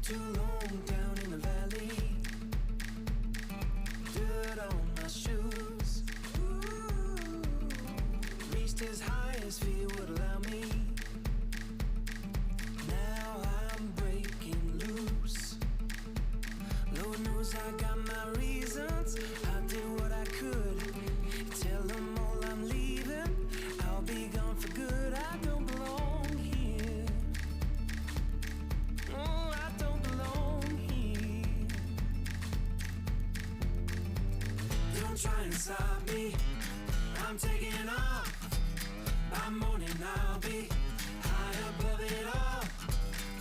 too long down in the valley. Dirt on my shoes. Reached as high as fear would allow me. Now I'm breaking loose. Lord knows I got my reasons. I did what I could. Tell them all I'm leaving. I'll be gone for good. I don't belong here. Oh, I don't belong here. Don't try and stop me. I'm taking off. By morning I'll be high above it all.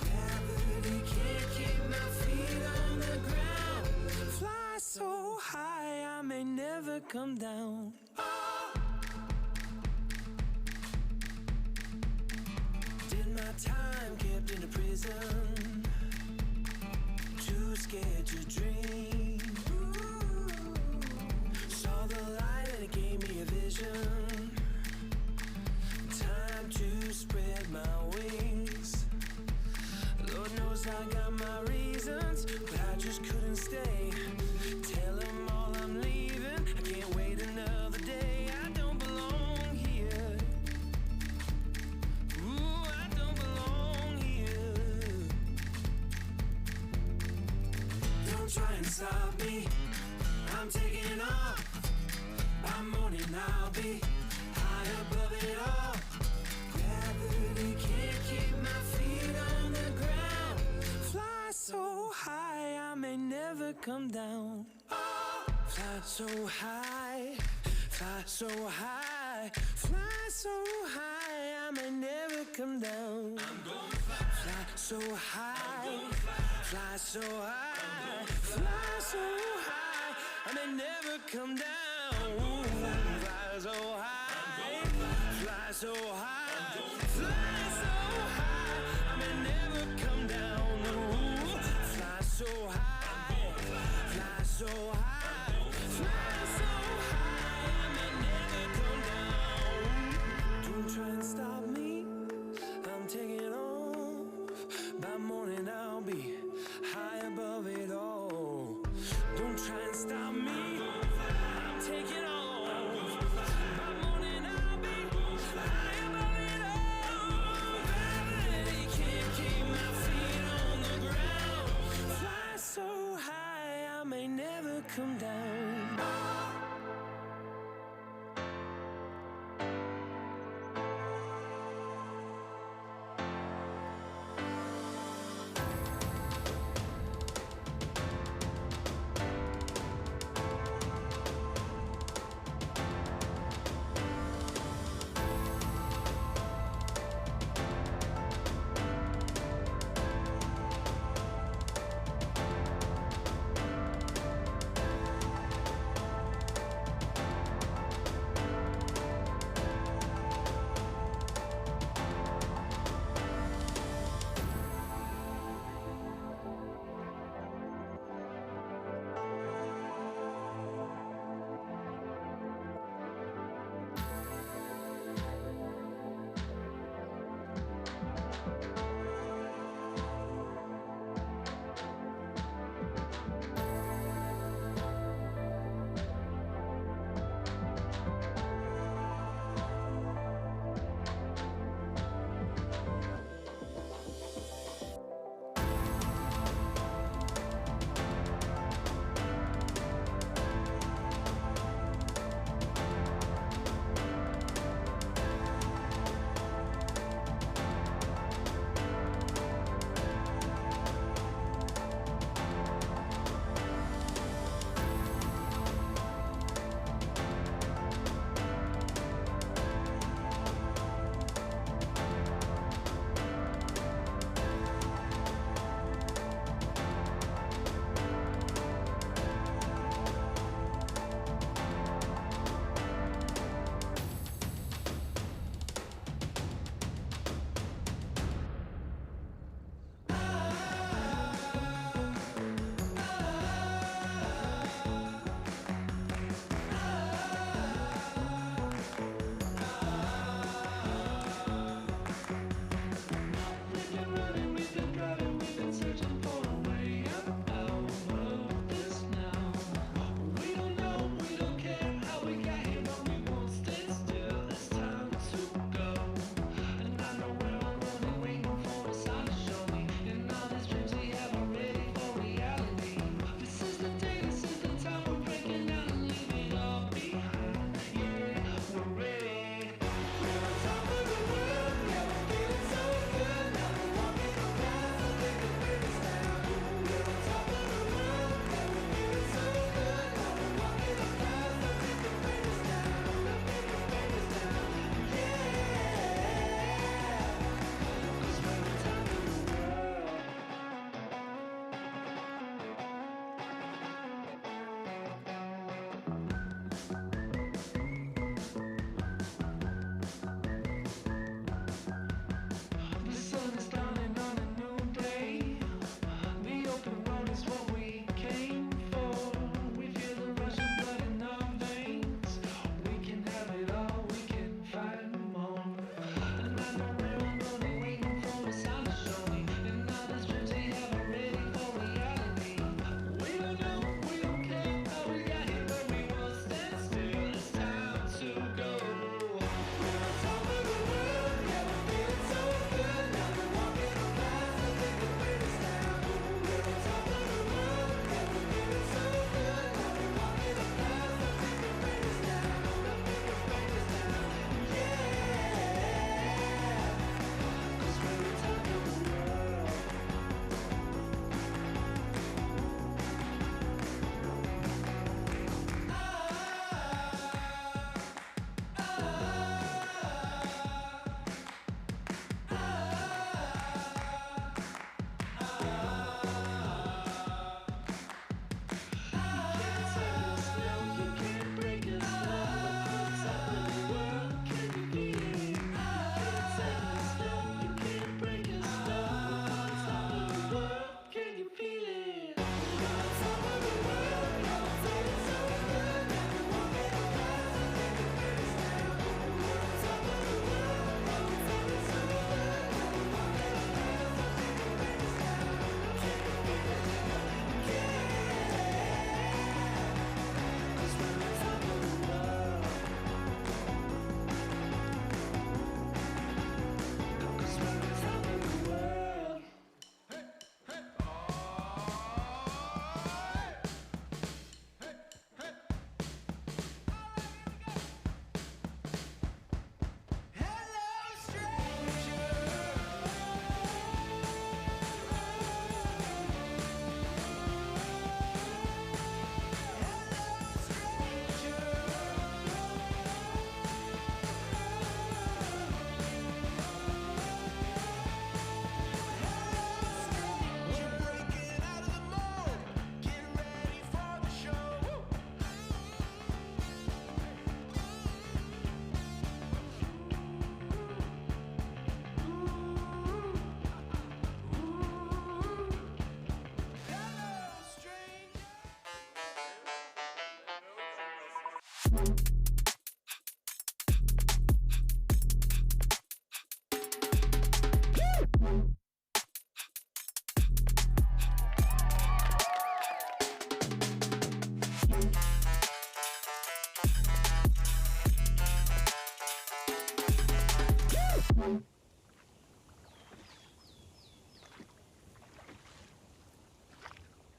Gravity can't keep my feet on the ground. Fly so high I may never come down. Oh. Did my time, kept in a prison. Too scared to dream. Saw the light and it gave me a vision. Time to spread my wings. Lord knows I got my reasons, but I just couldn't stay. Tell them all I'm leaving. I can't wait another day. I don't belong here. Ooh, I don't belong here. Don't try and stop me. I'm taking off. By morning I'll be high above it all. Gravity can't keep my feet on the ground. Fly so high I may never come down. Oh. Fly so high, fly so high, fly so high I may never come down. I'm gonna fly so high, fly so high, fly so high I may never come down. Fly so high, fly so high, fly so high I may never come down. Fly so high, fly so high, fly so high I may never come down. Don't try and stop me. I'm taking off. By morning I'll be high above it all. Don't try and stop me. I'm taking off. By morning I'll be high above it all. Gravity can't keep my feet on the ground. Fly so high I may never come down.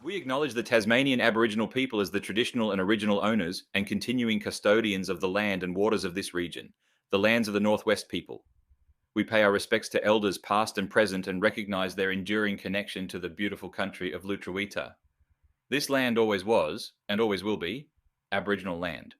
We acknowledge the Tasmanian Aboriginal people as the traditional and original owners and continuing custodians of the land and waters of this region, the lands of the Northwest people. We pay our respects to elders past and present and recognise their enduring connection to the beautiful country of Lutruwita. This land always was, and always will be, Aboriginal land.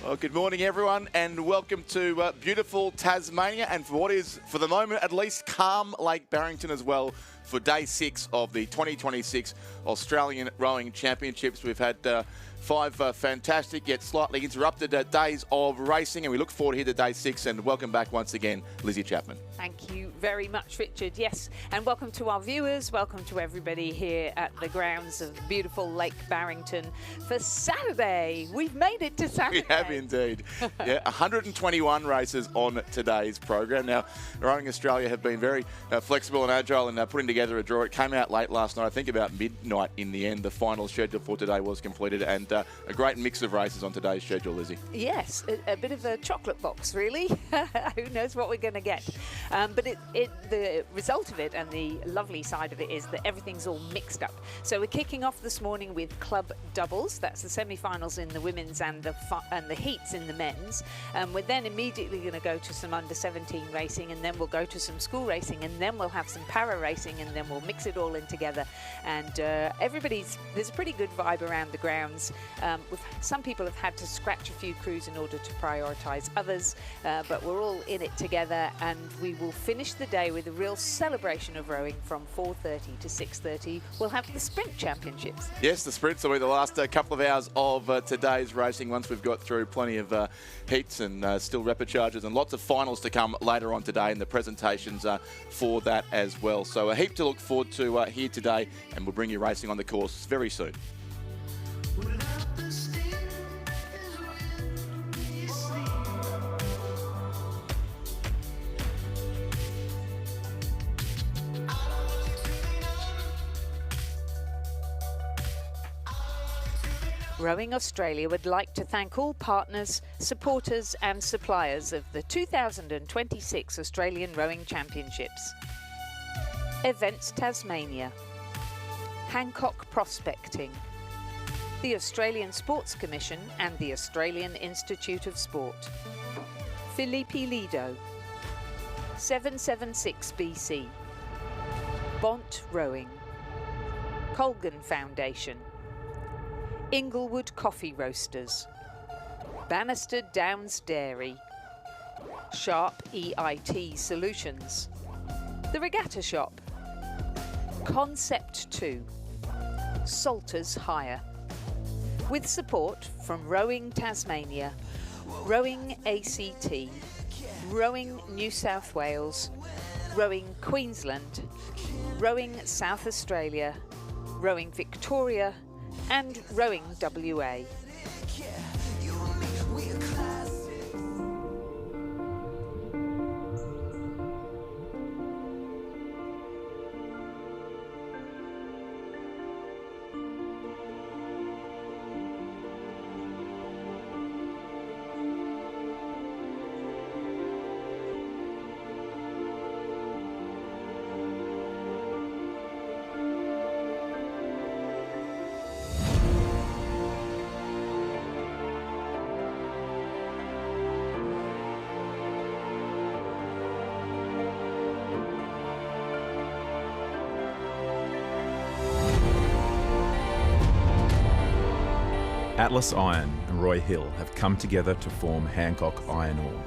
Well, good morning, everyone, and welcome to beautiful Tasmania, and for what is, for the moment at least, calm Lake Barrington as well for day 6 of the 2026 Australian Rowing Championships. We've had 5 fantastic yet slightly interrupted days of racing, and we look forward here to day 6. And welcome back once again, Lizzie Chapman. Thank you very much, Richard. Yes, and welcome to our viewers. Welcome to everybody here at the grounds of beautiful Lake Barrington for Saturday. We've made it to Saturday. We have indeed. Yeah, 121 races on today's program. Now, Rowing Australia have been very flexible and agile in putting together a draw. It came out late last night, I think about midnight in the end. The final schedule for today was completed, and a great mix of races on today's schedule, Lizzie. Yes, a bit of a chocolate box, really. Who knows what we're going to get? But the result of it and the lovely side of it is that everything's all mixed up. So we're kicking off this morning with club doubles. That's the semi-finals in the women's and the heats in the men's. We're then immediately going to go to some under-17 racing, and then we'll go to some school racing, and then we'll have some para racing, and then we'll mix it all in together. And there's a pretty good vibe around the grounds. Some people have had to scratch a few crews in order to prioritise others, but we're all in it together, and we will finish the day with a real celebration of rowing from 4:30 to 6:30. We'll have the sprint championships. Yes, the sprints will be the last couple of hours of today's racing once we've got through plenty of heats and still repecharges and lots of finals to come later on today, and the presentations for that as well. So a heap to look forward to here today, and we'll bring you racing on the course very soon. Rowing Australia would like to thank all partners, supporters and suppliers of the 2026 Australian Rowing Championships. Events Tasmania, Hancock Prospecting, the Australian Sports Commission and the Australian Institute of Sport, Filippi Lido, 776 BC, Bont Rowing, Colgan Foundation, Inglewood Coffee Roasters, Bannister Downs Dairy, Sharp EIT Solutions, The Regatta Shop, Concept 2, Salters Hire, with support from Rowing Tasmania, Rowing ACT, Rowing New South Wales, Rowing Queensland, Rowing South Australia, Rowing Victoria, and Rowing WA. Atlas Iron and Roy Hill have come together to form Hancock Iron Ore,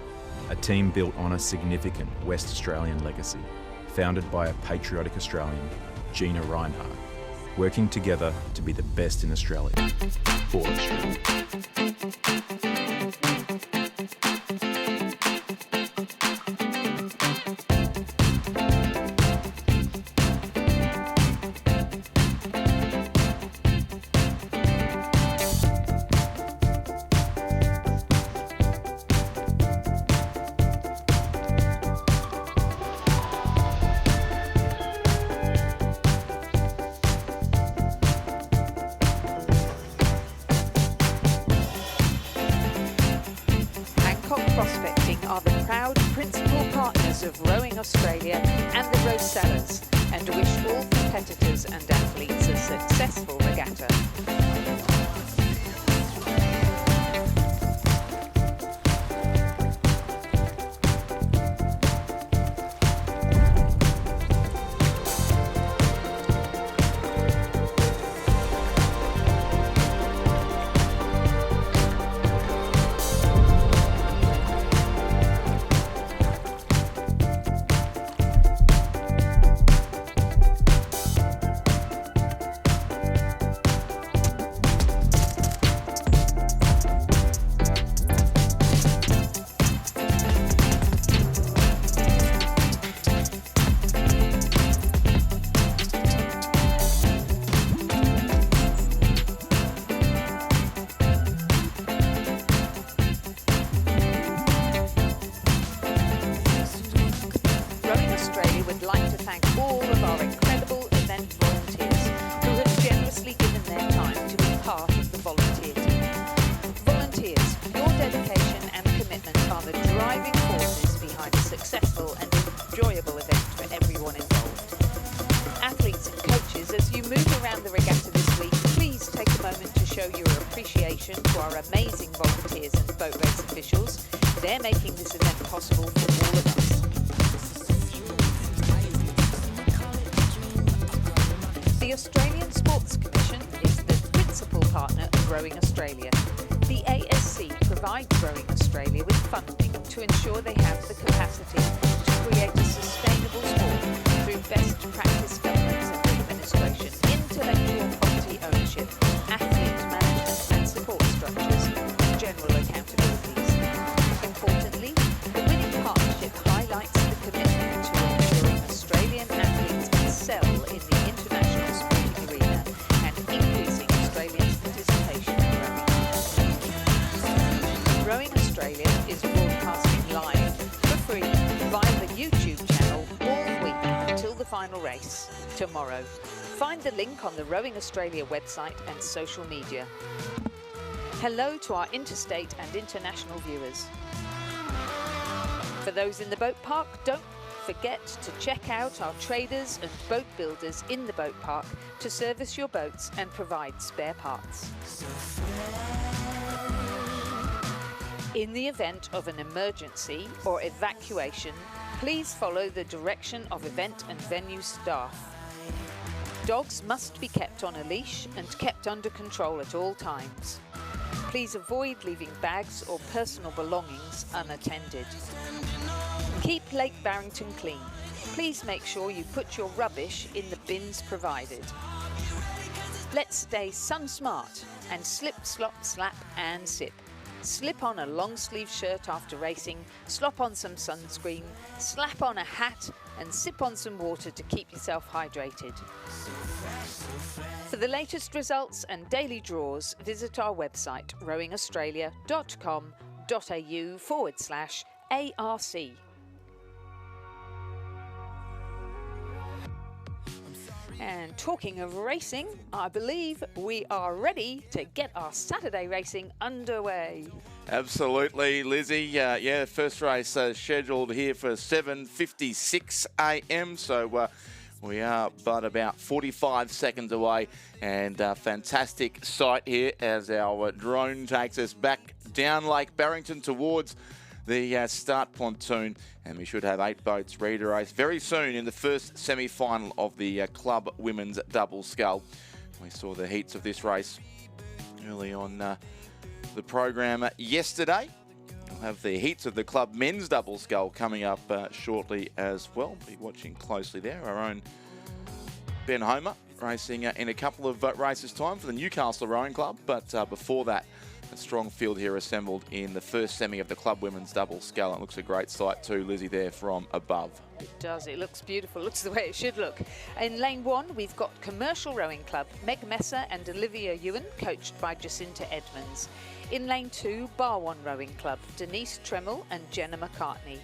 a team built on a significant West Australian legacy, founded by a patriotic Australian, Gina Reinhardt, working together to be the best in Australia, for Australia. of Rowing Australia and the Row Sellers, and wish all competitors and athletes a successful regatta. They're making this event possible for all of us. The Australian Sports Commission is the principal partner of Rowing Australia. The ASC provides Rowing Australia with funding to ensure they have the capacity to create a sustainable sport through best practice governance and administration, intellectual property ownership, athlete management and support structures, and general accountabilities. Importantly, the winning partnership highlights the commitment to ensuring Australian athletes excel in the international sporting arena and increasing Australians' participation in rowing. Rowing Australia is broadcasting live for free via the YouTube channel all week until the final race tomorrow. Find the link on the Rowing Australia website and social media. Hello to our interstate and international viewers. For those in the boat park, don't forget to check out our traders and boat builders in the boat park to service your boats and provide spare parts. In the event of an emergency or evacuation, please follow the direction of event and venue staff. Dogs must be kept on a leash and kept under control at all times. Please avoid leaving bags or personal belongings unattended. Keep Lake Barrington clean. Please make sure you put your rubbish in the bins provided. Let's stay sun smart and slip, slop, slap and sip. Slip on a long sleeve shirt after racing, slop on some sunscreen, slap on a hat and sip on some water to keep yourself hydrated. For the latest results and daily draws, visit our website rowingaustralia.com.au/ARC. And talking of racing, I believe we are ready to get our Saturday racing underway. Absolutely, Lizzie. First race scheduled here for 7:56 a.m. So we are but about 45 seconds away, and fantastic sight here as our drone takes us back down Lake Barrington towards the start pontoon, and we should have 8 boats ready to race very soon in the first semi-final of the club women's double scull. We saw the heats of this race early on the program yesterday. We'll have the heats of the club men's double scull coming up shortly as well. Be watching closely there. Our own Ben Homer racing in a couple of races time for the Newcastle Rowing Club, but before that, a strong field here assembled in the first semi of the club women's double scull. It looks a great sight too, Lizzie, there from above. It does. It looks beautiful. Looks the way it should look. In lane 1, we've got Commercial Rowing Club, Meg Messer and Olivia Ewan, coached by Jacinta Edmonds. In lane 2, Bar 1 Rowing Club, Denise Tremmell and Jenna McCartney.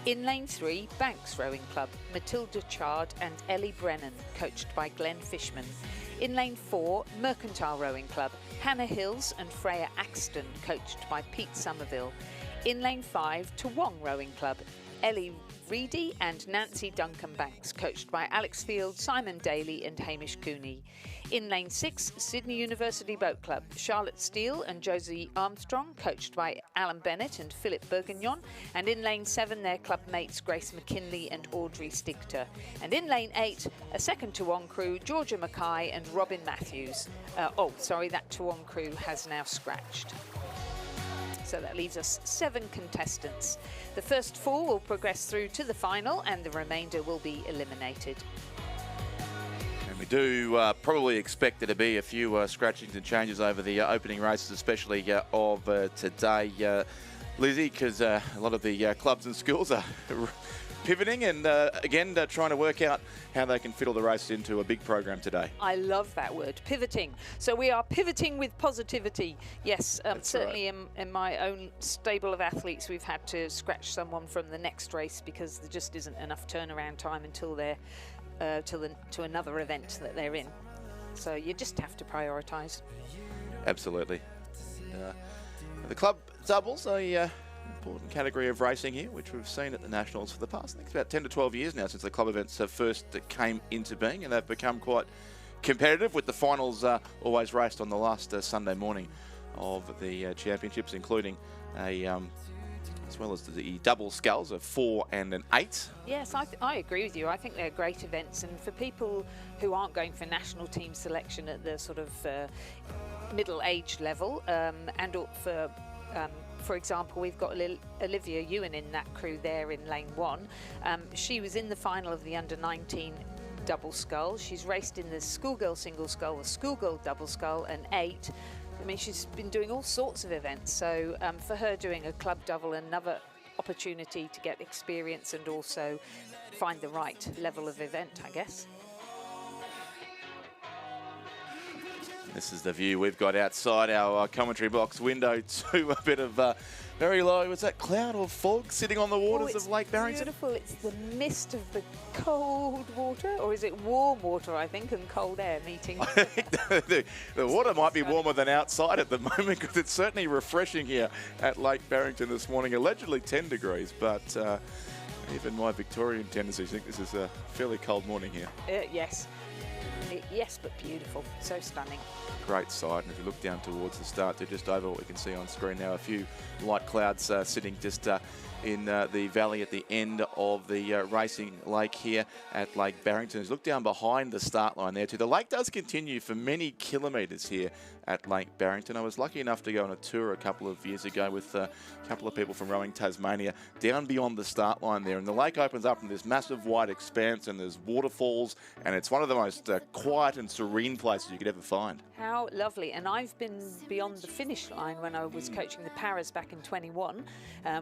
In lane 3, Banks Rowing Club, Matilda Chard and Ellie Brennan, coached by Glenn Fishman. In lane 4, Mercantile Rowing Club, Hannah Hills and Freya Axton, coached by Pete Somerville. In lane 5, Toowong Rowing Club, Ellie Reedy and Nancy Duncan-Banks, coached by Alex Field, Simon Daly and Hamish Cooney. In lane 6, Sydney University Boat Club, Charlotte Steele and Josie Armstrong, coached by Alan Bennett and Philip Bourguignon. And in lane 7, their club mates Grace McKinley and Audrey Stigter. And in lane 8, a second Toowong crew, Georgia Mackay and Robin Matthews. That Toowong crew has now scratched. So that leaves us 7 contestants. The first 4 will progress through to the final and the remainder will be eliminated. And we do probably expect there to be a few scratchings and changes over the opening races, especially of today, Lizzie, because a lot of the clubs and schools are pivoting and, again, trying to work out how they can fit all the races into a big program today. I love that word, pivoting. So we are pivoting with positivity. Yes, certainly right. in my own stable of athletes, we've had to scratch someone from the next race because there just isn't enough turnaround time until they're to another event that they're in. So you just have to prioritise. Absolutely. The club doubles a important category of racing here, which we've seen at the Nationals for the past, I think it's about 10 to 12 years now since the club events first came into being, and they've become quite competitive, with the finals always raced on the last Sunday morning of the championships, including as well as the double sculls of 4 and an 8. Yes, I agree with you. I think they're great events, and for people who aren't going for national team selection at the sort of middle age level, and for example, we've got Olivia Ewan in that crew there in lane 1. She was in the final of the under-19 double scull. She's raced in the schoolgirl single scull, the schoolgirl double scull, and 8. I mean, she's been doing all sorts of events. So for her, doing a club double, another opportunity to get experience and also find the right level of event, I guess. This is the view we've got outside our commentary box window to a bit of very low, was that cloud or fog sitting on the waters of Lake Barrington? Beautiful. It's the mist of the cold water, or is it warm water, I think, and cold air meeting? I think the water might be warmer than outside at the moment, because it's certainly refreshing here at Lake Barrington this morning. Allegedly 10 degrees, but even my Victorian tendencies think this is a fairly cold morning here. Yes. Yes, but beautiful. So stunning. Great sight, and if you look down towards the start, they're just over what we can see on screen now. A few light clouds sitting just in the valley at the end of the racing lake here at Lake Barrington. Look down behind the start line there too. The lake does continue for many kilometres here at Lake Barrington. I was lucky enough to go on a tour a couple of years ago with a couple of people from Rowing Tasmania down beyond the start line there, and the lake opens up in this massive wide expanse, and there's waterfalls, and it's one of the most quiet and serene places you could ever find. How lovely. And I've been beyond the finish line when I was coaching the Paras back in 21.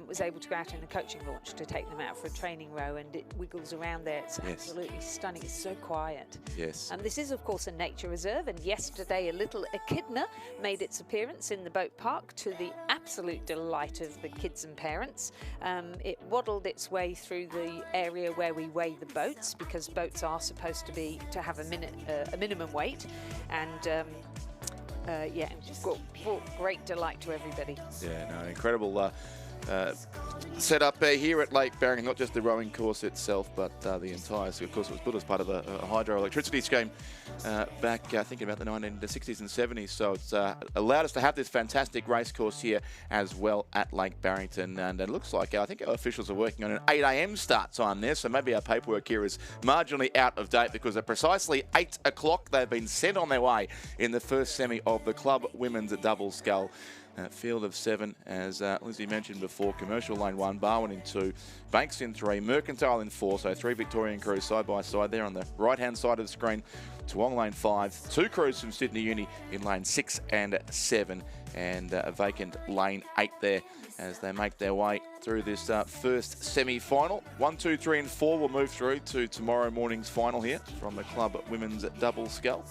Was able to go out in a coaching launch to take them out for a training row, and it wiggles around there. It's absolutely stunning. It's so quiet. Yes. And this is, of course, a nature reserve, and yesterday a little echidna made its appearance in the boat park to the absolute delight of the kids and parents. It waddled its way through the area where we weigh the boats, because boats are supposed to have a minimum weight, and brought great delight to everybody. Yeah, no, incredible set up here at Lake Barrington, not just the rowing course itself, but the entire, of course, it was built as part of a hydroelectricity scheme back, I think, about the 1960s and 70s. So it's allowed us to have this fantastic race course here as well at Lake Barrington. And it looks like, I think our officials are working on an 8 a.m. start time there. So maybe our paperwork here is marginally out of date, because at precisely 8 o'clock, they've been sent on their way in the first semi of the club women's double scull. Field of 7, as Lizzie mentioned before. Commercial lane 1, Barwon in 2, Banks in 3, Mercantile in 4, so 3 Victorian crews side by side there on the right hand side of the screen. Toowong lane 5, 2 crews from Sydney Uni in lane 6 and 7, and a vacant lane 8 there as they make their way through this first semi-final. 1, 2, 3 and 4 will move through to tomorrow morning's final here from the club women's double scull.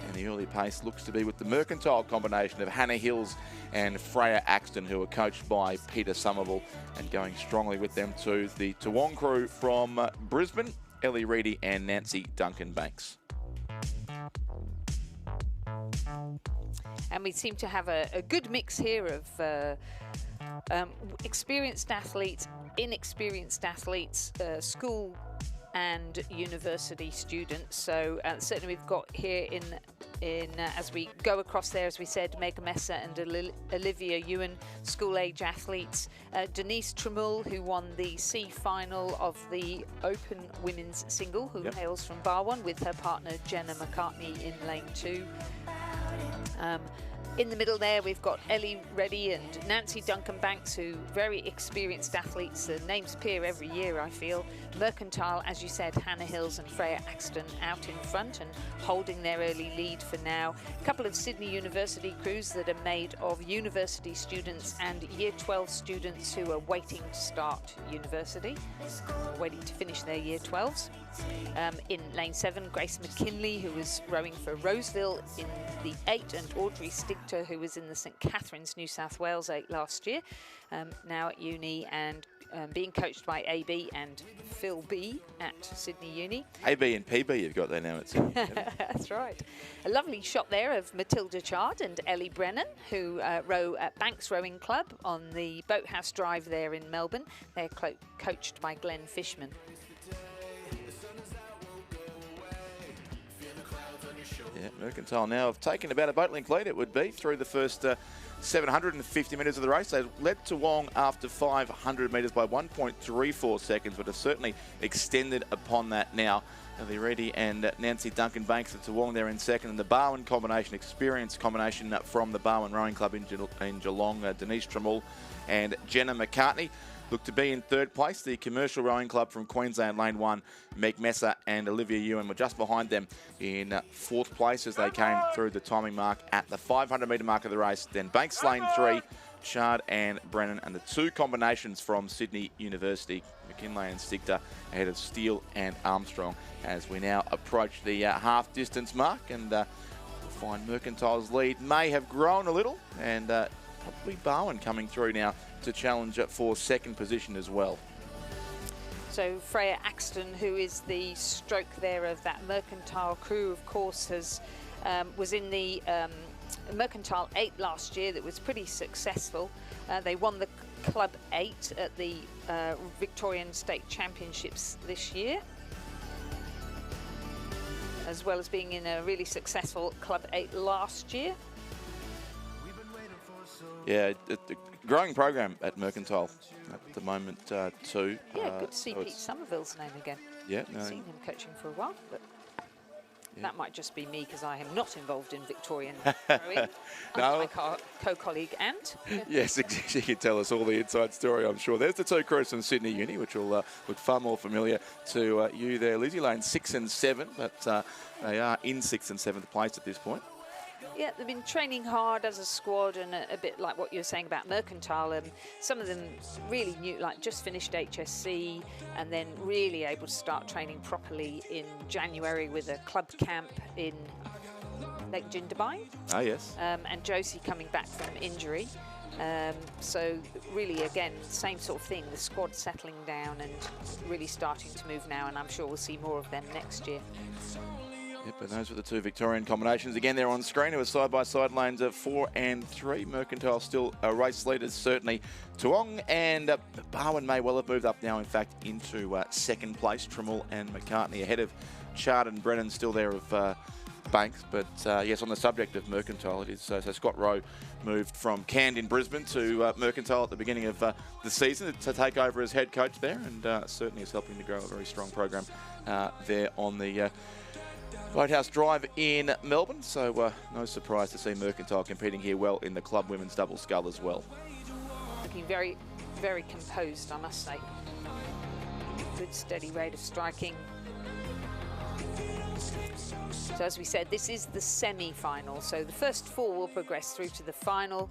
And the early pace looks to be with the Mercantile combination of Hannah Hills and Freya Axton, who are coached by Peter Somerville, and going strongly with them too, the Toowong crew from Brisbane, Ellie Reedy and Nancy Duncan-Banks. And we seem to have a good mix here of experienced athletes inexperienced athletes, school and university students. So certainly we've got here in as we go across there, as we said, Meg Messer and Olivia Ewan, school-age athletes. Denise Tramull, who won the C final of the Open Women's Single, who hails from Barwon, with her partner Jenna McCartney in lane 2. In the middle there, we've got Ellie Reddy and Nancy Duncan-Banks, who very experienced athletes. The names appear every year, I feel. Mercantile, as you said, Hannah Hills and Freya Axton out in front and holding their early lead for now. A couple of Sydney University crews that are made of university students and Year 12 students who are waiting to start university, waiting to finish their Year 12s. In lane 7, Grace McKinley, who was rowing for Roseville in the 8, and Audrey Stigter, who was in the St Catherine's New South Wales 8 last year, now at uni and being coached by AB and Phil B at Sydney Uni. AB and PB you've got there now at Sydney. That's right. A lovely shot there of Matilda Chard and Ellie Brennan, who row at Banks Rowing Club on the Boathouse Drive there in Melbourne. They're coached by Glenn Fishman. Yeah, Mercantile now have taken about a boat length lead, it would be, through the first 750 metres of the race. They led Toowong after 500 metres by 1.34 seconds, but have certainly extended upon that now. Ellie Reddy and Nancy Duncan-Banks at Toowong there in second, and the Barwon combination, experienced combination from the Barwon Rowing Club in Geelong, Denise Tramull and Jenna McCartney. Look to be in third place. The Commercial Rowing Club from Queensland, lane 1, Meg Messer and Olivia Ewan were just behind them in fourth place as they came through the timing mark at the 500-metre mark of the race. Then Banks, lane 3, Chard and Brennan, and the two combinations from Sydney University, McKinley and Stigter, ahead of Steele and Armstrong, as we now approach the half-distance mark. And we'll find Mercantile's lead may have grown a little, and probably Barwon coming through now to challenge for second position as well. So Freya Axton, who is the stroke there of that Mercantile crew, of course, was in the Mercantile 8 last year that was pretty successful. They won the Club 8 at the Victorian State Championships this year, as well as being in a really successful Club 8 last year. Yeah, a growing program at Mercantile at the moment too. Yeah, good to see Pete Somerville's name again. Yeah, I've seen him coaching for a while, but that might just be me because I am not involved in Victorian rowing. No. My co-colleague Ant. Yes, she can tell us all the inside story, I'm sure. There's the two crews from Sydney Uni, which will look far more familiar to you there, Lizzie. Lane 6 and 7, but they are in 6th and 7th place at this point. Yeah, they've been training hard as a squad, and a bit like what you were saying about Mercantile. Some of them really new, like just finished HSC, and then really able to start training properly in January with a club camp in Lake Jindabyne. Ah, yes. And Josie coming back from injury. So really, again, same sort of thing. The squad settling down and really starting to move now, and I'm sure we'll see more of them next year. Yep, and those were the two Victorian combinations. Again, they're on screen. It was side-by-side lanes of 4 and 3. Mercantile still race leaders, certainly. Toowong and Barwon may well have moved up now, in fact, into second place. Tramull and McCartney ahead of Chard and Brennan, still there of Banks. But yes, on the subject of Mercantile, it is so Scott Rowe moved from Cairns in Brisbane to Mercantile at the beginning of the season to take over as head coach there, and certainly is helping to grow a very strong program there on the Boathouse Drive in Melbourne. So no surprise to see Mercantile competing here well in the club women's double scull as well. Looking very, very composed, I must say. Good steady rate of striking. So as we said, this is the semi-final. So the first 4 will progress through to the final.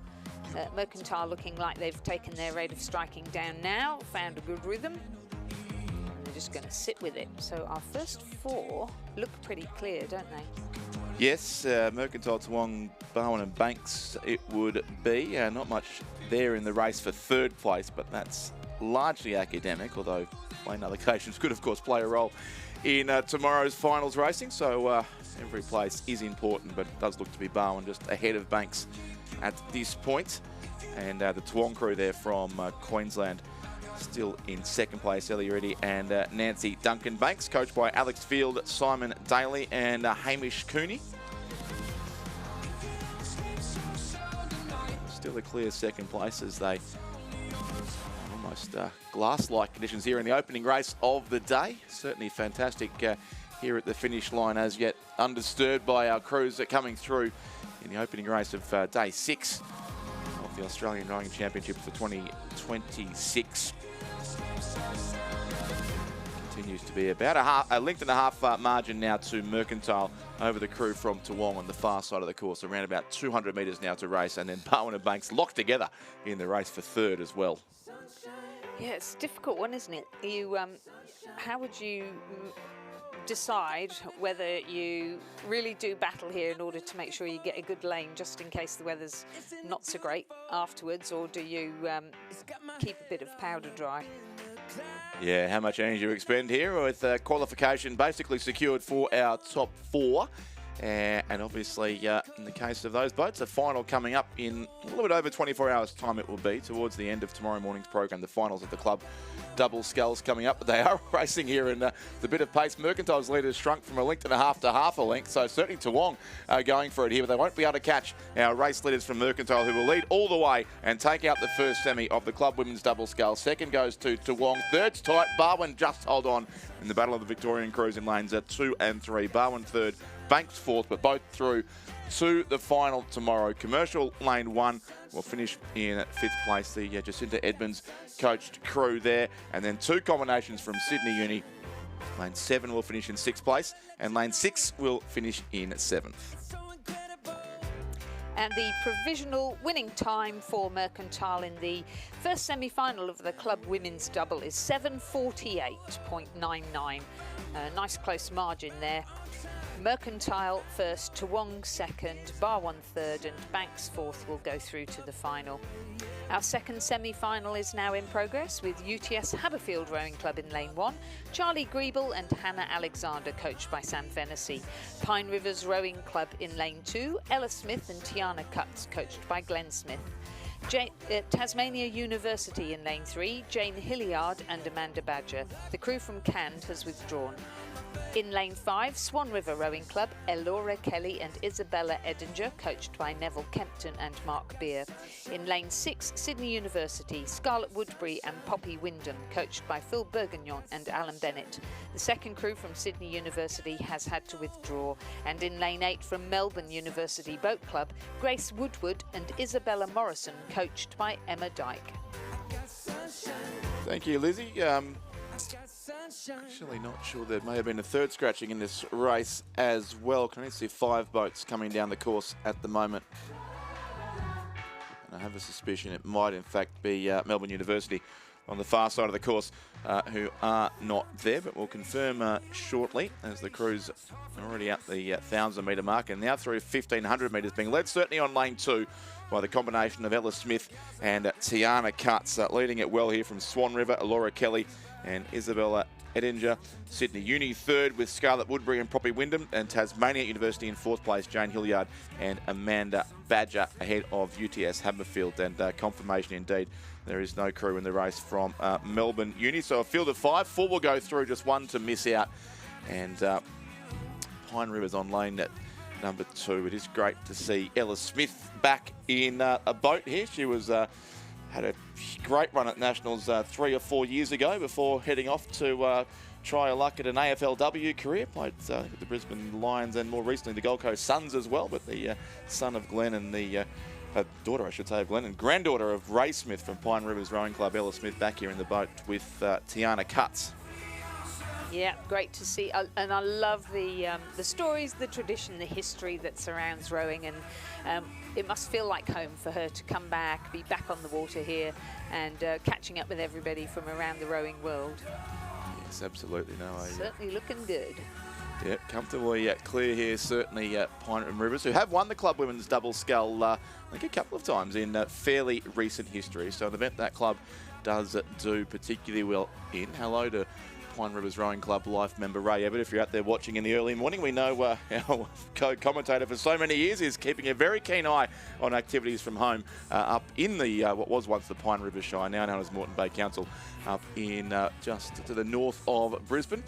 Mercantile looking like they've taken their rate of striking down now, found a good rhythm. They're just going to sit with it. So our first 4 look pretty clear, don't they? Yes, Mercantile, Toowong, Barwon and Banks it would be. Not much there in the race for third place, but that's largely academic, although playing other occasions could, of course, play a role in tomorrow's finals racing. So every place is important, but it does look to be Barwon just ahead of Banks at this point. And the Toowong crew there from Queensland still in second place, Ellie Reddy and Nancy Duncan Banks, coached by Alex Field, Simon Daly and Hamish Cooney. Still a clear second place as they almost glass-like conditions here in the opening race of the day. Certainly fantastic here at the finish line, as yet undisturbed by our crews coming through in the opening race of day 6 of the Australian Rowing Championship for 2026. Continues to be about a length and a half margin now to Mercantile over the crew from Toowong on the far side of the course. Around about 200 metres now to race, and then Barwon and Banks locked together in the race for third as well. Yeah, it's a difficult one, isn't it? You, how would you decide whether you really do battle here in order to make sure you get a good lane just in case the weather's not so great afterwards, or do you keep a bit of powder dry? Yeah, how much energy you expend here with qualification basically secured for our top 4. And obviously, in the case of those boats, the final coming up in a little bit over 24 hours' time it will be, towards the end of tomorrow morning's program. The finals of the club double sculls coming up, but they are racing here in the bit of pace. Mercantile's lead has shrunk from a length and a half to half a length, so certainly Toowong going for it here, but they won't be able to catch our race leaders from Mercantile, who will lead all the way and take out the first semi of the club women's double scull. Second goes to Toowong. Third's tight. Barwon just hold on in the battle of the Victorian crews in lanes 2 and 3. Barwon third, Banks fourth, but both through to the final tomorrow. Commercial lane 1 will finish in 5th place. The Jacinta Edmonds coached crew there. And then 2 combinations from Sydney Uni. Lane 7 will finish in 6th place, and lane 6 will finish in 7th. And the provisional winning time for Mercantile in the first semi-final of the club women's double is 7:48.99. A nice close margin there. Mercantile first, Toowong second, Barwon third and Banks fourth will go through to the final. Our second semi-final is now in progress with UTS Haberfield Rowing Club in lane 1, Charlie Griebel and Hannah Alexander coached by Sam Fennessy. Pine Rivers Rowing Club in lane 2, Ella Smith and Tiana Cutts coached by Glenn Smith. Tasmania University in lane 3, Jane Hilliard and Amanda Badger. The crew from Cand has withdrawn. In lane 5, Swan River Rowing Club, Elora Kelly and Isabella Edinger, coached by Neville Kempton and Mark Beer. In lane 6, Sydney University, Scarlett Woodbury and Poppy Wyndham, coached by Phil Bourguignon and Alan Bennett. The second crew from Sydney University has had to withdraw. And in lane 8 from Melbourne University Boat Club, Grace Woodward and Isabella Morrison, coached by Emma Dyke. Thank you, Lizzie. Actually not sure, there may have been a third scratching in this race as well. Can only see 5 boats coming down the course at the moment. And I have a suspicion it might in fact be Melbourne University on the far side of the course who are not there, but we'll confirm shortly as the crews are already at the 1,000 metre mark and now through 1,500 metres, being led certainly on lane 2 by the combination of Ella Smith and Tiana Cutts, leading it well here from Swan River, Laura Kelly and Isabella Edinger. Sydney Uni third with Scarlett Woodbury and Poppy Wyndham, and Tasmania University in 4th place, Jane Hilliard and Amanda Badger ahead of UTS Haberfield. And confirmation indeed, there is no crew in the race from Melbourne Uni. So a field of 5, 4 will go through, just 1 to miss out. And Pine River's on lane at number 2. It is great to see Ella Smith back in a boat here. She was had a great run at Nationals 3 or 4 years ago before heading off to try her luck at an AFLW career. Played with the Brisbane Lions and more recently the Gold Coast Suns as well. But the son of Glenn and the daughter, I should say, of Glenn and granddaughter of Ray Smith from Pine Rivers Rowing Club, Ella Smith, back here in the boat with Tiana Cutts. Yeah, great to see, and I love the stories, the tradition, the history that surrounds rowing, and it must feel like home for her to come back, be back on the water here, and catching up with everybody from around the rowing world. Yes, absolutely. No, certainly looking good. Yeah, comfortably clear here, certainly Pine Rivers, who have won the club women's double scull, I think a couple of times in fairly recent history. So an event that club does do particularly well in. Hello to Pine Rivers Rowing Club life member Ray Everett. If you're out there watching in the early morning, we know our co-commentator for so many years is keeping a very keen eye on activities from home up in the what was once the Pine Rivers Shire, now known as Moreton Bay Council, up in just to the north of Brisbane.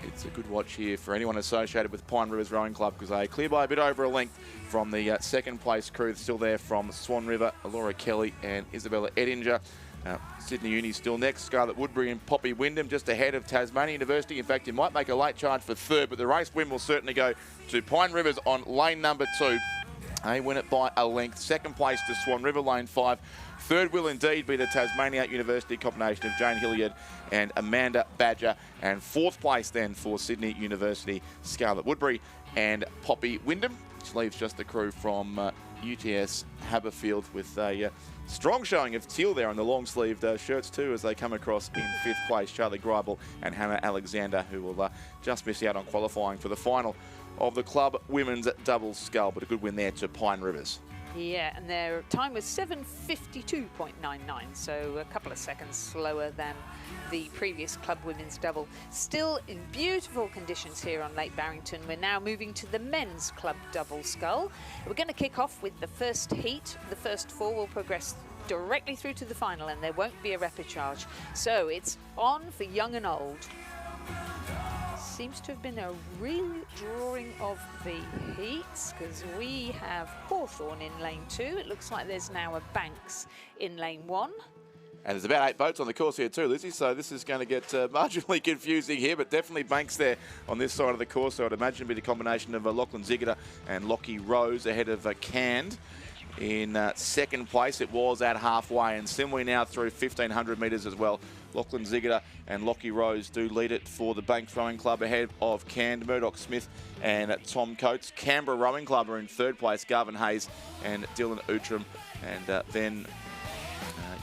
It's a good watch here for anyone associated with Pine Rivers Rowing Club, because they clear by a bit over a length from the second place crew. Still there from Swan River, Laura Kelly and Isabella Edinger. Sydney Uni still next, Scarlett Woodbury and Poppy Wyndham just ahead of Tasmania University. In fact, he might make a late charge for third, but the race win will certainly go to Pine Rivers on lane number 2. They win it by a length. Second place to Swan River, lane 5. Third will indeed be the Tasmania University combination of Jane Hilliard and Amanda Badger. And fourth place then for Sydney University, Scarlett Woodbury and Poppy Wyndham, which leaves just the crew from UTS Haberfield with a strong showing of teal there on the long-sleeved shirts too, as they come across in 5th place. Charlie Greibel and Hannah Alexander, who will just miss out on qualifying for the final of the club women's double scull, but a good win there to Pine Rivers. Yeah, and their time was 7:52.99, so a couple of seconds slower than the previous club women's double. Still in beautiful conditions here on Lake Barrington. We're now moving to the men's club double scull. We're going to kick off with the first heat. The first 4 will progress directly through to the final, and there won't be a repechage. So it's on for young and old. Seems to have been a real drawing of the heats, because we have Hawthorn in lane 2. It looks like there's now a Banks in lane 1. And there's about 8 boats on the course here too, Lizzie, so this is going to get marginally confusing here, but definitely Banks there on this side of the course. So I'd imagine it'd be the combination of Lachlan Ziegler and Lockie Rose ahead of Cand. In second place, it was at halfway, and similarly now through 1,500 metres as well. Lachlan Ziegler and Lockie Rose do lead it for the Banks Rowing Club ahead of Cand, Murdoch Smith and Tom Coates. Canberra Rowing Club are in third place, Garvin Hayes and Dylan Outram. And then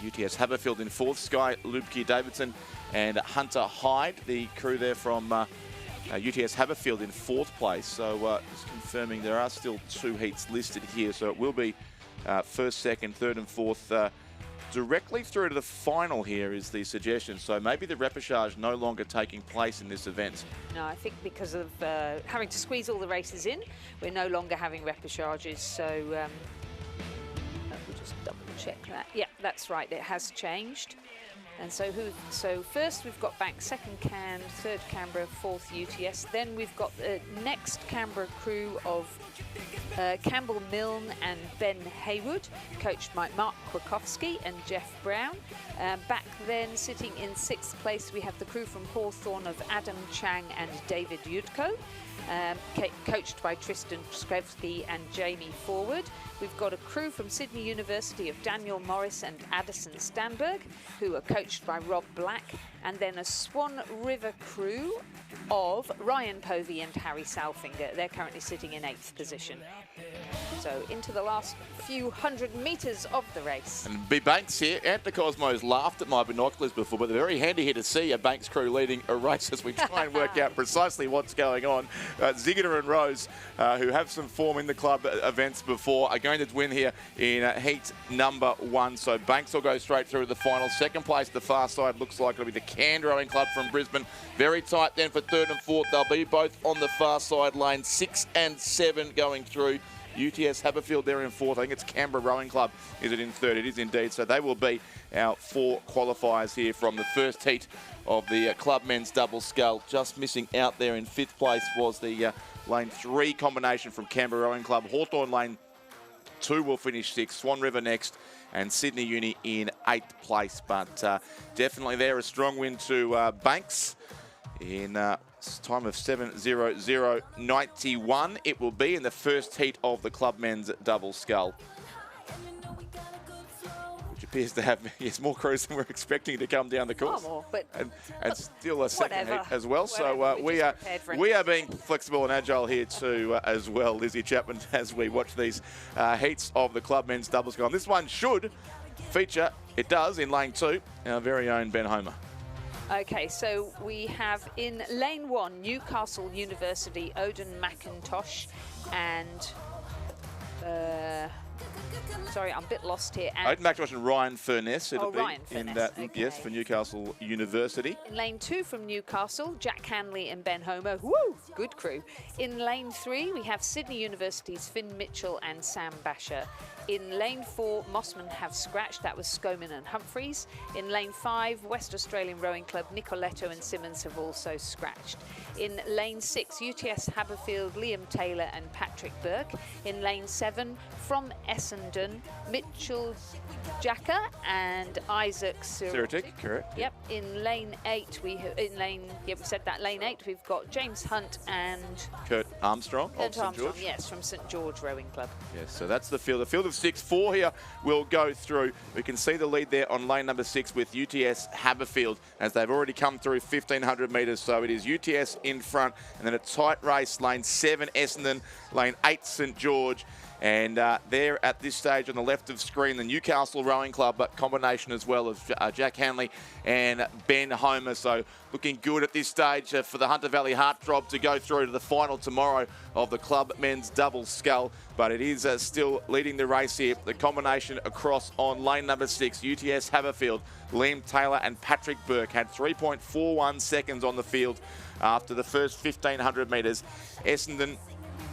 UTS Haberfield in fourth, Sky Lubke Davidson and Hunter Hyde, the crew there from UTS Haberfield in fourth place. So just confirming there are still 2 heats listed here, so it will be first, second, third and fourth directly through to the final here is the suggestion. So maybe the repechage no longer taking place in this event. No, I think because of having to squeeze all the races in, we're no longer having repechages. So we'll just double check that. Yeah, that's right. It has changed. And so first we've got Banks, second Cand, third Canberra, fourth UTS. Then we've got the next Canberra crew of Campbell Milne and Ben Haywood, coached by Mark Kwiatkowski and Jeff Brown. Back then, sitting in 6th place, we have the crew from Hawthorn of Adam Chang and David Yudko, coached by Tristan Skrevsky and Jamie Forward. We've got a crew from Sydney University of Daniel Morris and Addison Stanberg, who are coached by Rob Black, and then a Swan River crew of Ryan Povey and Harry Salfinger. They're currently sitting in 8th position. So into the last few hundred metres of the race. And B Banks here. Anthony Cosmo's laughed at my binoculars before, but they're very handy here to see a Banks crew leading a race as we try and work out precisely what's going on. Ziegler and Rose, who have some form in the club events before, are going to win here in heat number 1. So Banks will go straight through to the final. Second place, the far side, looks like it'll be the Cand Rowing Club from Brisbane. Very tight then for third and fourth. They'll be both on the far side lane, 6 and 7 going through. UTS Haberfield there in fourth. I think it's Canberra Rowing Club. Is it in third? It is indeed. So they will be our 4 qualifiers here from the first heat of the club men's double scull. Just missing out there in 5th place was the lane 3 combination from Canberra Rowing Club. Hawthorn lane 2 will finish 6th. Swan River next. And Sydney Uni in 8th place. But definitely there a strong win to Banks in time of 7:00:91. It will be in the first heat of the club men's double scull, which appears to have more crews than we're expecting to come down the course. More, but and still a second heat as well. Whatever. So we are being flexible and agile here too as well, Lizzie Chapman, as we watch these heats of the club men's double scull. And this one should feature, it does, in lane 2, our very own Ben Homer. Okay, so we have in lane 1, Newcastle University, Odin McIntosh and Sorry, I'm a bit lost here. Open back to Russian Ryan Furness. It'll be Ryan in Furness, that, okay. yes, for Newcastle University. In lane 2 from Newcastle, Jack Hanley and Ben Homer. Woo! Good crew. In lane 3, we have Sydney University's Finn Mitchell and Sam Basher. In lane 4, Mossman have scratched. That was Skoman and Humphreys. In lane 5, West Australian Rowing Club, Nicoletto and Simmons have also scratched. In lane 6, UTS Haberfield, Liam Taylor and Patrick Burke. In lane 7, from Essendon, Mitchell Jacka and Isaac Sirotic. Correct. Yep. In lane 8, we said that. Lane 8, we've got James Hunt and Kurt Armstrong of St Armstrong, George. yes, from St George Rowing Club. Yes, so that's the field. The field of 6. 4 here will go through. We can see the lead there on lane number 6 with UTS Haberfield as they've already come through 1,500 metres. So it is UTS in front, and then a tight race. Lane 7 Essendon, lane 8 St George. And there at this stage on the left of screen, the Newcastle Rowing Club, but combination as well of Jack Hanley and Ben Homer. So looking good at this stage for the Hunter Valley Heartthrob to go through to the final tomorrow of the club men's double scull. But it is still leading the race here. The combination across on lane number 6, UTS Haberfield, Liam Taylor and Patrick Burke had 3.41 seconds on the field after the first 1,500 metres. Essendon,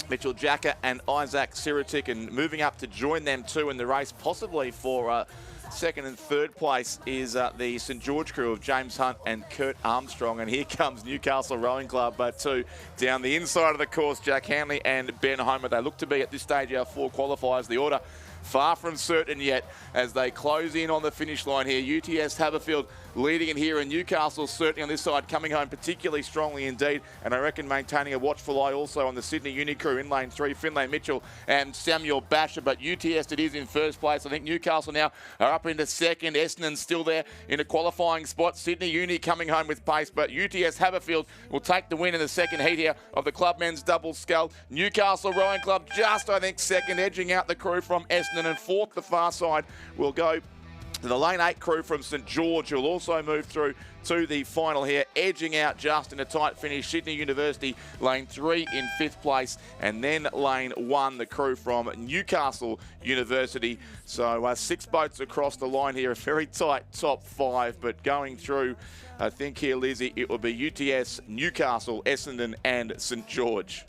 Mitchell Jacka and Isaac Sirotic, and moving up to join them too in the race, possibly for second and third place, is the St George crew of James Hunt and Kurt Armstrong. And here comes Newcastle Rowing Club, but two down the inside of the course, Jack Hanley and Ben Homer. They look to be at this stage our 4 qualifiers. The order far from certain yet as they close in on the finish line here. UTS Haberfield leading in here, and Newcastle certainly on this side coming home particularly strongly indeed, and I reckon maintaining a watchful eye also on the Sydney Uni crew in lane 3, Finlay Mitchell and Samuel Basher. But UTS it is in first place. I think Newcastle now are up into second. Essendon still there in a qualifying spot. Sydney Uni coming home with pace, but UTS Haberfield will take the win in the second heat here of the club men's double scull. Newcastle Rowing Club just, I think, second, edging out the crew from Essendon, and fourth, the far side, will go to the lane 8 crew from St George, who will also move through to the final here, edging out just in a tight finish. Sydney University, lane 3 in 5th place, and then lane 1, the crew from Newcastle University. So 6 boats across the line here, a very tight top 5, but going through, I think here, Lizzie, it will be UTS, Newcastle, Essendon and St George.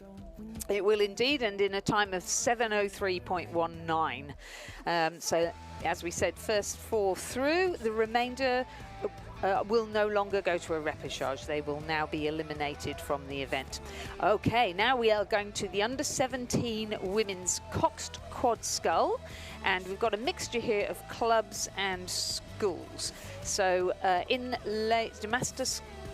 It will indeed, and in a time of 7:03.19. So, as we said, first 4 through. The remainder will no longer go to a repechage. They will now be eliminated from the event. Okay, now we are going to the under-17 women's coxed quad scull, and we've got a mixture here of clubs and schools. So in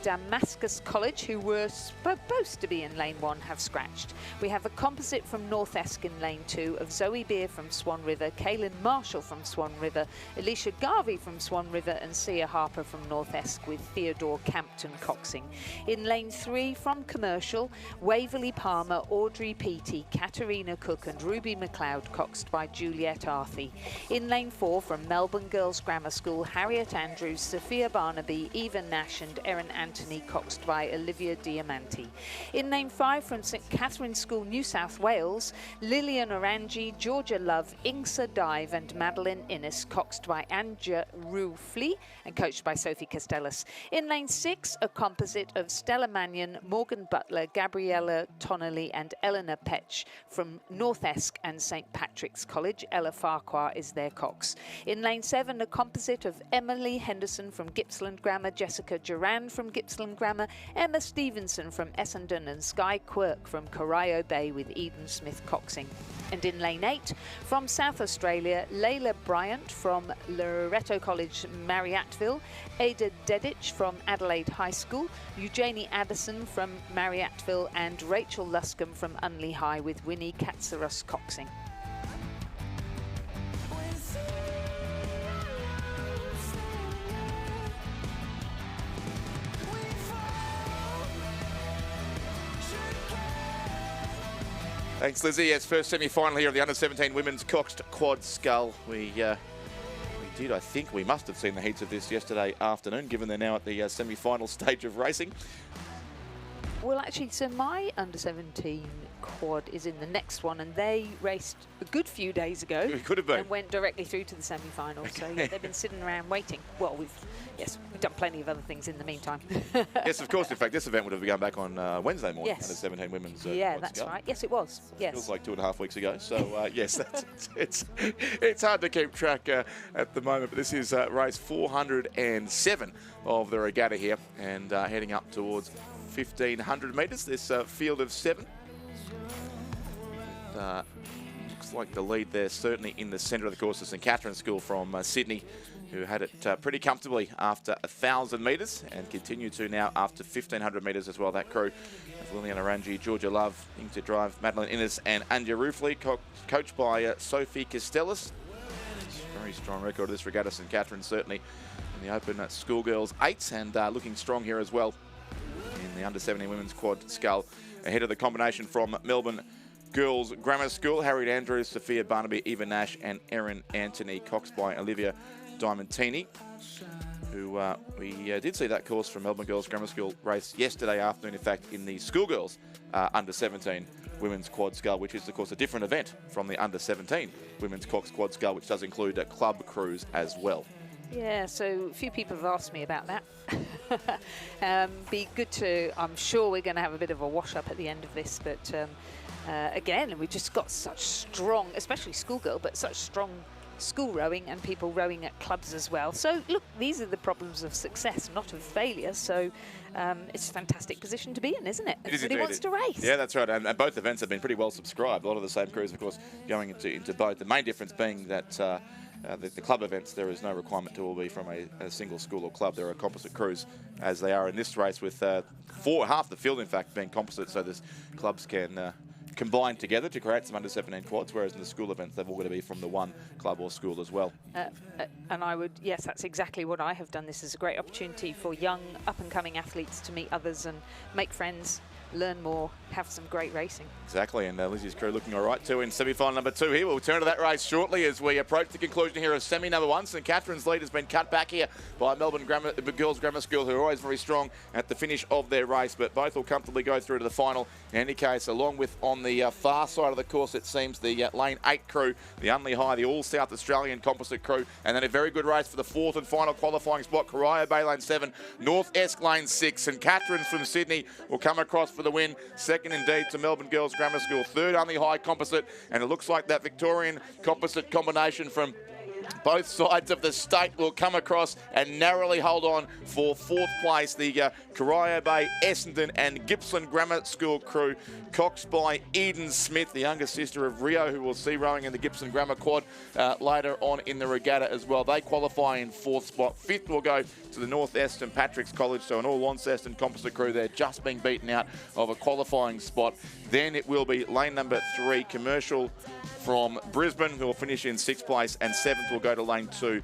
Damascus College, who were supposed to be in lane 1, have scratched. We have a composite from North Esk in lane 2 of Zoe Beer from Swan River, Kaylin Marshall from Swan River, Alicia Garvey from Swan River and Sia Harper from North Esk, with Theodore Campton coxing. In lane 3 from Commercial, Waverley Palmer, Audrey Peaty, Katerina Cook and Ruby McLeod coxed by Juliet Arthey. In lane 4 from Melbourne Girls Grammar School, Harriet Andrews, Sophia Barnaby, Eva Nash and Erin Anthony coxed by Olivia Diamanti. In lane 5 from St Catherine's School, New South Wales, Lillian Orangi, Georgia Love, Ingsa Dive and Madeline Innes coxed by Anja Rufli and coached by Sophie Castellas. In lane 6, a composite of Stella Mannion, Morgan Butler, Gabriella Tonnelly and Eleanor Petch from North Esk and St Patrick's College. Ella Farquhar is their cox. In lane 7, a composite of Emily Henderson from Gippsland Grammar, Jessica Duran from Gippsland Grammar, Emma Stevenson from Essendon and Skye Quirk from Corio Bay, with Eden Smith coxing. And in lane 8, from South Australia, Layla Bryant from Loreto College, Marriattville, Ada Dedich from Adelaide High School, Eugenie Addison from Marriattville and Rachel Luscombe from Unley High, with Winnie Katsaros coxing. Thanks, Lizzie. Yes, first semi-final here of the under-17 women's coxed quad scull. We did, I think, we must have seen the heats of this yesterday afternoon, given they're now at the semi-final stage of racing. Well, actually, so my under-17 quad is in the next one, and they raced a good few days ago. It could have been. And went directly through to the semi-final. So yeah, they've been sitting around waiting. Well, we've done plenty of other things in the meantime. Yes, of course. In fact, this event would have begun back on Wednesday morning. Yes. Under 17 women's. Yeah, quad that's scull. right. Yes, it was. Yes. Feels like 2.5 weeks ago. So yes, it's hard to keep track at the moment. But this is race 407 of the regatta here, and heading up towards 1,500 metres. This field of 7. Looks like the lead there, certainly in the centre of the course, is St Catherine's School from Sydney, who had it pretty comfortably after 1,000 metres and continue to now after 1,500 metres as well. That crew of Liliana Rangi, Georgia Love, into drive Madeline Innes and Anja Rufley, coached by Sophie Castellas. Very strong record of this regatta, St Catherine, certainly in the Open Schoolgirls 8s, and looking strong here as well in the under-17 women's quad scull, ahead of the combination from Melbourne Girls Grammar School: Harriet Andrews, Sophia Barnaby, Eva Nash, and Erin Anthony, coxed by Olivia Diamantini, who we did see that course from Melbourne Girls Grammar School race yesterday afternoon, in fact, in the Schoolgirls under-17 women's quad scull, which is, of course, a different event from the under-17 women's Cox quad scull, which does include a club cruise as well. Yeah, so a few people have asked me about that. Be good to, I'm sure we're going to have a bit of a wash up at the end of this, but again, we've just got such strong, especially schoolgirl, but such strong school rowing and people rowing at clubs as well. So look, these are the problems of success, not of failure. So it's a fantastic position to be in, isn't it? Everybody wants to race. Yeah, that's right. And both events have been pretty well subscribed. A lot of the same crews, of course, going into both. The main difference being that the club events, there is no requirement to all be from a single school or club. There are composite crews, as they are in this race, with half the field, in fact, being composite, so the clubs can combine together to create some under-17 quads, whereas in the school events, they've all got to be from the one club or school as well. And I would, yes, that's exactly what I have done. This is a great opportunity for young, up-and-coming athletes to meet others and make friends, learn more, have some great racing. Exactly, and Lizzie's crew looking all right too in semi-final number 2 here. We'll turn to that race shortly as we approach the conclusion here of semi number 1. St Catherine's lead has been cut back here by Melbourne Girls Grammar School, who are always very strong at the finish of their race, but both will comfortably go through to the final. In any case, along with on the far side of the course, it seems the lane 8 crew, the Unley High, the all South Australian composite crew, and then a very good race for the 4th and final qualifying spot. Corio Bay lane 7, North Esk lane 6. St Catherine's from Sydney will come across for the win. Second indeed to Melbourne Girls Grammar School. Third, Unley High composite, and it looks like that Victorian composite combination from both sides of the state will come across and narrowly hold on for 4th place. The Corio Bay, Essendon and Gippsland Grammar School crew, coxed by Eden Smith, the younger sister of Rio, who we'll see rowing in the Gippsland Grammar quad later on in the regatta as well. They qualify in 4th spot. 5th will go to the North Est St Patrick's College, so an all Launceston composite crew there, just being beaten out of a qualifying spot. Then it will be lane number 3, Commercial from Brisbane, who will finish in 6th place, and 7th will go to lane 2,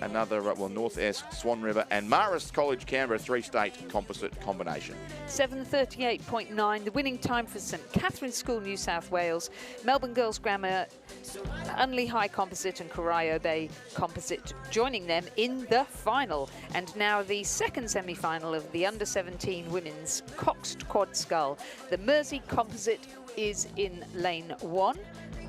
another North Esk, Swan River and Marist College Canberra 3-state composite combination. 7:38.9, the winning time for St Catherine's School, New South Wales, Melbourne Girls Grammar, Unley High composite and Corio Bay composite joining them in the final. And now the second semi-final of the under-17 women's coxed quad scull. The Mersey composite is in lane 1.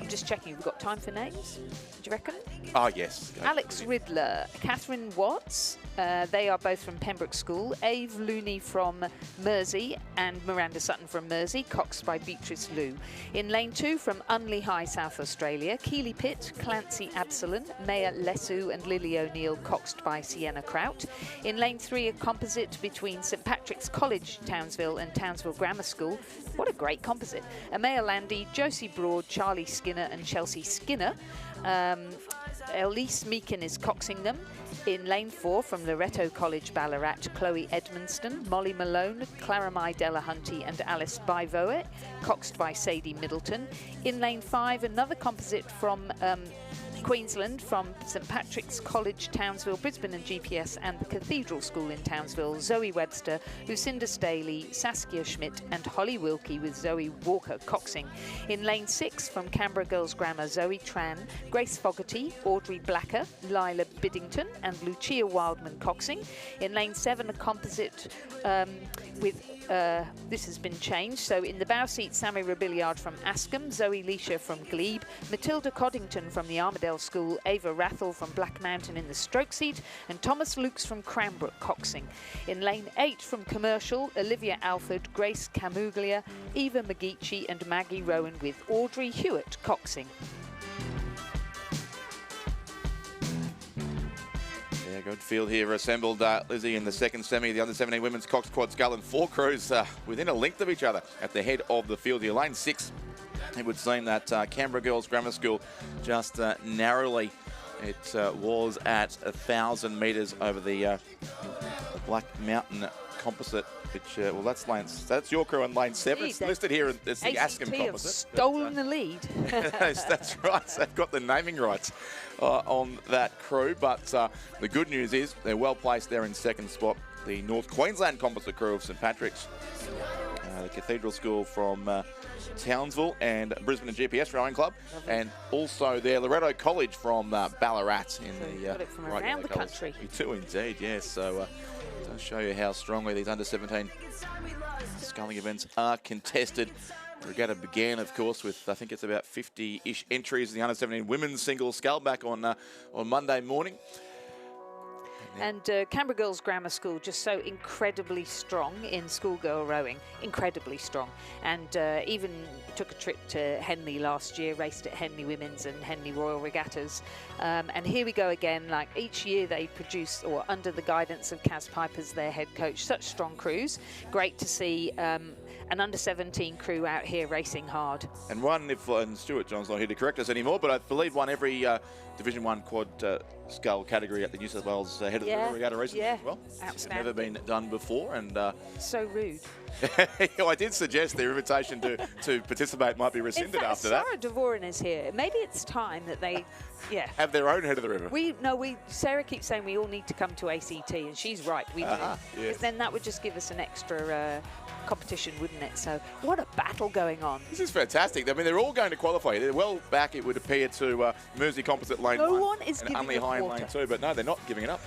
I'm just checking, we've got time for names, do you reckon? Oh, yes. Alex Riddler, Catherine Watts, they are both from Pembroke School, Ave Looney from Mersey and Miranda Sutton from Mersey, coxed by Beatrice Liu. In lane 2 from Unley High, South Australia, Keeley Pitt, Clancy Absalon, Maya Lesu and Lily O'Neill, coxed by Sienna Kraut. In lane 3, a composite between St Patrick's College, Townsville and Townsville Grammar School. What a great composite. Amaya Landy, Josie Broad, Charlie Skinner and Chelsea Skinner. Elise Meakin is coxing them. In lane 4 from Loreto College, Ballarat, Chloe Edmonston, Molly Malone, Claramai Delahunty and Alice Bivoe, coxed by Sadie Middleton. In lane 5, another composite from Queensland from St Patrick's College, Townsville, Brisbane and GPS and the Cathedral School in Townsville, Zoe Webster, Lucinda Staley, Saskia Schmidt and Holly Wilkie with Zoe Walker coxing. In lane 6 from Canberra Girls Grammar, Zoe Tran, Grace Fogarty, Audrey Blacker, Lila Biddington and Lucia Wildman coxing. In lane 7 a composite with this has been changed. So in the bow seat, Sammy Robilliard from Askham, Zoe Leisha from Glebe, Matilda Coddington from the Armadale School, Ava Rathel from Black Mountain in the stroke seat, and Thomas Lukes from Cranbrook coxing. In lane 8 from Commercial, Olivia Alford, Grace Camuglia, Eva McGeechee and Maggie Rowan with Audrey Hewitt coxing. Yeah, good field here assembled, Lizzie, in the second semi, the under-17 women's Cox Quad Scull, and 4 crews within a length of each other at the head of the field here. Lane 6, it would seem that Canberra Girls Grammar School just narrowly, it was at 1,000 metres over the Black Mountain composite, which, well, that's your crew in lane 7. It's listed here as the Askham composite. Stolen the lead. That's right. They've got the naming rights on that crew. But the good news is they're well placed there in second spot. The North Queensland composite crew of St Patrick's, the Cathedral School from Townsville and Brisbane and GPS Rowing Club, and also their Loretto College from Ballarat in the got it from around the country. You do indeed, yes. So it does show you how strongly these under-17 sculling events are contested. The regatta began, of course, with I think it's about 50-ish entries in the under-17 women's single scull back on Monday morning. And Canberra Girls Grammar School just so incredibly strong in schoolgirl rowing, incredibly strong. And even took a trip to Henley last year, raced at Henley Women's and Henley Royal Regattas. And here we go again, like each year they produce, or under the guidance of Kaz Piper's their head coach, such strong crews. Great to see an under-17 crew out here racing hard. And one, and Stuart John's not here to correct us anymore, but I believe won every Division 1 quad scull category at the New South Wales Head of the River Regatta recently as well. Outstanding. Never been done before. And so rude. I did suggest their invitation to participate might be rescinded in fact, after that. Sarah Dvorin is here. Maybe it's time that they, have their own Head of the River. Sarah keeps saying we all need to come to ACT, and she's right, we do. Yes. Because then that would just give us an extra competition, wouldn't it? So what a battle going on. This is fantastic. I mean, they're all going to qualify. They're well back, it would appear, to Mersey Composite Lane 1. No one is and giving Unley up High in water. Lane 2, but no, they're not giving it up.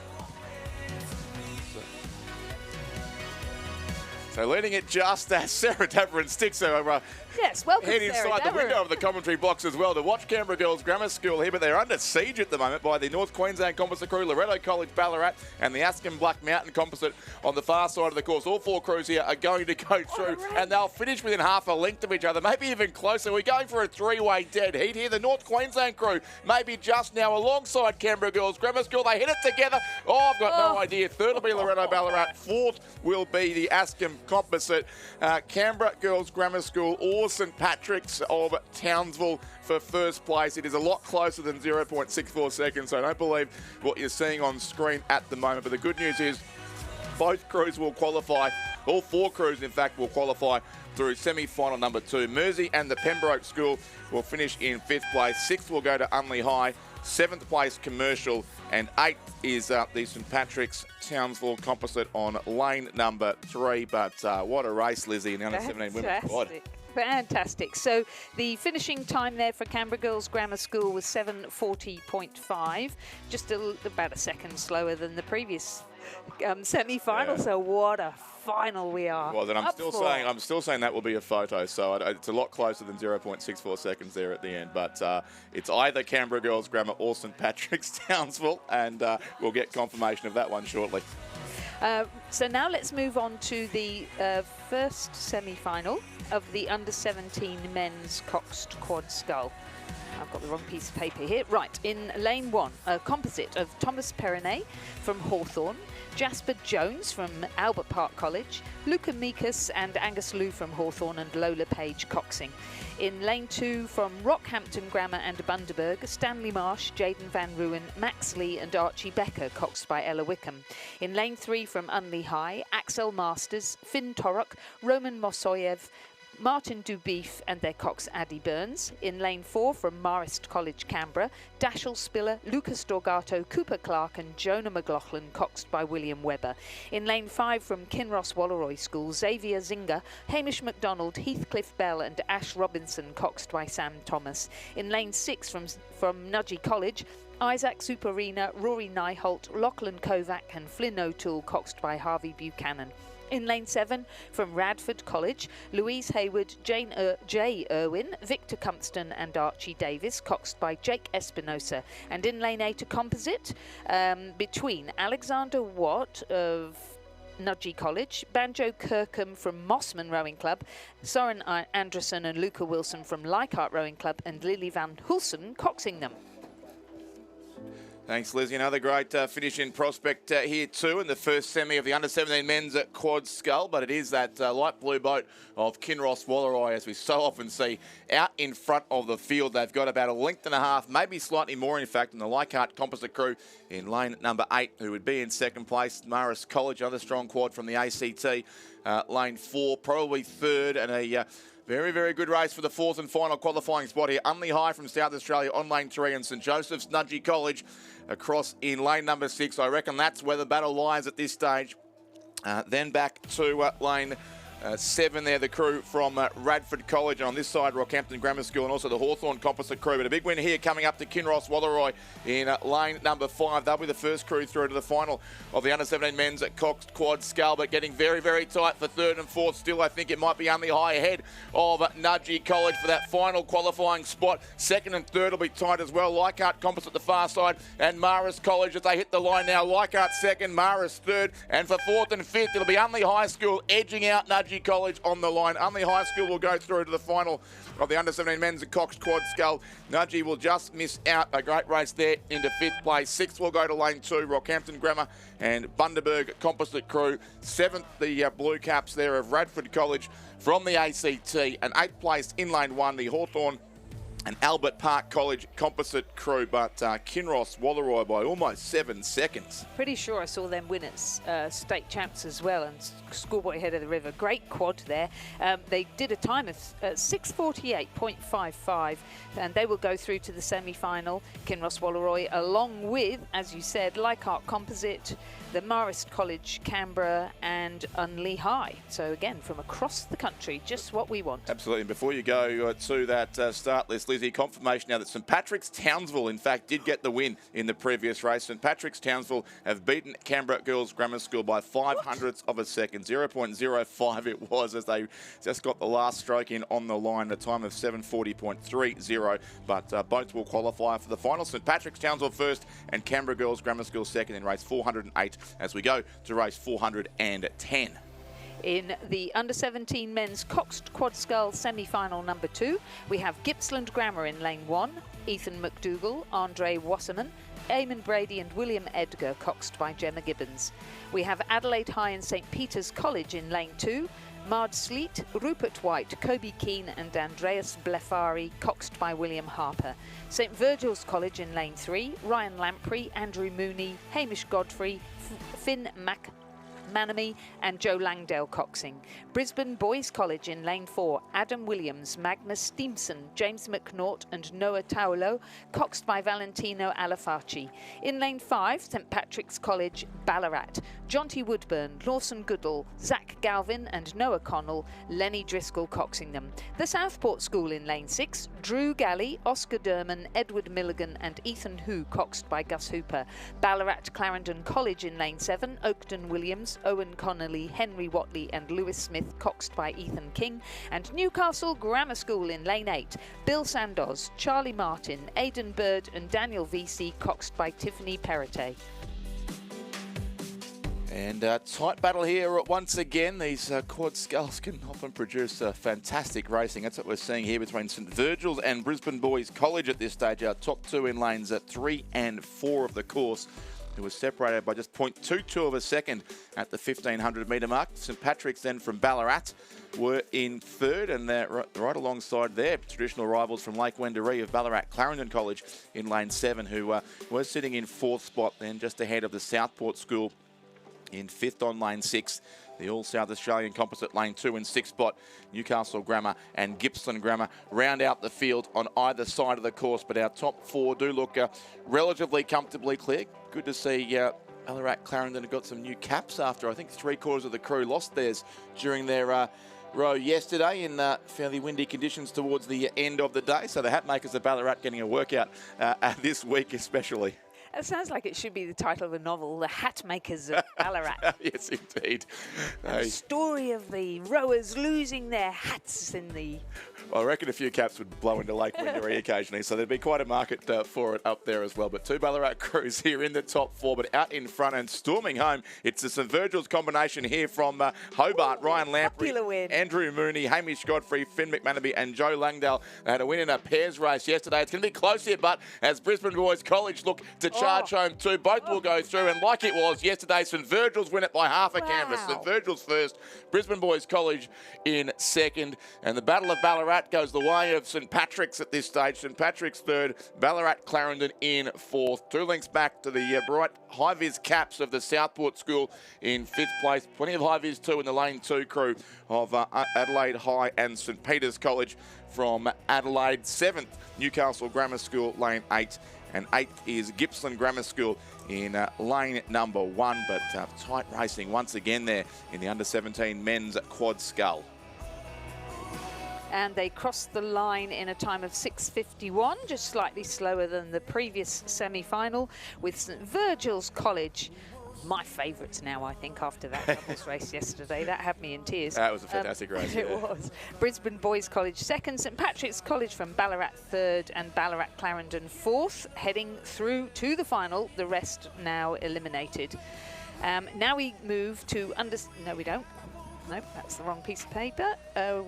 So leading it just as Sarah Davorin sticks her yes, welcome, head Sarah inside Davorin. the window of the commentary box as well to watch Canberra Girls Grammar School here, but they're under siege at the moment by the North Queensland Composite crew, Loretto College Ballarat, and the Askham Black Mountain Composite on the far side of the course. All 4 crews here are going to go through, and they'll finish within half a length of each other, maybe even closer. We're going for a 3-way dead heat here. The North Queensland crew maybe just now alongside Canberra Girls Grammar School. They hit it together. I've got no idea. Third will be Loretto Ballarat. Fourth will be the Askham Composite. Canberra Girls Grammar School or St Patrick's of Townsville for first place. It is a lot closer than 0.64 seconds, so I don't believe what you're seeing on screen at the moment. But the good news is both crews will qualify. All 4 crews, in fact, will qualify through semi-final number 2. Mersey and the Pembroke School will finish in 5th place. 6th will go to Unley High. 7th place Commercial, and 8th is the St Patrick's Townsville Composite on lane number 3. But what a race, Lizzie, in the under-17 women's quad. Fantastic. So the finishing time there for Canberra Girls Grammar School was 7:40.5, just about a second slower than the previous semi-final. So what a final we are. Well, then I'm still saying that will be a photo. So it's a lot closer than 0.64 seconds there at the end. But it's either Canberra Girls Grammar or St Patrick's Townsville, and we'll get confirmation of that one shortly. So now let's move on to the first semi-final of the under-17 men's coxed quad scull. I've got the wrong piece of paper here. Right, in lane 1, a composite of Thomas Perrinet from Hawthorn, Jasper Jones from Albert Park College, Luca Mikas and Angus Liu from Hawthorn, and Lola Page coxing. In lane 2, from Rockhampton Grammar and Bundaberg, Stanley Marsh, Jaden Van Ruin, Max Lee and Archie Becker, coxed by Ella Wickham. In lane 3, from Unley High, Axel Masters, Finn Torok, Roman Mosoyev, Martin Dubeef and their cox Addy Burns. In lane 4 from Marist College, Canberra, Dashel Spiller, Lucas Dorgato, Cooper Clark and Jonah McLaughlin, coxed by William Webber. In lane 5 from Kinross Walleroy School, Xavier Zinga, Hamish McDonald, Heathcliff Bell and Ash Robinson, coxed by Sam Thomas. In lane 6 from Nudgee College, Isaac Superina, Rory Nyholt, Lachlan Kovac and Flynn O'Toole, coxed by Harvey Buchanan. In lane 7 from Radford College, Louise Hayward, Jay Irwin, Victor Cumpston and Archie Davis, coxed by Jake Espinosa. And in lane 8 a composite between Alexander Watt of Nudgee College, Banjo Kirkham from Mossman Rowing Club, Soren Anderson and Luca Wilson from Leichhardt Rowing Club and Lily Van Hulsen coxing them. Thanks, Lizzie. Another great finish in prospect here too in the first semi of the under-17 men's at Quad Scull, but it is that light blue boat of Kinross Walleroy, as we so often see, out in front of the field. They've got about a length and a half, maybe slightly more in fact, than the Leichhardt Composite crew in lane number 8, who would be in second place. Marist College, another strong quad from the ACT. Lane 4, probably third, and a very, very good race for the fourth and final qualifying spot here. Unley High from South Australia on lane 3 and St Joseph's Nudgee College across in lane number 6. I reckon that's where the battle lies at this stage. Then back to lane 7 there, the crew from Radford College, and on this side Rockhampton Grammar School and also the Hawthorn Composite crew. But a big win here coming up to Kinross Walleroy in lane number 5. They'll be the first crew through to the final of the under-17 men's at Cox Quad Scull, but getting very, very tight for third and fourth. Still, I think it might be only high ahead of Nudgee College for that final qualifying spot. Second and third will be tight as well. Leichhardt Composite the far side and Marist College as they hit the line now. Leichhardt second, Marist third, and for fourth and fifth it'll be Unley High School edging out Nudgee College on the line. Unley High School will go through to the final of the under-17 men's at Cox Quad Scull. Nudgee will just miss out. A great race there into 5th place. 6th will go to lane 2, Rockhampton Grammar and Bundaberg Composite crew. 7th, the Blue Caps there of Radford College from the ACT. And 8th place in lane 1, the Hawthorn and Albert Park College Composite crew, but Kinross Walleroy by almost 7 seconds. Pretty sure I saw them win at state champs as well, and Schoolboy Head of the River. Great quad there. They did a time of 6:48.55, and they will go through to the semi-final. Kinross Walleroy, along with, as you said, Leichhardt Composite, the Marist College, Canberra and Unley High. So again, from across the country, just what we want. Absolutely. And before you go to that start list, Lizzie, confirmation now that St Patrick's Townsville, in fact, did get the win in the previous race. St Patrick's Townsville have beaten Canberra Girls Grammar School by 0.05 of a second. 0.05 it was, as they just got the last stroke in on the line, a time of 7:40.30. But both will qualify for the final. St Patrick's Townsville first and Canberra Girls Grammar School second in race 408 as we go to race 410. In the under-17 men's Cox Quad Scull semi-final number 2, we have Gippsland Grammar in lane 1, Ethan McDougall, Andre Wasserman, Eamon Brady and William Edgar, coxed by Gemma Gibbons. We have Adelaide High and St Peter's College in lane 2, Mard Sleet, Rupert White, Kobe Keane and Andreas Blefari, coxed by William Harper. St Virgil's College in lane 3, Ryan Lamprey, Andrew Mooney, Hamish Godfrey, Finn McManamy and Joe Langdale coxing. Brisbane Boys College in lane 4, Adam Williams, Magnus Steamson, James McNaught and Noah Taulo, coxed by Valentino Alafaci. In lane 5, St Patrick's College, Ballarat, Jonty Woodburn, Lawson Goodall, Zach Galvin and Noah Connell, Lenny Driscoll coxing them. The Southport School in lane 6, Drew Galley, Oscar Derman, Edward Milligan and Ethan Hu, coxed by Gus Hooper. Ballarat Clarendon College in lane 7, Oakden Williams, Owen Connolly, Henry Watley and Lewis Smith, coxed by Ethan King. And Newcastle Grammar School in lane 8, Bill Sandoz, Charlie Martin, Aidan Bird and Daniel VC, coxed by Tiffany Perrottet. And tight battle here once again. These quad sculls can often produce fantastic racing. That's what we're seeing here between St Virgil's and Brisbane Boys College at this stage. Our top 2 in lanes 3 and 4 of the course, who was separated by just 0.22 of a second at the 1,500 metre mark. St Patrick's then from Ballarat were in third, and they're right alongside their traditional rivals from Lake Wendouree of Ballarat Clarendon College in lane 7, who were sitting in 4th spot, then just ahead of the Southport School In 5th on lane 6, the All South Australian Composite lane 2 and 6 spot. Newcastle Grammar and Gippsland Grammar round out the field on either side of the course. But our top 4 do look relatively comfortably clear. Good to see Ballarat Clarendon have got some new caps after I think 3/4 of the crew lost theirs during their row yesterday in fairly windy conditions towards the end of the day. So the hat makers of Ballarat getting a workout this week especially. That sounds like it should be the title of a novel, The Hat Makers of Ballarat. Yes, indeed. The story of the rowers losing their hats in the... Well, I reckon a few caps would blow into Lake Windermere occasionally, so there'd be quite a market for it up there as well. But 2 Ballarat crews here in the top 4, but out in front and storming home. It's the St Virgil's combination here from Hobart. Ryan Lamprey, Andrew Mooney, Hamish Godfrey, Finn McManaby and Joe Langdale. They had a win in a pairs race yesterday. It's going to be close here, but as Brisbane Boys College look to charge home too, both will go through. And like it was yesterday, St Virgil's win it by half a canvas. St Virgil's first, Brisbane Boys College in second. And the Battle of Ballarat goes the way of St Patrick's at this stage. St Patrick's third, Ballarat Clarendon in fourth. 2 lengths back to the bright high-vis caps of the Southport School in 5th place. Plenty of high-vis too in the lane 2 crew of Adelaide High and St Peter's College from Adelaide. 7th, Newcastle Grammar School, lane 8. And 8th is Gippsland Grammar School in lane number 1. But tight racing once again there in the under-17 men's quad scull. And they crossed the line in a time of 6:51, just slightly slower than the previous semi-final, with St Virgil's College, my favourites now, I think, after that doubles race yesterday. That had me in tears. That was a fantastic race. It was. Brisbane Boys College second, St Patrick's College from Ballarat third, and Ballarat Clarendon fourth, heading through to the final. The rest now eliminated. Now we move to No, we don't. No, that's the wrong piece of paper.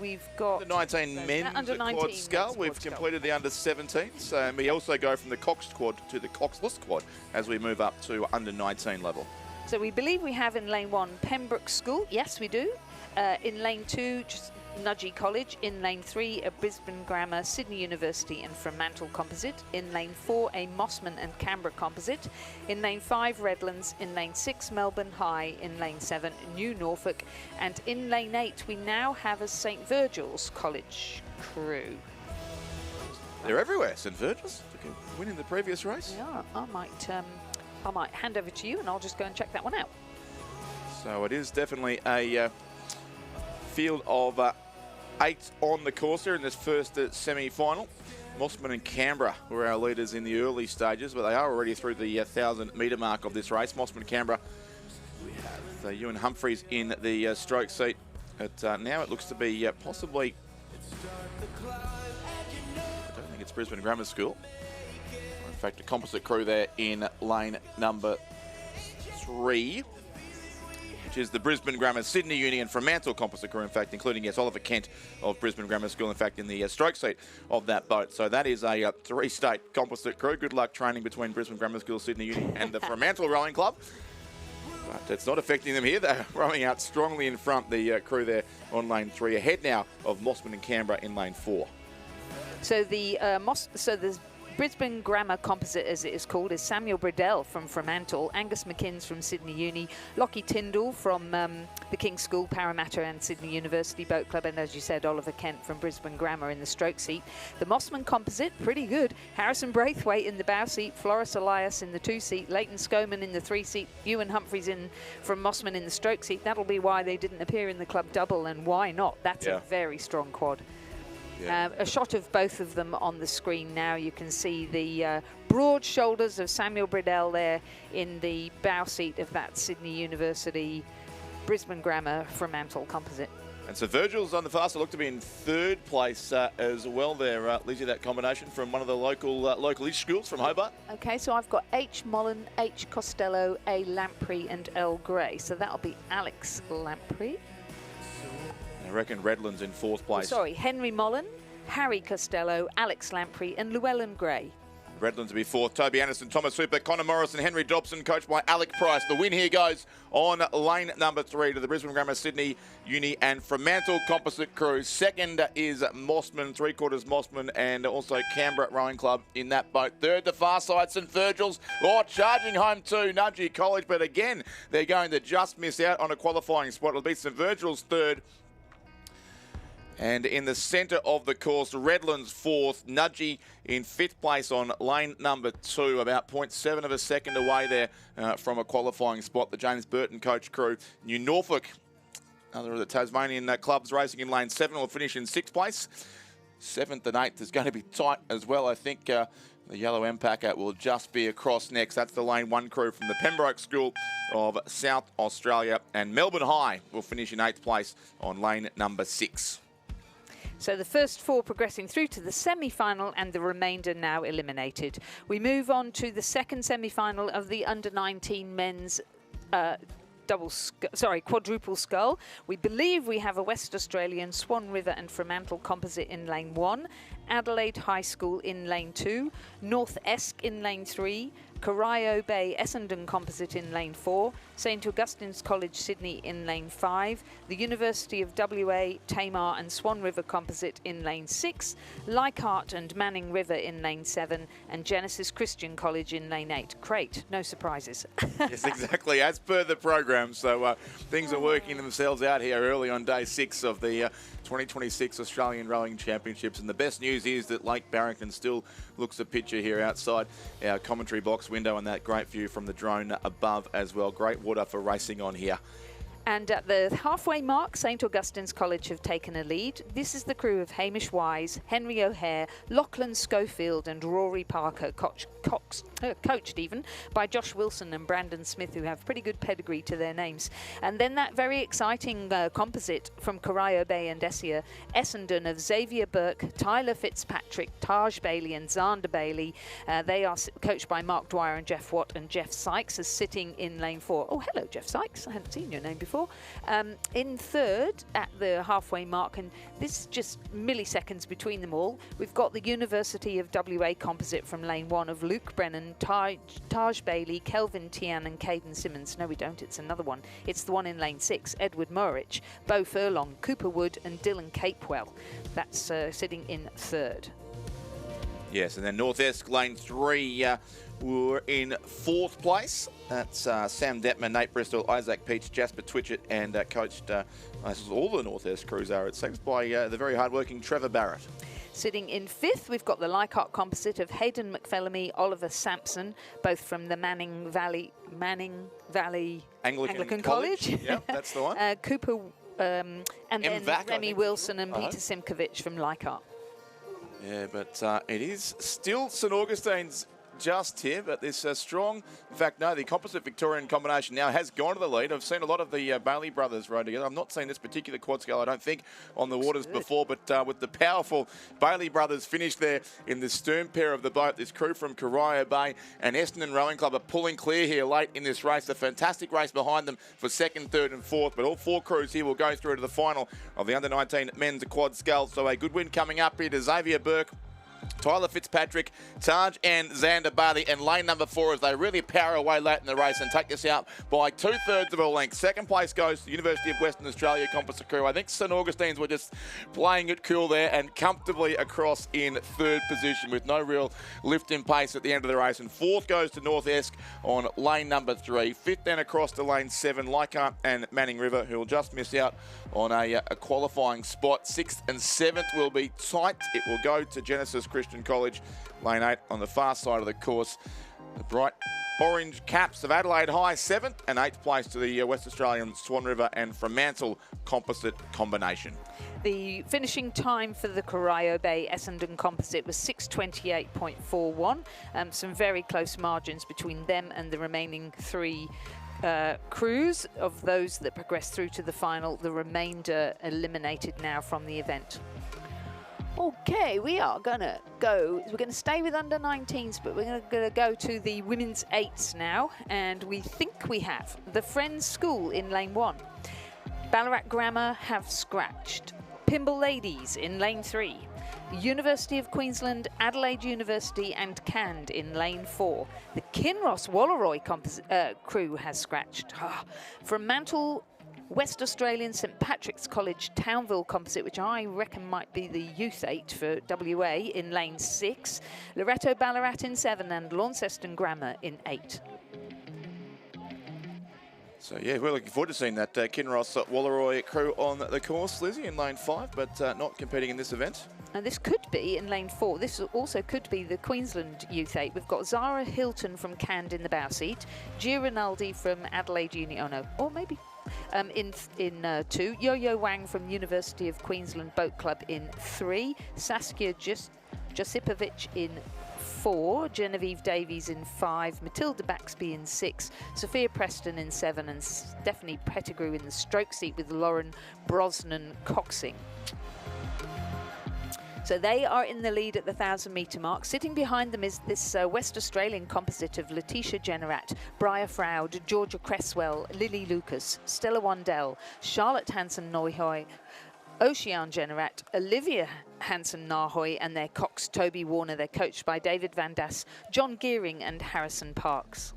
We've got... Under 19 men's quad scull. We've completed the under 17s. And we also go from the coxed quad to the coxless quad as we move up to under 19 level. So we believe we have in lane 1 Pembroke School. Yes, we do. In lane 2, just Nudgee College. In lane 3, a Brisbane Grammar, Sydney University and Fremantle Composite. In lane 4, a Mossman and Canberra Composite. In lane 5, Redlands. In lane 6, Melbourne High. In lane 7, New Norfolk. And in lane 8, we now have a St Virgil's College crew. They're everywhere, St Virgil's. Winning the previous race. Yeah, I might hand over to you and I'll just go and check that one out. So it is definitely a field of 8 on the course here in this first semi-final. Mossman and Canberra were our leaders in the early stages, but they are already through the 1,000-metre mark of this race. Mossman and Canberra, with Ewan Humphreys in the stroke seat. But now it looks to be possibly, I don't think it's Brisbane Grammar School. In fact, a composite crew there in lane number 3. Which is the Brisbane Grammar, Sydney Uni and Fremantle composite crew, in fact, including, yes, Oliver Kent of Brisbane Grammar School, in fact, in the stroke seat of that boat. So that is a 3-state composite crew. Good luck training between Brisbane Grammar School, Sydney Uni and the Fremantle Rowing Club. But it's not affecting them here. They're rowing out strongly in front, the crew there on lane 3. Ahead now of Mossman and Canberra in lane 4. So the Brisbane Grammar Composite, as it is called, is Samuel Bridell from Fremantle, Angus McInnes from Sydney Uni, Lockie Tyndall from the King's School, Parramatta and Sydney University Boat Club, and as you said, Oliver Kent from Brisbane Grammar in the stroke seat. The Mossman Composite, pretty good. Harrison Braithwaite in the bow seat, Floris Elias in the 2 seat, Leighton Skoman in the 3 seat, Ewan Humphreys from Mossman in the stroke seat. That'll be why they didn't appear in the club double, and why not? That's a very strong quad. Yeah. A shot of both of them on the screen now. You can see the broad shoulders of Samuel Bridell there in the bow seat of that Sydney University Brisbane Grammar Fremantle composite. And so Virgil's on the faster look to be in 3rd place as well there, Lizzie, that combination from one of the local-ish schools from Hobart. Okay, so I've got H. Mullen, H. Costello, A. Lamprey and L. Gray. So that'll be Alex Lamprey. I reckon Redlands in 4th place. Henry Mullen, Harry Costello, Alex Lamprey and Llewellyn Gray. Redlands to be fourth. Toby Anderson, Thomas Hooper, Connor Morrison, Henry Dobson, coached by Alec Price. The win here goes on lane number 3 to the Brisbane Grammar, Sydney Uni and Fremantle Composite Crew. Second is Mossman, 3/4 Mossman, and also Canberra Rowing Club in that boat. Third, the far side, St Virgil's. Oh, charging home to Nudgee College, but again, they're going to just miss out on a qualifying spot. It'll be St Virgil's third. And in the centre of the course, Redlands fourth, Nudgee in 5th place on lane number 2, about 0.7 of a second away there from a qualifying spot. The James Burton coach crew. New Norfolk, another of the Tasmanian clubs racing in lane 7, will finish in 6th place. 7th and 8th is going to be tight as well. I think the yellow Empacker will just be across next. That's the lane 1 crew from the Pembroke School of South Australia. And Melbourne High will finish in 8th place on lane number 6. So the first 4 progressing through to the semi-final and the remainder now eliminated. We move on to the second semi-final of the under-19 men's quadruple scull. We believe we have a West Australian, Swan River and Fremantle composite in lane 1, Adelaide High School in lane 2, North Esk in lane 3, Corio Bay Essendon composite in lane 4, St Augustine's College Sydney in lane 5, the University of WA, Tamar and Swan River composite in lane 6, Leichhardt and Manning River in lane 7, and Genesis Christian College in lane 8. Great, no surprises. Yes, exactly, as per the program. So things are working themselves out here early on day 6 of the 2026 Australian Rowing Championships. And the best news is that Lake Barrington still looks a picture here outside our commentary box window, and that great view from the drone above as well. Great water for racing on here. And at the halfway mark, St Augustine's College have taken a lead. This is the crew of Hamish Wise, Henry O'Hare, Lachlan Schofield and Rory Parker, coached even by Josh Wilson and Brandon Smith, who have pretty good pedigree to their names. And then that very exciting composite from Corio Bay and Essendon of Xavier Burke, Tyler Fitzpatrick, Taj Bailey and Xander Bailey. They are coached by Mark Dwyer and Jeff Watt, and Jeff Sykes is sitting in lane 4. Oh, hello, Jeff Sykes. I hadn't seen your name before. In third at the halfway mark, and this is just milliseconds between them all, we've got the University of WA composite from lane 1 of Luke Brennan, Taj Bailey, Kelvin Tian and Caden Simmons. No, we don't. It's another one. It's the one in lane 6, Edward Murrich, Beau Furlong, Cooper Wood and Dylan Capewell. That's sitting in third. Yes, and then North Esk lane 3 were in 4th place. That's Sam Detman, Nate Bristol, Isaac Peach, Jasper Twitchett, and coached, all the North Esk crews are, it seems, by the very hardworking Trevor Barrett. Sitting in 5th, we've got the Leichhardt composite of Hayden McPhellamy, Oliver Sampson, both from the Manning Valley Anglican College. Yep, that's the one. Cooper, and then Vac, Remy Wilson and Peter Simkovich from Leichhardt. Yeah, but it is still St Augustine's just here, but this strong, in fact, no, the composite Victorian combination now has gone to the lead. I've seen a lot of the Bailey brothers ride together. I've not seen this particular quad scale, I don't think, on the waters before, but with the powerful Bailey brothers finished there in the stern pair of the boat, this crew from Corio Bay and Essendon Rowing Club are pulling clear here late in this race. A fantastic race behind them for 2nd, 3rd and 4th, but all 4 crews here will go through to the final of the under-19 men's quad scale. So a good win coming up here to Xavier Burke, Tyler Fitzpatrick, Taj and Xander Bailey, and lane number 4 as they really power away late in the race and take this out by 2/3 of a length. 2nd place goes to the University of Western Australia composite crew. I think St Augustine's were just playing it cool there and comfortably across in 3rd position with no real lift in pace at the end of the race. And 4th goes to North Esk on lane number 3. 5th then across to lane 7, Leichhardt and Manning River, who will just miss out on a qualifying spot. 6th and 7th will be tight. It will go to Genesis Christian College, lane 8 on the far side of the course. The bright orange caps of Adelaide High, 7th and 8th place to the West Australian Swan River and Fremantle composite combination. The finishing time for the Corio Bay Essendon composite was 6:28.41. Some very close margins between them and the remaining 3 crews of those that progressed through to the final. The remainder eliminated now from the event. Okay, we are gonna go. We're gonna stay with under 19s, but we're gonna go to the women's 8s now, and we think we have the Friends School in lane 1. Ballarat Grammar have scratched. Pimble Ladies in lane 3. University of Queensland, Adelaide University and Cand in lane 4. The Kinross Wallaroi crew has scratched. From Mantle, West Australian St Patrick's College Townville composite, which I reckon might be the Youth 8 for WA, in lane 6. Loreto Ballarat in 7 and Launceston Grammar in 8. So, yeah, we're looking forward to seeing that Kinross Wallaroi crew on the course, Lizzie, in lane 5, but not competing in this event. And this could be in lane 4. This also could be the Queensland Youth 8. We've got Zara Hilton from Cand in the bow seat, Gia Rinaldi from Adelaide Uni, oh no, or maybe in 2, Yo-Yo Wang from University of Queensland Boat Club in 3, Saskia Josipovic in 4, Genevieve Davies in 5, Matilda Baxby in 6, Sophia Preston in 7, and Stephanie Pettigrew in the stroke seat with Lauren Brosnan coxing. So they are in the lead at the 1,000-metre mark. Sitting behind them is this West Australian composite of Letitia Generat, Bria Froud, Georgia Cresswell, Lily Lucas, Stella Wandell, Charlotte Hansen-Neuhoy, Ocean Generat, Olivia Hansen-Nahoy and their cox Toby Warner. They're coached by David Van Das, John Gearing and Harrison Parks.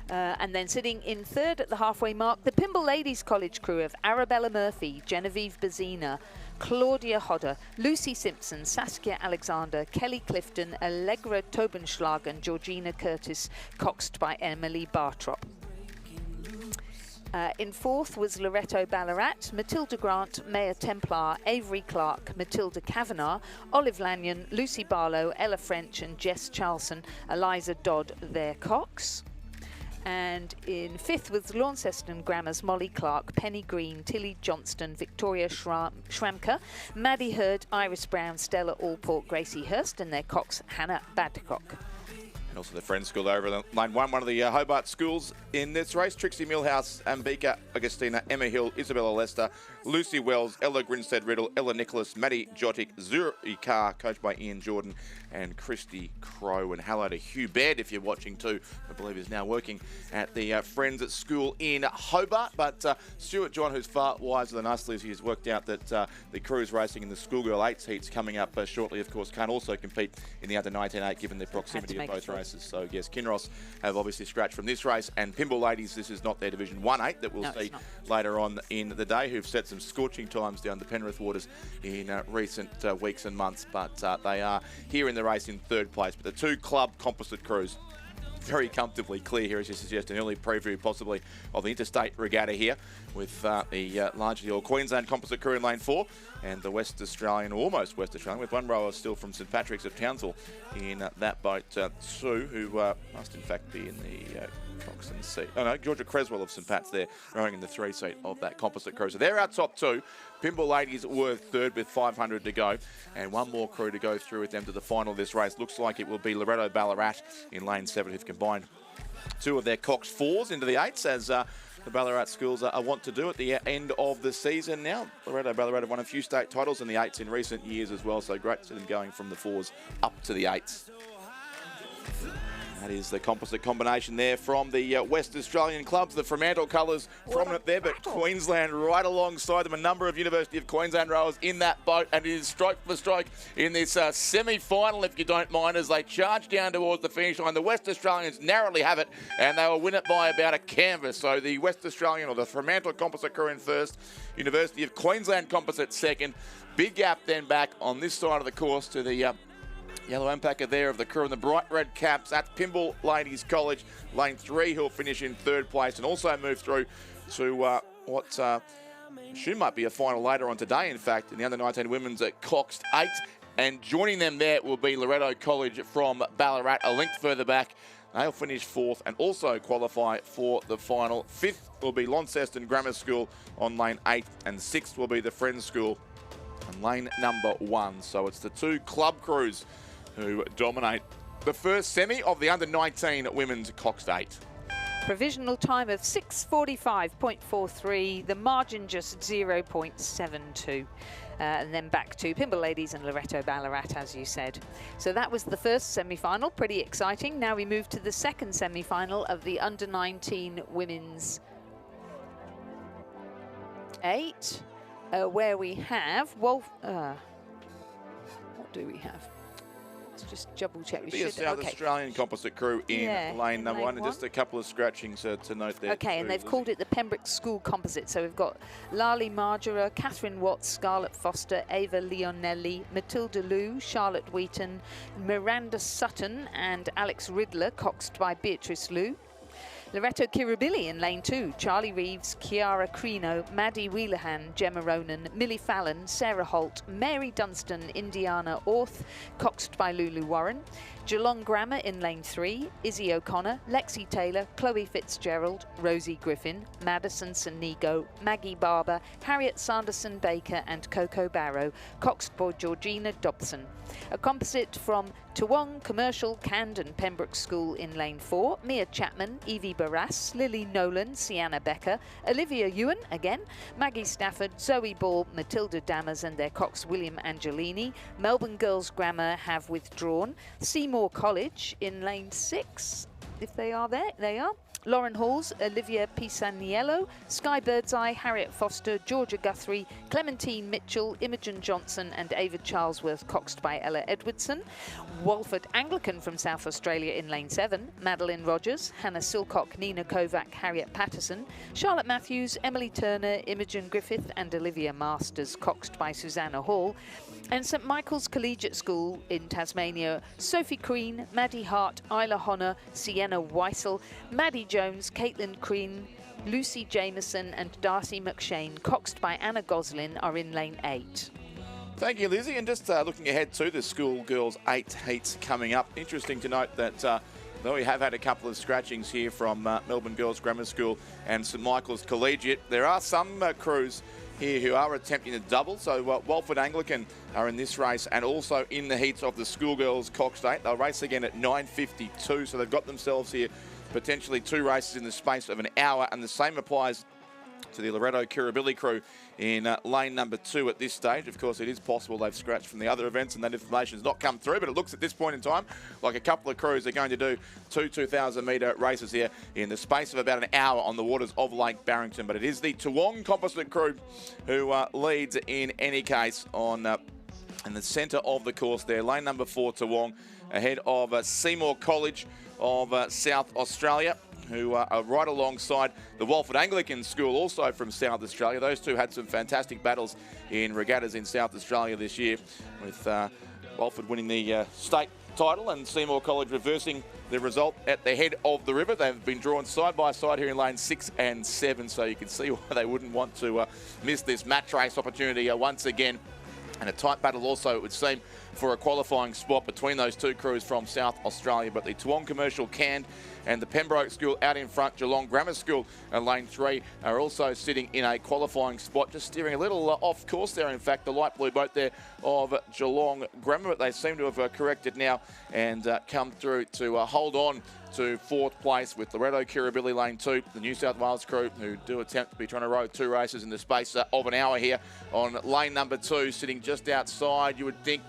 And then sitting in 3rd at the halfway mark, the Pymble Ladies College crew of Arabella Murphy, Genevieve Bazina, Claudia Hodder, Lucy Simpson, Saskia Alexander, Kelly Clifton, Allegra Tobenschlag and Georgina Curtis, coxed by Emily Bartrop. In 4th was Loreto Ballarat, Matilda Grant, Maya Templar, Avery Clark, Matilda Kavanagh, Olive Lanyon, Lucy Barlow, Ella French and Jess Charlson, Eliza Dodd, their cox. And in 5th was Launceston Grammar's Molly Clark, Penny Green, Tilly Johnston, Victoria Schramka, Maddie Hurd, Iris Brown, Stella Allport, Gracie Hurst and their cox Hannah Badcock. And also the Friends School over in lane 1, one of the Hobart schools in this race. Trixie Millhouse, Ambika Agostina, Emma Hill, Isabella Lester, Lucy Wells, Ella Grinstead Riddle, Ella Nicholas, Maddie Jotic, Zuri Carr, coached by Ian Jordan and Christy Crow. And hello to Hugh Baird, if you're watching too. I believe is now working at the Friends at School in Hobart. But Stuart John, who's far wiser than us, Liz, he's worked out that the crew's racing in the Schoolgirl 8s heats coming up shortly, of course, can't also compete in the under 19-8 given the proximity of both races. So, yes, Kinross have obviously scratched from this race. And Pymble Ladies, this is not their Division 1-8 that we'll see later on in the day, who've set some scorching times down the Penrith waters in recent weeks and months. But they are here in the race in 3rd place. But the 2 club composite crews very comfortably clear here, as you suggest, an early preview possibly of the interstate regatta here with the largely all Queensland composite crew in lane 4 and the West Australian, or almost West Australian, with one rower still from St Patrick's of Townsville in that boat, Sue, who must in fact be in the Croxton seat. Oh no, Georgia Creswell of St Pat's there, rowing in the 3 seat of that composite crew. So they're our top 2. Pymble Ladies were 3rd with 500 to go, and one more crew to go through with them to the final of this race. Looks like it will be Loreto Ballarat in lane 7, who've combined 2 of their Cox 4s into the 8s, as the Ballarat schools are want to do at the end of the season now. Loreto Ballarat have won a few state titles in the 8s in recent years as well, so great to see them going from the 4s up to the 8s. That is the composite combination there from the West Australian clubs. The Fremantle colours prominent there, but Queensland right alongside them. A number of University of Queensland rowers in that boat, and it is stroke for stroke in this semi-final, if you don't mind, as they charge down towards the finish line. The West Australians narrowly have it, and they will win it by about a canvas. So the West Australian, or the Fremantle composite crew in 1st, University of Queensland composite 2nd. Big gap then back on this side of the course to the yellow alpaca there of the crew in the bright red caps. That's Pymble Ladies College, lane 3, who'll finish in 3rd place and also move through to what should might be a final later on today, in fact, in the under-19 women's at Cox 8. And joining them there will be Loreto College from Ballarat, a length further back. They'll finish 4th and also qualify for the final. 5th will be Launceston Grammar School on lane 8, and 6th will be the Friends School on lane number 1. So it's the 2 club crews who dominate the first semi of the under-19 women's Cox 8. Provisional time of 6:45.43, the margin just 0.72. And then back to Pymble Ladies and Loreto Ballarat, as you said. So that was the first semi-final, pretty exciting. Now we move to the second semi-final of the under-19 women's 8, where we have do we have? Let's just double check. Be a South Australian composite crew in lane number one, and just a couple of scratchings to note there. Okay, and they've called it the Pembroke School Composite. So we've got Lali Margera, Catherine Watts, Scarlett Foster, Ava Leonelli, Matilda Liu, Charlotte Wheaton, Miranda Sutton, and Alex Riddler, coxed by Beatrice Liu. Loretto Kirribilli in lane 2, Charlie Reeves, Chiara Crino, Maddie Wheelahan, Gemma Ronan, Millie Fallon, Sarah Holt, Mary Dunstan, Indiana Orth, coxed by Lulu Warren. Geelong Grammar in lane 3, Izzy O'Connor, Lexi Taylor, Chloe Fitzgerald, Rosie Griffin, Madison Sanigo, Maggie Barber, Harriet Sanderson Baker and Coco Barrow, coxed by Georgina Dobson. A composite from Toowong Commercial, Camden, Pembroke School in lane 4, Mia Chapman, Evie Barras, Lily Nolan, Sienna Becker, Olivia Ewan again, Maggie Stafford, Zoe Ball, Matilda Dammers and their cox William Angelini. Melbourne Girls Grammar have withdrawn. Seymour College in lane 6, if they are there, they are. Lauren Halls, Olivia Pisaniello, Sky Birdseye, Harriet Foster, Georgia Guthrie, Clementine Mitchell, Imogen Johnson and Ava Charlesworth, coxed by Ella Edwardson. Walford Anglican from South Australia in lane 7, Madeline Rogers, Hannah Silcock, Nina Kovac, Harriet Patterson, Charlotte Matthews, Emily Turner, Imogen Griffith and Olivia Masters, coxed by Susanna Hall. And St Michael's Collegiate School in Tasmania, Sophie Crean, Maddie Hart, Isla Honor, Sienna Weissel, Maddie Jones, Caitlin Crean, Lucy Jameson and Darcy McShane, coxed by Anna Goslin, are in lane 8. Thank you, Lizzie. And just looking ahead to the school girls 8 heats coming up. Interesting to note that though we have had a couple of scratchings here from Melbourne Girls Grammar School and St Michael's Collegiate, there are some crews here who are attempting to double. So Walford Anglican are in this race and also in the heats of the schoolgirls Cox 8. They'll race again at 9:52, so they've got themselves here potentially 2 races in the space of an hour, and the same applies to the Loretto Kirribilli crew in lane number 2 at this stage. Of course, it is possible they've scratched from the other events and that information has not come through, but it looks at this point in time like a couple of crews are going to do 2 2,000-metre races here in the space of about an hour on the waters of Lake Barrington. But it is the Toowong composite crew who leads in any case on in the centre of the course there. Lane number 4, Toowong, ahead of Seymour College of South Australia, who are right alongside the Walford Anglican School, also from South Australia. Those two had some fantastic battles in regattas in South Australia this year, with Walford winning the state title and Seymour College reversing the result at the head of the river. They've been drawn side by side here in lane 6 and 7, so you can see why they wouldn't want to miss this match race opportunity once again. And a tight battle also, it would seem, for a qualifying spot between those two crews from South Australia. But the Toowong Commercial Canned and the Pembroke School out in front, Geelong Grammar School in lane 3, are also sitting in a qualifying spot, just steering a little off course there. In fact, the light blue boat there of Geelong Grammar, but they seem to have corrected now and come through to hold on to 4th place with Loretto Kirribilli lane 2, the New South Wales crew, who do attempt to be trying to row 2 races in the space of an hour here on lane number 2, sitting just outside, you would think,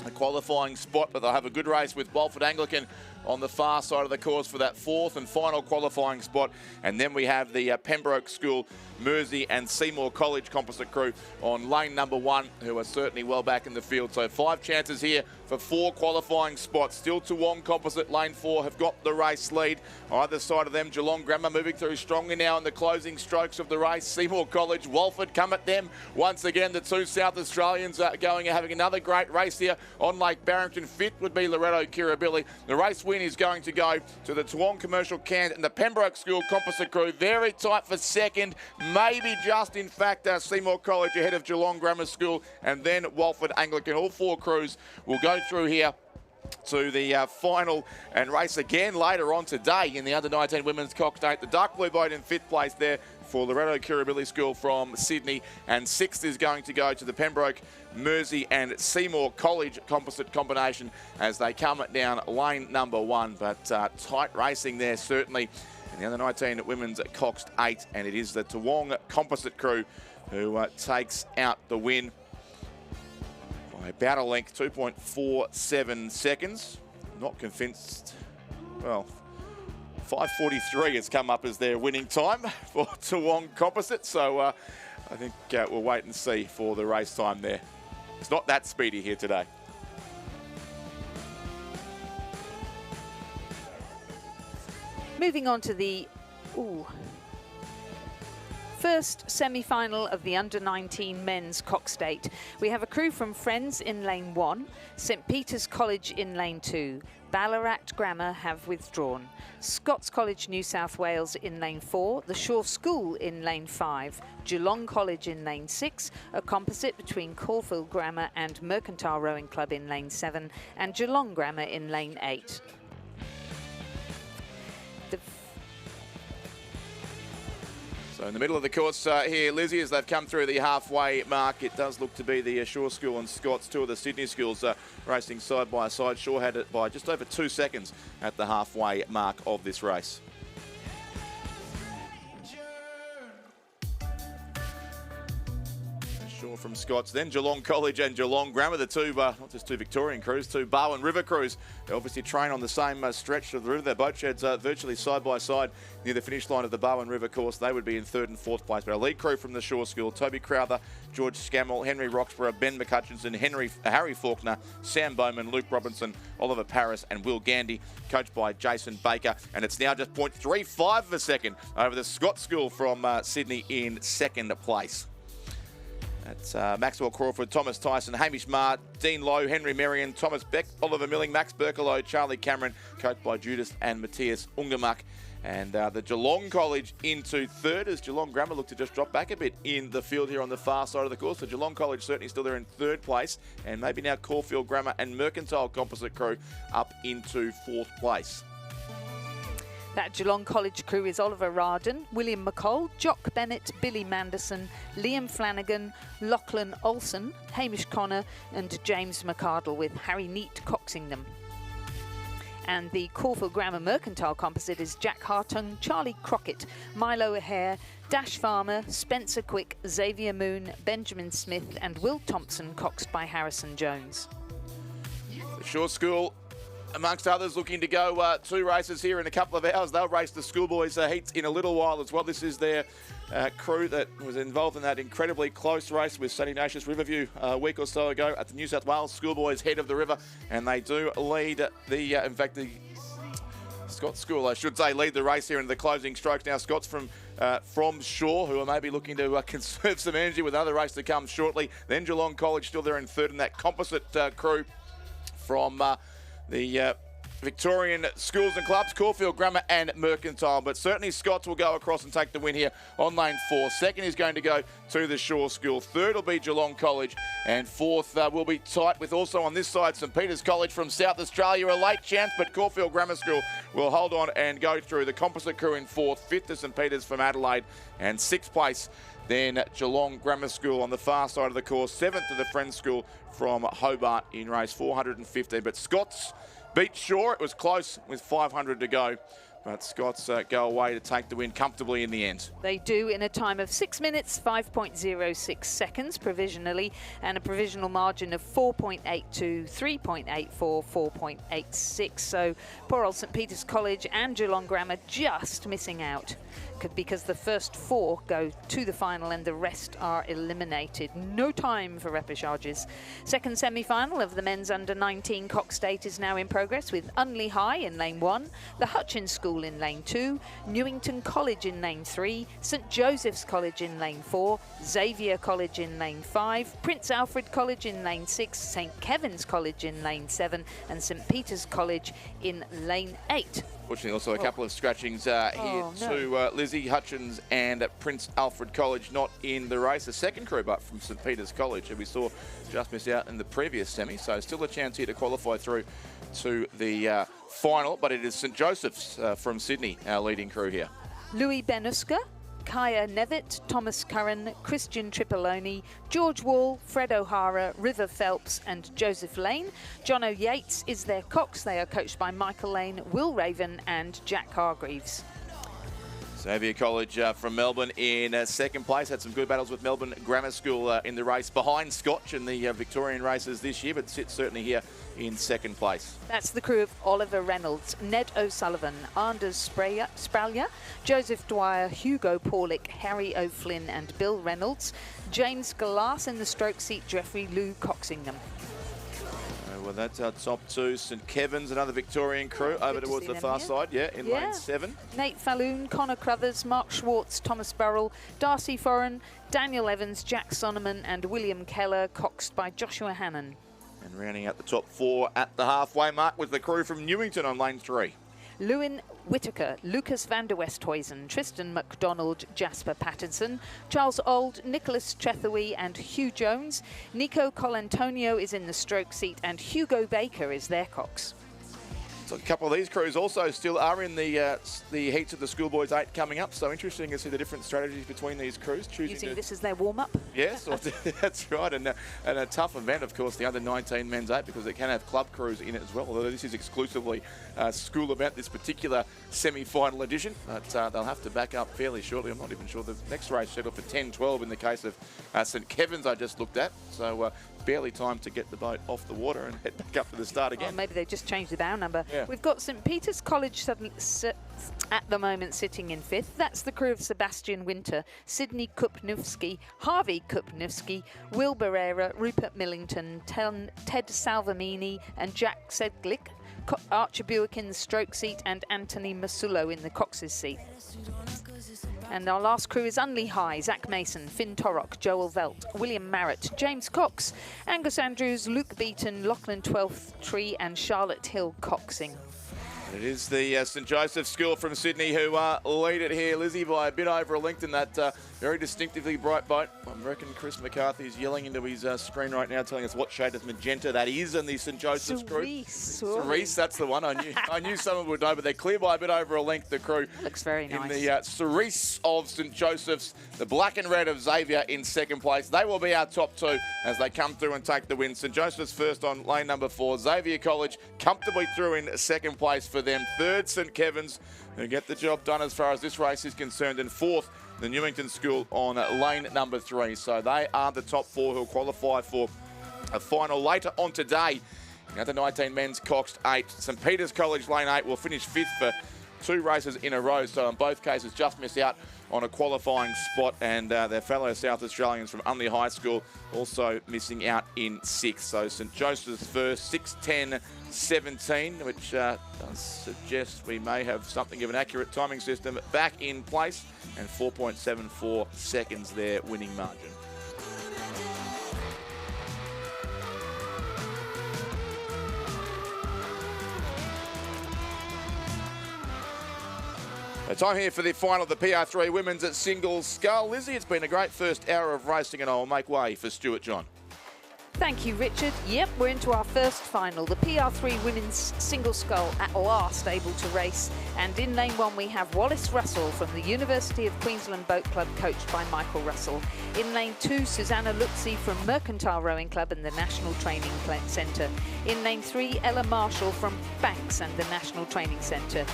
a qualifying spot, but they'll have a good race with Walford Anglican on the far side of the course for that 4th and final qualifying spot. And then we have the Pembroke School, Mersey and Seymour College composite crew on lane number 1, who are certainly well back in the field. So 5 chances here for 4 qualifying spots. Still Toowong composite lane 4 have got the race lead. Either side of them, Geelong Grammar moving through strongly now in the closing strokes of the race. Seymour College, Walford come at them. Once again, the 2 South Australians are going and having another great race here on Lake Barrington. 5th would be Loretto Kirribilli. The race win is going to go to the Toowong Commercial Canned and the Pembroke School composite crew. Very tight for 2nd. Maybe just, in fact, Seymour College ahead of Geelong Grammar School and then Walford Anglican. All 4 crews will go through here to the final and race again later on today in the under-19 women's Cox 8. The dark blue boat in 5th place there for Loretto Kirribilli School from Sydney, and 6th is going to go to the Pembroke, Mersey and Seymour College composite combination as they come down lane number 1. But tight racing there certainly in the under-19 women's Cox 8, and it is the Toowong composite crew who takes out the win by about a length, 2.47 seconds. Not convinced. Well, 5:43 has come up as their winning time for Toowong composite. So I think we'll wait and see for the race time there. It's not that speedy here today. Moving on to the first semi-final of the under-19 men's cock state. We have a crew from Friends in lane 1, St Peter's College in lane 2, Ballarat Grammar have withdrawn, Scots College New South Wales in lane 4, the Shaw School in lane 5, Geelong College in lane 6, a composite between Caulfield Grammar and Mercantile Rowing Club in lane 7, and Geelong Grammar in lane 8. So in the middle of the course here, Lizzie, as they've come through the halfway mark, it does look to be the Shaw School and Scots, two of the Sydney schools racing side by side. Shaw had it by just over 2 seconds at the halfway mark of this race. Shaw from Scots, then Geelong College and Geelong Grammar, the two, not just two Victorian crews, two Barwon River crews. They obviously train on the same stretch of the river. Their boat sheds virtually side by side near the finish line of the Barwon River course. They would be in 3rd and 4th place. But our lead crew from the Shaw School, Toby Crowther, George Scammell, Henry Roxburgh, Ben McCutchinson, Harry Faulkner, Sam Bowman, Luke Robinson, Oliver Paris and Will Gandy, coached by Jason Baker. And it's now just 0.35 of a second over the Scots School from Sydney in 2nd place. That's Maxwell Crawford, Thomas Tyson, Hamish Marr, Dean Lowe, Henry Merrion, Thomas Beck, Oliver Milling, Max Berkelow, Charlie Cameron, coached by Judas and Matthias Ungermuck. And the Geelong College into 3rd as Geelong Grammar look to just drop back a bit in the field here on the far side of the course. So Geelong College certainly still there in 3rd place, and maybe now Caulfield Grammar and Mercantile Composite crew up into 4th place. That Geelong College crew is Oliver Rarden, William McColl, Jock Bennett, Billy Manderson, Liam Flanagan, Lachlan Olsen, Hamish Connor and James McCardle, with Harry Neat coxing them. And the Caulfield Grammar Mercantile Composite is Jack Hartung, Charlie Crockett, Milo O'Hare, Dash Farmer, Spencer Quick, Xavier Moon, Benjamin Smith and Will Thompson, coxed by Harrison Jones. The Shaw School, amongst others, looking to go 2 races here in a couple of hours. They'll race the schoolboys heats in a little while as well. This is their crew that was involved in that incredibly close race with St Ignatius Riverview a week or so ago at the New South Wales Schoolboys head of the river, and they do lead the the Scots School, I should say, lead the race here into the closing strokes. Now Scots from Shaw, who are maybe looking to conserve some energy with another race to come shortly. Then Geelong College still there in 3rd, and that composite crew from the Victorian schools and clubs, Caulfield Grammar and Mercantile. But certainly Scots will go across and take the win here on lane 4. 2nd is going to go to the Shaw School. 3rd will be Geelong College. And 4th will be tight with also on this side St Peter's College from South Australia. A late chance, but Caulfield Grammar School will hold on and go through. The composite crew in 4th. 5th is St Peter's from Adelaide. And 6th place then Geelong Grammar School on the far side of the course. 7th to the Friends School from Hobart in race 415. But Scots beat Shaw. It was close with 500 to go, but Scots go away to take the win comfortably in the end. They do in a time of 6 minutes, 5.06 seconds provisionally, and a provisional margin of 4.82, 3.84, 4.86. So poor old St Peter's College and Geelong Grammar just missing out, because the first 4 go to the final and the rest are eliminated. No time for repêchages. Second semi-final of the men's under-19 cock state is now in progress, with Unley High in lane 1, the Hutchins School in lane 2, Newington College in lane 3, St Joseph's College in lane 4, Xavier College in lane 5, Prince Alfred College in lane 6, St Kevin's College in lane 7 and St Peter's College in lane 8. Fortunately, also a couple of scratchings here to Lizzie Hutchins and Prince Alfred College not in the race. The second crew but from St Peter's College, who we saw just miss out in the previous semi. So still a chance here to qualify through to the final. But it is St Joseph's from Sydney, our leading crew here. Louis Benuska, Kaya Nevitt, Thomas Curran, Christian Tripoloni, George Wall, Fred O'Hara, River Phelps and Joseph Lane. Jono Yates is their cox. They are coached by Michael Lane, Will Raven and Jack Hargreaves. Xavier College from Melbourne in 2nd place. Had some good battles with Melbourne Grammar School in the race behind Scotch in the Victorian races this year, but sits certainly here in 2nd place. That's the crew of Oliver Reynolds, Ned O'Sullivan, Anders Spralya, Joseph Dwyer, Hugo Paulick, Harry O'Flynn and Bill Reynolds. James Glass in the stroke seat, Jeffrey Lou coxing them. that's our top two. St Kevin's, another Victorian crew, over good to towards see the them far here. side, in lane 7. Nate Falloon, Connor Crothers, Mark Schwartz, Thomas Burrell, Darcy Foran, Daniel Evans, Jack Sonneman and William Keller, coxed by Joshua Hannon. And rounding out the top 4 at the halfway mark was the crew from Newington on lane 3. Lewin Whitaker, Lucas van der Westhuizen, Tristan McDonald, Jasper Pattinson, Charles Auld, Nicholas Trethewey and Hugh Jones. Nico Colantonio is in the stroke seat and Hugo Baker is their cox. So a couple of these crews also still are in the heats of the Schoolboys 8 coming up. So interesting to see the different strategies between these crews. Using this as their warm-up? Yes, that's right. And a tough event, of course, the under-19 men's 8, because it can have club crews in it as well, although this is exclusively a school event, this particular semi-final edition. But they'll have to back up fairly shortly. I'm not even sure the next race scheduled for 10-12 in the case of St Kevin's I just looked at. So barely time to get the boat off the water and head back up to the start again. Oh, maybe they just changed the bow number. Yeah. We've got St Peter's College at the moment sitting in 5th. That's the crew of Sebastian Winter, Sydney Kupnowski, Harvey Kupnowski, Will Barrera, Rupert Millington, Ted Salvamini and Jack Sedglick, Archer Buick in the stroke seat and Anthony Masulo in the cox's seat. And our last crew is Unley High, Zach Mason, Finn Torrock, Joel Velt, William Marrett, James Cox, Angus Andrews, Luke Beaton, Lachlan 12th Tree and Charlotte Hill coxing. It is the St Joseph's School from Sydney who lead it here, Lizzie, by a bit over a length in that very distinctively bright boat. I reckon Chris McCarthy is yelling into his screen right now, telling us what shade of magenta that is in the St Joseph's crew. Cerise, that's the one. I knew someone would know, but they're clear by a bit over a length, the crew. Looks very nice. In the Cerise of St Joseph's, the black and red of Xavier in second place. They will be our top two as they come through and take the win. St Joseph's first on lane number 4. Xavier College comfortably through in second place for them. Third, St Kevin's, who get the job done as far as this race is concerned. And fourth, the Newington School on lane number 3. So they are the top 4 who'll qualify for a final later on today. The 19 men's coxed 8. St Peter's College lane 8 will finish 5th for 2 races in a row. So in both cases, just miss out on a qualifying spot, and their fellow South Australians from Unley High School also missing out in 6th. So St Joseph's first, 6:10:17, which does suggest we may have something of an accurate timing system back in place, and 4.74 seconds their winning margin. Time here for the final of the PR3 Women's at Single Scull. Lizzie, it's been a great first hour of racing, and I'll make way for Stuart John. Thank you, Richard. Yep, we're into our first final. The PR3 Women's Single Scull at last able to race. And in lane 1 we have Wallace Russell from the University of Queensland Boat Club, coached by Michael Russell. In lane 2, Susanna Lutzi from Mercantile Rowing Club and the National Training Centre. In lane 3, Ella Marshall from Banks and the National Training Centre.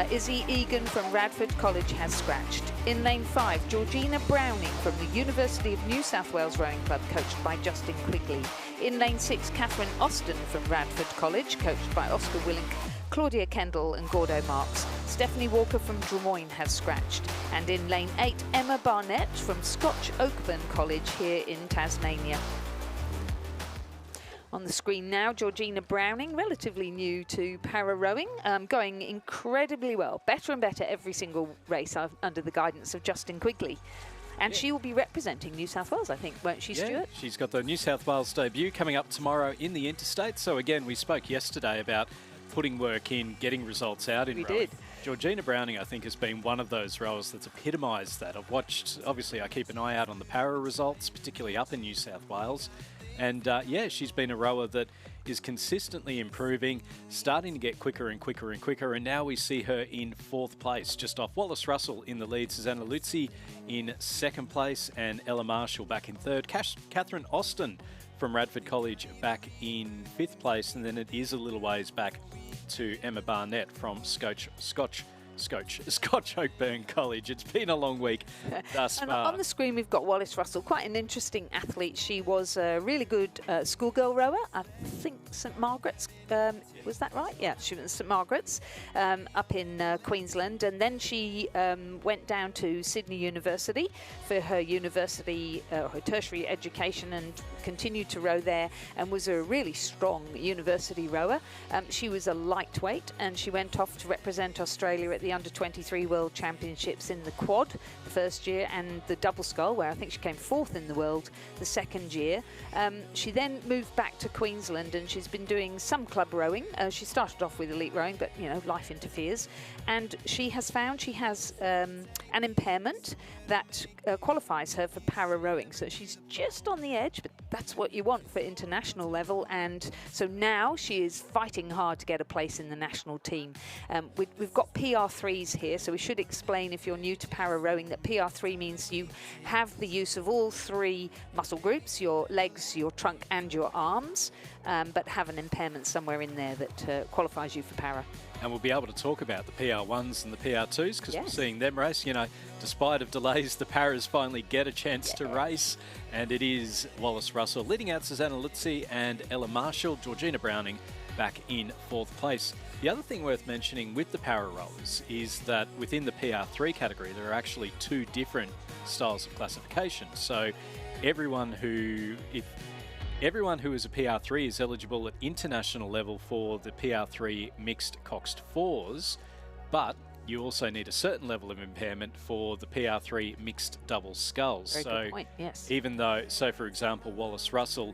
Izzy Egan from Radford College has scratched. In lane 5, Georgina Browning from the University of New South Wales Rowing Club, coached by Justin Quigley. In lane 6, Catherine Austin from Radford College, coached by Oscar Willink, Claudia Kendall and Gordo Marks. Stephanie Walker from Drummoyne has scratched. And in lane 8, Emma Barnett from Scotch Oakburn College here in Tasmania. On the screen now, Georgina Browning, relatively new to para rowing, going incredibly well. Better and better every single race under the guidance of Justin Quigley. And she will be representing New South Wales, I think, won't she, Stuart? She's got the New South Wales debut coming up tomorrow in the Interstate. So again, we spoke yesterday about putting work in, getting results out in rowing. We did. Georgina Browning, I think, has been one of those rowers that's epitomised that. I've watched, obviously, I keep an eye out on the para results, particularly up in New South Wales. And yeah, she's been a rower that is consistently improving, starting to get quicker and quicker and quicker. And now we see her in 4th place, just off Wallace Russell in the lead, Susanna Lutzi in 2nd place, and Ella Marshall back in 3rd. Catherine Austin from Radford College back in 5th place. And then it is a little ways back to Emma Barnett from Scotch Oakburn College. It's been a long week thus and far. on the screen we've got Wallace Russell, quite an interesting athlete. She was a really good schoolgirl rower, I think St Margaret's Was that right? Yeah, she was at St Margaret's up in Queensland, and then she went down to Sydney University for her her tertiary education, and continued to row there, and was a really strong university rower. She was a lightweight, and she went off to represent Australia at the Under-23 World Championships in the quad the first year, and the double scull, where I think she came 4th in the world the second year. She then moved back to Queensland, and she's been doing some club rowing. She started off with elite rowing, but life interferes, and she has found she has an impairment that qualifies her for para rowing. So she's just on the edge, but that's what you want for international level, and so now she is fighting hard to get a place in the national team. We've got PR3s here, so we should explain, if you're new to para rowing, that PR3 means you have the use of all 3 muscle groups, your legs, your trunk and your arms, but have an impairment somewhere in there that qualifies you for para. And we'll be able to talk about the PR1s and the PR2s, because we're seeing them race. Despite of delays, the paras finally get a chance to race, and it is Wallace Russell leading out Susanna Lutzi and Ella Marshall. Georgina Browning back in 4th place. The other thing worth mentioning with the para rowers is that within the PR3 category, there are actually 2 different styles of classification. So everyone who is a PR3 is eligible at international level for the PR3 mixed coxed 4s, but you also need a certain level of impairment for the PR3 mixed double sculls. Very good point, yes. Even though, so for example, Wallace Russell,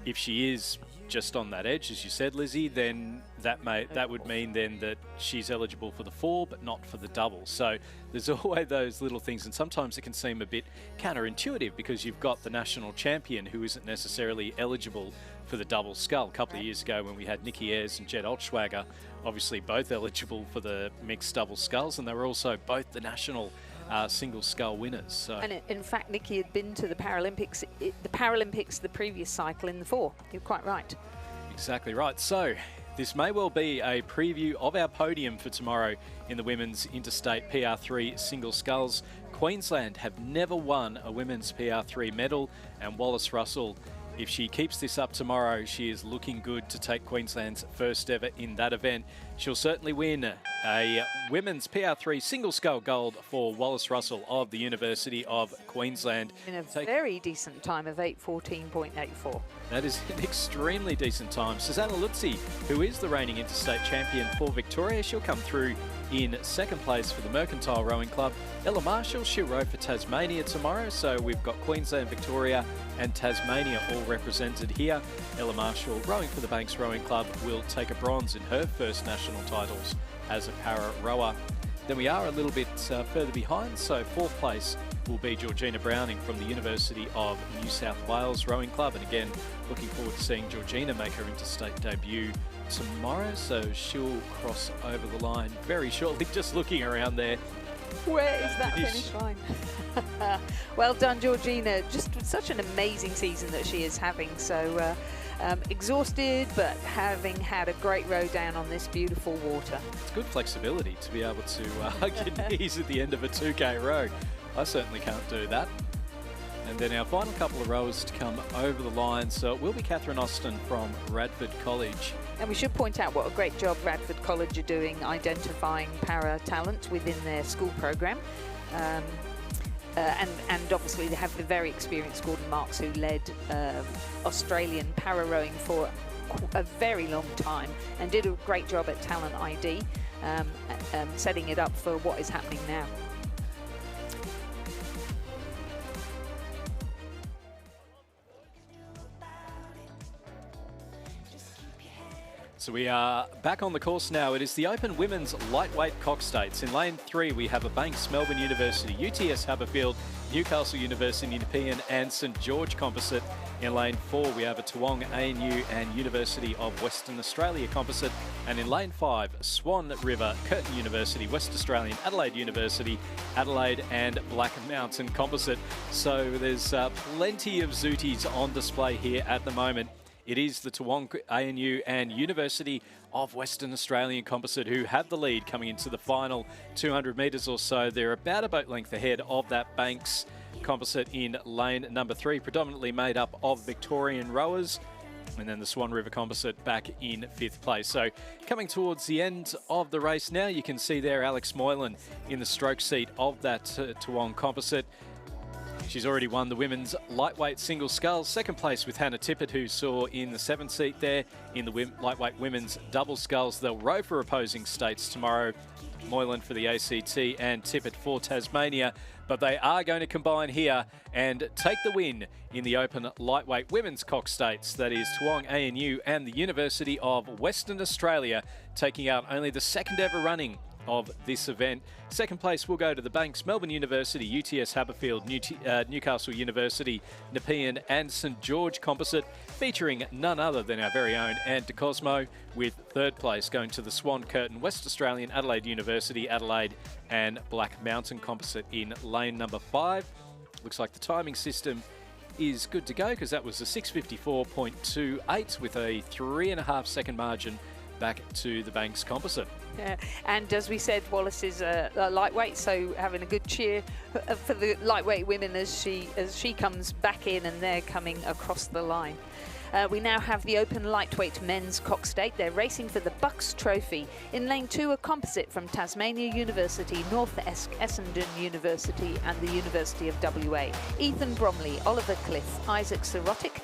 if she is just on that edge, as you said, Lizzie, then that would mean then that she's eligible for the 4 but not for the double. So there's always those little things, and sometimes it can seem a bit counterintuitive because you've got the national champion who isn't necessarily eligible for the double scull. A couple of years ago when we had Nikki Ayres and Jed Altschwager, obviously both eligible for the mixed double sculls, and they were also both the national single scull winners. So. And in fact, Nikki had been to the Paralympics the previous cycle in the 4. You're quite right. Exactly right. So this may well be a preview of our podium for tomorrow in the women's interstate PR3 single sculls. Queensland have never won a women's PR3 medal, and Wallace Russell, if she keeps this up tomorrow, she is looking good to take Queensland's first ever in that event. She'll certainly win a women's PR3 single scull gold for Wallace Russell of the University of Queensland. In a very decent time of 8:14.84. That is an extremely decent time. Susanna Lutzi, who is the reigning interstate champion for Victoria, she'll come through in 2nd place for the Mercantile Rowing Club. Ella Marshall, she'll row for Tasmania tomorrow, so we've got Queensland, Victoria and Tasmania all represented here. Ella Marshall, rowing for the Banks Rowing Club, will take a bronze in her first national titles as a para rower. Then we are a little bit further behind, so 4th place will be Georgina Browning from the University of New South Wales Rowing Club, and again looking forward to seeing Georgina make her interstate debut tomorrow, so she'll cross over the line very shortly. Just looking around there, where is that finish line? Well done, Georgina. Just such an amazing season that she is having. So exhausted, but having had a great row down on this beautiful water. It's good flexibility to be able to hug your knees at the end of a 2K row. I certainly can't do that. And then our final couple of rowers to come over the line. So it will be Catherine Austin from Radford College. And we should point out what a great job Radford College are doing identifying para talent within their school program. And obviously they have the very experienced Gordon Marks, who led Australian para rowing for a very long time and did a great job at Talent ID, setting it up for what is happening now. So we are back on the course now. It is the Open Women's Lightweight Cox States. In lane 3, we have a Banks Melbourne University, UTS Haberfield, Newcastle University Nepean and St George composite. In lane 4, we have a Toowong ANU and University of Western Australia composite. And in lane 5, Swan River, Curtin University, West Australian, Adelaide University, Adelaide and Black Mountain composite. So there's plenty of Zooties on display here at the moment. It is the Toowong ANU and University of Western Australian composite who have the lead coming into the final 200 metres or so. They're about a boat length ahead of that Banks composite in lane number 3, predominantly made up of Victorian rowers. And then the Swan River Composite back in 5th place. So coming towards the end of the race now, you can see there Alex Moylan in the stroke seat of that Toowong Composite. She's already won the women's lightweight single sculls. 2nd place with Hannah Tippett, who saw in the 7th seat there. In the lightweight women's double sculls, they'll row for opposing states tomorrow. Moylan for the ACT and Tippett for Tasmania. But they are going to combine here and take the win in the open lightweight women's Cox States. That is Toowong ANU and the University of Western Australia, taking out only the 2nd ever running of this event. 2nd place will go to the Banks, Melbourne University, UTS Haberfield, Newcastle University, Nepean and St George Composite, featuring none other than our very own Anne de Cosmo, with 3rd place going to the Swan Curtin, West Australian, Adelaide University, Adelaide and Black Mountain Composite in lane number 5. Looks like the timing system is good to go, because that was a 6:54.28 with a 3.5 second margin back to the Banks Composite. Yeah. And as we said, Wallace is a lightweight, so having a good cheer for the lightweight women as she comes back in and they're coming across the line. We now have the open lightweight men's Cox State. They're racing for the Bucks Trophy. In lane 2, a composite from Tasmania University, North Essendon University and the University of WA. Ethan Bromley, Oliver Cliff, Isaac Sirotic,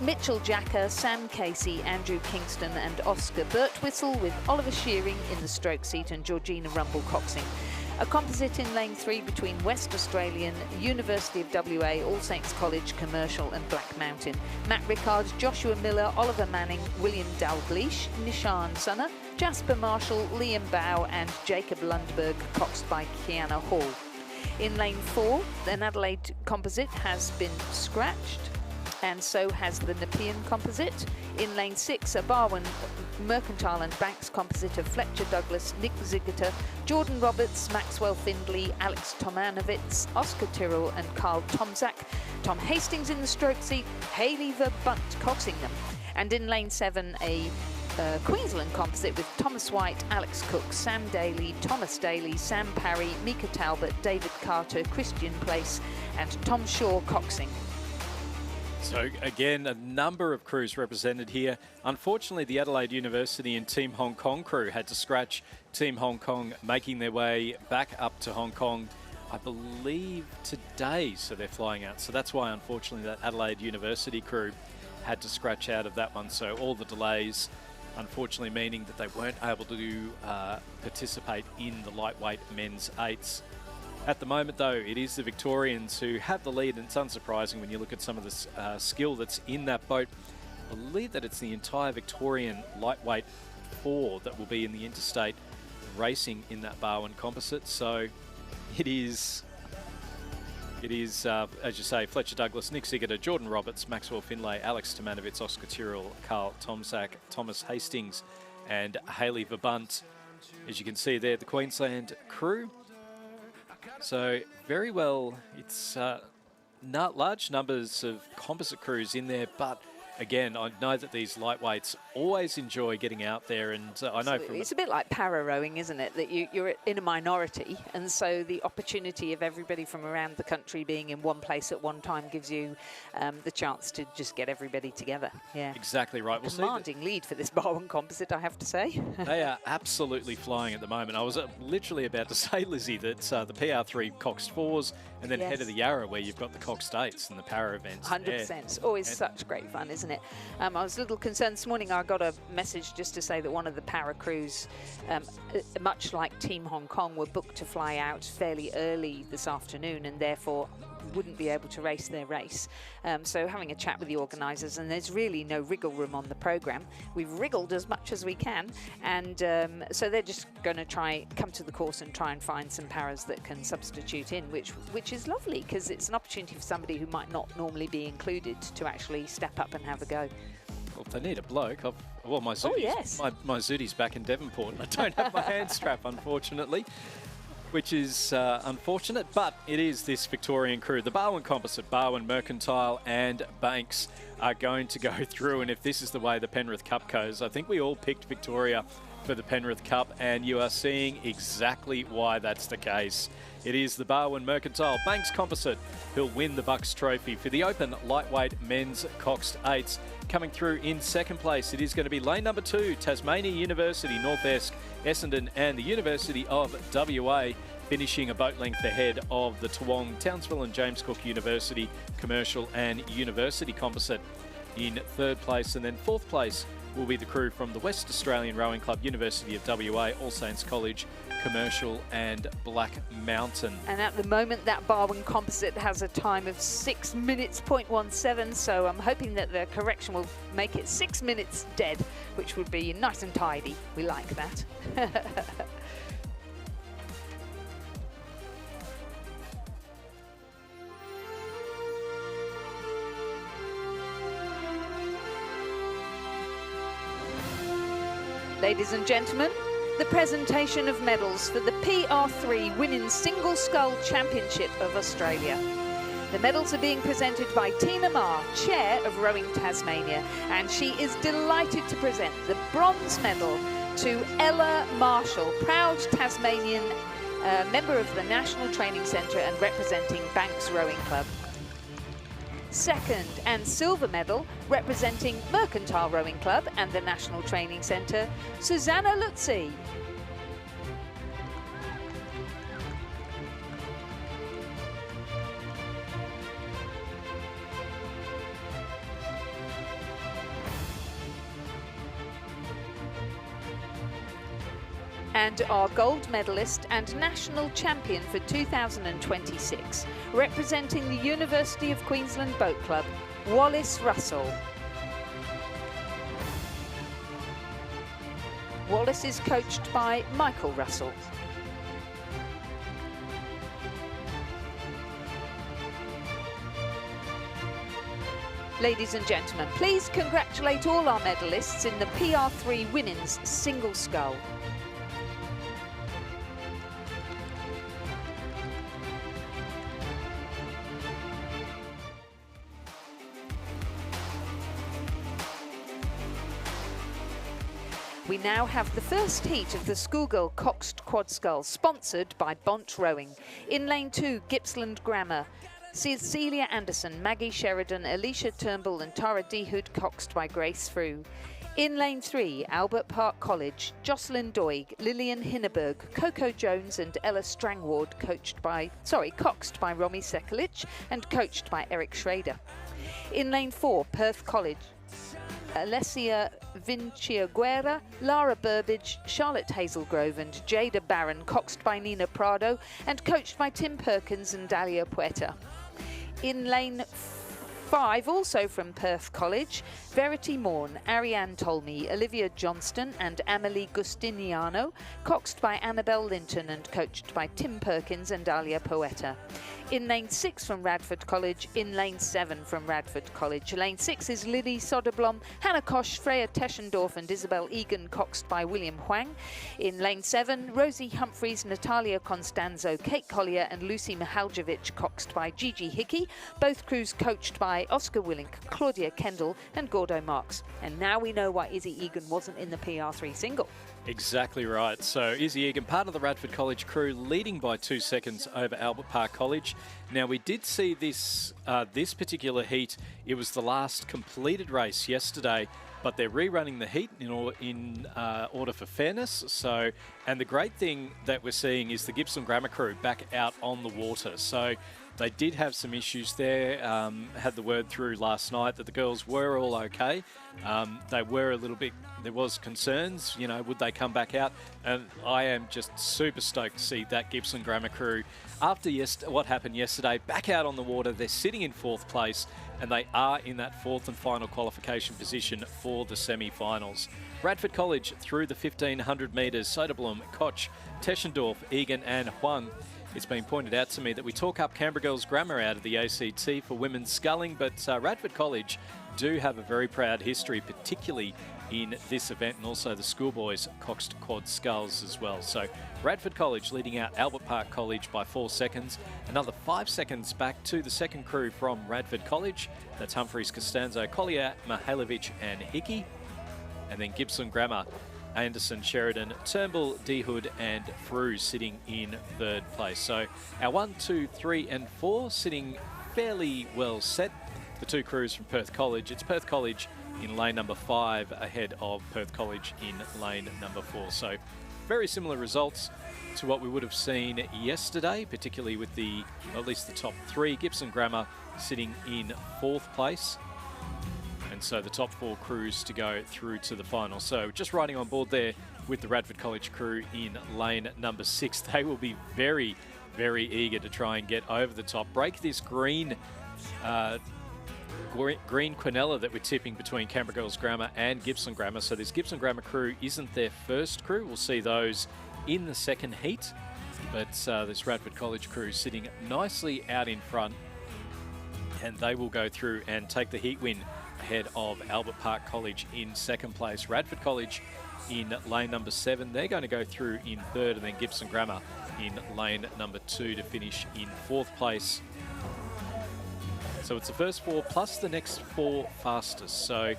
Mitchell Jacker, Sam Casey, Andrew Kingston and Oscar Birtwistle, with Oliver Shearing in the stroke seat and Georgina Rumble-Coxing. A composite in lane 3 between West Australian, University of WA, All Saints College, Commercial and Black Mountain. Matt Rickard, Joshua Miller, Oliver Manning, William Dalgleish, Nishan Sunner, Jasper Marshall, Liam Bow and Jacob Lundberg, coxed by Kiana Hall. In lane 4, an Adelaide composite has been scratched, and so has the Nepean composite. In lane 6, a Barwon Mercantile and Banks composite of Fletcher Douglas, Nick Ziggiter, Jordan Roberts, Maxwell Findlay, Alex Tomanovitz, Oscar Tyrrell and Carl Tomzak. Tom Hastings in the stroke seat, Hayley Verbunt coxing them. And in lane 7, a Queensland composite with Thomas White, Alex Cook, Sam Daly, Thomas Daly, Sam Parry, Mika Talbot, David Carter, Christian Place and Tom Shaw coxing. So again, a number of crews represented here. Unfortunately, the Adelaide University and Team Hong Kong crew had to scratch. Team Hong Kong making their way back up to Hong Kong, I believe today, so they're flying out. So that's why, unfortunately, that Adelaide University crew had to scratch out of that one. So all the delays, unfortunately, meaning that they weren't able to participate in the lightweight men's eights. At the moment, though, it is the Victorians who have the lead, and it's unsurprising when you look at some of the skill that's in that boat. I believe that it's the entire Victorian lightweight 4 that will be in the interstate racing in that Barwon composite. So it is, as you say, Fletcher Douglas, Nick Ziggiter, Jordan Roberts, Maxwell Findlay, Alex Tomanovitz, Oscar Tyrrell, Carl Tomzak, Thomas Hastings and Hayley Verbunt. As you can see there, the Queensland crew. So very well, it's not large numbers of composite crews in there, but again, I know that these lightweights always enjoy getting out there, and I know from it's a bit like para rowing, isn't it? That you're in a minority, and so the opportunity of everybody from around the country being in one place at one time gives you the chance to just get everybody together. Yeah, exactly right. We'll commanding lead for this Barwon composite, I have to say. They are absolutely flying at the moment. I was literally about to say, Lizzie, that the PR3 Cox 4s, and then head of the Yarra, where you've got the Cox States and the para events. 100%. It's always such great fun, isn't it? I was a little concerned this morning. I got a message just to say that one of the para crews, much like Team Hong Kong, were booked to fly out fairly early this afternoon and therefore wouldn't be able to race their race. So having a chat with the organisers, and there's really no wriggle room on the programme. We've wriggled as much as we can, and so they're just going to come to the course and try and find some paras that can substitute in, which is lovely, because it's an opportunity for somebody who might not normally be included to actually step up and have a go. Well, if they need a bloke, my Zooty's, oh, yes. my Zooty's back in Devonport, and I don't have my hand strap, unfortunately, which is unfortunate, but it is this Victorian crew. The Barwon Composite, Barwon Mercantile and Banks are going to go through, and if this is the way the Penrith Cup goes, I think we all picked Victoria for the Penrith Cup, and you are seeing exactly why that's the case. It is the Barwon Mercantile Banks Composite who'll win the Bucks Trophy for the Open Lightweight Men's Coxed Eights. Coming through in second place, it is going to be lane number 2, Tasmania University, North Esk, Essendon and the University of WA, finishing a boat length ahead of the Toowong, Townsville and James Cook University Commercial and University Composite in third place. And then fourth place will be the crew from the West Australian Rowing Club, University of WA, All Saints College, Commercial and Black Mountain. And at the moment, that Barwon Composite has a time of 6 minutes, 0.17, so I'm hoping that the correction will make it 6 minutes dead, which would be nice and tidy. We like that. Ladies and gentlemen, the presentation of medals for the PR3 Women's Single Scull Championship of Australia. The medals are being presented by Tina Marr, Chair of Rowing Tasmania, and she is delighted to present the bronze medal to Ella Marshall, proud Tasmanian member of the National Training Centre and representing Banks Rowing Club. Second and silver medal representing Mercantile Rowing Club and the National Training Centre, Susanna Lutzi. And our gold medalist and national champion for 2026, representing the University of Queensland Boat Club, Wallace Russell. Wallace is coached by Michael Russell. Ladies and gentlemen, please congratulate all our medalists in the PR3 Women's Single Scull. We now have the first heat of the Schoolgirl Coxed Quad Scull, sponsored by Bont Rowing. In lane 2, Gippsland Grammar, Cecilia Anderson, Maggie Sheridan, Alicia Turnbull and Tara Dehood, coxed by Grace Frew. In lane 3, Albert Park College, Jocelyn Doig, Lillian Hinneberg, Coco Jones and Ella Strangward, coxed by Romy Sekulic and coached by Eric Schrader. In lane 4, Perth College, Alessia Vinciaguerra, Lara Burbage, Charlotte Hazelgrove and Jada Barron, coxed by Nina Prado and coached by Tim Perkins and Dalia Puerta. In lane 5, also from Perth College, Verity Morn, Ariane Tolmie, Olivia Johnston and Amelie Gustiniano, coxed by Annabelle Linton and coached by Tim Perkins and Dalia Poeta. In lane 6 from Radford College, in lane 7 from Radford College. Lane 6 is Lily Soderblom, Hannah Kosh, Freya Teschendorf and Isabel Egan, coxed by William Huang. In lane 7, Rosie Humphreys, Natalia Constanzo, Kate Collier and Lucy Mihaljevic, coxed by Gigi Hickey. Both crews coached by Oscar Willink, Claudia Kendall and Gordo Marks. And now we know why Izzy Egan wasn't in the PR3 single. Exactly right. So Izzy Egan, part of the Radford College crew, leading by 2 seconds over Albert Park College. Now, we did see this this particular heat. It was the last completed race yesterday, but they're rerunning the heat in order for fairness. So, and the great thing that we're seeing is the Gippsland Grammar crew back out on the water. So they did have some issues there. Had the word through last night that the girls were all okay. They were a little bit, there was concerns, you know, would they come back out? And I am just super stoked to see that Gippsland Grammar crew, after what happened yesterday, back out on the water. They're sitting in 4th place and they are in that 4th and final qualification position for the semi-finals. Radford College through the 1500 metres, Soderblom, Koch, Teschendorf, Egan and Huang. It's been pointed out to me that we talk up Canberra Girls Grammar out of the ACT for women's sculling, but Radford College do have a very proud history, particularly in this event, and also the schoolboys coxed quad sculls as well. So Radford College leading out Albert Park College by 4 seconds. Another 5 seconds back to the second crew from Radford College. That's Humphreys, Costanzo, Collier, Mihailovic and Hickey. And then Gippsland Grammar Anderson, Sheridan, Turnbull, Dehood and Frew sitting in third place. So our 1, 2, 3 and 4 sitting fairly well set. The two crews from Perth College. It's Perth College in lane number 5 ahead of Perth College in lane number 4. So very similar results to what we would have seen yesterday, particularly with at least the top 3. Gibson Grammar sitting in 4th place. And so the top 4 crews to go through to the final. So just riding on board there with the Radford College crew in lane number 6. They will be very, very eager to try and get over the top, break this green quinella that we're tipping between Canberra Girls Grammar and Gibson Grammar. So this Gibson Grammar crew isn't their first crew. We'll see those in the second heat. But this Radford College crew sitting nicely out in front, and they will go through and take the heat win ahead of Albert Park College in second place. Radford College in lane number 7. They're going to go through in third, and then Gibson Grammar in lane number 2 to finish in 4th place. So it's the first 4 plus the next 4 fastest. So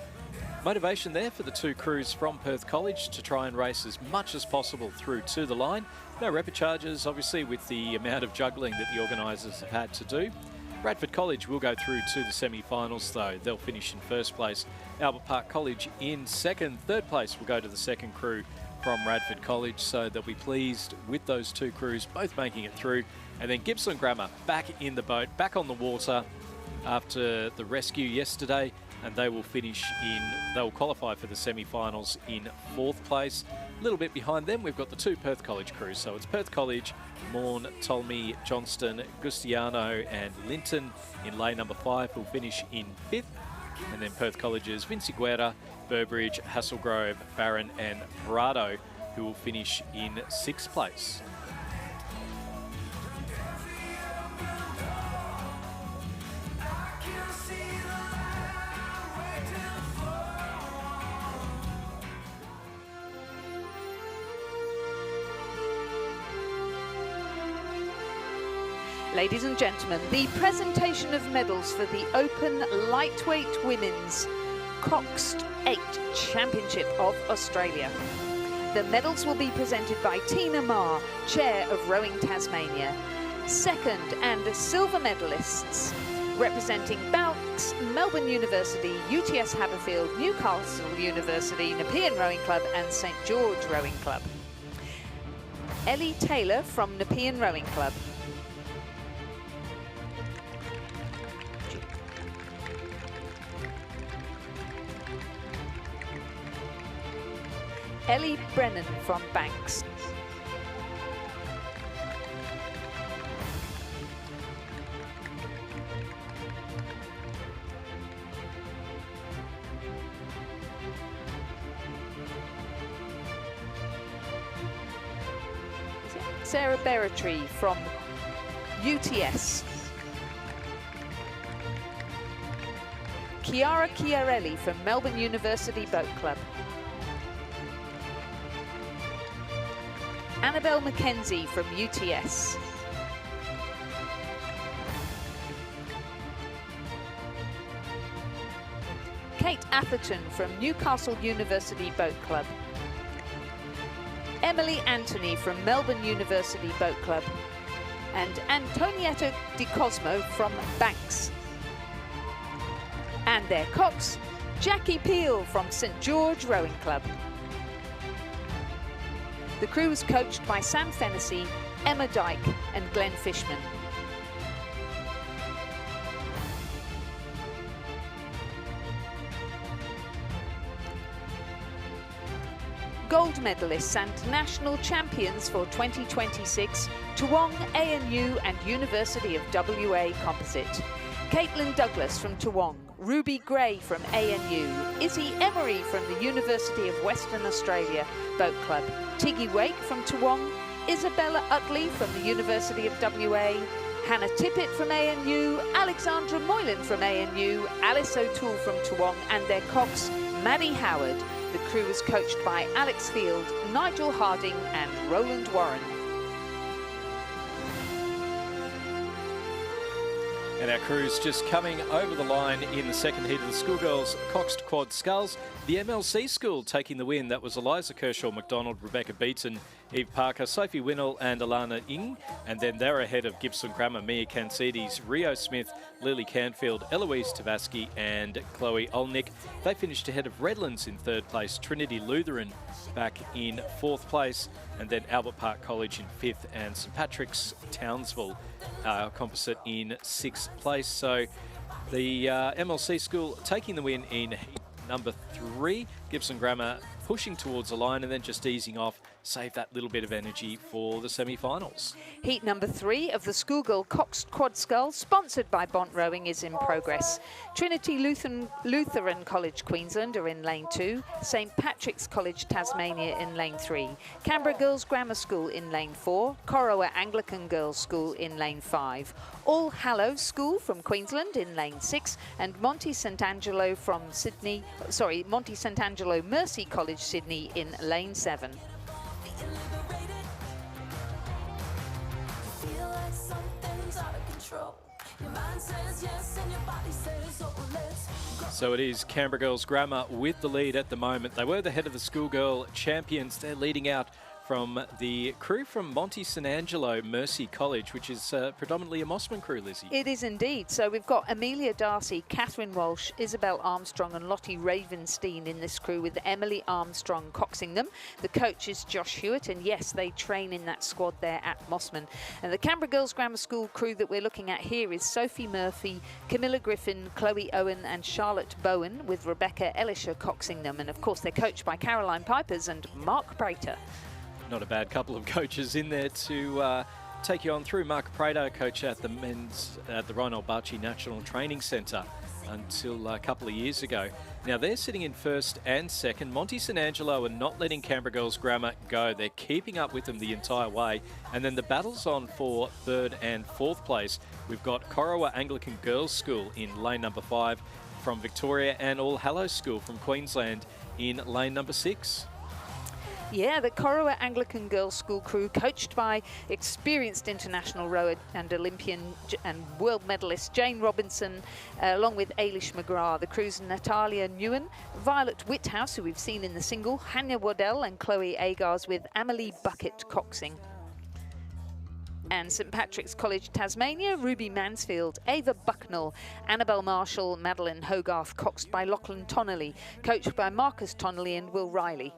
motivation there for the two crews from Perth College to try and race as much as possible through to the line. No repper charges, obviously, with the amount of juggling that the organisers have had to do. Radford College will go through to the semi-finals, though. They'll finish in first place. Albert Park College in second. Third place will go to the second crew from Radford College, so they'll be pleased with those two crews both making it through. And then Gibson Grammar back in the boat, back on the water after the rescue yesterday, and they will qualify for the semi-finals in 4th place. A little bit behind them, we've got the two Perth College crews. So it's Perth College, Morn, Tolmy, Johnston, Gustiano and Linton in lane number 5 who'll finish in 5th. And then Perth College's Vinci Guerra, Burbridge, Hasselgrove, Barron and Prado who will finish in 6th place. Ladies and gentlemen, the presentation of medals for the Open Lightweight Women's Coxed 8 Championship of Australia. The medals will be presented by Tina Marr, Chair of Rowing Tasmania. Second and silver medalists representing Banks, Melbourne University, UTS Haberfield, Newcastle University, Nepean Rowing Club and St George Rowing Club. Ellie Taylor from Nepean Rowing Club. Ellie Brennan from Banks. Sarah Berretree from UTS. Chiara Chiarelli from Melbourne University Boat Club. Annabelle McKenzie from UTS. Kate Atherton from Newcastle University Boat Club. Emily Anthony from Melbourne University Boat Club. And Antonietta Di Cosmo from Banks. And their cox, Jackie Peel from St George Rowing Club. The crew was coached by Sam Fennessy, Emma Dyke and Glenn Fishman. Gold medalists and national champions for 2026, Toowong, ANU and University of WA Composite. Caitlin Douglas from Toowong, Ruby Gray from ANU, Izzy Emery from the University of Western Australia Boat Club, Tiggy Wake from Toowong, Isabella Utley from the University of WA, Hannah Tippett from ANU, Alexandra Moylan from ANU, Alice O'Toole from Toowong and their cox, Maddie Howard. The crew was coached by Alex Field, Nigel Harding and Roland Warren. And our crews just coming over the line in the second heat of the schoolgirls Coxed Quad Sculls. The MLC school taking the win. That was Eliza Kershaw McDonald, Rebecca Beaton, Eve Parker, Sophie Winnell and Alana Ing. And then they're ahead of Gibson Grammar, Mia Cancides, Rio Smith, Lily Canfield, Eloise Tavaski and Chloe Olnick. They finished ahead of Redlands in third place, Trinity Lutheran back in fourth place, and then Albert Park College in fifth and St Patrick's Townsville composite in sixth place. So the MLC school taking the win in heat number 3. Gibson Grammar pushing towards the line and then just easing off, save that little bit of energy for the semi-finals. Heat number 3 of the schoolgirl Coxed Quad Sculls, sponsored by Bont Rowing, is in progress. Trinity Lutheran College Queensland are in lane 2, St Patrick's College Tasmania in lane 3, Canberra Girls Grammar School in lane 4, Corowa Anglican Girls School in lane 5, All Hallows School from Queensland in lane 6, and Monty St Angelo Mercy College Sydney in lane 7. So it is Canberra Girls Grammar with the lead at the moment. They were the head of the schoolgirl champions. They're leading out from the crew from Monty St Angelo Mercy College, which is predominantly a Mossman crew, Lizzie. It is indeed. So we've got Amelia Darcy, Catherine Walsh, Isabel Armstrong and Lottie Ravenstein in this crew, with Emily Armstrong coxing them. The coach is Josh Hewitt, and yes, they train in that squad there at Mossman. And the Canberra Girls Grammar School crew that we're looking at here is Sophie Murphy, Camilla Griffin, Chloe Owen and Charlotte Bowen, with Rebecca Elisha coxing them. And of course, they're coached by Caroline Pipers and Mark Prater. Not a bad couple of coaches in there to take you on through. Mark Prater, coach at the Reinhold Barchi National Training Centre until a couple of years ago. Now they're sitting in first and second. Monty St Angelo are not letting Canberra Girls Grammar go. They're keeping up with them the entire way. And then the battle's on for third and fourth place. We've got Corowa Anglican Girls School in lane number 5 from Victoria, and All Hallows School from Queensland in lane number 6. Yeah, the Corowa Anglican Girls School crew, coached by experienced international rower and Olympian and world medalist Jane Robinson, along with Ailish McGrath. The crew's Natalia Newen, Violet Whithouse, who we've seen in the single, Hanya Waddell and Chloe Agars, with Amelie Bucket coxing. And St Patrick's College Tasmania, Ruby Mansfield, Ava Bucknell, Annabelle Marshall, Madeline Hogarth, coxed by Lachlan Tonnelly, coached by Marcus Tonnelly and Will Riley.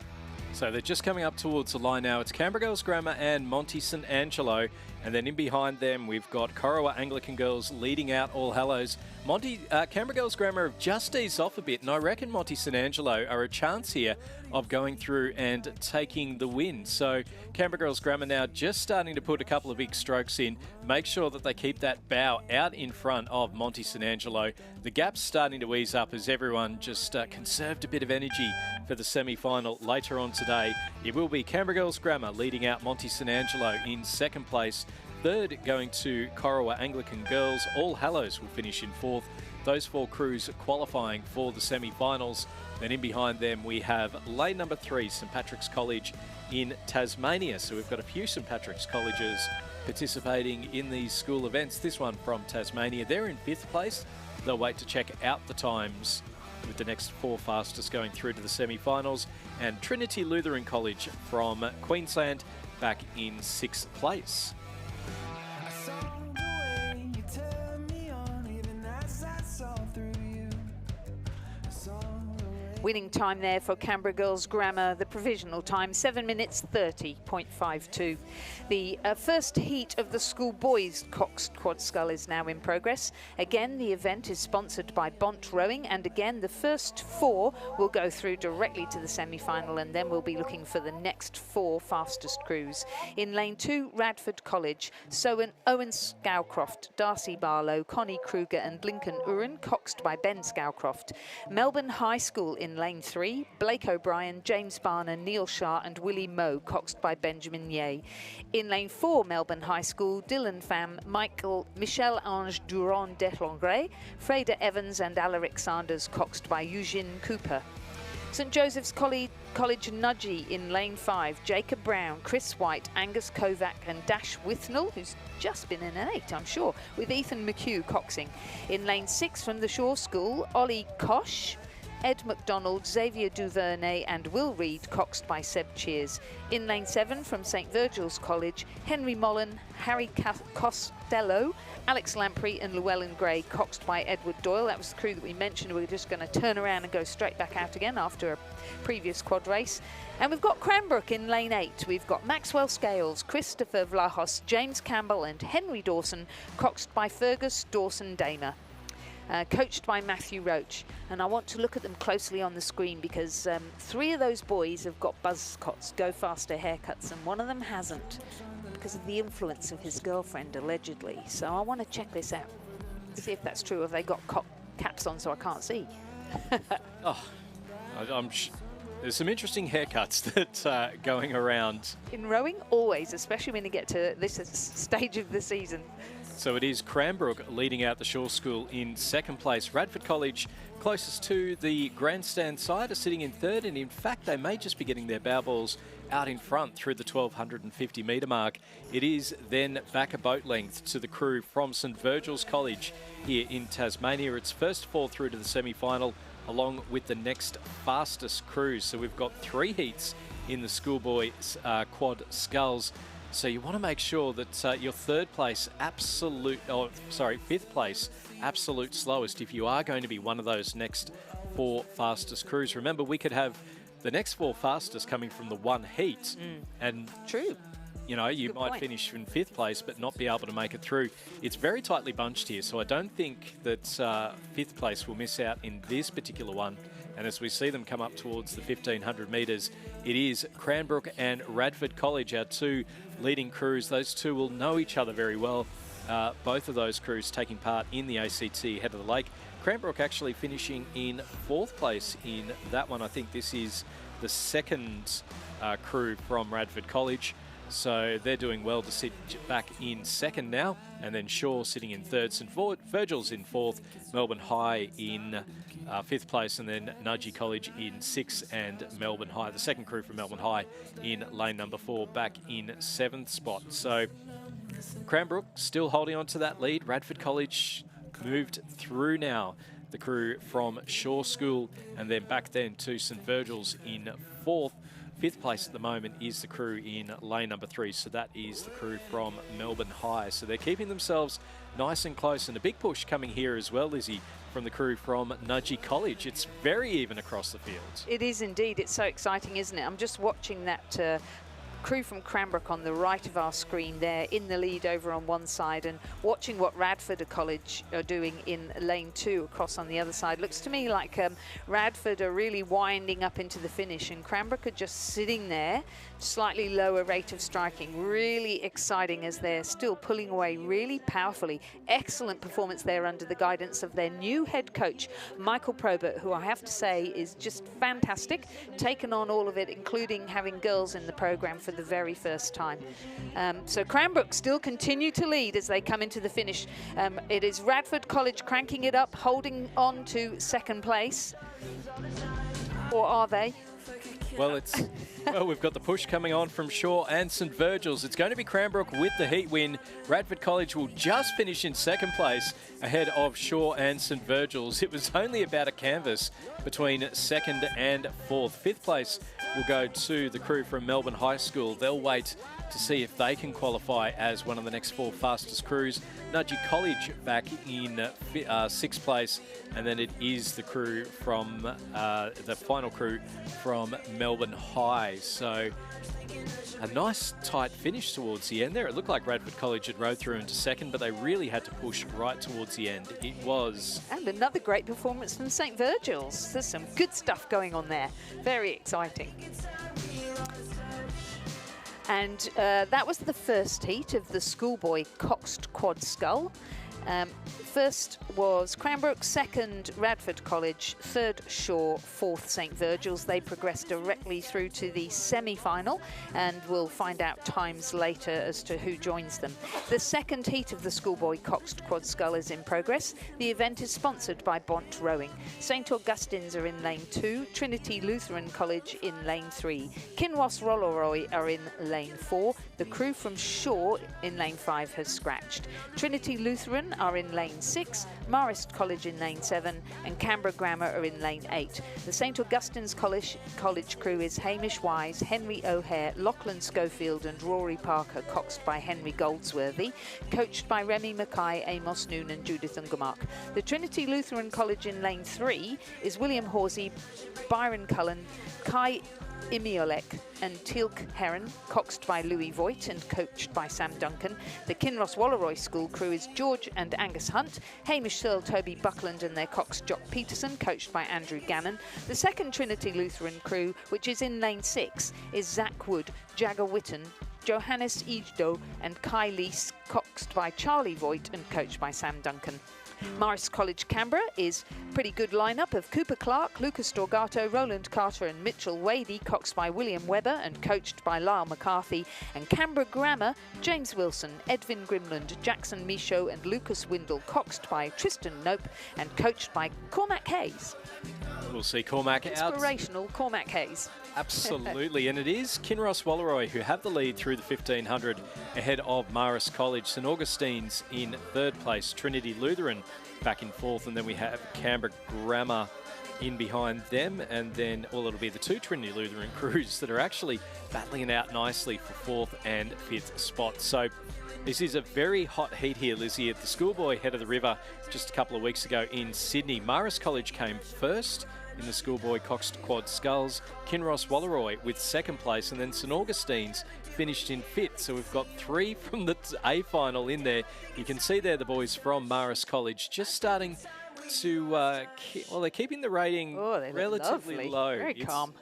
So they're just coming up towards the line now. It's Canberra Girls Grammar and Monty St Angelo. And then in behind them, we've got Corowa Anglican Girls leading out All Hallows. Canberra Girls Grammar have just eased off a bit, and I reckon Monty St Angelo are a chance here of going through and taking the win. So Canberra Girls Grammar now just starting to put a couple of big strokes in. Make sure that they keep that bow out in front of Monty St Angelo. The gap's starting to ease up as everyone just conserved a bit of energy for the semi-final later on today. It will be Canberra Girls Grammar leading out Monty St Angelo in second place. Third going to Corowa Anglican Girls. All Hallows will finish in fourth. Those 4 crews qualifying for the semi-finals. Then in behind them we have lane number 3, St Patrick's College in Tasmania. So we've got a few St Patrick's Colleges participating in these school events. This one from Tasmania. They're in 5th place. They'll wait to check out the times with the next 4 fastest going through to the semi-finals. And Trinity Lutheran College from Queensland back in 6th place. Winning time there for Canberra Girls Grammar, the provisional time, 7 minutes 30.52. The first heat of the schoolboys Coxed Quad Scull is now in progress. Again, the event is sponsored by Bont Rowing, and again, the first 4 will go through directly to the semi-final, and then we'll be looking for the next 4 fastest crews. In lane 2, Radford College, Owen Scowcroft, Darcy Barlow, Connie Kruger and Lincoln Uren, coxed by Ben Scowcroft. Melbourne High School in lane 3, Blake O'Brien, James Barner, Neil Shah and Willie Moe, coxed by Benjamin Ye. In lane 4, Melbourne High School, Dylan Pham, Michel-Ange Durand-Detlongray, Freda Evans and Alaric Sanders, coxed by Eugene Cooper. St Joseph's College Nudgee in lane 5, Jacob Brown, Chris White, Angus Kovac and Dash Withnell, who's just been in an 8, I'm sure, with Ethan McHugh coxing. In lane 6 from the Shaw School, Ollie Kosh, Ed McDonald, Xavier Duvernay and Will Reed coxed by Seb Cheers. In lane 7 from St Virgil's College, Henry Mollen, Harry Costello, Alex Lamprey and Llewellyn Gray coxed by Edward Doyle. That was the crew that we mentioned. We're just going to turn around and go straight back out again after a previous quad race. And we've got Cranbrook in lane 8. We've got Maxwell Scales, Christopher Vlahos, James Campbell and Henry Dawson coxed by Fergus Dawson Damer. Coached by Matthew Roach, and I want to look at them closely on the screen because 3 of those boys have got Buzzcotts, Go Faster haircuts, and one of them hasn't because of the influence of his girlfriend, allegedly. So I want to check this out, see if that's true. Have they got caps on so I can't see? There's some interesting haircuts that are going around. In rowing, always, especially when you get to this stage of the season. So it is Cranbrook leading out the Shaw School in 2nd place. Radford College, closest to the grandstand side, are sitting in 3rd, and in fact they may just be getting their bow balls out in front through the 1250 metre mark. It is then back a boat length to the crew from St Virgil's College here in Tasmania. It's first to fall through to the semi-final along with the next fastest crew. So we've got 3 heats in the schoolboy quad sculls. So you want to make sure that your 5th place, absolute slowest, if you are going to be one of those next 4 fastest crews. Remember, we could have the next 4 fastest coming from the one heat. And true. You know, you might finish in 5th place but not be able to make it through. It's very tightly bunched here, so I don't think that 5th place will miss out in this particular one. And as we see them come up towards the 1500 metres, it is Cranbrook and Radford College, our 2 leading crews. Those 2 will know each other very well. Both of those crews taking part in the ACT Head of the Lake. Cranbrook actually finishing in 4th place in that one. I think this is the 2nd crew from Radford College. So they're doing well to sit back in 2nd now. And then Shaw sitting in 3rd, St Virgil's in 4th, Melbourne High in 5th place, and then Nudgee College in 6th, and Melbourne High, the 2nd crew from Melbourne High, in lane number 4, back in 7th spot. So Cranbrook still holding on to that lead. Radford College moved through now, the crew from Shaw School, and then back then to St Virgil's in 4th. 5th place at the moment is the crew in lane number 3, so that is the crew from Melbourne High. So they're keeping themselves nice and close, and a big push coming here as well, Lizzie, from the crew from Nudgee College. It's very even across the field. It is indeed. It's so exciting, isn't it? I'm just watching that crew from Cranbrook on the right of our screen there in the lead over on one side, and watching what Radford College are doing in lane 2 across on the other side. Looks to me like Radford are really winding up into the finish, and Cranbrook are just sitting there, slightly lower rate of striking. Really exciting as they're still pulling away really powerfully. Excellent performance there under the guidance of their new head coach, Michael Probert, who I have to say is just fantastic. Taken on all of it, including having girls in the program for the very first time. So Cranbrook still continue to lead as they come into the finish. It is Radford College cranking it up, holding on to 2nd place. Or are they? Well, we've got the push coming on from Shaw and St Virgil's. It's going to be Cranbrook with the heat win. Radford College will just finish in 2nd place ahead of Shaw and St Virgil's. It was only about a canvas between 2nd and 4th. 5th place will go to the crew from Melbourne High School. They'll wait to see if they can qualify as one of the next 4 fastest crews. Nudgee College back in 6th place, and then it is the crew from the final crew from Melbourne High. So a nice tight finish towards the end there. It looked like Radford College had rode through into 2nd, but they really had to push right towards the end. It was... And another great performance from St Virgil's. There's some good stuff going on there. Very exciting. And that was the first heat of the schoolboy coxed quad scull. First was Cranbrook, second Radford College, third Shaw, fourth St Virgil's. They progressed directly through to the semi-final, and we'll find out times later as to who joins them. The second heat of the schoolboy coxed quad scull is in progress. The event is sponsored by Bont Rowing. St Augustine's are in lane 2, Trinity Lutheran College in lane 3. Kinross Rolleroy are in lane 4. The crew from Shaw in lane 5 has scratched. Trinity Lutheran are in lane 6, Marist College in lane 7, and Canberra Grammar are in lane 8. The St Augustine's College crew is Hamish Wise, Henry O'Hare, Lachlan Schofield and Rory Parker, coxed by Henry Goldsworthy, coached by Remy Mackay, Amos Noon and Judith Ungermark. The Trinity Lutheran College in lane 3 is William Horsey, Byron Cullen, Kai Imiolek and Teal'c Heron, coxed by Louis Voigt and coached by Sam Duncan. The Kinross Walleroy School crew is George and Angus Hunt, Hamish Searle, Toby Buckland and their cox Jock Peterson, coached by Andrew Gannon. The second Trinity Lutheran crew, which is in lane 6, is Zach Wood, Jagger Witten, Johannes Ijdo and Kai Lees, coxed by Charlie Voigt and coached by Sam Duncan. Marist College Canberra is pretty good lineup of Cooper Clark, Lucas Dorgato, Roland Carter and Mitchell Wadey, coxed by William Webber and coached by Lyle McCarthy. And Canberra Grammar, James Wilson, Edwin Grimland, Jackson Michaud and Lucas Windle, coxed by Tristan Nope and coached by Cormac Hayes. We'll see Cormac out. Inspirational Cormac Hayes. Absolutely, and it is Kinross Walleroy who have the lead through the 1500 ahead of Marist College. St Augustine's in third place, Trinity Lutheran back in fourth, and then we have Canberra Grammar in behind them, and then it'll be the two Trinity Lutheran crews that are actually battling it out nicely for fourth and fifth spots. So this is a very hot heat here, Lizzie, at the schoolboy head of the river just a couple of weeks ago in Sydney. Marist College came first in the schoolboy coxed quad sculls, Kinross Walleroy with second place, and then St Augustine's finished in fifth. So we've got three from the A final in there. You can see there the boys from Marist College just starting to, well, they're keeping the rating relatively low. Very calm.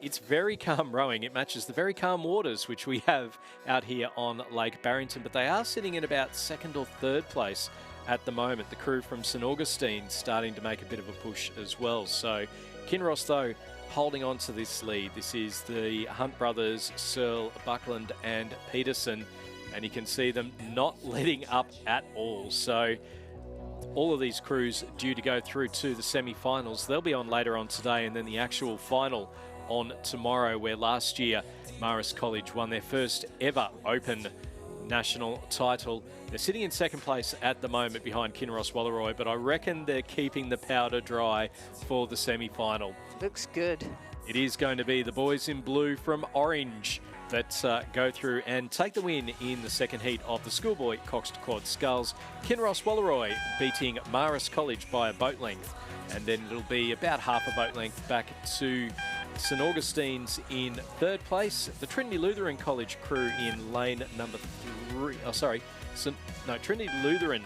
It's very calm rowing. It matches the very calm waters which we have out here on Lake Barrington, but they are sitting in about second or third place at the moment. The crew from St Augustine starting to make a bit of a push as well. So Kinross, though, holding on to this lead. This is the Hunt brothers, Searle, Buckland and Peterson, and you can see them not letting up at all. So all of these crews due to go through to the semi-finals. They'll be on later on today, and then the actual final on tomorrow, where last year Marist College won their first ever Open national title. They're sitting in second place at the moment behind Kinross Walleroy, but I reckon they're keeping the powder dry for the semi-final. Looks good. It is going to be the boys in blue from Orange that go through and take the win in the second heat of the schoolboy coxed quad sculls. Kinross Walleroy beating Marist College by a boat length, and then it'll be about half a boat length back to St Augustine's in third place. The Trinity Lutheran College crew in lane number 3. Trinity Lutheran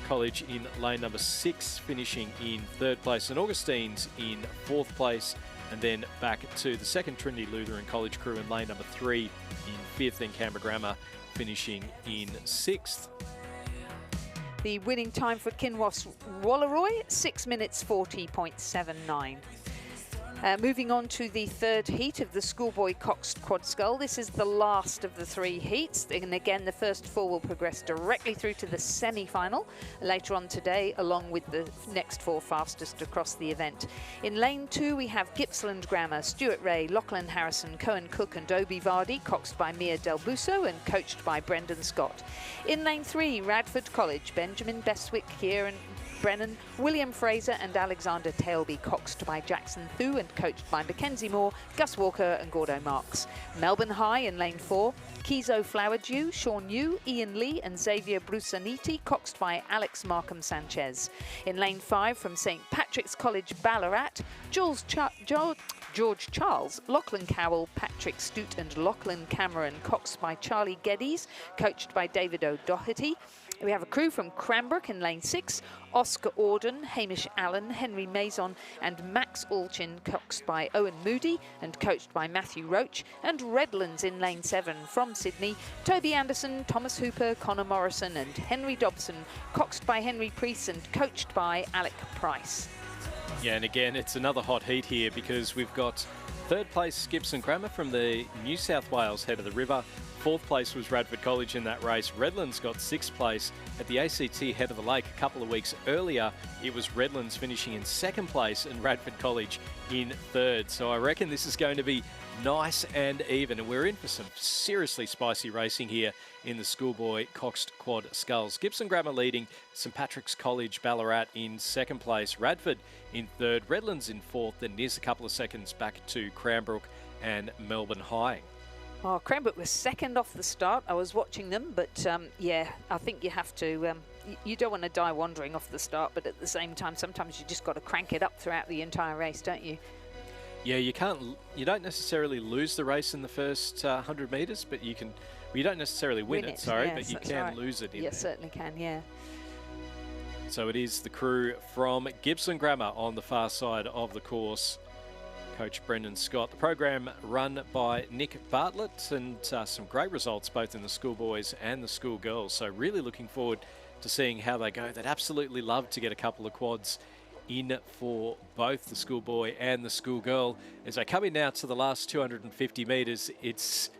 College in lane number 6, finishing in third place. St Augustine's in fourth place, and then back to the second Trinity Lutheran College crew in lane number 3 in fifth, and Canberra Grammar finishing in sixth. The winning time for Kinross Walleroy, 6 minutes 40.79. Moving on to the third heat of the schoolboy coxed quad scull. This is the last of the 3 heats, and again the first 4 will progress directly through to the semi-final later on today, along with the next 4 fastest across the event. In lane 2 we have Gippsland Grammar, Stuart Ray, Lachlan Harrison, Cohen Cook and Dobie Vardy, coxed by Mia Del Busso and coached by Brendan Scott. In lane 3 Radford College, Benjamin Bestwick, Kieran Brennan, William Fraser and Alexander Tailby, coxed by Jackson Thu and coached by Mackenzie Moore, Gus Walker and Gordo Marks. Melbourne High in lane 4, Kizo Flowerdew, Sean Yu, Ian Lee and Xavier Brusaniti, coxed by Alex Markham Sanchez. In lane 5 from St Patrick's College Ballarat, George Charles, Lachlan Cowell, Patrick Stute and Lachlan Cameron, coxed by Charlie Geddes, coached by David O'Doherty. We have a crew from Cranbrook in lane 6, Oscar Auden, Hamish Allen, Henry Maison and Max Alchin, coxed by Owen Moody and coached by Matthew Roach, and Redlands in lane 7 from Sydney, Toby Anderson, Thomas Hooper, Connor Morrison and Henry Dobson, coxed by Henry Priest and coached by Alec Price. Yeah, and again, it's another hot heat here because we've got third place Gibson Grammar from the New South Wales head of the river. Fourth place was Radford College in that race. Redlands got sixth place at the ACT head of the lake a couple of weeks earlier. It was Redlands finishing in second place and Radford College in third. So I reckon this is going to be nice and even. And we're in for some seriously spicy racing here in the schoolboy coxed quad sculls. Gibson Grammar leading, St Patrick's College Ballarat in second place, Radford in third, Redlands in fourth, then nears a couple of seconds back to Cranbrook and Melbourne High. Oh, Cranbrook was second off the start. I was watching them, but yeah, I think you have to, you don't want to die wandering off the start, but at the same time, sometimes you just got to crank it up throughout the entire race, don't you? Yeah, you don't necessarily lose the race in the first 100 metres, but you don't necessarily win it, sorry, yes, but you can lose it in there. Yes, certainly can, yeah. So it is the crew from Gibson Grammar on the far side of the course. Coach Brendan Scott. The program run by Nick Bartlett, and some great results both in the schoolboys and the schoolgirls. So really looking forward to seeing how they go. They'd absolutely love to get a couple of quads in for both the schoolboy and the schoolgirl. As they come in now to the last 250 metres,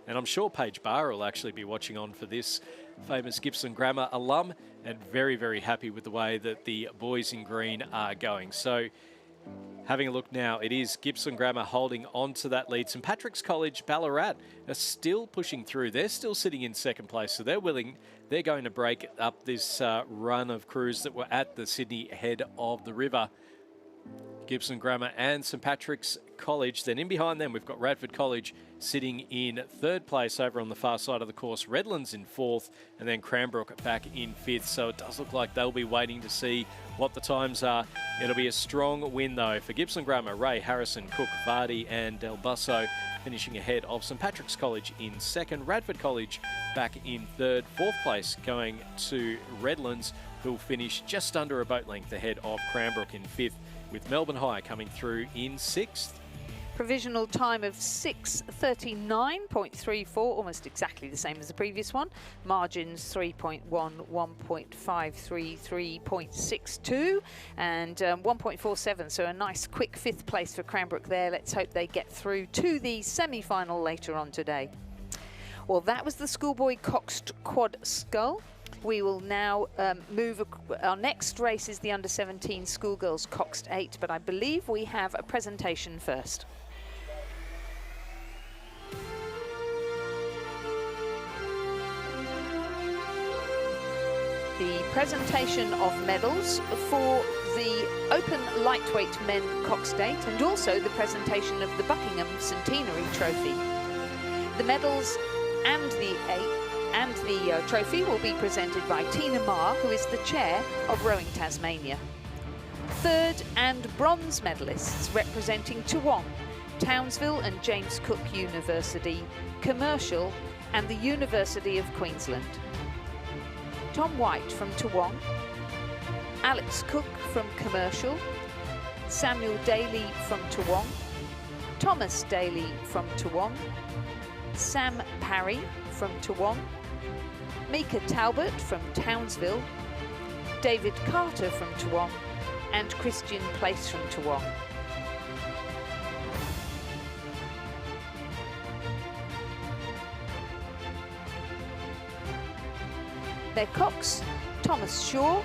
and I'm sure Paige Barr will actually be watching on for this, famous Gibson Grammar alum, and very, very happy with the way that the boys in green are going. So having a look now, it is Gibson Grammar holding on to that lead. St Patrick's College Ballarat are still pushing through. They're still sitting in second place, so they're going to break up this run of crews that were at the Sydney head of the river. Gibson Grammar and St Patrick's College. Then in behind them, we've got Radford College sitting in third place over on the far side of the course. Redlands in fourth, and then Cranbrook back in fifth. So it does look like they'll be waiting to see what the times are. It'll be a strong win, though, for Gibson Grammar, Ray, Harrison, Cook, Vardy and Del Busso finishing ahead of St Patrick's College in second. Radford College back in third. Fourth place going to Redlands, who'll finish just under a boat length ahead of Cranbrook in fifth, with Melbourne High coming through in sixth. Provisional time of 6:39.34, almost exactly the same as the previous one. Margins 3.1, 1.53, 3.62 and 1.47, so a nice quick fifth place for Cranbrook there. Let's hope they get through to the semi-final later on today. Well, that was the schoolboy coxed quad scull. We will now move. Our next race is the under-17 schoolgirls coxed 8, but I believe we have a presentation first. The presentation of medals for the open lightweight men coxed 8, and also the presentation of the Buckingham Centenary Trophy. The medals and the trophy will be presented by Tina Marr, who is the chair of Rowing Tasmania. Third and bronze medalists representing Toowong, Townsville and James Cook University, Commercial and the University of Queensland. Tom White from Toowong, Alex Cook from Commercial, Samuel Daly from Toowong, Thomas Daly from Toowong, Sam Parry from Toowong, Mika Talbot from Townsville, David Carter from Toowong, and Christian Place from Toowong. Their cocks, Thomas Shaw.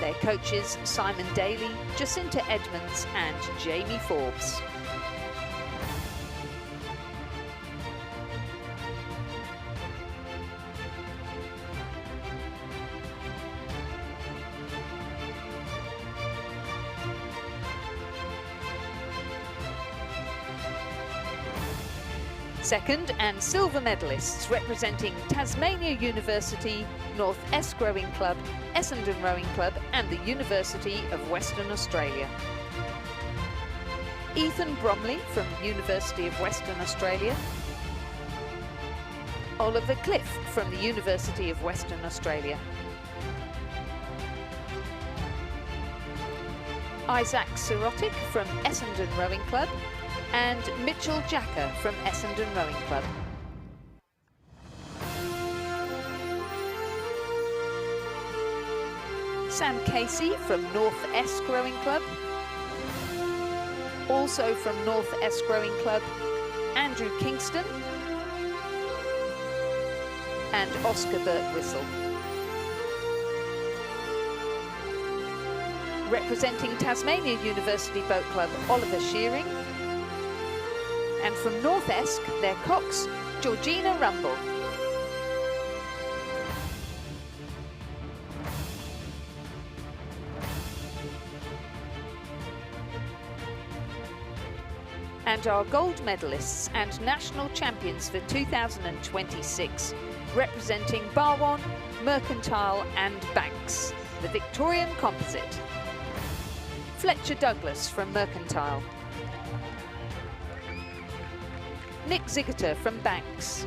Their coaches, Simon Daly, Jacinta Edmonds and Jamie Forbes. Second and silver medalists representing Tasmania University, North Esk Rowing Club, Essendon Rowing Club and the University of Western Australia. Ethan Bromley from University of Western Australia. Oliver Cliff from the University of Western Australia. Isaac Sirotic from Essendon Rowing Club and Mitchell Jacker from Essendon Rowing Club. Sam Casey from North Esk Rowing Club. Also from North Esk Rowing Club, Andrew Kingston and Oscar Birtwistle. Representing Tasmania University Boat Club, Oliver Shearing. And from North Esk, their cox, Georgina Rumble. And our gold medalists and national champions for 2026, representing Barwon, Mercantile and Banks, the Victorian Composite. Fletcher Douglas from Mercantile. Nick Ziggiter from Banks.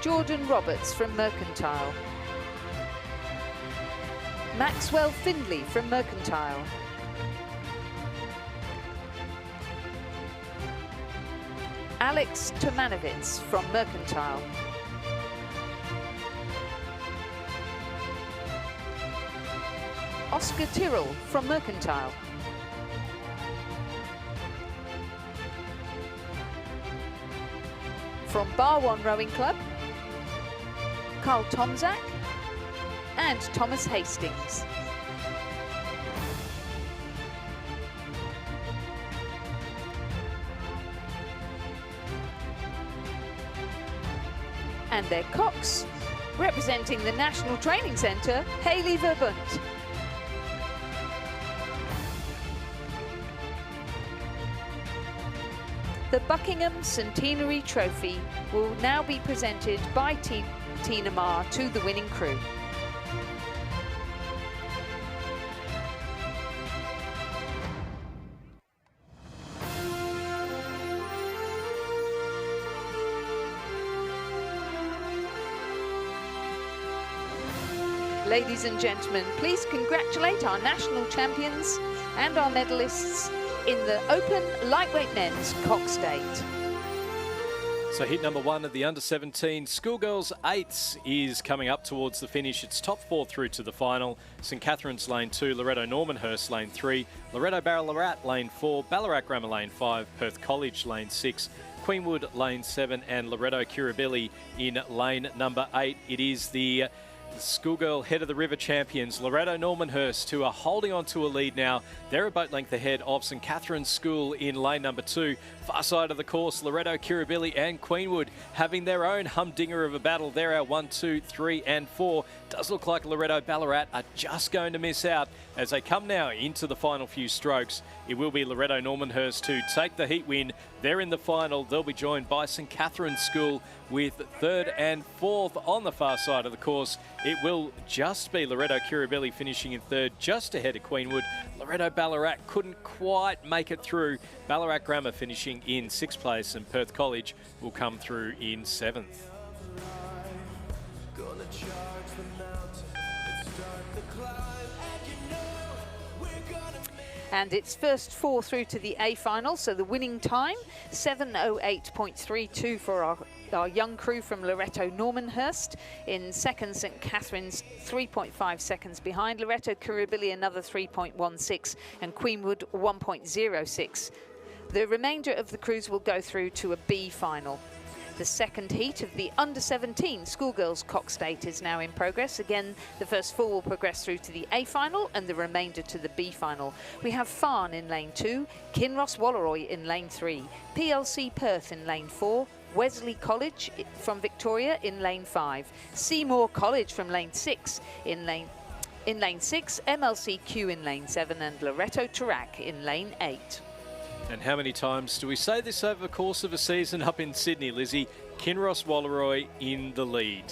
Jordan Roberts from Mercantile. Maxwell Findlay from Mercantile. Alex Tomanovitz from Mercantile. Oscar Tyrrell from Mercantile. From Barwon Rowing Club, Carl Tomzak and Thomas Hastings. And their cox, representing the National Training Centre, Hayley Verbunt. The Buckingham Centenary Trophy will now be presented by Tina Marr to the winning crew. Ladies and gentlemen, please congratulate our national champions and our medalists in the Open Lightweight Men's Cox Date. So heat number 1 of the under-17 Schoolgirls 8s is coming up towards the finish. It's top 4 through to the final. St Catherine's lane 2, Loretto Normanhurst lane 3, Loretto Ballarat lane 4, Ballarat Grammar lane 5, Perth College lane 6, Queenwood lane 7 and Loretto Kirribilli in lane number 8. It is the Schoolgirl Head of the River champions, Loretto Normanhurst, who are holding on to a lead now. They're a boat length ahead of St Catherine's School in lane number 2. Far side of the course, Loretto, Kirribilli and Queenwood having their own humdinger of a battle. They're our 1, 2, 3 and 4. Does look like Loretto Ballarat are just going to miss out as they come now into the final few strokes. It will be Loretto Normanhurst to take the heat win. They're in the final. They'll be joined by St Catherine's School with 3rd and 4th on the far side of the course. It will just be Loretto Kirribilli finishing in 3rd, just ahead of Queenwood. Loretto Ballarat couldn't quite make it through. Ballarat Grammar finishing in 6th place and Perth College will come through in 7th. And it's first 4 through to the A final, so the winning time 7:08.32 for our young crew from Loretto Normanhurst. In second, St Catherine's 3.5 seconds behind. Loretto Kirribilli another 3.16 and Queenwood 1.06. The remainder of the crews will go through to a B final. The second heat of the under-17 Schoolgirls Cox Date is now in progress. Again, the first 4 will progress through to the A final and the remainder to the B final. We have Farn in lane 2, Kinross Walleroy in lane 3, PLC Perth in lane 4, Wesley College from Victoria in lane 5, Seymour College from lane 6 in lane 6, MLCQ in lane 7 and Loretto Tarak in lane 8. And how many times do we say this over the course of a season up in Sydney, Lizzie? Kinross Walleroy in the lead.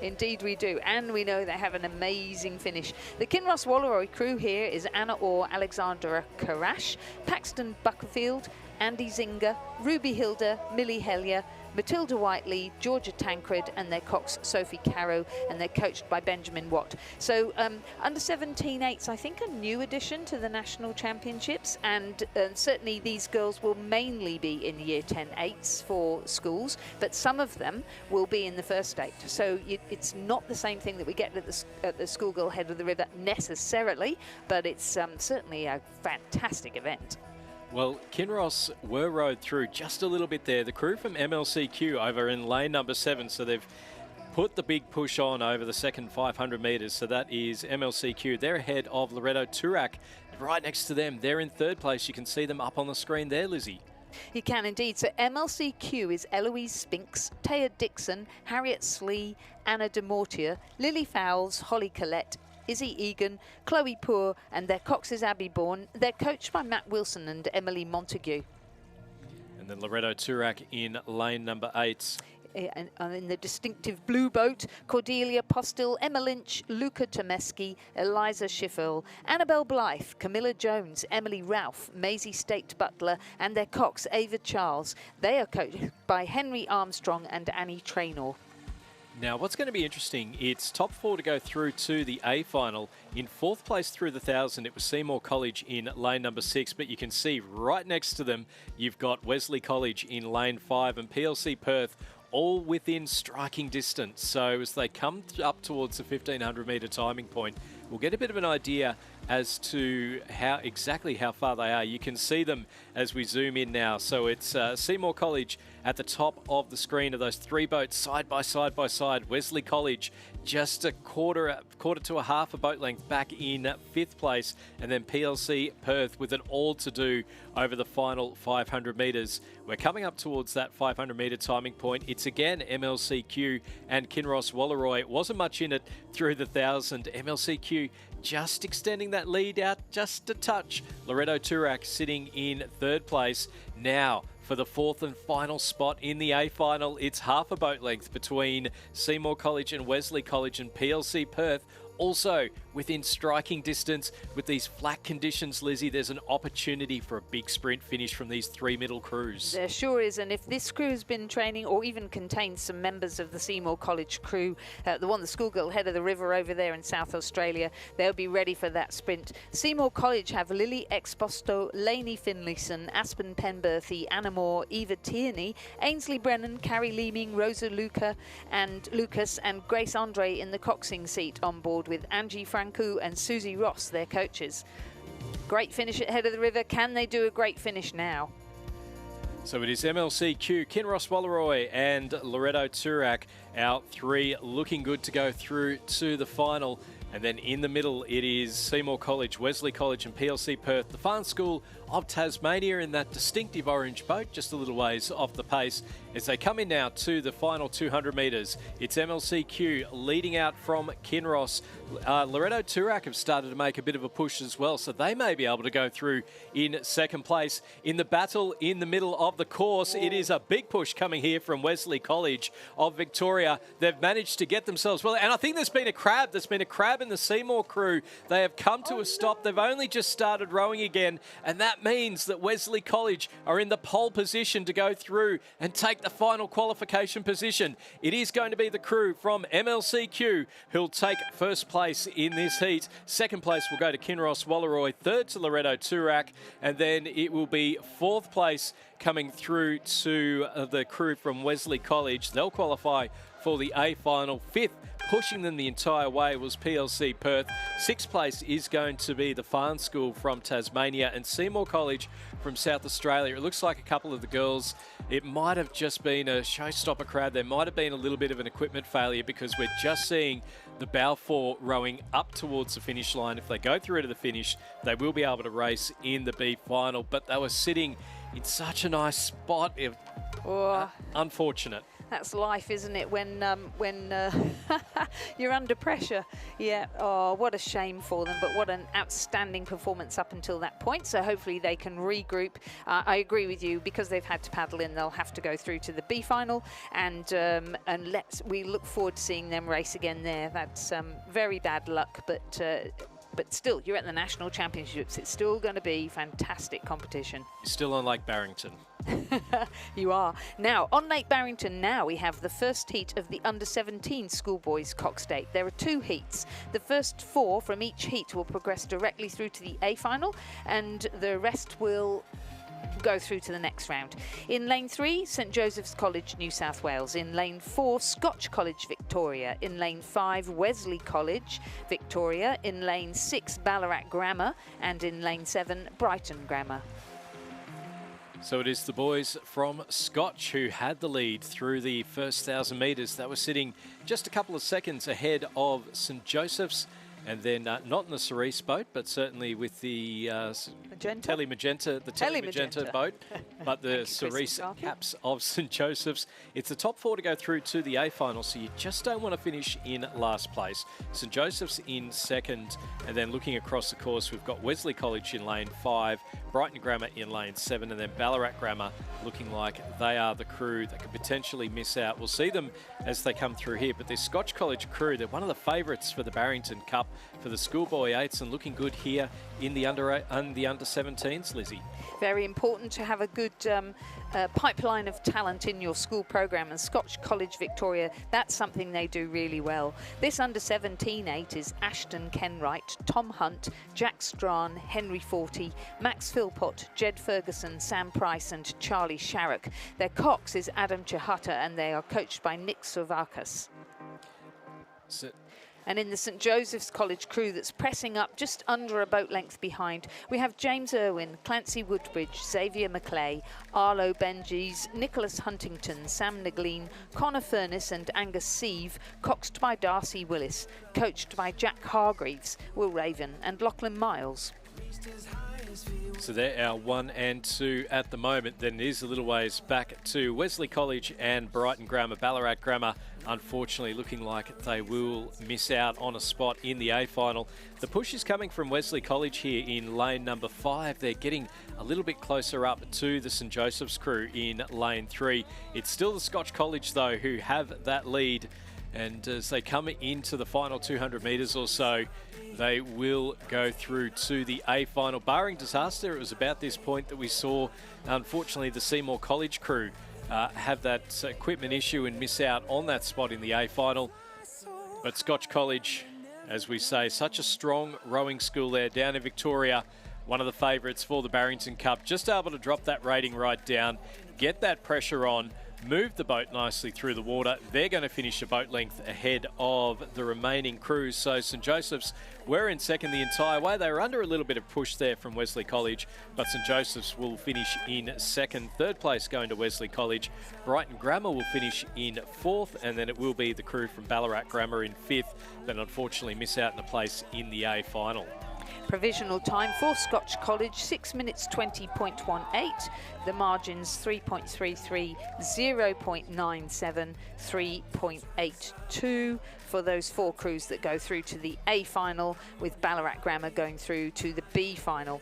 Indeed we do, and we know they have an amazing finish. The Kinross Walleroy crew here is Anna Orr, Alexandra Karash, Paxton Buckerfield, Andy Zinger, Ruby Hilda, Millie Hellier, Matilda Whiteley, Georgia Tancred, and their cocks Sophie Carrow, and they're coached by Benjamin Watt. So under 17 eights, I think a new addition to the national championships, and certainly these girls will mainly be in year 10 eights for schools, but some of them will be in the first eight. So it's not the same thing that we get at the schoolgirl head of the river necessarily, but it's certainly a fantastic event. Well, Kinross were rowed through just a little bit there. The crew from MLCQ over in lane number 7, so they've put the big push on over the second 500 metres. So that is MLCQ. They're ahead of Loreto Turak. Right next to them, they're in third place. You can see them up on the screen there, Lizzie. You can indeed. So MLCQ is Eloise Spinks, Taya Dixon, Harriet Slee, Anna de Mortier, Lily Fowles, Holly Collette, Izzy Egan, Chloe Poor, and their cocks is Abby Bourne. They're coached by Matt Wilson and Emily Montague. And then Loreto Turak in lane number 8. And in the distinctive blue boat, Cordelia Postil, Emma Lynch, Luca Tomeski, Eliza Schiffel, Annabelle Blythe, Camilla Jones, Emily Ralph, Maisie State Butler, and their cocks, Ava Charles. They are coached by Henry Armstrong and Annie Traynor. Now, what's going to be interesting, it's top 4 to go through to the A final. In 4th place through the 1,000, it was Seymour College in lane number 6, but you can see right next to them, you've got Wesley College in lane 5 and PLC Perth all within striking distance. So as they come up towards the 1,500 metre timing point, we'll get a bit of an idea as to exactly how far they are. You can see them as we zoom in now. So it's Seymour College at the top of the screen of those 3 boats side by side by side. Wesley College just a quarter to a half a boat length back in 5th place, and then PLC Perth with it all to do over the final 500 metres. We're coming up towards that 500 metre timing point. It's again MLCQ and Kinross Walleroy. It wasn't much in it through the 1,000. MLCQ just extending that lead out just a touch. Loreto Turak sitting in 3rd place. Now, for the 4th and final spot in the A final, it's half a boat length between Seymour College and Wesley College, and PLC Perth also within striking distance. With these flat conditions, Lizzie, there's an opportunity for a big sprint finish from these 3 middle crews. There sure is, and if this crew has been training or even contains some members of the Seymour College crew, the schoolgirl head of the river over there in South Australia, they'll be ready for that sprint. Seymour College have Lily Exposto, Lainey Finlayson, Aspen Penberthy, Anna Moore, Eva Tierney, Ainsley Brennan, Carrie Leeming, Rosa Lucas and Grace Andre in the coxing seat on board with Angie Francu and Susie Ross, their coaches. Great finish at head of the river. Can they do a great finish now? So it is MLCQ, Kinross Walleroy and Loreto Turak, our 3 looking good to go through to the final. And then in the middle, it is Seymour College, Wesley College and PLC Perth, the Farm School of Tasmania in that distinctive orange boat, just a little ways off the pace. As they come in now to the final 200 metres, it's MLCQ leading out from Kinross. Loreto Turak have started to make a bit of a push as well, so they may be able to go through in 2nd place. In the battle in the middle of the course, it is a big push coming here from Wesley College of Victoria. They've managed to get themselves well, and I think there's been a crab in the Seymour crew. They have come to a stop. They've only just started rowing again, and that means that Wesley College are in the pole position to go through and take the final qualification position. It is going to be the crew from MLCQ who'll take 1st place in this heat. 2nd place will go to Kinross Walleroy, 3rd to Loreto Turak, and then it will be 4th place coming through to the crew from Wesley College. They'll qualify for the A final. 5th, pushing them the entire way, was PLC Perth. 6th place is going to be the Farm School from Tasmania and Seymour College from South Australia. It looks like a couple of the girls, it might have just been a showstopper crowd. There might have been a little bit of an equipment failure, because we're just seeing the Balfour rowing up towards the finish line. If they go through to the finish, they will be able to race in the B final, but they were sitting in such a nice spot. Unfortunate. That's life, isn't it? When you're under pressure. Yeah. Oh, what a shame for them. But what an outstanding performance up until that point. So hopefully they can regroup. I agree with you, because they've had to paddle in. They'll have to go through to the B final, and we look forward to seeing them race again there. That's very bad luck, but still, you're at the national championships. It's still going to be fantastic competition. You're still on Lake Barrington. You are. Now, on Lake Barrington now, we have the first heat of the under-17 schoolboys cock stake. There are 2 heats. The first 4 from each heat will progress directly through to the A final, and the rest will go through to the next round. In lane 3, St Joseph's College, New South Wales. In lane 4, Scotch College, Victoria. In lane 5, Wesley College, Victoria. In lane 6, Ballarat Grammar. And in lane 7, Brighton Grammar. So it is the boys from Scotch who had the lead through the first 1,000 metres. They were sitting just a couple of seconds ahead of St Joseph's, and then not in the Cerise boat, but certainly with the Telemagenta boat, but the Cerise caps of St Joseph's. It's the top 4 to go through to the A final, so you just don't want to finish in last place. St Joseph's in second, and then looking across the course, we've got Wesley College in lane 5, Brighton Grammar in lane 7, and then Ballarat Grammar looking like they are the crew that could potentially miss out. We'll see them as they come through here, but this Scotch College crew, they're one of the favourites for the Barrington Cup for the schoolboy 8s, and looking good here in the under 17s, Lizzie. Very important to have a good pipeline of talent in your school program, and Scotch College Victoria, that's something they do really well. This under 17 8 is Ashton Kenwright, Tom Hunt, Jack Strahan, Henry Forty, Max Philpott, Jed Ferguson, Sam Price and Charlie Sharrock. Their cox is Adam Chahata, and they are coached by Nick Sovakas. And in the St Joseph's College crew that's pressing up just under a boat length behind, we have James Irwin, Clancy Woodbridge, Xavier McClay, Arlo Benjies, Nicholas Huntington, Sam Nagleen, Connor Furness and Angus Sieve, coxed by Darcy Willis, coached by Jack Hargreaves, Will Raven and Lachlan Miles. So they're our 1 and 2 at the moment. Then it is a little ways back to Wesley College and Brighton Grammar. Ballarat Grammar, unfortunately, looking like they will miss out on a spot in the A final. The push is coming from Wesley College here in lane number 5. They're getting a little bit closer up to the St Joseph's crew in lane 3. It's still the Scotch College, though, who have that lead. And as they come into the final 200 metres or so, they will go through to the A final. Barring disaster, it was about this point that we saw, unfortunately, the Seymour College crew have that equipment issue and miss out on that spot in the A final. But Scotch College, as we say, such a strong rowing school there down in Victoria, one of the favourites for the Barrington Cup, just able to drop that rating right down, get that pressure on, move the boat nicely through the water. They're going to finish a boat length ahead of the remaining crews. So St Joseph's were in second the entire way. They were under a little bit of push there from Wesley College, but St Joseph's will finish in second. Third place going to Wesley College. Brighton Grammar will finish in fourth, and then it will be the crew from Ballarat Grammar in fifth that unfortunately miss out on a place in the A final. Provisional time for Scotch College, 6 minutes 20.18. The margins 3.33, 0.97, 3.82 for those 4 crews that go through to the A final, with Ballarat Grammar going through to the B final.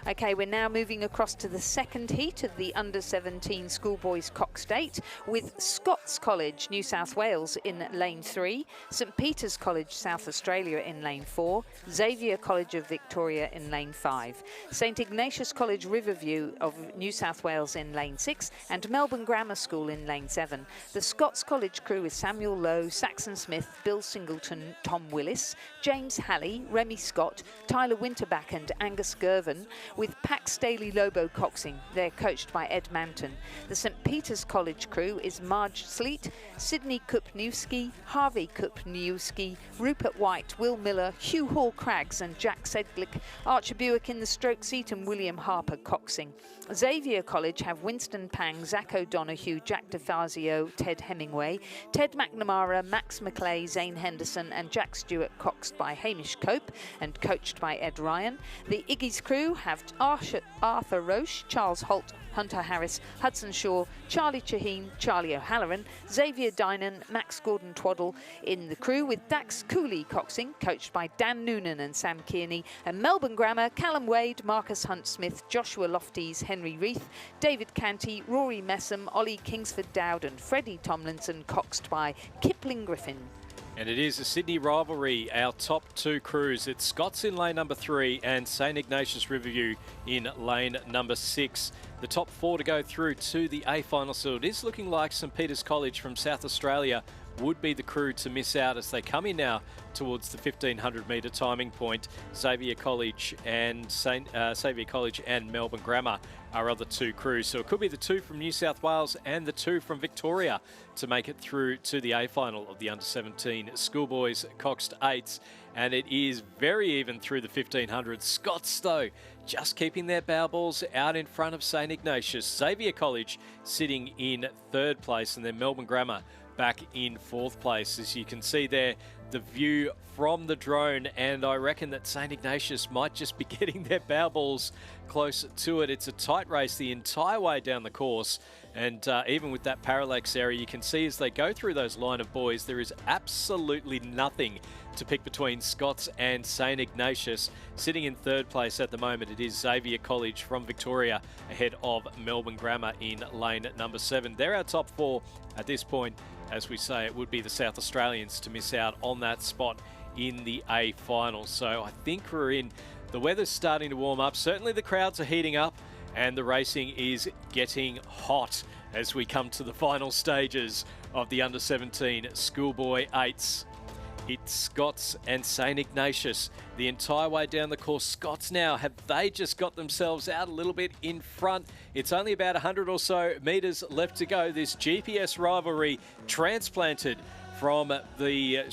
Okay, we're now moving across to the second heat of the under-17 schoolboys cock stake, with Scots College, New South Wales in lane 3, St Peter's College, South Australia in lane 4, Xavier College of Victoria in lane 5, St Ignatius College Riverview of New South Wales in lane 6, and Melbourne Grammar School in lane 7. The Scots College crew is Samuel Lowe, Saxon Smith, Bill Singleton, Tom Willis, James Halley, Remy Scott, Tyler Winterback and Angus Girvan, with Pax Staley Lobo coxing. They're coached by Ed Manton. The St Peter's College crew is Marge Sleet, Sydney Kupniewski, Harvey Kupniewski, Rupert White, Will Miller, Hugh Hall Craggs and Jack Sedgwick, Archer Buick in the stroke seat and William Harper coxing. Xavier College have Winston Pang, Zach O'Donoghue, Jack DeFazio, Ted Hemingway, Ted McNamara, Max McClay, Zane Henderson and Jack Stewart, coxed by Hamish Cope and coached by Ed Ryan. The Iggy's crew have Arthur Roche, Charles Holt, Hunter Harris, Hudson Shaw, Charlie Chaheen, Charlie O'Halloran, Xavier Dynan, Max Gordon Twaddle in the crew, with Dax Cooley coxing, coached by Dan Noonan and Sam Kearney, and Melbourne Grammar, Callum Wade, Marcus Hunt-Smith, Joshua Lofties, Henry Reith, David Canty, Rory Messam, Ollie Kingsford Dowd and Freddie Tomlinson, coxed by Kipling Griffin. And it is a Sydney rivalry, our top 2 crews. It's Scots in lane number 3 and St Ignatius Riverview in lane number 6. the top 4 to go through to the A final. So it is looking like St Peter's College from South Australia would be the crew to miss out as they come in now towards the 1500 metre timing point. Xavier College and Melbourne Grammar are other 2 crews. So it could be the 2 from New South Wales and the 2 from Victoria to make it through to the A final of the under-17 schoolboys Coxed 8s. And it is very even through the 1500. Scots, though, just keeping their bow balls out in front of St Ignatius. Xavier College sitting in 3rd place, and then Melbourne Grammar back in 4th place. As you can see there, the view from the drone, and I reckon that St Ignatius might just be getting their bow balls close to it. It's a tight race the entire way down the course, and even with that parallax area, you can see as they go through those line of buoys, there is absolutely nothing to pick between Scots and St Ignatius. Sitting in 3rd place at the moment, it is Xavier College from Victoria ahead of Melbourne Grammar in lane number 7. They're our top 4 at this point. As we say, it would be the South Australians to miss out on that spot in the A final. So I think we're in. The weather's starting to warm up. Certainly the crowds are heating up and the racing is getting hot as we come to the final stages of the under-17 schoolboy 8s. It's Scots and St Ignatius the entire way down the course. Scots now, have they just got themselves out a little bit in front? It's only about 100 or so metres left to go. This GPS rivalry transplanted from the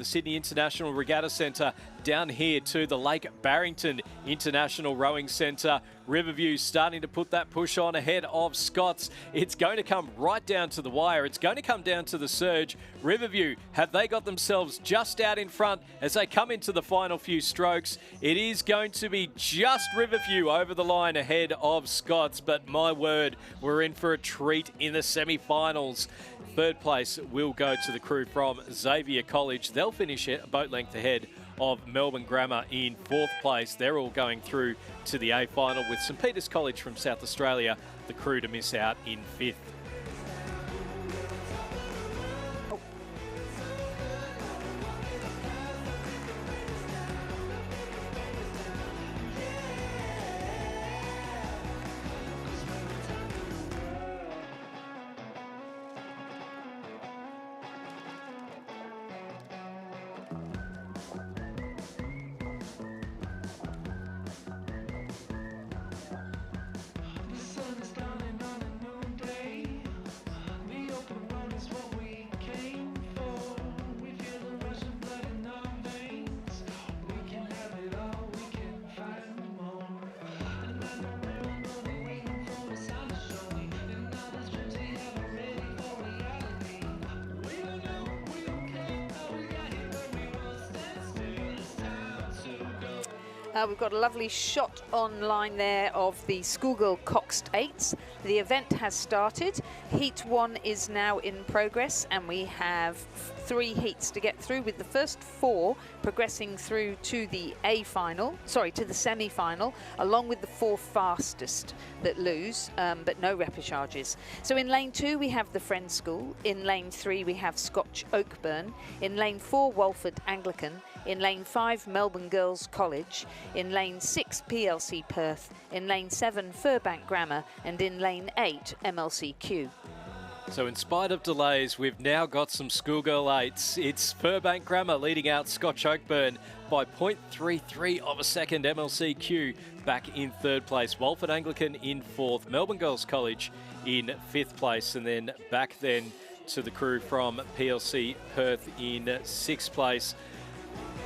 Sydney International Regatta Centre down here to the Lake Barrington International Rowing Centre. Riverview starting to put that push on ahead of Scots. It's going to come right down to the wire. It's going to come down to the surge. Riverview, have they got themselves just out in front as they come into the final few strokes? It is going to be just Riverview over the line ahead of Scots, but my word, we're in for a treat in the semi-finals. 3rd place will go to the crew from Xavier College. They'll finish a boat length ahead of Melbourne Grammar in 4th place. They're all going through to the A final with St Peter's College from South Australia, the crew to miss out in 5th. We've got a lovely shot online there of the schoolgirl Coxed 8s. The event has started. Heat 1 is now in progress, and we have 3 heats to get through, with the first 4 progressing through to the to the semi-final, along with the 4 fastest that lose, but no repecharges. So in lane 2 we have the Friends School. In lane 3 we have Scotch Oakburn. In lane 4 Walford Anglican. In lane 5 Melbourne Girls College. In lane 6 PLC Perth. In lane 7 Furbank Grammar. And in lane 8 MLCQ. So in spite of delays, we've now got some schoolgirl 8s. It's Furbank Grammar leading out Scotch Oakburn by 0.33 of a second. MLCQ back in 3rd place. Walford Anglican in 4th. Melbourne Girls College in 5th place. And then back then to the crew from PLC Perth in 6th place.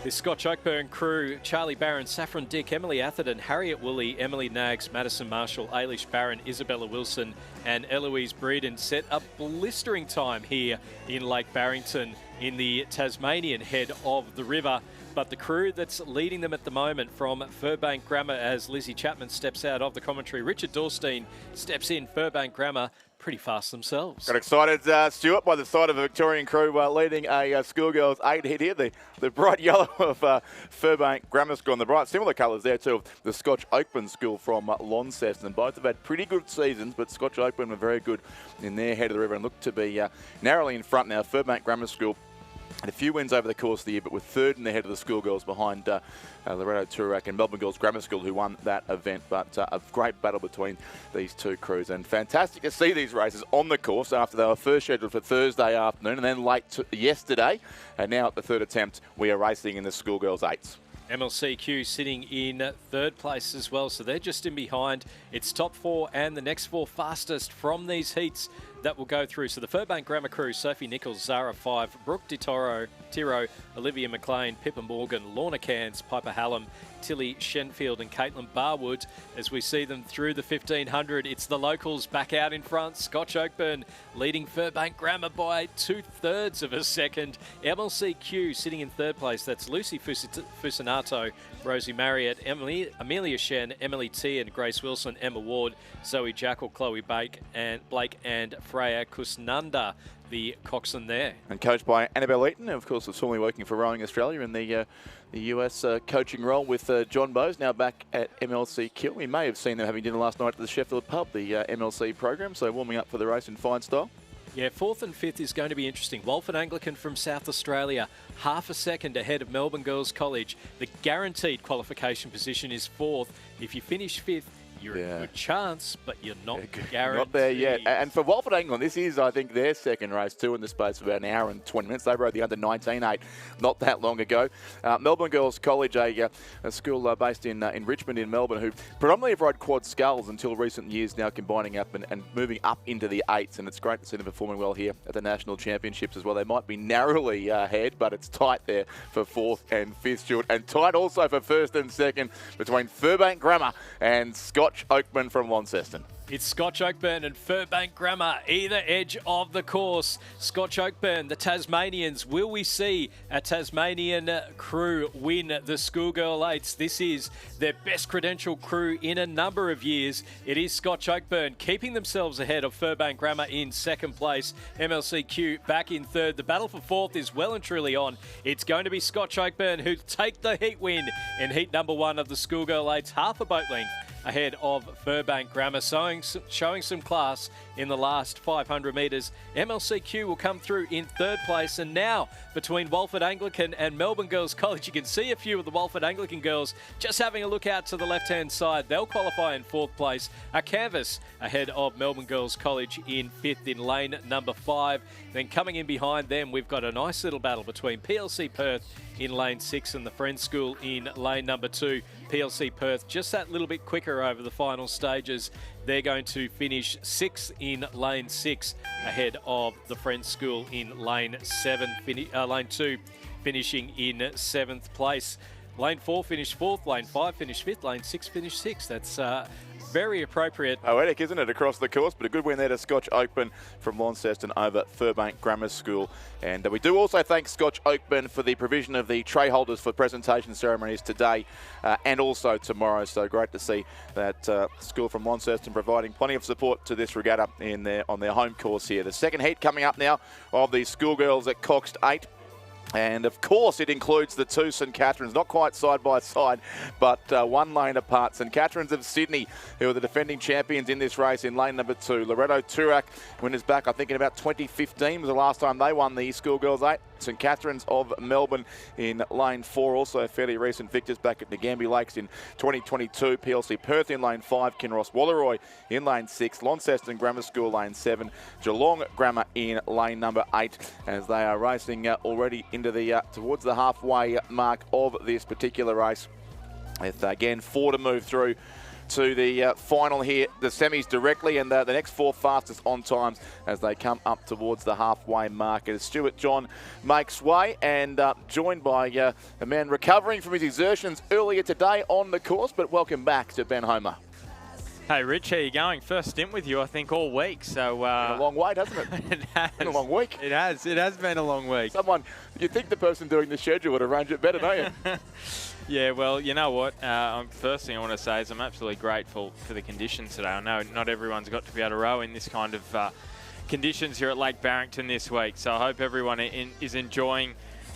The Scotch Oakburn crew, Charlie Barron, Saffron Dick, Emily Atherton, Harriet Woolley, Emily Nags, Madison Marshall, Ailish Barron, Isabella Wilson and Eloise Breeden set a blistering time here in Lake Barrington in the Tasmanian head of the river. But the crew that's leading them at the moment from Furbank Grammar, as Lizzie Chapman steps out of the commentary, Richard Dorstein steps in. Furbank Grammar pretty fast themselves. Got excited, Stuart, by the side of a Victorian crew leading a schoolgirls 8 hit here. The bright yellow of Furbank Grammar School, and the bright similar colours there too of the Scotch Oakburn School from Launceston. Both have had pretty good seasons, but Scotch Oakburn were very good in their head of the river and look to be narrowly in front now. Furbank Grammar School And a few wins over the course of the year, but with third in the head of the schoolgirls behind Loretto Turak and Melbourne Girls Grammar School, who won that event. But a great battle between these two crews, and fantastic to see these races on the course after they were first scheduled for Thursday afternoon and then late yesterday. And now at the third attempt, we are racing in the schoolgirls 8s. MLCQ sitting in third place as well, so they're just in behind. It's top 4 and the next 4 fastest from these heats that will go through. So the Furbank Grammar crew, Sophie Nichols, Zara 5, Brooke Tiro, Olivia McLean, Pippa Morgan, Lorna Cairns, Piper Hallam, Tilly Shenfield and Caitlin Barwood. As we see them through the 1500, it's the locals back out in front. Scotch Oakburn leading Furbank Grammar by 2/3 of a second. MLCQ sitting in third place. That's Lucy Fusinato, Rosie Marriott, Amelia Shen, Emily T and Grace Wilson, Emma Ward, Zoe Jackal, Chloe Blake and Freya Kusnanda, the coxswain there. And coached by Annabelle Eaton, of course, was formerly working for Rowing Australia in the US coaching role with John Bowes, now back at MLCQ. We may have seen them having dinner last night at the Sheffield pub, the MLC program, so warming up for the race in fine style. Yeah, 4th and 5th is going to be interesting. Walford Anglican from South Australia, half a second ahead of Melbourne Girls College. The guaranteed qualification position is 4th. If you finish 5th, you're a good chance, but you're not guaranteed. Not there yet. And for Walford England, this is, I think, their second race too in the space of about an hour and 20 minutes. They rode the under-19 8 not that long ago. Melbourne Girls College, a school based in Richmond in Melbourne, who predominantly have rode quad sculls until recent years, now combining up and moving up into the 8s. And it's great to see them performing well here at the National Championships as well. They might be narrowly ahead, but it's tight there for 4th and 5th, Stuart. And tight also for 1st and 2nd between Furbank Grammar and Scotch Oakburn from Launceston. It's Scotch Oakburn and Furbank Grammar, either edge of the course. Scotch Oakburn, the Tasmanians. Will we see a Tasmanian crew win the schoolgirl 8s? This is their best credential crew in a number of years. It is Scotch Oakburn keeping themselves ahead of Furbank Grammar in 2nd place. MLCQ back in 3rd. The battle for 4th is well and truly on. It's going to be Scotch Oakburn who take the heat win in heat number 1 of the schoolgirl 8s, half a boat length ahead of Furbank Grammar, showing some class in the last 500 metres. MLCQ will come through in 3rd place, and now between Walford Anglican and Melbourne Girls College, you can see a few of the Walford Anglican girls just having a look out to the left-hand side. They'll qualify in 4th place. A canvas ahead of Melbourne Girls College in 5th in lane number 5. Then coming in behind them, we've got a nice little battle between PLC Perth in lane 6 and the Friends School in lane number 2. PLC Perth just that little bit quicker over the final stages. They're going to finish 6th in lane 6 ahead of the Friends School in lane 7. Lane 2 finishing in 7th place. Lane 4 finished 4th, lane 5 finished 5th, lane 6 finished 6th. That's very appropriate. Poetic, isn't it, across the course? But a good win there to Scotch Oakburn from Launceston over Furbank Grammar School. And we do also thank Scotch Oakburn for the provision of the tray holders for presentation ceremonies today and also tomorrow. So great to see that school from Launceston providing plenty of support to this regatta on their home course here. The second heat coming up now of the schoolgirls at Coxed 8. And of course it includes the two St Catharines, not quite side by side, but one lane apart. St Catharines of Sydney, who are the defending champions in this race in lane number 2. Loretto Turak, winners back, I think in about 2015 was the last time they won the schoolgirls 8. St Catharines of Melbourne in lane 4, also fairly recent victors back at Nagambie Lakes in 2022. PLC Perth in lane 5, Kinross Walleroy in lane 6, Launceston Grammar School lane 7, Geelong Grammar in lane number 8, as they are racing already into the towards the halfway mark of this particular race. With again 4 to move through to the final here, the semis directly, and the next 4 fastest on times as they come up towards the halfway mark. As Stuart John makes way and joined by a man recovering from his exertions earlier today on the course, but welcome back to Ben Homer. Hey Rich, how you going? First stint with you, I think, all week. So been a long wait, hasn't it? It has. Been a long week. It has been a long week. You'd think the person doing the schedule would arrange it better, don't you? Yeah, well, you know what? First thing I want to say is I'm absolutely grateful for the conditions today. I know not everyone's got to be able to row in this kind of conditions here at Lake Barrington this week. So I hope everyone is enjoying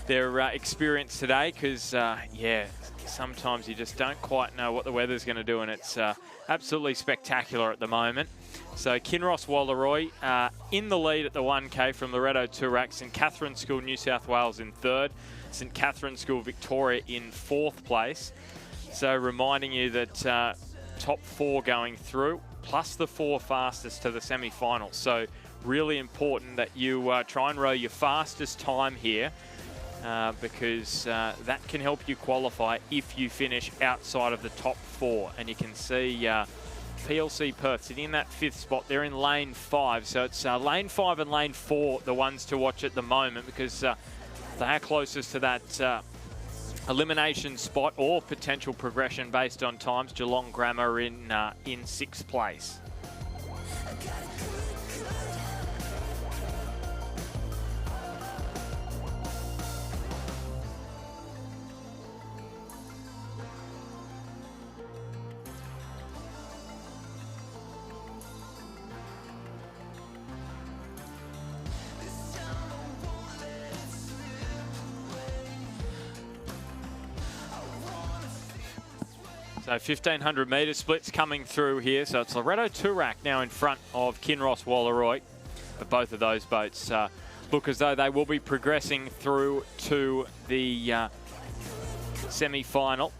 their experience today, because, yeah, sometimes you just don't quite know what the weather's going to do, and it's absolutely spectacular at the moment. So Kinross Wallaroi in the lead at the 1K from Loreto Toorak. St Catherine's School New South Wales in third. St Catherine's School Victoria in fourth place. So reminding you that top 4 going through, plus the 4 fastest to the semi-finals. So really important that you try and row your fastest time here because that can help you qualify if you finish outside of the top 4. And you can see PLC Perth sitting in that 5th spot. They're in lane 5. So it's lane 5 and lane 4, the ones to watch at the moment, because they are closest to that elimination spot or potential progression based on times. Geelong Grammar in 6th place. So 1,500 metre splits coming through here. So it's Loreto Toorak now in front of Kinross Wallaroi. But both of those boats look as though they will be progressing through to the semi-final.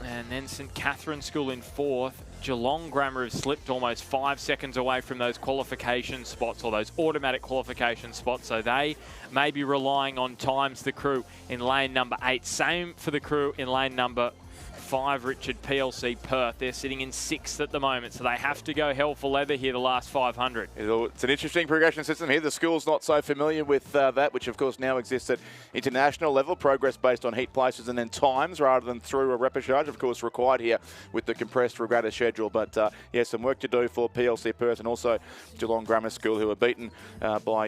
And then St Catherine's School in 4th. Geelong Grammar have slipped almost 5 seconds away from those qualification spots, or those automatic qualification spots. So they may be relying on times. The crew in lane number 8. Same for the crew in lane number 5, Richard. PLC Perth, they're sitting in 6th at the moment, so they have to go hell for leather here the last 500. It's an interesting progression system here. The school's not so familiar with that, which of course now exists at international level. Progress based on heat places and then times rather than through a repechage, of course, required here with the compressed regatta schedule. But yeah, some work to do for PLC Perth and also Geelong Grammar School, who were beaten by...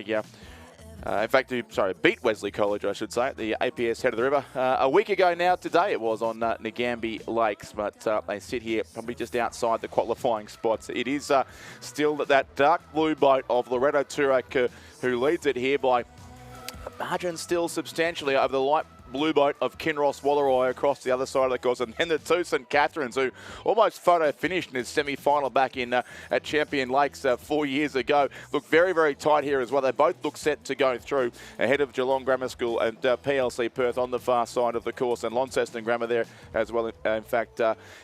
in fact, beat Wesley College, I should say, at the APS Head of the River. A week ago now, today it was on Ngambie Lakes, but they sit here probably just outside the qualifying spots. It is still that dark blue boat of Loreto Toorak who leads it here by margin still substantially over the light blue boat of Kinross Wallaroi across the other side of the course, and then the 2 St Catherine's, who almost photo finished in his semi-final back in at Champion Lakes 4 years ago. Look very, very tight here as well. They both look set to go through ahead of Geelong Grammar School and PLC Perth on the far side of the course, and Launceston Grammar there as well, in fact,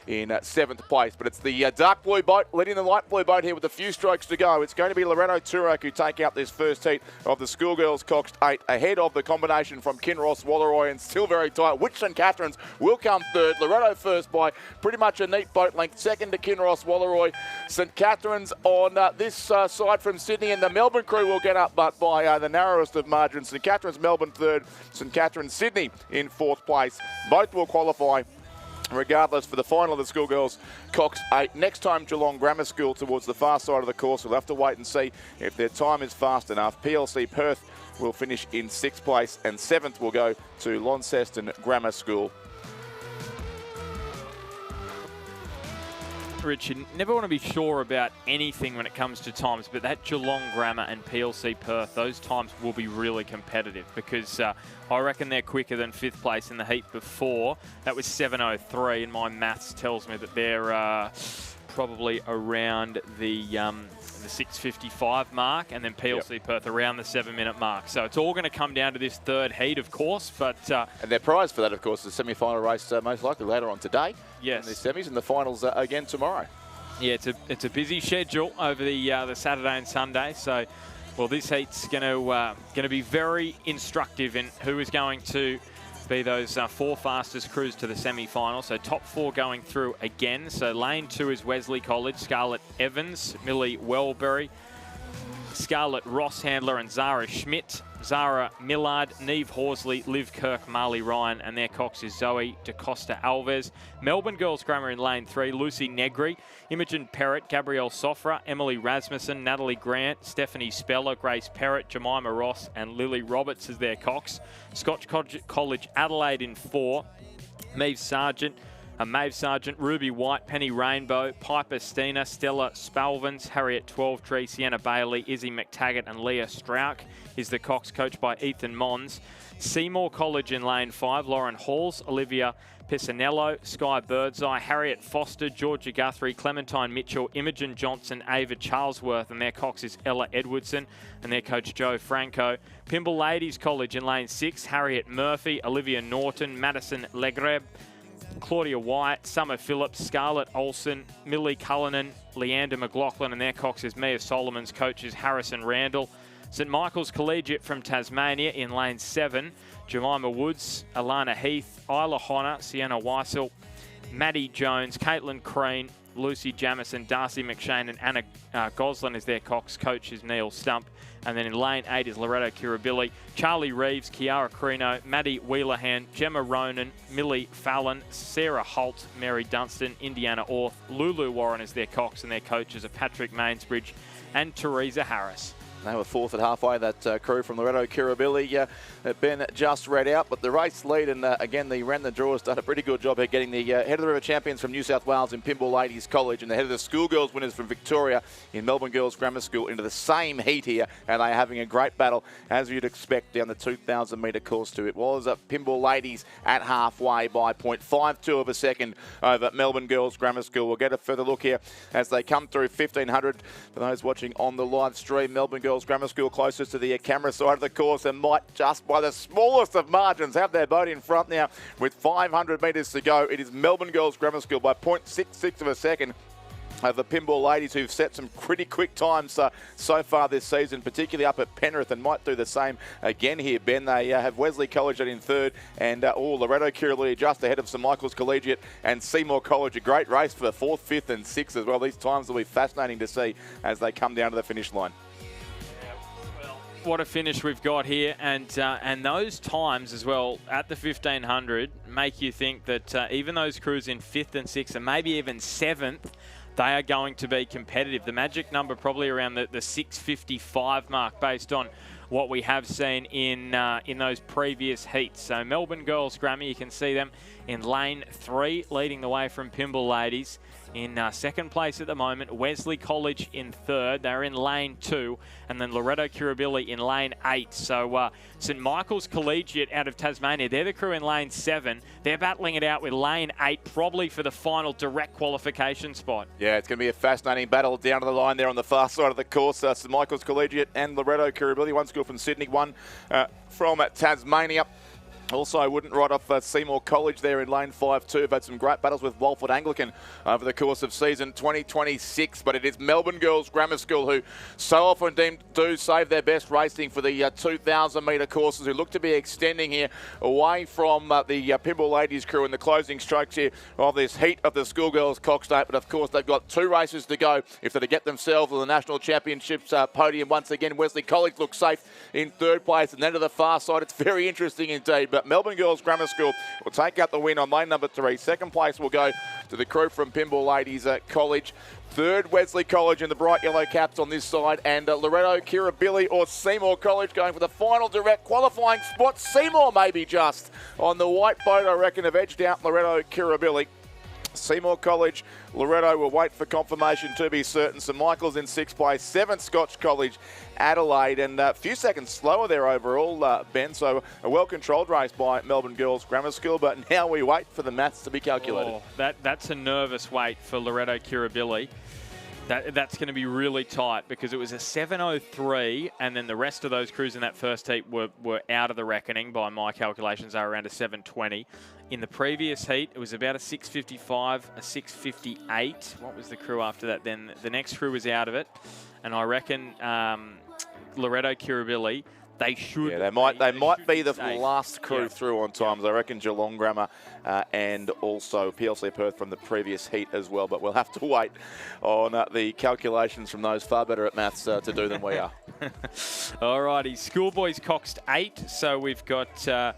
in 7th place. But it's the dark blue boat leading the light blue boat here with a few strokes to go. It's going to be Loreto Toorak who take out this first heat of the Schoolgirls Coxed 8 ahead of the combination from Kinross Wallaroi, and still very tight. Which St Catherine's will come third. Loreto first by pretty much a neat boat length. Second to Kinross Wallaroi. St Catherine's on this side from Sydney, and the Melbourne crew will get up, but by the narrowest of margins. St Catherine's Melbourne third. St Catherine's Sydney in 4th place. Both will qualify regardless for the final of the Schoolgirls Cox 8. Next time Geelong Grammar School towards the far side of the course. We'll have to wait and see if their time is fast enough. PLC Perth will finish in 6th place, and 7th will go to Launceston Grammar School. Richard, never want to be sure about anything when it comes to times, but that Geelong Grammar and PLC Perth, those times will be really competitive, because I reckon they're quicker than 5th place in the heat before. That was 7:03, and my maths tells me that they're probably around the 6:55 mark, and then PLC Perth around the 7-minute mark. So it's all going to come down to this third heat, of course. But and their prize for that, of course, is the semi-final race most likely later on today. Yes. And the semis and the finals again tomorrow. Yeah, it's a busy schedule over the Saturday and Sunday. So, well, this heat's going to be very instructive in who is going to be those 4 fastest crews to the semi-final. So top 4 going through again. So lane 2 is Wesley College, Scarlett Evans, Millie Wellbury, Scarlett Rosshandler and Zara Schmidt, Zara Millard, Neve Horsley, Liv Kirk, Marley Ryan, and their cox is Zoe DaCosta Alves. Melbourne Girls Grammar in lane 3, Lucy Negri, Imogen Perrott, Gabrielle Sofra, Emily Rasmussen, Natalie Grant, Stephanie Speller, Grace Perrott, Jemima Ross, and Lily Roberts as their cox. Scotch College Adelaide in 4, Maeve Sargent, Maeve Sargent, Ruby White, Penny Rainbow, Piper Steiner, Stella Spalvins, Harriet 12 Tree, Sienna Bailey, Izzy McTaggart and Leah Strauch is the Cox, coached by Ethan Mons. Seymour College in lane 5, Lauren Halls, Olivia Pisanello, Sky Birdseye, Harriet Foster, Georgia Guthrie, Clementine Mitchell, Imogen Johnson, Ava Charlesworth, and their Cox is Ella Edwardson, and their coach Joe Franco. Pymble Ladies College in lane 6, Harriet Murphy, Olivia Norton, Madison Legreb, Claudia White, Summer Phillips, Scarlett Olsen, Millie Cullinan, Leander McLaughlin, and their Cox is Mia Solomon's, coach is Harrison Randall. St Michael's Collegiate from Tasmania in lane 7, Jemima Woods, Alana Heath, Isla Honor, Sienna Weissel, Maddie Jones, Caitlin Crean, Lucy Jamison, Darcy McShane and Anna Goslin is their Cox, coach is Neil Stump. And then in lane 8 is Loretto Kirribilli, Charlie Reeves, Kiara Carino, Maddie Wheelerhan, Gemma Ronan, Millie Fallon, Sarah Holt, Mary Dunstan, Indiana Orth, Lulu Warren is their Cox, and their coaches are Patrick Mainsbridge and Teresa Harris. They were fourth at halfway, that crew from Loretto Kirribilli. Ben just read out, but the race lead, and again, the Ran the Draw has done a pretty good job here getting the head of the river champions from New South Wales in Pymble Ladies College and the head of the schoolgirls winners from Victoria in Melbourne Girls Grammar School into the same heat here, and they are having a great battle, as you'd expect, down the 2,000 metre course too. It was Pymble Ladies at halfway by 0.52 of a second over Melbourne Girls Grammar School. We'll get a further look here as they come through 1,500. For those watching on the live stream, Melbourne Girls Grammar School closest to the camera side of the course and might just by the smallest of margins have their boat in front now with 500 metres to go. It is Melbourne Girls Grammar School by 0.66 of a second over Pymble Ladies, who've set some pretty quick times so far this season, particularly up at Penrith, and might do the same again here, Ben. They have Wesley College in third, and Loretto Kirribilli just ahead of St Michael's Collegiate and Seymour College. A great race for the 4th, 5th and 6th as well. These times will be fascinating to see as they come down to the finish line. What a finish we've got here, and those times as well at the 1,500 make you think that even those crews in 5th and 6th and maybe even 7th, they are going to be competitive. The magic number probably around the 6:55 mark based on what we have seen in those previous heats. So Melbourne Girls Grammar, you can see them in lane 3 leading the way from Pymble Ladies. In second place at the moment, Wesley College in third. They're in lane 2. And then Loretto Kirribilli in lane 8. So St Michael's Collegiate out of Tasmania, they're the crew in lane 7. They're battling it out with lane 8, probably for the final direct qualification spot. Yeah, it's going to be a fascinating battle down to the line there on the far side of the course. St Michael's Collegiate and Loretto Kirribilli, one school from Sydney, one from Tasmania. Also, I wouldn't write off Seymour College there in lane 5 too. They've had some great battles with Walford Anglican over the course of season 2026. But it is Melbourne Girls Grammar School who so often do save their best racing for the 2,000 metre courses, who look to be extending here away from the Pymble Ladies crew in the closing strokes here of this heat of the schoolgirls Cox State. But of course, they've got 2 races to go if they're to get themselves on the National Championships podium. Once again, Wesley College looks safe in third place, and then to the far side, it's very interesting indeed. But Melbourne Girls Grammar School will take out the win on lane number 3. Second place will go to the crew from Pymble Ladies College. Third, Wesley College in the bright yellow caps on this side, and Loretto Kirribilli or Seymour College going for the final direct qualifying spot. Seymour maybe just on the white boat, I reckon, have edged out Loretto Kirribilli. Seymour College, Loretto will wait for confirmation to be certain. St Michael's in 6th place, 7th Scotch College, Adelaide, and a few seconds slower there overall, Ben. So a well-controlled race by Melbourne Girls Grammar School, but now we wait for the maths to be calculated. Oh, that's a nervous wait for Loretto Kirribilli. That's going to be really tight because it was a 7:03, and then the rest of those crews in that first heat were out of the reckoning. By my calculations, they were around a 7:20. In the previous heat, it was about a 6:55, a 6:58. What was the crew after that? Then the next crew was out of it, and I reckon Loretto Kirribilli, they should. Yeah, they might be the safe. last crew through on times. I reckon Geelong Grammar and also PLC Perth from the previous heat as well. But we'll have to wait on the calculations from those far better at maths to do than we are. Alrighty, schoolboys coxed 8. So we've got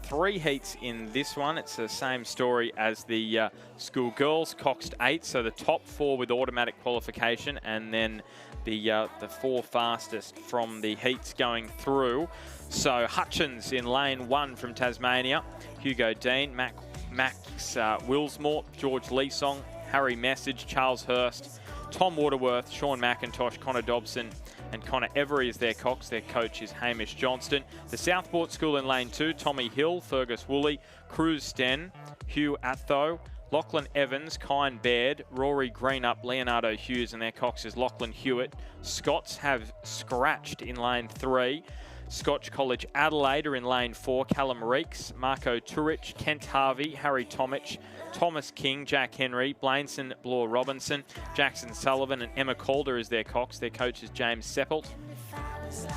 3 heats in this one. It's the same story as the schoolgirls coxed 8. So the top 4 with automatic qualification, and then the 4 fastest from the heats going through. So Hutchins in lane 1 from Tasmania, Hugo Dean, Matt Max Willsmore, George Leesong, Harry Message, Charles Hurst, Tom Waterworth, Sean McIntosh, Connor Dobson, and Connor Every is their cocks. Their coach is Hamish Johnston. The Southport School in lane 2, Tommy Hill, Fergus Woolley, Cruz Sten, Hugh Atho, Lachlan Evans, Kyan Baird, Rory Greenup, Leonardo Hughes, and their cocks is Lachlan Hewitt. Scots have scratched in lane 3. Scotch College Adelaide are in lane 4. Callum Reeks, Marco Turich, Kent Harvey, Harry Tomich, Thomas King, Jack Henry, Blainson, Bloor Robinson, Jackson Sullivan, and Emma Calder is their cocks. Their coach is James Seppelt.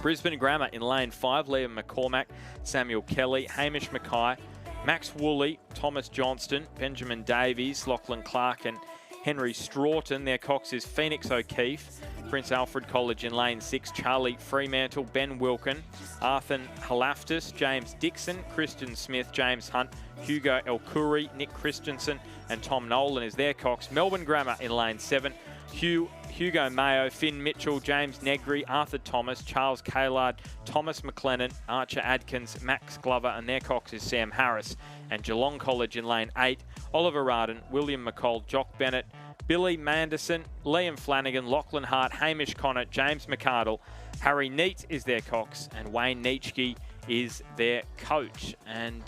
Brisbane Grammar in lane 5. Liam McCormack, Samuel Kelly, Hamish Mackay, Max Woolley, Thomas Johnston, Benjamin Davies, Lachlan Clark, and Henry Stroughton. Their cocks is Phoenix O'Keefe. Prince Alfred College in lane 6, Charlie Fremantle, Ben Wilkin, Arthur Halaftis, James Dixon, Christian Smith, James Hunt, Hugo Elkuri, Nick Christensen, and Tom Nolan is their cocks. Melbourne Grammar in lane 7, Hugo Mayo, Finn Mitchell, James Negri, Arthur Thomas, Charles Calard, Thomas McLennan, Archer Adkins, Max Glover, and their cocks is Sam Harris. And Geelong College in lane 8, Oliver Arden, William McCall, Jock Bennett, Billy Manderson, Liam Flanagan, Lachlan Hart, Hamish Connor, James McArdle, Harry Neat is their cocks, and Wayne Nietzsche is their coach. And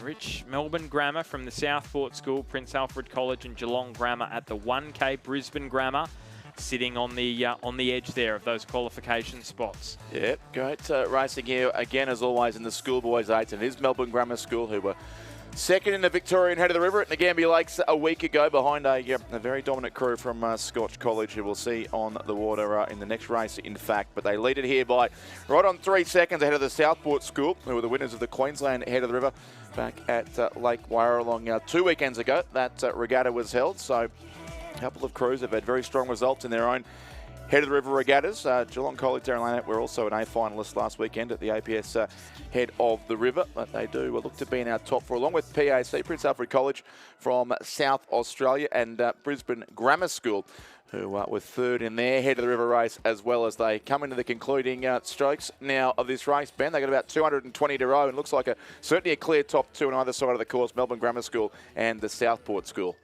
Rich, Melbourne Grammar from the Southport School, Prince Alfred College, and Geelong Grammar at the 1K. Brisbane Grammar sitting on the edge there of those qualification spots. Yep, great racing here again as always in the Schoolboys 8, and it is Melbourne Grammar School who were second in the Victorian Head of the River at Ngambia Lakes a week ago behind a very dominant crew from Scotch College, who we'll see on the water in the next race, in fact. But they lead it here by right on 3 seconds ahead of the Southport School, who were the winners of the Queensland Head of the River back at Lake Warralong 2 weekends ago. That regatta was held, so a couple of crews have had very strong results in their own Head of the River regattas. Geelong College, Darren Lane were also an A finalist last weekend at the APS Head of the River. But they do look to be in our top 4, along with PAC, Prince Alfred College from South Australia, and Brisbane Grammar School, who were third in their Head of the River race, as well as they come into the concluding strokes now of this race. Ben, they got about 220 to row, and looks like certainly a clear top 2 on either side of the course, Melbourne Grammar School and the Southport School.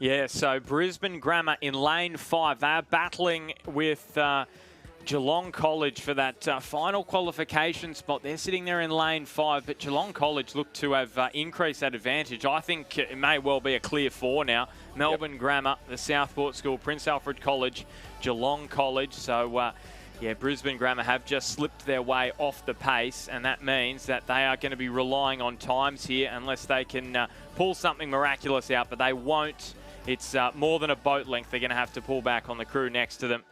Yeah, so Brisbane Grammar in lane 5. They're battling with Geelong College for that final qualification spot. They're sitting there in lane 5, but Geelong College look to have increased that advantage. I think it may well be a clear 4 now. Melbourne Grammar, the Southport School, Prince Alfred College, Geelong College. So, Brisbane Grammar have just slipped their way off the pace, and that means that they are going to be relying on times here unless they can pull something miraculous out, but they won't. It's more than a boat length. They're going to have to pull back on the crew next to them.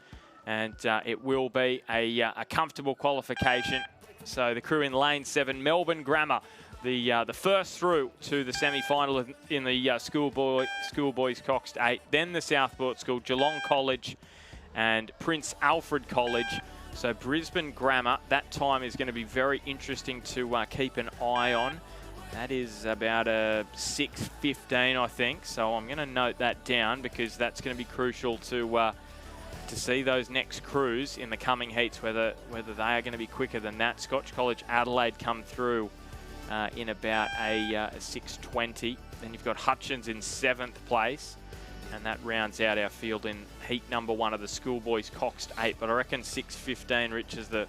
And it will be a comfortable qualification. So the crew in lane 7, Melbourne Grammar, the first through to the semi-final in the Schoolboys Coxed 8. Then the Southport School, Geelong College and Prince Alfred College. So Brisbane Grammar, that time is going to be very interesting to keep an eye on. That is about a 6:15, I think. So I'm going to note that down because that's going to be crucial to see those next crews in the coming heats, whether they are going to be quicker than that. Scotch College Adelaide come through in about a 6:20. Then you've got Hutchins in 7th place, and that rounds out our field in heat number 1 of the Schoolboys Coxed 8. But I reckon 6:15, Rich, is the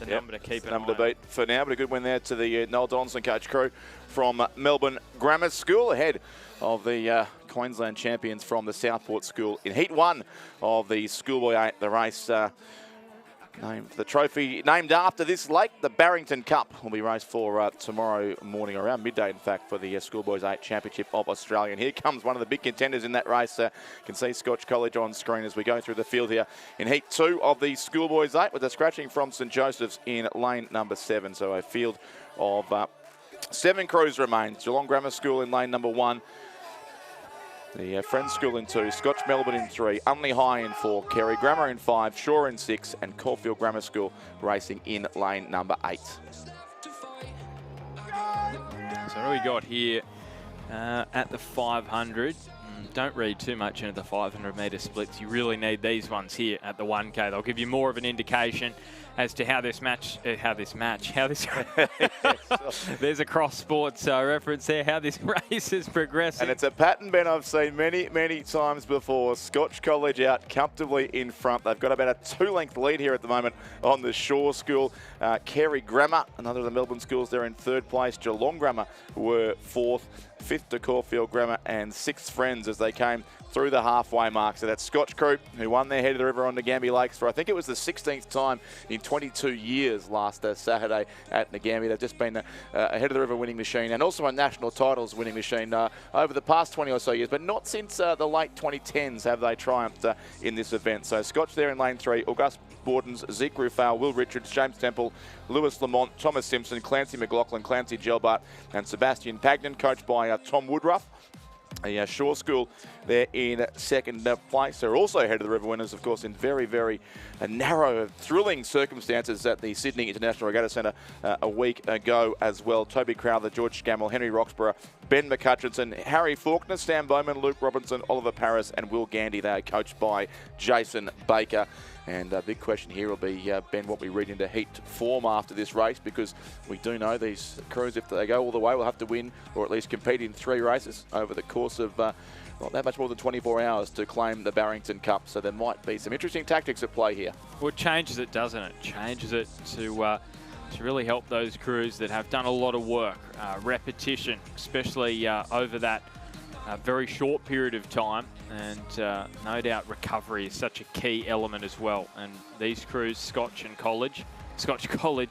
number to keep an eye on. Number to beat for now, but a good win there to the Noel Donaldson coach crew from Melbourne Grammar School, ahead of the Queensland champions from the Southport School in Heat 1 of the Schoolboy 8, the race the trophy named after this lake. The Barrington Cup will be raced for tomorrow morning, around midday, in fact, for the Schoolboys 8 Championship of Australia. And here comes one of the big contenders in that race. You can see Scotch College on screen as we go through the field here in Heat 2 of the Schoolboys 8, with a scratching from St Joseph's in lane number 7. So a field of 7 crews remains. Geelong Grammar School in lane number 1. The Friends School in 2, Scotch Melbourne in 3, Unley High in 4, Kerry Grammar in 5, Shaw in 6, and Caulfield Grammar School racing in lane number 8. So what do we got here at the 500? Don't read too much into the 500 metre splits. You really need these ones here at the 1K. They'll give you more of an indication as to how this there's a cross sports reference there, how this race is progressing. And it's a pattern, Ben, I've seen many, many times before. Scotch College out comfortably in front. They've got about a 2-length lead here at the moment on the Shaw School. Carey Grammar, another of the Melbourne schools, they're in 3rd place. Geelong Grammar were 4th. 5th to Caulfield Grammar, and 6th Friends as they came through the halfway mark. So that's Scotch Crew, who won their head of the river on Nagambie Lakes for, I think it was the 16th time in 22 years last Saturday at Nagambie. They've just been a head of the river winning machine and also a national titles winning machine over the past 20 or so years, but not since the late 2010s have they triumphed in this event. So Scotch there in lane 3, August Bordens, Zeke Rufale, Will Richards, James Temple, Lewis Lamont, Thomas Simpson, Clancy McLaughlin, Clancy Gelbart and Sebastian Pagnan, coached by Tom Woodruff. The Shaw School there in 2nd place. They're also ahead of the river winners, of course, in very, very narrow, thrilling circumstances at the Sydney International Regatta Centre a week ago as well. Toby Crowther, George Scammell, Henry Roxburgh, Ben McCutcheon, Harry Faulkner, Sam Bowman, Luke Robinson, Oliver Paris and Will Gandy. They are coached by Jason Baker. And a big question here will be, Ben, what we read into heat form after this race, because we do know these crews, if they go all the way, will have to win or at least compete in 3 races over the course of not that much more than 24 hours to claim the Barrington Cup. So there might be some interesting tactics at play here. Well, it changes it, doesn't it? Changes it to really help those crews that have done a lot of work, repetition, especially over that very short period of time, and no doubt recovery is such a key element as well. And these crews, Scotch College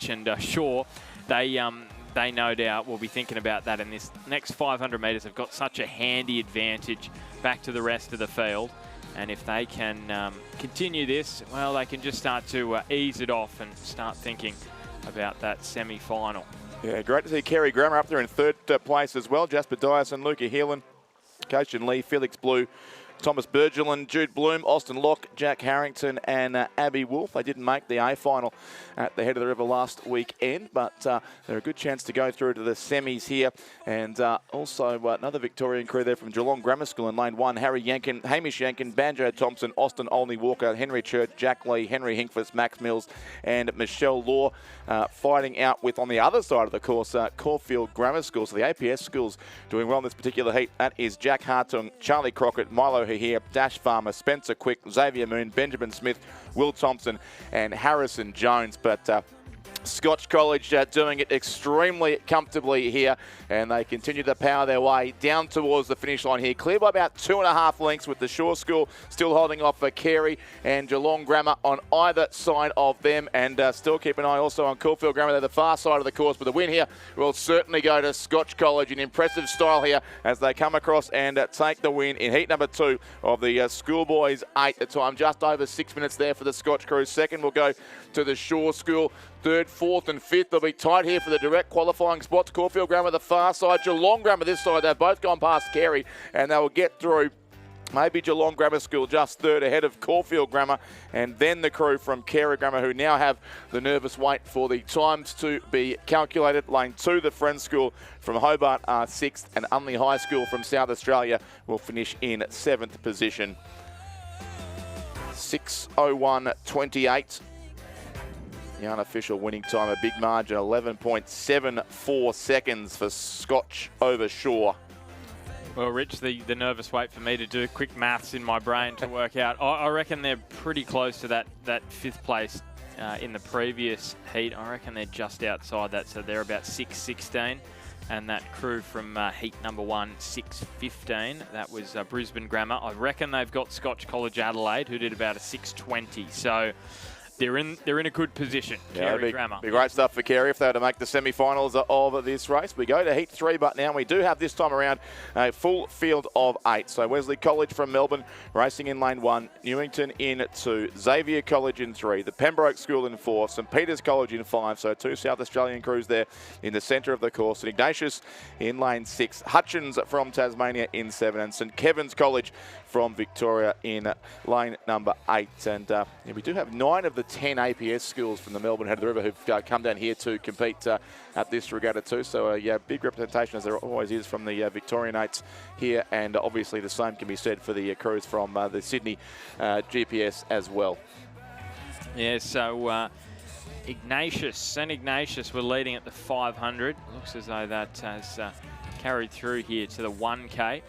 and Shaw, they no doubt will be thinking about that in this next 500 metres. They've got such a handy advantage back to the rest of the field, and if they can continue this, well, they can just start to ease it off and start thinking about that semi-final. Yeah, great to see Carey Grammar up there in 3rd place as well. Jasper Dyson, Luca Heelan, Coach Lee, Felix Blue, Thomas Burgelin, Jude Bloom, Austin Locke, Jack Harrington and Abby Wolf. They didn't make the A final at the head of the river last weekend, but they're a good chance to go through to the semis here. And also another Victorian crew there from Geelong Grammar School in lane 1, Harry Yankin, Hamish Yankin, Banjo Thompson, Austin Olney Walker, Henry Church, Jack Lee, Henry Hinkfus, Max Mills and Michelle Law fighting out with, on the other side of the course, Caulfield Grammar School. So the APS schools doing well in this particular heat. That is Jack Hartung, Charlie Crockett, Milo here, Dash Farmer, Spencer Quick, Xavier Moon, Benjamin Smith, Will Thompson and Harrison Jones. But Scotch College doing it extremely comfortably here, and they continue to power their way down towards the finish line here. Clear by about 2.5 lengths, with the Shaw School still holding off for Carey and Geelong Grammar on either side of them. And still keep an eye also on Caulfield Grammar. They're the far side of the course, but the win here will certainly go to Scotch College in impressive style here as they come across and take the win in heat number 2 of the schoolboys 8 at time. Just over 6 minutes there for the Scotch crew. Second will go to the Shaw School. 3rd, 4th and 5th. They'll be tight here for the direct qualifying spots. Caulfield Grammar the far side, Geelong Grammar this side. They've both gone past Carey and they will get through. Maybe Geelong Grammar School just 3rd ahead of Caulfield Grammar, and then the crew from Carey Grammar, who now have the nervous wait for the times to be calculated. Lane 2, the Friends School from Hobart are 6th, and Unley High School from South Australia will finish in 7th position. 6:01.28. The unofficial winning time, a big margin, 11.74 seconds for Scotch over Shaw. Well, Rich, the nervous wait for me to do quick maths in my brain to work out. I reckon they're pretty close to that 5th place in the previous heat. I reckon they're just outside that, so they're about 6:16. And that crew from heat number 1, 6:15. That was Brisbane Grammar. I reckon they've got Scotch College Adelaide, who did about a 6:20. So they're in a good position. Yeah, Carey Grammar. Be great stuff for Carey if they were to make the semi-finals of this race. We go to heat 3, but now we do have this time around a full field of 8. So Wesley College from Melbourne racing in lane 1, Newington in 2, Xavier College in 3, the Pembroke School in 4, St Peter's College in 5. So 2 South Australian crews there in the centre of the course. And Ignatius in lane 6, Hutchins from Tasmania in 7, and St Kevin's College from Victoria in lane number 8. And we do have 9 of the 10 APS schools from the Melbourne head of the river who've come down here to compete at this regatta too. So big representation, as there always is, from the Victorian 8s here, and obviously the same can be said for the crews from the Sydney GPS as well. Yeah, so St Ignatius were leading at the 500. Looks as though that has carried through here to the 1K.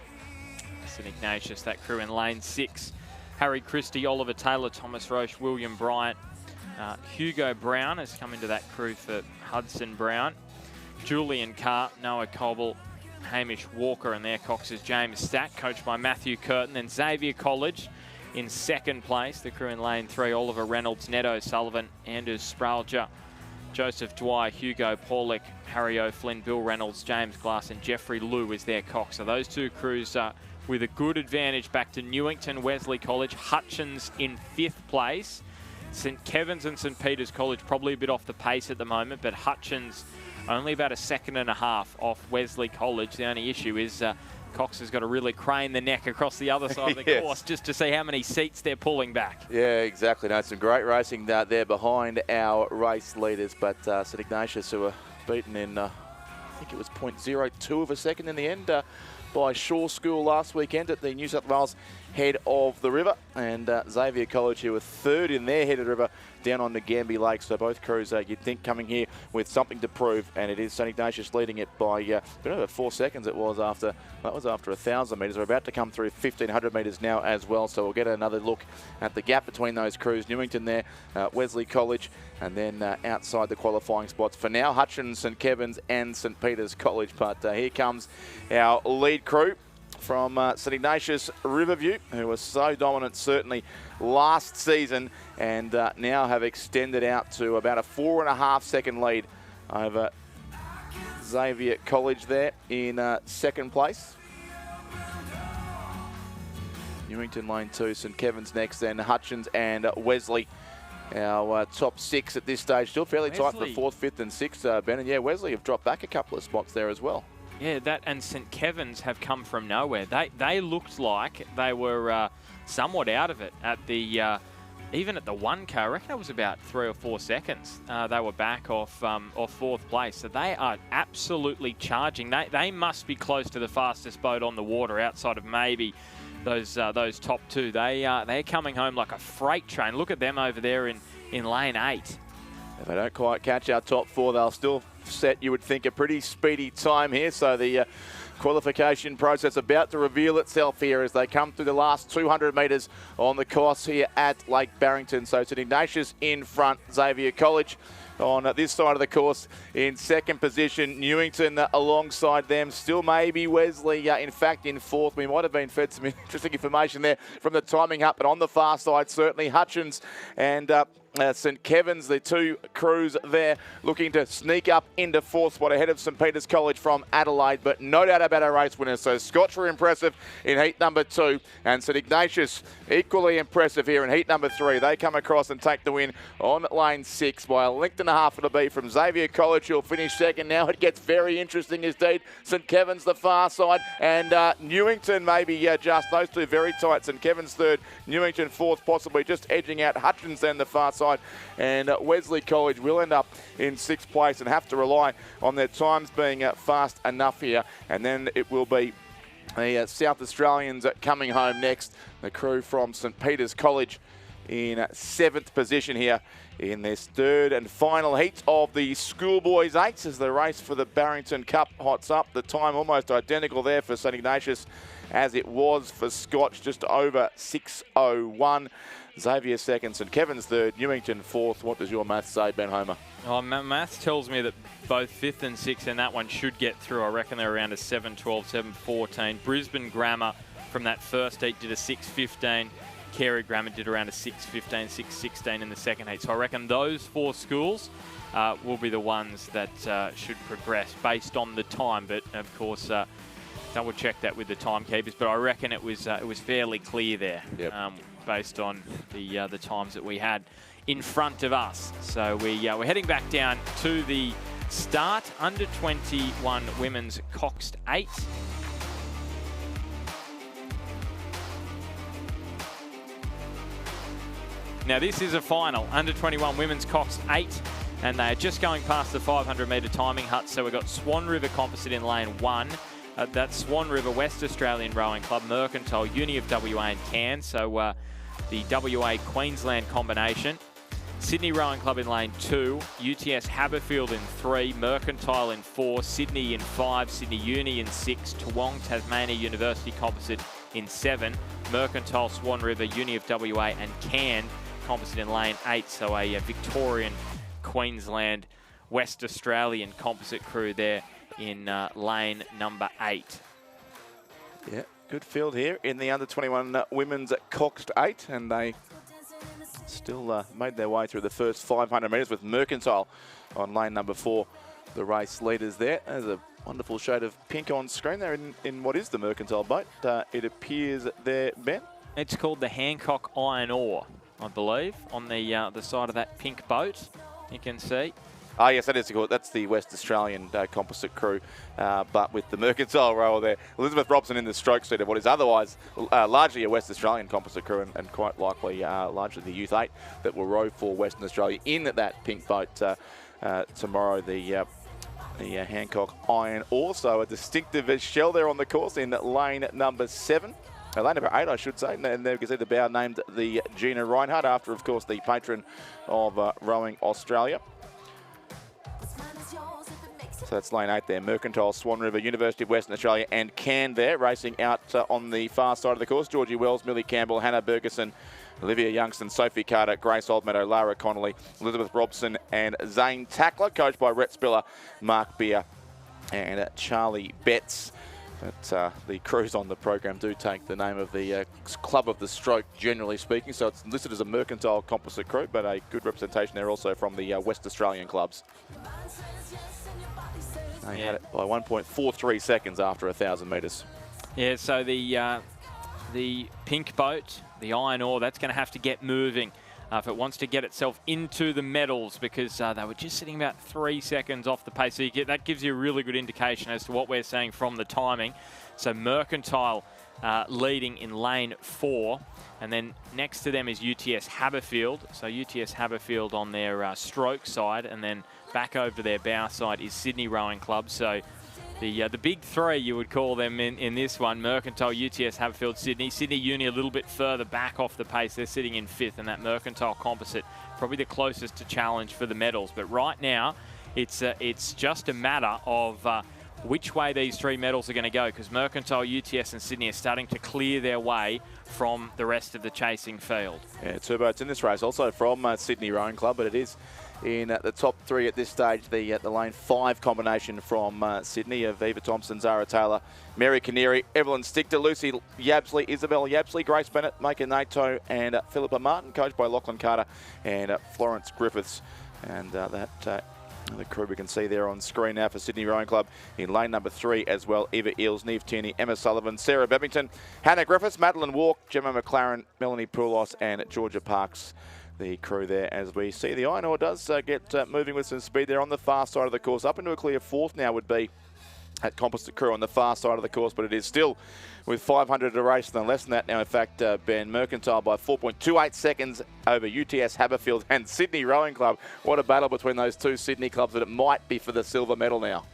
St Ignatius, that crew in lane 6. Harry Christie, Oliver Taylor, Thomas Roche, William Bryant. Hugo Brown has come into that crew for Hudson Brown. Julian Carr, Noah Cobble, Hamish Walker, and their coxers James Stack, coached by Matthew Curtin. Then Xavier College in second place. The crew in lane 3, Oliver Reynolds, Ned O'Sullivan, Anders Spralger, Joseph Dwyer, Hugo Paulick, Harry O'Flynn, Bill Reynolds, James Glass, and Jeffrey Liu is their cox. So those two crews with a good advantage back to Newington Wesley College. Hutchins in 5th place. St Kevin's and St Peter's College probably a bit off the pace at the moment, but Hutchins only about a 2.5 seconds off Wesley College. The only issue is Cox has got to really crane the neck across the other side of the Yes. course just to see how many seats they're pulling back. Yeah, exactly. No, some great racing there behind our race leaders, but St Ignatius, who were beaten in, I think it was 0.02 of a second in the end by Shaw School last weekend at the New South Wales head of the river, and Xavier College, who were 3rd in their head of the river down on the Gambie Lake. So both crews, you'd think, coming here with something to prove, and it is St Ignatius leading it by over 4 seconds. It was after 1,000 metres. We're about to come through 1,500 metres now as well, so we'll get another look at the gap between those crews. Newington there, Wesley College, and then outside the qualifying spots for now, Hutchins, St Kevin's and St Peter's College. But here comes our lead crew from St Ignatius Riverview, who was so dominant certainly last season, and now have extended out to about a 4.5 second lead over Xavier College there in 2nd place. Newington lane 2, St Kevin's next, then Hutchins and Wesley. Our top 6 at this stage, still fairly tight for 4th, 5th and 6th, Ben. And yeah, Wesley have dropped back a couple of spots there as well. Yeah, that and St Kevin's have come from nowhere. They looked like they were somewhat out of it at the even at the 1K. I reckon it was about 3 or 4 seconds. They were back off 4th place. So they are absolutely charging. They must be close to the fastest boat on the water outside of maybe those top 2. They're coming home like a freight train. Look at them over there in lane 8. If they don't quite catch our top 4, they'll still set, you would think, a pretty speedy time here. So the qualification process about to reveal itself here as they come through the last 200 metres on the course here at Lake Barrington. So St Ignatius in front, Xavier College on this side of the course in 2nd position. Newington alongside them, still maybe Wesley in fact in 4th. We might have been fed some interesting information there from the timing hut, but on the far side certainly Hutchins and St Kevin's, the 2 crews there looking to sneak up into 4th spot ahead of St Peter's College from Adelaide, but no doubt about our race winners. So Scotch were impressive in heat number 2, and St Ignatius equally impressive here in heat number 3. They come across and take the win on lane 6 by 1.5 lengths it'll be from Xavier College, who'll finish 2nd. Now it gets very interesting indeed. St Kevin's the far side, and Newington maybe just those 2 very tight. St Kevin's 3rd, Newington 4th, possibly just edging out Hutchins then the far side. And Wesley College will end up in 6th place and have to rely on their times being fast enough here. And then it will be the South Australians coming home next. The crew from St Peter's College in 7th position here in this 3rd and final heat of the Schoolboys 8 as the race for the Barrington Cup hots up. The time almost identical there for St Ignatius as it was for Scotch, just over 6:01. Xavier 2nd, St Kevin's 3rd, Newington 4th. What does your maths say, Ben Homer? Oh, maths tells me that both 5th and 6th in that one should get through. I reckon they're around a 7:12, 7:14. Brisbane Grammar from that first heat did a 6:15. Carey Grammar did around a 6:15, 6:16 in the second heat. So I reckon those 4 schools will be the ones that should progress based on the time. But of course, double check that with the timekeepers. But I reckon it was fairly clear there. Yep. Based on the times that we had in front of us. So we're heading back down to the start. Under 21 women's Coxed 8. Now this is a final. Under 21 women's Coxed 8. And they are just going past the 500 metre timing hut. So we've got Swan River Composite in lane 1. That's Swan River West Australian Rowing Club, Mercantile, Uni of WA and Cairns. So the WA-Queensland combination. Sydney Rowing Club in lane 2, UTS Haberfield in 3, Mercantile in 4, Sydney in 5, Sydney Uni in 6, Toowong Tasmania University Composite in 7, Mercantile Swan River, Uni of WA and Cairn Composite in lane 8. So a Victorian, Queensland, West Australian composite crew there in lane number 8. Yeah, good field here in the under-21 women's Coxed 8, and they still made their way through the first 500 metres with Mercantile on lane number 4. The race leaders there. There's a wonderful shade of pink on screen there in what is the Mercantile boat. It appears there, Ben. It's called the Hancock Iron Ore, I believe, on the side of that pink boat. You can see. Ah, yes, that is cool. That's the West Australian composite crew, but with the Mercantile rower there. Elizabeth Robson in the stroke seat of what is otherwise largely a West Australian composite crew, and quite likely largely the Youth 8 that will row for Western Australia in that pink boat tomorrow. The Hancock Iron. Also a distinctive shell there on the course in lane number 7. Lane number 8, I should say. And there you can see the bow named the Gina Reinhardt, after, of course, the patron of Rowing Australia. So that's lane 8 there. Mercantile, Swan River, University of Western Australia and Cairn there. Racing out on the far side of the course. Georgie Wells, Millie Campbell, Hannah Bergeson, Olivia Youngston, Sophie Carter, Grace Oldmeadow, Lara Connolly, Elizabeth Robson and Zane Tackler. Coached by Rhett Spiller, Mark Beer and Charlie Betts. But the crews on the program do take the name of the Club of the Stroke, generally speaking. So it's listed as a Mercantile composite crew, but a good representation there also from the West Australian clubs. They had it by 1.43 seconds after 1,000 metres. Yeah, so the pink boat, the Iron Ore, that's going to have to get moving if it wants to get itself into the medals, because they were just sitting about 3 seconds off the pace. So that gives you a really good indication as to what we're saying from the timing. So Mercantile leading in lane 4, and then next to them is UTS Haberfield. So UTS Haberfield on their stroke side, and then back over their bow side is Sydney Rowing Club. So the big three, you would call them in this one: Mercantile, UTS Haberfield, Sydney. Sydney Uni a little bit further back off the pace. They're sitting in 5th, and that Mercantile composite probably the closest to challenge for the medals. But right now, it's just a matter of which way these 3 medals are going to go, because Mercantile, UTS and Sydney are starting to clear their way from the rest of the chasing field. Yeah, 2 boats in this race, also from Sydney Rowing Club, but it is in the top 3 at this stage. The lane 5 combination from Sydney of Eva Thompson, Zara Taylor, Mary Canary, Evelyn Stickter, Lucy Yabsley, Isabel Yabsley, Grace Bennett, Maika Nato and Philippa Martin, coached by Lachlan Carter and Florence Griffiths. And the crew we can see there on screen now for Sydney Rowing Club in lane number 3 as well. Eva Eels, Neve Tierney, Emma Sullivan, Sarah Bebbington, Hannah Griffiths, Madeline Walk, Gemma McLaren, Melanie Poulos and Georgia Parks. The crew there, as we see the Iron Ore does get moving with some speed there on the far side of the course. Up into a clear 4th now would be at composite crew on the far side of the course, but it is still with 500 to race and less than that now. In fact, Ben, Mercantile by 4.28 seconds over UTS Haberfield and Sydney Rowing Club. What a battle between those 2 Sydney clubs that it might be for the silver medal now.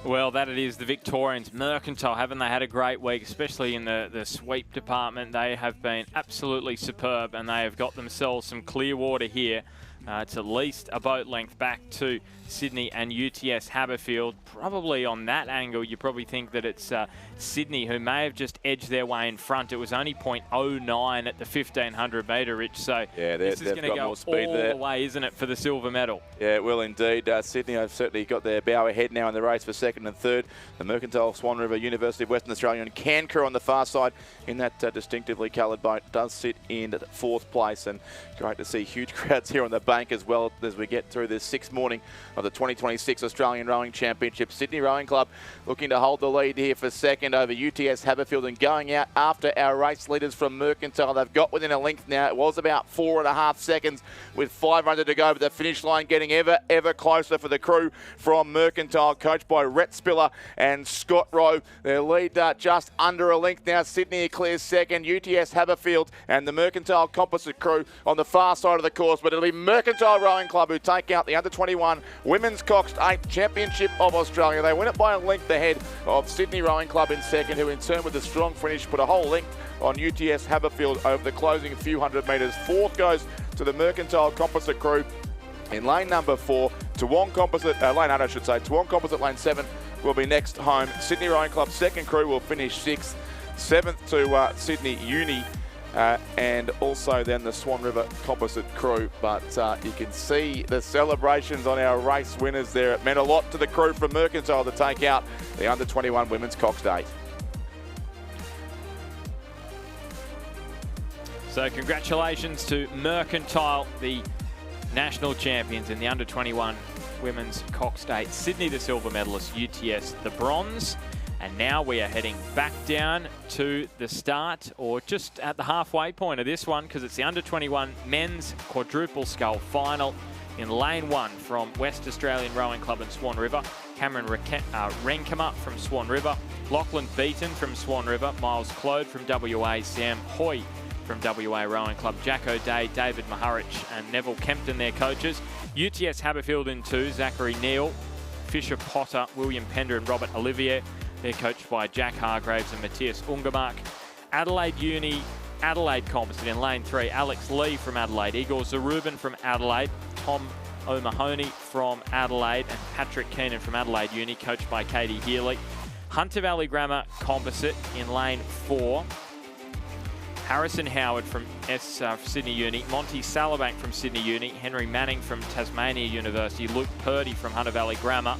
Well, that it is. The Victorians, Mercantile, haven't they had a great week, especially in the sweep department? They have been absolutely superb, and they have got themselves some clear water here. It's at least a boat length back to Sydney and UTS Haberfield. Probably on that angle, you probably think that it's Sydney who may have just edged their way in front. It was only 0.09 at the 1,500 metre, Rich. So yeah, this is going to go all the way, isn't it, for the silver medal? Yeah, it will indeed. Sydney have certainly got their bow ahead now in the race for 2nd and 3rd. The Mercantile, Swan River, University of Western Australia and Cairn crew on the far side in that distinctively coloured boat does sit in 4th place. And great to see huge crowds here on the bank as well as we get through this 6th morning of the 2026 Australian Rowing Championship. Sydney Rowing Club looking to hold the lead here for 2nd over UTS Haberfield, and going out after our race leaders from Mercantile. They've got within a length now. It was about 4.5 seconds with 500 to go, but the finish line getting ever closer for the crew from Mercantile, coached by Rhett Spiller and Scott Rowe. Their lead just under a length now. Sydney clears 2nd, UTS Haberfield and the Mercantile composite crew on the far side of the course, but it'll be Mercantile Mercantile Rowing Club, who take out the under-21 Women's Coxed 8 Championship of Australia. They win it by a length ahead of Sydney Rowing Club in second, who in turn with a strong finish put a whole length on UTS Haberfield over the closing few hundred metres. Fourth goes to the Mercantile Composite crew in lane number 4. Toowong Composite, lane 8 I should say. Toowong Composite lane 7 will be next home. Sydney Rowing Club second crew will finish 6th. 7th to Sydney Uni. And also then the Swan River Composite crew. But you can see the celebrations on our race winners there. It meant a lot to the crew from Mercantile to take out the under-21 Women's Coxed 8. So congratulations to Mercantile, the national champions in the under-21 Women's Coxed 8. Sydney, the silver medalist, UTS, the bronze. And now we are heading back down to the start, or just at the halfway point of this one, because it's the under-21 men's quadruple scull final in lane 1 from West Australian Rowing Club in Swan River. Cameron Renkema from Swan River, Lachlan Beaton from Swan River, Miles Clode from WA, Sam Hoy from WA Rowing Club, Jack O'Day, David Maharich and Neville Kempton, their coaches. UTS Haberfield in 2, Zachary Neal, Fisher Potter, William Pender and Robert Olivier. They're coached by Jack Hargraves and Matthias Ungermark. Adelaide Uni, Adelaide Composite in lane 3. Alex Lee from Adelaide, Igor Zarubin from Adelaide, Tom O'Mahony from Adelaide and Patrick Keenan from Adelaide Uni, coached by Katie Healy. Hunter Valley Grammar Composite in lane 4. Harrison Howard from Sydney Uni, Monty Salabank from Sydney Uni, Henry Manning from Tasmania University, Luke Purdy from Hunter Valley Grammar.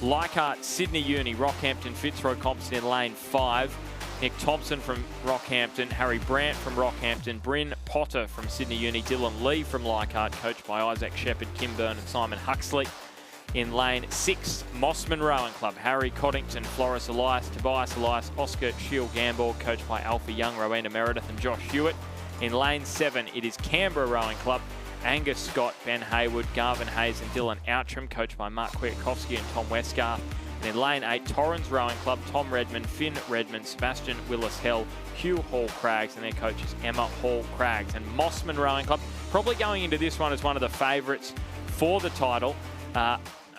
Leichhardt, Sydney Uni, Rockhampton Fitzroy Composite in lane 5. Nick Thompson from Rockhampton, Harry Brandt from Rockhampton, Bryn Potter from Sydney Uni, Dylan Lee from Leichhardt, coached by Isaac Shepherd, Kim Byrne and Simon Huxley. In lane 6, Mossman Rowing Club, Harry Coddington, Floris Elias, Tobias Elias, Oscar Shield-Gamborg, coached by Alfie Young, Rowena Meredith and Josh Hewitt. In lane 7, it is Canberra Rowing Club, Angus Scott, Ben Hayward, Garvin Hayes and Dylan Outram, coached by Mark Kwiatkowski and Tom Westgarth. And in lane 8, Torrens Rowing Club, Tom Redmond, Finn Redmond, Sebastian Willis-Hell, Hugh Hall-Craggs and their coaches Emma Hall-Craggs. And Mossman Rowing Club probably going into this one as one of the favourites for the title.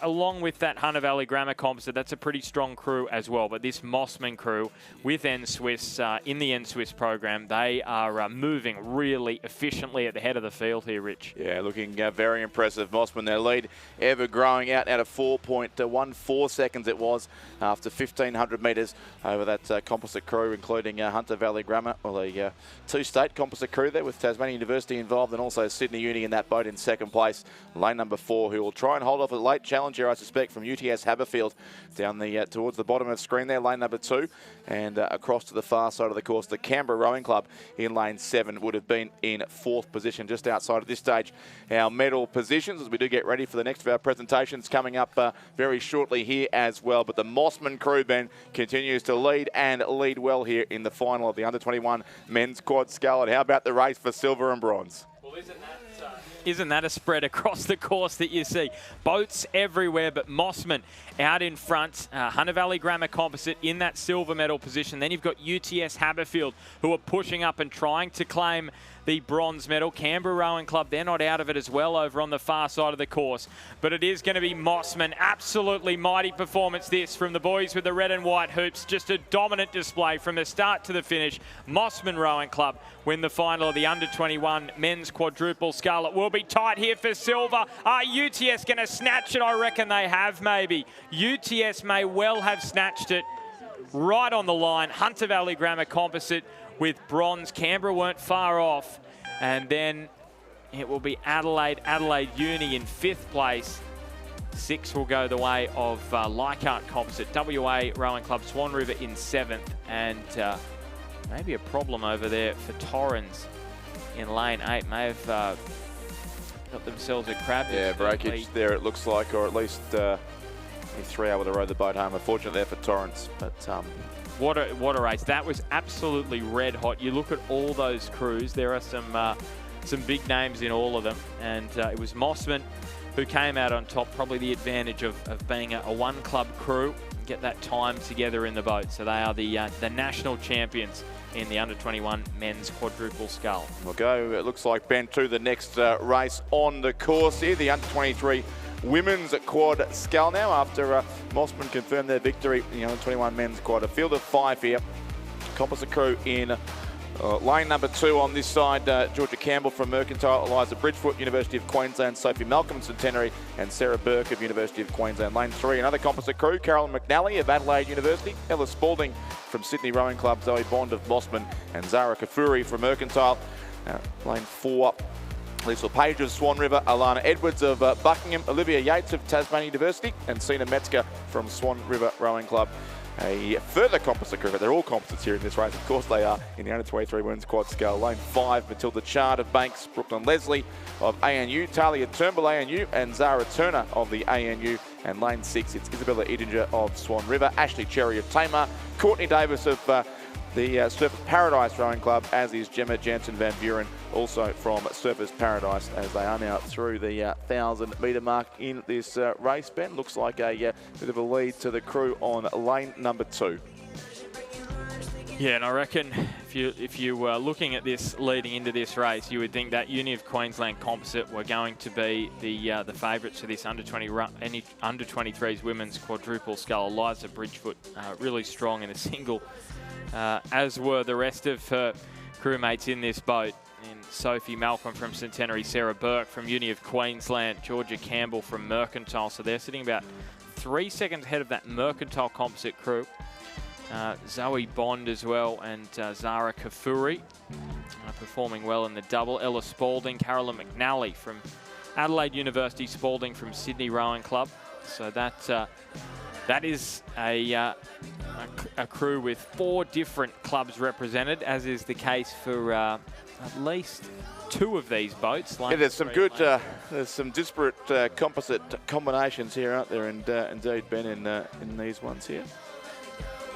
Along with that Hunter Valley Grammar Composite, that's a pretty strong crew as well. But this Mossman crew with N-Swiss, in the N-Swiss program, they are moving really efficiently at the head of the field here, Rich. Yeah, looking very impressive. Mossman, their lead ever growing out of 4.14 seconds it was after 1,500 metres over that composite crew, including Hunter Valley Grammar, well, a two-state composite crew there with Tasmania University involved and also Sydney Uni in that boat in second place. Lane number 4, who will try and hold off a late challenge, I suspect, from UTS Haberfield down the towards the bottom of the screen there, lane number 2, and across to the far side of the course, the Canberra Rowing Club in lane 7 would have been in 4th position just outside of this stage. Our medal positions as we do get ready for the next of our presentations coming up very shortly here as well. But the Mossman crew, Ben, continues to lead and lead well here in the final of the under-21 men's quad scull. And how about the race for silver and bronze? Well, isn't that a spread across the course that you see? Boats everywhere, but Mossman out in front. Hunter Valley Grammar Composite in that silver medal position. Then you've got UTS Haberfield, who are pushing up and trying to claim the bronze medal. Canberra Rowing Club, they're not out of it as well over on the far side of the course. But it is going to be Mossman. Absolutely mighty performance this from the boys with the red and white hoops. Just a dominant display from the start to the finish. Mossman Rowing Club win the final of the under-21 men's quadruple scull. It will be tight here for silver. Are UTS going to snatch it? I reckon they have maybe. UTS may well have snatched it right on the line. Hunter Valley Grammar Composite with bronze. Canberra weren't far off. And then it will be Adelaide Uni in 5th place. 6 will go the way of Leichhardt Composite. WA Rowing Club Swan River in 7th. And maybe a problem over there for Torrens in lane 8. May have got themselves a crab. Yeah, breakage there it looks like, or at least 3 able to row the boat home. Unfortunate there for Torrens, but what a race. That was absolutely red hot. You look at all those crews, there are some big names in all of them, and it was Mossman who came out on top. Probably the advantage of being a one club crew. get that time together in the boat. So they are the national champions in the under-21 men's quadruple scull. We'll go, it looks like, Ben, to the next race on the course here, the under-23 women's quad scull now, after Mossman confirmed their victory in the under-21 men's quad. A field of 5 here. Composite crew in lane number 2 on this side, Georgia Campbell from Mercantile, Eliza Bridgefoot, University of Queensland, Sophie Malcolm, Centenary, and Sarah Burke of University of Queensland. Lane 3, another composite crew, Carolyn McNally of Adelaide University, Ella Spalding from Sydney Rowing Club, Zoe Bond of Mossman, and Zara Kafuri from Mercantile. Lane 4, Lisa Page of Swan River, Alana Edwards of Buckingham, Olivia Yates of Tasmania University, and Sina Metzger from Swan River Rowing Club. A further composite crew, but they're all composites here in this race. Of course they are in the under-23 women's quad scale. Lane 5, Matilda Chard of Banks, Brooklyn Leslie of ANU, Talia Turnbull ANU, and Zara Turner of the ANU. And lane 6, it's Isabella Edinger of Swan River, Ashley Cherry of Tamar, Courtney Davis of the Surfers Paradise Rowing Club, as is Gemma Jansen Van Buren, also from Surfers Paradise, as they are now through the 1,000-metre mark in this race. Ben, looks like a bit of a lead to the crew on lane number 2. Yeah, and I reckon if you were looking at this leading into this race, you would think that Uni of Queensland composite were going to be the favourites for this under-23s women's quadruple scull. Eliza Bridgefoot really strong in a single, as were the rest of her crewmates in this boat. And Sophie Malcolm from Centenary, Sarah Burke from Uni of Queensland, Georgia Campbell from Mercantile. So they're sitting about 3 seconds ahead of that Mercantile composite crew. Zoe Bond as well, and Zara Kafuri performing well in the double. Ella Spalding, Carolyn McNally from Adelaide University, Spalding from Sydney Rowing Club. So that is a crew with 4 different clubs represented, as is the case for at least 2 of these boats. Yeah, there's some good, there's some disparate composite combinations here, aren't there? And indeed, Ben, in these ones here.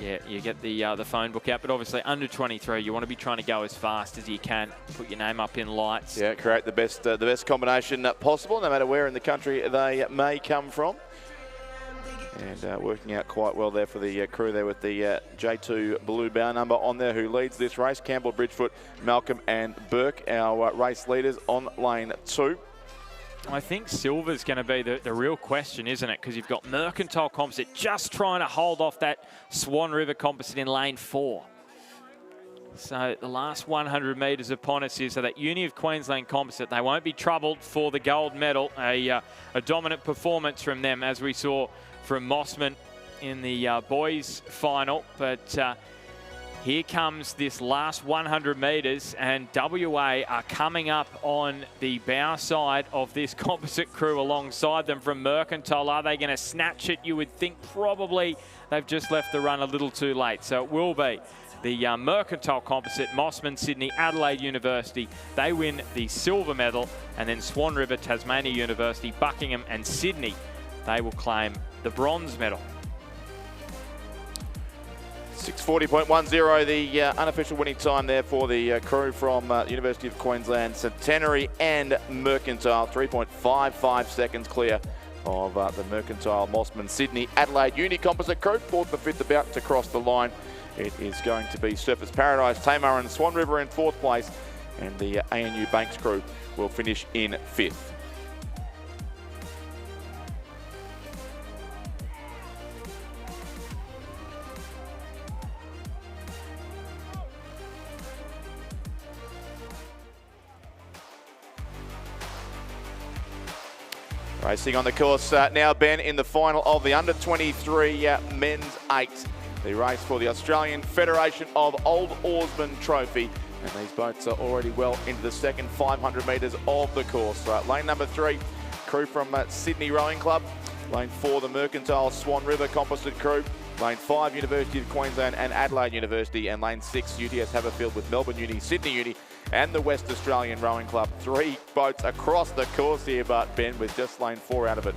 Yeah, you get the phone book out, but obviously under 23, you want to be trying to go as fast as you can. Put your name up in lights. Yeah, create the best combination possible, no matter where in the country they may come from. And working out quite well there for the crew there with the J2 blue bow number on there, who leads this race. Campbell, Bridgefoot, Malcolm and Burke, our race leaders on lane 2. I think silver's going to be the real question, isn't it? Because you've got Mercantile Composite just trying to hold off that Swan River Composite in lane 4. So the last 100 metres upon us here. So that Uni of Queensland Composite, they won't be troubled for the gold medal. A dominant performance from them, as we saw from Mossman in the boys final. But here comes this last 100 metres, and WA are coming up on the bow side of this composite crew alongside them from Mercantile. Are they going to snatch it? You would think probably they've just left the run a little too late. So it will be the Mercantile Composite, Mossman, Sydney, Adelaide University. They win the silver medal, and then Swan River, Tasmania University, Buckingham and Sydney, they will claim the bronze medal. 6:40.10, the unofficial winning time there for the crew from University of Queensland, Centenary and Mercantile. 3.55 seconds clear of the Mercantile, Mossman, Sydney, Adelaide Uni composite crew. 4th and 5th about to cross the line. It is going to be Surfers Paradise, Tamar and Swan River in 4th place, and the ANU Banks crew will finish in 5th. Racing on the course now, Ben, in the final of the under-23 men's 8. The race for the Australian Federation of Old Oarsmen Trophy. And these boats are already well into the second 500 metres of the course. Lane number 3, crew from Sydney Rowing Club. Lane 4, the Mercantile Swan River Composite crew. Lane 5, University of Queensland and Adelaide University. And lane 6, UTS Haverfield with Melbourne Uni, Sydney Uni and the West Australian Rowing Club. 3 boats across the course here, but Ben, with just lane 4 out of it.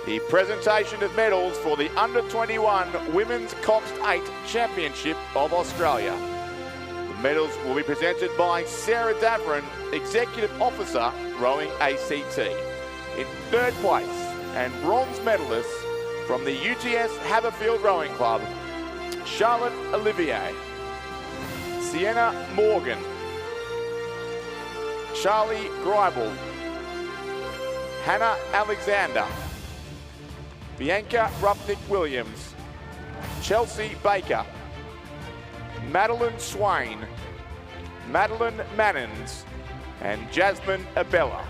the presentation of medals for the Under-21 Women's Coxed 8 Championship of Australia. The medals will be presented by Sarah Davern, Executive Officer, Rowing ACT. In third place, and bronze medalists from the UTS Haberfield Rowing Club, Charlotte Olivier, Sienna Morgan, Charlie Greibel, Hannah Alexander, Bianca Rupnick-Williams, Chelsea Baker, Madeline Swain, Madeline Mannins, and Jasmine Abella.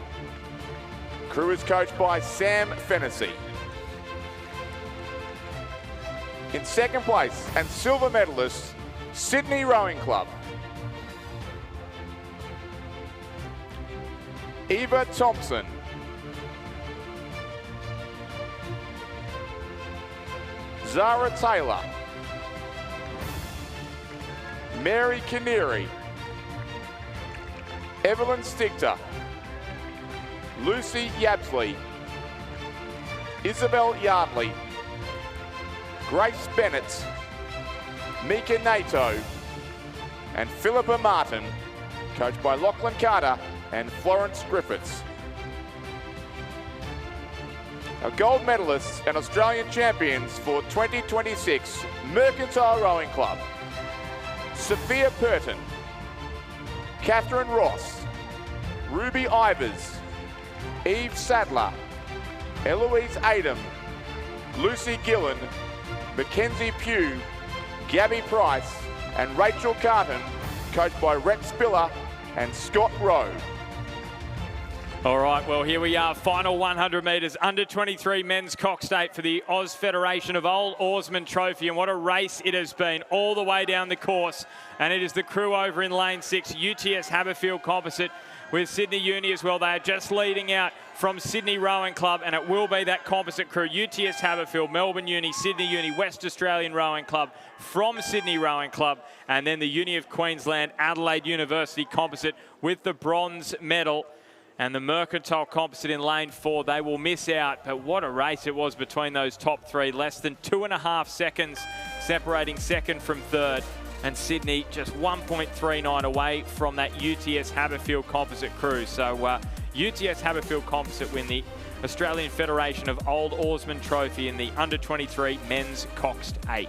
Crew is coached by Sam Fennessy. In second place and silver medalist, Sydney Rowing Club, Eva Thompson, Zara Taylor, Mary Kinneary, Evelyn Stigter, Lucy Yabsley, Isabel Yardley, Grace Bennett, Mika Nato, and Philippa Martin, coached by Lachlan Carter and Florence Griffiths. Our gold medalists and Australian champions for 2026 Mercantile Rowing Club, Sophia Purton, Catherine Ross, Ruby Ivers, Eve Sadler, Eloise Adam, Lucy Gillen, Mackenzie Pugh, Gabby Price, and Rachel Carton, coached by Rex Spiller and Scott Rowe. All right, well, here we are, final 100 metres, under-23 men's Coxed 8 for the Oz Federation of Old Oarsman Trophy, and what a race it has been all the way down the course. And it is the crew over in lane 6, UTS Haberfield Composite, with Sydney Uni as well. They are just leading out from Sydney Rowing Club, and it will be that composite crew, UTS Haberfield, Melbourne Uni, Sydney Uni, West Australian Rowing Club from Sydney Rowing Club, and then the Uni of Queensland, Adelaide University Composite with the bronze medal. And the Mercantile Composite in lane 4, they will miss out. But what a race it was between those top three. Less than 2.5 seconds separating second from third. And Sydney just 1.39 away from that UTS Haberfield Composite crew. So UTS Haberfield Composite win the Australian Federation of Old Oarsman Trophy in the under-23 men's Coxed 8.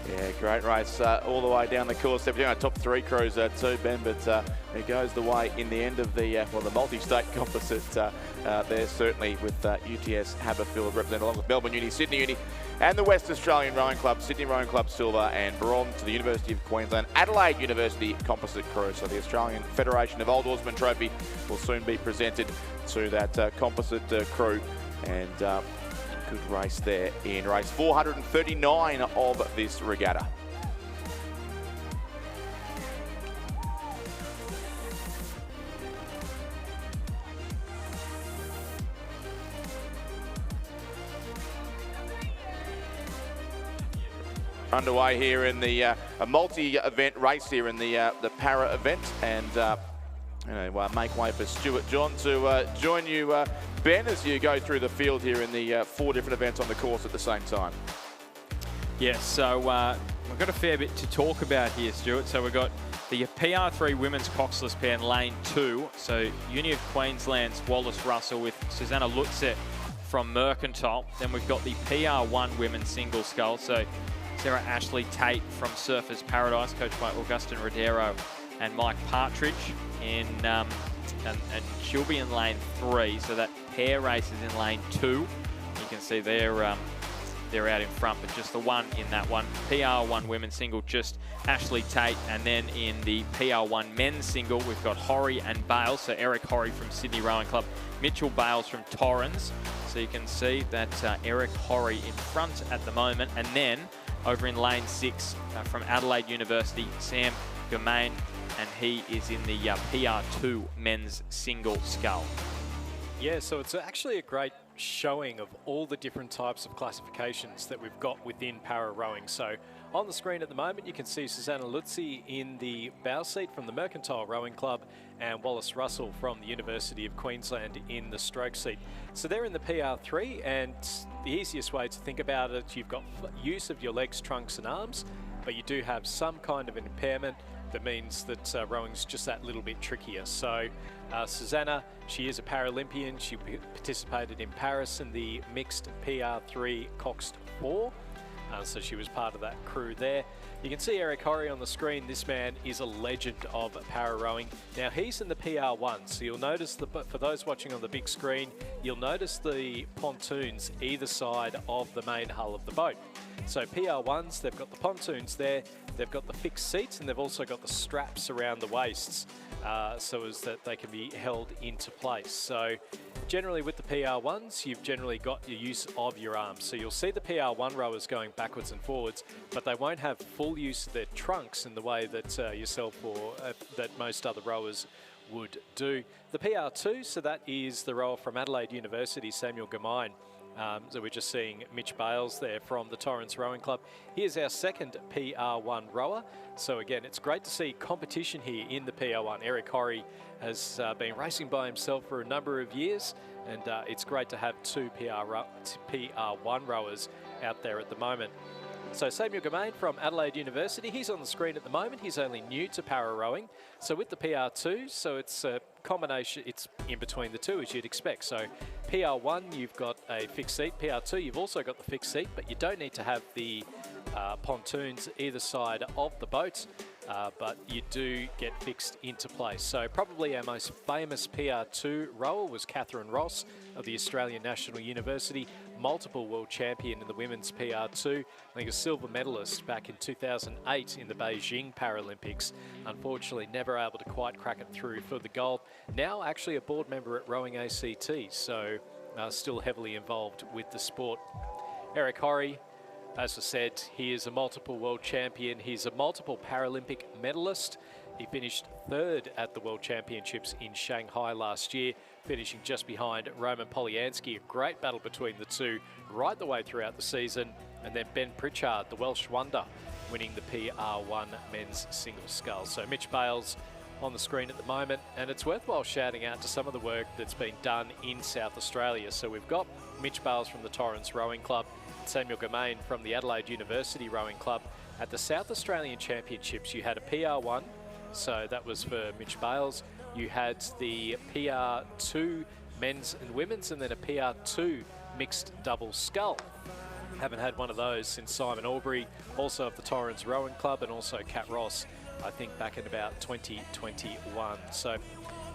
Yeah, great race all the way down the course. They're doing our top three crews too, Ben, but it goes the way in the end of the the multi-state composite there, certainly with UTS Haberfield represented along with Melbourne Uni, Sydney Uni, and the West Australian Rowing Club, Sydney Rowing Club silver, and bronze to the University of Queensland, Adelaide University composite crew. So the Australian Federation of Old Oarsman Trophy will soon be presented to that composite crew, and good race there in race 439 of this regatta. Underway here in the a multi-event race here in the para event, and make way for Stuart John to join you, Ben, as you go through the field here in the 4 different events on the course at the same time. Yes, so we've got a fair bit to talk about here, Stuart. So we've got the PR3 women's coxless pair in lane 2. So Uni of Queensland's Wallace Russell with Susanna Lutze from Mercantile. Then we've got the PR1 women's single scull. So Sarah Ashley Tate from Surfers Paradise, coached by Augustin Rodero and Mike Partridge. And she'll be in lane 3. So that pair race is in lane 2. You can see they're out in front, but just the one in that one. PR1 women's single, just Ashley Tate. And then in the PR1 men's single, we've got Horry and Bales. So Eric Horry from Sydney Rowing Club, Mitchell Bales from Torrens. So you can see that Eric Horry in front at the moment. And then over in lane 6 from Adelaide University, Sam Germain, and he is in the PR2 men's single scull. Yeah, so it's actually a great showing of all the different types of classifications that we've got within para rowing. So on the screen at the moment, you can see Susanna Lutzi in the bow seat from the Mercantile Rowing Club and Wallace Russell from the University of Queensland in the stroke seat. So they're in the PR3, and the easiest way to think about it, you've got use of your legs, trunks and arms, but you do have some kind of an impairment that means that rowing's just that little bit trickier. So Susanna, she is a Paralympian. She participated in Paris in the mixed PR3 Coxed 4. So she was part of that crew there. You can see Eric Horry on the screen. This man is a legend of para rowing. Now he's in the PR1, so you'll notice for those watching on the big screen, you'll notice the pontoons either side of the main hull of the boat. So PR1s, they've got the pontoons there, they've got the fixed seats, and they've also got the straps around the waists so as that they can be held into place. So generally with the PR1s, you've generally got your use of your arms. So you'll see the PR1 rowers going backwards and forwards, but they won't have full use of their trunks in the way that yourself or that most other rowers would do. The PR2, so that is the rower from Adelaide University, Samuel Gamine. So we're just seeing Mitch Bales there from the Torrens Rowing Club. Here's our second PR1 rower. So again, it's great to see competition here in the PR1. Eric Horry has been racing by himself for a number of years, and it's great to have two PR1 rowers out there at the moment. So Samuel Gamine from Adelaide University, he's on the screen at the moment. He's only new to para rowing. So with the PR2, so it's a combination, it's in between the two as you'd expect. So PR1, you've got a fixed seat. PR2, you've also got the fixed seat, but you don't need to have the pontoons either side of the boat, but you do get fixed into place. So probably our most famous PR2 rower was Catherine Ross of the Australian National University, multiple world champion in the women's PR2, I think a silver medalist back in 2008 in the Beijing Paralympics. Unfortunately, never able to quite crack it through for the gold. Now actually a board member at Rowing ACT, so still heavily involved with the sport. Eric Horry, as I said, he is a multiple world champion. He's a multiple Paralympic medalist. He finished third at the World Championships in Shanghai last year, finishing just behind Roman Polyansky. A great battle between the two right the way throughout the season. And then Ben Pritchard, the Welsh wonder, winning the PR1 men's single scull. So Mitch Bales on the screen at the moment, and it's worthwhile shouting out to some of the work that's been done in South Australia. So we've got Mitch Bales from the Torrens Rowing Club, Samuel Gamine from the Adelaide University Rowing Club. At the South Australian Championships, you had a PR1, so that was for Mitch Bales. You had the PR2 men's and women's, and then a PR2 mixed double scull. Haven't had one of those since Simon Aubrey, also of the Torrens Rowing Club, and also Kat Ross, I think back in about 2021. So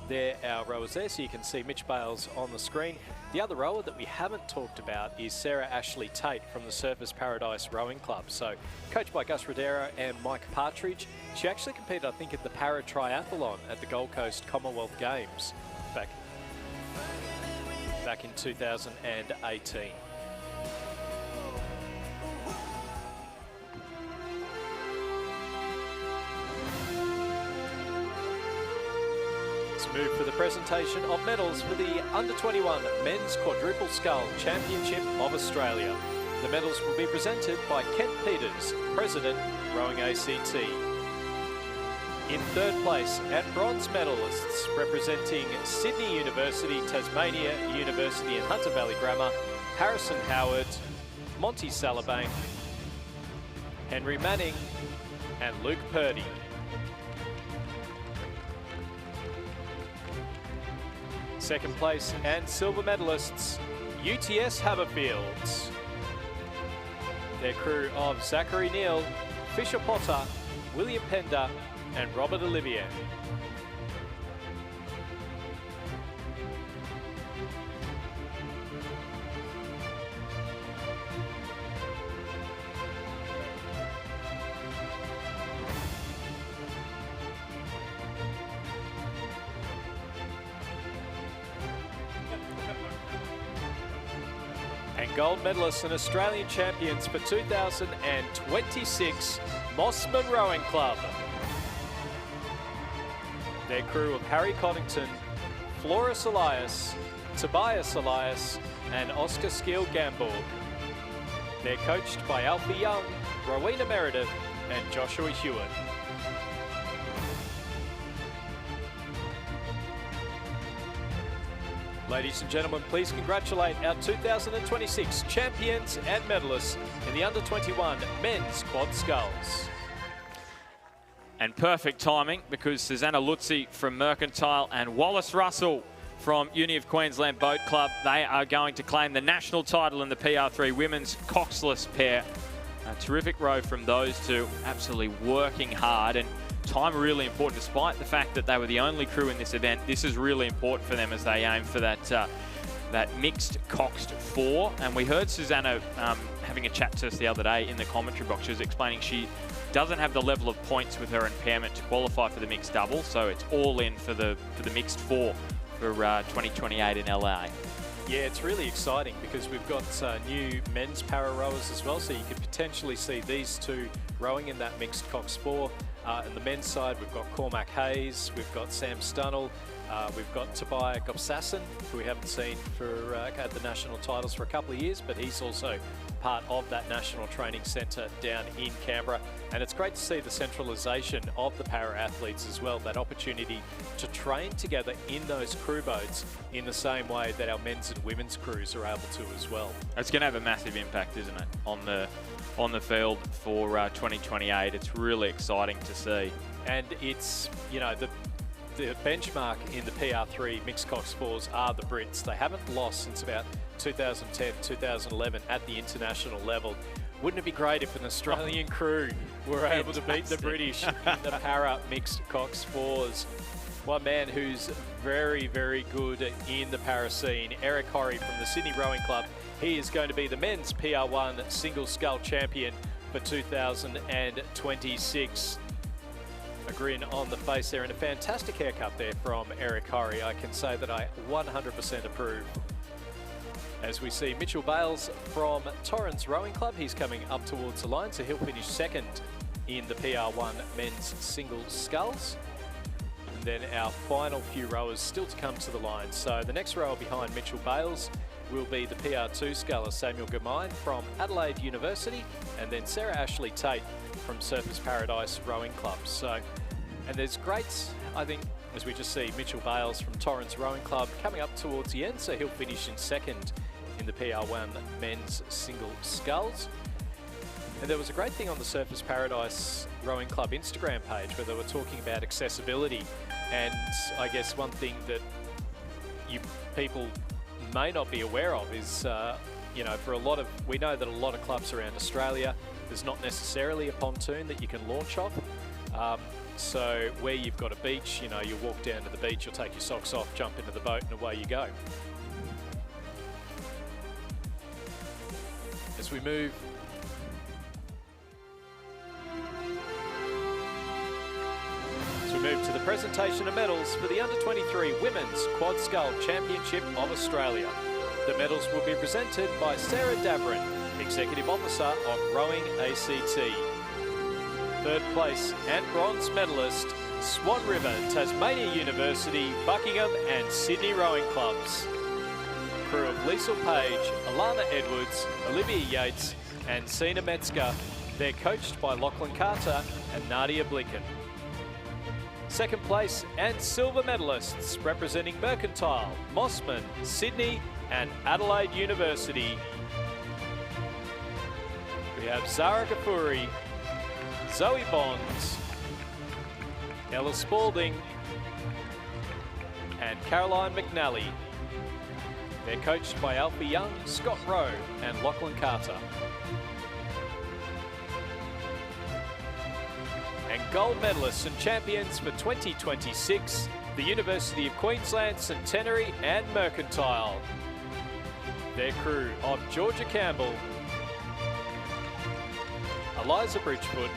they're our rowers there, so you can see Mitch Bales on the screen. The other rower that we haven't talked about is Sarah Ashley Tate from the Surfers Paradise Rowing Club. So coached by Gus Rodero and Mike Partridge. She actually competed, I think, at the Para Triathlon at the Gold Coast Commonwealth Games back in 2018. Move for the presentation of medals for the Under-21 Men's Quadruple Scull Championship of Australia. The medals will be presented by Kent Peters, President, Rowing ACT. In third place and bronze medalists representing Sydney University, Tasmania University and Hunter Valley Grammar, Harrison Howard, Monty Salabank, Henry Manning and Luke Purdy. Second place and silver medalists, UTS Haberfields. Their crew of Zachary Neal, Fisher Potter, William Pender and Robert Olivier. Gold medalists and Australian champions for 2026 Mossman Rowing Club. Their crew of Harry Coddington, Floris Elias, Tobias Elias and Oscar Skeel-Gamborg. They're coached by Alfie Young, Rowena Meredith, and Joshua Hewitt. Ladies and gentlemen, please congratulate our 2026 champions and medalists in the under-21 men's quad sculls. And perfect timing, because Susanna Lutzi from Mercantile and Wallace Russell from Uni of Queensland Boat Club, they are going to claim the national title in the PR3 women's coxless pair. A terrific row from those two, absolutely working hard, and time really important. Despite the fact that they were the only crew in this event, this is really important for them as they aim for that that mixed coxed 4. And we heard Susanna having a chat to us the other day in the commentary box. She was explaining she doesn't have the level of points with her impairment to qualify for the mixed double, so it's all in for the mixed 4 for 2028 in LA. Yeah, it's really exciting because we've got new men's para rowers as well, so you could potentially see these two rowing in that mixed cox 4. On the men's side, we've got Cormac Hayes, we've got Sam Stunnell, we've got Tobias Gobsasson, who we haven't seen for at the national titles for a couple of years, but he's also part of that National Training Centre down in Canberra. And it's great to see the centralisation of the para-athletes as well, that opportunity to train together in those crew boats in the same way that our men's and women's crews are able to as well. It's going to have a massive impact, isn't it, on the field for 2028. It's really exciting to see. And it's, you know, the benchmark in the PR3 mixed cox 4s are the Brits. They haven't lost since about 2010, 2011 at the international level. Wouldn't it be great if an Australian crew were able to beat the British in the para mixed cox 4s? One man who's very, very good in the para scene, Eric Horry from the Sydney Rowing Club. He is going to be the men's PR1 single scull champion for 2026. A grin on the face there, and a fantastic haircut there from Eric Horry. I can say that I 100% approve. As we see Mitchell Bales from Torrens Rowing Club, he's coming up towards the line, so he'll finish second in the PR1 men's single sculls. And then our final few rowers still to come to the line. So the next rower behind Mitchell Bales will be the PR2 sculler Samuel Gamine from Adelaide University, and then Sarah Ashley Tate from Surfers Paradise Rowing Club. So, and there's great, I think, as we just see Mitchell Bales from Torrens Rowing Club coming up towards the end, so he'll finish in second in the PR1 men's single sculls. And there was a great thing on the Surfers Paradise Rowing Club Instagram page where they were talking about accessibility, and I guess one thing that you people may not be aware of is, you know, for a lot of, we know that a lot of clubs around Australia, there's not necessarily a pontoon that you can launch off. So where you've got a beach, you know, you'll walk down to the beach, you'll take your socks off, jump into the boat, and away you go. As we move to the presentation of medals for the Under-23 Women's Quad Scull Championship of Australia. The medals will be presented by Sarah Davrin, Executive Officer of Rowing ACT. Third place and bronze medalist, Swan River, Tasmania University, Buckingham and Sydney Rowing Clubs. Crew of Liesl Page, Alana Edwards, Olivia Yates and Sina Metzger. They're coached by Lachlan Carter and Nadia Blinken. Second place and silver medalists representing Mercantile, Mossman, Sydney and Adelaide University. We have Zara Gafuri, Zoe Bonds, Ella Spalding and Caroline McNally. They're coached by Alfie Young, Scott Rowe and Lachlan Carter. And gold medalists and champions for 2026, the University of Queensland, Centenary and Mercantile. Their crew of Georgia Campbell, Eliza Bridgefoot,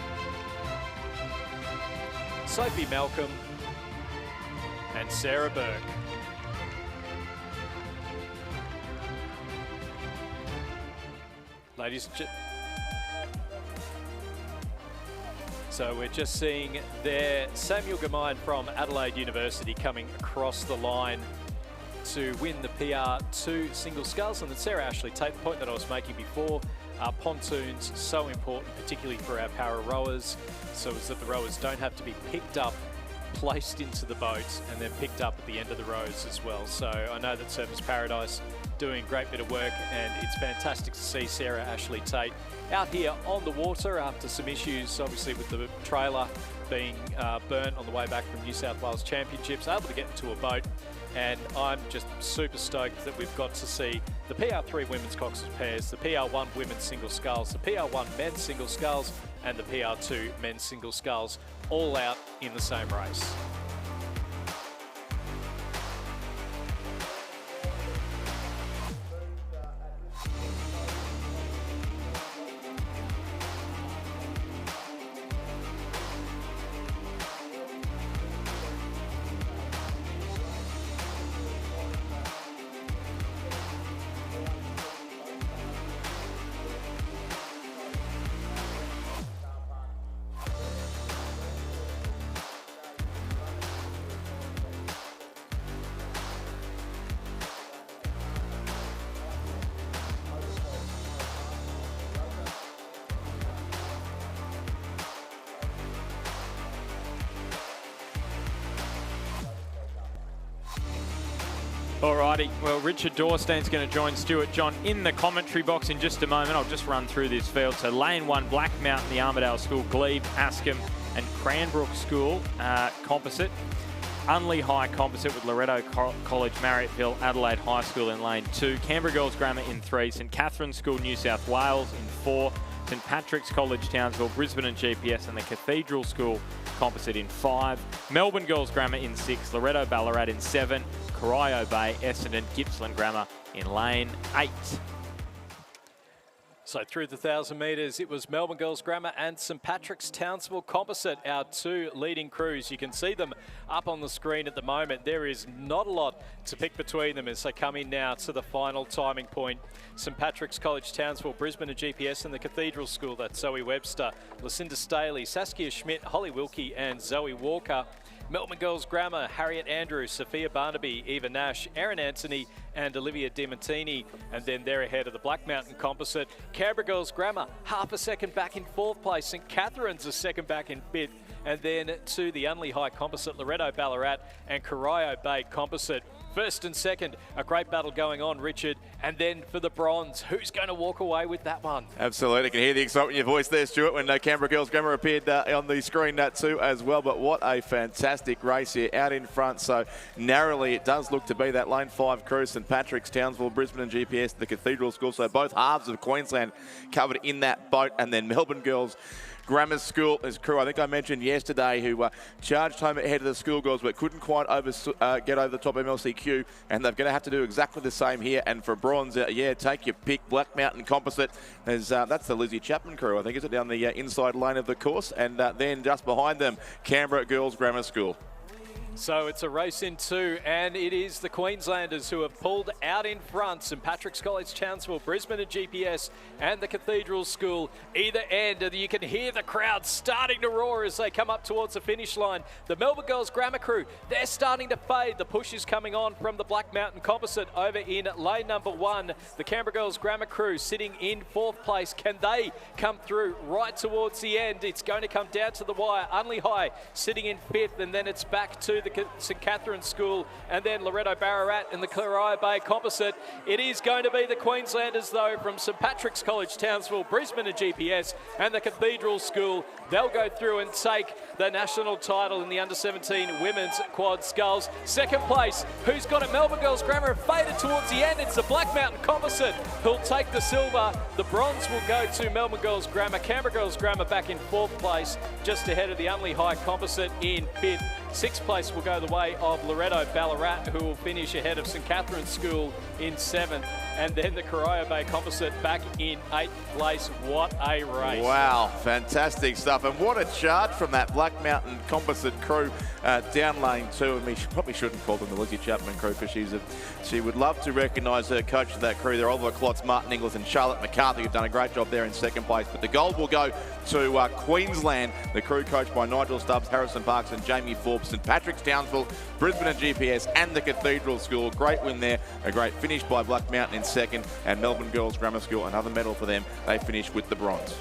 Sophie Malcolm and Sarah Burke. Ladies and gentlemen, so we're just seeing there Samuel Gamine from Adelaide University coming across the line to win the PR2 single sculls. And then Sarah Ashley Tate, the point that I was making before, pontoons so important, particularly for our para rowers, so as that the rowers don't have to be picked up, placed into the boat, and then picked up at the end of the rows as well. So I know that Surfers Paradise doing a great bit of work, and it's fantastic to see Sarah Ashley Tate out here on the water after some issues, obviously with the trailer being burnt on the way back from New South Wales Championships, able to get into a boat. And I'm just super stoked that we've got to see the PR3 women's coxswain pairs, the PR1 women's single sculls, the PR1 men's single sculls, and the PR2 men's single sculls all out in the same race. Alrighty, well, Richard Dorstein's going to join Stuart John in the commentary box in just a moment. I'll just run through this field. So Lane 1, Black Mountain, the Armidale School, Glebe, Askham and Cranbrook School composite. Unley High composite with Loretto College, Marriotteville, Adelaide High School in Lane 2. Canberra Girls Grammar in 3. St Catherine's School, New South Wales in 4. St Patrick's College, Townsville, Brisbane and GPS, and the Cathedral School composite in 5. Melbourne Girls Grammar in 6. Loretto Ballarat in 7. Corio Bay, Essendon, Gippsland Grammar in Lane 8. So through the 1,000 metres, it was Melbourne Girls Grammar and St Patrick's Townsville composite, our two leading crews. You can see them up on the screen at the moment. There is not a lot to pick between them as they come in now to the final timing point. St Patrick's College, Townsville, Brisbane and GPS, and the Cathedral School, that's Zoe Webster, Lucinda Staley, Saskia Schmidt, Holly Wilkie and Zoe Walker. Melbourne Girls Grammar, Harriet Andrews, Sophia Barnaby, Eva Nash, Erin Anthony and Olivia Dimartini. And then they're ahead of the Black Mountain composite. Canberra Girls Grammar, half a second back in 4th place. St Catherine's a second back in 5th. And then to the Unley High composite, Loretto Ballarat and Corio Bay composite. First and second, a great battle going on, Richard. And then for the bronze, who's going to walk away with that one? Absolutely. I can hear the excitement in your voice there, Stuart, when Canberra Girls Grammar appeared on the screen too as well. But what a fantastic race here out in front. So narrowly, it does look to be that Lane 5 crew, St Patrick's, Townsville, Brisbane and GPS, the Cathedral School. So both halves of Queensland covered in that boat. And then Melbourne Girls Grammar School is crew, I think I mentioned yesterday, who charged home ahead of the schoolgirls but couldn't quite get over the top MLCQ, and they're going to have to do exactly the same here. And for bronze, take your pick, Black Mountain composite. That's the Lizzie Chapman crew, I think, is it, down the inside lane of the course. And then just behind them, Canberra Girls Grammar School. So it's a race in 2, and it is the Queenslanders who have pulled out in front. St Patrick's College, Townsville, Brisbane and GPS, and the Cathedral School either end. And you can hear the crowd starting to roar as they come up towards the finish line. The Melbourne Girls Grammar crew, they're starting to fade. The push is coming on from the Black Mountain composite over in lane number 1. The Canberra Girls Grammar crew sitting in 4th place. Can they come through right towards the end? It's going to come down to the wire. Unley High sitting in 5th, and then it's back to the St Catherine's School, and then Loretto Ballarat and the Corio Bay composite. It is going to be the Queenslanders, though, from St Patrick's College, Townsville, Brisbane and GPS, and the Cathedral School. They'll go through and take the national title in the under-17 women's quad sculls. Second place, who's got it? Melbourne Girls Grammar have faded towards the end. It's the Black Mountain composite who'll take the silver. The bronze will go to Melbourne Girls Grammar. Canberra Girls Grammar back in 4th place, just ahead of the Unley High composite in 5th. 6th place will go the way of Loretto Ballarat, who will finish ahead of St Catherine's School in 7th. And then the Corio Bay Composite back in 8th place. What a race. Wow, fantastic stuff. And what a charge from that Black Mountain Composite crew down lane 2. And we probably shouldn't call them the Lizzie Chapman crew, because she would love to recognise her coach of that crew. They're Oliver Klotz, Martin Inglis and Charlotte McCarthy, who've done a great job there in 2nd place. But the gold will go to Queensland, the crew coached by Nigel Stubbs, Harrison Parks and Jamie Forbes. St Patrick's, Townsville, Brisbane and GPS and the Cathedral School. Great win there. A great finish by Black Mountain in 2nd, and Melbourne Girls Grammar School, another medal for them. They finished with the bronze.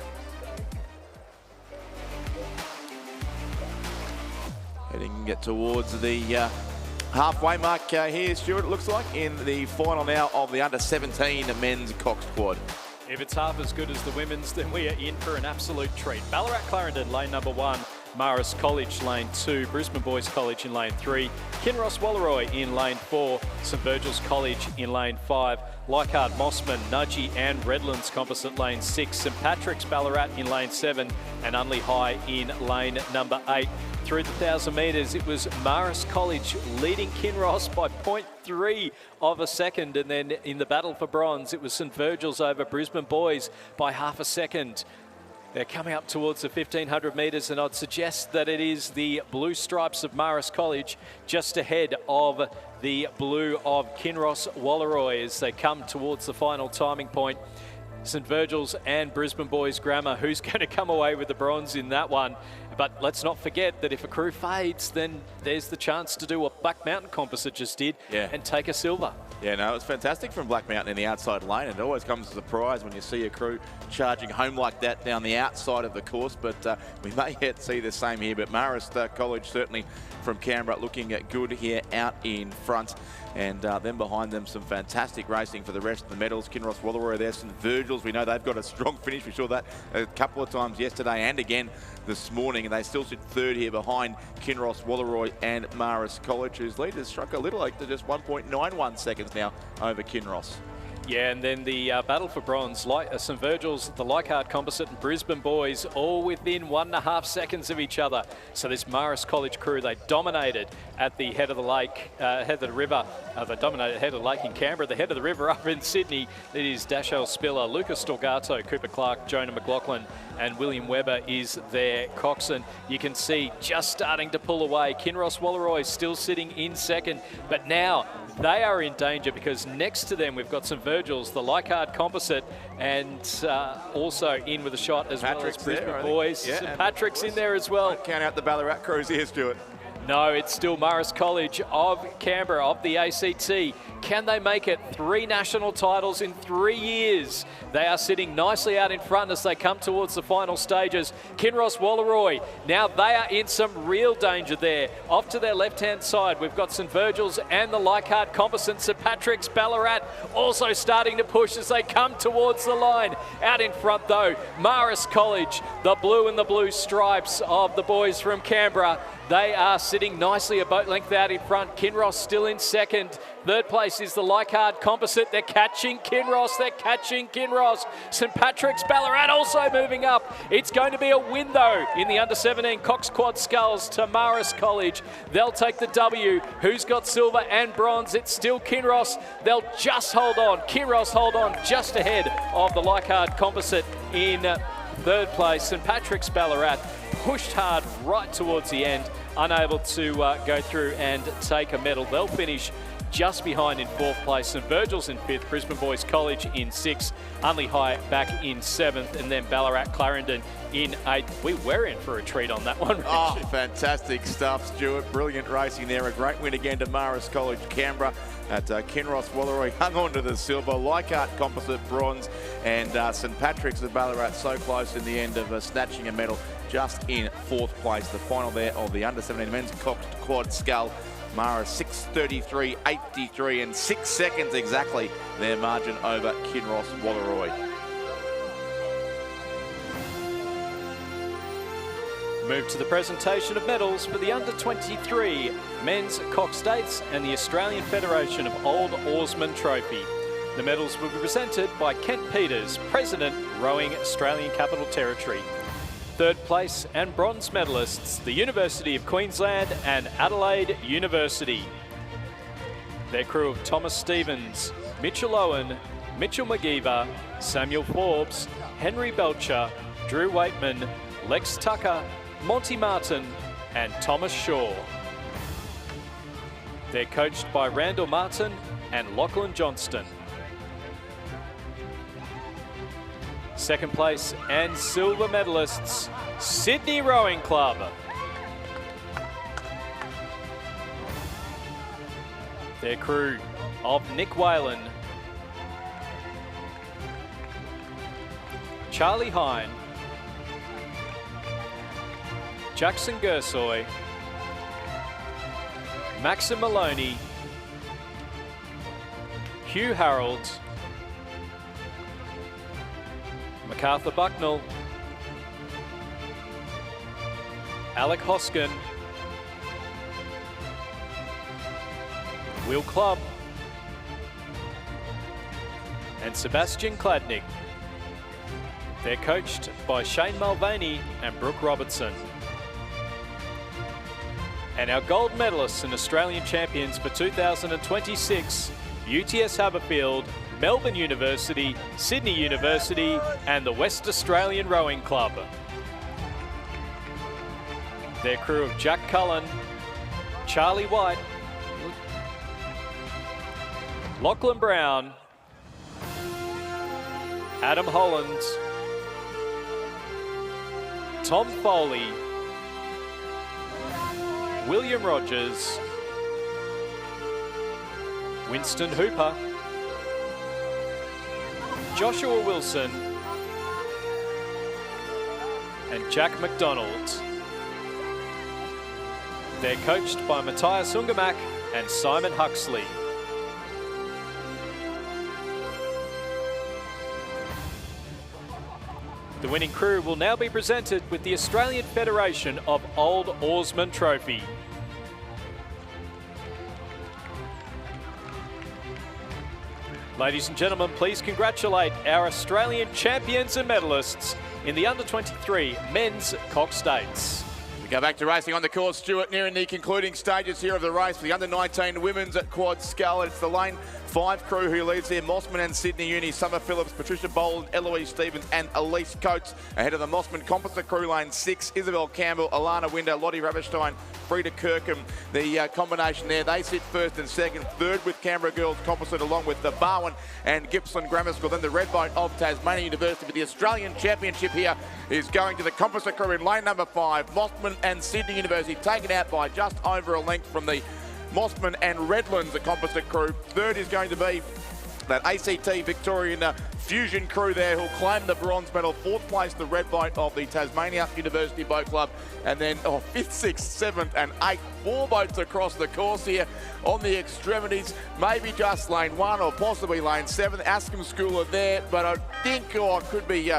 Heading towards the halfway mark here, Stuart, it looks like, in the final now of the under-17 men's cox quad. If it's half as good as the women's, then we are in for an absolute treat. Ballarat Clarendon, lane number 1. Marist College, lane 2. Brisbane Boys College in lane 3. Kinross Wallaroi in lane 4. St Virgil's College in lane 5. Leichhardt Mossman, Nudgee and Redlands Composite lane 6. St Patrick's Ballarat in lane 7. And Unley High in lane number 8. Through the 1,000 metres, it was Marist College leading Kinross by 0.3 of a second. And then in the battle for bronze, it was St Virgil's over Brisbane Boys by half a second. They're coming up towards the 1,500 metres, and I'd suggest that it is the blue stripes of Marist College just ahead of the blue of Kinross Wallaroi as they come towards the final timing point. St Virgil's and Brisbane Boys Grammar, who's going to come away with the bronze in that one? But let's not forget that if a crew fades, then there's the chance to do what Black Mountain Composite just did and take a silver. Yeah, no, it's fantastic from Black Mountain in the outside lane. It always comes as a surprise when you see a crew charging home like that down the outside of the course, but we may yet see the same here. But Marist College certainly from Canberra looking good here out in front. And then behind them, some fantastic racing for the rest of the medals. Kinross Wallaroi there, St Virgil's. We know they've got a strong finish. We saw that a couple of times yesterday and again this morning. And they still sit 3rd here behind Kinross Wallaroi and Marist College, whose lead has shrunk a little, like to just 1.91 seconds now over Kinross. Yeah, and then the battle for bronze, St Virgil's, the Leichhardt Composite and Brisbane Boys, all within 1.5 seconds of each other. So this Marist College crew, they dominated at the head of the lake, head of the river. They dominated head of the lake in Canberra, the head of the river up in Sydney. It is Dashel Spiller, Lucas Storgato, Cooper Clark, Jonah McLaughlin, and William Webber is their coxswain. You can see just starting to pull away. Kinross Wallaroi still sitting in 2nd, but now they are in danger because next to them we've got St Virgil's, the Leichhardt Composite, and also in with a shot as well as Brisbane Boys. Yeah, St Patrick's in there as well. Count out the Ballarat crews here, Stuart. No, it's still Marist College of Canberra, of the ACT. Can they make it 3 national titles in 3 years? They are sitting nicely out in front as they come towards the final stages. Kinross Wallaroi, now they are in some real danger there. Off to their left-hand side, we've got St Virgil's and the Leichhardt Composite. St Patrick's, Ballarat also starting to push as they come towards the line. Out in front though, Marist College, the blue and the blue stripes of the boys from Canberra. They are sitting nicely a boat length out in front. Kinross still in 2nd. 3rd place is the Leichhardt Composite. They're catching Kinross. They're catching Kinross. St Patrick's, Ballarat also moving up. It's going to be a win though in the under-17 Cox Quad Sculls to Marist College. They'll take the W. Who's got silver and bronze? It's still Kinross. They'll just hold on. Kinross hold on just ahead of the Leichhardt Composite in 3rd place. St Patrick's, Ballarat pushed hard right towards the end, unable to go through and take a medal. They'll finish just behind in 4th place. St Virgil's in 5th, Brisbane Boys College in 6th, Unley High back in 7th, and then Ballarat Clarendon in 8th. We were in for a treat on that one, Richard. Oh, fantastic stuff, Stuart. Brilliant racing there. A great win again to Marist College, Canberra. At Kinross Wallaroi hung on to the silver, Leichhardt Composite bronze, and St Patrick's of Ballarat so close in the end of snatching a medal just in 4th place. The final there of the under-17 men's Cox Quad Scull. Mara 6:33.83 and 6 seconds exactly their margin over Kinross Wallaroi. Move to the presentation of medals for the under-23 men's Cox States and the Australian Federation of Old Oarsmen Trophy. The medals will be presented by Kent Peters, President, Rowing Australian Capital Territory. 3rd place and bronze medalists, the University of Queensland and Adelaide University. Their crew of Thomas Stevens, Mitchell Owen, Mitchell McGeever, Samuel Forbes, Henry Belcher, Drew Waitman, Lex Tucker, Monty Martin and Thomas Shaw. They're coached by Randall Martin and Lachlan Johnston. Second place and silver medalists, Sydney Rowing Club. Their crew of Nick Whalen, Charlie Hine, Jackson Gersoy, Maxim Maloney, Hugh Harold, MacArthur Bucknell, Alec Hoskin, Will Clubb, and Sebastian Kladnik. They're coached by Shane Mulvaney and Brooke Robertson. And our gold medalists and Australian champions for 2026, UTS Haberfield, Melbourne University, Sydney University, and the West Australian Rowing Club. Their crew of Jack Cullen, Charlie White, Lachlan Brown, Adam Holland, Tom Foley, William Rogers, Winston Hooper, Joshua Wilson, and Jack McDonald. They're coached by Matthias Ungermack and Simon Huxley. The winning crew will now be presented with the Australian Federation of Old Oarsmen Trophy. Ladies and gentlemen, please congratulate our Australian champions and medalists in the under-23 men's Cox States. We go back to racing on the course, Stuart, nearing the concluding stages here of the race for the under-19 women's at Quad Skull. It's the Lane 5 crew who leads there, Mossman and Sydney Uni, Summer Phillips, Patricia Boland, Eloise Stevens and Elise Coates. Ahead of the Mossman Composite crew, Lane 6, Isabel Campbell, Alana Winder, Lottie Raberstein, Frida Kirkham. The combination there, they sit first and second. Third with Canberra Girls Composite along with the Barwon and Gippsland Grammar School. Then the Redbone of Tasmania University. But the Australian Championship here is going to the Composite crew in lane number 5. Mossman and Sydney University taken out by just over a length from the Mossman and Redlands, the Composite crew. Third is going to be that ACT Victorian Fusion crew there who'll claim the bronze medal. Fourth place, the Redbone of the Tasmania University Boat Club. And then 5th, 6th, 7th and 8th. 4 boats across the course here on the extremities. Maybe just lane 1 or possibly lane 7. Askham School are there, but I think it could be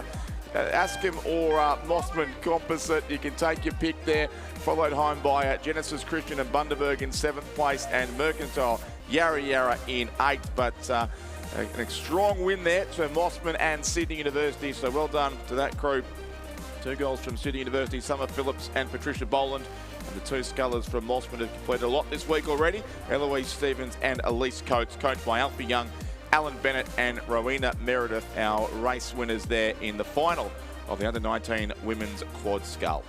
Askham or Mossman Composite. You can take your pick there. Followed home by Genesis Christian and Bundaberg in 7th place and Mercantile Yarra Yarra in 8th. But a strong win there to Mossman and Sydney University. So well done to that crew. 2 goals from Sydney University, Summer Phillips and Patricia Boland. And the 2 scullers from Mossman have completed a lot this week already. Eloise Stevens and Elise Coates, coached by Alfie Young, Alan Bennett and Rowena Meredith, our race winners there in the final of the under-19 women's quad scull.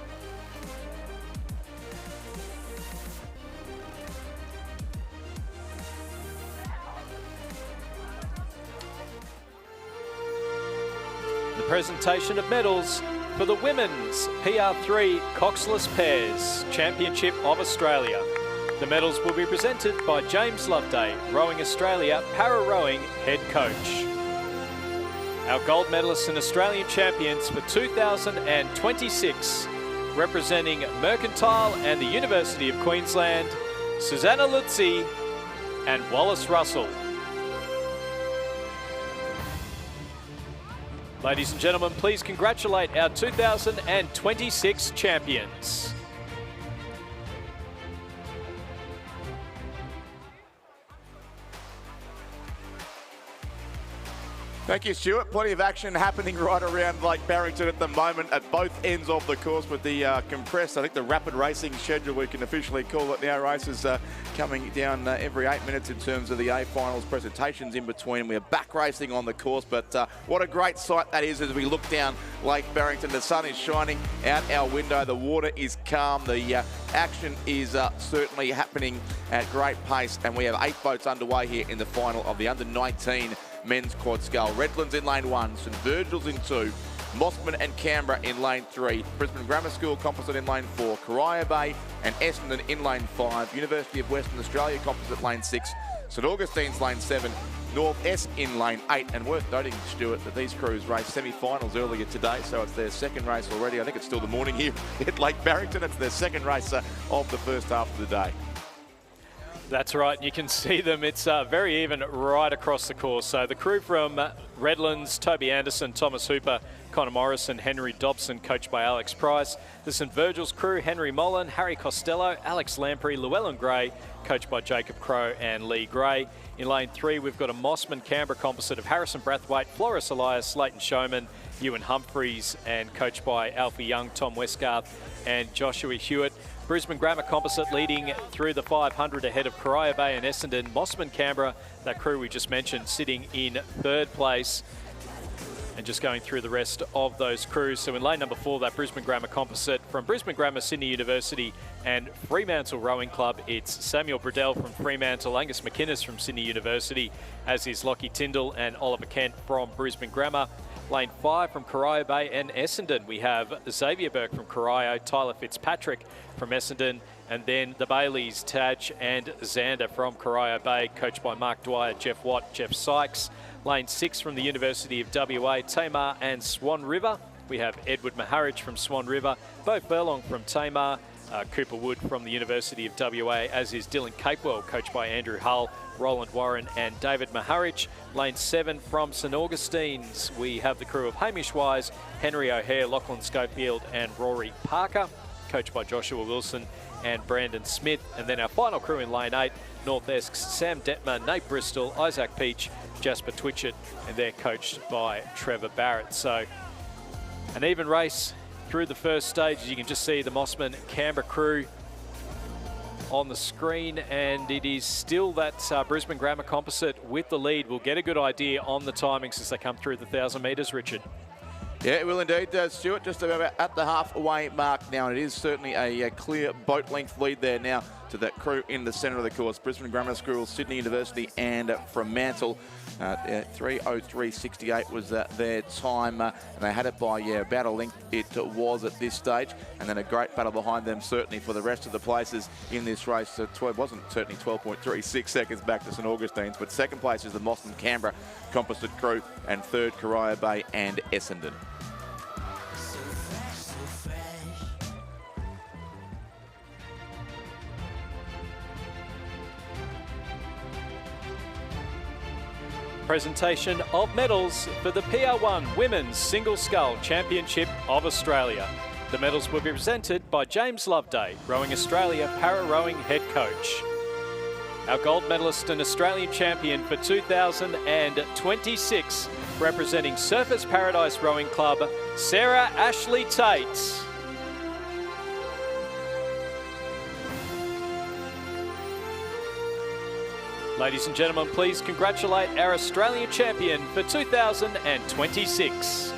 The presentation of medals for the Women's PR3 Coxless Pairs Championship of Australia. The medals will be presented by James Loveday, Rowing Australia Para Rowing Head Coach. Our gold medalists and Australian champions for 2026, representing Mercantile and the University of Queensland, Susanna Lutzi and Wallace Russell. Ladies and gentlemen, please congratulate our 2026 champions. Thank you, Stuart. Plenty of action happening right around Lake Barrington at the moment at both ends of the course with the compressed, I think the rapid racing schedule we can officially call it now. Races coming down every 8 minutes in terms of the A-finals, presentations in between. We're back racing on the course, but what a great sight that is as we look down Lake Barrington. The sun is shining out our window. The water is calm. The action is certainly happening at great pace, and we have 8 boats underway here in the final of the under-19 men's quad scull. Redlands in lane 1, St Virgil's in 2, Mossman and Canberra in lane 3, Brisbane Grammar School composite in lane 4, Corio Bay and Essendon in lane 5, University of Western Australia composite lane 6, St Augustine's lane 7, North S in lane 8. And worth noting, Stuart, that these crews raced semi-finals earlier today, so it's their second race already. I think it's still the morning here at Lake Barrington. It's their second race of the first half of the day. That's right, you can see them. It's very even right across the course. So the crew from Redlands, Toby Anderson, Thomas Hooper, Connor Morrison, Henry Dobson, coached by Alex Price. The St Virgil's crew, Henry Mullen, Harry Costello, Alex Lamprey, Llewellyn Gray, coached by Jacob Crow and Lee Gray. In lane 3, we've got a Mossman Canberra composite of Harrison Brathwaite, Floris Elias, Leighton Showman, Ewan Humphreys, and coached by Alfie Young, Tom Westgarth and Joshua Hewitt. Brisbane Grammar composite leading through the 500 ahead of Corio Bay and Essendon. Mossman Canberra, that crew we just mentioned, sitting in 3rd place. And just going through the rest of those crews. So in lane number 4, that Brisbane Grammar composite from Brisbane Grammar, Sydney University and Fremantle Rowing Club. It's Samuel Bradell from Fremantle, Angus McInnes from Sydney University, as is Lockie Tyndall and Oliver Kent from Brisbane Grammar. Lane 5 from Corio Bay and Essendon. We have Xavier Burke from Corio, Tyler Fitzpatrick from Essendon, and then the Baileys, Taj and Xander from Corio Bay, coached by Mark Dwyer, Jeff Watt, Jeff Sykes. Lane 6 from the University of WA, Tamar and Swan River. We have Edward Maharich from Swan River, Bo Furlong from Tamar, Cooper Wood from the University of WA, as is Dylan Capewell, coached by Andrew Hull, Roland Warren and David Maharich. Lane 7 from St Augustine's, we have the crew of Hamish Wise, Henry O'Hare, Lachlan Schofield and Rory Parker, coached by Joshua Wilson and Brandon Smith. And then our final crew in lane 8, North Esks, Sam Detmer, Nate Bristol, Isaac Peach, Jasper Twitchett, and they're coached by Trevor Barrett. So an even race through the first stage. You can just see the Mossman Canberra crew on the screen, and it is still that Brisbane Grammar composite with the lead. We'll get a good idea on the timings as they come through the 1,000 metres, Richard. Yeah, it will indeed, Stuart. Just about at the halfway mark now, and it is certainly a clear boat length lead there now to that crew in the centre of the course. Brisbane Grammar School, Sydney University and Fremantle. 3:03.68 was their time, and they had it by about a length it was at this stage, and then a great battle behind them certainly for the rest of the places in this race. So it wasn't certainly 12.36 seconds back to St Augustine's, but second place is the Mossman Canberra composite crew, and 3rd Corio Bay and Essendon. Presentation of medals for the PR1 Women's Single Scull Championship of Australia. The medals will be presented by James Loveday, Rowing Australia Para-Rowing Head Coach. Our gold medalist and Australian champion for 2026, representing Surfers Paradise Rowing Club, Sarah Ashley Tate. Ladies and gentlemen, please congratulate our Australian champion for 2026.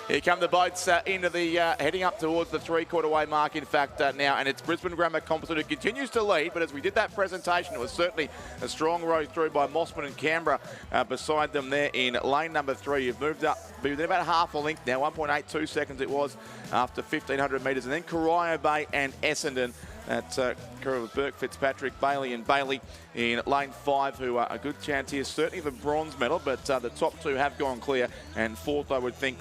Here come the boats into the heading up towards the 3/4 way mark, in fact, now, and it's Brisbane Grammar Composite who continues to lead, but as we did that presentation, it was certainly a strong row through by Mossman and Canberra beside them there in lane number 3. You've moved up within about half a length now, 1.82 seconds it was after 1,500 metres, and then Corio Bay and Essendon. That's crew of Burke, Fitzpatrick, Bailey and Bailey in lane 5, who are a good chance here, certainly the bronze medal, but the top two have gone clear, and 4th, I would think,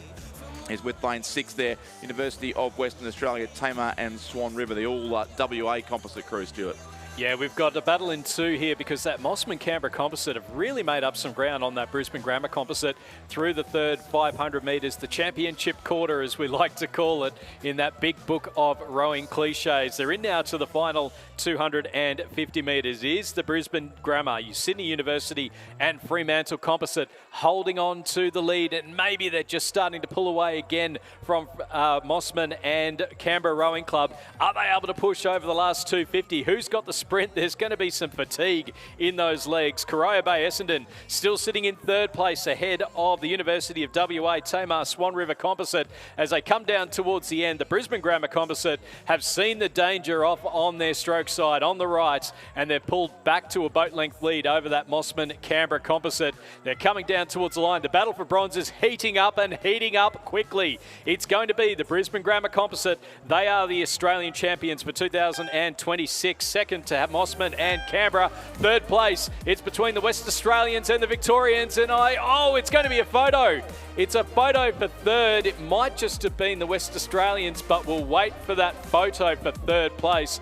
is with lane 6 there. University of Western Australia, Tamar and Swan River, the all WA composite crew, Stuart. Yeah, we've got a battle in 2 here because that Mossman-Canberra composite have really made up some ground on that Brisbane Grammar composite through the third 500 metres, the championship quarter, as we like to call it, in that big book of rowing cliches. They're in now to the final 250 metres. It is the Brisbane Grammar, Sydney University and Fremantle composite holding on to the lead, and maybe they're just starting to pull away again from Mossman and Canberra Rowing Club. Are they able to push over the last 250? Who's got the sprint? There's going to be some fatigue in those legs. Corio Bay Essendon still sitting in third place ahead of the University of WA Tamar Swan River composite as they come down towards the end. The Brisbane Grammar composite have seen the danger off on their stroke side on the right, and they're pulled back to a boat length lead over that Mossman Canberra composite. They're coming down towards the line. The battle for bronze is heating up and heating up quickly. It's going to be the Brisbane Grammar composite. They are the Australian champions for 2026. Second to have Mossman and Canberra. Third place, it's between the West Australians and the Victorians, and it's going to be a photo. It's a photo for third. It might just have been the West Australians, but we'll wait for that photo for third place.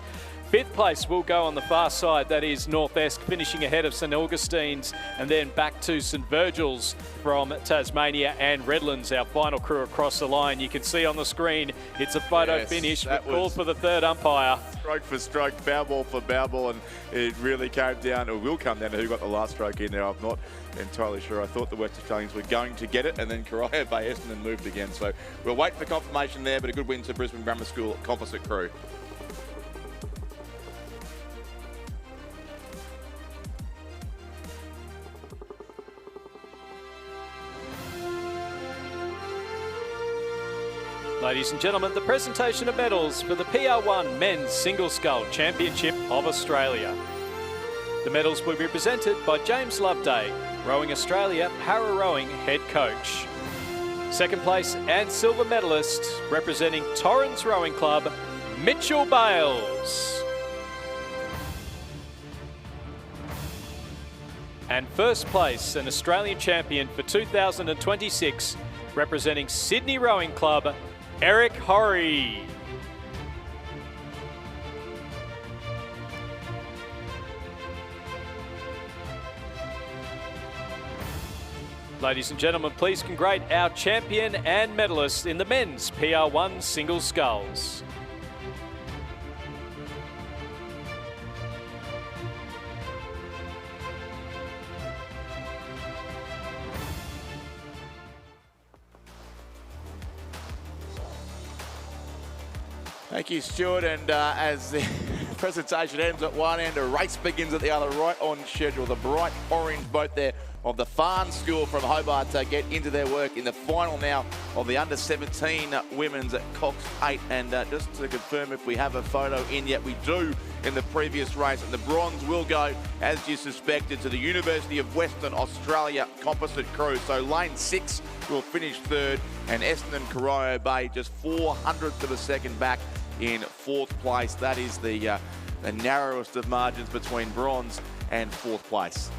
Fifth place will go on the far side. That is North Esk, finishing ahead of St Augustine's, and then back to St Virgil's from Tasmania and Redlands, our final crew across the line. You can see on the screen, it's a photo finish. We've called for the third umpire. Stroke for stroke, bow ball for bow ball, and it really came down, or will come down to who got the last stroke in there. I'm not entirely sure. I thought the West Australians were going to get it, and then Corio Bay Essendon moved again. So we'll wait for confirmation there, but a good win to Brisbane Grammar School composite crew. Ladies and gentlemen, the presentation of medals for the PR1 Men's Single Scull Championship of Australia. The medals will be presented by James Loveday, Rowing Australia Para Rowing Head Coach. Second place and silver medalist representing Torrens Rowing Club, Mitchell Bales. And first place, an Australian champion for 2026, representing Sydney Rowing Club, Eric Horry. Ladies and gentlemen, please congratulate our champion and medalist in the men's PR1 single sculls. Thank you, Stuart. And as the presentation ends at one end, a race begins at the other, right on schedule. The bright orange boat there of the Farn School from Hobart get into their work in the final now of the under-17 women's at Cox 8. And just to confirm if we have a photo in yet, we do in the previous race. And the bronze will go, as you suspected, to the University of Western Australia composite crew. So lane 6 will finish third, and Essendon Corio Bay just 400th of a second back in fourth place. That is the narrowest of margins between bronze and fourth place.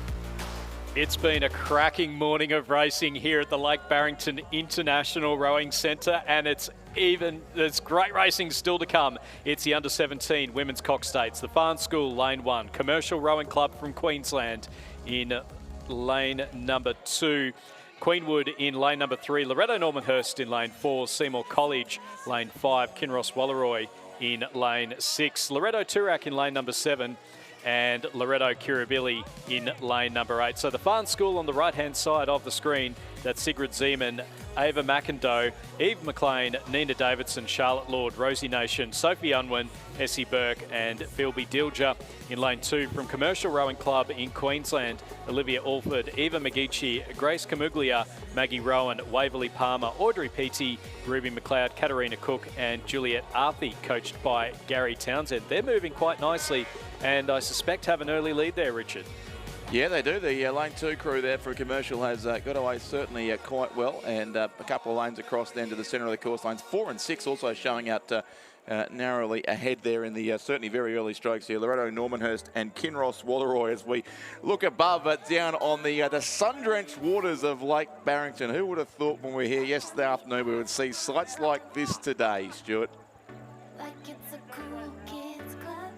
It's been a cracking morning of racing here at the Lake Barrington International Rowing Centre, and there's great racing still to come. It's the under-17 women's Cox States, the Farn School lane 1, Commercial Rowing Club from Queensland in lane number 2, Queenwood in lane number 3, Loretto Normanhurst in lane 4, Seymour College lane 5, Kinross Walleroy in lane 6, Loretto Toorak in lane number 7, and Loretto Kirribilli in lane number 8. So the Farn School on the right-hand side of the screen, that's Sigrid Zeman, Ava McIndoe, Eve McLean, Nina Davidson, Charlotte Lord, Rosie Nation, Sophie Unwin, Essie Burke and Philby Dilger. In lane 2 from Commercial Rowing Club in Queensland, Olivia Alford, Eva McGeechee, Grace Camuglia, Maggie Rowan, Waverley Palmer, Audrey Peaty, Ruby McLeod, Katarina Cook and Juliet Arthey, coached by Gary Townsend. They're moving quite nicely and I suspect have an early lead there, Richard. Yeah, they do. The lane 2 crew there for Commercial has got away certainly quite well, and a couple of lanes across then to the centre of the course. Lanes 4 and 6 also showing out narrowly ahead there in the certainly very early strokes here. Loretto Normanhurst and Kinross Walleroy as we look above down on the sun-drenched waters of Lake Barrington. Who would have thought when we were here yesterday afternoon we would see sights like this today, Stuart? Like it's a cool kids club.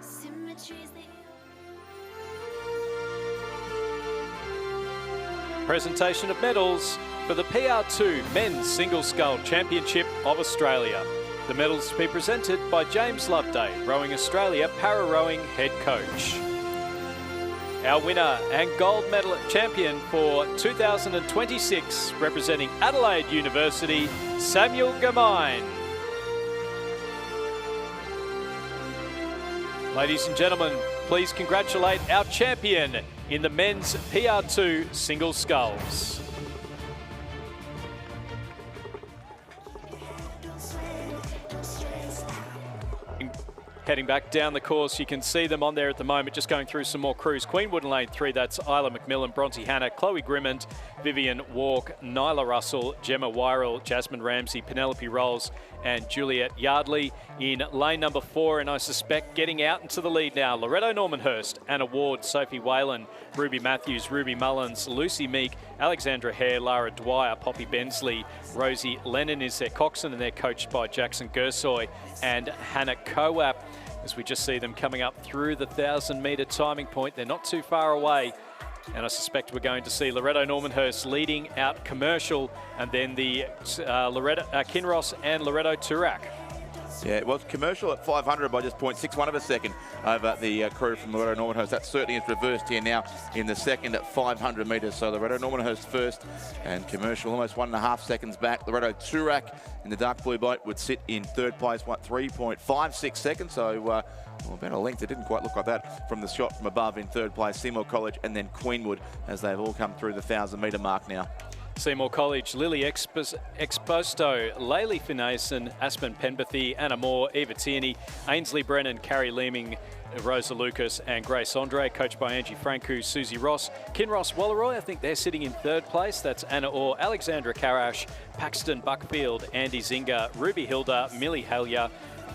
Symmetry's the Presentation of medals for the PR2 Men's Single Scull Championship of Australia. The medals to be presented by James Loveday, Rowing Australia Para-Rowing Head Coach. Our winner and gold medal champion for 2026, representing Adelaide University, Samuel Gamine. Ladies and gentlemen, please congratulate our champion in the men's PR2 single sculls. Heading back down the course, you can see them on there at the moment, just going through some more crews. Queenwood in lane 3, that's Isla McMillan, Bronte Hanna, Chloe Grimmond, Vivian Walk, Nyla Russell, Gemma Wyrell, Jasmine Ramsey, Penelope Rolls and Juliet Yardley in lane number 4, and I suspect getting out into the lead now. Loretto Normanhurst, Anna Ward, Sophie Whalen, Ruby Matthews, Ruby Mullins, Lucy Meek, Alexandra Hare, Lara Dwyer, Poppy Bensley, Rosie Lennon is their coxswain, and they're coached by Jackson Gersoy and Hannah Coap. As we just see them coming up through the 1,000-metre timing point, they're not too far away. And I suspect we're going to see Loretto Normanhurst leading out Commercial, and then the Kinross and Loretto Turak. Yeah, it was Commercial at 500 by just 0.61 of a second over the crew from Loretto Normanhurst. That certainly is reversed here now in the second at 500 metres. So Loretto Normanhurst first and Commercial almost 1.5 seconds back. Loretto Turak in the dark blue boat would sit in third place, 3.56 seconds. So well, about a length. It didn't quite look like that from the shot from above in third place. Seymour College and then Queenwood as they've all come through the 1,000-metre mark now. Seymour College, Lily Exposto, Laylee Finayson, Aspen Penberthy, Anna Moore, Eva Tierney, Ainsley Brennan, Carrie Leeming, Rosa Lucas and Grace Andre, coached by Angie Francu, Susie Ross. Kinross Walleroy, I think they're sitting in third place. That's Anna Orr, Alexandra Karash, Paxton Buckfield, Andy Zinger, Ruby Hilda, Millie Hellier,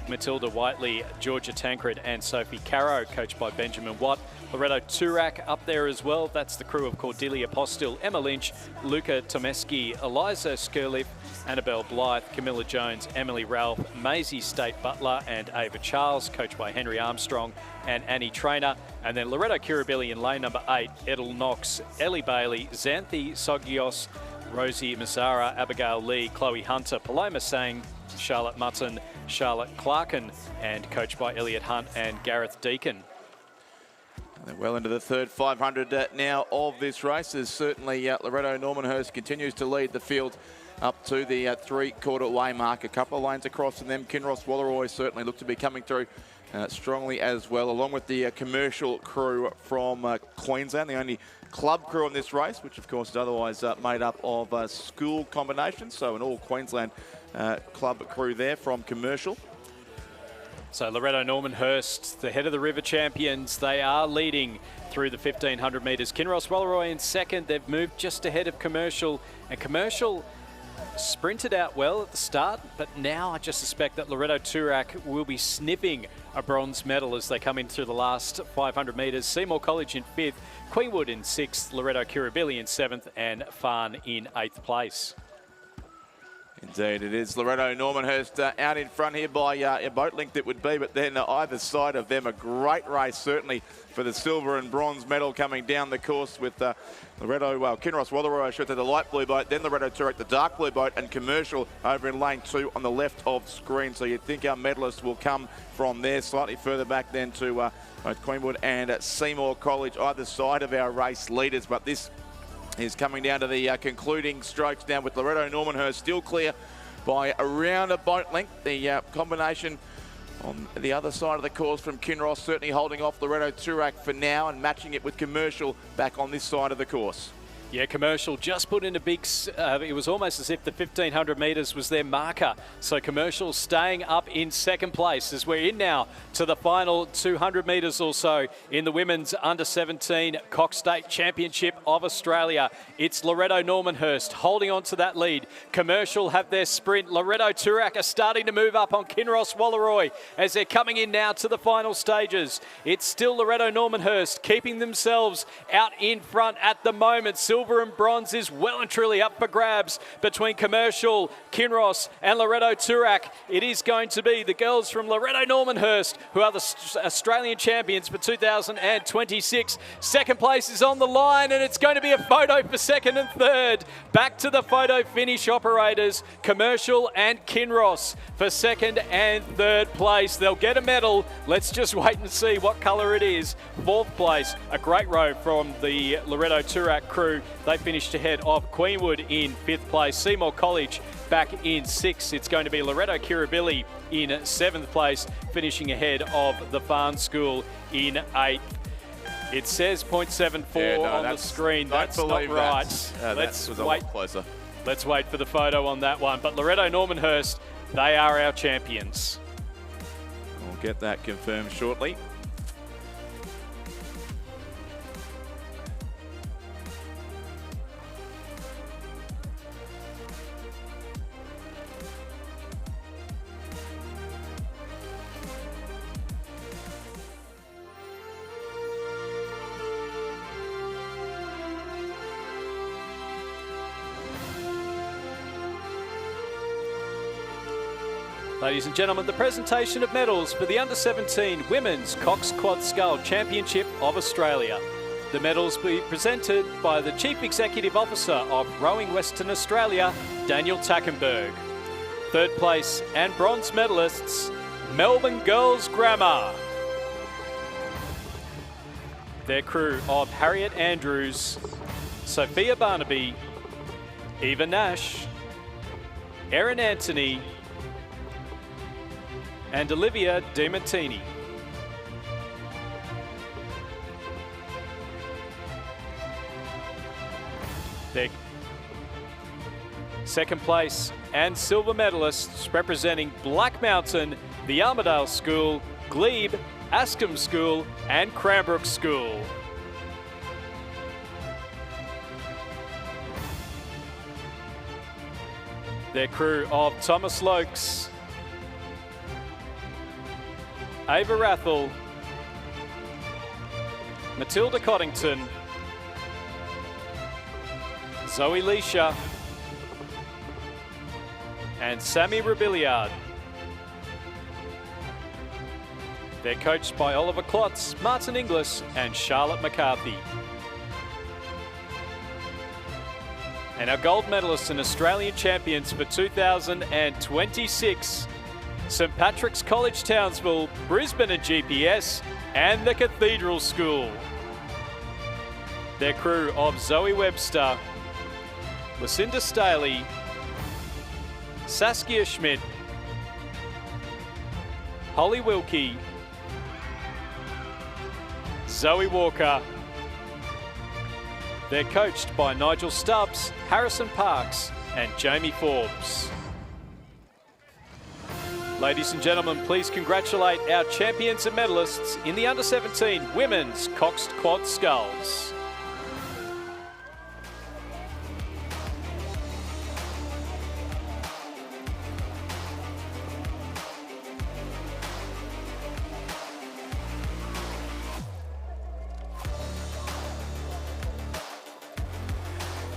Matilda Whiteley, Georgia Tancred and Sophie Caro, coached by Benjamin Watt. Loretto Turak up there as well. That's the crew of Cordelia Postil, Emma Lynch, Luca Tomeski, Eliza Skirliff, Annabelle Blythe, Camilla Jones, Emily Ralph, Maisie State Butler and Ava Charles, coached by Henry Armstrong and Annie Trainer. And then Loretto Kirribilli in lane number 8, Edel Knox, Ellie Bailey, Xanthi Sogios, Rosie Mazzara, Abigail Lee, Chloe Hunter, Paloma Sang, Charlotte Mutton, Charlotte Clarkin, and coached by Elliot Hunt and Gareth Deacon. They're well into the third 500 now of this race. As certainly Loretto Normanhurst continues to lead the field up to the three-quarter way mark. A couple of lanes across and them. Kinross Walleroy certainly look to be coming through strongly as well, along with the commercial crew from Queensland, the only club crew on this race, which of course is otherwise made up of school combinations. So an all Queensland club crew there from commercial. So Loretto Normanhurst, the head of the river champions, they are leading through the 1,500 metres. Kinross Walleroy in second. They've moved just ahead of Commercial, and Commercial sprinted out well at the start, but now I just suspect that Loretto Turak will be sniffing a bronze medal as they come in through the last 500 metres. Seymour College in 5th, Queenwood in 6th, Loretto Kirribilli in 7th and Farn in 8th place. Indeed, it is Loretto Normanhurst out in front here by a boat length it would be, but then either side of them a great race certainly for the silver and bronze medal coming down the course with Kinross Walleroy, I should say, the light blue boat, then Loretto Turak, the dark blue boat, and Commercial over in lane 2 on the left of screen. So you'd think our medalists will come from there, slightly further back then to both Queenwood and Seymour College, either side of our race leaders, but this is coming down to the concluding strokes now with Loretto Normanhurst still clear by around a boat length. The combination on the other side of the course from Kinross certainly holding off Loretto Turak for now and matching it with Commercial back on this side of the course. Yeah, Commercial just put in a big, it was almost as if the 1500 metres was their marker. So Commercial staying up in second place as we're in now to the final 200 metres or so in the women's under-17 Cox State Championship of Australia. It's Loretto Normanhurst holding on to that lead. Commercial have their sprint. Loretto Turak are starting to move up on Kinross Walleroy as they're coming in now to the final stages. It's still Loretto Normanhurst keeping themselves out in front at the moment. Silver and bronze is well and truly up for grabs between Commercial, Kinross and Loretto Turak. It is going to be the girls from Loretto Normanhurst who are the Australian champions for 2026. Second place is on the line and it's going to be a photo for second and third. Back to the photo finish operators, Commercial and Kinross for second and third place. They'll get a medal. Let's just wait and see what colour it is. Fourth place, a great row from the Loretto Turak crew. They finished ahead of Queenwood in fifth place. Seymour College back in sixth. It's going to be Loretto Kirribilli in seventh place, finishing ahead of the Farn School in eighth. It says 0.74 on the screen. That's not right. Let's wait. Closer. Let's wait for the photo on that one. But Loretto Normanhurst, they are our champions. We'll get that confirmed shortly. Ladies and gentlemen, the presentation of medals for the Under-17 Women's Cox Quad Scull Championship of Australia. The medals will be presented by the Chief Executive Officer of Rowing Western Australia, Daniel Tackenberg. Third place and bronze medalists, Melbourne Girls Grammar. Their crew of Harriet Andrews, Sophia Barnaby, Eva Nash, Erin Anthony, and Olivia DiMartini. Their second place and silver medalists representing Black Mountain, the Armidale School, Glebe, Ascombe School and Cranbrook School. Their crew of Thomas Lokes, Ava Rathel, Matilda Coddington, Zoe Leisha, and Sammy Robilliard. They're coached by Oliver Klotz, Martin Inglis, and Charlotte McCarthy. And our gold medalists and Australian champions for 2026. St Patrick's College Townsville, Brisbane and GPS, and the Cathedral School. Their crew of Zoe Webster, Lucinda Staley, Saskia Schmidt, Holly Wilkie, Zoe Walker. They're coached by Nigel Stubbs, Harrison Parks, and Jamie Forbes. Ladies and gentlemen, please congratulate our champions and medalists in the Under-17 Women's Coxed Quad Sculls.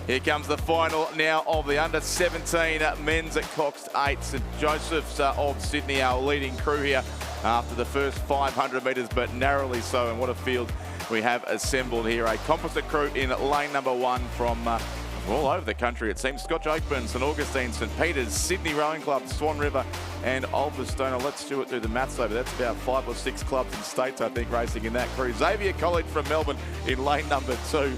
Here comes the final now of the Under-17 men's at Cox 8. St Joseph's of Sydney, our leading crew here after the first 500 metres, but narrowly so. And what a field we have assembled here. A composite crew in lane number one from all over the country, it seems. Scotch Oakburn, St Augustine, St Peters, Sydney Rowing Club, Swan River and Alderstone. Let's do it through the maths over. That's about 5 or 6 clubs and states, I think, racing in that crew. Xavier College from Melbourne in lane number 2.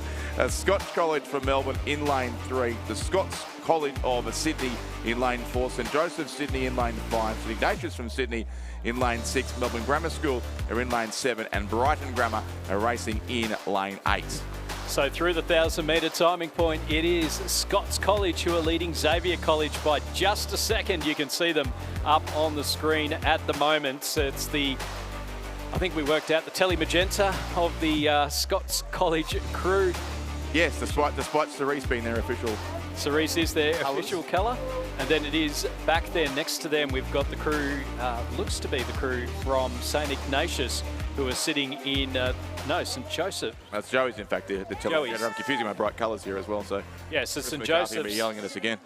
Scotch College from Melbourne in lane 3. The Scots College of Sydney in lane 4. St Joseph's Sydney in lane 5. St Ignatius from Sydney in lane 6. Melbourne Grammar School are in lane 7. And Brighton Grammar are racing in lane 8. So through the 1,000-metre timing point, it is Scots College who are leading Xavier College by just a second. You can see them up on the screen at the moment. It's the, I think we worked out the telly magenta of the Scots College crew. Yes, despite Cerise being their official. Cerise is their official colour. And then it is back there next to them. We've got the crew, looks to be the crew from St. Ignatius, who are sitting in, St. Joseph. That's Joey's, in fact, the television. I'm confusing my bright colours here as well. So yeah, so St. Joseph's Joseph's be yelling at us again.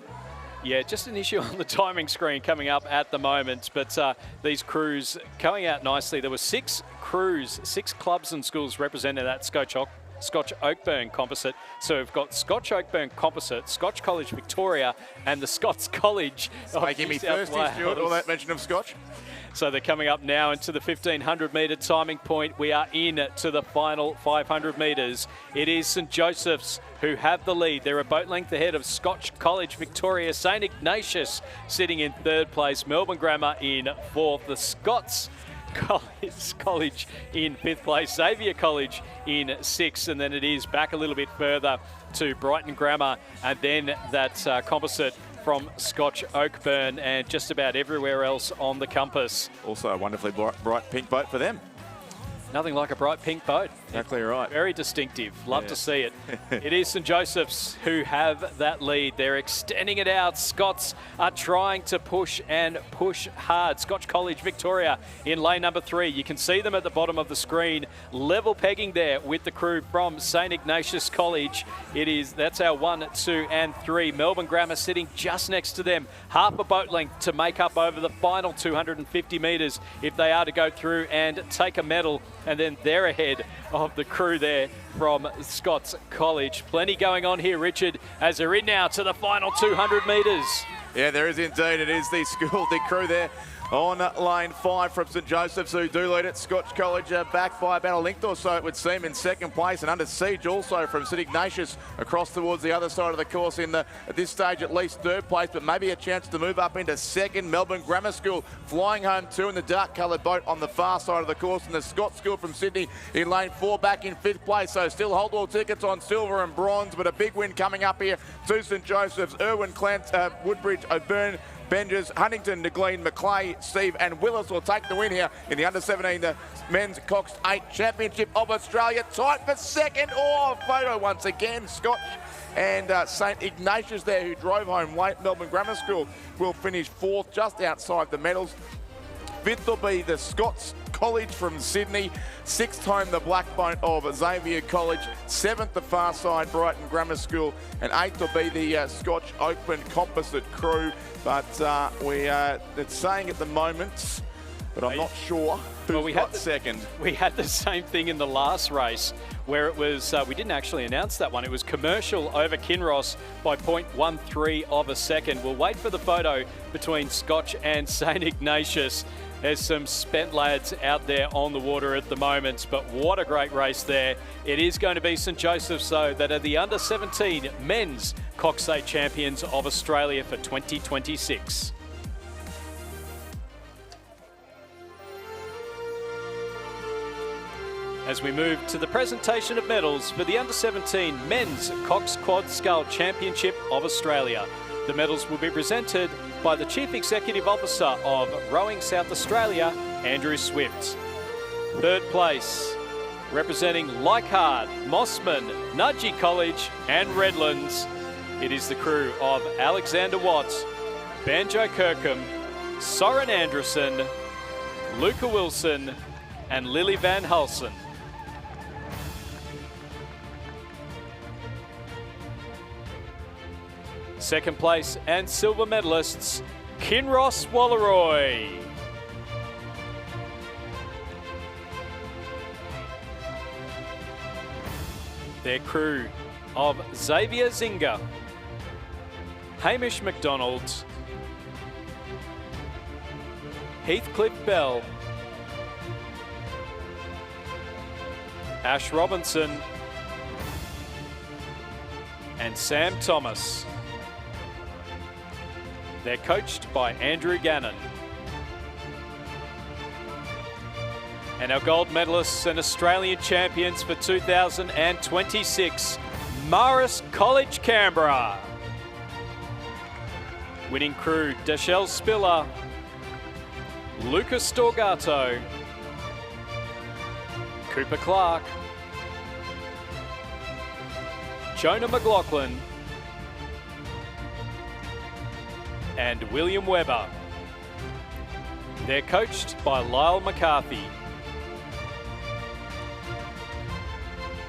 Yeah, just an issue on the timing screen coming up at the moment, but these crews coming out nicely. There were 6 crews, 6 clubs and schools represented at Scotch Oakburn Composite. So we've got Scotch Oakburn Composite, Scotch College Victoria, and the Scots College of Making me thirsty, Stuart, all that mention of Scotch. So they're coming up now into the 1,500-metre timing point. We are in to the final 500 metres. It is St. Joseph's who have the lead. They're a boat length ahead of Scotch College Victoria. St. Ignatius sitting in 3rd place. Melbourne Grammar in 4th. The Scots College in 5th place. Xavier College in 6th. And then it is back a little bit further to Brighton Grammar. And then that composite from Scotch Oakburn and just about everywhere else on the compass. Also a wonderfully bright pink boat for them. Nothing like a bright pink boat. Exactly right. Very distinctive. Love to see it. It is St. Joseph's who have that lead. They're extending it out. Scots are trying to push and push hard. Scotch College Victoria in lane number 3. You can see them at the bottom of the screen. Level pegging there with the crew from St. Ignatius College. That's our 1, 2 and 3. Melbourne Grammar sitting just next to them. Half a boat length to make up over the final 250 metres if they are to go through and take a medal. And then they're ahead of the crew there from Scots College. Plenty going on here, Richard, as they're in now to the final 200 metres. Yeah, there is indeed. It is the crew there on lane 5 from St. Joseph's, who do lead it. Scotch College back by about a length or so, it would seem, in 2nd place, and under siege also from St. Ignatius across towards the other side of the course at this stage at least 3rd place, but maybe a chance to move up into 2nd. Melbourne Grammar School flying home too in the dark coloured boat on the far side of the course, and the Scots School from Sydney in lane 4 back in 5th place. So still hold all tickets on silver and bronze, but a big win coming up here to St. Joseph's. Irwin, Clant, Woodbridge, O'Byrne, Benjes, Huntington, Negleen, Macleay, Steve and Willis will take the win here in the under-17 the Men's Cox 8 Championship of Australia. Tight for 2nd. Oh, photo once again. Scotch and St. Ignatius there, who drove home late. Melbourne Grammar School will finish 4th, just outside the medals. 5th will be the Scots College from Sydney. 6th home the Blackbone of Xavier College. 7th the far side Brighton Grammar School. And 8th will be the Scotch Oakburn Composite crew. But it's saying at the moment, but I'm not sure who's got 2nd. We had the same thing in the last race where it was, we didn't actually announce that one. It was Commercial over Kinross by 0.13 of a second. We'll wait for the photo between Scotch and St. Ignatius. There's some spent lads out there on the water at the moment, but what a great race there. It is going to be St. Joseph's, though, that are the under-17 men's Cox 8 champions of Australia for 2026. As we move to the presentation of medals for the under-17 men's Cox Quad Scull Championship of Australia. The medals will be presented by the Chief Executive Officer of Rowing South Australia, Andrew Swift. 3rd place, representing Leichhardt, Mossman, Nudgee College and Redlands, it is the crew of Alexander Watts, Banjo Kirkham, Soren Anderson, Luca Wilson and Lily Van Hulsen. Second place and silver medalists, Kinross Walleroy. Their crew of Xavier Zinger, Hamish McDonald, Heathcliff Bell, Ash Robinson and Sam Thomas. They're coached by Andrew Gannon. And our gold medalists and Australian champions for 2026, Marist College Canberra. Winning crew, Deshelle Spiller, Lucas Storgato, Cooper Clark, Jonah McLaughlin, and William Webber. They're coached by Lyle McCarthy.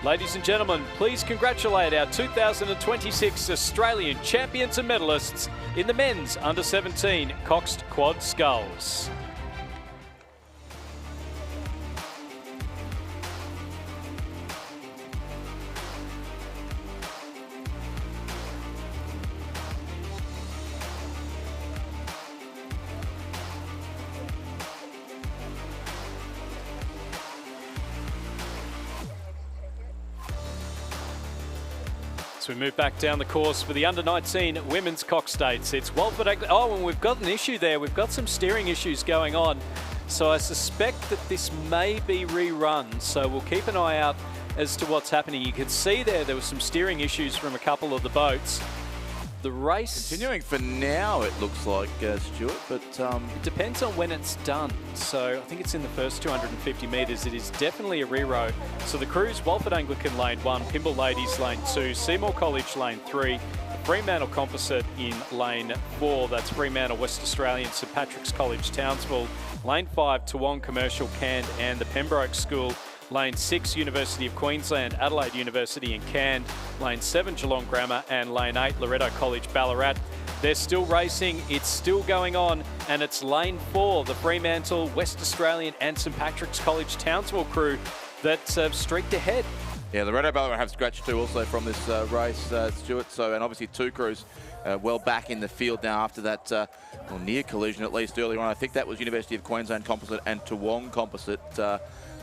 Ladies and gentlemen, please congratulate our 2026 Australian champions and medalists in the men's under-17 Coxed Quad Sculls. We move back down the course for the under-19 women's Cox States. It's Walford. Oh, and we've got an issue there. We've got some steering issues going on. So I suspect that this may be rerun. So we'll keep an eye out as to what's happening. You can see there were some steering issues from a couple of the boats. The race... Continuing for now, it looks like, Stuart, but... It depends on when it's done. So I think it's in the first 250 metres. It is definitely a re-row. So the crews, Walford Anglican lane 1, Pymble Ladies lane 2, Seymour College lane 3, Fremantle Composite in lane 4. That's Fremantle West Australian, St Patrick's College Townsville. Lane 5, Toowong Commercial Canned, and the Pembroke School. Lane 6, University of Queensland, Adelaide University in Cairns. Lane 7, Geelong Grammar, and Lane 8, Loretto College, Ballarat. They're still racing, it's still going on, and it's Lane 4, the Fremantle, West Australian, and St Patrick's College Townsville crew that streaked ahead. Yeah, Loretto Ballarat have scratched too also from this race, Stuart. So, and obviously 2 crews well back in the field now after that well, near collision at least earlier on. I think that was University of Queensland Composite and Toowong Composite.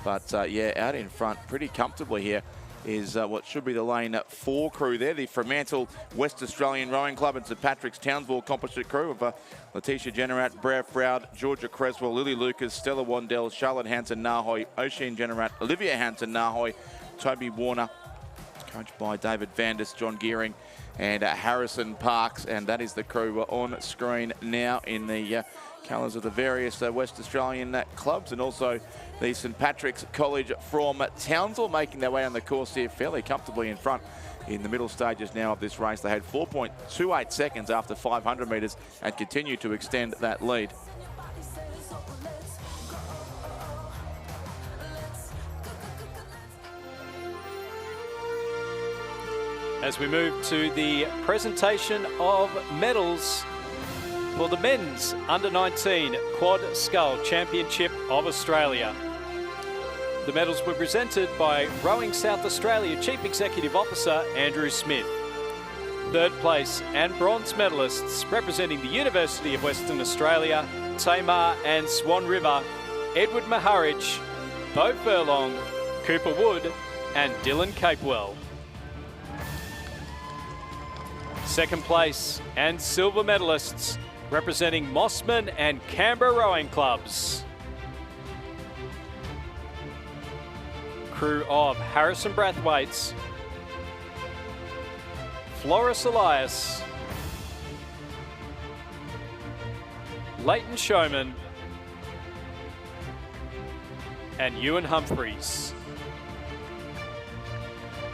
But yeah, out in front pretty comfortably here is what should be the lane 4 crew there. The Fremantle West Australian Rowing Club and St Patrick's Townsville Composite crew of Letitia Generat, Brea Froud, Georgia Creswell, Lily Lucas, Stella Wandell, Charlotte Hanson-Nahoy, Oisin Generat, Olivia Hanson-Nahoy, Toby Warner, coached by David Vandis, John Gearing, and Harrison Parks. And that is the crew on screen now in the colours of the various West Australian clubs, and also the St Patrick's College from Townsville making their way on the course here fairly comfortably in front in the middle stages now of this race. They had 4.28 seconds after 500 metres and continue to extend that lead. As we move to the presentation of medals for the men's under-19 Quad Scull Championship of Australia. The medals were presented by Rowing South Australia Chief Executive Officer Andrew Smith. Third place and bronze medalists representing the University of Western Australia, Tamar and Swan River, Edward Maharich, Bo Furlong, Cooper Wood and Dylan Capewell. Second place and silver medalists representing Mossman and Canberra Rowing Clubs. Crew of Harrison Brathwaite's, Floris Elias, Leighton Showman, and Ewan Humphreys.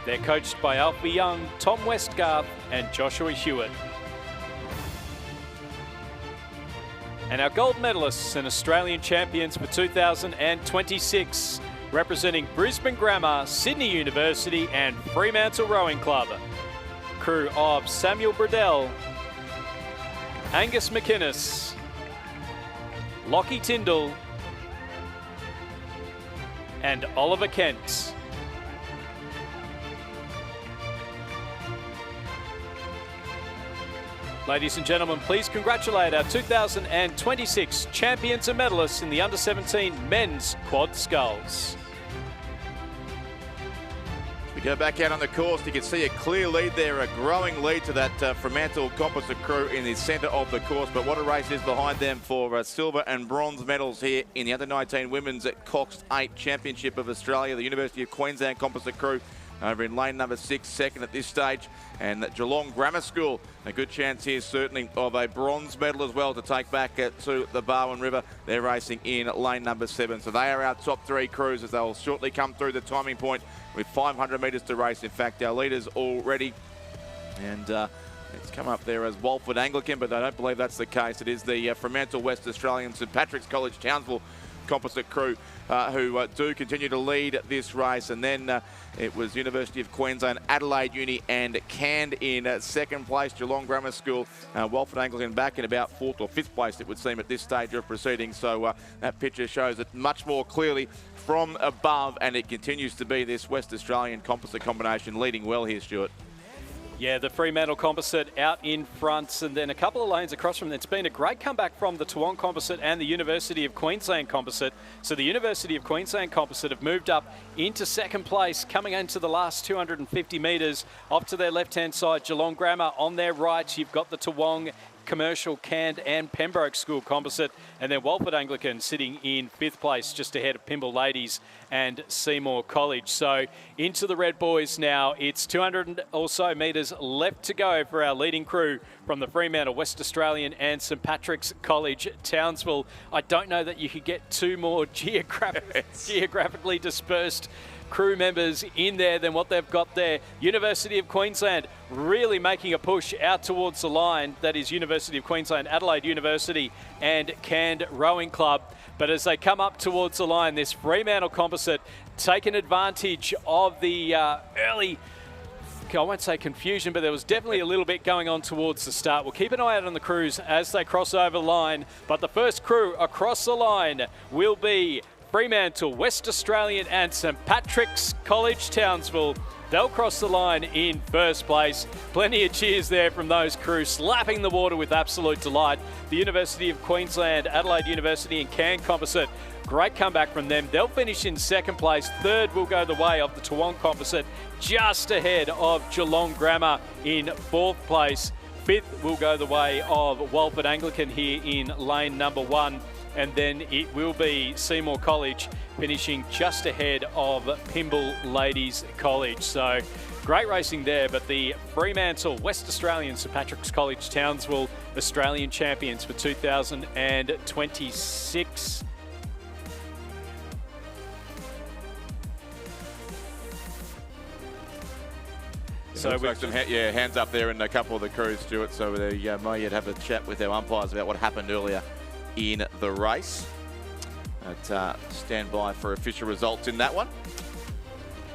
They're coached by Alfie Young, Tom Westgarth, and Joshua Hewitt. And our gold medalists and Australian champions for 2026, representing Brisbane Grammar, Sydney University, and Fremantle Rowing Club. Crew of Samuel Bradell, Angus McInnes, Lockie Tyndall, and Oliver Kent. Ladies and gentlemen, please congratulate our 2026 champions and medalists in the under-17 men's quad sculls. We Go back out on the course. You can see a clear lead there, a growing lead to that Fremantle composite crew in the centre of the course. But what a race is behind them for silver and bronze medals here in the Under-19 Women's Cox 8 Championship of Australia. The University of Queensland composite crew over in lane number 6, second at this stage. And Geelong Grammar School, a good chance here certainly of a bronze medal as well to take back to the Barwon River. They're racing in lane number 7. So they are our top 3 crews as they'll shortly come through the timing point with 500 metres to race. In fact, our leaders already. And it's come up there as Walford Anglican, but I don't believe that's the case. It is the Fremantle West Australian St Patrick's College Townsville composite crew who do continue to lead this race. And then it was University of Queensland, Adelaide Uni and Cand in second place. Geelong Grammar School, Walford Anglican back in about 4th or 5th place, it would seem, at this stage of proceedings. So that picture shows it much more clearly from above, and it continues to be this West Australian composite combination leading well here, Stuart. Yeah, the Fremantle composite out in front, and then a couple of lanes across from them. It's been a great comeback from the Toowong composite and the University of Queensland composite. So the University of Queensland composite have moved up into second place, coming into the last 250 metres. Off to their left-hand side, Geelong Grammar. On their right, you've got the Toowong, Commercial, Cand and Pembroke School composite, and then Walford Anglican sitting in 5th place just ahead of Pymble Ladies and Seymour College. So into the red boys now. It's 200 or so metres left to go for our leading crew from the Fremantle, West Australian and St Patrick's College Townsville. I don't know that you could get 2 more geographically dispersed crew members in there than what they've got there. University of Queensland really making a push out towards the line. That is University of Queensland, Adelaide University and Cand Rowing Club. But as they come up towards the line, this Fremantle composite taking advantage of the early, I won't say confusion, but there was definitely a little bit going on towards the start. We'll keep an eye out on the crews as they cross over the line. But the first crew across the line will be Fremantle, West Australian and St Patrick's College Townsville. They'll cross the line in first place. Plenty of cheers there from those crews, slapping the water with absolute delight. The University of Queensland, Adelaide University and Cand composite, great comeback from them. They'll finish in second place. Third will go the way of the Toowong composite, just ahead of Geelong Grammar in 4th place. 5th will go the way of Walford Anglican here in lane number 1. And then it will be Seymour College finishing just ahead of Pymble Ladies College. So great racing there, but the Fremantle, West Australian, St Patrick's College Townsville Australian champions for 2026. So looks like some hands up there in a couple of the crews, Stuart. So they may yet have a chat with our umpires about what happened earlier in the race. But stand by for official results in that one.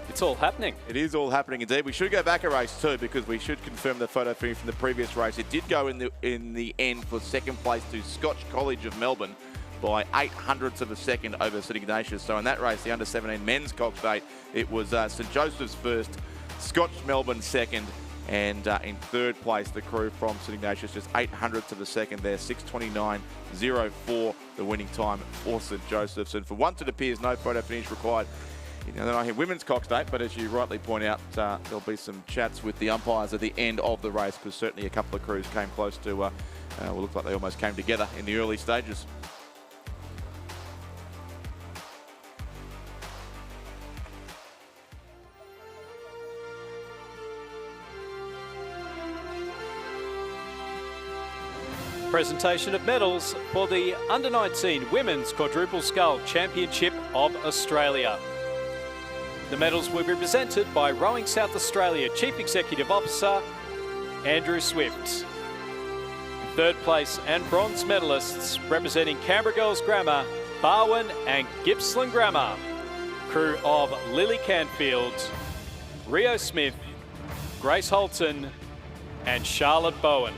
It's all happening. It is all happening indeed. We should go back a race too, because we should confirm the photo finish from the previous race. It did go in the end for second place to Scotch College of Melbourne by 0.08 of a second over St Ignatius. So in that race, the under-17 men's Cox 8, it was St Joseph's first, Scotch Melbourne second, and in 3rd place, the crew from St Ignatius, just 0.08 of a second there, 6:29.04, the winning time for St Joseph's. And for once, it appears no photo finish required in the Under-19 women's Cox 8, but as you rightly point out, there'll be some chats with the umpires at the end of the race, because certainly a couple of crews came close to, well, looked like they almost came together in the early stages. Presentation of medals for the Under-19 Women's Quadruple Scull Championship of Australia. The medals will be presented by Rowing South Australia Chief Executive Officer Andrew Swift. 3rd place and bronze medalists representing Canberra Girls Grammar, Barwon and Gippsland Grammar. Crew of Lily Canfield, Rio Smith, Grace Holton and Charlotte Bowen.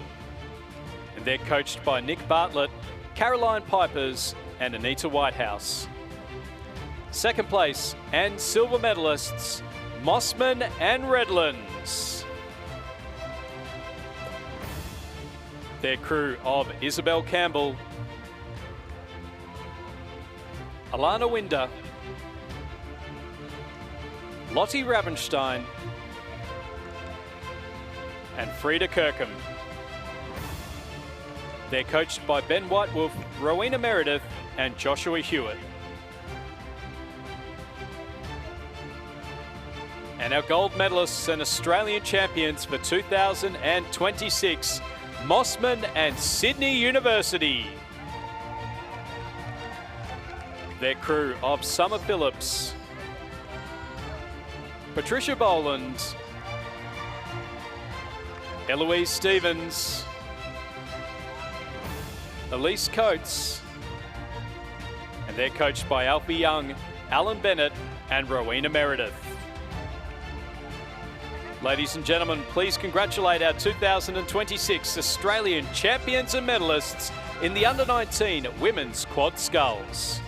And they're coached by Nick Bartlett, Caroline Pipers and Anita Whitehouse. 2nd place and silver medalists, Mossman and Redlands. Their crew of Isabel Campbell, Alana Winder, Lottie Ravenstein, and Frida Kirkham. They're coached by Ben Whitewolf, Rowena Meredith, and Joshua Hewitt. And our gold medalists and Australian champions for 2026, Mossman and Sydney University. Their crew of Summer Phillips, Patricia Boland, Eloise Stevens, Elise Coates, and they're coached by Alfie Young, Alan Bennett, and Rowena Meredith. Ladies and gentlemen, please congratulate our 2026 Australian champions and medalists in the Under-19 Women's Quad Sculls.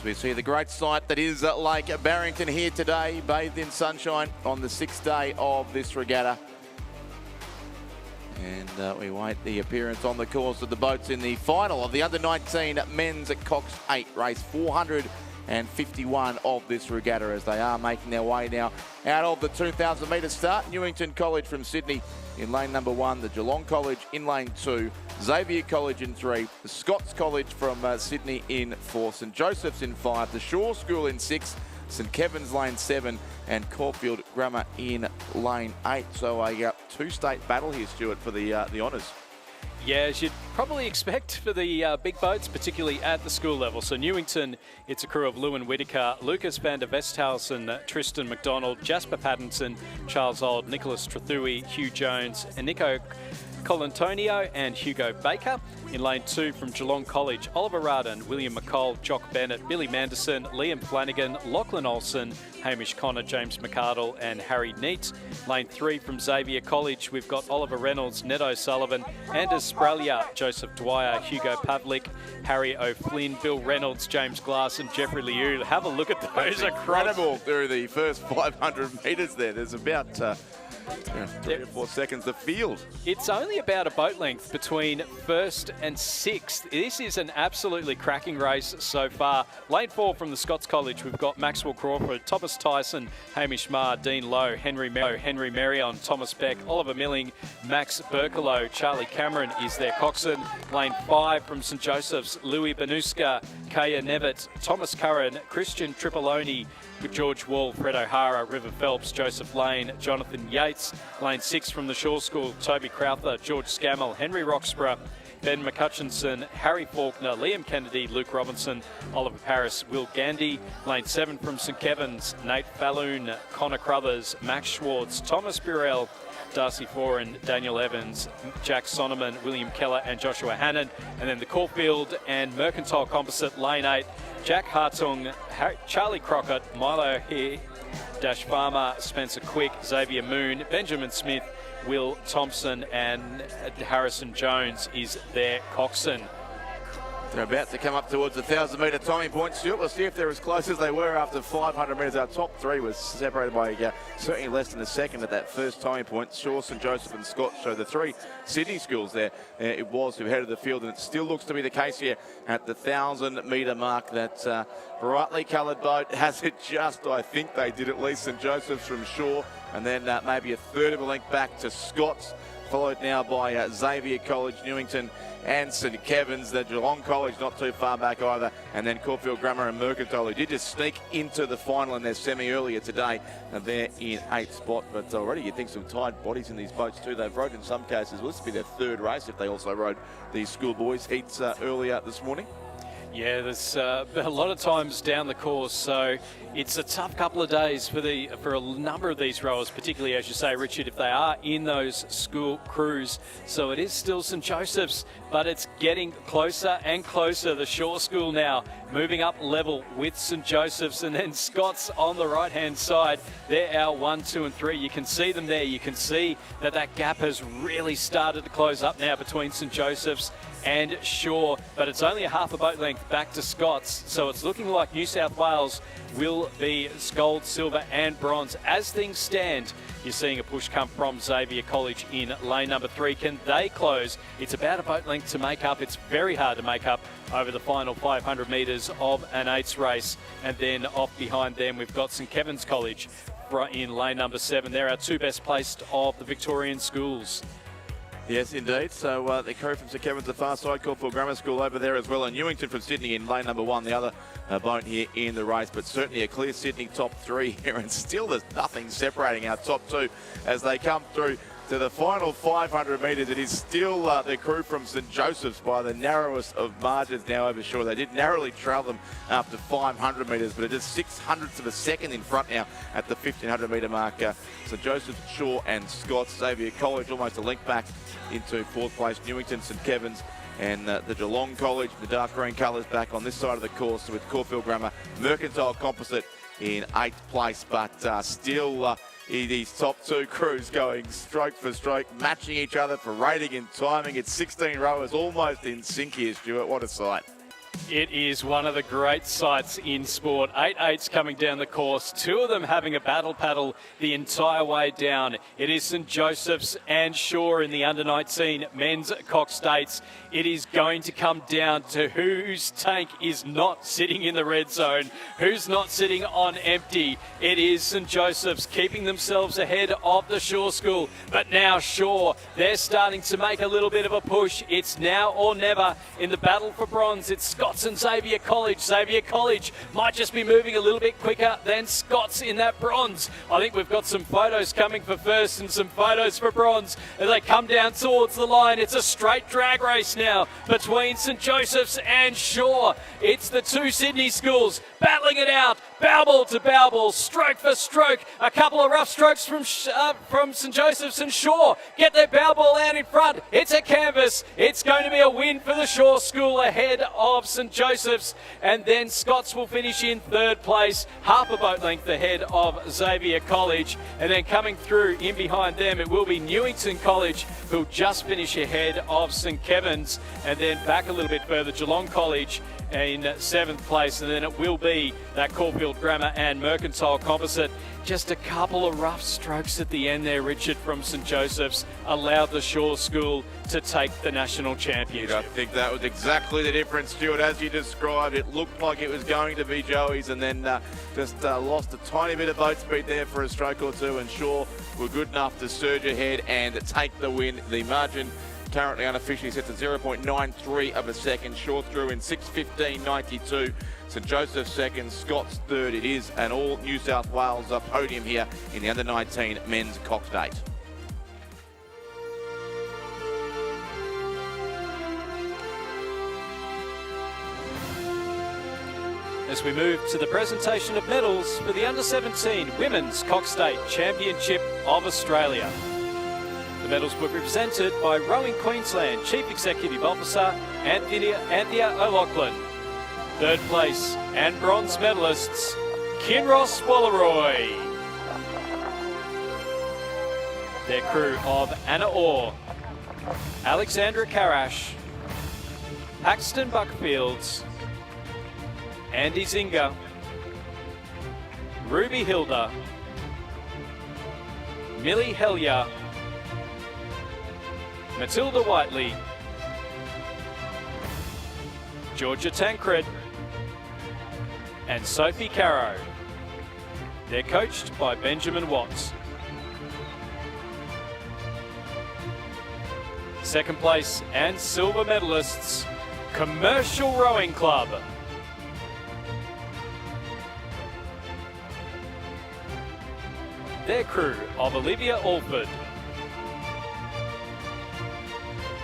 We see the great sight that is Lake Barrington here today, bathed in sunshine on the 6th day of this regatta. And we wait the appearance on the course of the boats in the final of the Under-19 Men's at Cox 8, race 451 of this regatta, as they are making their way now out of the 2,000 metre start. Newington College from Sydney in lane number 1, the Geelong College in lane 2, Xavier College in 3, the Scots College from Sydney in 4, St Joseph's in 5, the Shaw School in 6, St Kevin's lane 7, and Caulfield Grammar in lane 8. So a two-state battle here, Stuart, for the honours. Yeah, as you'd probably expect for the big boats, particularly at the school level. So Newington, it's a crew of Lewin Whitaker, Lucas van der Vesthausen, Tristan McDonald, Jasper Pattinson, Charles Old, Nicholas Trethui, Hugh Jones, and Nico Colantonio and Hugo Baker. In lane 2 from Geelong College, Oliver Radin, William McCall, Jock Bennett, Billy Manderson, Liam Flanagan, Lachlan Olsen, Hamish Connor, James McArdle and Harry Neat. Lane 3 from Xavier College, we've got Oliver Reynolds, Ned O'Sullivan, Anders Spralia, Joseph Dwyer, Hugo Pavlik, Harry O'Flynn, Bill Reynolds, James Glass and Jeffrey Liu. Have a look at those. Incredible through the first 500 metres there. There's about 3 or 4 seconds the field. It's only about a boat length between first and sixth. This is an absolutely cracking race so far. Lane 4 from the Scots College, we've got Maxwell Crawford, Thomas Tyson, Hamish Marr, Dean Lowe, Henry Marion, Thomas Beck, Oliver Milling, Max Berkelow, Charlie Cameron is their coxswain. Lane 5 from St Joseph's, Louis Banuska, Kaya Nevitt, Thomas Curran, Christian Tripoloni, George Wall, Fred O'Hara, River Phelps, Joseph Lane, Jonathan Yates. Lane 6 from the Shaw School, Toby Crowther, George Scammell, Henry Roxburgh, Ben McCutchinson, Harry Faulkner, Liam Kennedy, Luke Robinson, Oliver Paris, Will Gandy. Lane 7 from St Kevin's, Nate Falloon, Connor Crothers, Max Schwartz, Thomas Burrell, Darcy Foran, Daniel Evans, Jack Sonneman, William Keller and Joshua Hannon. And then the Caulfield and Mercantile Composite, Lane 8, Jack Hartung, Charlie Crockett, Milo Here, Dash Farmer, Spencer Quick, Xavier Moon, Benjamin Smith, Will Thompson and Harrison Jones is their coxswain. They're about to come up towards the 1,000 metre timing point, Stuart. We'll see if they're as close as they were after 500 metres. Our top 3 was separated by certainly less than a second at that first timing point. Shaw, St Joseph and Scott show the 3 Sydney schools there. It was who headed the field, and it still looks to be the case here at the 1,000 metre mark. That brightly coloured boat has it just, I think they did at least, St Joseph's from Shaw, and then maybe a third of a length back to Scott's, followed now by Xavier College, Newington and St Kevin's. The Geelong College not too far back either, and then Caulfield Grammar and Mercantile, who did just sneak into the final in their semi earlier today, and they're in 8th spot. But already you think some tired bodies in these boats too. They've rowed in some cases, well, this will be their 3rd race if they also rowed the schoolboys heats earlier this morning. Yeah, there's a lot of times down the course, so it's a tough couple of days for a number of these rowers, particularly, as you say, Richard, if they are in those school crews. So it is still St Joseph's, but it's getting closer and closer. The Shaw School now moving up level with St Joseph's, and then Scott's on the right-hand side. They're our 1, 2 and 3. You can see them there. You can see that gap has really started to close up now between St Joseph's and Shaw, but it's only a half a boat length back to Scots, so it's looking like New South Wales will be gold, silver and bronze. As things stand, you're seeing a push come from Xavier College in lane number 3. Can they close? It's about a boat length to make up. It's very hard to make up over the final 500 metres of an 8s race. And then off behind them, we've got St Kevin's College in lane number 7. They're our 2 best placed of the Victorian schools. Yes, indeed. So the crew from St Kevin's, the far side, Caulfield Grammar School over there as well. And Newington from Sydney in lane number 1, the other boat here in the race. But certainly a clear Sydney top 3 here. And still there's nothing separating our top 2 as they come through to the final 500 metres. It is still the crew from St Joseph's by the narrowest of margins now over Shaw. They did narrowly trail them after 500 metres, but it is 600ths of a second in front now at the 1500 metre mark. St Joseph's, Shaw and Scots. Xavier College almost a link back into 4th place. Newington, St Kevin's and the Geelong College, the dark green colours back on this side of the course with Caulfield Grammar. Mercantile Composite in 8th place, but still these top 2 crews going stroke for stroke, matching each other for rating and timing. It's 16 rowers almost in sync here, Stuart. What a sight. It is one of the great sights in sport. 8 8s coming down the course, 2 of them having a battle paddle the entire way down. It is St Joseph's and Shaw in the under-19 men's Cox States. It is going to come down to whose tank is not sitting in the red zone, who's not sitting on empty. It is St Joseph's keeping themselves ahead of the Shaw School. But now Shaw, they're starting to make a little bit of a push. It's now or never in the battle for bronze. It's Scots and Xavier College. Xavier College might just be moving a little bit quicker than Scots in that bronze. I think we've got some photos coming for first and some photos for bronze as they come down towards the line. It's a straight drag race now between St Joseph's and Shaw. It's the 2 Sydney schools battling it out, bow ball to bow ball, stroke for stroke. A couple of rough strokes from St Joseph's and Shaw. Get their bow ball out in front. It's a canvas. It's going to be a win for the Shaw School ahead of St Joseph's, and then Scots will finish in 3rd place, half a boat length ahead of Xavier College. And then coming through in behind them, it will be Newington College, who'll just finish ahead of St Kevin's, and then back a little bit further, Geelong College in 7th place, and then it will be that Caulfield Grammar and Mercantile Composite. Just a couple of rough strokes at the end there, Richard, from St Joseph's, allowed the Shaw School to take the national championship. I think that was exactly the difference, Stuart, as you described. It looked like it was going to be Joey's, and then just lost a tiny bit of boat speed there for a stroke or 2, and Shaw were good enough to surge ahead and take the win. The margin currently unofficially set to 0.93 of a second. Shaw through in 6:15.92. St Joseph's second, Scots third. It is an all New South Wales podium here in the under-19 men's Cox State. As we move to the presentation of medals for the under-17 Women's Cox State Championship of Australia. The medals were presented by Rowing Queensland Chief Executive Officer Anthea O'Loughlin. 3rd place and bronze medalists Kinross Walleroy. Their crew of Anna Orr, Alexandra Karash, Paxton Buckfields, Andy Zinga, Ruby Hilda, Millie Hellier, Matilda Whiteley, Georgia Tancred, and Sophie Caro. They're coached by Benjamin Watts. 2nd place and silver medalists, Commercial Rowing Club. Their crew of Olivia Alford,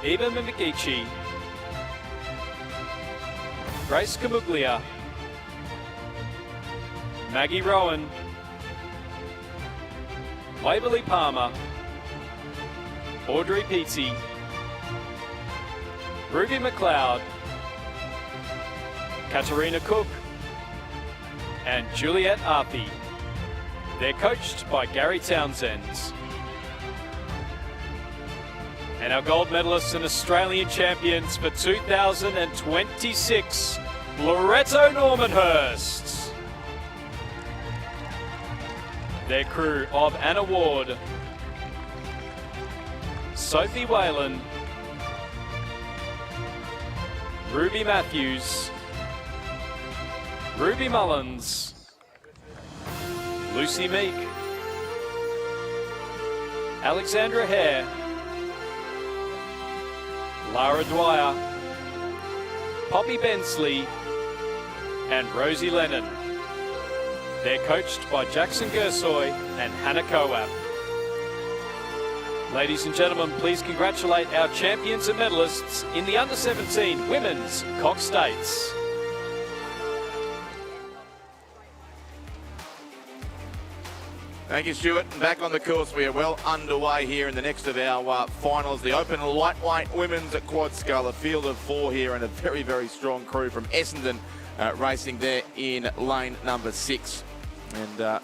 Eva Mimigici, Grace Camuglia, Maggie Rowan, Waverley Palmer, Audrey Peaty, Ruby McLeod, Katarina Cook, and Juliet Arpey. They're coached by Gary Townsend. And our gold medalists and Australian champions for 2026, Loretto Normanhurst. Their crew of Anna Ward, Sophie Whalen, Ruby Matthews, Ruby Mullins, Lucy Meek, Alexandra Hare, Lara Dwyer, Poppy Bensley, and Rosie Lennon. They're coached by Jackson Gersoy and Hannah Coab. Ladies and gentlemen, please congratulate our champions and medalists in the Under-17 Women's Cox States. Thank you, Stuart. And back on the course, we are well underway here in the next of our finals. The Open Lightweight Women's Quad Scull, a field of 4 here, and a very, very strong crew from Essendon racing there in lane number 6. And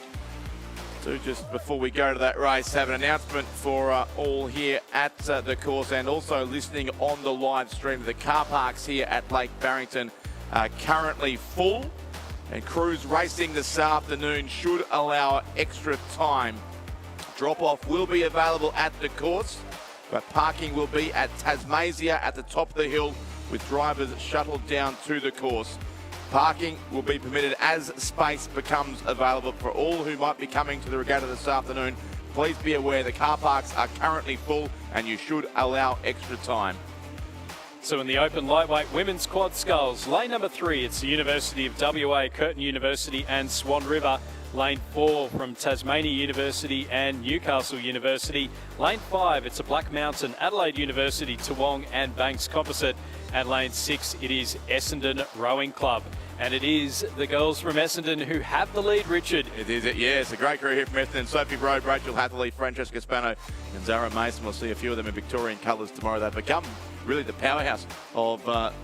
so just before we go to that race, have an announcement for all here at the course, and also listening on the live stream. The car parks here at Lake Barrington are currently full, and crews racing this afternoon should allow extra time. Drop-off will be available at the course, but parking will be at Tasmania at the top of the hill, with drivers shuttled down to the course. Parking will be permitted as space becomes available. For all who might be coming to the regatta this afternoon, please be aware the car parks are currently full and you should allow extra time. So in the Open Lightweight Women's Quad Sculls, lane number 3, it's the University of WA, Curtin University and Swan River. Lane 4 from Tasmania University and Newcastle University. Lane 5, it's a Black Mountain, Adelaide University, Toowong and Banks Composite. And lane 6, it is Essendon Rowing Club. And it is the girls from Essendon who have the lead, Richard. It is, yeah, it's a great crew here from Essendon. Sophie Brode, Rachel Hatherley, Francesca Spano and Zara Mason. We'll see a few of them in Victorian colours tomorrow. They've become really the powerhouse of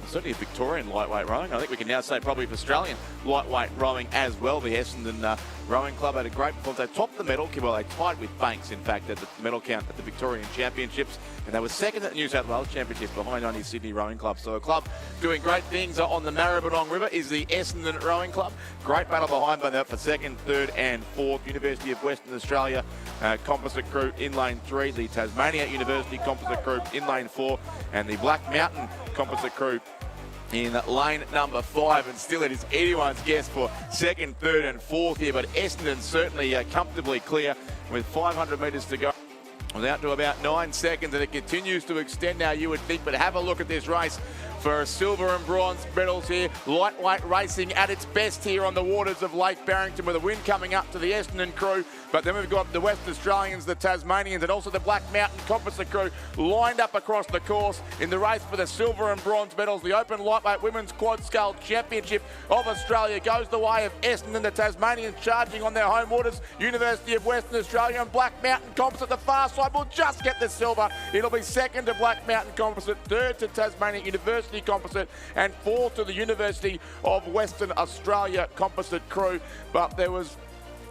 certainly Victorian lightweight rowing. I think we can now say probably for Australian lightweight rowing as well. The Essendon Rowing Club had a great performance. They topped the medal, well, they tied with Banks, in fact, at the medal count at the Victorian Championships, and they were second at the New South Wales Championships behind only Sydney Rowing Club. So a club doing great things on the Maribyrnong River is the Essendon Rowing Club. Great battle behind them for second, third and fourth. University of Western Australia composite crew in lane 3, the Tasmania University composite crew in lane 4, and the Black Mountain composite crew in lane number 5, and still it is anyone's guess for second, third and fourth here, but Essendon certainly comfortably clear with 500 metres to go. We're out to about 9 seconds, and it continues to extend now, you would think, but have a look at this race for silver and bronze medals here. Lightweight racing at its best here on the waters of Lake Barrington, with a wind coming up to the Essendon crew. But then we've got the West Australians, the Tasmanians, and also the Black Mountain composite crew lined up across the course in the race for the silver and bronze medals. The Open Lightweight Women's Quad Scull Championship of Australia goes the way of Essendon. The Tasmanians charging on their home waters. University of Western Australia and Black Mountain composite the far side will just get the silver. It'll be second to Black Mountain composite, third to Tasmania University composite, and fourth to the University of Western Australia composite crew. But there was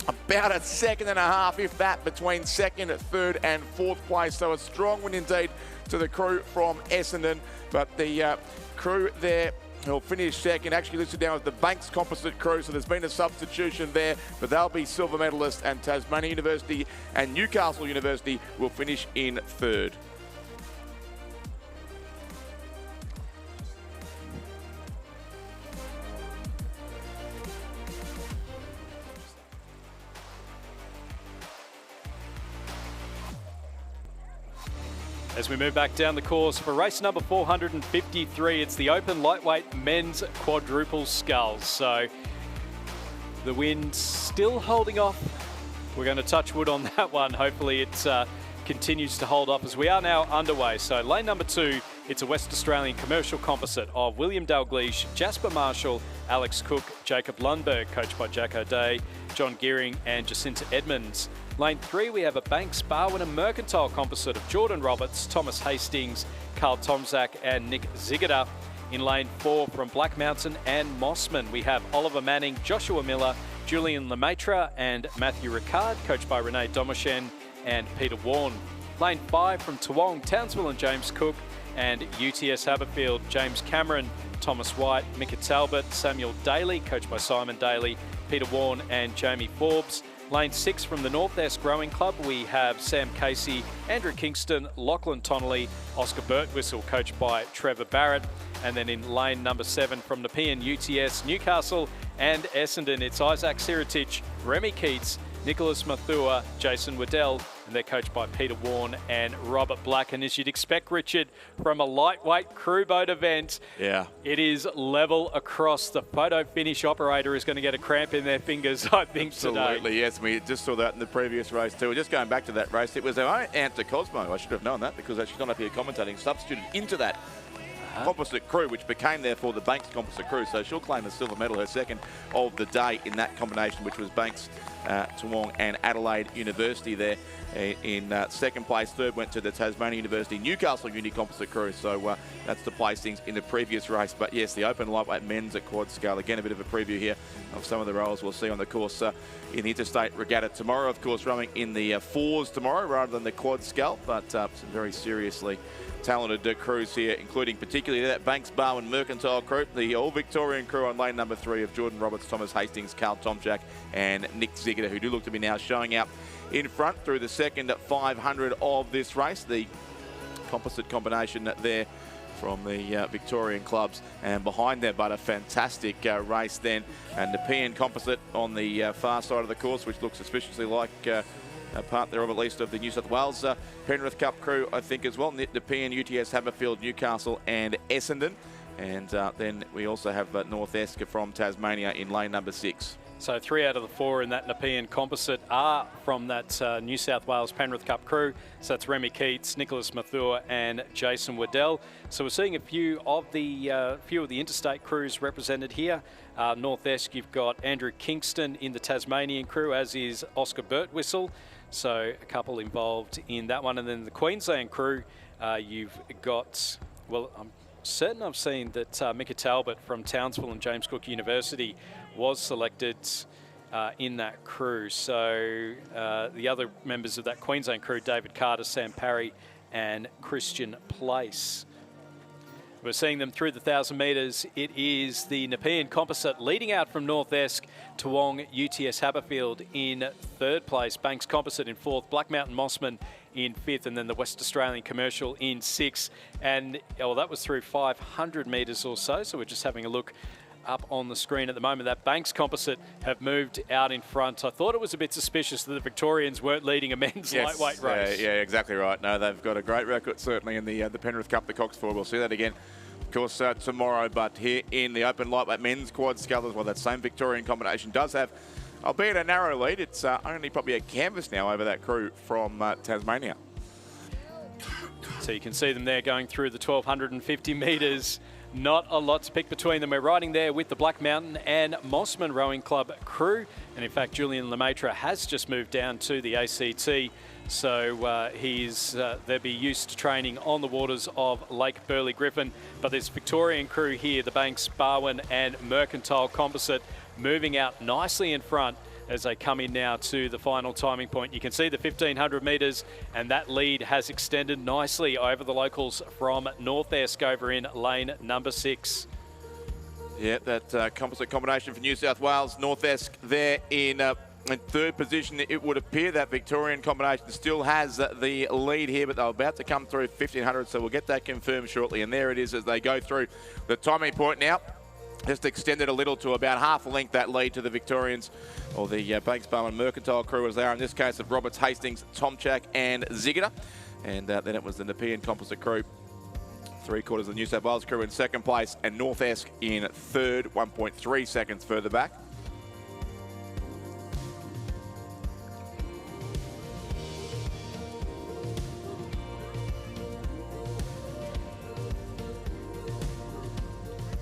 about a second and a half, if that, between second, third and fourth place. So a strong win indeed to the crew from Essendon. But the crew there will finish second, actually listed down as the Banks composite crew, so there's been a substitution there, but they'll be silver medalists, and Tasmania University and Newcastle University will finish in third. As we move back down the course for race number 453, it's the Open Lightweight Men's Quadruple Sculls. So the wind still holding off. We're going to touch wood on that one. Hopefully it continues to hold off as we are now underway. So lane number 2, it's a West Australian commercial composite of William Dalgleish, Jasper Marshall, Alex Cook, Jacob Lundberg, coached by Jack O'Day, John Gearing and Jacinta Edmonds. Lane 3, we have a Banks, Barwin and Mercantile composite of Jordan Roberts, Thomas Hastings, Carl Tomzak and Nick Ziggler. In lane 4 from Black Mountain and Mossman, we have Oliver Manning, Joshua Miller, Julian Lemaitre and Matthew Ricard, coached by Renee Domoshen and Peter Warren. Lane 5 from Toowong, Townsville and James Cook, and UTS Haberfield, James Cameron, Thomas White, Micah Talbot, Samuel Daly, coached by Simon Daly, Peter Warne and Jamie Forbes. Lane 6 from the North Esk Rowing Club, we have Sam Casey, Andrew Kingston, Lachlan Tonnelly, Oscar Birtwhistle, coached by Trevor Barrett. And then in lane number 7 from Nepean, UTS, Newcastle and Essendon, it's Isaac Siritich, Remy Keats, Nicholas Mathua, Jason Waddell, and they're coached by Peter Warne and Robert Black. And as you'd expect, Richard, from a lightweight crew boat event, it is level across. The photo finish operator is going to get a cramp in their fingers, I think, Absolutely, today. yes. We just saw that in the previous race too. Just going back to that race, it was our own Anta Cosmo. I should have known that because she's not up here commentating, substituted into that composite crew, which became therefore the Banks composite crew. So she'll claim the silver medal, her second of the day in that combination, which was Banks, Toowong and Adelaide University there in second place. Third went to the Tasmania University Newcastle Uni composite crew. So that's the placings in the previous race. But yes, the open lightweight men's at quad scale. Again, a bit of a preview here of some of the roles we'll see on the course in the interstate regatta tomorrow. Of course, rowing in the fours tomorrow rather than the quad scale, but some very seriously talented crews here, including particularly that Banks Barwon Mercantile crew, the all-Victorian crew on lane number 3 of Jordan Roberts, Thomas Hastings, Carl Tomczak and Nick Ziegler, who do look to be now showing out in front through the second 500 of this race. The composite combination there from the Victorian clubs, and behind there, but a fantastic race then, and the Nepean composite on the far side of the course, which looks suspiciously like a part there of at least of the New South Wales Penrith Cup crew, I think, as well. Nepean, UTS, Haberfield, Newcastle and Essendon. And then we also have North Esk from Tasmania in lane number 6. So 3 out of the 4 in that Nepean composite are from that New South Wales Penrith Cup crew. So that's Remy Keats, Nicholas Mathua and Jason Waddell. So we're seeing a few of the interstate crews represented here. North Esk, you've got Andrew Kingston in the Tasmanian crew, as is Oscar Birtwhistle. So a couple involved in that one. And then the Queensland crew, you've got, well, I'm certain I've seen that Micah Talbot from Townsville and James Cook University was selected in that crew. So the other members of that Queensland crew, David Carter, Sam Parry and Christian Place. We're seeing them through the 1,000 metres. It is the Nepean composite leading out from North Esk, Toowong, UTS Haberfield in 3rd place, Banks composite in 4th, Black Mountain Mossman in 5th, and then the West Australian commercial in 6th. And well, that was through 500 metres or so. So we're just having a look up on the screen at the moment. That Banks composite have moved out in front. I thought it was a bit suspicious that the Victorians weren't leading a men's lightweight race. Yeah, exactly right. No, they've got a great record certainly in the Penrith Cup, the Cox 4. We'll see that again, of course, tomorrow. But here in the open lightweight men's quad scale as well, that same Victorian combination does have, albeit a narrow lead, it's only probably a canvas now over that crew from Tasmania. So you can see them there going through the 1,250 metres. Not a lot to pick between them. We're riding there with the Black Mountain and Mossman Rowing Club crew. And in fact, Julian Lemaitre has just moved down to the ACT. So they'll be used to training on the waters of Lake Burley Griffin. But this Victorian crew here, the Banks, Barwon and Mercantile composite, moving out nicely in front as they come in now to the final timing point. You can see the 1,500 metres, and that lead has extended nicely over the locals from North Esk over in lane number 6. Yeah, that composite combination for New South Wales. North Esk there in 3rd position. It would appear that Victorian combination still has the lead here, but they're about to come through 1,500, so we'll get that confirmed shortly. And there it is as they go through the timing point now. Just extended a little to about half a length, that lead to the Victorians, or the Banks Barwon Mercantile crew, as they are in this case of Roberts, Hastings, Tomczak and Ziegler. And then it was the Nepean composite crew, 3/4 of the New South Wales crew in 2nd place, and North Esk in 3rd, 1.3 seconds further back.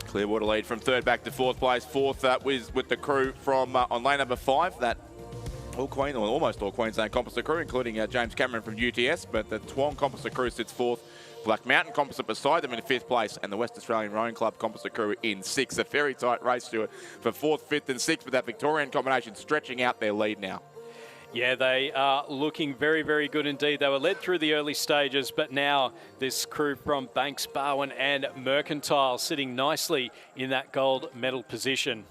Clearwater lead from 3rd back to 4th place. 4th was with the crew from on lane number 5, that almost all Queensland composite crew, including James Cameron from UTS, but the Toowong composite crew sits 4th. Black Mountain composite beside them in 5th place, and the West Australian Rowing Club composite crew in 6th. A very tight race to it for 4th, 5th and 6th, with that Victorian combination stretching out their lead now. Yeah, they are looking very, very good indeed. They were led through the early stages, but now this crew from Banks, Barwon and Mercantile sitting nicely in that gold medal position.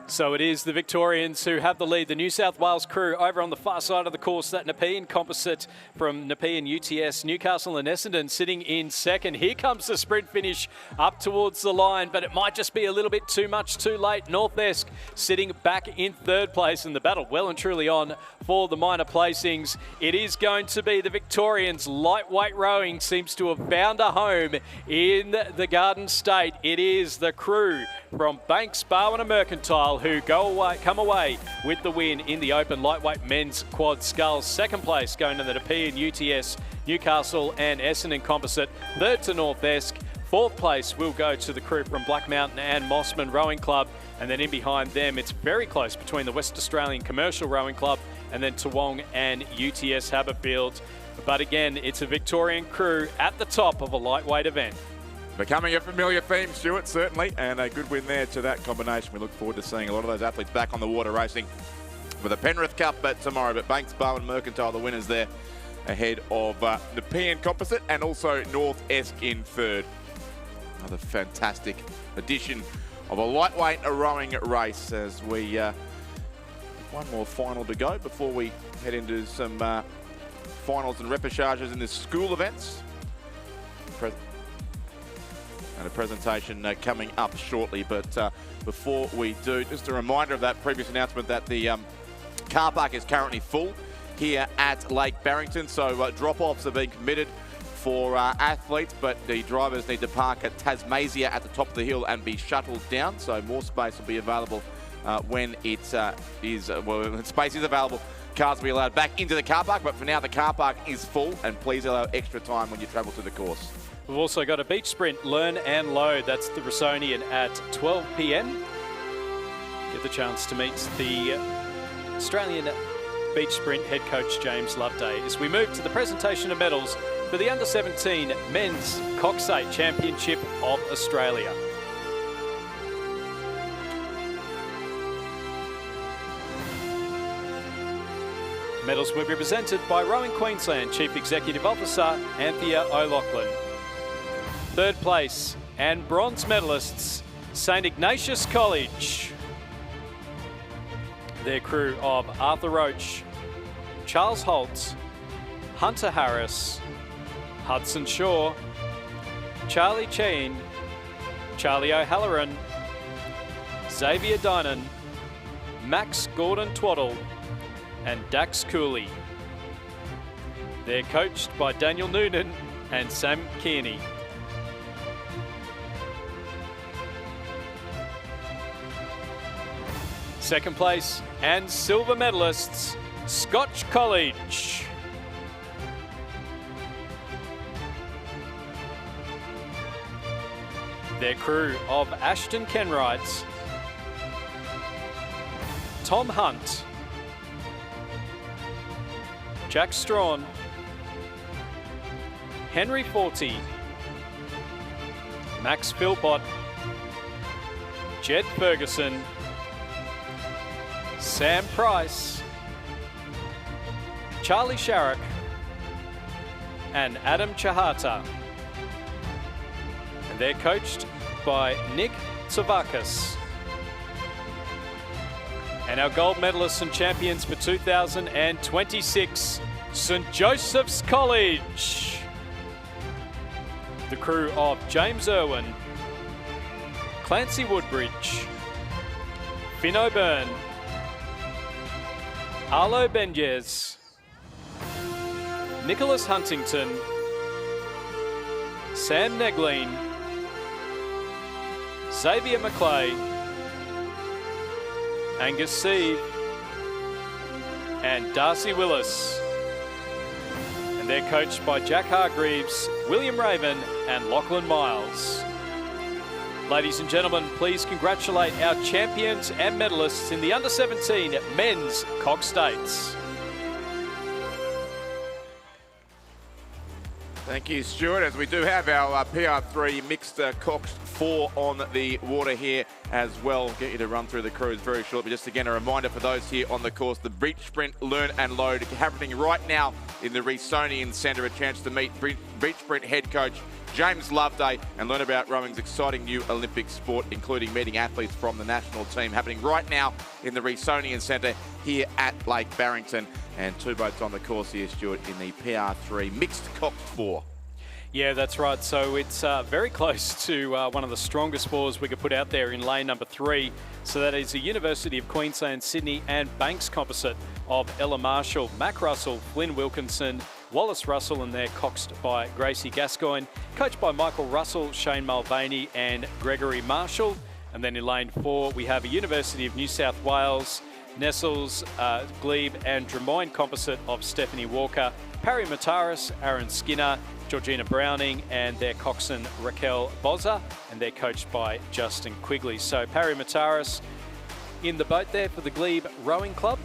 So it is the Victorians who have the lead. The New South Wales crew over on the far side of the course, that Nepean composite from Nepean UTS, Newcastle and Essendon sitting in second. Here comes the sprint finish up towards the line, but it might just be a little bit too much too late. North Esk sitting back in third place, and the battle well and truly on for the minor placings. It is going to be the Victorians. Lightweight rowing seems to have found a home in the Garden State. It is the crew from Banks, Barwon and Mercantile who come away with the win in the open lightweight men's quad sculls. Second place going to the Nepean UTS, Newcastle and Essendon composite. Third to North Esk. Fourth place will go to the crew from Black Mountain and Mossman Rowing Club. And then in behind them, it's very close between the West Australian Commercial Rowing Club and then Toowong and UTS Haberfield. But again, it's a Victorian crew at the top of a lightweight event. Becoming a familiar theme, Stuart, certainly, and a good win there to that combination. We look forward to seeing a lot of those athletes back on the water racing for the Penrith Cup tomorrow. But Banks, Barwon, Mercantile, the winners there ahead of Nepean Composite and also North Esk in third. Another fantastic edition of a lightweight rowing race as we one more final to go before we head into some finals and repêchages in the school events. And a presentation coming up shortly. But before we do, just a reminder of that previous announcement that the car park is currently full here at Lake Barrington. So drop-offs are being committed for athletes, but the drivers need to park at Tasmania at the top of the hill and be shuttled down. So more space will be available when it when space is available. Cars will be allowed back into the car park, but for now the car park is full, and please allow extra time when you travel to the course. We've also got a beach sprint, learn and load. That's the Rossonian at 12 p.m. Get the chance to meet the Australian beach sprint head coach James Loveday as we move to the presentation of medals for the Under-17 Men's Coxswain Championship of Australia. Medals will be presented by Rowing Queensland Chief Executive Officer Anthea O'Loughlin. Third place and bronze medalists, St Ignatius College. Their crew of Arthur Roach, Charles Holtz, Hunter Harris, Hudson Shaw, Charlie Cheyne, Charlie O'Halloran, Xavier Dynan, Max Gordon Twaddle, and Dax Cooley. They're coached by Daniel Noonan and Sam Kearney. Second place and silver medalists, Scotch College. Their crew of Ashton Kenwrights, Tom Hunt, Jack Strawn, Henry Forty, Max Philpott, Jed Ferguson, Sam Price, Charlie Sharrock, and Adam Chahata. And they're coached by Nick Tsavakis. And our gold medalists and champions for 2026, St Joseph's College. The crew of James Irwin, Clancy Woodbridge, Finn O'Byrne, Arlo Benjes, Nicholas Huntington, Sam Negleen, Xavier McClay, Angus Seave, and Darcy Willis. And they're coached by Jack Hargreaves, William Raven, and Lachlan Miles. Ladies and gentlemen, please congratulate our champions and medalists in the Under-17 Men's Cox States. Thank you, Stuart. As we do have our PR3 mixed Cox 4 on the water here as well. Get you to run through the crews very shortly. Just again, a reminder for those here on the course, the Beach Sprint Learn and Load happening right now in the Risonian Centre. A chance to meet Beach Sprint head coach James Loveday and learn about rowing's exciting new Olympic sport, including meeting athletes from the national team, happening right now in the Risonian Centre here at Lake Barrington. And 2 boats on the course here, Stuart, in the PR3 mixed Cox 4. Yeah, that's right. So it's very close to one of the strongest fours we could put out there in lane number 3. So that is the University of Queensland, Sydney and Banks composite of Ella Marshall, Mac Russell, Flynn Wilkinson, Wallace Russell, and they're coxed by Gracie Gascoigne, coached by Michael Russell, Shane Mulvaney and Gregory Marshall. And then in lane 4, we have a University of New South Wales, Nestles, Glebe and Drummoyne composite of Stephanie Walker, Parry Mataris, Aaron Skinner, Georgina Browning and their coxswain Raquel Bozza, and they're coached by Justin Quigley. So Parry Mataris in the boat there for the Glebe Rowing Club.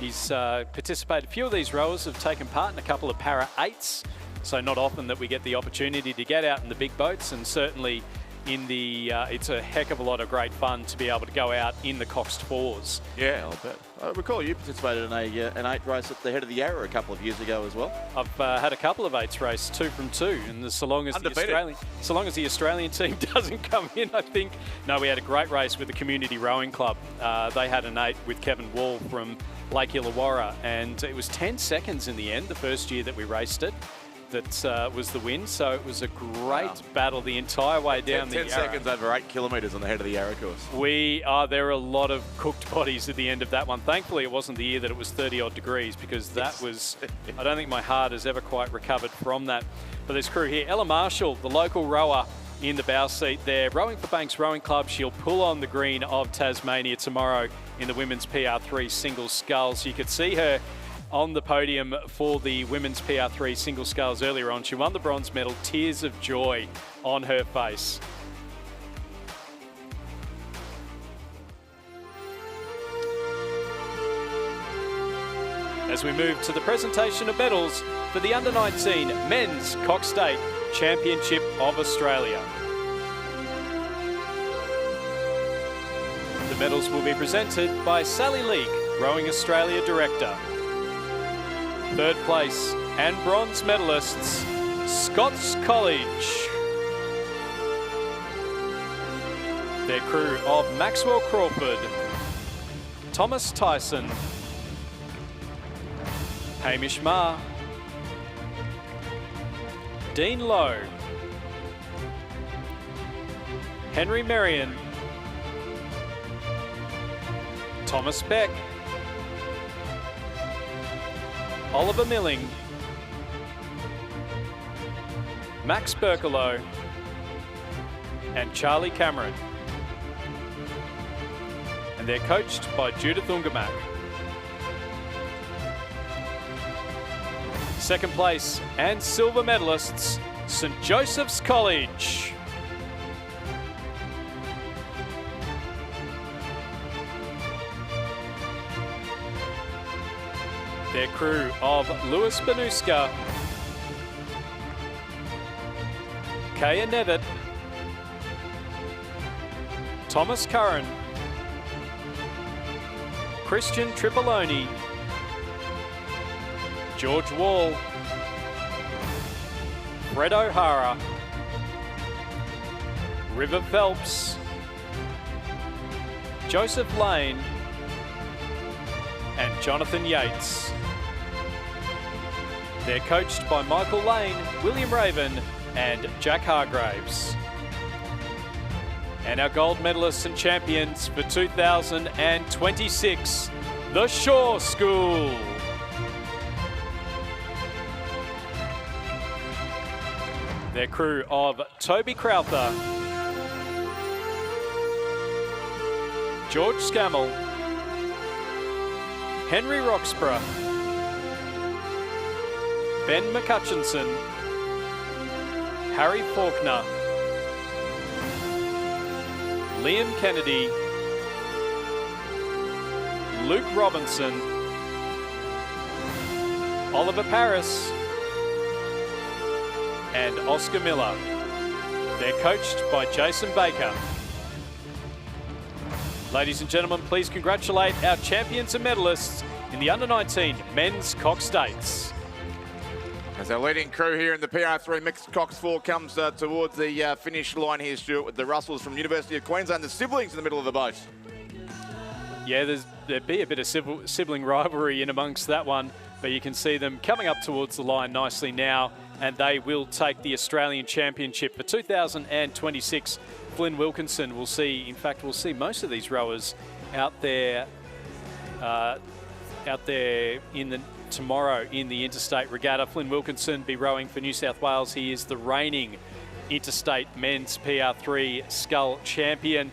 He's participated. A few of these rowers have taken part in a couple of para 8s, so not often that we get the opportunity to get out in the big boats, and certainly in the it's a heck of a lot of great fun to be able to go out in the Coxed 4s. Yeah, I'll bet. I recall you participated in an 8 race at the head of the Yarra a couple of years ago as well. I've had a couple of 8s raced, 2 from 2, and so long as the Australian team doesn't come in, I think. No, we had a great race with the Community Rowing Club. They had an 8 with Kevin Wall from Lake Illawarra, and it was 10 seconds in the end, the first year that we raced it. That was the win, so it was a great battle the entire way down the Yarra. 10 seconds over 8 kilometres on the head of the Yarra course. There are a lot of cooked bodies at the end of that one. Thankfully, it wasn't the year that it was 30-odd degrees, because that was, I don't think my heart has ever quite recovered from that. But this crew here, Ella Marshall, the local rower in the bow seat there, rowing for Banks Rowing Club. She'll pull on the green of Tasmania tomorrow in the women's PR3 single sculls. You could see her on the podium for the women's PR3 single sculls earlier on. She won the bronze medal, tears of joy on her face. As we move to the presentation of medals for the Under-19 Men's Cox State Championship of Australia. The medals will be presented by Sally Leake, Rowing Australia Director. Third place and bronze medalists, Scots College. Their crew of Maxwell Crawford, Thomas Tyson, Hamish Marr, Dean Lowe, Henry Merrion, Thomas Beck, Oliver Milling, Max Berkelow, and Charlie Cameron. And they're coached by Judith Ungamak. Second place and silver medalists, St. Joseph's College. Their crew of Lewis Banuska, Kaya Nevitt, Thomas Curran, Christian Tripoloni, George Wall, Fred O'Hara, River Phelps, Joseph Lane, and Jonathan Yates. They're coached by Michael Lane, William Raven, and Jack Hargraves. And our gold medalists and champions for 2026, the Shaw School. Their crew of Toby Crowther, George Scammell, Henry Roxburgh, Ben McCutchinson, Harry Faulkner, Liam Kennedy, Luke Robinson, Oliver Paris, and Oscar Miller. They're coached by Jason Baker. Ladies and gentlemen, please congratulate our champions and medalists in the Under-19 Men's Cox States. As our leading crew here in the PR3 Mixed Cox 4 comes towards the finish line here, Stuart, with the Russells from University of Queensland, the siblings in the middle of the boat. Yeah, there'd be a bit of sibling rivalry in amongst that one, but you can see them coming up towards the line nicely now, and they will take the Australian Championship for 2026. Flynn Wilkinson will see, in fact, we'll see most of these rowers out there tomorrow in the Interstate Regatta. Flynn Wilkinson be rowing for New South Wales. He is the reigning Interstate Men's PR3 Scull Champion.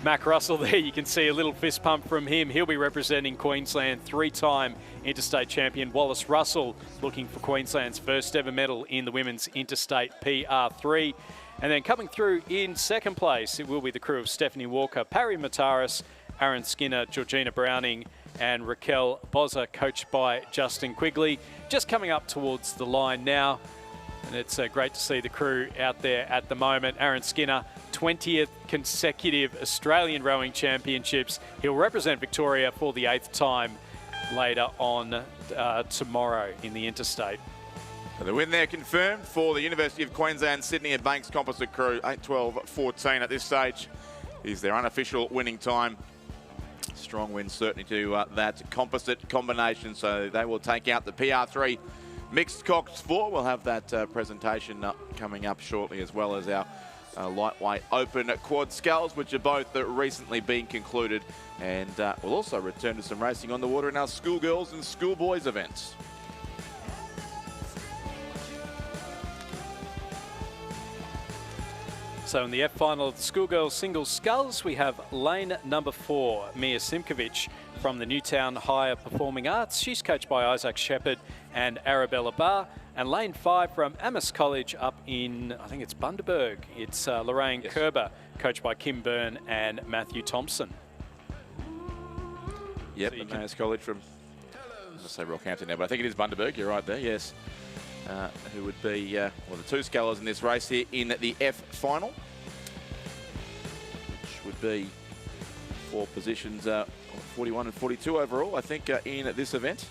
Mac Russell there, you can see a little fist pump from him. He'll be representing Queensland, 3-time Interstate Champion Wallace Russell, looking for Queensland's first ever medal in the Women's Interstate PR3. And then coming through in second place, it will be the crew of Stephanie Walker, Parry Mataris, Aaron Skinner, Georgina Browning, and Raquel Bozza, coached by Justin Quigley. Just coming up towards the line now, and it's great to see the crew out there at the moment. Aaron Skinner, 20th consecutive Australian Rowing Championships. He'll represent Victoria for the 8th time later on tomorrow in the Interstate. The win there confirmed for the University of Queensland Sydney and Banks Composite crew, 8:12.14 at this stage is their unofficial winning time. Strong win certainly to that composite combination, so they will take out the PR3 Mixed Cox 4. We'll have that presentation coming up shortly, as well as our lightweight open quad sculls, which are both recently being concluded, and we'll also return to some racing on the water in our schoolgirls and schoolboys events. So in the F final of the schoolgirls single sculls, we have lane number 4, Mia Simkovic from the Newtown Higher Performing Arts. She's coached by Isaac Shepherd and Arabella Barr. And lane 5 from Amos College up in, I think it's Bundaberg. It's Lorraine Kerber, coached by Kim Byrne and Matthew Thompson. Yep, so the Amos College from, I was going to say Rockhampton now, but I think it is Bundaberg. You're right there, yes. Who would be the two scullers in this race here in the F final, which would be 4 positions, 41 and 42 overall, I think, in this event.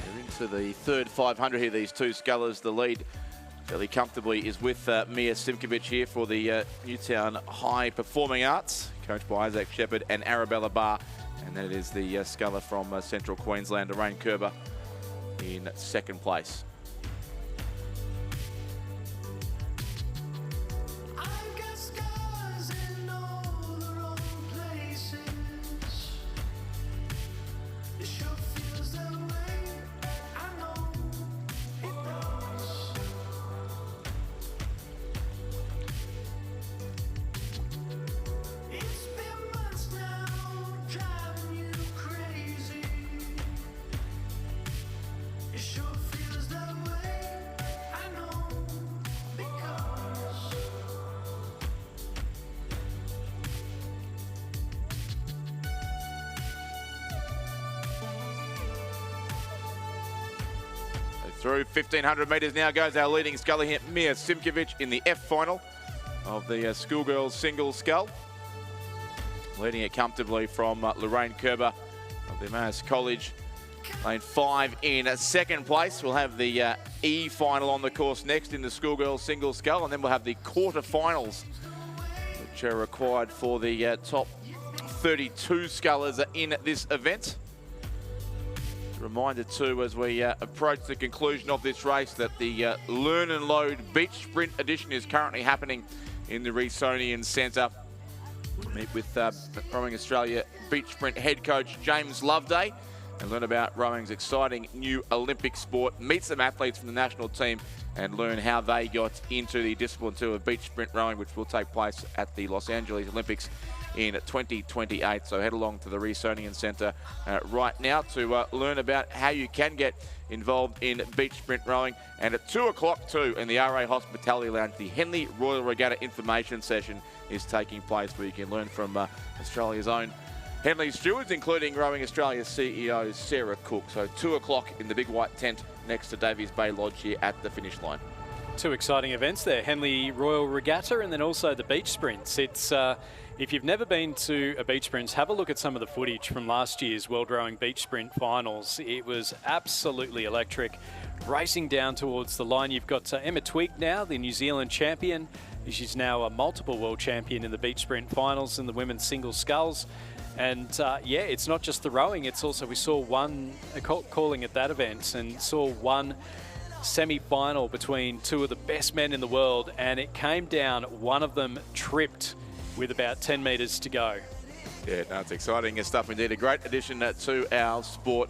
They're into the third 500 here, these two scullers. The lead fairly comfortably is with Mia Simkovic here for the Newtown High Performing Arts, coached by Isaac Shepherd and Arabella Barr. And then it is the sculler from Central Queensland, Lorraine Kerber, in second place. Through 1,500 metres now goes our leading sculler here, Mia Simkovic, in the F final of the schoolgirls single scull. Leading it comfortably from Lorraine Kerber of the Emmaus College. Lane 5 in second place. We'll have the E final on the course next in the schoolgirls single scull, and then we'll have the quarterfinals, which are required for the top 32 scullers in this event. Reminder too, as we approach the conclusion of this race, that the Learn and Load Beach Sprint edition is currently happening in the Reesonian Centre. Meet with Rowing Australia Beach Sprint head coach James Loveday and learn about rowing's exciting new Olympic sport. Meet some athletes from the national team and learn how they got into the discipline too of beach sprint rowing, which will take place at the Los Angeles Olympics in 2028. So head along to the Reesonian Centre right now to learn about how you can get involved in beach sprint rowing. And at 2 o'clock too, in the RA Hospitality Lounge, the Henley Royal Regatta Information Session is taking place, where you can learn from Australia's own Henley stewards, including Rowing Australia CEO Sarah Cook. So 2 o'clock in the big white tent next to Davies Bay Lodge here at the finish line. Two exciting events there, Henley Royal Regatta and then also the beach sprints. It's if you've never been to a beach sprints, have a look at some of the footage from last year's World Rowing Beach Sprint Finals. It was absolutely electric. Racing down towards the line, you've got Emma Twigg now, the New Zealand champion. She's now a multiple world champion in the beach sprint finals in the women's single sculls. And yeah, it's not just the rowing, it's also, we saw one calling at that event and saw one semi-final between two of the best men in the world, and it came down, one of them tripped with about 10 metres to go. Yeah, no, it's exciting stuff indeed. A great addition to our sport.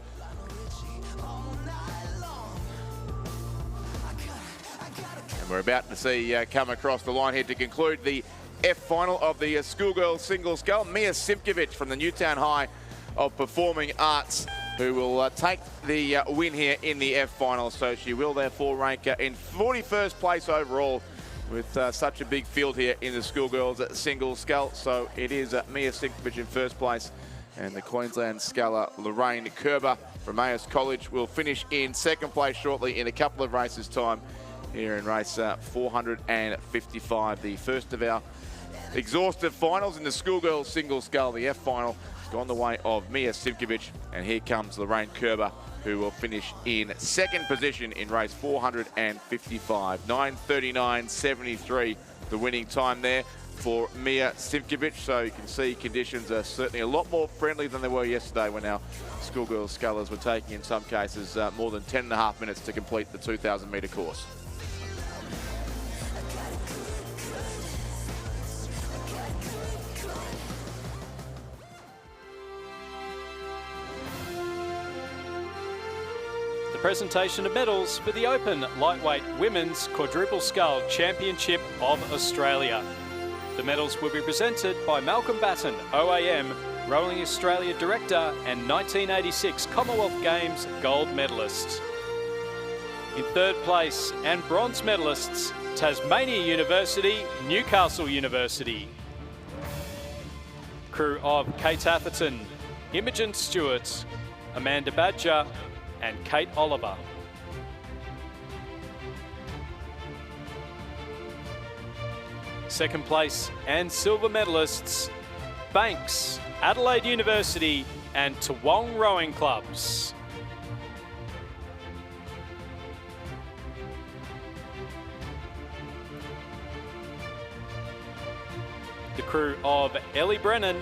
And we're about to see come across the line here to conclude the F final of the schoolgirls single scull. Mia Simkovic from the Newtown High of Performing Arts, who will take the win here in the F final. So she will therefore rank in 41st place overall with such a big field here in the schoolgirls single scull. So it is Mia Simkovic in first place, and the Queensland sculler Lorraine Kerber from AS College will finish in second place shortly in a couple of races time here in race 455, the first of our exhaustive finals in the schoolgirls single scull. The F final has gone the way of Mia Simkovic, and here comes Lorraine Kerber, who will finish in second position in race 455. 9:39.73 the winning time there for Mia Simkovic. So you can see conditions are certainly a lot more friendly than they were yesterday when our schoolgirls scullers were taking, in some cases, more than 10.5 minutes to complete the 2,000 metre course. Presentation of medals for the Open Lightweight Women's Quadruple Scull Championship of Australia. The medals will be presented by Malcolm Batten, OAM, Rowing Australia Director and 1986 Commonwealth Games gold medalist. In third place and bronze medalists, Tasmania University, Newcastle University. Crew of Kate Atherton, Imogen Stewart, Amanda Badger, and Kate Oliver. Second place and silver medalists, Banks, Adelaide University and Toowong Rowing Clubs. The crew of Ellie Brennan,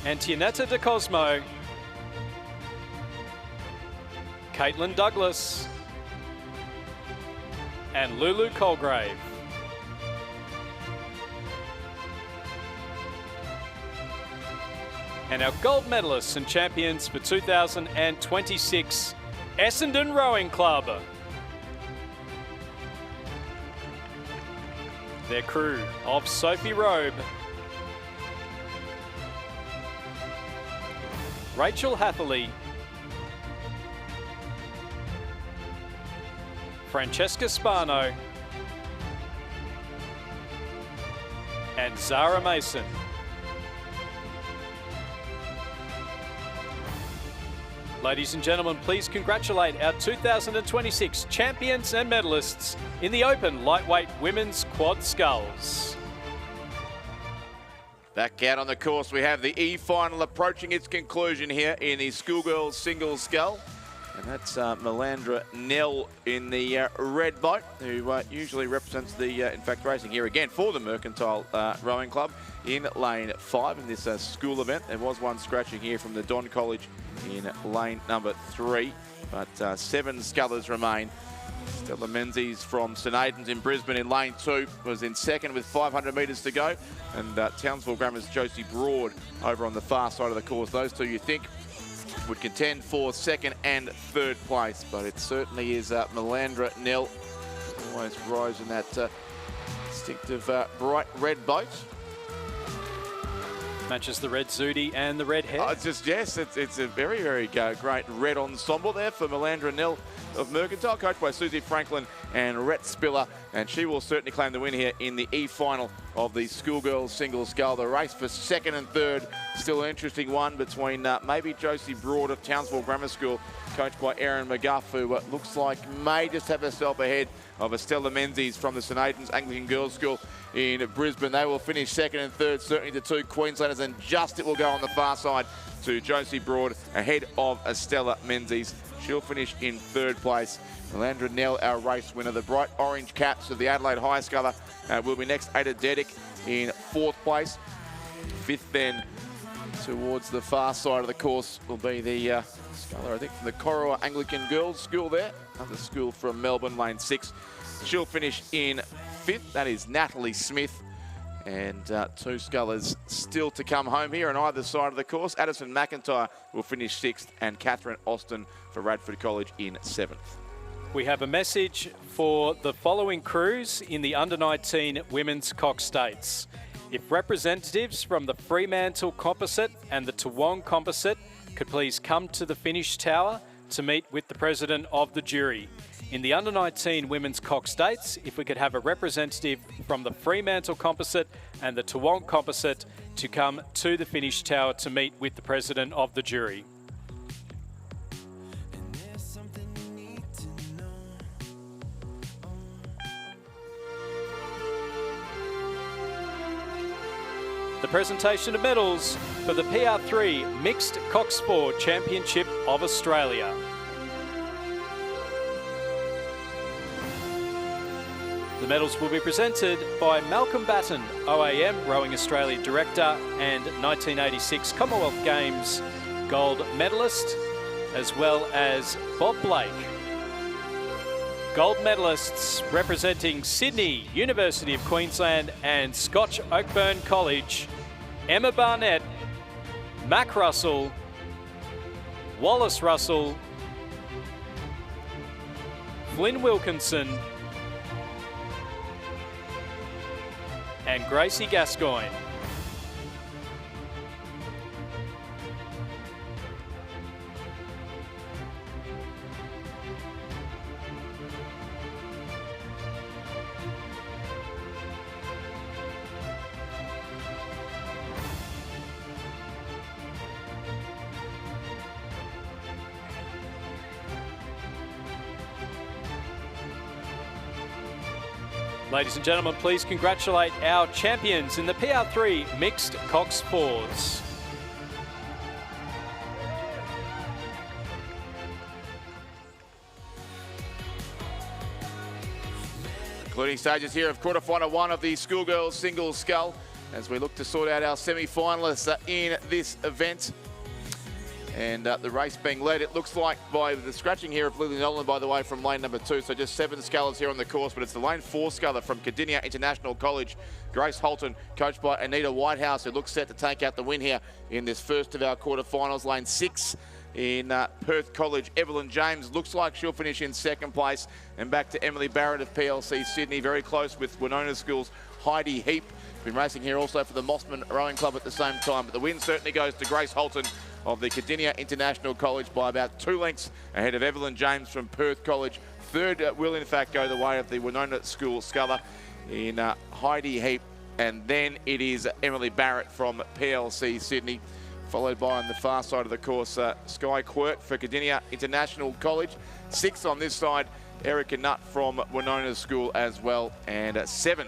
Antionetta De Cosmo, Caitlin Douglas and Lulu Colgrave. And our gold medalists and champions for 2026, Essendon Rowing Club. Their crew of Sophie Robe, Rachel Hatherley, Francesca Spano and Zara Mason. Ladies and gentlemen, please congratulate our 2026 champions and medalists in the Open Lightweight Women's Quad Sculls. Back out on the course, we have the E-final approaching its conclusion here in the schoolgirls single scull. And that's Melandra Nell in the red boat, who usually represents the, in fact, racing here again for the Mercantile Rowing Club in lane 5 in this school event. There was one scratching here from the Don College in lane number 3, but 7 scullers remain. Stella Menzies from St Aidan's in Brisbane in lane 2 was in second with 500 metres to go. And Townsville Grammar's Josie Broad over on the far side of the course. Those two, you think, would contend for second and third place, but it certainly is Melandra Nell. Always rides in that distinctive bright red boat. Matches the red Zudi and the red hair. It's a very, very great red ensemble there for Melandra Nell of Mercantile, coached by Susie Franklin and Rhett Spiller, and she will certainly claim the win here in the E-final of the schoolgirls single scull. The race for second and third, still an interesting one between maybe Josie Broad of Townsville Grammar School, coached by Erin McGuff, who looks like may just have herself ahead of Estella Menzies from the St Aidan's Anglican Girls School in Brisbane. They will finish second and third, certainly the two Queenslanders, and just it will go on the far side to Josie Broad ahead of Estella Menzies. She'll finish in third place. Melandra Nell, our race winner. The bright orange caps of the Adelaide High Sculler will be next. Ada Dedic in fourth place. Fifth then towards the far side of the course will be the sculler, I think, from the Corowa Anglican Girls School there. Another school from Melbourne, lane 6. She'll finish in fifth. That is Natalie Smith. And two scullers still to come home here on either side of the course. Addison McIntyre will finish sixth, and Catherine Austin for Radford College in seventh. We have a message for the following crews in the under-19 Women's Cox States. If representatives from the Fremantle Composite and the Toowong Composite could please come to the finish tower to meet with the president of the jury. In the under-19 Women's Cox States, if we could have a representative from the Fremantle Composite and the Toowong Composite to come to the finish tower to meet with the president of the jury. The presentation of medals for the PR3 Mixed Cox Sport Championship of Australia. The medals will be presented by Malcolm Batten, OAM Rowing Australia Director and 1986 Commonwealth Games gold medalist, as well as Bob Blake. Gold medalists representing Sydney, University of Queensland and Scotch Oakburn College, Emma Barnett, Mac Russell, Wallace Russell, Flynn Wilkinson, and Gracie Gascoigne. Ladies and gentlemen, please congratulate our champions in the PR3 Mixed Cox Fours. Concluding stages here of quarterfinal one of the schoolgirls single scull as we look to sort out our semi-finalists in this event. And the race being led, it looks like, by the scratching here of Lily Nolan, by the way, from lane number 2. So just 7 scullers here on the course, but it's the lane 4 sculler from Cardinia International College, Grace Holton, coached by Anita Whitehouse, who looks set to take out the win here in this first of our quarterfinals. Lane 6 in Perth College, Evelyn James, looks like she'll finish in second place. And back to Emily Barrett of PLC Sydney, very close with Winona School's Heidi Heap. Been racing here also for the Mossman Rowing Club at the same time, but the win certainly goes to Grace Holton of the Cardinia International College by about 2 lengths ahead of Evelyn James from Perth College. Third will in fact go the way of the Winona School sculler in Heidi Heap, and then it is Emily Barrett from PLC Sydney, followed by on the far side of the course Sky Quirk for Cardinia International College. 6th on this side, Erica Nutt from Winona School as well, and 7th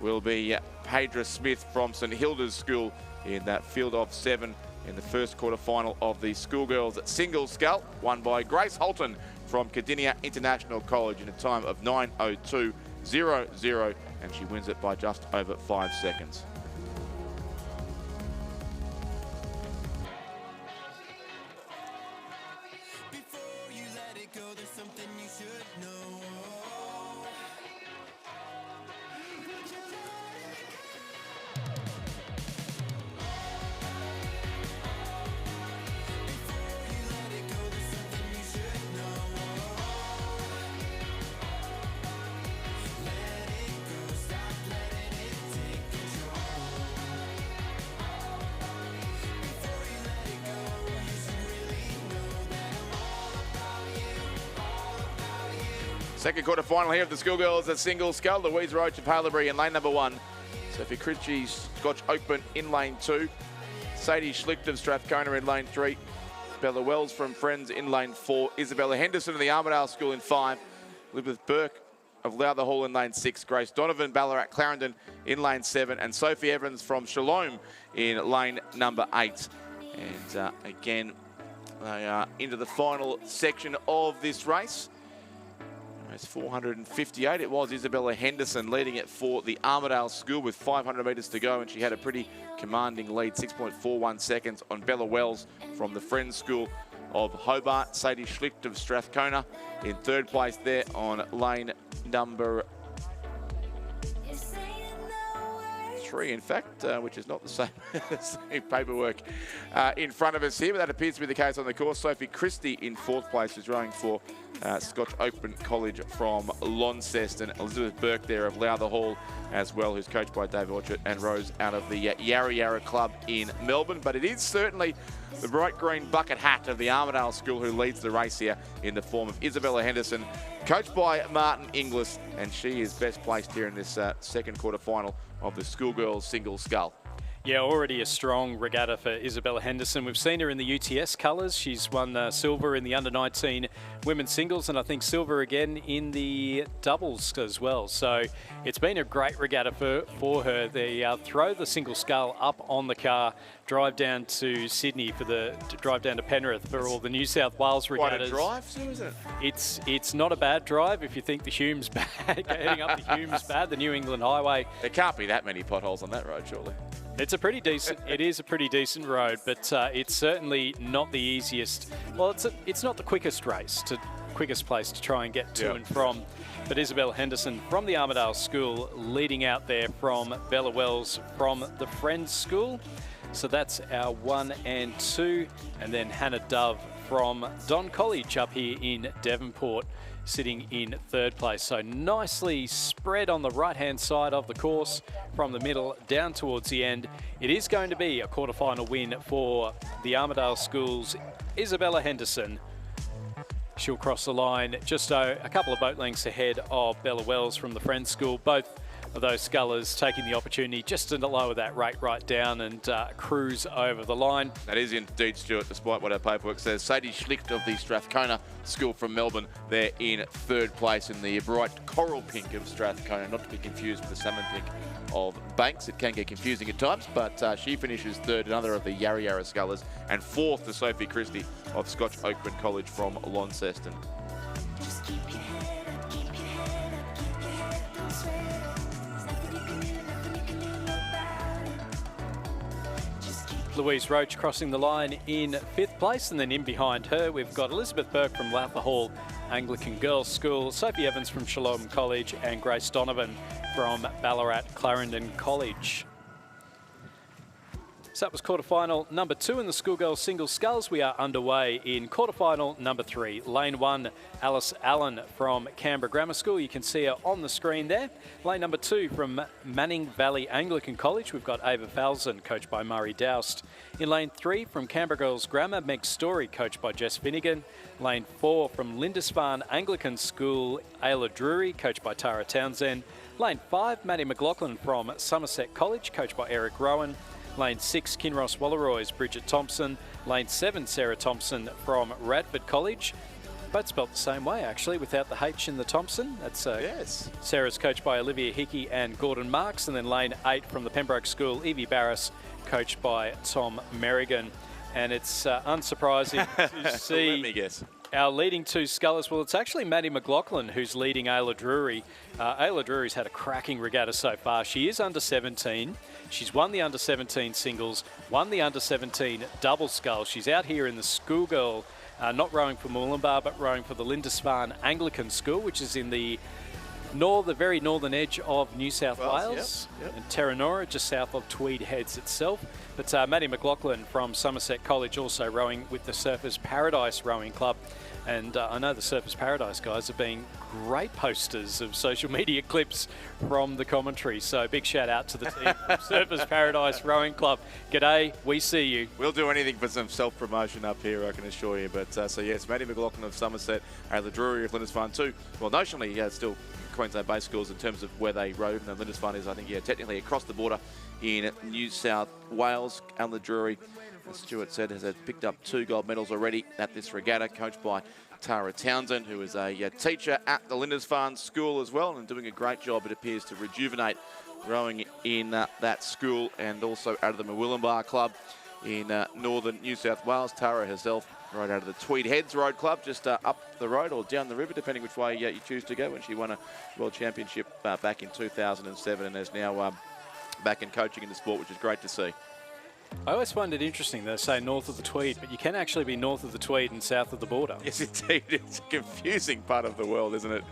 will be Pedra Smith from St Hilda's School in that field of 7 in the first quarter-final of the schoolgirls single scull, won by Grace Holton from Cardinia International College in a time of 9:02.00, and she wins it by just over 5 seconds. Second quarter final here of the schoolgirls at single scull. Louise Roach of Haileybury in lane number 1. Sophie Critchie, Scotch Open in lane 2. Sadie Schlicht of Strathcona in lane 3. Bella Wells from Friends in lane 4. Isabella Henderson of the Armidale School in 5. Elizabeth Burke of Lowther Hall in lane 6. Grace Donovan, Ballarat Clarendon in lane 7. And Sophie Evans from Shalom in lane number 8. And again, they are into the final section of this race. Race 458. It was Isabella Henderson leading it for the Armidale School with 500 metres to go, and she had a pretty commanding lead, 6.41 seconds on Bella Wells from the Friends School of Hobart. Sadie Schlicht of Strathcona in third place there on lane number 3, in fact, which is not the same, same paperwork in front of us here, but that appears to be the case on the course. Sophie Christie in 4th place is rowing for Scotch Open College from Launceston. Elizabeth Burke there of Lowther Hall as well, who's coached by Dave Orchard, and Rose out of the Yarra Yarra Club in Melbourne. But it is certainly the bright green bucket hat of the Armidale School who leads the race here in the form of Isabella Henderson, coached by Martin Inglis, and she is best placed here in this second quarter final of the schoolgirls single scull. Yeah, already a strong regatta for Isabella Henderson. We've seen her in the UTS colours. She's won silver in the under-19 women's singles, and I think silver again in the doubles as well. So it's been a great regatta for her. They throw the single scull up on the car, drive down to Sydney drive down to Penrith for all the New South Wales regattas. Quite a drive, Sue, isn't it? It's not a bad drive if you think the Hume's bad. Heading up the Hume's bad, the New England Highway. There can't be that many potholes on that road, surely. It's a pretty decent. It is a pretty decent road, but it's certainly not the easiest. Well, it's not the quickest quickest place to try and get to and from. But Isabella Henderson from the Armidale School leading out there from Bella Wells from the Friends School. So that's our 1 and 2, and then Hannah Dove from Don College up here in Devonport, sitting in 3rd place. So nicely spread on the right-hand side of the course from the middle down towards the end. It is going to be a quarterfinal win for the Armidale School's Isabella Henderson. She'll cross the line just a couple of boat lengths ahead of Bella Wells from the Friends School. Both of those scullers taking the opportunity just to lower that rate right down and cruise over the line. That is indeed, Stuart, despite what our paperwork says. Sadie Schlicht of the Strathcona School from Melbourne, they're in 3rd place in the bright coral pink of Strathcona, not to be confused with the salmon pink of Banks. It can get confusing at times, but she finishes 3rd, another of the Yarra Yarra scullers, and 4th to Sophie Christie of Scotch Open College from Launceston. Just keep your head up, keep your head up, keep your head on straight. Nothing you can do about it. Just keep Louise Roach crossing the line in 5th place, and then in behind her we've got Elizabeth Burke from Lowther Hall Anglican Girls School, Sophie Evans from Shalom College, and Grace Donovan from Ballarat Clarendon College. So that was quarterfinal number 2 in the schoolgirls single sculls. We are underway in quarterfinal number 3. Lane 1, Alice Allen from Canberra Grammar School. You can see her on the screen there. Lane number 2 from Manning Valley Anglican College. We've got Ava Falzon, coached by Murray Doust. In lane 3 from Canberra Girls Grammar, Meg Story, coached by Jess Finnegan. Lane 4 from Lindisfarne Anglican School, Ayla Drury, coached by Tara Townsend. Lane 5, Maddie McLaughlin from Somerset College, coached by Eric Rowan. Lane 6, Kinross Wallaroy's Bridget Thompson. Lane 7, Sarah Thompson from Radford College. Both spelt the same way, actually, without the H in the Thompson. That's Yes. Sarah's coached by Olivia Hickey and Gordon Marks. And then lane 8 from the Pembroke School, Evie Barris, coached by Tom Merrigan. And it's unsurprising to see Let me guess. our leading 2 scullers. Well, it's actually Maddie McLaughlin who's leading Ayla Drury. Ayla Drury's had a cracking regatta so far. She is under 17. She's won the under 17 singles, won the under 17 double scull. She's out here in the schoolgirl, not rowing for Moolumbar, but rowing for the Lindisfarne Anglican School, which is in the very northern edge of New South Wales. Yep. And Terranora, just south of Tweed Heads itself. But Maddie McLaughlin from Somerset College also rowing with the Surfers Paradise Rowing Club. And I know the Surfers Paradise guys have been great posters of social media clips from the commentary. So big shout out to the team from Surfers Paradise Rowing Club. G'day, we see you. We'll do anything for some self-promotion up here, I can assure you. But so yes, Maddie McLaughlin of Somerset, the Drury of Lindisfarne too. Well, notionally, still Queensland-based schools in terms of where they rode. And Lindisfarne is, I think, technically across the border in New South Wales. And the Drury, as Stuart said, has picked up 2 gold medals already at this regatta, coached by Tara Townsend, who is a teacher at the Lindisfarne School as well, and doing a great job, it appears, to rejuvenate rowing in that school, and also out of the Murwillumbah Club in northern New South Wales. Tara herself right out of the Tweed Heads Road Club, just up the road or down the river, depending which way you choose to go, when she won a World Championship back in 2007, and is now back in coaching in the sport, which is great to see. I always find it interesting they say north of the Tweed, but you can actually be north of the Tweed and south of the border. Yes, indeed. It's a confusing part of the world, isn't it?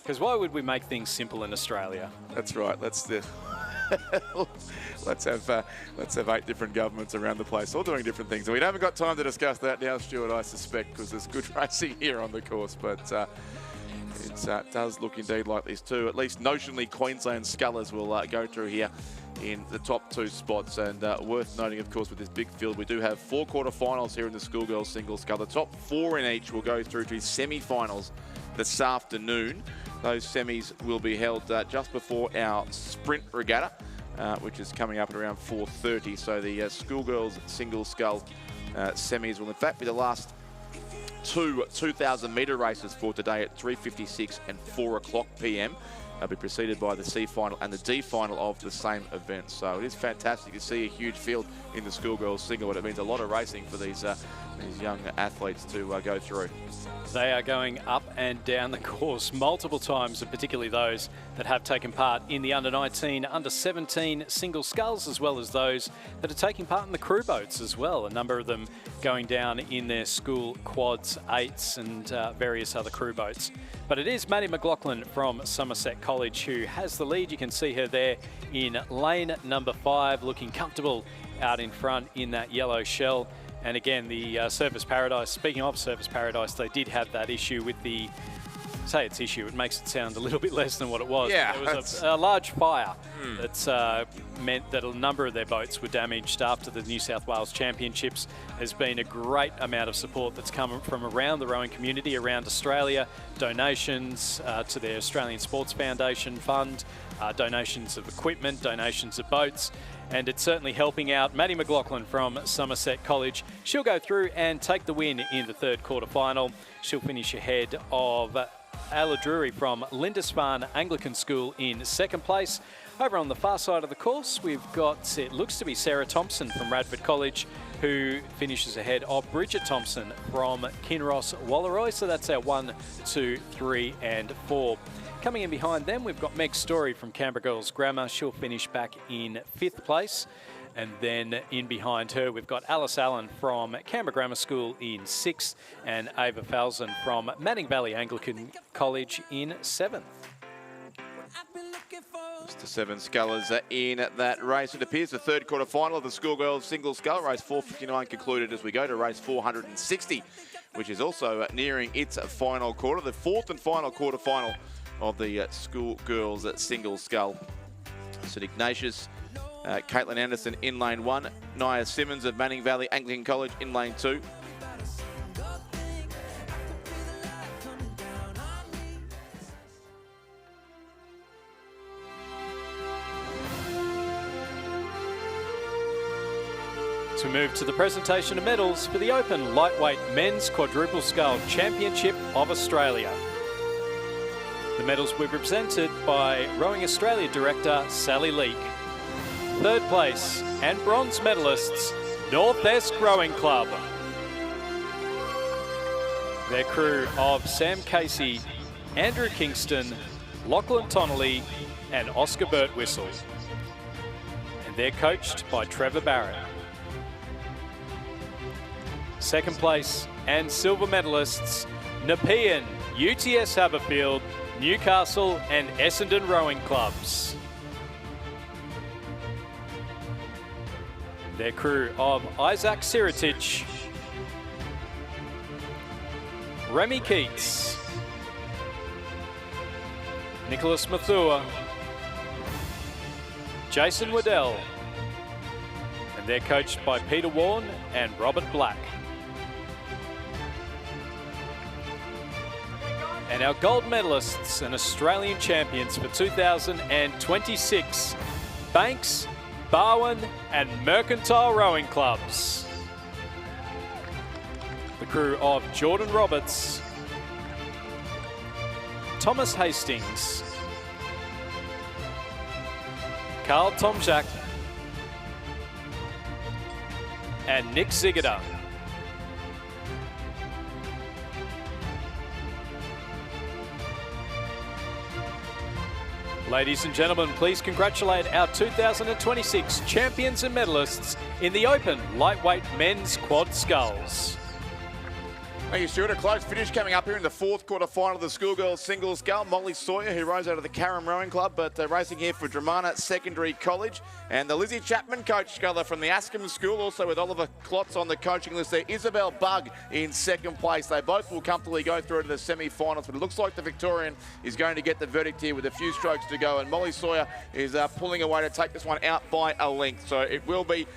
Because why would we make things simple in Australia? That's right. Let's have 8 different governments around the place, all doing different things. And we haven't got time to discuss that now, Stuart, I suspect, because there's good racing here on the course. But it does look indeed like these two, at least notionally, Queensland scullers will go through here in the top 2 spots. And worth noting, of course, with this big field, we do have 4 quarterfinals here in the schoolgirls single scull. The top 4 in each will go through to semi-finals this afternoon. Those semis will be held just before our sprint regatta, which is coming up at around 4:30. So the schoolgirls single scull semis will in fact be the last 2 2,000-metre races for today at 3:56 and 4 o'clock p.m. They'll be preceded by the C final and the D final of the same event. So it is fantastic to see a huge field in the schoolgirls single, and it means a lot of racing for these young athletes to go through. They are going up and down the course multiple times, and particularly those that have taken part in the under-19, under-17 single sculls, as well as those that are taking part in the crew boats as well. A number of them going down in their school quads, 8s and various other crew boats. But it is Maddie McLaughlin from Somerset College who has the lead. You can see her there in lane number 5, looking comfortable out in front in that yellow shell. And again, the Surfers Paradise, speaking of Surfers Paradise, they did have that issue with the, say it's issue, it makes it sound a little bit less than what it was. Yeah, there was a large fire that meant that a number of their boats were damaged after the New South Wales Championships. There's been a great amount of support that's come from around the rowing community, around Australia, donations to their Australian Sports Foundation Fund, donations of equipment, donations of boats. And it's certainly helping out Maddie McLaughlin from Somerset College. She'll go through and take the win in the 3rd quarterfinal. She'll finish ahead of Ayla Drury from Lindisfarne Anglican School in 2nd place. Over on the far side of the course, we've got, it looks to be Sarah Thompson from Radford College, who finishes ahead of Bridget Thompson from Kinross Walleroy. So that's our 1, 2, 3 and 4. Coming in behind them, we've got Meg Story from Canberra Girls Grammar. She'll finish back in 5th place. And then in behind her, we've got Alice Allen from Canberra Grammar School in 6th, and Ava Falzon from Manning Valley Anglican College in 7th. Just the 7 scullers in that race. It appears the 3rd quarterfinal of the schoolgirls single scull race 4:59 concluded as we go to race 460, which is also nearing its final quarter, the 4th and final quarterfinal of the schoolgirls single scull. St Ignatius, Caitlin Anderson in lane 1, Nia Simmons of Manning Valley Anglican College in lane 2. To move to the presentation of medals for the Open Lightweight Men's Quadruple Scull Championship of Australia. The medals were presented by Rowing Australia Director Sally Leake. 3rd place and bronze medalists, North-Est Rowing Club. Their crew of Sam Casey, Andrew Kingston, Lachlan Tonnelly and Oscar Birtwhistle. And they're coached by Trevor Barrett. 2nd place and silver medalists, Nepean, UTS Haberfield, Newcastle and Essendon Rowing Clubs. Their crew of Isaac Siritich, Remy Keats, Nicholas Mathua, Jason Waddell, and they're coached by Peter Warne and Robert Black. And our gold medalists and Australian champions for 2026, Banks, Barwon and Mercantile Rowing Clubs. The crew of Jordan Roberts, Thomas Hastings, Carl Tomczak and Nick Ziegler. Ladies and gentlemen, please congratulate our 2026 champions and medalists in the Open Lightweight Men's Quad Sculls. Thank you, Stuart. A close finish coming up here in the fourth quarter final of the schoolgirls singles scull. Molly Sawyer, who rose out of the Carrum Rowing Club, but racing here for Dramana Secondary College. And the Lizzie Chapman coach sculler from the Askham School, also with Oliver Klotz on the coaching list there. Isabel Bugg in second place. They both will comfortably go through to the semi-finals, but it looks like the Victorian is going to get the verdict here with a few strokes to go. And Molly Sawyer is pulling away to take this one out by a length. So it will be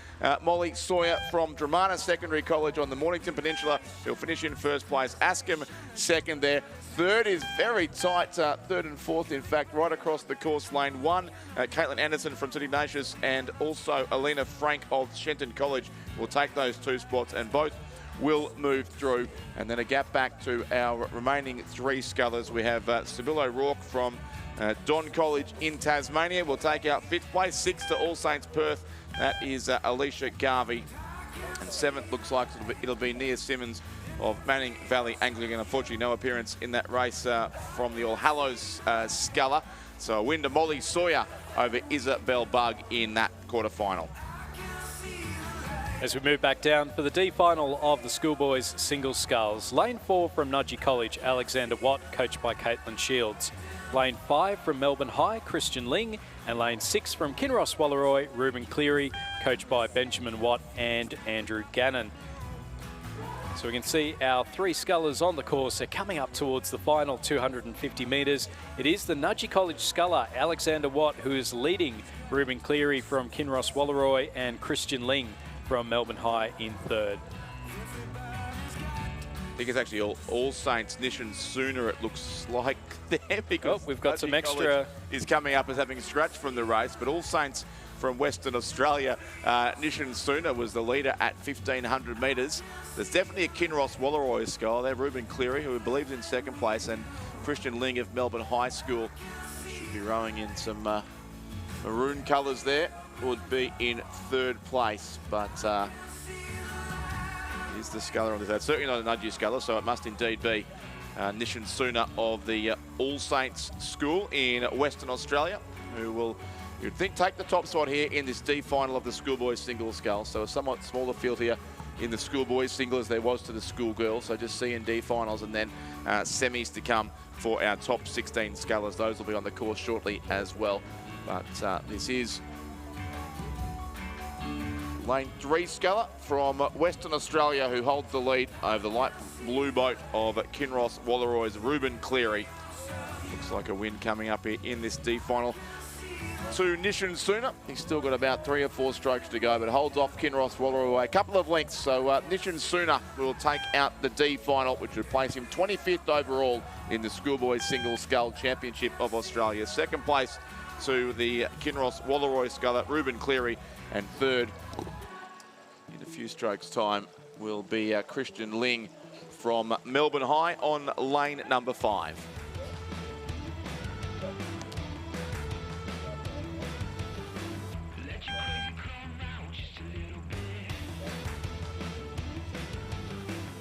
Molly Sawyer from Dramana Secondary College on the Mornington Peninsula. He'll finish in first place. Askham second there. Third is very tight, third and fourth, in fact, right across the course. Lane 1, Caitlin Anderson from St Ignatius and also Alina Frank of Shenton College will take those two spots, and both will move through. And then a gap back to our remaining three scullers. We have Sybil O'Rourke from Don College in Tasmania will take out fifth place. Sixth to All Saints Perth, that is Alicia Garvey. And seventh looks like it'll be Nia Simmons of Manning Valley Anglican. Unfortunately, no appearance in that race from the All Hallows sculler. So a win to Molly Sawyer over Isabel Bugg in that quarterfinal. As we move back down for the D final of the schoolboys single sculls, lane 4 from Nudgee College, Alexander Watt, coached by Caitlin Shields. Lane 5 from Melbourne High, Christian Ling, and lane 6 from Kinross Walleroy, Ruben Cleary, coached by Benjamin Watt and Andrew Gannon. So we can see our three scullers on the course. They're coming up towards the final 250 metres. It is the Nudgee College sculler, Alexander Watt, who is leading Ruben Cleary from Kinross Walleroy and Christian Ling from Melbourne High in third. I think it's actually All Saints Nishan sooner, it looks like there, because we've got some Nudgee extra. College is coming up as having scratched from the race, but All Saints from Western Australia, Nishan Sooner was the leader at 1,500 metres. There's definitely a Kinross Walleroy scull there. Ruben Cleary, who believes in second place, and Christian Ling of Melbourne High School should be rowing in some maroon colours there, would be in third place, but is the sculler on this. That's certainly not a Nudgee sculler, so it must indeed be Nishan Sooner of the All Saints School in Western Australia, who will, you'd think, take the top spot here in this D final of the schoolboys single scull. So a somewhat smaller field here in the schoolboys single as there was to the schoolgirls. So just C and D finals, and then semis to come for our top 16 scullers. Those will be on the course shortly as well. But this is lane 3 sculler from Western Australia, who holds the lead over the light blue boat of Kinross Walleroy's Ruben Cleary. Looks like a win coming up here in this D final to Nishan Sooner. He's still got about 3 or 4 strokes to go, but holds off Kinross Walleroy a couple of lengths. So Nishan Sooner will take out the D final, which would place him 25th overall in the schoolboys single scull championship of Australia. Second place to the Kinross Walleroy sculler, Ruben Cleary, and third, in a few strokes' time, will be Christian Ling from Melbourne High on lane number 5.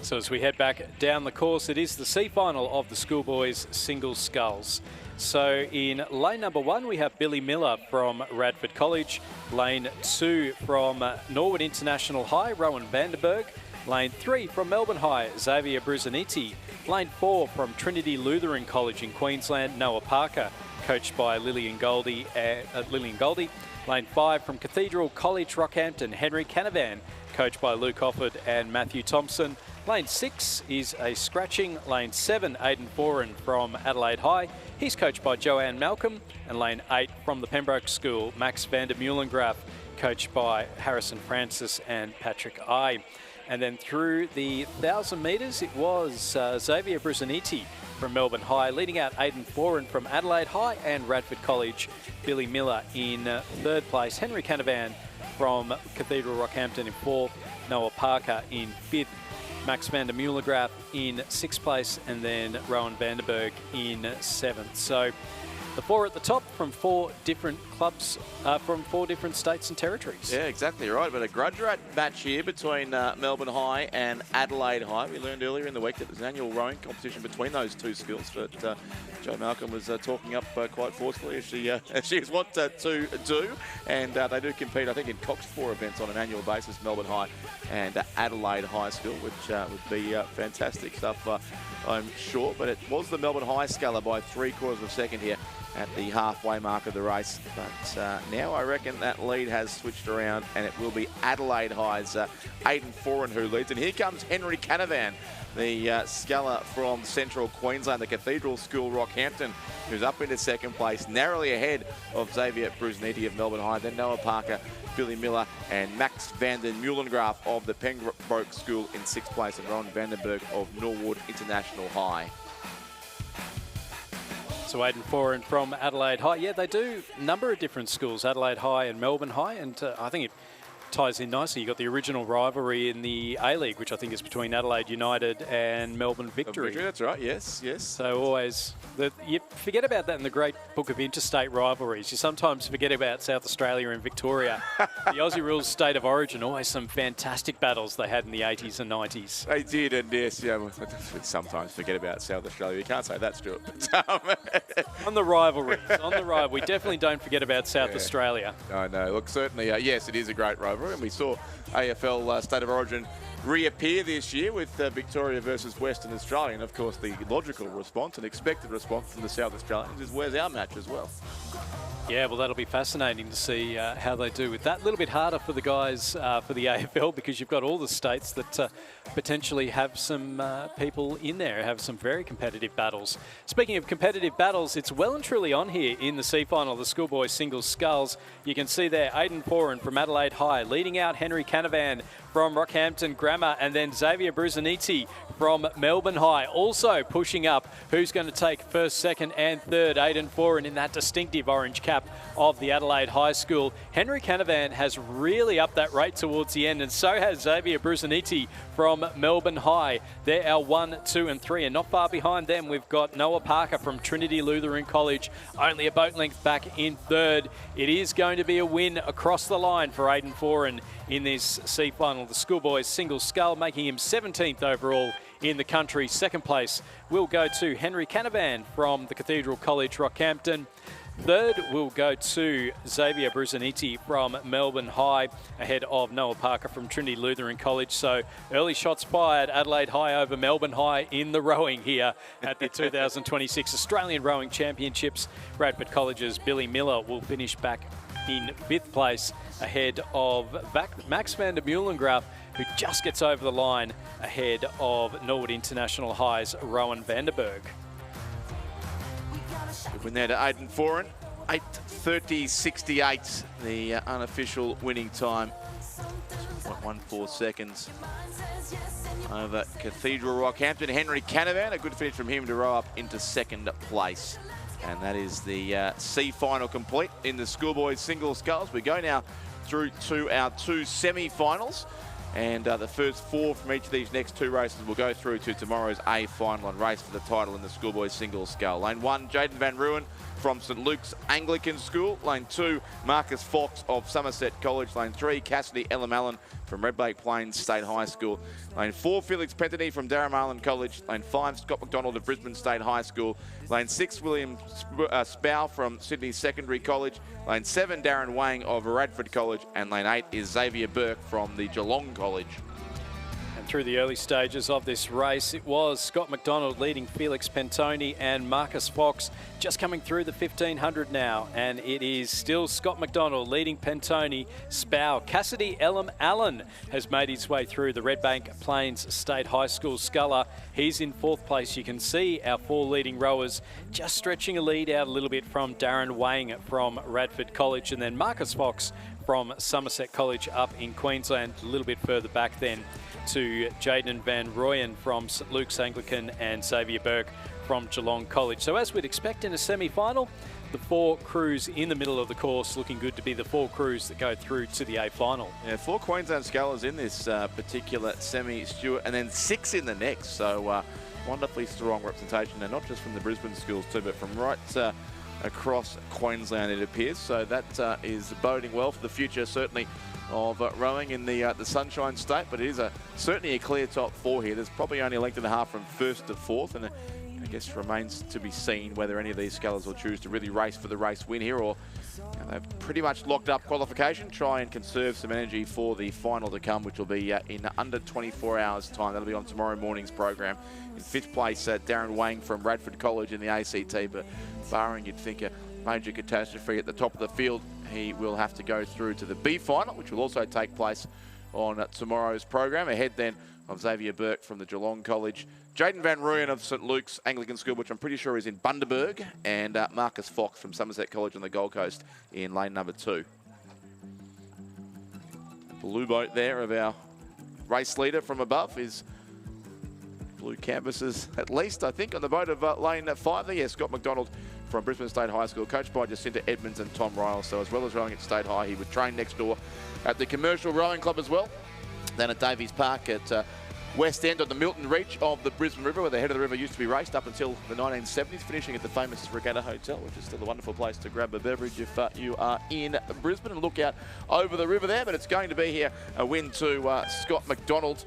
So as we head back down the course, it is the C final of the schoolboys single sculls. So in lane number 1, we have Billy Miller from Radford College. Lane 2 from Norwood International High, Rowan Vandenberg. Lane 3 from Melbourne High, Xavier Bruzaniti. Lane 4 from Trinity Lutheran College in Queensland, Noah Parker, coached by Lillian Goldie. Lane 5 from Cathedral College Rockhampton, Henry Canavan, coached by Luke Offord and Matthew Thompson. Lane 6 is a scratching. Lane 7, Aidan Foran from Adelaide High. He's coached by Joanne Malcolm. And lane 8 from the Pembroke School, Max van der Meulengraaf, coached by Harrison Francis and Patrick I. And then through the 1,000 metres, it was Xavier Brusaniti from Melbourne High, leading out Aidan Foran from Adelaide High, and Radford College, Billy Miller in third place. Henry Canavan from Cathedral Rockhampton in fourth, Noah Parker in fifth, Max van der Meulengraaf in sixth place, and then Rowan Vanderberg in seventh. So the four at the top from 4 different clubs from 4 different states and territories. Yeah, exactly right. But a graduate match here between Melbourne High and Adelaide High. We learned earlier in the week that there's an annual rowing competition between those two schools, but Jo Malcolm was talking up quite forcefully as she is wont to do. And they do compete, I think, in Cox 4 events on an annual basis, Melbourne High and Adelaide High School, which would be fantastic stuff, I'm sure. But it was the Melbourne High scaler by 3/4 of a second here at the halfway mark of the race. But now I reckon that lead has switched around, and it will be Adelaide High's Aidan Foran who leads. And here comes Henry Canavan, the scaler from Central Queensland, the Cathedral School Rockhampton, who's up into second place, narrowly ahead of Xavier Brusaniti of Melbourne High, then Noah Parker, Billy Miller and Max van der Meulengraaf of the Pembroke School in sixth place, and Rowan Vandenberg of Norwood International High. So Aidan Foran from Adelaide High. Yeah, they do a number of different schools, Adelaide High and Melbourne High, and I think it ties in nicely. You've got the original rivalry in the A-League, which I think is between Adelaide United and Melbourne Victory. That's right, yes, yes. So always, you forget about that in the great book of interstate rivalries. You sometimes forget about South Australia and Victoria. The Aussie Rules State of Origin, always some fantastic battles they had in the 80s and 90s. They did, and yes, yeah, we sometimes forget about South Australia. You can't say that, Stuart. On the rivalries, we definitely don't forget about South Australia. I know. Look, certainly, yes, it is a great rivalry. And we saw AFL State of Origin reappear this year with Victoria versus Western Australia. And of course, the logical response and expected response from the South Australians is, where's our match as well? Yeah, well, that'll be fascinating to see how they do with that. A little bit harder for the guys for the AFL, because you've got all the states that potentially have some people in there, have some very competitive battles. Speaking of competitive battles, it's well and truly on here in the C-Final, the schoolboys singles sculls. You can see there Aidan Foran from Adelaide High, leading out Henry Canavan from Rockhampton Grammar, and then Xavier Brusaniti from Melbourne High, also pushing up. Who's going to take first, second and third? Aidan Foran in that distinctive orange cap of the Adelaide High School. Henry Canavan has really upped that rate towards the end, and so has Xavier Brusaniti from Melbourne High. They're our 1, 2 and 3, and not far behind them we've got Noah Parker from Trinity Lutheran College, only a boat length back in third. It is going to be a win across the line for Aidan Foran in this C-Final. The schoolboys single scull, making him 17th overall in the country. Second place will go to Henry Canavan from the Cathedral College Rockhampton. Third will go to Xavier Brusaniti from Melbourne High, ahead of Noah Parker from Trinity Lutheran College. So early shots fired, Adelaide High over Melbourne High in the rowing here at the 2026 Australian Rowing Championships. Radford College's Billy Miller will finish back in 5th place, ahead of Max van der Meulengraaf, who just gets over the line ahead of Norwood International High's Rowan Vanderberg. Good win there to Aidan Foran. 8:30.68, the unofficial winning time. 0.14 seconds over Cathedral Rockhampton. Henry Canavan, a good finish from him to row up into second place. And that is the C-Final complete in the schoolboys single sculls. We go now through to our 2 semi-finals. And the first 4 from each of these next 2 races will go through to tomorrow's A-Final and race for the title in the schoolboys single scull. Lane 1, Jaden Van Ruin from St Luke's Anglican School. Lane 2, Marcus Fox of Somerset College. Lane 3, Cassidy Ellam Allen from Redbake Plains State High School. Lane 4, Felix Pentany from Darramarlin College. Lane 5, Scott McDonald of Brisbane State High School. Lane 6, William Spow from Sydney Secondary College. Lane 7, Darren Wang of Radford College. And lane 8 is Xavier Burke from the Geelong College. And through the early stages of this race. It was Scott McDonald leading Felix Pentoni and Marcus Fox just coming through the 1500 now. And it is still Scott McDonald leading Pentoni. Spow. Cassidy Elam Allen has made his way through the Redbank Plains State High School sculler. He's in 4th place. You can see our 4 leading rowers just stretching a lead out a little bit from Darren Wang from Radford College, and then Marcus Fox from Somerset College up in Queensland, a little bit further back then to Jaden Van Rooyen from St Luke's Anglican and Xavier Burke from Geelong College. So as we'd expect in a semi-final, the 4 crews in the middle of the course looking good to be the 4 crews that go through to the A-final. Yeah, 4 Queensland scullers in this particular semi, Stuart, and then 6 in the next. So wonderfully strong representation, and not just from the Brisbane schools too, but from right across Queensland, it appears. So that is boding well for the future, certainly, of rowing in the Sunshine State. But it is certainly a clear top 4 here. There's probably only a length and a half from 1st to 4th, and I guess remains to be seen whether any of these scullers will choose to really race for the race win here, or they've pretty much locked up qualification, try and conserve some energy for the final to come, which will be in under 24 hours time. That'll be on tomorrow morning's program. In 5th place, Darren Wang from Radford College in the ACT, but barring, you'd think, a major catastrophe at the top of the field, he will have to go through to the B final, which will also take place on tomorrow's program. Ahead then of Xavier Burke from the Geelong College, Jaden Van Rooyen of St Luke's Anglican School, which I'm pretty sure is in Bundaberg, and Marcus Fox from Somerset College on the Gold Coast in lane number 2. Blue boat there of our race leader from above is blue canvases, at least, I think, on the boat of lane 5 there. Yeah, Scott McDonald from Brisbane State High School, coached by Jacinta Edmonds and Tom Riles. So as well as rowing at State High, he would train next door at the Commercial Rowing Club as well. Then at Davies Park at West End on the Milton Reach of the Brisbane River, where the head of the river used to be raced up until the 1970s, finishing at the famous Regatta Hotel, which is still a wonderful place to grab a beverage if you are in Brisbane and look out over the river there. But it's going to be here a win to Scott McDonald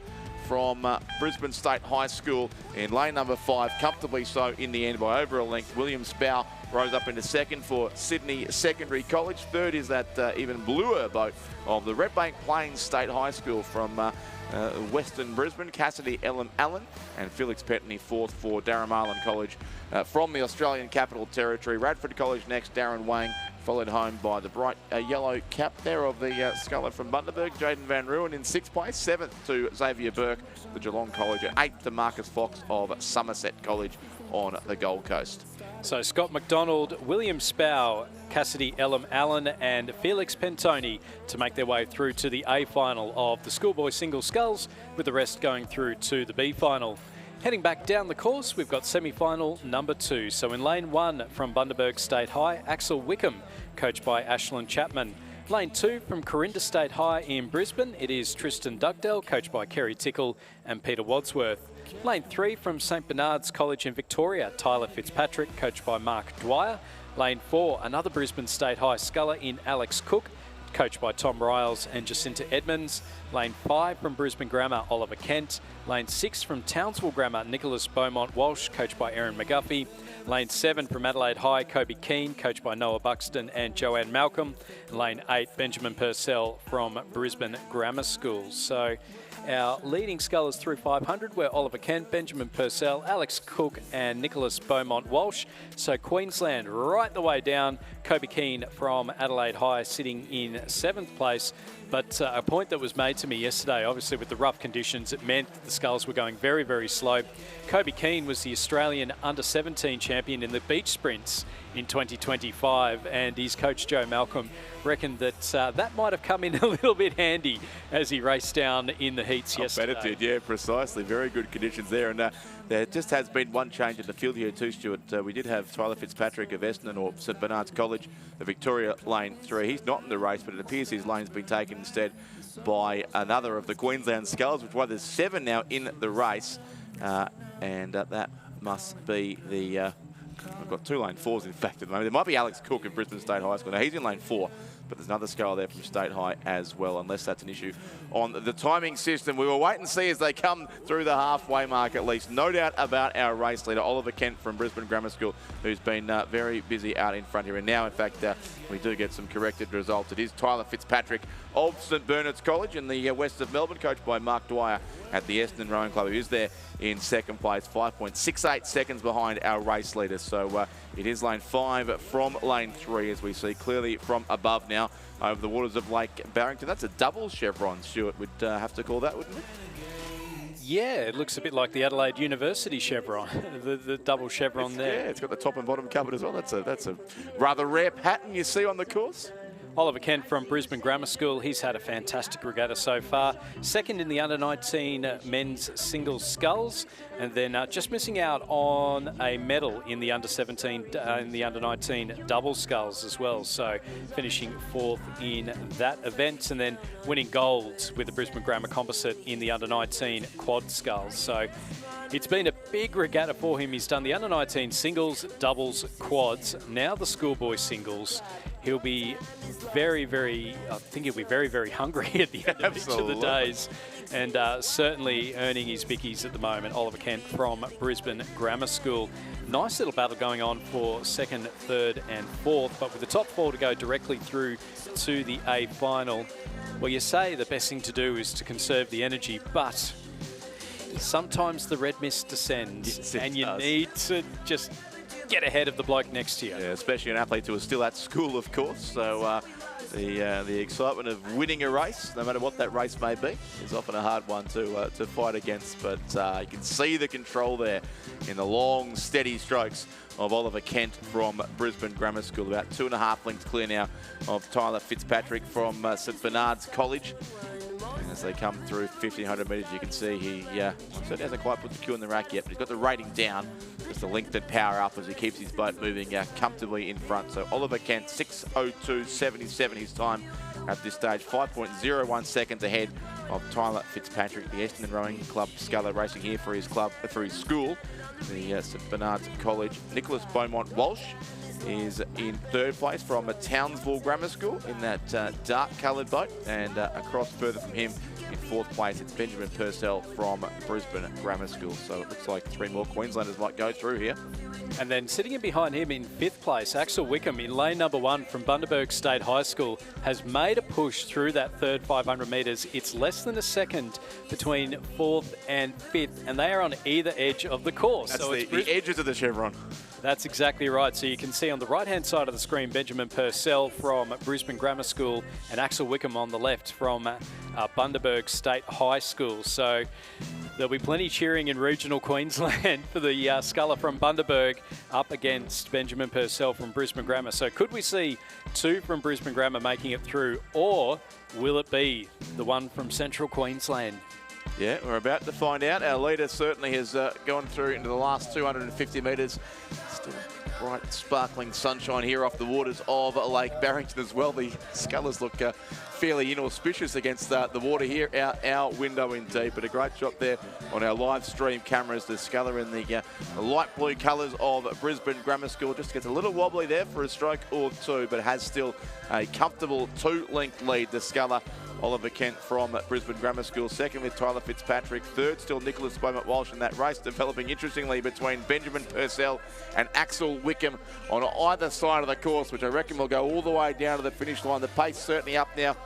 from Brisbane State High School in lane number 5, comfortably so in the end by over a length. William Spow rose up into 2nd for Sydney Secondary College. 3rd is that even bluer boat of the Redbank Plains State High School from Western Brisbane, Cassidy Elam Allen, and Felix Pentoni 4th for Darren College from the Australian Capital Territory. Radford College next, Darren Wang, followed home by the bright yellow cap there of the sculler from Bundaberg, Jaden Van Rooyen in 6th place, 7th to Xavier Burke, the Geelong College, at 8th to Marcus Fox of Somerset College on the Gold Coast. So Scott McDonald, William Spow, Cassidy Elam Allen and Felix Pentoni to make their way through to the A final of the schoolboy single sculls, with the rest going through to the B final. Heading back down the course, we've got semi-final number 2. So in lane 1 from Bundaberg State High, Axel Wickham, coached by Ashlyn Chapman. Lane 2 from Corinda State High in Brisbane, it is Tristan Dugdale, coached by Kerry Tickle and Peter Wadsworth. Lane 3 from St Bernard's College in Victoria, Tyler Fitzpatrick, coached by Mark Dwyer. Lane 4, another Brisbane State High sculler in Alex Cook, coached by Tom Riles and Jacinta Edmonds. Lane 5 from Brisbane Grammar, Oliver Kent. Lane 6 from Townsville Grammar, Nicholas Beaumont Walsh, coached by Aaron McGuffey. Lane 7 from Adelaide High, Kobe Keane, coached by Noah Buxton and Joanne Malcolm. Lane 8, Benjamin Purcell from Brisbane Grammar School. So our leading scullers through 500 were Oliver Kent, Benjamin Purcell, Alex Cook and Nicholas Beaumont Walsh. So Queensland right the way down, Kobe Keane from Adelaide High sitting in 7th place. But a point that was made to me yesterday, obviously with the rough conditions, it meant that the sculls were going very, very slow. Kobe Keane was the Australian under-17 champion in the beach sprints in 2025, and his coach Joe Malcolm reckoned that that might have come in a little bit handy as he raced down in the heats yesterday. I bet it did, yeah, precisely. Very good conditions there. And there just has been one change in the field here too, Stuart. We did have Tyler Fitzpatrick of Essendon or St Bernard's College, the Victoria lane 3. He's not in the race, but it appears his lane's been taken instead by another of the Queensland sculls, which is why there's 7 now in the race. And that must be the... I've got 2 lane 4s, in fact, at the moment. There might be Alex Cook in Brisbane State High School. Now, he's in lane 4. but there's another sculler there from State High as well, unless that's an issue on the timing system. We will wait and see as they come through the halfway mark at least. No doubt about our race leader, Oliver Kent from Brisbane Grammar School, who's been very busy out in front here. And now, in fact, we do get some corrected results. It is Tyler Fitzpatrick of St Bernard's College in the west of Melbourne, coached by Mark Dwyer at the Essendon Rowing Club, who is there in second place, 5.68 seconds behind our race leader. So it is lane 5 from lane 3, as we see clearly from above now over the waters of Lake Barrington. That's a double chevron, Stuart would have to call that, wouldn't it? Yeah, it looks a bit like the Adelaide University chevron, the double chevron there. Yeah, it's got the top and bottom covered as well. That's a rather rare pattern you see on the course. Oliver Kent from Brisbane Grammar School, he's had a fantastic regatta so far. Second in the under-19 men's singles sculls, and then just missing out on a medal in the under-17 in the under-19 double sculls as well. So finishing 4th in that event, and then winning gold with the Brisbane Grammar Composite in the under-19 quad sculls. So it's been a big regatta for him. He's done the under-19 singles, doubles, quads, now the schoolboy singles. He'll be very, very hungry at the end of each of the days, and certainly earning his bickies at the moment. Oliver Kent from Brisbane Grammar School. Nice little battle going on for 2nd, 3rd and 4th, but with the top 4 to go directly through to the A final. Well, you say the best thing to do is to conserve the energy, but sometimes the red mist descends, yes, and you need to just get ahead of the bloke next to you. Yeah, especially an athlete who is still at school, of course. So the excitement of winning a race, no matter what that race may be, is often a hard one to fight against. But you can see the control there in the long, steady strokes of Oliver Kent from Brisbane Grammar School. About 2.5 lengths clear now of Tyler Fitzpatrick from St Bernard's College. And as they come through 1,500 metres, you can see he certainly hasn't quite put the cue in the rack yet, but he's got the rating down, just the length and power up as he keeps his boat moving comfortably in front. So Oliver Kent, 6:02.77 his time at this stage, 5.01 seconds ahead of Tyler Fitzpatrick, the Essendon Rowing Club sculler, racing here for his club, for his school, the St Bernard's College. Nicholas Beaumont Walsh is in 3rd place from Townsville Grammar School in that dark coloured boat, and across further from him in 4th place it's Benjamin Purcell from Brisbane Grammar School. So it looks like 3 more Queenslanders might go through here. And then sitting in behind him in 5th place, Axel Wickham in lane number 1 from Bundaberg State High School has made a push through that 3rd 500 metres. It's less than a second between 4th and 5th, and they are on either edge of the course. That's so the edges of the chevron. That's exactly right. So you can see on the right-hand side of the screen, Benjamin Purcell from Brisbane Grammar School and Axel Wickham on the left from Bundaberg State High School. So there'll be plenty cheering in regional Queensland for the sculler from Bundaberg up against Benjamin Purcell from Brisbane Grammar. So could we see 2 from Brisbane Grammar making it through, or will it be the one from Central Queensland? Yeah, we're about to find out. Our leader certainly has gone through into the last 250 metres. Still bright, sparkling sunshine here off the waters of Lake Barrington as well. The scullers look fairly inauspicious against the water here, our window indeed. But a great shot there on our live stream cameras. The sculler in the light blue colours of Brisbane Grammar School just gets a little wobbly there for a stroke or 2, but has still a comfortable 2-length lead. The sculler Oliver Kent from Brisbane Grammar School. 2nd with Tyler Fitzpatrick. 3rd still Nicholas Beaumont Walsh in that race, developing interestingly between Benjamin Purcell and Axel Wickham on either side of the course, which I reckon will go all the way down to the finish line. The pace certainly up now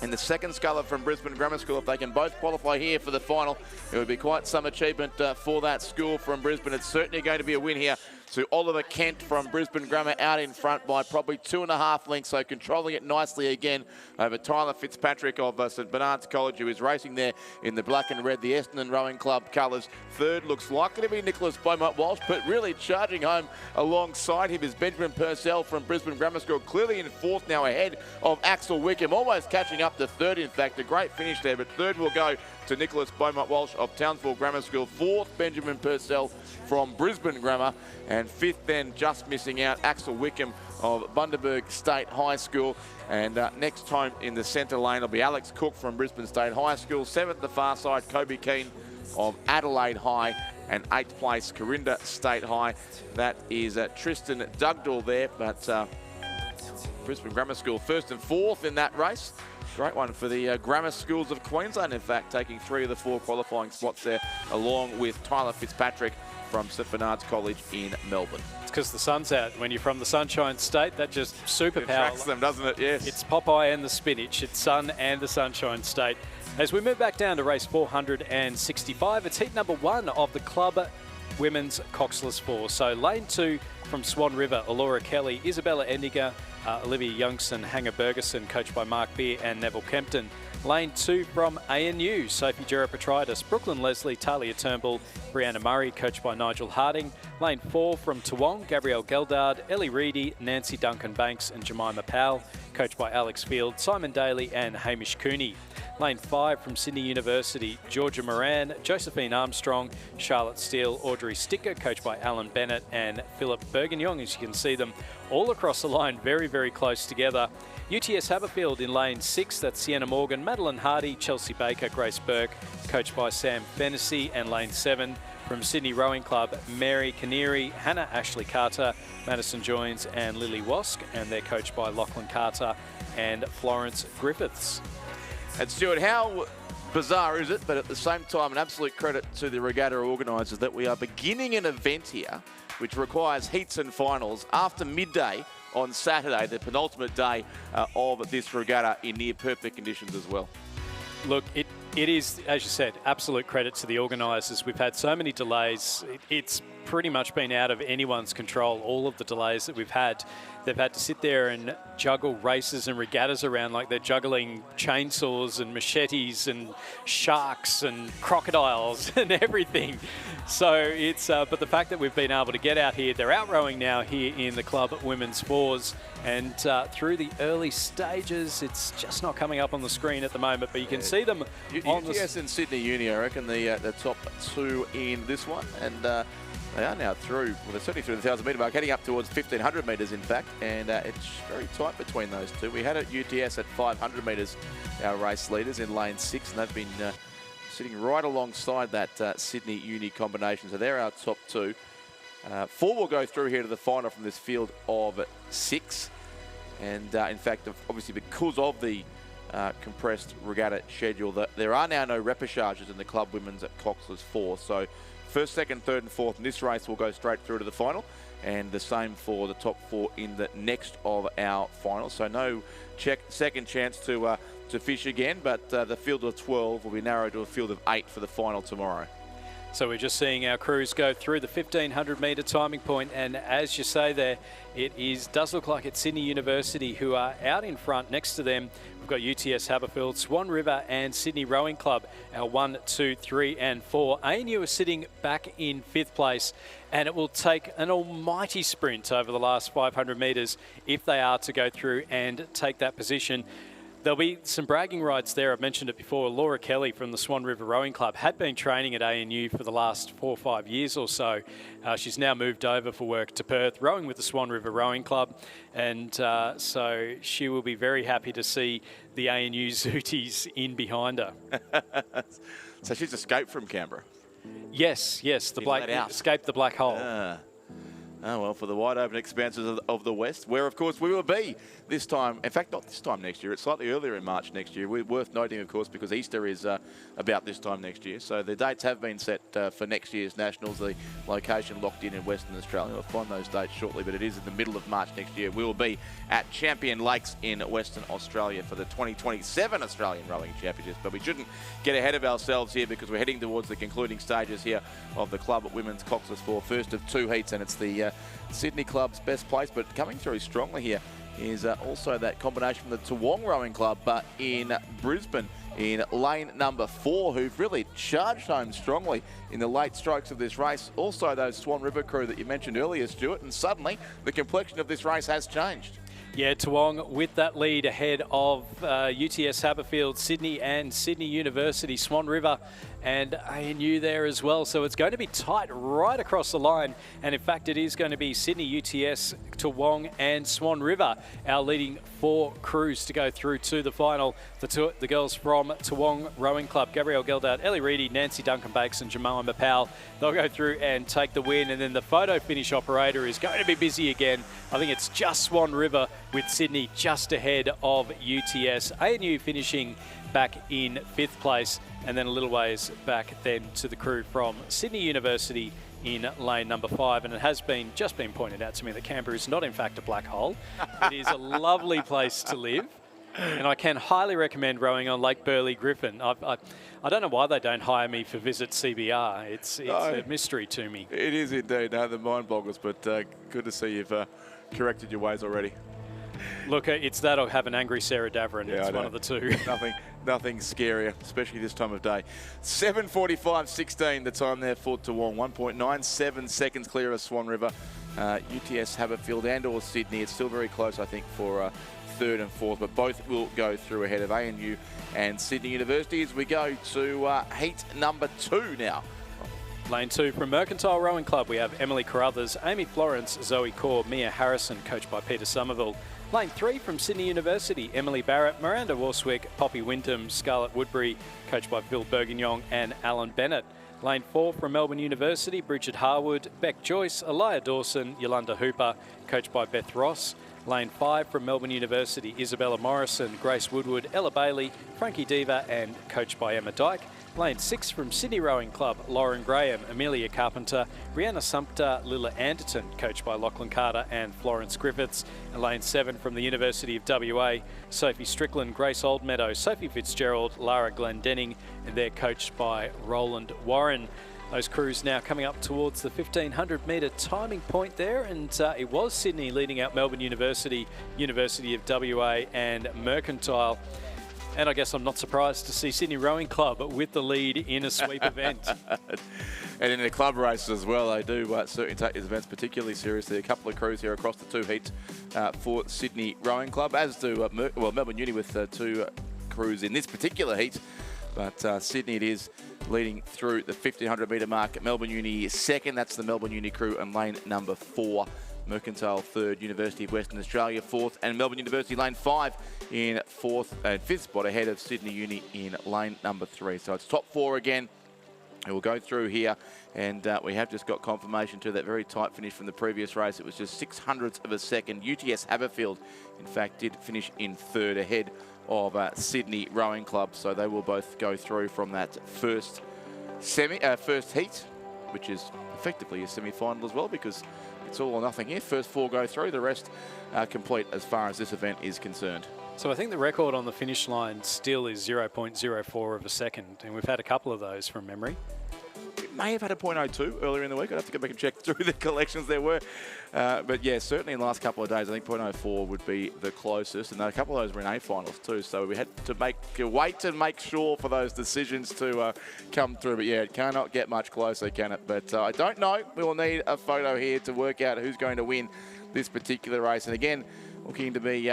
in the 2nd sculler from Brisbane Grammar School. If they can both qualify here for the final, it would be quite some achievement for that school from Brisbane. It's certainly going to be a win here to Oliver Kent from Brisbane Grammar, out in front by probably 2.5 lengths, so controlling it nicely again over Tyler Fitzpatrick of St Bernard's College, who is racing there in the black and red, the Essendon Rowing Club colours. 3rd looks likely to be Nicholas Beaumont Walsh, but really charging home alongside him is Benjamin Purcell from Brisbane Grammar School, clearly in 4th now ahead of Axel Wickham, almost catching up to 3rd in fact. A great finish there, but 3rd will go to Nicholas Beaumont Walsh of Townsville Grammar School. 4th, Benjamin Purcell from Brisbane Grammar. And 5th then, just missing out, Axel Wickham of Bundaberg State High School. And next home in the centre lane will be Alex Cook from Brisbane State High School. 7th, the far side, Kobe Keane of Adelaide High. And 8th place, Corinda State High. That is Tristan Dugdale there, but Brisbane Grammar School, first and fourth in that race. Great one for the Grammar Schools of Queensland, in fact, taking 3 of the 4 qualifying spots there, along with Tyler Fitzpatrick from St Bernard's College in Melbourne. It's because the sun's out. When you're from the Sunshine State, that just superpower. Attracts them, doesn't it? Yes. It's Popeye and the spinach. It's sun and the Sunshine State. As we move back down to race 465, it's heat number 1 of the club women's Coxless 4. So lane 2 from Swan River, Alora Kelly, Isabella Endiger, Olivia Youngson, Hanger Bergerson, coached by Mark Beer and Neville Kempton. Lane 2 from ANU, Sophie Gerapatridis, Brooklyn Leslie, Talia Turnbull, Brianna Murray, coached by Nigel Harding. Lane 4 from Toowong, Gabrielle Geldard, Ellie Reedy, Nancy Duncan Banks and Jemima Powell, coached by Alex Field, Simon Daly and Hamish Cooney. Lane 5 from Sydney University, Georgia Moran, Josephine Armstrong, Charlotte Steele, Audrey Sticker, coached by Alan Bennett and Philip Bergenyong. As you can see them all across the line, very, very close together. UTS Haberfield in lane 6, that's Sienna Morgan, Madeline Hardy, Chelsea Baker, Grace Burke, coached by Sam Fennessy. And lane 7 from Sydney Rowing Club, Mary Canary, Hannah Ashley Carter, Madison Joins and Lily Wask, and they're coached by Lachlan Carter and Florence Griffiths. And Stuart, how bizarre is it, but at the same time, an absolute credit to the regatta organisers that we are beginning an event here which requires heats and finals after midday on Saturday, the penultimate day of this regatta, in near perfect conditions as well. Look, it is, as you said, absolute credit to the organisers. We've had so many delays. It's pretty much been out of anyone's control, all of the delays that we've had. They've had to sit there and juggle races and regattas around like they're juggling chainsaws and machetes and sharks and crocodiles and everything. So it's, but the fact that we've been able to get out here, they're out rowing now here in the club women's 4s, and through the early stages, it's just not coming up on the screen at the moment, but you can see them on the... UTS and Sydney Uni, I reckon, the top 2 in this one, and they are now through, well, they're certainly through the 1,000 metre mark, heading up towards 1,500 metres, in fact, and it's very tight between those two. We had at UTS at 500 metres, our race leaders in lane 6, and they've been sitting right alongside that Sydney Uni combination, so they're our top 2. 4 will go through here to the final from this field of 6, and in fact, obviously because of the compressed regatta schedule, that there are now no repêchages in the club women's at Coxless 4, so first, second, third and fourth in this race will go straight through to the final, and the same for the top 4 in the next of our finals. So no second chance to fish again, but the field of 12 will be narrowed to a field of 8 for the final tomorrow. So we're just seeing our crews go through the 1,500 metre timing point, and as you say there, does look like it's Sydney University who are out in front. Next to them, we've got UTS Haberfield, Swan River and Sydney Rowing Club, our 1, 2, 3 and 4. ANU are sitting back in 5th place, and it will take an almighty sprint over the last 500 metres if they are to go through and take that position. There'll be some bragging rights there. I've mentioned it before. Laura Kelly from the Swan River Rowing Club had been training at ANU for the last 4 or 5 years or so. She's now moved over for work to Perth, rowing with the Swan River Rowing Club. And so she will be very happy to see the ANU Zooties in behind her. So she's escaped from Canberra. Yes. Escaped the black hole. Oh, well, for the wide open expanses of the West, where, of course, we will be this time. In fact, not this time next year. It's slightly earlier in March next year. We're worth noting, of course, because Easter is about this time next year. So the dates have been set for next year's Nationals. The location locked in Western Australia. We'll find those dates shortly, but it is in the middle of March next year. We will be at Champion Lakes in Western Australia for the 2027 Australian Rowing Championships. But we shouldn't get ahead of ourselves here, because we're heading towards the concluding stages here of the club at Women's Coxless 4. First of 2 heats, and it's the Sydney club's best place, but coming through strongly here is also that combination from the Toowong Rowing Club, but in Brisbane in lane number 4, who've really charged home strongly in the late strokes of this race. Also those Swan River crew that you mentioned earlier, Stuart, and suddenly the complexion of this race has changed. Yeah, Toowong with that lead ahead of UTS Haberfield, Sydney and Sydney University. Swan River and ANU there as well. So it's going to be tight right across the line. And in fact, it is going to be Sydney, UTS, Toowong and Swan River, our leading 4 crews to go through to the final. The girls from Toowong Rowing Club, Gabrielle Geldart, Ellie Reedy, Nancy Duncan-Bakes and Jamoa Mapal, they'll go through and take the win. And then the photo finish operator is going to be busy again. I think it's just Swan River with Sydney just ahead of UTS. ANU finishing back in 5th place, and then a little ways back then to the crew from Sydney University in lane number 5. And it has just been pointed out to me that Canberra is not in fact a black hole. It is a lovely place to live, and I can highly recommend rowing on Lake Burley Griffin. I don't know why they don't hire me for Visit CBR. It's a mystery to me. It is indeed. No, the mind boggles, but good to see you've corrected your ways already. Look, it's that or have an angry Sarah Davern. Yeah, it's one of the two. Nothing scarier, especially this time of day. 7:45.16 the time there for Toowong. 1.97 seconds clear of Swan River. UTS, Haberfield and or Sydney. It's still very close, I think, for 3rd and 4th, but both will go through ahead of ANU and Sydney University as we go to heat number 2 now. Lane 2 from Mercantile Rowing Club, we have Emily Carruthers, Amy Florence, Zoe Corr, Mia Harrison, coached by Peter Somerville. Lane 3 from Sydney University, Emily Barrett, Miranda Warswick, Poppy Wyndham, Scarlett Woodbury, coached by Phil Bergignon and Alan Bennett. Lane 4 from Melbourne University, Bridget Harwood, Beck Joyce, Elia Dawson, Yolanda Hooper, coached by Beth Ross. Lane 5 from Melbourne University, Isabella Morrison, Grace Woodward, Ella Bailey, Frankie Diva and coached by Emma Dyke. Lane 6 from Sydney Rowing Club, Lauren Graham, Amelia Carpenter, Brianna Sumpter, Lilla Anderton, coached by Lachlan Carter and Florence Griffiths. And Lane 7 from the University of WA, Sophie Strickland, Grace Oldmeadow, Sophie Fitzgerald, Lara Glendenning, and they're coached by Roland Warren. Those crews now coming up towards the 1500 metre timing point there, and it was Sydney leading out Melbourne University, University of WA and Mercantile. And I guess I'm not surprised to see Sydney Rowing Club with the lead in a sweep event. And in the club races as well, they do certainly take these events particularly seriously. A couple of crews here across the 2 heats for Sydney Rowing Club, as do Melbourne Uni with 2 crews in this particular heat. But Sydney it is leading through the 1500 metre mark. Melbourne Uni 2nd, that's the Melbourne Uni crew in lane number 4. Mercantile 3rd, University of Western Australia 4th, and Melbourne University lane 5 in 4th and 5th spot ahead of Sydney Uni in lane number 3. So it's top 4 again. It will go through here, and we have just got confirmation to that very tight finish from the previous race. It was just 600ths of a second. UTS Haberfield, in fact, did finish in 3rd ahead of Sydney Rowing Club. So they will both go through from that first heat, which is effectively a semi-final as well, because it's all or nothing here. First 4 go through, the rest are complete as far as this event is concerned. So I think the record on the finish line still is 0.04 of a second, and we've had a couple of those from memory. We may have had a 0.02 earlier in the week. I'd have to go back and check through the collections there were. But yeah, certainly in the last couple of days, I think 0.04 would be the closest. And a couple of those were in A finals too. So we had to wait to make sure for those decisions to come through. But yeah, it cannot get much closer, can it? But I don't know. We will need a photo here to work out who's going to win this particular race. And again, looking to be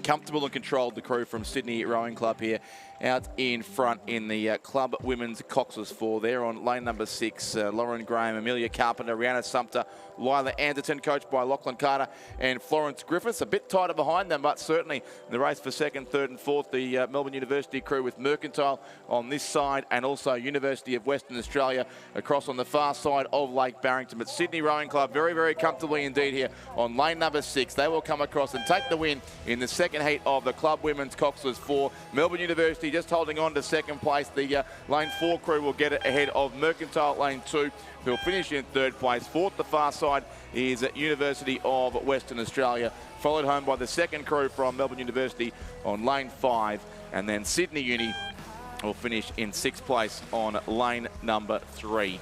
comfortable and controlled, the crew from Sydney Rowing Club here out in front in the club women's Cox's 4 there on lane number 6. Lauren Graham, Amelia Carpenter, Rihanna Sumpter, Lila Anderton, coached by Lachlan Carter and Florence Griffiths. A bit tighter behind them, but certainly the race for 2nd, 3rd and 4th, the Melbourne University crew with Mercantile on this side and also University of Western Australia across on the far side of Lake Barrington. But Sydney Rowing Club very, very comfortably indeed here on lane number 6. They will come across and take the win in the 2nd heat of the club women's Cox's 4. Melbourne University just holding on to 2nd place. The lane 4 crew will get it ahead of Mercantile lane 2, who'll finish in 3rd place. 4th, the far side, is at University of Western Australia, followed home by the 2nd crew from Melbourne University on lane 5, and then Sydney Uni will finish in 6th place on lane number 3.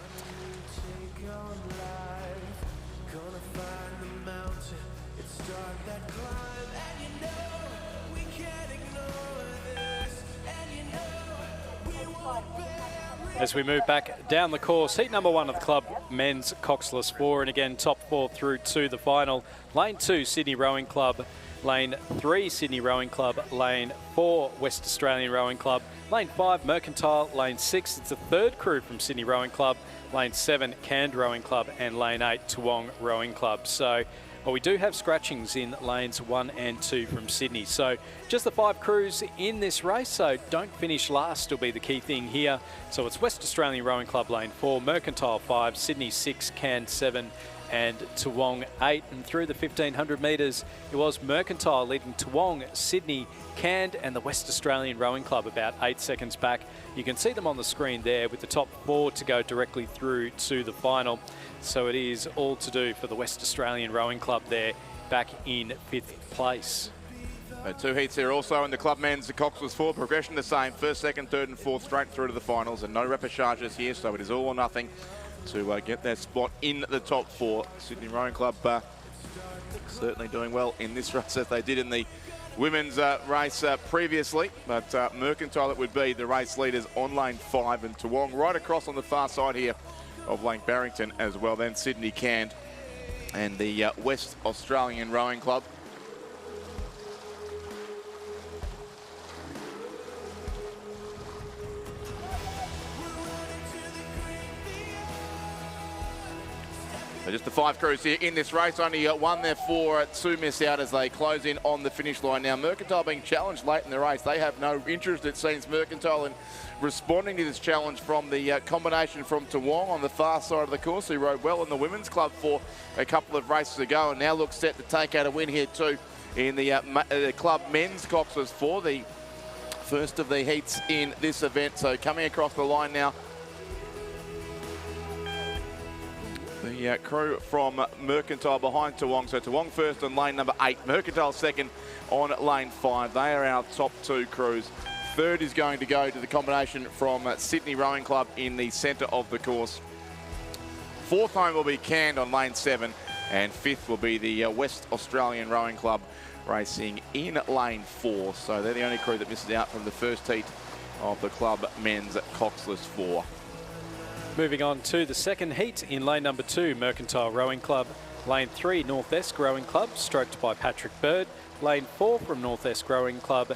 as we move back down the course. Heat number 1 of the club men's coxless 4, and again top 4 through to the final. Lane 2, Sydney Rowing Club. Lane 3, Sydney Rowing Club. Lane 4, West Australian Rowing Club. Lane 5, Mercantile. Lane 6, it's the third crew from Sydney Rowing Club. Lane 7, Canned Rowing Club. And Lane 8, Toowong Rowing Club. So, well, we do have scratchings in lanes 1 and 2 from Sydney. So just the 5 crews in this race, so don't finish last will be the key thing here. So it's West Australian Rowing Club lane 4, Mercantile 5, Sydney 6, Canned 7 and Toowong 8. And through the 1500 metres, it was Mercantile leading Toowong, Sydney, Canned and the West Australian Rowing Club about 8 seconds back. You can see them on the screen there with the top 4 to go directly through to the final. So it is all to do for the West Australian Rowing Club there, back in 5th place. 2 heats here also in the club men's. The coxless 4, progression the same. 1st, 2nd, 3rd and 4th straight through to the finals, and no repêchages here, so it is all or nothing to get that spot in the top 4. Sydney Rowing Club certainly doing well in this race as they did in the women's race previously, but Mercantile it would be the race leaders on lane 5, and Toowong right across on the far side here of Lake Barrington as well. Then Sydney Canned and the West Australian Rowing Club. So just the 5 crews here in this race. Only 1 there for 2 miss out as they close in on the finish line. Now, Mercantile being challenged late in the race. They have no interest, it seems, Mercantile, in responding to this challenge from the combination from Toowong on the far side of the course, who rode well in the women's club for a couple of races ago and now looks set to take out a win here too in the club men's coxers for the first of the heats in this event. So coming across the line now, the crew from Mercantile behind Toowong. So Toowong first on lane number 8, Mercantile second on lane 5. They are our top 2 crews. Third is going to go to the combination from Sydney Rowing Club in the centre of the course. 4th home will be Canned on lane 7, and 5th will be the West Australian Rowing Club racing in lane 4. So they're the only crew that misses out from the first heat of the club men's coxless 4. Moving on to the second heat in lane number 2, Mercantile Rowing Club. Lane 3, North Esk Rowing Club, stroked by Patrick Bird. Lane 4 from North Esk Rowing Club,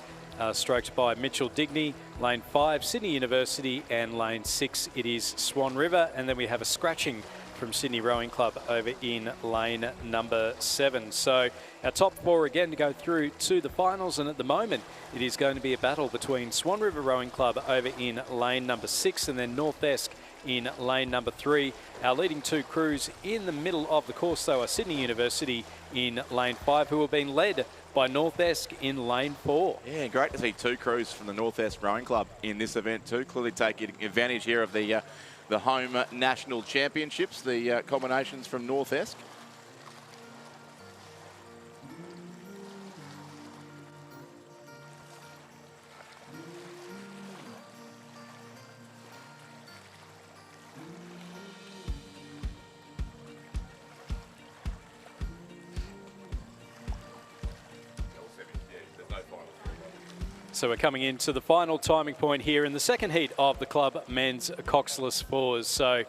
stroked by Mitchell Digney. Lane 5, Sydney University, and lane 6, it is Swan River. And then we have a scratching from Sydney Rowing Club over in lane number 7. So our top 4 again to go through to the finals, and at the moment it is going to be a battle between Swan River Rowing Club over in lane number 6 and then North Esk in lane number 3. Our leading 2 crews in the middle of the course, though, are Sydney University in lane 5, who have been led by North Esk in lane 4. Yeah, great to see 2 crews from the North Esk Rowing Club in this event too. Clearly taking advantage here of the home national championships, the combinations from North Esk. So we're coming into the final timing point here in the second heat of the club men's coxless 4s. So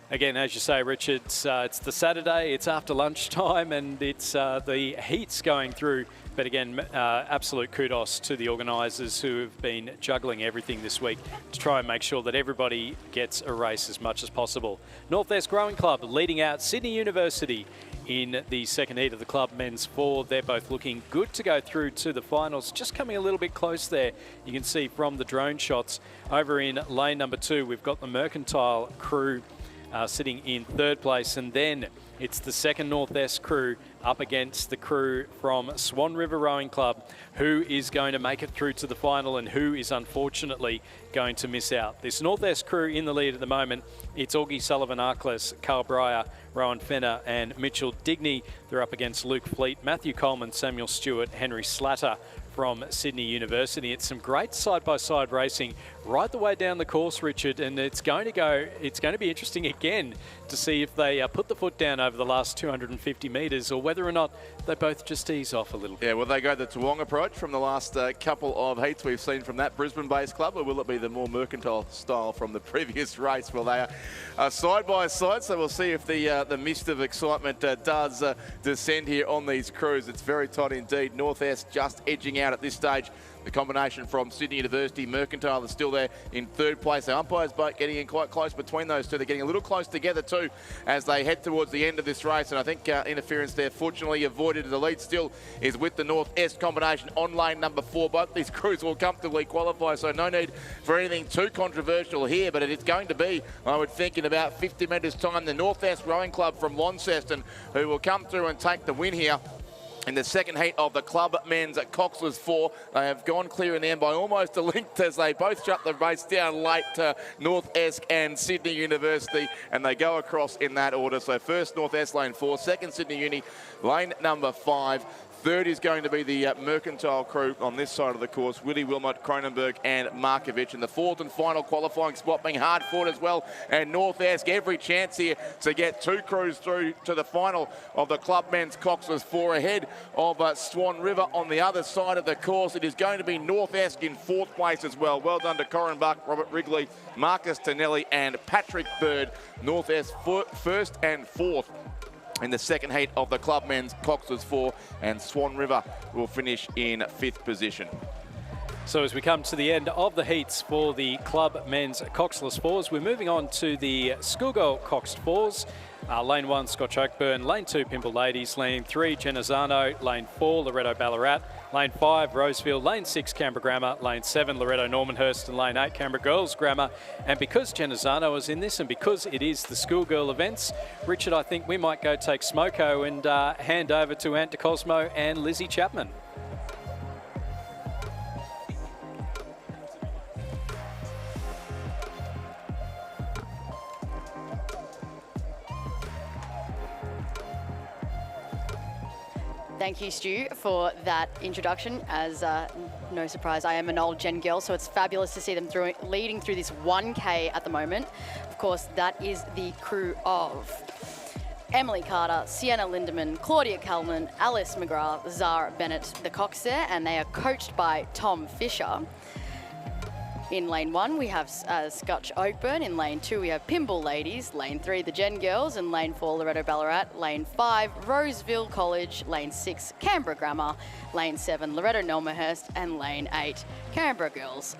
again, as you say, Richard, it's the Saturday, it's after lunchtime, and it's the heats going through. But again, absolute kudos to the organisers who have been juggling everything this week to try and make sure that everybody gets a race as much as possible. North Esk Rowing Club leading out Sydney University in the second heat of the club men's 4. They're both looking good to go through to the finals. Just coming a little bit close there. You can see from the drone shots. Over in lane number 2, we've got the Mercantile crew sitting in 3rd place, and then it's the second North Esk crew up against the crew from Swan River Rowing Club, who is going to make it through to the final and who is unfortunately going to miss out. This North Esk crew in the lead at the moment, it's Augie Sullivan Arkless, Carl Breyer, Rowan Fenner and Mitchell Digney. They're up against Luke Fleet, Matthew Coleman, Samuel Stewart, Henry Slatter from Sydney University. It's some great side-by-side racing right the way down the course, Richard, and it's going to be interesting again to see if they put the foot down over the last 250 metres or whether or not they both just ease off a little bit. Yeah, will they go the Toowong approach from the last couple of heats we've seen from that Brisbane-based club, or will it be the more mercantile style from the previous race? Well, they are side by side, so we'll see if the mist of excitement does descend here on these crews. It's very tight indeed. North-Est just edging out at this stage. The combination from Sydney University, Mercantile is still there in third place. The umpires both getting in quite close between those two. They're getting a little close together too as they head towards the end of this race. And I think interference there fortunately avoided. The lead still is with the North-Est combination on lane number 4. Both these crews will comfortably qualify, so no need for anything too controversial here. But it's going to be, I would think, in about 50 metres time, the North-Est Rowing Club from Launceston who will come through and take the win here. In the second heat of the club men's at Coxless 4, they have gone clear in the end by almost a length as they both shut the race down late to North-Est and Sydney University, and they go across in that order. So first North-Est lane 4, second Sydney Uni lane number 5. Third is going to be the Mercantile crew on this side of the course, Willie, Wilmot, Cronenberg and Markovic. And the fourth and final qualifying spot being hard fought as well. And North-Est every chance here to get 2 crews through to the final of the club men's Coxless 4 ahead of Swan River on the other side of the course. It is going to be North-Est in 4th place as well. Well done to Corin Buck, Robert Wrigley, Marcus Tonelli and Patrick Bird. North-Est first and 4th. In the second heat of the club men's Coxless 4, and Swan River will finish in 5th position. So as we come to the end of the heats for the club men's Coxless 4s, we're moving on to the schoolgirl Coxed 4s. Lane 1, Scotch Oakburn. Lane 2, Pimple Ladies. Lane 3, Genazzano. Lane 4, Loretto Ballarat. Lane 5, Rosefield. Lane 6, Canberra Grammar. Lane 7, Loretto Normanhurst. And Lane 8, Canberra Girls Grammar. And because Genazzano is in this and because it is the schoolgirl events, Richard, I think we might go take Smoko and hand over to Ant DeCosmo and Lizzie Chapman. Thank you, Stu, for that introduction. As no surprise, I am an old Gen girl, so it's fabulous to see them leading through this 1K at the moment. Of course, that is the crew of Emily Carter, Sienna Lindemann, Claudia Kalman, Alice McGrath, Zara Bennett, the Cox there, and they are coached by Tom Fisher. In lane 1, we have Scotch Oakburn. In lane 2, we have Pimble Ladies. Lane 3, the Gen Girls. And lane 4, Loretto Ballarat. Lane 5, Roseville College. Lane 6, Canberra Grammar. Lane 7, Loretto Normanhurst. And lane 8, Canberra Girls.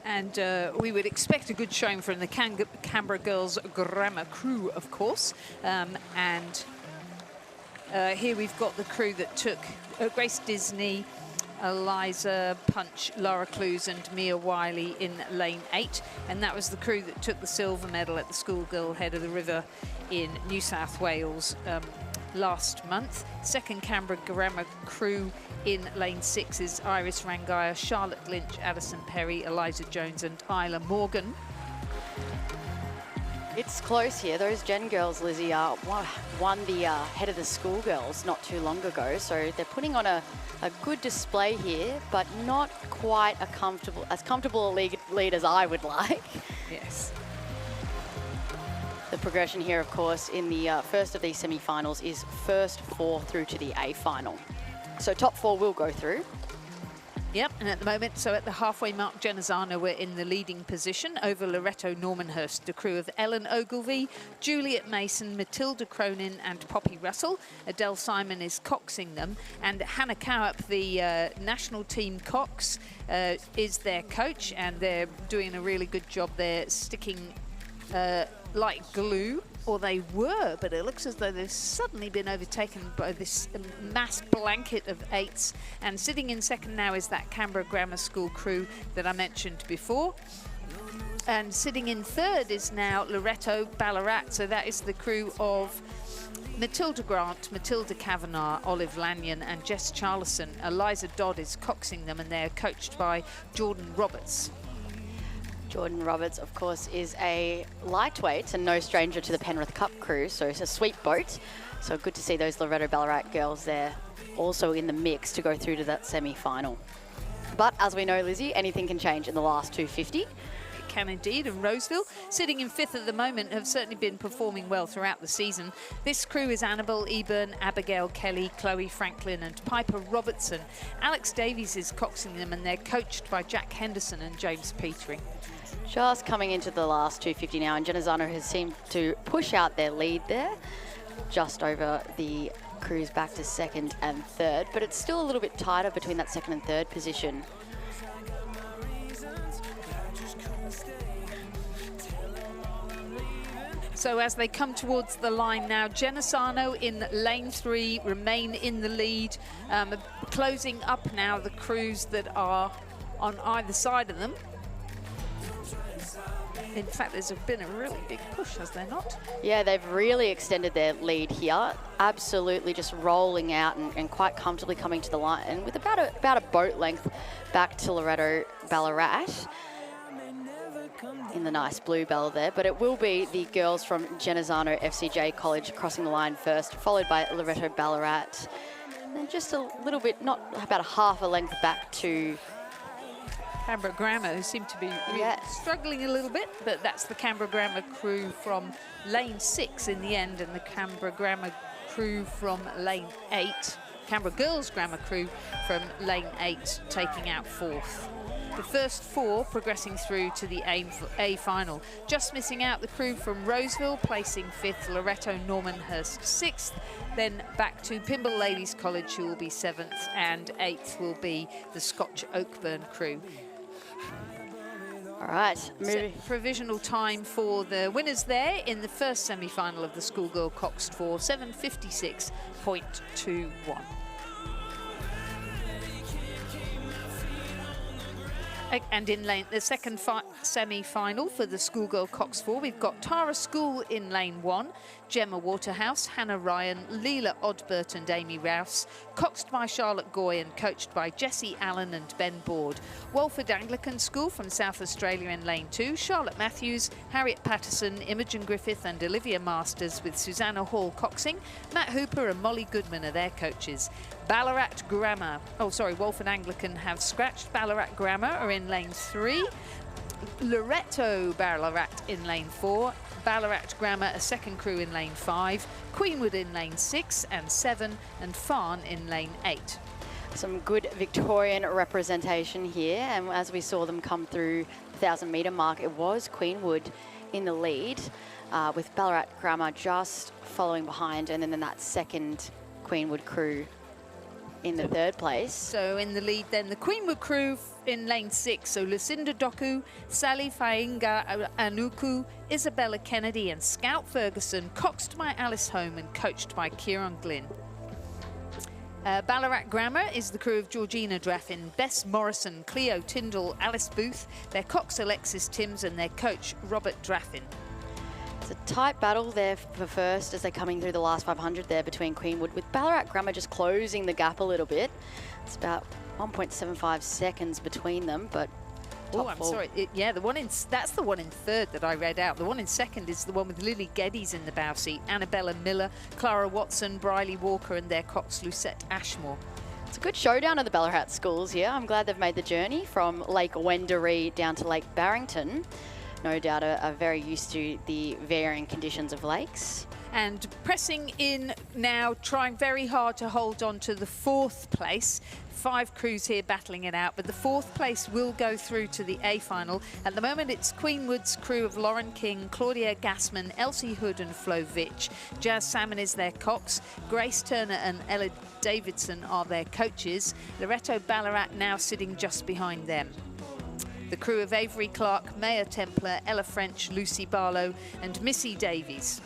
And we would expect a good showing from the Canberra Girls Grammar crew, of course. Here we've got the crew that took Grace Disney, Eliza Punch, Laura Clues and Mia Wiley in lane 8. And that was the crew that took the silver medal at the Schoolgirl Head of the River in New South Wales last month. Second Canberra Grammar crew in lane 6 is Iris Rangaya, Charlotte Lynch, Addison Perry, Eliza Jones and Isla Morgan. It's close here. Those Gen girls, Lizzie, won the head of the schoolgirls not too long ago. So they're putting on a good display here, but not quite as comfortable a lead as I would like. Yes. The progression here, of course, in the first of these semi-finals is first 4 through to the A final. So top 4 will go through. Yep, and at the moment, so at the halfway mark, Genazzano were in the leading position over Loretto Normanhurst, the crew of Ellen Ogilvie, Juliet Mason, Matilda Cronin and Poppy Russell. Adele Simon is coxing them, and Hannah Cowap, the national team cox, is their coach, and they're doing a really good job there, sticking like glue. Or they were, but it looks as though they've suddenly been overtaken by this mass blanket of 8s. And sitting in second now is that Canberra Grammar School crew that I mentioned before. And sitting in third is now Loretto Ballarat. So that is the crew of Matilda Grant, Matilda Kavanagh, Olive Lanyon and Jess Charlison. Eliza Dodd is coxing them and they're coached by Jordan Roberts. Jordan Roberts, of course, is a lightweight and no stranger to the Penrith Cup crew, so it's a sweet boat. So good to see those Loretto Ballarat girls there also in the mix to go through to that semi-final. But as we know, Lizzie, anything can change in the last 250. Can indeed, and Roseville, sitting in 5th at the moment, have certainly been performing well throughout the season. This crew is Annabelle Eburn, Abigail Kelly, Chloe Franklin and Piper Robertson. Alex Davies is coxing them and they're coached by Jack Henderson and James Petering. Just coming into the last 250 now, and Genazzano has seemed to push out their lead there, just over the crews back to 2nd and 3rd, but it's still a little bit tighter between that 2nd and 3rd position. So as they come towards the line now, Genazzano in lane 3 remain in the lead, closing up now the crews that are on either side of them. In fact, there's been a really big push, has there not? Yeah, they've really extended their lead here. Absolutely just rolling out and quite comfortably coming to the line, and with about a boat length back to Loretto Ballarat in the nice blue bell there. But it will be the girls from Genazzano FCJ College crossing the line first, followed by Loretto Ballarat. And just a little bit, not about a half a length back to Canberra Grammar, who seem to be struggling a little bit, but that's the Canberra Grammar crew from lane 6 in the end, and the Canberra Grammar crew from lane 8, Canberra Girls Grammar crew from lane 8 taking out 4th. The first 4 progressing through to the A final. Just missing out the crew from Roseville, placing 5th, Loretto Normanhurst 6th. Then back to Pymble Ladies College, who will be 7th, and 8th will be the Scotch Oakburn crew. All right, moving. Provisional time for the winners there in the first semi-final of the Schoolgirl Coxed 4, 7:56.21. And in the second semi-final for the Schoolgirl Cox 4, we've got Tara School in lane 1, Gemma Waterhouse, Hannah Ryan, Leela Odbert and Amy Rouse, coxed by Charlotte Goy and coached by Jessie Allen and Ben Board. Walford Anglican School from South Australia in lane 2, Charlotte Matthews, Harriet Patterson, Imogen Griffith and Olivia Masters, with Susanna Hall coxing. Matt Hooper and Molly Goodman are their coaches. Ballarat Grammar, Walford Anglican have scratched. Ballarat Grammar are in lane 3. Loretto Ballarat in lane 4. Ballarat Grammar, a second crew in lane 5. Queenwood in lane 6 and 7. And Farn in lane 8. Some good Victorian representation here, and as we saw them come through the 1,000-metre mark, it was Queenwood in the lead, with Ballarat Grammar just following behind, and then that second Queenwood crew in the 3rd place. So in the lead then, the Queenwood crew in lane 6. So Lucinda Doku, Sally Fainga Anuku, Isabella Kennedy and Scout Ferguson, coxed by Alice Home and coached by Kieran Glynn. Ballarat Grammar is the crew of Georgina Draffin, Bess Morrison, Cleo Tyndall, Alice Booth, their cox Alexis Timms and their coach Robert Draffin. It's a tight battle there for first as they're coming through the last 500 there between Queenwood, with Ballarat Grammar just closing the gap a little bit. It's about 1.75 seconds between them, but oh, I'm sorry. That's the one in 3rd that I read out. The one in 2nd is the one with Lily Geddes in the bow seat, Annabella Miller, Clara Watson, Briley Walker and their cox Lucette Ashmore. It's a good showdown of the Ballarat schools here. I'm glad they've made the journey from Lake Wendouree down to Lake Barrington. No doubt are very used to the varying conditions of lakes. And pressing in now, trying very hard to hold on to the 4th place. 5 crews here battling it out, but the 4th place will go through to the A final. At the moment, it's Queenwood's crew of Lauren King, Claudia Gassman, Elsie Hood and Flo Vitch. Jazz Salmon is their cox. Grace Turner and Ella Davidson are their coaches. Loretto Ballarat now sitting just behind them. The crew of Avery Clark, Maya Templar, Ella French, Lucy Barlow and Missy Davies.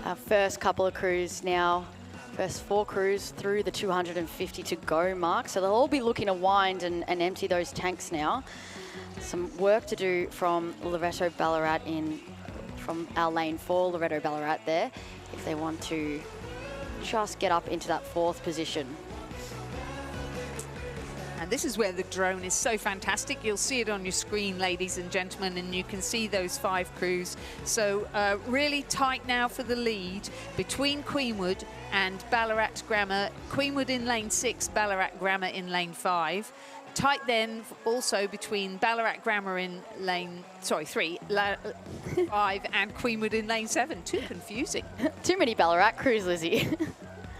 Our first couple of crews now, first 4 crews through the 250 to go mark. So they'll all be looking to wind and empty those tanks now. Some work to do from Loretto Ballarat from our lane 4, Loretto Ballarat there, if they want to just get up into that 4th position. And And this is where the drone is so fantastic. You'll see it on your screen, ladies and gentlemen, and you can see those 5 crews. So really tight now for the lead between Queenwood and Ballarat Grammar. Queenwood in lane 6, Ballarat Grammar in lane 5. Tight then also between Ballarat Grammar in lane, 3, 5 and Queenwood in lane 7. Too confusing. Too many Ballarat crews, Lizzie.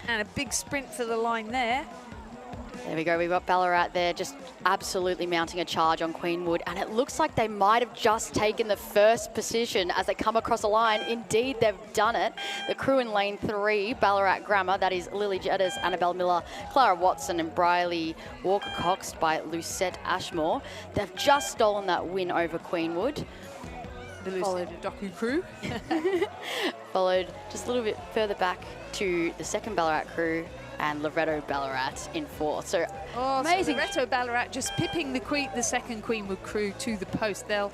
And a big sprint for the line there. There we go, we've got Ballarat there just absolutely mounting a charge on Queenwood, and it looks like they might have just taken the first position as they come across the line. Indeed, they've done it. The crew in lane 3, Ballarat Grammar, that is Lily Jettis, Annabelle Miller, Clara Watson and Briley Walker-Cox by Lucette Ashmore. They've just stolen that win over Queenwood. The Lucette Doku crew. Followed just a little bit further back to the second Ballarat crew, and Loretto Ballarat in 4th. So amazing. So Loretto Ballarat just pipping the second Queenwood crew to the post. They'll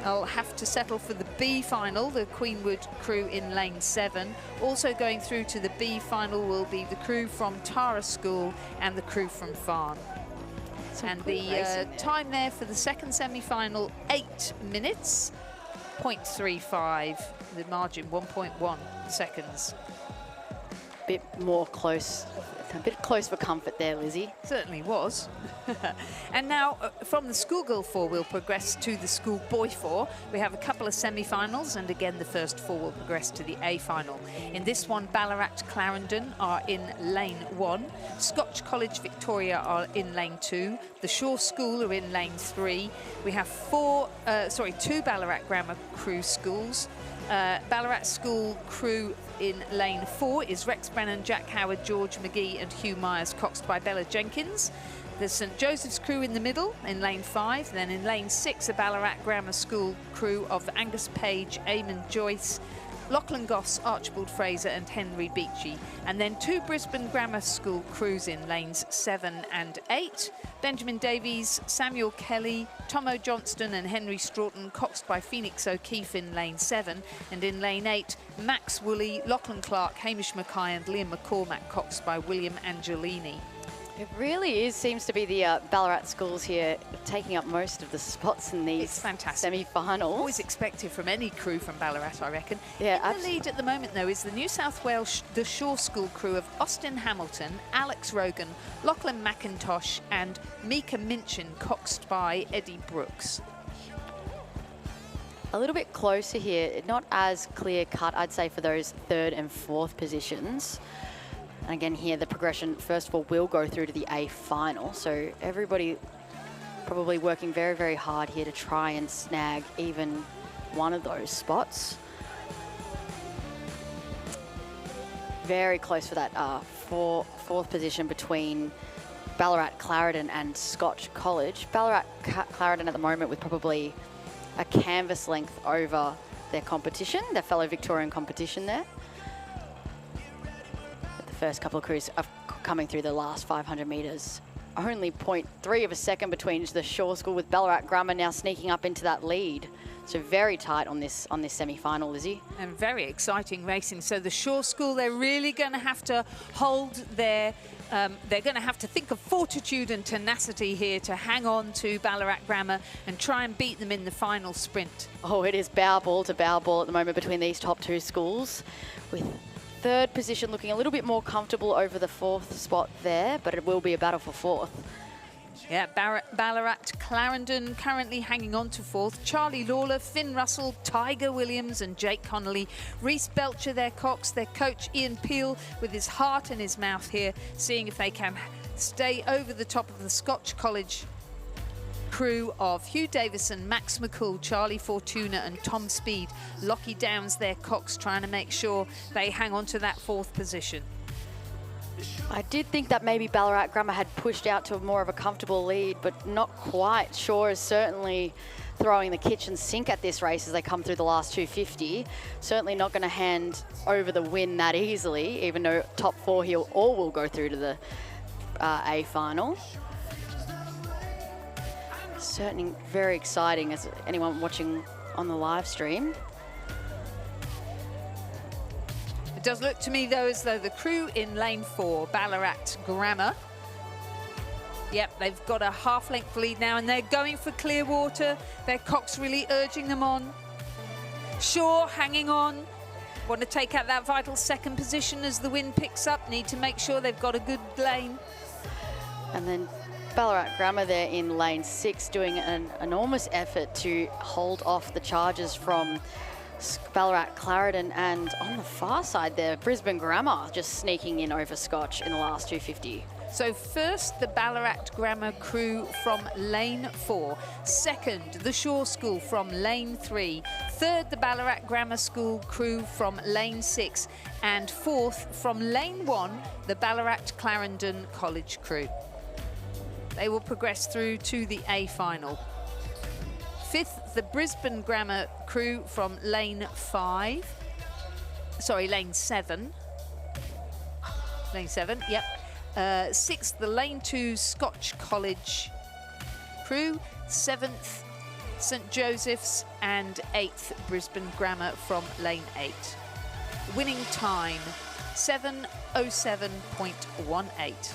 have to settle for the B final, the Queenwood crew in lane 7. Also going through to the B final will be the crew from Tara School and the crew from Farn. And the time there for the second semi-final, 8 minutes, 0.35. The margin, 1.1 seconds. Bit more close, a bit close for comfort there, Lizzie. Certainly was. And now from the schoolgirl 4 we'll progress to the schoolboy 4. We have a couple of semi-finals, and again the first 4 will progress to the A final. In this one, Ballarat Clarendon are in lane 1, Scotch College Victoria are in lane 2, the Shaw School are in lane 3. We have 2 Ballarat Grammar crew schools. Ballarat School crew in lane 4 is Rex Brennan, Jack Howard, George McGee and Hugh Myers, coxed by Bella Jenkins. There's St Joseph's crew in the middle in lane 5. Then in lane 6, a Ballarat Grammar School crew of Angus Page, Eamon Joyce, Lachlan Goss, Archibald Fraser and Henry Beachy. And then 2 Brisbane Grammar School crews in lanes 7 and 8. Benjamin Davies, Samuel Kelly, Tomo Johnston and Henry Stroughton, coxed by Phoenix O'Keefe in lane 7. And in lane 8, Max Woolley, Lachlan Clark, Hamish Mackay and Liam McCormack, coxed by William Angelini. It really seems to be the Ballarat schools here taking up most of the spots in these semi-finals. Always expected from any crew from Ballarat, I reckon. Yeah, in the lead at the moment, though, is the New South Wales, the Shaw School crew of Austin Hamilton, Alex Rogan, Lachlan McIntosh and Mika Minchin, coxed by Eddie Brooks. A little bit closer here, not as clear-cut, I'd say, for those 3rd and 4th positions. And again here, the progression, first of all, will go through to the A final. So everybody probably working very, very hard here to try and snag even one of those spots. Very close for that 4th position between Ballarat Clarendon and Scotch College. Ballarat Clarendon at the moment with probably a canvas length over their competition, their fellow Victorian competition there. First couple of crews are coming through the last 500 metres. Only 0.3 of a second between the Shaw School with Ballarat Grammar now sneaking up into that lead. So very tight on this semi-final, Lizzie. And very exciting racing. So the Shaw School, they're really going to have to hold their... they're going to have to think of fortitude and tenacity here to hang on to Ballarat Grammar and try and beat them in the final sprint. Oh, it is bow ball to bow ball at the moment between these top 2 schools, with 3rd position looking a little bit more comfortable over the 4th spot there, but it will be a battle for 4th. Yeah, Ballarat Clarendon currently hanging on to 4th. Charlie Lawler, Finn Russell, Tiger Williams and Jake Connolly. Reese Belcher, their cox, their coach Ian Peel with his heart in his mouth here, seeing if they can stay over the top of the Scotch College crew of Hugh Davison, Max McCool, Charlie Fortuna and Tom Speed. Lockie Downs, their cox, trying to make sure they hang on to that 4th position. I did think that maybe Ballarat Grammar had pushed out to more of a comfortable lead, but not quite. Shaw is certainly throwing the kitchen sink at this race as they come through the last 250. Certainly not going to hand over the win that easily, even though top 4 here all will go through to the A final. Certainly very exciting as anyone watching on the live stream. It does look to me, though, as though the crew in lane 4, Ballarat Grammar, Yep, they've got a half-length lead now, and they're going for Clearwater. Their Cox really urging them on. Shaw hanging on. Want to take out that vital second position as the wind picks up. Need to make sure they've got a good lane. And then Ballarat Grammar there in lane 6 doing an enormous effort to hold off the charges from Ballarat Clarendon, and on the far side there, Brisbane Grammar just sneaking in over Scotch in the last 250. So first, the Ballarat Grammar crew from lane 4. Second, the Shaw School from lane 3. Third, the Ballarat Grammar School crew from lane 6. And fourth, from lane 1, the Ballarat Clarendon College crew. They will progress through to the A final. Fifth, the Brisbane Grammar crew from lane 7. Lane 7, yep. Sixth, the lane 2 Scotch College crew. Seventh, St Joseph's, and 8th, Brisbane Grammar from lane 8. Winning time, 7:07.18.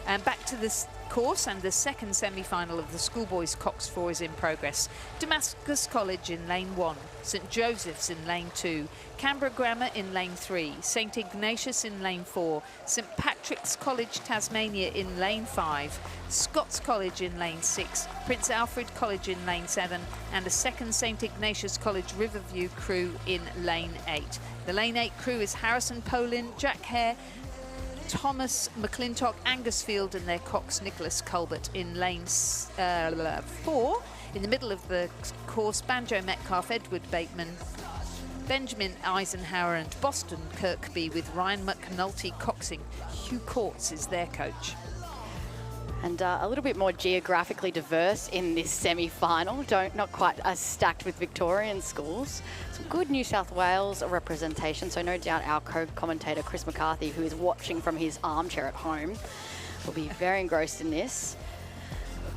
And back to this course, and the second semi-final of the Schoolboys Cox 4 is in progress. Damascus College in lane 1, St Joseph's in lane 2, Canberra Grammar in lane 3, St Ignatius in lane 4, St Patrick's College Tasmania in lane 5, Scots College in lane 6, Prince Alfred College in lane 7, and a second St Ignatius College Riverview crew in lane 8. The lane 8 crew is Harrison Polin, Jack Hare, Thomas McClintock, Angus Field, and their Cox Nicholas Culbert in lane 4. In the middle of the course, Banjo Metcalf, Edward Bateman, Benjamin Eisenhower, and Boston Kirkby, with Ryan McNulty coxing. Hugh Courts is their coach. And a little bit more geographically diverse in this semi-final, not quite as stacked with Victorian schools. Some good New South Wales representation, so no doubt our co-commentator Chris McCarthy, who is watching from his armchair at home, will be very engrossed in this.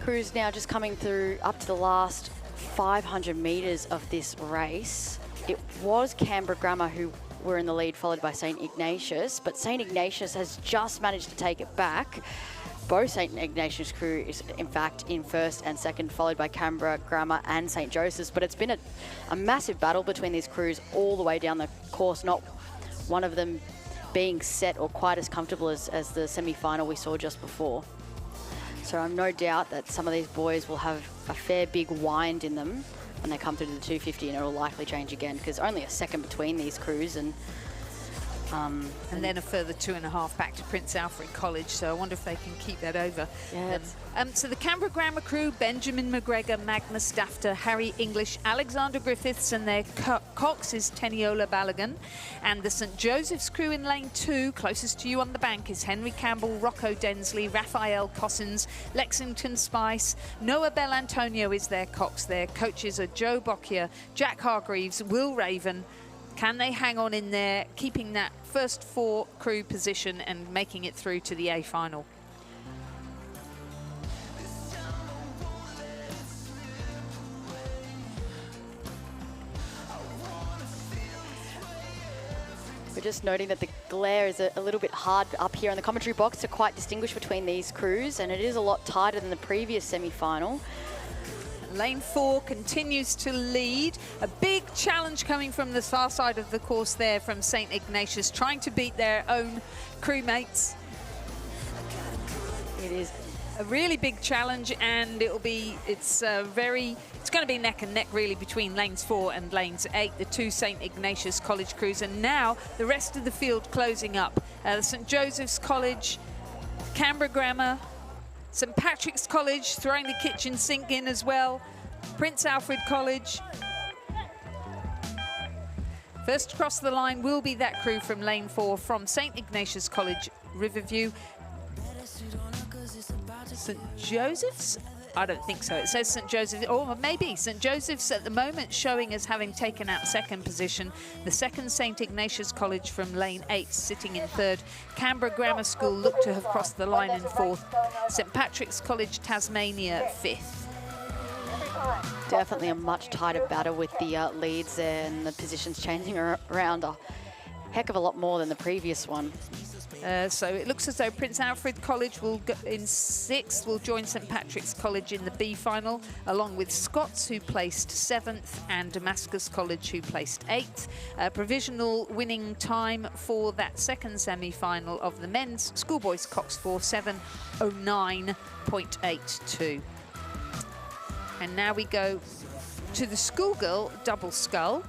Crews now just coming through up to the last 500 metres of this race. It was Canberra Grammar who were in the lead, followed by St Ignatius, but St Ignatius has just managed to take it back. Both St Ignatius crew is in fact in first and second, followed by Canberra Grammar and St Joseph's, but it's been a massive battle between these crews all the way down the course, not one of them being set or quite as comfortable as the semi-final we saw just before. So I'm no doubt that some of these boys will have a fair big wind in them when they come through to the 250, and it'll likely change again because only a second between these crews, and then a further 2.5 back to Prince Alfred College, so I wonder if they can keep that over. Yeah, so the Canberra Grammar crew, Benjamin McGregor, Magnus Dafter, Harry English, Alexander Griffiths, and their Cox is Teniola Balogun. And the St Joseph's crew in lane 2, closest to you on the bank, is Henry Campbell, Rocco Densley, Raphael Cossins, Lexington Spice, Noah Bellantonio is their Cox. Their coaches are Joe Bocchia, Jack Hargreaves, Will Raven. Can they hang on in there, keeping that first 4 crew position and making it through to the A final? we're just noting that the glare is a little bit hard up here in the commentary box to quite distinguish between these crews, and it is a lot tighter than the previous semi-final. Lane 4 continues to lead. A big challenge coming from the far side of the course there from St Ignatius, trying to beat their own crewmates. It is a really big challenge, and it's going to be neck and neck really between lanes 4 and lanes 8, the 2 St Ignatius College crews, and now the rest of the field closing up. St Joseph's College, Canberra Grammar, St Patrick's College throwing the kitchen sink in as well, Prince Alfred College. First across the line will be that crew from lane 4 from St Ignatius College, Riverview. St Joseph's? I don't think so. It says St Joseph's, or maybe St Joseph's at the moment showing as having taken out second position. The second St Ignatius College from lane 8 sitting in third. Canberra Grammar School look to have crossed the line in fourth. St Patrick's College Tasmania 5th. definitely a much tighter battle with the leads there, and the positions changing around a heck of a lot more than the previous one. So it looks as though Prince Alfred College will go in 6th, will join St Patrick's College in the B final, along with Scots, who placed 7th, and Damascus College, who placed 8th. Provisional winning time for that second semi-final of the men's schoolboys Cox 7:09.82. And now we go to the schoolgirl double scull.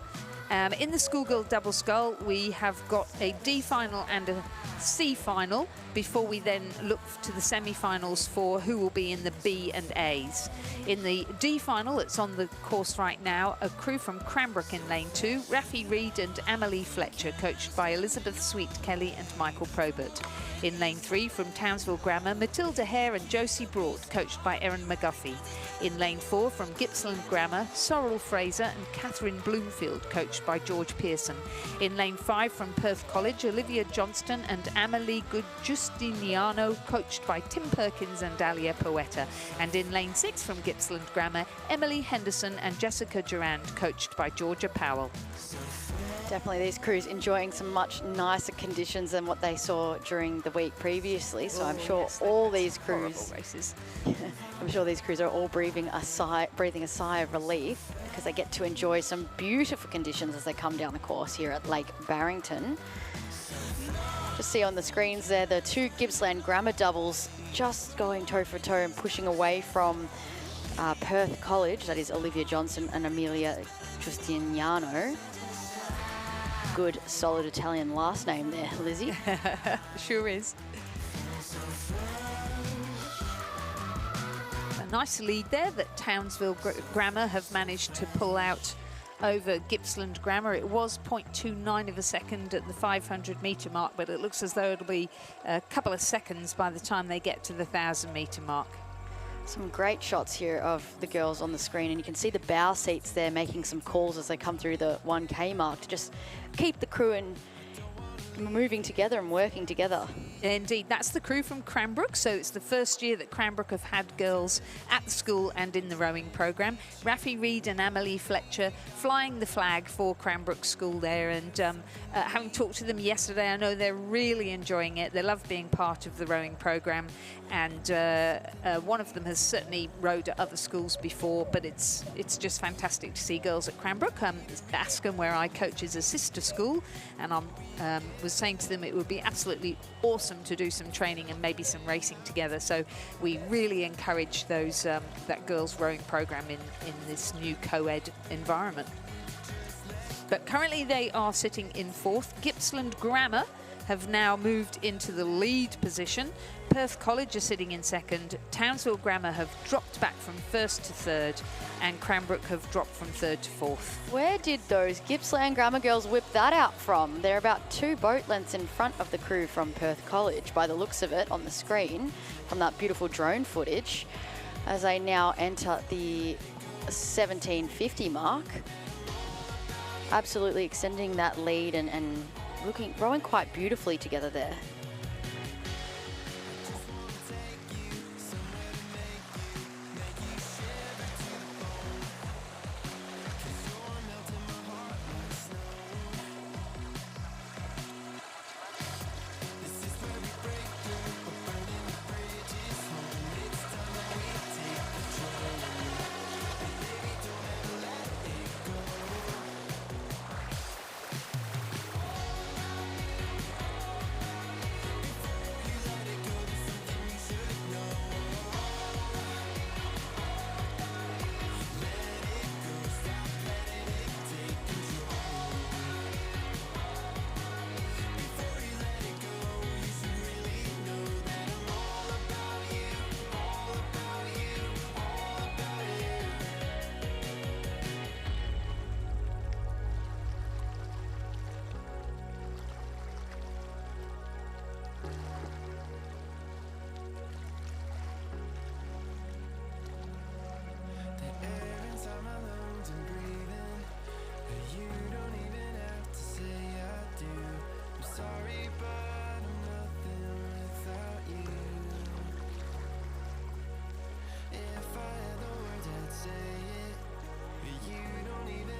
In the schoolgirl double scull, we have got a D final and a C final before we then look to the semi-finals for who will be in the B and A's. In the D final, it's on the course right now, a crew from Cranbrook in lane 2, Raffi Reed and Amelie Fletcher, coached by Elizabeth Sweet-Kelly and Michael Probert. In lane 3, from Townsville Grammar, Matilda Hare and Josie Broad, coached by Erin McGuffey. In lane 4, from Gippsland Grammar, Sorrel Fraser and Catherine Bloomfield, coached by George Pearson. In lane 5, from Perth College, Olivia Johnston and Amelie Justiniano, coached by Tim Perkins and Dahlia Poeta. And in lane 6, from Gippsland Grammar, Emily Henderson and Jessica Durand, coached by Georgia Powell. Definitely these crews enjoying some much nicer conditions than what they saw during the week previously. So I'm sure all these crews, I'm sure these crews are all breathing a sigh of relief, because they get to enjoy some beautiful conditions as they come down the course here at Lake Barrington. Just see on the screens there the 2 Gippsland Grammar doubles just going toe for toe and pushing away from Perth College. That is Olivia Johnson and Amelia Justiniano. Good, solid Italian last name there, Lizzie. Sure is. A nice lead there that Townsville Grammar have managed to pull out over Gippsland Grammar. It was 0.29 of a second at the 500-metre mark, but it looks as though it'll be a couple of seconds by the time they get to the 1,000-metre mark. Some great shots here of the girls on the screen, and you can see the bow seats there making some calls as they come through the 1K mark to just keep the crew and moving together and working together. Indeed, that's the crew from Cranbrook. So it's the first year that Cranbrook have had girls at the school and in the rowing programme. Raffi Reed and Amelie Fletcher flying the flag for Cranbrook School there. And having talked to them yesterday, I know they're really enjoying it. They love being part of the rowing programme. And one of them has certainly rowed at other schools before, but it's just fantastic to see girls at Cranbrook. Askham, where I coach, is a sister school, and I was saying to them it would be absolutely awesome to do some training and maybe some racing together. So we really encourage those that girls rowing program in this new co-ed environment. But currently they are sitting in 4th. Gippsland Grammar have now moved into the lead position. Perth College are sitting in 2nd. Townsville Grammar have dropped back from 1st to 3rd, and Cranbrook have dropped from 3rd to 4th. Where did those Gippsland Grammar girls whip that out from? They're about 2 boat lengths in front of the crew from Perth College, by the looks of it on the screen, from that beautiful drone footage, as they now enter the 1750 mark. Absolutely extending that lead and rowing quite beautifully together there.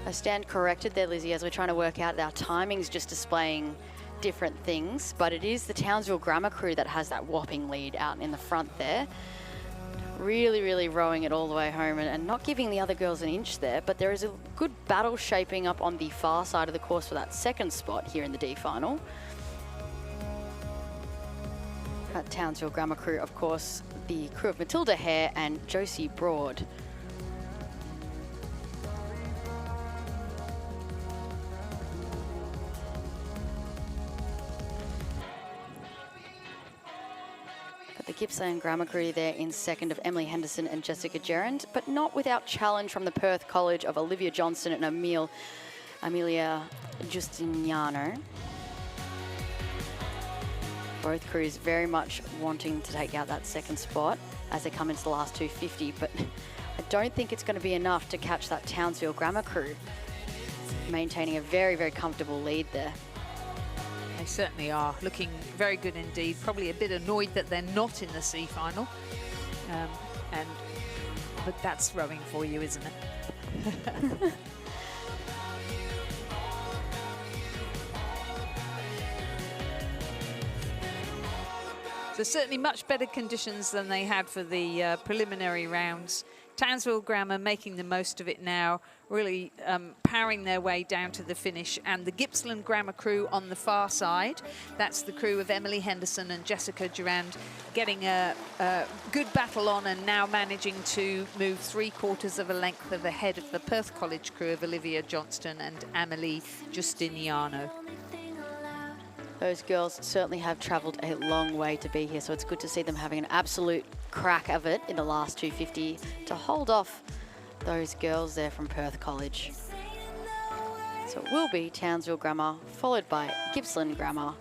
I stand corrected there, Lizzie, as we're trying to work out our timings, just displaying different things, but it is the Townsville Grammar crew that has that whopping lead out in the front there. Really, really rowing it all the way home and not giving the other girls an inch there, but there is a good battle shaping up on the far side of the course for that second spot here in the D final. That Townsville Grammar crew, of course, the crew of Matilda Hare and Josie Broad. The Gippsland Grammar crew there in second of Emily Henderson and Jessica Gerrand, but not without challenge from the Perth College of Olivia Johnston and Amelia Justiniano. Both crews very much wanting to take out that second spot as they come into the last 250, but I don't think it's going to be enough to catch that Townsville Grammar crew, maintaining a very, very comfortable lead there. They certainly are, looking very good indeed. Probably a bit annoyed that they're not in the C final, but that's rowing for you, isn't it? So certainly much better conditions than they had for the preliminary rounds. Townsville Grammar making the most of it now, really powering their way down to the finish. And the Gippsland Grammar crew on the far side, that's the crew of Emily Henderson and Jessica Durand, getting a good battle on and now managing to move 3/4 of a length of ahead of the Perth College crew of Olivia Johnston and Amelie Justiniano. Those girls certainly have travelled a long way to be here, so it's good to see them having an absolute crack of it in the last 250 to hold off those girls there from Perth College. So it will be Townsville Grammar, followed by Gippsland Grammar.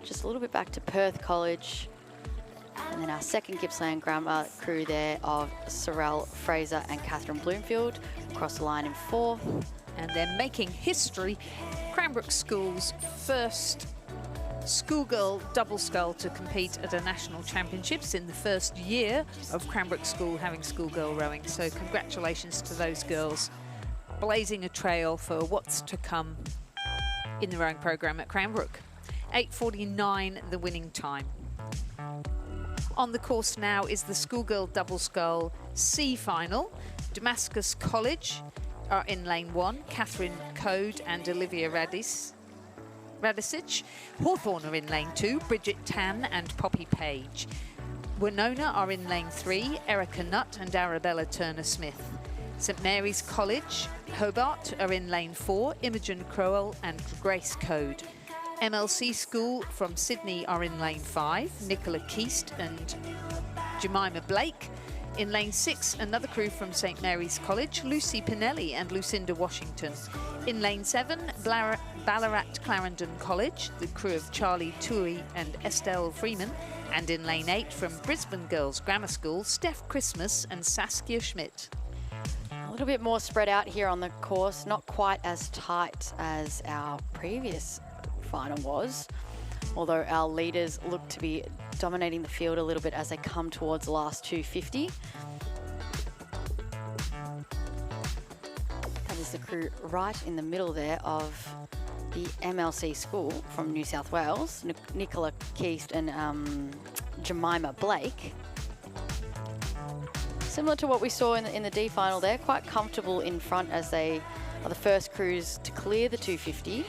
Just a little bit back to Perth College. And then our second Gippsland Grammar crew there of Sorrel Fraser and Catherine Bloomfield across the line in fourth. And they're making history. Cranbrook School's first schoolgirl double scull to compete at a national championships in the first year of Cranbrook School having schoolgirl rowing. So congratulations to those girls, blazing a trail for what's to come in the rowing programme at Cranbrook. 8:49 the winning time. On the course now is the schoolgirl double scull C final. Damascus College are in lane 1, Catherine Code and Olivia Radisic. Hawthorn are in lane 2, Bridget Tan and Poppy Page. Winona are in lane 3, Erica Nutt and Arabella Turner-Smith. St Mary's College, Hobart are in lane 4, Imogen Crowell and Grace Code. MLC School from Sydney are in lane 5, Nicola Keast and Jemima Blake. In lane 6, another crew from St Mary's College, Lucy Pinelli and Lucinda Washington. In lane 7, Ballarat Clarendon College, the crew of Charlie Tui and Estelle Freeman. And in lane 8, from Brisbane Girls Grammar School, Steph Christmas and Saskia Schmidt. A little bit more spread out here on the course, not quite as tight as our previous final was, although our leaders look to be dominating the field a little bit as they come towards the last 250. That is the crew right in the middle there of the MLC school from New South Wales, Nicola Keast and Jemima Blake. Similar to what we saw in the D final there, quite comfortable in front as they are the first crews to clear the 250.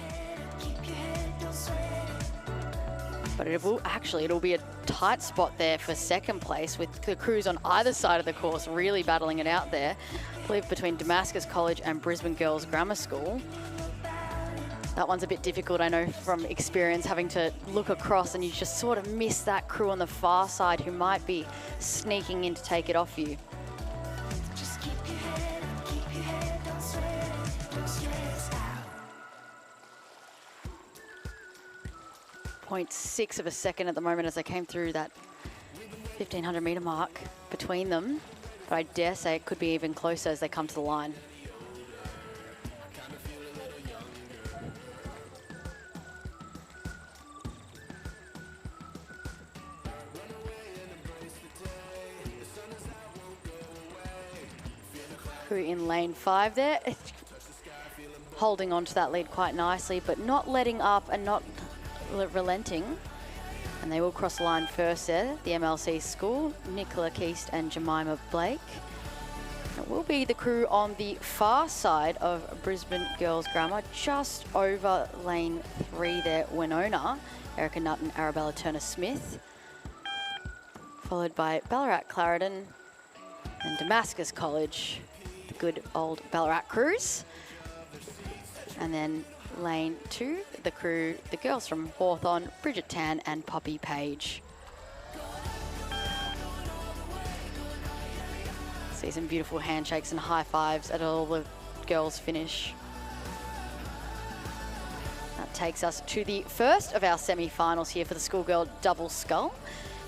But it'll be a tight spot there for second place with the crews on either side of the course really battling it out there. I believe between Damascus College and Brisbane Girls Grammar School. That one's a bit difficult, I know from experience, having to look across and you just sort of miss that crew on the far side who might be sneaking in to take it off you. Just keep your head up, keep your head, don't sweat, don't stress out. 0.6 of a second at the moment as they came through that 1500 metre mark between them. But I dare say it could be even closer as they come to the line. Crew in lane 5 there, holding on to that lead quite nicely, but not letting up and not relenting. And they will cross the line first there, the MLC school, Nicola Keast and Jemima Blake. It will be the crew on the far side of Brisbane Girls Grammar, just over lane 3 there, Winona, Erica Nutt and Arabella Turner-Smith. Followed by Ballarat Clarendon and Damascus College, the good old Ballarat crews. And then lane 2, the crew, the girls from Hawthorn, Bridget Tan and Poppy Page. See some beautiful handshakes and high fives at all the girls finish. That takes us to the first of our semi-finals here for the schoolgirl double scull.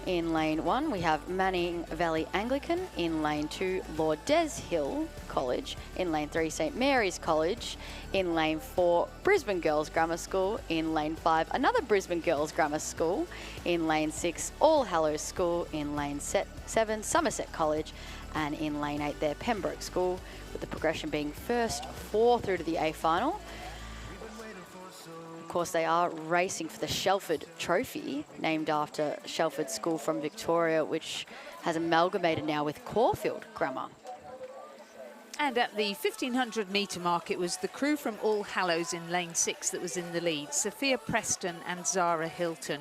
In lane 1, we have Manning Valley Anglican. In lane 2, Lord Des Hill College. In lane 3, St Mary's College. In lane 4, Brisbane Girls Grammar School. In lane 5, another Brisbane Girls Grammar School. In lane 6, All Hallows School. In lane 7, Somerset College. And in lane 8 there, Pembroke School, with the progression being first 4 through to the A final. Of course, they are racing for the Shelford Trophy, named after Shelford School from Victoria, which has amalgamated now with Caulfield Grammar. And at the 1500 metre mark, it was the crew from All Hallows in lane 6 that was in the lead, Sophia Preston and Zara Hilton.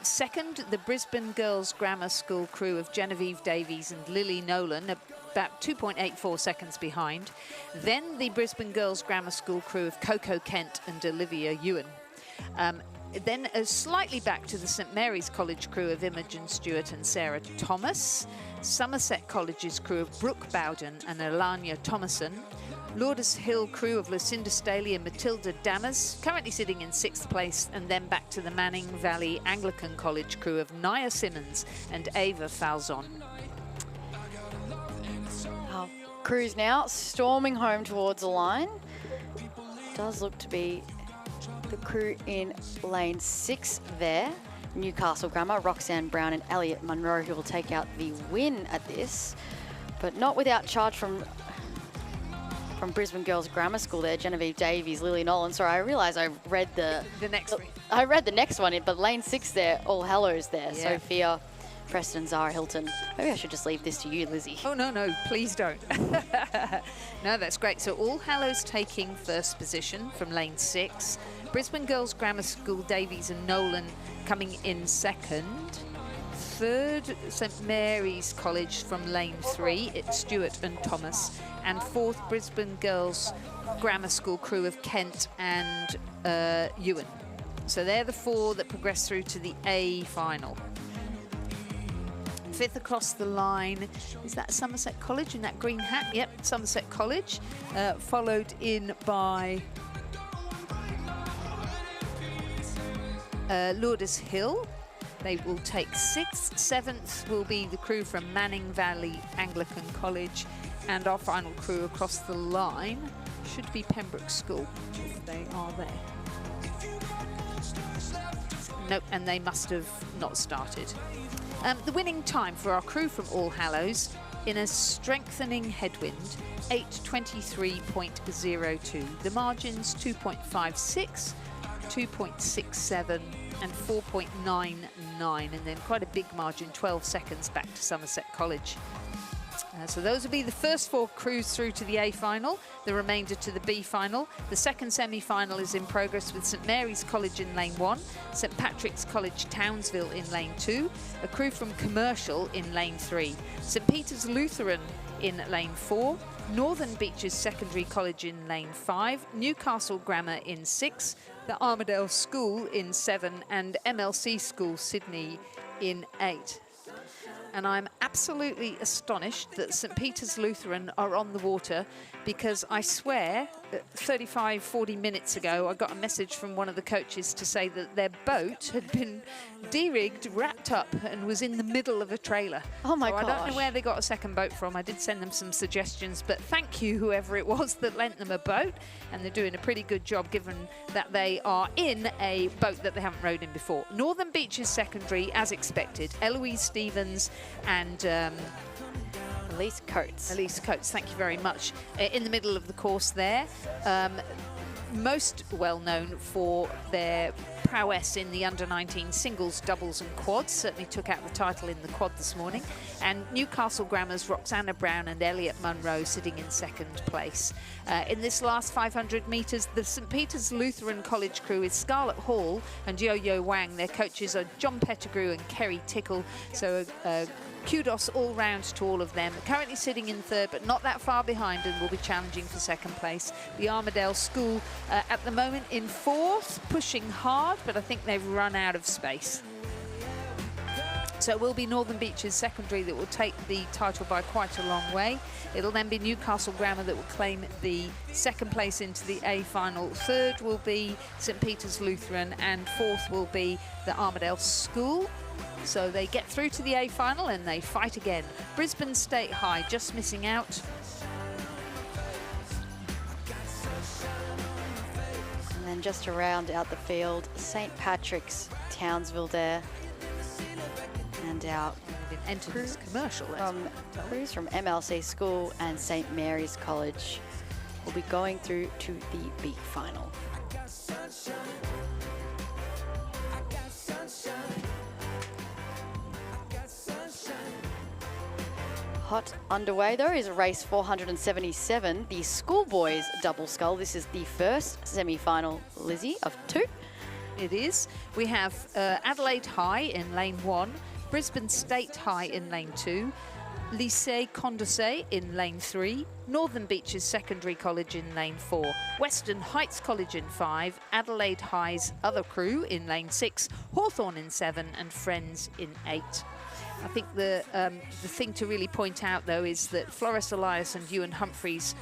Second, the Brisbane Girls Grammar School crew of Genevieve Davies and Lily Nolan, about 2.84 seconds behind. Then the Brisbane Girls Grammar School crew of Coco Kent and Olivia Ewan. Then slightly back to the St Mary's College crew of Imogen Stewart and Sarah Thomas. Somerset College's crew of Brooke Bowden and Alania Thomason. Lourdes Hill crew of Lucinda Staley and Matilda Dammers, currently sitting in 6th place, and then back to the Manning Valley Anglican College crew of Nia Simmons and Ava Falzon. Our crews now storming home towards the line. Does look to be the crew in lane 6 there. Newcastle Grammar, Roxanne Brown and Elliot Munro, who will take out the win at this, but not without charge from Brisbane Girls Grammar School there, Genevieve Davies, Lily Nolan. Sorry, I realise I read the next one. I read the next one, but lane 6 there, All Hallows there, Yeah. Sophia Preston, Zara Hilton. Maybe I should just leave this to you, Lizzie. Oh, no, please don't. No, that's great. So All Hallows taking first position from lane 6. Brisbane Girls Grammar School, Davies and Nolan coming in second. Third, St Mary's College from lane 3, it's Stewart and Thomas. And fourth, Brisbane Girls Grammar School crew of Kent and Ewan. So they're the 4 that progress through to the A final. Fifth across the line, is that Somerset College in that green hat? Yep, Somerset College, followed in by Lourdes Hill. They will take 6th. 7th will be the crew from Manning Valley Anglican College. And our final crew across the line should be Pembroke School, if they are there. Nope, and they must have not started. The winning time for our crew from All Hallows in a strengthening headwind, 8:23.02. The margins 2.56, 2.67 and 4.99, and then quite a big margin, 12 seconds back to Somerset College. So those will be the first 4 crews through to the A final, the remainder to the B final. The second semi-final is in progress with St Mary's College in lane 1, St Patrick's College Townsville in lane 2, a crew from Commercial in lane 3, St Peter's Lutheran in lane 4, Northern Beaches Secondary College in lane 5, Newcastle Grammar in 6, the Armadale School in 7, and MLC School Sydney in 8. And I'm absolutely astonished that St Peter's Lutheran are on the water, because I swear 35, 40 minutes ago I got a message from one of the coaches to say that their boat had been de-rigged, wrapped up and was in the middle of a trailer. Oh my gosh. I don't know gosh. where they got a second boat from. I did send them some suggestions, but thank you whoever it was that lent them a boat, and they're doing a pretty good job given that they are in a boat that they haven't rowed in before. Northern Beaches Secondary, as expected, Eloise Stevens and Elise Coates. Elise Coates, thank you very much. In the middle of the course there. Most well known for their prowess in the under-19 singles, doubles and quads. Certainly took out the title in the quad this morning. And Newcastle Grammar's Roxana Brown and Elliot Munro sitting in second place. In this last 500 metres, the St Peter's Lutheran College crew is Scarlett Hall and Yo-Yo Wang. Their coaches are John Pettigrew and Kerry Tickle. So kudos all round to all of them. Currently sitting in third, but not that far behind, and will be challenging for second place. The Armadale School at the moment in fourth, pushing hard, but I think they've run out of space. So it will be Northern Beaches Secondary that will take the title by quite a long way. It'll then be Newcastle Grammar that will claim the second place into the A final. Third will be St Peter's Lutheran, and fourth will be the Armadale School. So they get through to the A final and they fight again. Brisbane State High just missing out. And then just to round out the field, St Patrick's, Townsville there. And our Entered this commercial. crews from MLC School and St Mary's College will be going through to the B final. Hot underway though is race 477, the schoolboys double scull. This is the first semi-final, Lizzie, of two. It is. We have Adelaide High in lane 1, Brisbane State High in lane 2, Lycée Condorcet in lane 3, Northern Beaches Secondary College in lane 4, Western Heights College in 5, Adelaide High's other crew in lane 6, Hawthorn in 7 and Friends in 8. I think the thing to really point out, though, is that Floris Elias and Ewan Humphreys,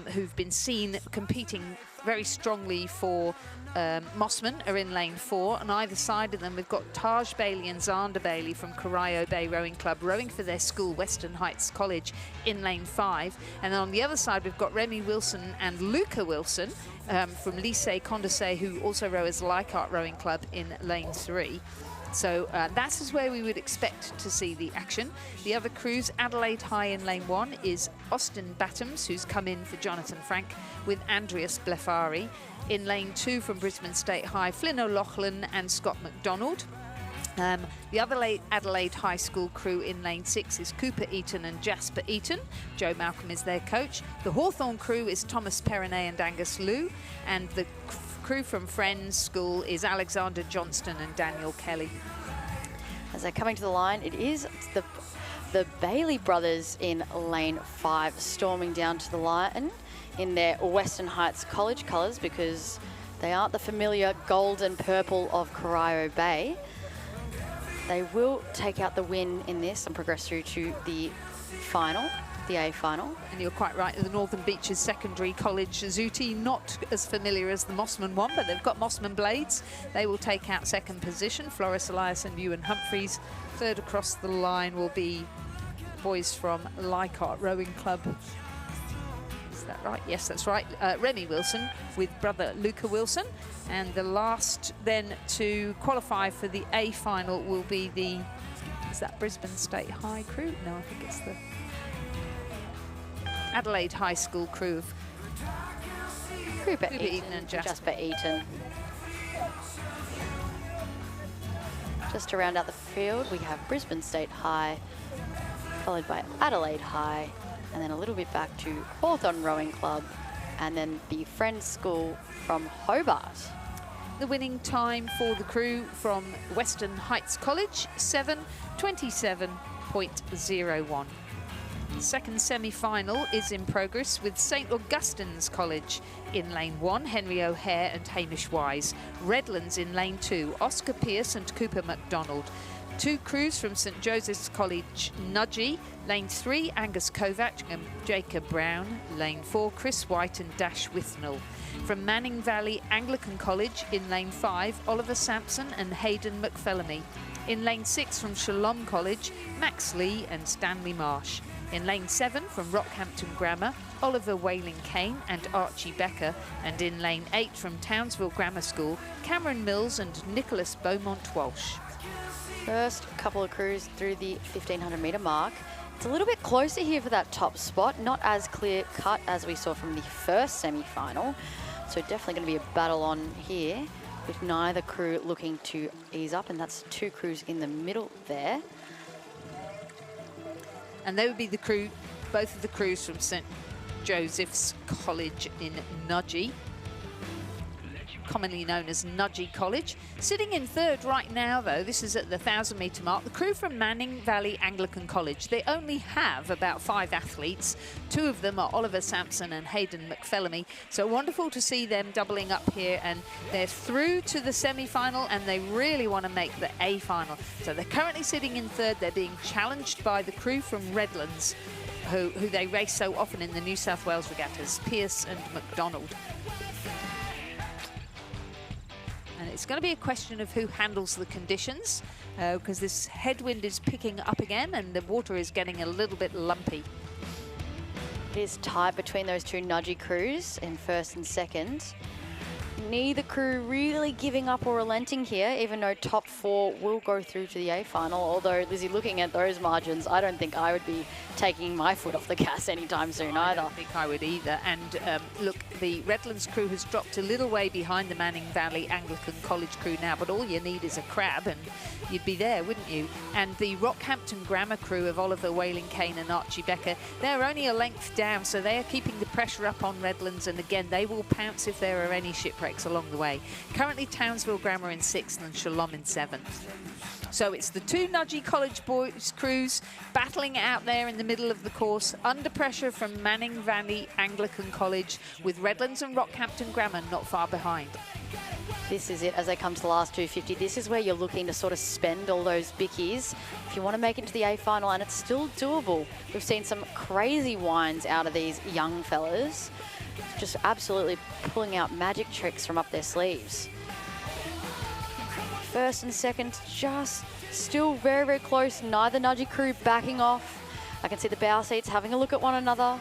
who've been seen competing very strongly for Mossman, are in lane 4. On either side of them, we've got Taj Bailey and Zander Bailey from Corio Bay Rowing Club rowing for their school, Western Heights College, in lane 5. And then on the other side, we've got Remy Wilson and Luca Wilson from Lycée Condorcet, who also row as Leichhardt Rowing Club, in lane 3. So that is where we would expect to see the action. The other crews, Adelaide High in lane 1 is Austin Battams, who's come in for Jonathan Frank, with Andreas Blefari. In lane 2 from Brisbane State High, Flynn O'Loughlin and Scott McDonald. The other Adelaide High School crew in lane 6 is Cooper Eaton and Jasper Eaton. Joe Malcolm is their coach. The Hawthorn crew is Thomas Perrinet and Angus Liu. And the crew from Friends School is Alexander Johnston and Daniel Kelly. As they're coming to the line, it is the Bailey brothers in lane 5 storming down to the line in their Western Heights College colours, because they aren't the familiar gold and purple of Corio Bay. They will take out the win in this and progress through to the final, the A final. And you're quite right, the Northern Beaches Secondary College Zuti, not as familiar as the Mossman one, but they've got Mossman blades. They will take out second position. Floris Elias and Ewan Humphreys. Third across the line will be boys from Leichhardt Rowing Club. Is that right? Yes, that's right. Remy Wilson with brother Luca Wilson. And the last then to qualify for the A final will be the, is that Brisbane State High crew? No, I think it's the Adelaide High School crew of Cooper Eaton Eaton and and Jasper Eaton. Just to round out the field, we have Brisbane State High, followed by Adelaide High, and then a little bit back to Hawthorn Rowing Club, and then the Friends School from Hobart. The winning time for the crew from Western Heights College, 7:27.01. Second semi-final is in progress with St Augustine's College in lane 1, Henry O'Hare and Hamish Wise. Redlands in lane 2, Oscar Pearce and Cooper MacDonald. Two crews from St Joseph's College, Nudgee, lane 3, Angus Kovac and Jacob Brown, lane 4, Chris White and Dash Withnell. From Manning Valley Anglican College in lane 5, Oliver Sampson and Hayden McPhellamy. In lane 6 from Shalom College, Max Lee and Stanley Marsh. In lane 7 from Rockhampton Grammar, Oliver Whaling Kane and Archie Becker. And in lane 8 from Townsville Grammar School, Cameron Mills and Nicholas Beaumont Walsh. First couple of crews through the 1500 metre mark. It's a little bit closer here for that top spot, not as clear cut as we saw from the first semi-final. So definitely going to be a battle on here. with neither crew looking to ease up, and that's 2 crews in the middle there. And they would be the crew, both of the crews from St. Joseph's College in Nudgee, commonly known as Nudgee College. Sitting in third right now, though, this is at the 1,000-metre mark, the crew from Manning Valley Anglican College. They only have about 5 athletes. 2 of them are Oliver Sampson and Hayden McPhellamy. So wonderful to see them doubling up here, and they're through to the semi-final, and they really want to make the A final. So they're currently sitting in third. They're being challenged by the crew from Redlands, who they race so often in the New South Wales regattas, Pearce and McDonald. And it's going to be a question of who handles the conditions, because this headwind is picking up again and the water is getting a little bit lumpy. It is tight between those 2 Nudgee crews in first and second. Neither crew really giving up or relenting here, even though top 4 will go through to the A final. Although, Lizzie, looking at those margins, I don't think I would be taking my foot off the gas anytime soon either. I don't think I would either. And look, the Redlands crew has dropped a little way behind the Manning Valley Anglican College crew now, but all you need is a crab and you'd be there, wouldn't you? And the Rockhampton Grammar crew of Oliver Whaling Kane and Archie Becker, they're only a length down, so they are keeping the pressure up on Redlands, and again, they will pounce if there are any shipwrecks along the way. Currently, Townsville Grammar in 6th and Shalom in 7th. So it's the 2 Nudgee College boys crews battling it out there in the middle of the course, under pressure from Manning Valley Anglican College, with Redlands and Rockhampton Grammar not far behind. This is it as they come to the last 250. This is where you're looking to sort of spend all those bickies if you want to make it to the A final, and it's still doable. We've seen some crazy wines out of these young fellas, just absolutely pulling out magic tricks from up their sleeves. First and second, just still very, very close. Neither Nudgee crew backing off. I can see the bow seats having a look at one another.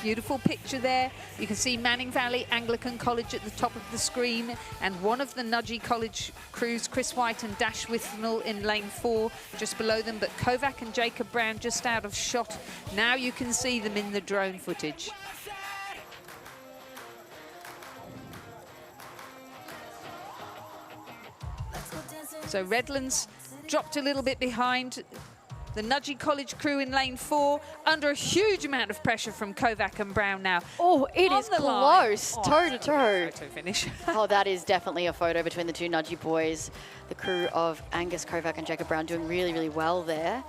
Beautiful picture there. You can see Manning Valley Anglican College at the top of the screen, and one of the Nudgee College crews, Chris White and Dash Withnell in lane 4, just below them, but Kovac and Jacob Brown just out of shot. Now you can see them in the drone footage. So Redlands dropped a little bit behind. The Nudgee College crew in lane 4 under a huge amount of pressure from Kovac and Brown now. Oh, it is close, toe to toe. Photo finish. Oh, that is definitely a photo between the 2 Nudgee boys. The crew of Angus Kovac and Jacob Brown doing really, really well there.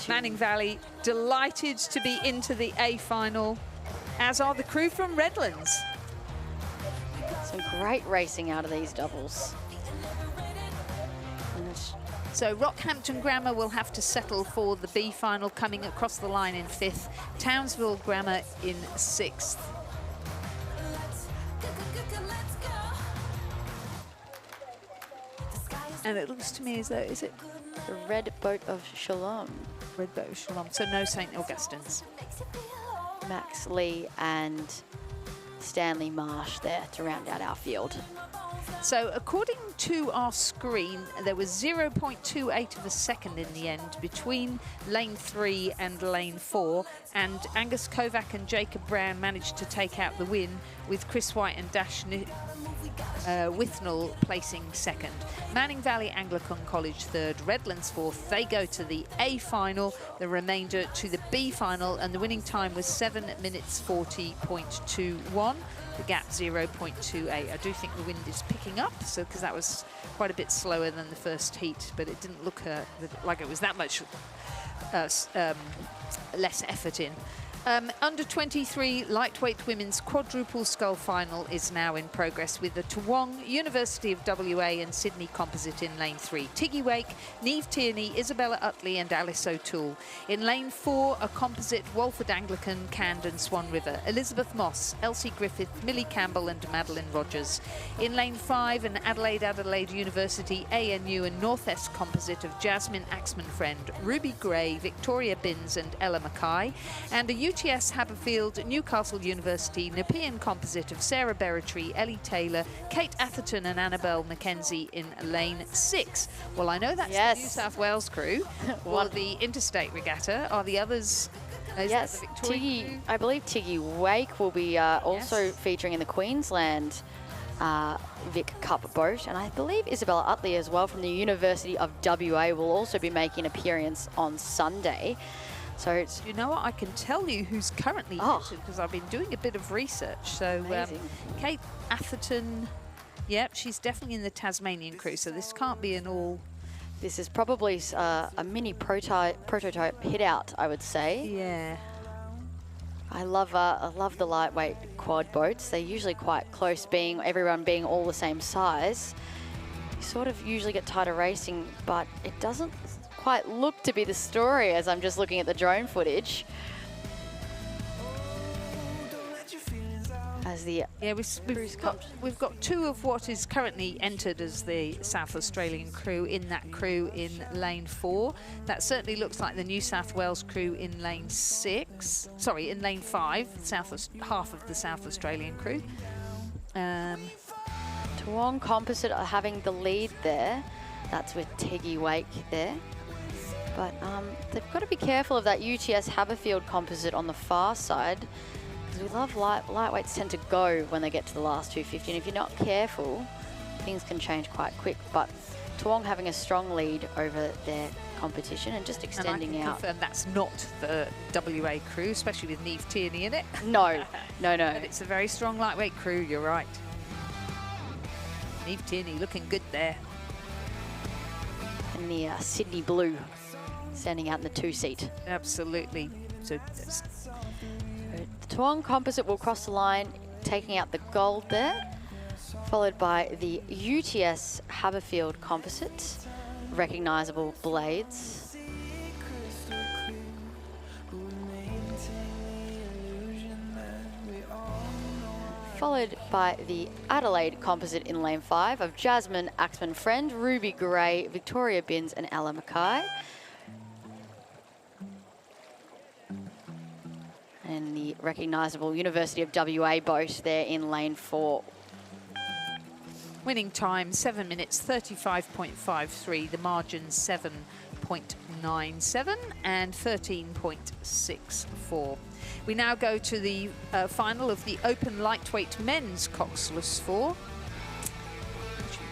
Manning Valley delighted to be into the A final, as are the crew from Redlands. Some great racing out of these doubles. So Rockhampton Grammar will have to settle for the B final, coming across the line in 5th. Townsville Grammar in 6th. And it looks to me as though, is it The Red Boat of Shalom. Red Boat of Shalom? So no St. Augustine's. Max Lee and Stanley Marsh there to round out our field. So according to our screen, there was 0.28 of a second in the end between lane 3 and lane 4, and Angus Kovac and Jacob Brown managed to take out the win, with Chris White and Dash Withnell placing second. Manning Valley Anglican College third, Redlands fourth. They go to the A final, the remainder to the B final, and the winning time was 7 minutes 40.21. The gap 0.28. I do think the wind is picking up, so because that was quite a bit slower than the first heat, but it didn't look like it was that much less effort in. Under 23 lightweight women's quadruple scull final is now in progress, with the Toowong, University of WA and Sydney Composite in lane 3. Tiggy Wake, Neve Tierney, Isabella Utley and Alice O'Toole. In lane 4, a composite Walford Anglican, Camden, Swan River. Elizabeth Moss, Elsie Griffith, Millie Campbell and Madeline Rogers. In lane 5, an Adelaide University, ANU and North-Est composite of Jasmine Axman-Friend, Ruby Gray, Victoria Binns and Ella Mackay. And a UTS Haberfield, Newcastle University, Nepean composite of Sarah Berretry, Ellie Taylor, Kate Atherton and Annabelle Mackenzie in lane 6. Well, I know that's the New South Wales crew. Well, the Interstate Regatta. Are the others? Yes, Tiggy, I believe Tiggy Wake will be also featuring in the Queensland Vic Cup boat. And I believe Isabella Utley as well from the University of WA will also be making an appearance on Sunday. So it's You know what? I can tell you who's currently entered because I've been doing a bit of research. So Amazing. Kate Atherton, yep, she's definitely in the Tasmanian crew. So this can't be an all. This is probably a mini prototype hit out, I would say. Yeah. I love the lightweight quad boats. They're usually quite close, everyone being all the same size. You sort of usually get tired of racing, but it doesn't quite look to be the story as I'm just looking at the drone footage. As the Yeah, we've got two of what is currently entered as the South Australian crew in that crew in lane 4. That certainly looks like the New South Wales crew in lane 6. Sorry, in lane 5, half of the South Australian crew. Toowong Composite are having the lead there. That's with Teggy Wake there. But they've got to be careful of that UTS Haberfield Composite on the far side. We love lightweights tend to go when they get to the last 250, and if you're not careful, things can change quite quick. But Toowong having a strong lead over their competition and just extending and I can out. confirm that's not the WA crew, especially with Neve Tierney in it. No, no. But it's a very strong lightweight crew, you're right. Neve Tierney looking good there. And the Sydney Blue standing out in the 2-seat. Absolutely. So The Toowong Composite will cross the line, taking out the gold there, followed by the UTS Haberfield Composite, recognisable blades. Followed by the Adelaide Composite in lane 5 of Jasmine Axman Friend, Ruby Gray, Victoria Binns and Ella Mackay. And the recognisable University of WA boat there in lane 4. winning time 7 minutes 35.53. The margin 7.97 and 13.64. We now go to the final of the open lightweight men's Coxless 4. We've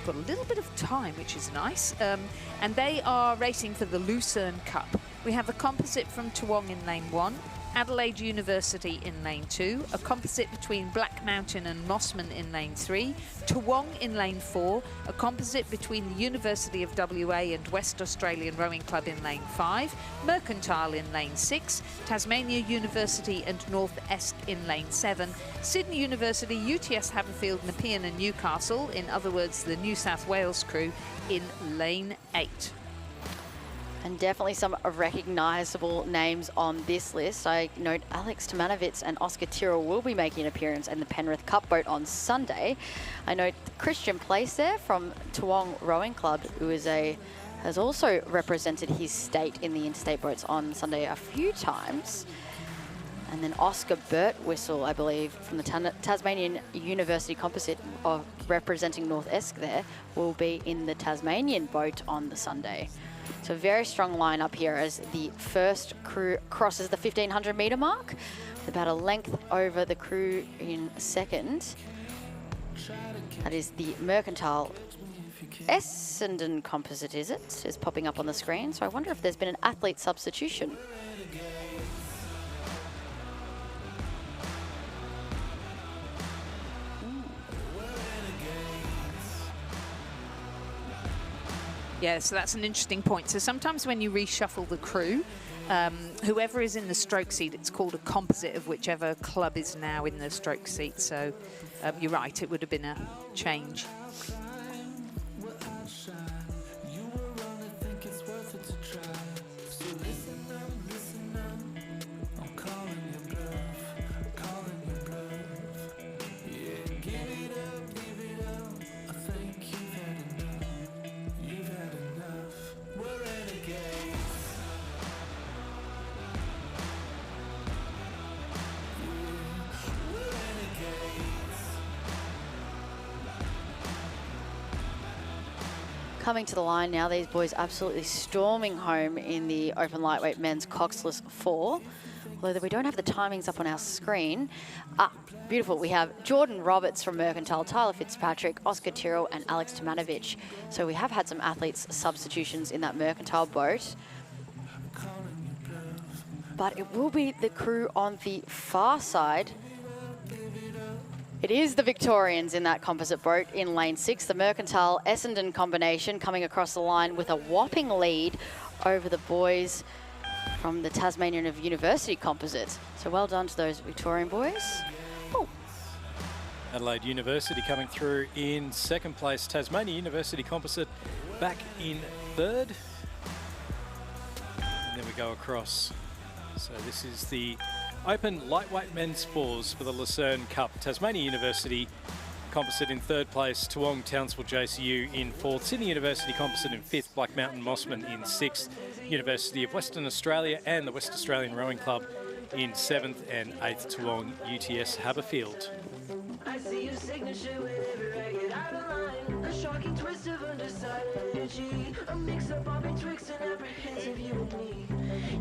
got a little bit of time, which is nice. And they are racing for the Lucerne Cup. We have a composite from Toowong in lane 1, Adelaide University in lane 2, a composite between Black Mountain and Mossman in lane 3, Toowong in lane 4, a composite between the University of WA and West Australian Rowing Club in lane 5, Mercantile in lane 6, Tasmania University and North Esk in lane 7, Sydney University, UTS Haberfield, Nepean and Newcastle, in other words the New South Wales crew, in lane 8. And definitely some recognisable names on this list. I note Alex Tomanovitz and Oscar Tyrrell will be making an appearance in the Penrith Cup boat on Sunday. I note Christian Place there from Toowong Rowing Club, who is has also represented his state in the interstate boats on Sunday a few times. And then Oscar Birtwhistle, I believe, from the Tasmanian University Composite of representing North Esk there, will be in the Tasmanian boat on the Sunday. So very strong lineup here as the first crew crosses the 1500 metre mark, with about a length over the crew in second. That is the Mercantile Essendon Composite, is it? Is popping up on the screen. So I wonder if there's been an athlete substitution. Yeah, so that's an interesting point. So sometimes when you reshuffle the crew, whoever is in the stroke seat, it's called a composite of whichever club is now in the stroke seat. So you're right, it would have been a change. Coming to the line now, these boys absolutely storming home in the open lightweight men's Coxless 4. Well, although we don't have the timings up on our screen. Ah, beautiful. We have Jordan Roberts from Mercantile, Tyler Fitzpatrick, Oscar Tyrrell and Alex Tomanovic. So we have had some athletes substitutions in that Mercantile boat. But it will be the crew on the far side. It is the Victorians in that composite boat in lane 6. The Mercantile Essendon combination coming across the line with a whopping lead over the boys from the Tasmanian of University composite. So well done to those Victorian boys. Oh. Adelaide University coming through in second place. Tasmania University composite back in third. And then we go across. So this is the Open Lightweight Men's Fours for the Lucerne Cup. Tasmania University composite in third place. Toowong Townsville JCU in fourth. Sydney University composite in fifth. Black Mountain Mossman in sixth. University of Western Australia and the West Australian Rowing Club in seventh, and eighth Toowong UTS Haberfield. I see your signature whenever I get out of line. A shocking twist of undecided energy. A mix-up of betwixt and apprehensive you and me.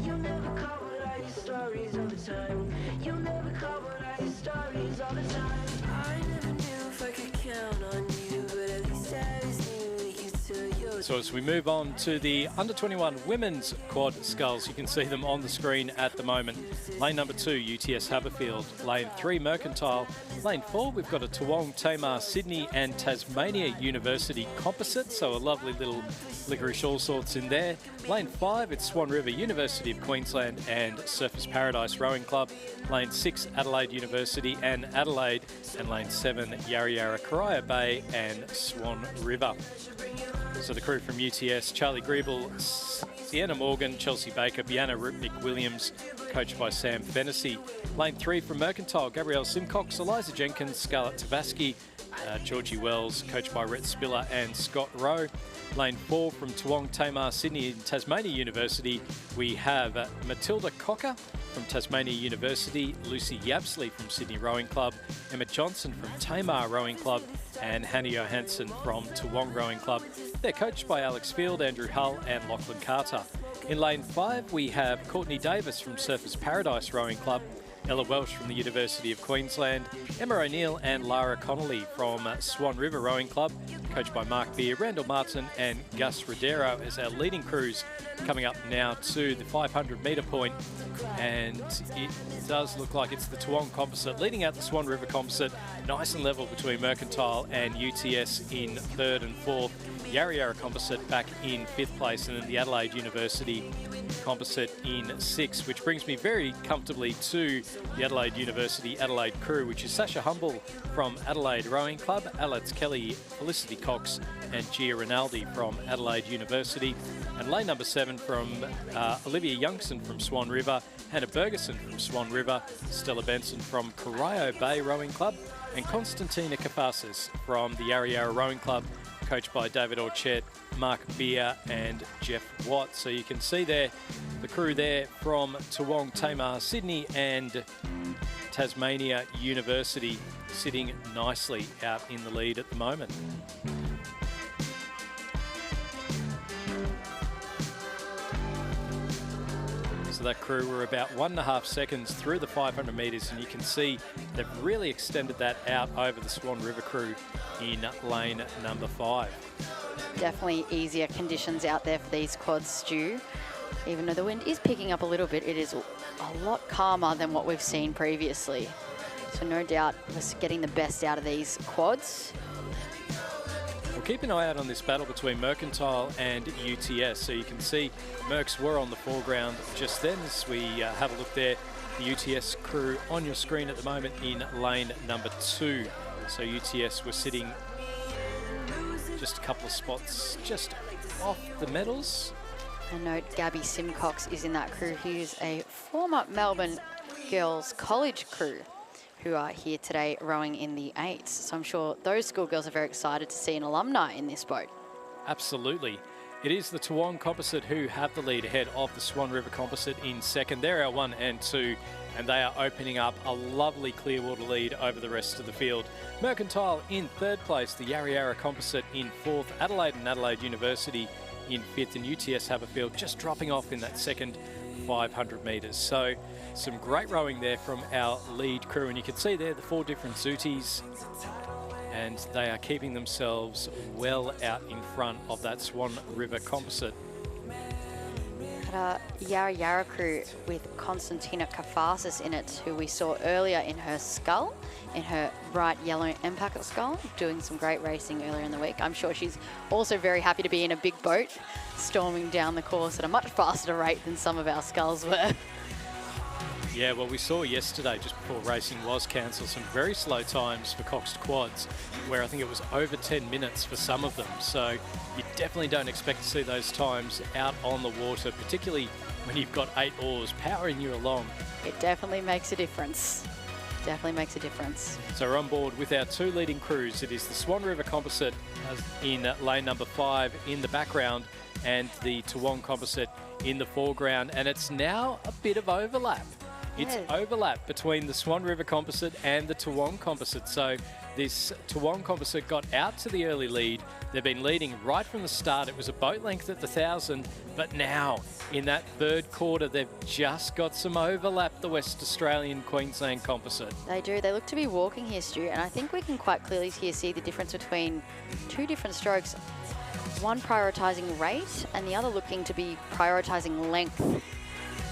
You'll never call what I hear stories all the time. You'll never call what I hear stories all the time. I never knew if I could count on you, but at least I always knew that you took your So as we move on to the under-21 women's quad sculls, you can see them on the screen at the moment. Lane number 2, UTS Haberfield. Lane 3, Mercantile. Lane 4, we've got a Toowong, Tamar, Sydney and Tasmania University composite, so a lovely little licorice all sorts in there. Lane 5, it's Swan River, University of Queensland and Surfers Paradise Rowing Club. Lane 6, Adelaide University and Adelaide. And lane 7, Yarra Yarra, Corio Bay and Swan River. So the crew from UTS, Charlie Griebel, Sienna Morgan, Chelsea Baker, Bianna Rupnick-Williams, coached by Sam Fennessy. Lane 3 from Mercantile, Gabrielle Simcox, Eliza Jenkins, Scarlett Tavaski, Georgie Wells, coached by Rhett Spiller and Scott Rowe. Lane 4 from Toowong, Tamar, Sydney and Tasmania University, we have Matilda Cocker from Tasmania University, Lucy Yabsley from Sydney Rowing Club, Emma Johnson from Tamar Rowing Club and Hannah Johansson from Toowong Rowing Club. They're coached by Alex Field, Andrew Hull and Lachlan Carter. In lane 5 we have Courtney Davis from Surfers Paradise Rowing Club, Ella Welsh from the University of Queensland, Emma O'Neill and Lara Connolly from Swan River Rowing Club, coached by Mark Beer, Randall Martin and Gus Rodero as our leading crews coming up now to the 500 metre point. And it does look like it's the Toowong composite leading out the Swan River composite, nice and level between Mercantile and UTS in third and fourth. Yarra Yarra composite back in fifth place, and then the Adelaide University composite in sixth, which brings me very comfortably to the Adelaide University Adelaide crew, which is Sasha Humble from Adelaide Rowing Club, Alex Kelly, Felicity Cox and Gia Rinaldi from Adelaide University. And lane number 7 from Olivia Youngson from Swan River, Hannah Bergerson from Swan River, Stella Benson from Corio Bay Rowing Club and Constantina Kafasis from the Yarra Yarra Rowing Club, coached by David Orchett, Mark Beer and Jeff Watt. So you can see there the crew there from Toowong, Tamar, Sydney and Tasmania University sitting nicely out in the lead at the moment. So that crew were about 1.5 seconds through the 500 metres, and you can see they've really extended that out over the Swan River crew in lane number 5. Definitely easier conditions out there for these quads, Stu. Even though the wind is picking up a little bit, it is a lot calmer than what we've seen previously. So no doubt we're getting the best out of these quads. We'll keep an eye out on this battle between Mercantile and UTS. So you can see Mercs were on the foreground just then as we have a look there. The UTS crew on your screen at the moment in lane number 2. So UTS were sitting just a couple of spots just off the medals. And note Gabby Simcox is in that crew. He's a former Melbourne Girls College crew who are here today rowing in the 8s. So I'm sure those schoolgirls are very excited to see an alumni in this boat. Absolutely. It is the Toowong composite who have the lead ahead of the Swan River composite in second. They're our 1 and 2, and they are opening up a lovely Clearwater lead over the rest of the field. Mercantile in third place, the Yarra Yarra composite in fourth, Adelaide and Adelaide University in fifth, and UTS Haberfield just dropping off in that second 500 metres. So some great rowing there from our lead crew, and you can see there the 4 different Zooties, and they are keeping themselves well out in front of that Swan River composite. Yarra Yarra crew with Constantina Kafasis in it, who we saw earlier in her scull, in her bright yellow impact scull, doing some great racing earlier in the week. I'm sure she's also very happy to be in a big boat, storming down the course at a much faster rate than some of our sculls were. Yeah, well, we saw yesterday, just before racing was cancelled, some very slow times for Coxed Quads, where I think it was over 10 minutes for some of them. So you definitely don't expect to see those times out on the water, particularly when you've got 8 oars powering you along. It definitely makes a difference. Definitely makes a difference. So we're on board with our 2 leading crews. It is the Swan River Composite in lane number 5 in the background, and the Toowong Composite in the foreground. And it's now a bit of overlap. It's overlap between the Swan River Composite and the Toowong Composite. So this Toowong Composite got out to the early lead. They've been leading right from the start. It was a boat length at the 1,000, but now in that third quarter, they've just got some overlap, the West Australian Queensland Composite. They do. They look to be walking here, Stu, and I think we can quite clearly here see the difference between 2 different strokes. One prioritising rate and the other looking to be prioritising length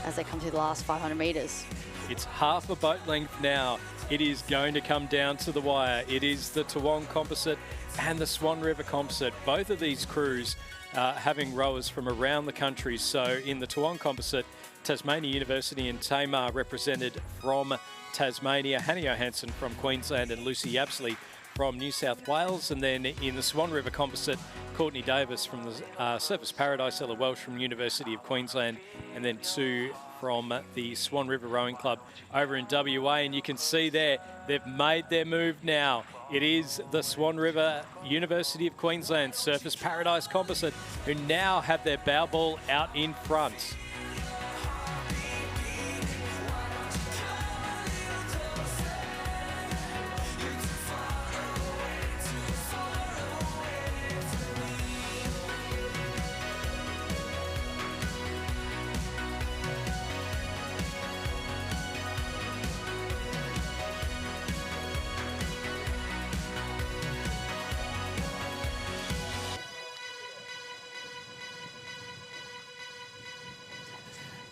as they come to the last 500 metres. It's half a boat length now. It is going to come down to the wire. It is the Toowong Composite and the Swan River Composite. Both of these crews having rowers from around the country. So in the Toowong Composite, Tasmania University and Tamar represented from Tasmania, Hannah Johansson from Queensland and Lucy Yapsley from New South Wales. And then in the Swan River Composite, Courtney Davis from the Surface Paradise, Ella Welsh from University of Queensland, and then 2 from the Swan River Rowing Club over in WA. And you can see there, they've made their move now. It is the Swan River University of Queensland Surface Paradise Composite who now have their bow ball out in front.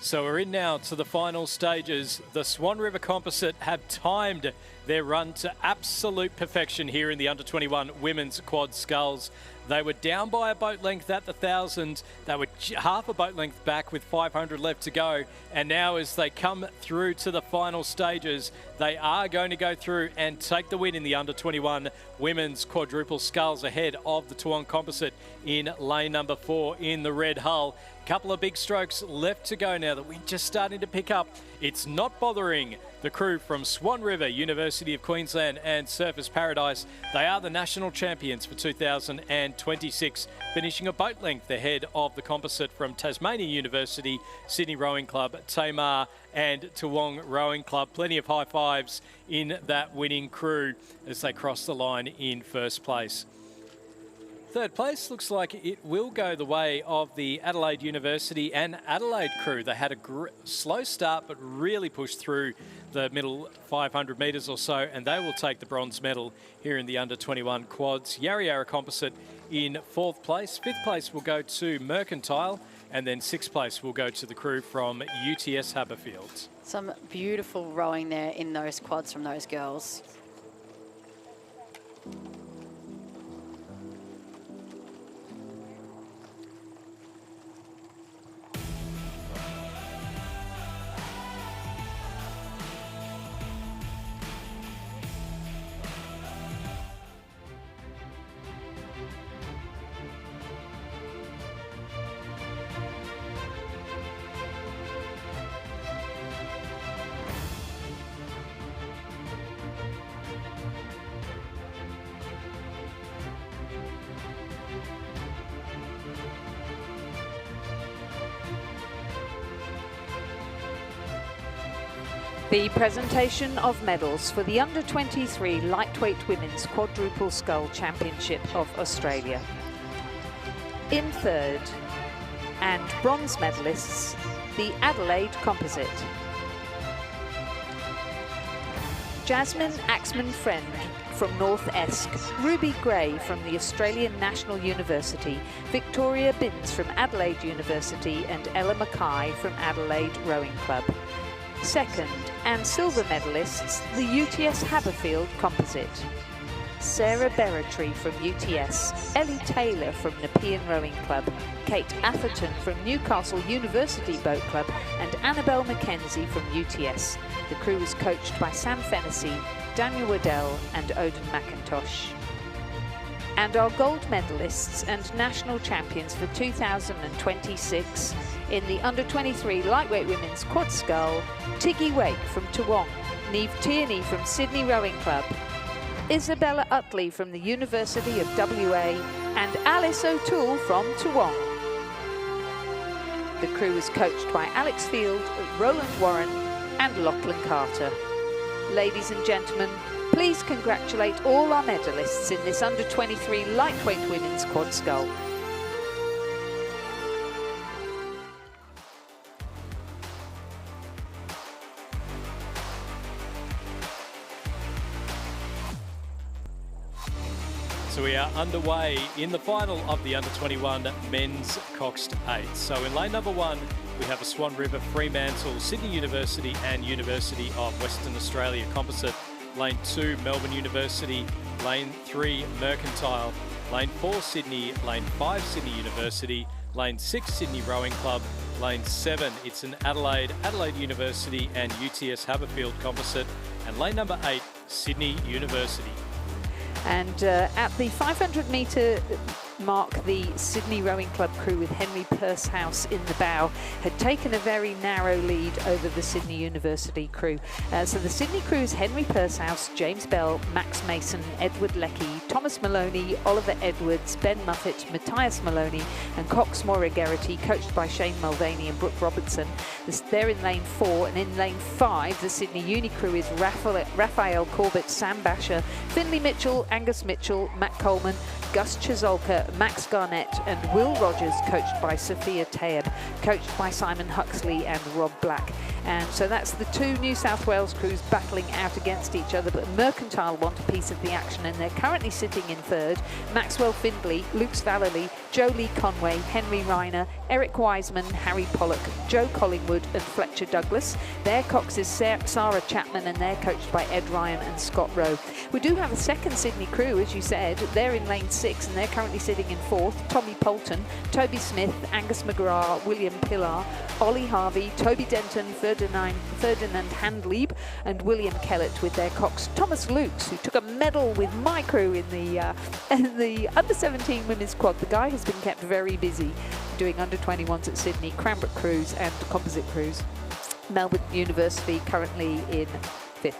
So we're in now to the final stages. The Swan River Composite have timed their run to absolute perfection here in the under-21 women's quad sculls. They were down by a boat length at the 1,000. They were half a boat length back with 500 left to go. And now as they come through to the final stages, they are going to go through and take the win in the under-21 women's quadruple sculls ahead of the Toowong Composite in lane number 4 in the red hull. Couple of big strokes left to go now that we're just starting to pick up. It's not bothering the crew from Swan River, University of Queensland and Surface Paradise. They are the national champions for 2026, finishing a boat length ahead of the composite from Tasmania University, Sydney Rowing Club, Tamar and Toowong Rowing Club. Plenty of high fives in that winning crew as they cross the line in first place. Third place looks like it will go the way of the Adelaide University and Adelaide crew. They had a slow start but really pushed through the middle 500 metres or so, and they will take the bronze medal here in the under-21 quads. Yarra Yarra Composite in 4th place. 5th place will go to Mercantile, and then 6th place will go to the crew from UTS Haberfields. Some beautiful rowing there in those quads from those girls. The presentation of medals for the Under-23 Lightweight Women's Quadruple Scull Championship of Australia. In third and bronze medalists the Adelaide Composite. Jasmine Axman-Friend from North Esk, Ruby Gray from the Australian National University, Victoria Binns from Adelaide University, and Ella Mackay from Adelaide Rowing Club. Second and silver medalists, the UTS Haberfield Composite. Sarah Berretry from UTS, Ellie Taylor from Nepean Rowing Club, Kate Atherton from Newcastle University Boat Club, and Annabelle Mackenzie from UTS. The crew is coached by Sam Fennessy, Daniel Waddell and Odin McIntosh. And our gold medalists and national champions for 2026 in the under-23 lightweight women's quad scull, Tiggy Wake from Toowong, Neve Tierney from Sydney Rowing Club, Isabella Utley from the University of WA, and Alice O'Toole from Toowong. The crew is coached by Alex Field, Roland Warren and Lachlan Carter. Ladies and gentlemen, please congratulate all our medalists in this under-23 lightweight women's quad scull. So we are underway in the final of the under-21 men's Coxed 8. So in lane number 1, we have a Swan River, Fremantle, Sydney University and University of Western Australia composite. Lane 2, Melbourne University. Lane 3, Mercantile. Lane 4, Sydney. Lane 5, Sydney University. Lane 6, Sydney Rowing Club. Lane 7, it's an Adelaide University and UTS Haberfield composite. And lane number 8, Sydney University. And at the 500 metre mark, the Sydney Rowing Club crew with Henry Pursehouse in the bow had taken a very narrow lead over the Sydney University crew. So the Sydney crew is Henry Pursehouse, James Bell, Max Mason, Edward Leckie, Thomas Maloney, Oliver Edwards, Ben Muffett, Matthias Maloney and Cox Moira Geraghty, coached by Shane Mulvaney and Brooke Robertson. They're in lane 4, and in lane 5 the Sydney Uni crew is Raphael Corbett, Sam Basher, Finley Mitchell, Angus Mitchell, Matt Coleman, Gus Chizolka, Max Garnett and Will Rogers, coached by Sophia Taeb, coached by Simon Huxley and Rob Black. And so that's the two New South Wales crews battling out against each other, but Mercantile want a piece of the action, and they're currently sitting in third. Maxwell Findlay, Luke Vallely, Joe Lee Conway, Henry Reiner, Eric Wiseman, Harry Pollock, Joe Collingwood and Fletcher Douglas. Their cox is Sarah Chapman, and they're coached by Ed Ryan and Scott Rowe. We do have a second Sydney crew, as you said. They're in lane 6 and they're currently sitting in 4th. Tommy Poulton, Toby Smith, Angus McGrath, William Pillar, Ollie Harvey, Toby Denton, Ferdinand Handlieb and William Kellett with their cox Thomas Lukes, who took a medal with my crew in the under-17 women's quad. The guy has been kept very busy doing under-21s at Sydney, Cranbrook crews and composite crews. Melbourne University currently in 5th.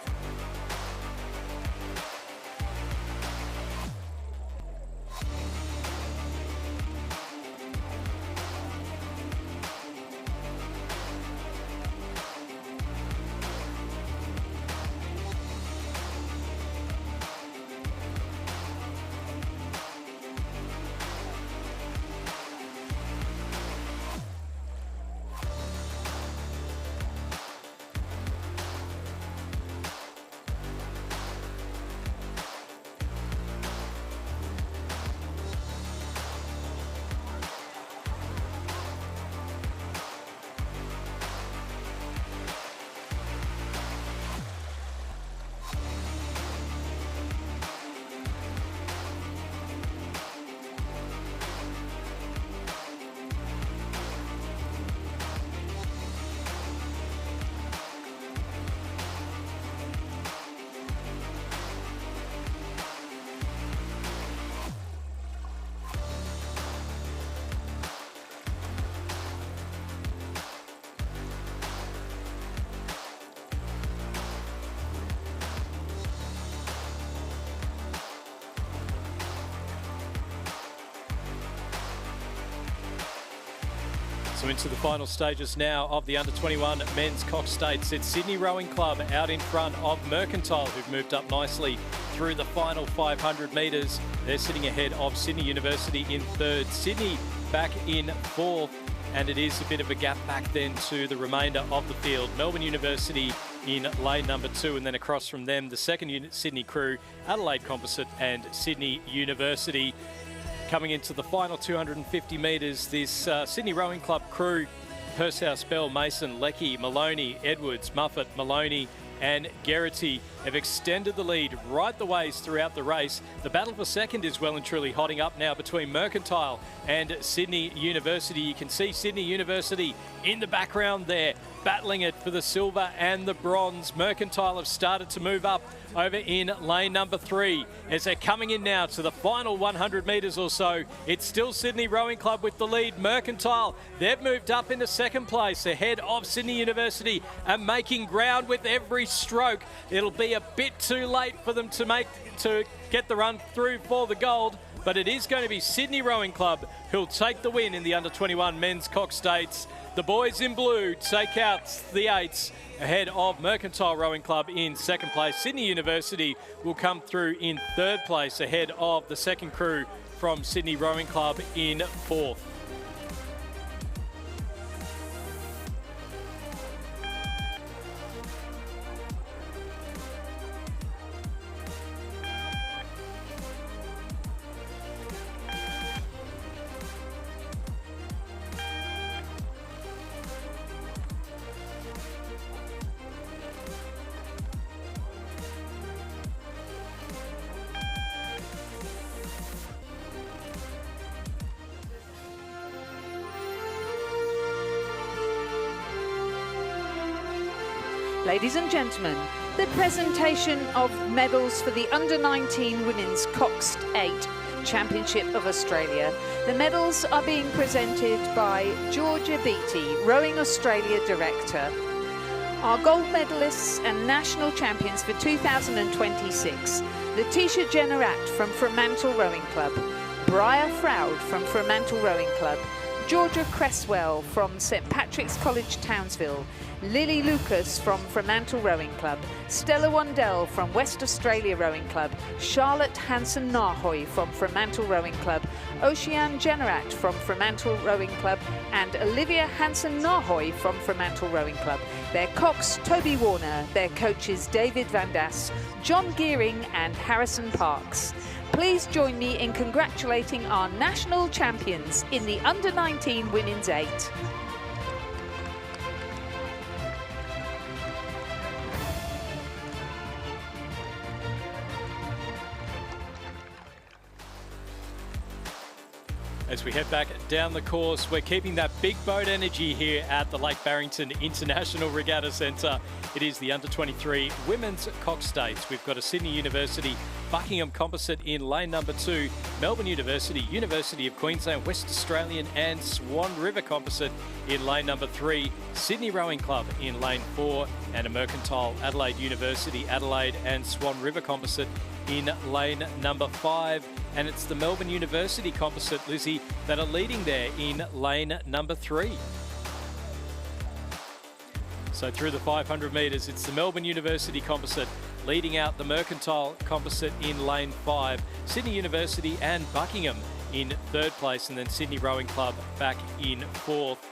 So into the final stages now of the under-21 men's Cox States. It's Sydney Rowing Club out in front of Mercantile, who've moved up nicely through the final 500 metres. They're sitting ahead of Sydney University in third. Sydney back in fourth, and it is a bit of a gap back then to the remainder of the field. Melbourne University in lane number 2, and then across from them, the second Sydney crew, Adelaide Composite and Sydney University. Coming into the final 250 metres, this Sydney Rowing Club crew, Pursehouse, Bell, Mason, Leckie, Maloney, Edwards, Muffet, Maloney and Geraghty have extended the lead right the ways throughout the race. The battle for second is well and truly hotting up now between Mercantile and Sydney University. You can see Sydney University in the background there, battling it for the silver and the bronze. Mercantile have started to move up over in lane number 3 as they're coming in now to the final 100 metres or so. It's still Sydney Rowing Club with the lead. Mercantile, they've moved up into second place ahead of Sydney University and making ground with every stroke. It'll be a bit too late for them to get the run through for the gold, but it is going to be Sydney Rowing Club who'll take the win in the under-21 men's Cox States. The boys in blue take out the 8s ahead of Mercantile Rowing Club in second place. Sydney University will come through in third place ahead of the second crew from Sydney Rowing Club in fourth. Ladies and gentlemen, the presentation of medals for the Under-19 Women's Cox 8 Championship of Australia. The medals are being presented by Georgia Beattie, Rowing Australia Director. Our gold medalists and national champions for 2026, Letitia Jennerat from Fremantle Rowing Club, Briar Froud from Fremantle Rowing Club, Georgia Cresswell from St Patrick's College Townsville, Lily Lucas from Fremantle Rowing Club, Stella Wandell from West Australia Rowing Club, Charlotte Hansen-Nahoy from Fremantle Rowing Club, Oceane Jennerat from Fremantle Rowing Club, and Olivia Hansen-Nahoy from Fremantle Rowing Club. Their cocks, Toby Warner, their coaches David Van Das, John Gearing and Harrison Parks. Please join me in congratulating our national champions in the Under-19 Women's 8. As we head back down the course, we're keeping that big boat energy here at the Lake Barrington International Regatta Centre. It is the Under-23 Women's Cox States. We've got a Sydney University, Buckingham Composite in lane number 2, Melbourne University, University of Queensland, West Australian and Swan River Composite in lane number 3, Sydney Rowing Club in lane 4, and a Mercantile, Adelaide University, Adelaide and Swan River Composite in lane number 5. And it's the Melbourne University Composite, Lizzie, that are leading there in lane number 3. So through the 500 metres, it's the Melbourne University Composite leading out the Mercantile Composite in lane 5. Sydney University and Buckingham in third place, and then Sydney Rowing Club back in fourth.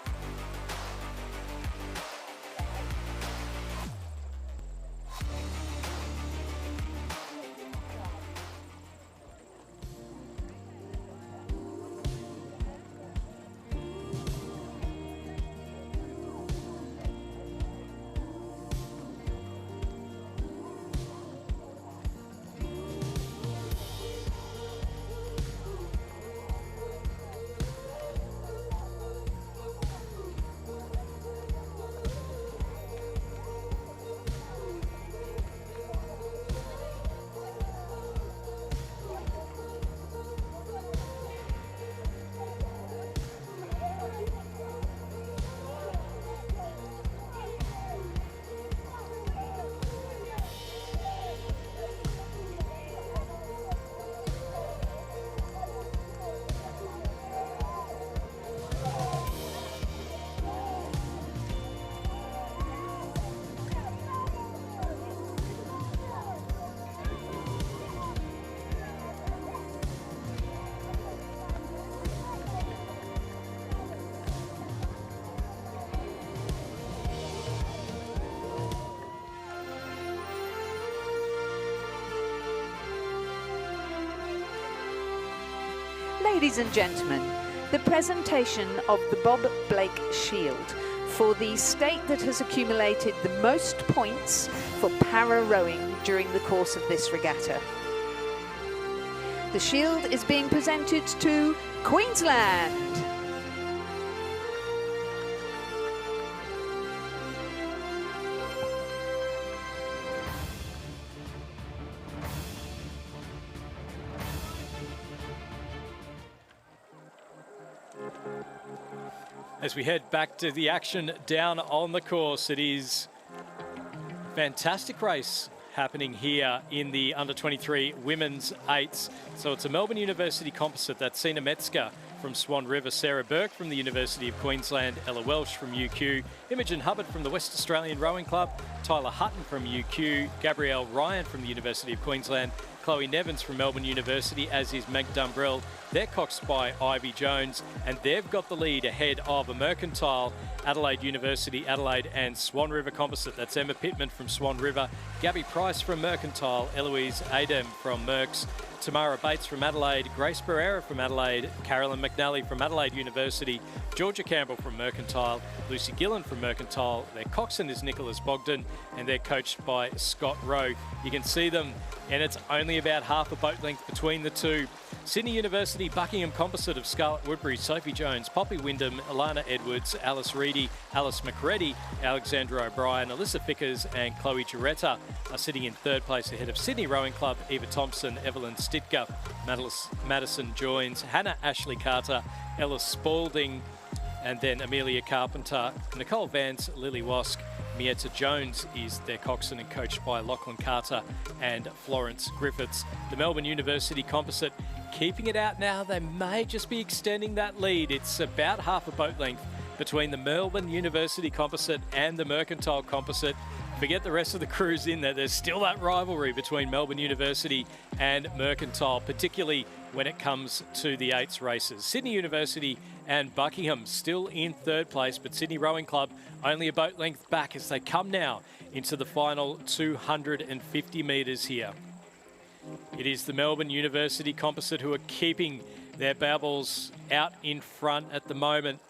Ladies and gentlemen, the presentation of the Bob Blake Shield for the state that has accumulated the most points for para rowing during the course of this regatta. The shield is being presented to Queensland. As we head back to the action down on the course, it is a fantastic race happening here in the under-23 women's eights. So it's a Melbourne University composite. That's Sina Metzger from Swan River, Sarah Burke from the University of Queensland, Ella Welsh from UQ, Imogen Hubbard from the West Australian Rowing Club, Tyler Hutton from UQ, Gabrielle Ryan from the University of Queensland, Chloe Nevins from Melbourne University, as is Meg Dumbrell. They're coxed by Ivy Jones, and they've got the lead ahead of a Mercantile, Adelaide University, Adelaide, and Swan River composite. That's Emma Pittman from Swan River, Gabby Price from Mercantile, Eloise Adem from Mercs, Tamara Bates from Adelaide, Grace Barrera from Adelaide, Carolyn McNally from Adelaide University, Georgia Campbell from Mercantile, Lucy Gillen from Mercantile. Their coxswain is Nicholas Bogdan, and they're coached by Scott Rowe. You can see them, and it's only about half a boat length between the two. Sydney University Buckingham composite of Scarlett Woodbury, Sophie Jones, Poppy Wyndham, Alana Edwards, Alice Reedy, Alice McReady, Alexandra O'Brien, Alyssa Fickers and Chloe Giretta are sitting in third place ahead of Sydney Rowing Club, Eva Thompson, Evelyn Stitka, Madison Joins, Hannah Ashley Carter, Ella Spalding, and then Amelia Carpenter, Nicole Vance, Lily Wask. Mietta Jones is their coxswain and coached by Lachlan Carter and Florence Griffiths. The Melbourne University composite keeping it out now. They may just be extending that lead. It's about half a boat length between the Melbourne University composite and the Mercantile composite. Forget the rest of the crews in there. There's still that rivalry between Melbourne University and Mercantile, particularly when it comes to the eights races. Sydney University and Buckingham still in third place, but Sydney Rowing Club only a boat length back as they come now into the final 250 metres here. It is the Melbourne University composite who are keeping their babbles out in front at the moment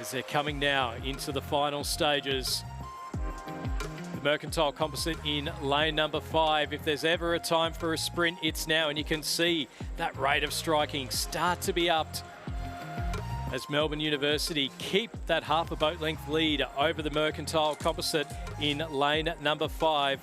as they're coming now into the final stages. The Mercantile composite in lane number 5. If there's ever a time for a sprint, it's now, and you can see that rate of striking start to be upped as Melbourne University keep that half a boat length lead over the Mercantile composite in lane number 5.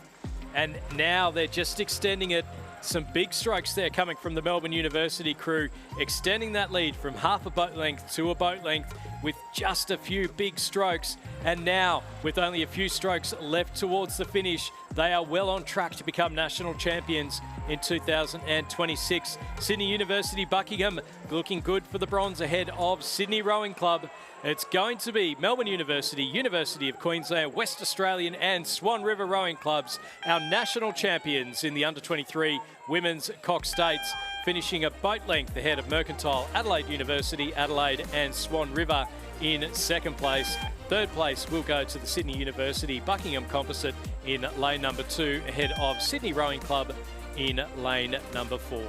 And now they're just extending it. Some big strokes there coming from the Melbourne University crew, extending that lead from half a boat length to a boat length with just a few big strokes. And now, with only a few strokes left towards the finish, they are well on track to become national champions in 2026. Sydney University Buckingham looking good for the bronze ahead of Sydney Rowing Club. It's going to be Melbourne University, University of Queensland, West Australian and Swan River Rowing Clubs, our national champions in the under-23 women's cox states, finishing a boat length ahead of Mercantile, Adelaide University, Adelaide and Swan River in second place. Third place will go to the Sydney University Buckingham composite in lane number 2 ahead of Sydney Rowing Club in lane number 4.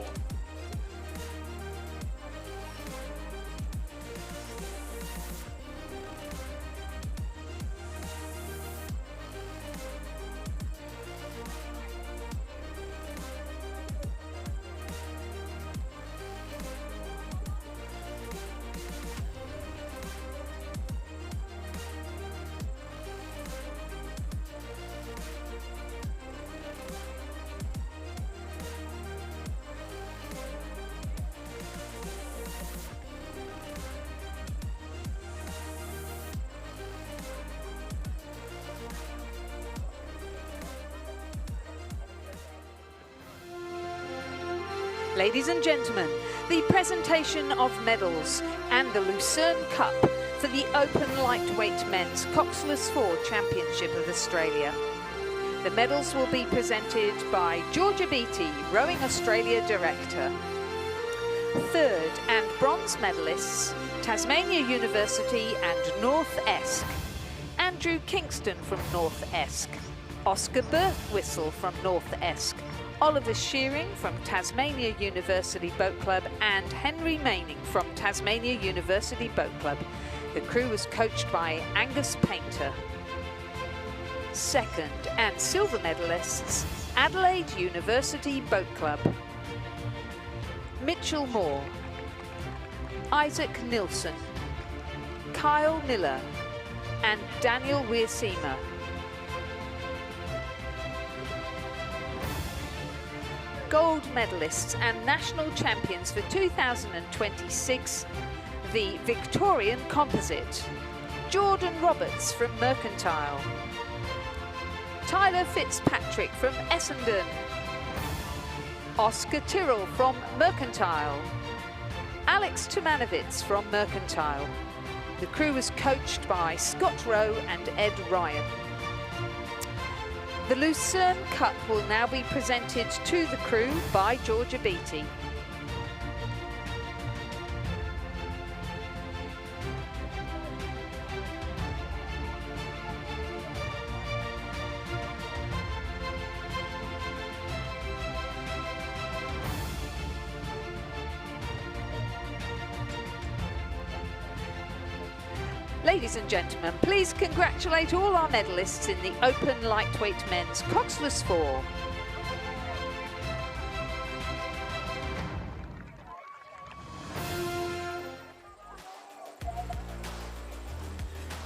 Ladies and gentlemen, the presentation of medals and the Lucerne Cup for the Open Lightweight Men's Coxless 4 Championship of Australia. The medals will be presented by Georgia Beattie, Rowing Australia Director. Third and bronze medalists, Tasmania University and North Esk. Andrew Kingston from North Esk. Oscar Birthwhistle from North Esk. Oliver Shearing from Tasmania University Boat Club and Henry Maining from Tasmania University Boat Club. The crew was coached by Angus Painter. Second and silver medalists, Adelaide University Boat Club. Mitchell Moore, Isaac Nilsson, Kyle Miller and Daniel Wiersema. Gold medalists and national champions for 2026, the Victorian Composite. Jordan Roberts from Mercantile. Tyler Fitzpatrick from Essendon. Oscar Tyrrell from Mercantile. Alex Tumanovitz from Mercantile. The crew was coached by Scott Rowe and Ed Ryan. The Lucerne Cup will now be presented to the crew by Georgia Beattie. Ladies and gentlemen, please congratulate all our medalists in the Open Lightweight Men's Coxless 4.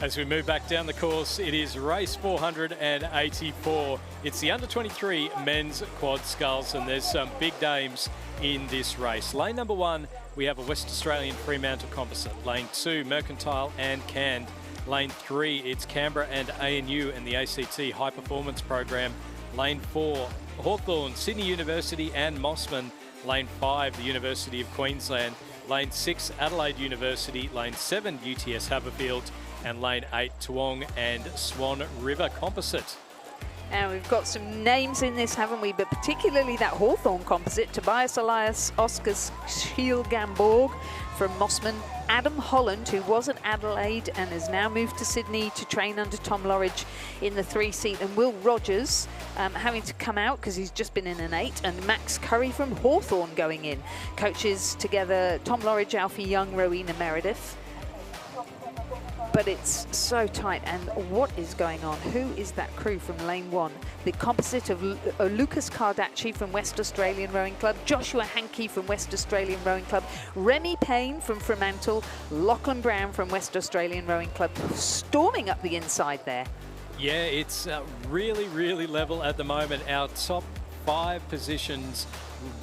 As we move back down the course, it is race 484. It's the under-23 men's quad sculls, and there's some big names in this race. Lane number 1, we have a West Australian Fremantle composite. Lane 2, Mercantile and Canned. Lane 3, it's Canberra and ANU and the ACT High Performance Program. Lane 4, Hawthorn, Sydney University and Mossman. Lane 5, the University of Queensland. Lane 6, Adelaide University. Lane 7, UTS Haberfield. And lane 8, Toowong and Swan River composite. And we've got some names in this, haven't we? But particularly that Hawthorn composite, Tobias Elias, Oscar Schiel-Gamborg from Mossman, Adam Holland, who was at Adelaide and has now moved to Sydney to train under Tom Lorridge in the 3-seat, and Will Rogers having to come out because he's just been in an 8, and Max Curry from Hawthorn going in. Coaches together, Tom Lorridge, Alfie Young, Rowena Meredith. But it's so tight, and what is going on? Who is that crew from lane 1? The composite of Lucas Cardacci from West Australian Rowing Club, Joshua Hankey from West Australian Rowing Club, Remy Payne from Fremantle, Lachlan Brown from West Australian Rowing Club, storming up the inside there. Yeah, it's really, really level at the moment. Our top 5 positions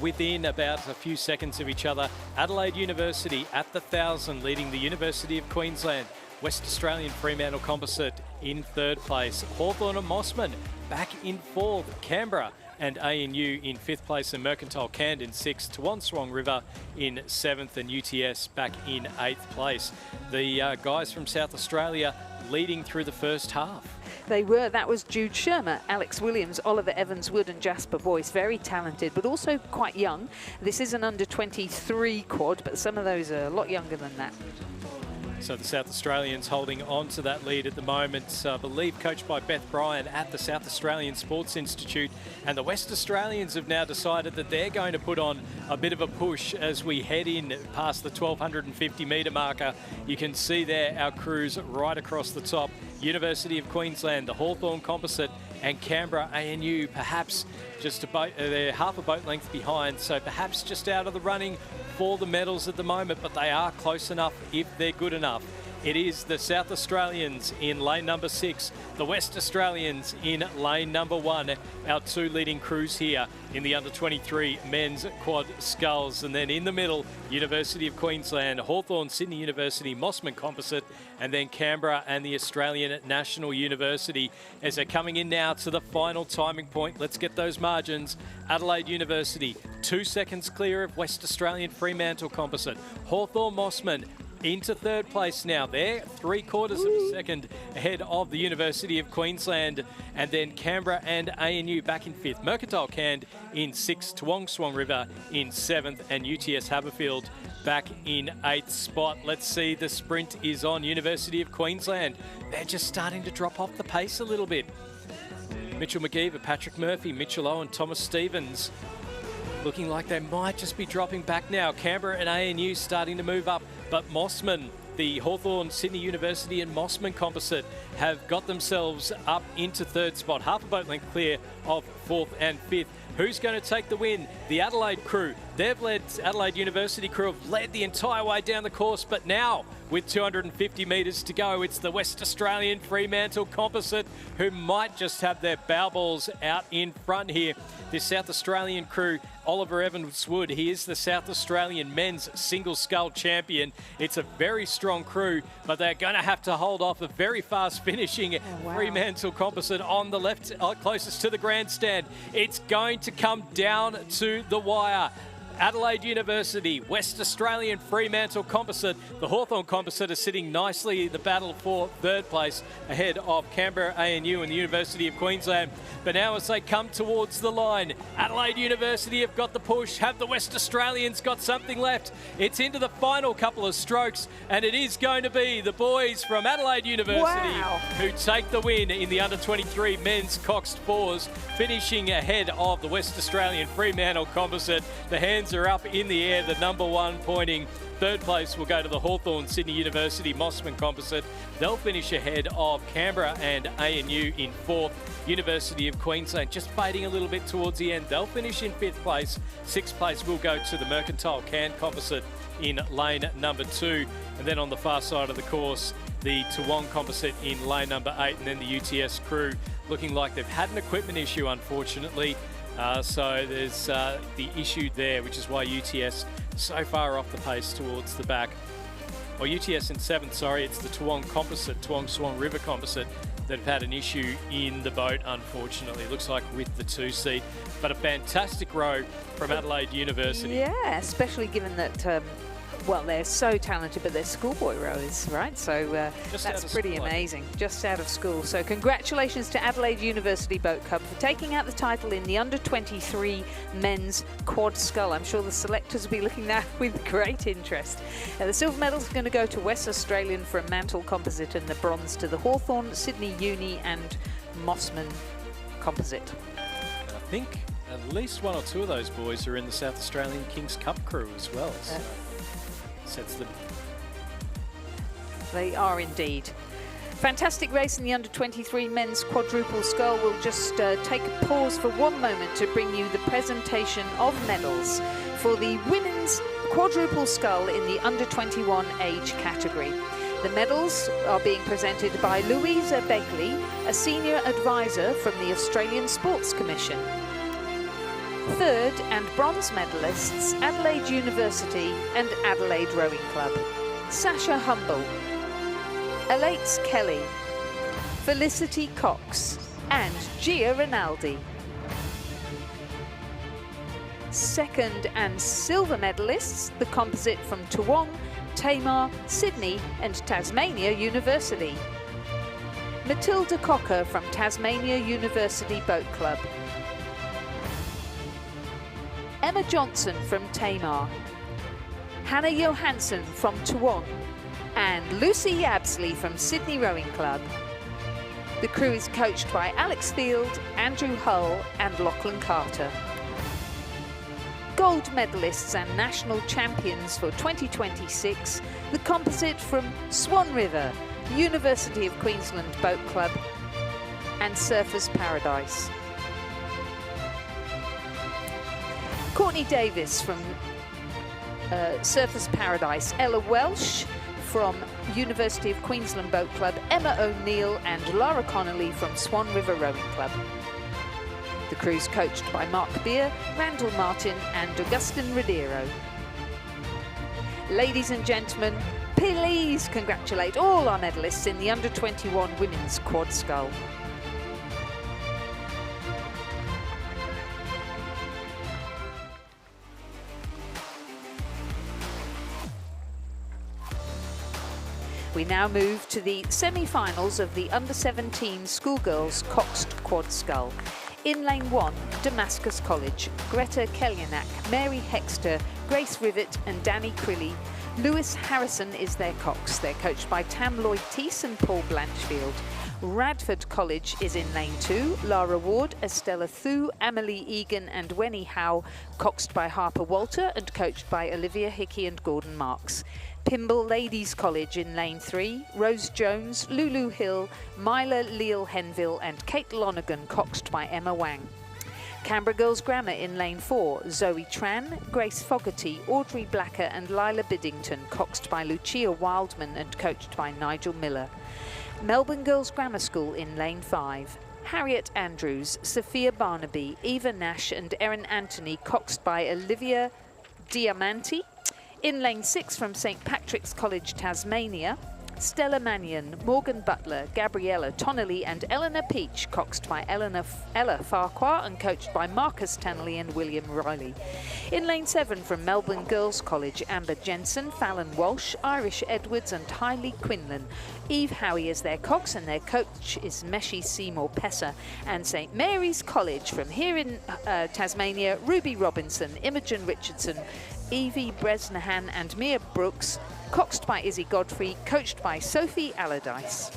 within about a few seconds of each other. Adelaide University at the 1,000, leading the University of Queensland. West Australian Fremantle Composite in 3rd place. Hawthorn and Mossman back in 4th. Canberra and ANU in 5th place, and Mercantile Canned in 6th. Toowong Swan River in 7th, and UTS back in 8th place. The guys from South Australia leading through the first half. They were. That was Jude Shermer, Alex Williams, Oliver Evans-Wood and Jasper Boyce. Very talented, but also quite young. This is an under-23 quad, but some of those are a lot younger than that. So the South Australians holding on to that lead at the moment. I believe coached by Beth Bryan at the South Australian Sports Institute. And the West Australians have now decided that they're going to put on a bit of a push as we head in past the 1,250 metre marker. You can see there our crews right across the top. University of Queensland, the Hawthorn Composite, and Canberra ANU perhaps just about, they're half a boat length behind, so perhaps just out of the running for the medals at the moment, but they are close enough if they're good enough. It is the South Australians in lane number 6, the West Australians in lane number 1, our 2 leading crews here in the under-23 men's quad sculls. And then in the middle, University of Queensland, Hawthorn, Sydney University, Mossman Composite, and then Canberra and the Australian National University as they're coming in now to the final timing point. Let's get those margins. Adelaide University, 2 seconds clear of West Australian Fremantle Composite. Hawthorn Mossman into 3rd place now. They're 3/4 of a second ahead of the University of Queensland. And then Canberra and ANU back in 5th. Mercantile Canned in 6th. Toowong Swan River in 7th. And UTS Haberfield back in 8th spot. Let's see, the sprint is on. University of Queensland, they're just starting to drop off the pace a little bit. Mitchell McGeever, Patrick Murphy, Mitchell Owen, Thomas Stevens. Looking like they might just be dropping back now. Canberra and ANU starting to move up, but Mossman, the Hawthorn, Sydney University and Mossman composite have got themselves up into third spot, half a boat length clear of fourth and fifth. Who's going to take the win? The Adelaide crew. They've led, Adelaide University crew have led the entire way down the course, but now with 250 metres to go, it's the West Australian Fremantle composite who might just have their bow balls out in front here. This South Australian crew, Oliver Evans-Wood, he is the South Australian men's single scull champion. It's a very strong crew, but they're going to have to hold off a very fast finishing Fremantle composite on the left, closest to the grandstand. It's going to come down to the wire. Adelaide University, West Australian Fremantle composite. The Hawthorn composite are sitting nicely in the battle for third place ahead of Canberra ANU and the University of Queensland. But now as they come towards the line, Adelaide University have got the push. Have the West Australians got something left? It's into the final couple of strokes, and it is going to be the boys from Adelaide University who take the win in the under-23 men's coxed fours, finishing ahead of the West Australian Fremantle composite. The hands are up in the air, the number one pointing. Third place will go to the Hawthorn Sydney University Mossman composite. They'll finish ahead of Canberra and ANU in fourth. University of Queensland just fading a little bit towards the end. They'll finish in fifth place. Sixth place will go to the Mercantile Cairn composite in lane number 2. And then on the far side of the course, the Toowong composite in lane number 8, and then the UTS crew looking like they've had an equipment issue, unfortunately. So there's the issue there, which is why UTS so far off the pace towards the back. Or UTS in 7th, sorry, it's the Toowong composite, Toowong Swan River composite, that have had an issue in the boat, unfortunately. Looks like with the 2-seat. But a fantastic row from Adelaide University. Yeah, especially given that, well, they're so talented, but they're schoolboy rowers, right? So that's pretty amazing. Just out of school. So congratulations to Adelaide University Boat Club for taking out the title in the under-23 men's quad scull. I'm sure the selectors will be looking at that with great interest. The silver medal is going to go to West Australian Fremantle composite, and the bronze to the Hawthorn, Sydney Uni and Mossman composite. I think at least one or two of those boys are in the South Australian Kings Cup crew as well. So. Sets them. They are indeed. Fantastic race in the under-23 men's quadruple scull. We'll just take a pause for one moment to bring you the presentation of medals for the women's quadruple scull in the under-21 age category. The medals are being presented by Louisa Begley, a senior advisor from the Australian Sports Commission. Third and bronze medalists, Adelaide University and Adelaide Rowing Club. Sasha Humble, Elates Kelly, Felicity Cox and Gia Rinaldi. Second and silver medalists, the composite from Toowong, Tamar, Sydney and Tasmania University. Matilda Cocker from Tasmania University Boat Club. Emma Johnson from Tamar, Hannah Johansson from Toowong, and Lucy Yabsley from Sydney Rowing Club. The crew is coached by Alex Field, Andrew Hull and Lachlan Carter. Gold medalists and national champions for 2026, the composite from Swan River, University of Queensland Boat Club and Surfers Paradise. Courtney Davis from Surfers Paradise, Ella Welsh from University of Queensland Boat Club, Emma O'Neill and Laura Connolly from Swan River Rowing Club. The crew's coached by Mark Beer, Randall Martin and Augustin Rodero. Ladies and gentlemen, please congratulate all our medalists in the under-21 women's quad scull. We now move to the semi-finals of the under-17 schoolgirls coxed quad scull. In lane 1, Damascus College, Greta Kelyanak, Mary Hexter, Grace Rivet and Danny Crilly Lewis Harrison is their cox. They're coached by Tam Lloyd-Teese and Paul Blanchfield. Radford College is in lane 2. Lara Ward, Estella Thu, Amelie Egan and Wenny Howe, coxed by Harper Walter and coached by Olivia Hickey and Gordon Marks. Pymble Ladies College in lane 3. Rose Jones, Lulu Hill, Myla Leal Henville and Kate Lonergan, coxed by Emma Wang. Canberra Girls Grammar in lane 4. Zoe Tran, Grace Fogarty, Audrey Blacker and Lila Biddington, coxed by Lucia Wildman and coached by Nigel Miller. Melbourne Girls Grammar School in lane 5. Harriet Andrews, Sophia Barnaby, Eva Nash and Erin Anthony, coxed by Olivia Diamanti. In lane 6 from St Patrick's College, Tasmania, Stella Mannion, Morgan Butler, Gabriella Tonnelly and Eleanor Peach, coxed by Ella Farquhar and coached by Marcus Tannelly and William Riley. In lane 7 from Melbourne Girls College, Amber Jensen, Fallon Walsh, Irish Edwards and Hailey Quinlan. Eve Howie is their cox and their coach is Meshi Seymour Pesser. And St Mary's College from here in Tasmania, Ruby Robinson, Imogen Richardson, Evie Bresnahan and Mia Brooks, coxed by Izzy Godfrey, coached by Sophie Allardyce.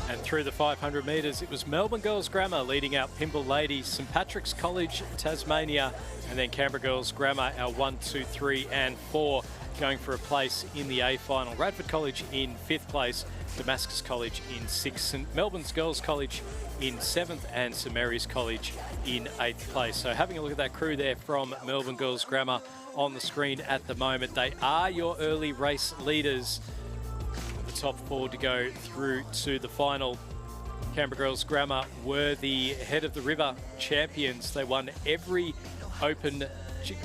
And through the 500 metres, it was Melbourne Girls Grammar leading out Pymble Ladies, St Patrick's College, Tasmania, and then Canberra Girls Grammar, our 1, 2, 3 and 4, going for a place in the A final. Radford College in 5th place, Damascus College in 6th, St Melbourne's Girls College in 7th and St Mary's College in 8th place. So having a look at that crew there from Melbourne Girls Grammar on the screen at the moment. They are your early race leaders. The top 4 to go through to the final. Canberra Girls Grammar were the Head of the River champions. They won every Open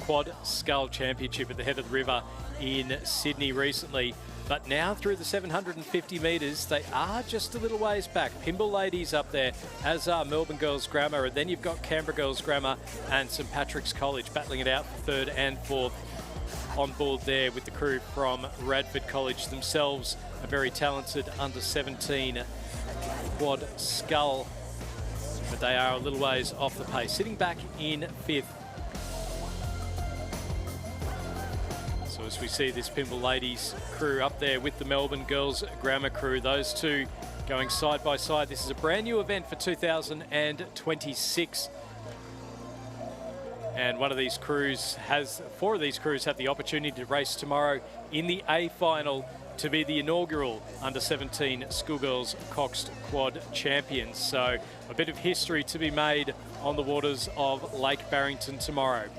Quad Scull Championship at the Head of the River in Sydney recently. But now through the 750 metres, they are just a little ways back. Pymble Ladies up there, as are Melbourne Girls Grammar. And then you've got Canberra Girls Grammar and St Patrick's College battling it out for 3rd and 4th. On board there with the crew from Radford College themselves, a very talented under-17 quad scull. But they are a little ways off the pace, sitting back in 5th. So as we see this Pymble Ladies crew up there with the Melbourne Girls Grammar crew, those two going side by side. This is a brand new event for 2026. And one of these crews has, 4 of these crews have the opportunity to race tomorrow in the A final to be the inaugural under-17 schoolgirls coxed quad champions. So a bit of history to be made on the waters of Lake Barrington tomorrow.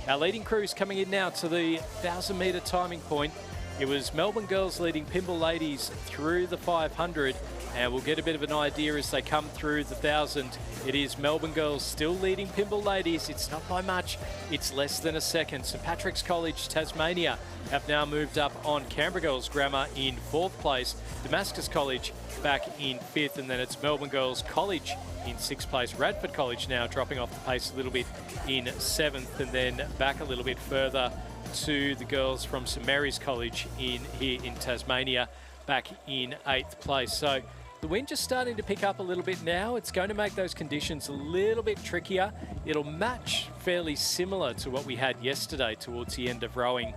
Our leading crews coming in now to the 1,000-metre timing point. It was Melbourne Girls leading Pymble Ladies through the 500, and we'll get a bit of an idea as they come through the 1,000. It is Melbourne Girls still leading Pymble Ladies. It's not by much. It's less than a second. St Patrick's College, Tasmania, have now moved up on Canberra Girls Grammar in 4th place. Damascus College back in 5th, and then it's Melbourne Girls College in 6th place. Radford College now dropping off the pace a little bit in 7th, and then back a little bit further to the girls from St Mary's College here in Tasmania, back in 8th place. So the wind just starting to pick up a little bit now. It's going to make those conditions a little bit trickier. It'll match fairly similar to what we had yesterday towards the end of rowing.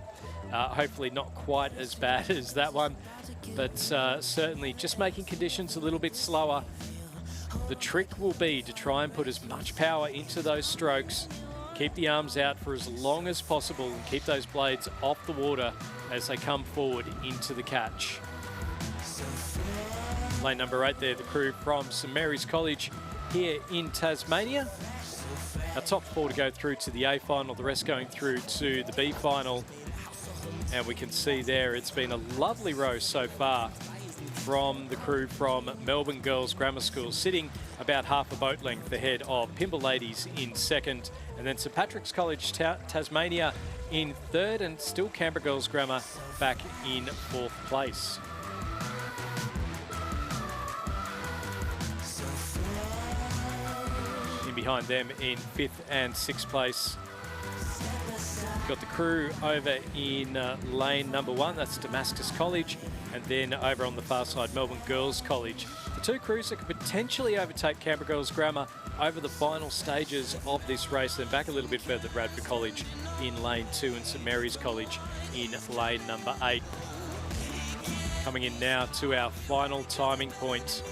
Hopefully not quite as bad as that one, but certainly just making conditions a little bit slower. The trick will be to try and put as much power into those strokes, keep the arms out for as long as possible and keep those blades off the water as they come forward into the catch. Lane number 8 there, the crew from St Mary's College here in Tasmania. Our top 4 to go through to the A final, the rest going through to the B final. And we can see there it's been a lovely row so far from the crew from Melbourne Girls Grammar School, sitting about half a boat length ahead of Pymble Ladies in 2nd, and then St Patrick's College Tasmania in 3rd, and still Canberra Girls Grammar back in 4th place. In behind them in 5th and 6th place, got the crew over in lane number 1, that's Damascus College, and then over on the far side, Melbourne Girls College. The 2 crews that could potentially overtake Canberra Girls Grammar over the final stages of this race, then back a little bit further, Radford College in lane 2 and St Mary's College in lane number 8. Coming in now to our final timing point.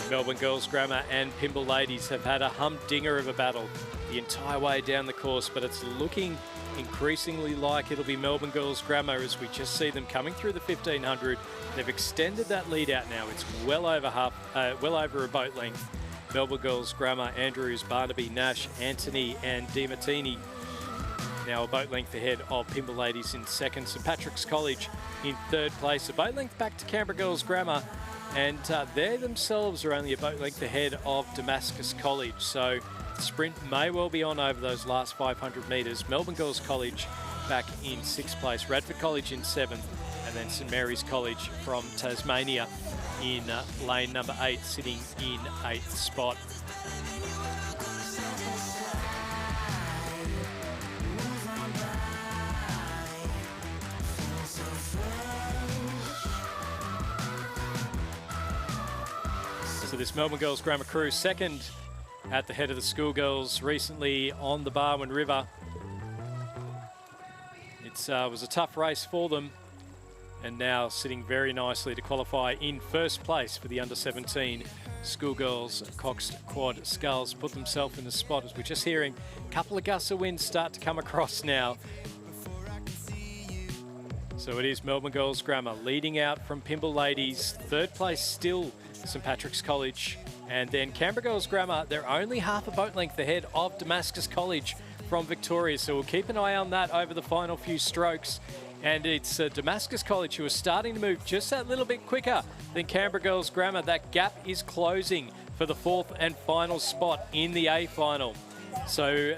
Melbourne Girls Grammar and Pymble Ladies have had a humdinger of a battle the entire way down the course, but it's looking increasingly like it'll be Melbourne Girls Grammar as we just see them coming through the 1500. They've extended that lead out now. It's well over a boat length. Melbourne Girls Grammar, Andrews, Barnaby, Nash, Anthony and DiMartini now a boat length ahead of Pymble Ladies in second. St Patrick's College in third place. A boat length back to Canberra Girls Grammar, and they themselves are only a boat length ahead of Damascus College. So the sprint may well be on over those last 500 metres. Melbourne Girls College back in 6th place. Radford College in 7th, and then St Mary's College from Tasmania in lane number 8, sitting in 8th spot. So this Melbourne Girls Grammar crew second at the head of the schoolgirls recently on the Barwon River. It was a tough race for them, and now sitting very nicely to qualify in first place for the under-17 schoolgirls. Cox Quad Skulls put themselves in the spot as we're just hearing a couple of gusts of wind start to come across now. So it is Melbourne Girls Grammar leading out from Pymble Ladies. Third place still St Patrick's College. And then Canberra Girls Grammar, they're only half a boat length ahead of Damascus College from Victoria. So we'll keep an eye on that over the final few strokes. And it's Damascus College who are starting to move just that little bit quicker than Canberra Girls Grammar. That gap is closing for the 4th and final spot in the A final. So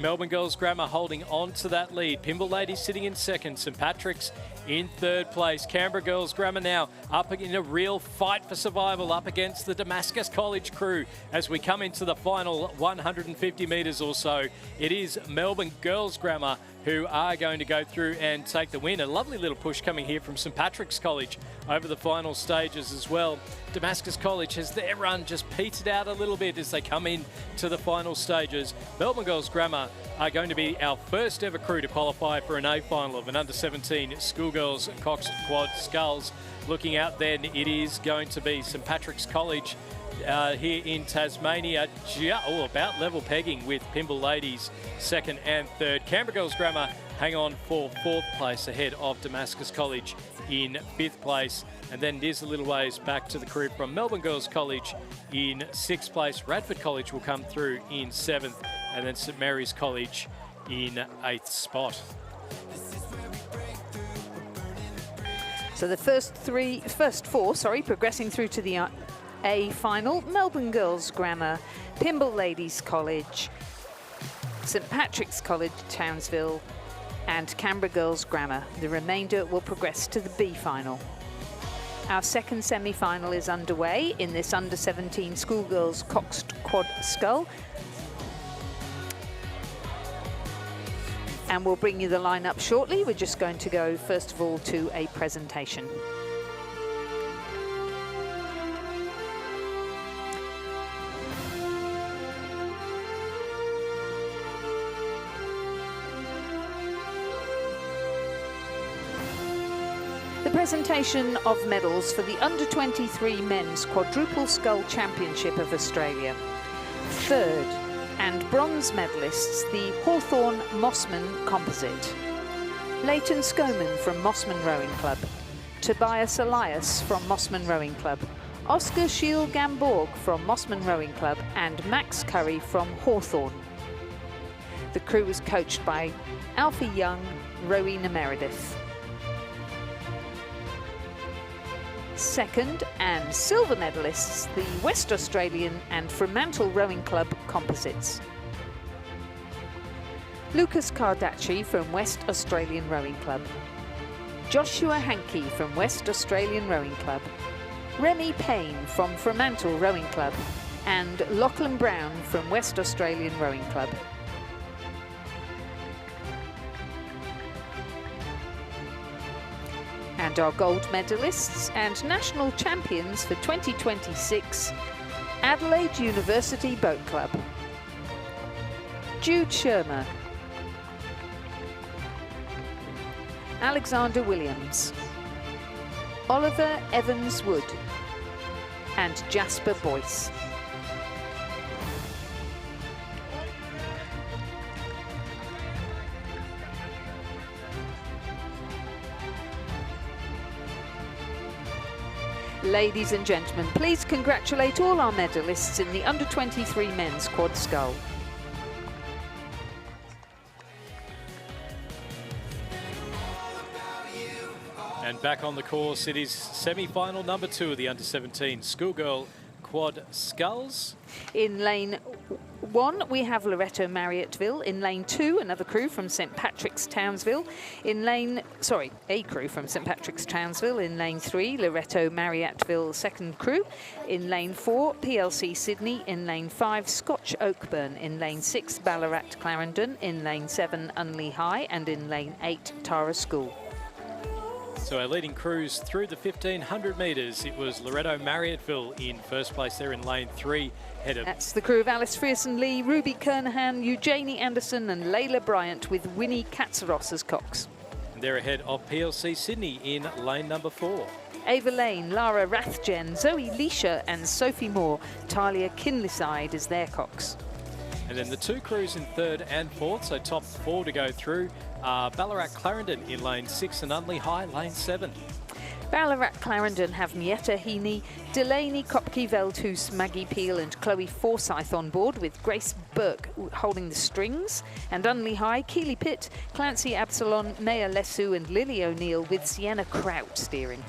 Melbourne Girls Grammar holding on to that lead. Pymble Ladies sitting in second. St Patrick's in third place. Canberra Girls Grammar now up in a real fight for survival up against the Damascus College crew as we come into the final 150 metres or so. It is Melbourne Girls Grammar who are going to go through and take the win. A lovely little push coming here from St Patrick's College over the final stages as well. Damascus College has their run just petered out a little bit as they come in to the final stages. Melbourne Girls Grammar are going to be our first ever crew to qualify for an A final of an under-17 schoolgirls Cox Quad Skulls. Looking out then, it is going to be St Patrick's College here in Tasmania, about level pegging with Pymble Ladies second and third. Canberra Girls Grammar hang on for 4th place ahead of Damascus College in 5th place. And then it is a little ways back to the crew from Melbourne Girls College in 6th place. Radford College will come through in 7th, and then St Mary's College in 8th spot. So the first four, progressing through to the A final. Melbourne Girls Grammar, Pymble Ladies College, St Patrick's College Townsville, and Canberra Girls Grammar. The remainder will progress to the B final. Our second semi-final is underway in this under-17 schoolgirls Cox Quad Skull. And we'll bring you the lineup shortly. We're just going to go first of all to a presentation. The presentation of medals for the Under-23 Men's Quadruple Scull Championship of Australia. Third and bronze medalists, the Hawthorn Mossman Composite. Leighton Skoman from Mossman Rowing Club. Tobias Elias from Mossman Rowing Club. Oscar Shield Gamborg from Mossman Rowing Club, and Max Curry from Hawthorn. The crew was coached by Alfie Young, Rowena Meredith. Second and silver medalists, the West Australian and Fremantle Rowing Club Composites. Lucas Cardacci from West Australian Rowing Club. Joshua Hankey from West Australian Rowing Club. Remy Payne from Fremantle Rowing Club, and Lachlan Brown from West Australian Rowing Club. And our gold medalists and national champions for 2026, Adelaide University Boat Club. Jude Shermer, Alexander Williams, Oliver Evans-Wood, and Jasper Boyce. Ladies and gentlemen, please congratulate all our medalists in the under-23 men's quad scull. And back on the course, it is semi-final number 2 of the under-17 schoolgirl quad sculls. In lane 1, we have Loretto Marriotteville. In lane 2, another crew from St Patrick's Townsville. A crew from St Patrick's Townsville. In lane 3, Loretto Marriotteville second crew. In lane 4, PLC Sydney. In lane 5, Scotch Oakburn. In lane 6, Ballarat Clarendon. In lane 7, Unley High. And in lane 8, Tara School. So our leading crews through the 1500 metres, it was Loretto Marriotteville in first place there in lane 3. That's the crew of Alice Frierson Lee, Ruby Kernahan, Eugenie Anderson and Layla Bryant with Winnie Katsaros as cocks. And they're ahead of PLC Sydney in lane number 4. Ava Lane, Lara Rathjen, Zoe Leisha and Sophie Moore, Talia Kinlyside as their cocks. And then the 2 crews in 3rd and 4th, so top 4 to go through, are Ballarat Clarendon in lane 6 and Unley High lane 7. Ballarat Clarendon have Mietta Heaney, Delaney Kopke-Veldhuis, Maggie Peel and Chloe Forsyth on board, with Grace Burke holding the strings. And Unley High, Keely Pitt, Clancy Absalon, Maya Lesu and Lily O'Neill, with Sienna Kraut steering.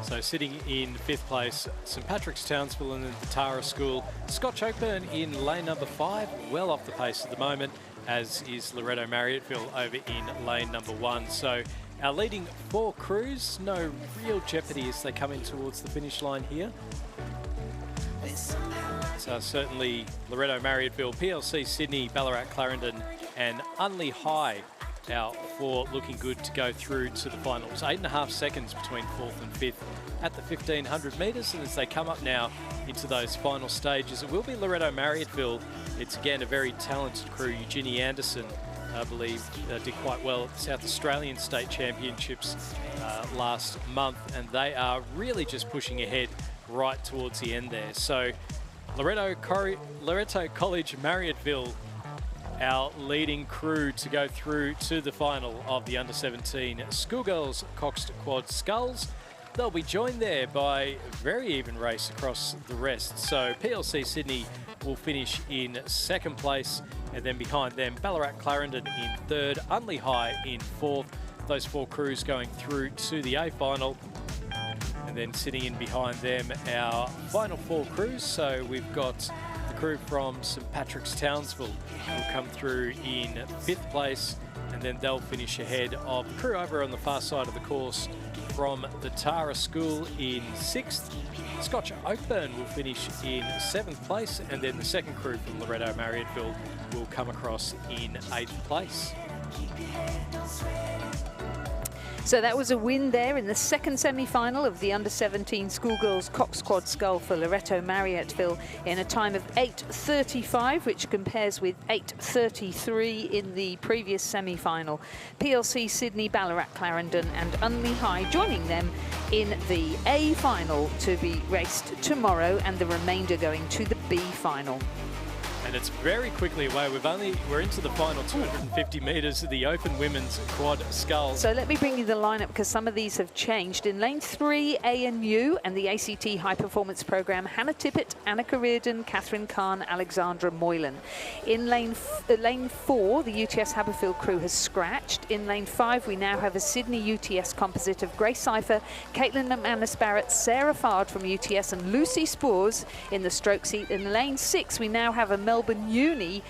So sitting in 5th place, St Patrick's Townsville and then the Tara School. Scotch Oakburn in lane number 5, well off the pace at the moment, as is Loretto Marriotteville over in lane number 1. So our leading 4 crews, no real jeopardy as they come in towards the finish line here. So certainly Loretto Marriotteville, PLC Sydney, Ballarat Clarendon and Unley High, our 4 looking good to go through to the finals. 8.5 seconds between 4th and 5th at the 1500 metres, and as they come up now into those final stages, it will be Loretto Marriotteville. It's again a very talented crew. Eugenie Anderson, I believe, did quite well at the South Australian State Championships last month, and they are really just pushing ahead right towards the end there. So Loretto College Marriotteville, our leading crew to go through to the final of the under-17 schoolgirls Coxed Quad Sculls. They'll be joined there by a very even race across the rest. So PLC Sydney will finish in 2nd place, and then behind them Ballarat Clarendon in 3rd, Unley High in 4th. Those 4 crews going through to the A final. And then sitting in behind them, our final 4 crews. So we've got the crew from St Patrick's Townsville will come through in 5th place, and then they'll finish ahead of the crew over on the far side of the course from the Tara School in 6th. Scotch Oakburn will finish in 7th place, and then the second crew from Loretto Marriotteville will come across in 8th place. So that was a win there in the second semi-final of the under-17 schoolgirls Cox Quad Scull for Loretto Marriotteville in a time of 8:35, which compares with 8:33 in the previous semi-final. PLC Sydney, Ballarat Clarendon and Unley High joining them in the A final to be raced tomorrow, and the remainder going to the B final. And it's very quickly away. We're into the final 250 metres of the Open Women's Quad Sculls. So let me bring you the lineup, because some of these have changed. In lane 3, ANU and the ACT High Performance Programme, Hannah Tippett, Annika Reardon, Catherine Kahn, Alexandra Moylan. In lane 4, the UTS Haberfield crew has scratched. In lane 5, we now have a Sydney UTS composite of Grace Cipher, Caitlin McManus Barrett, Sarah Fard from UTS and Lucy Spores in the stroke seat. In lane 6, we now have a Melbourne Uni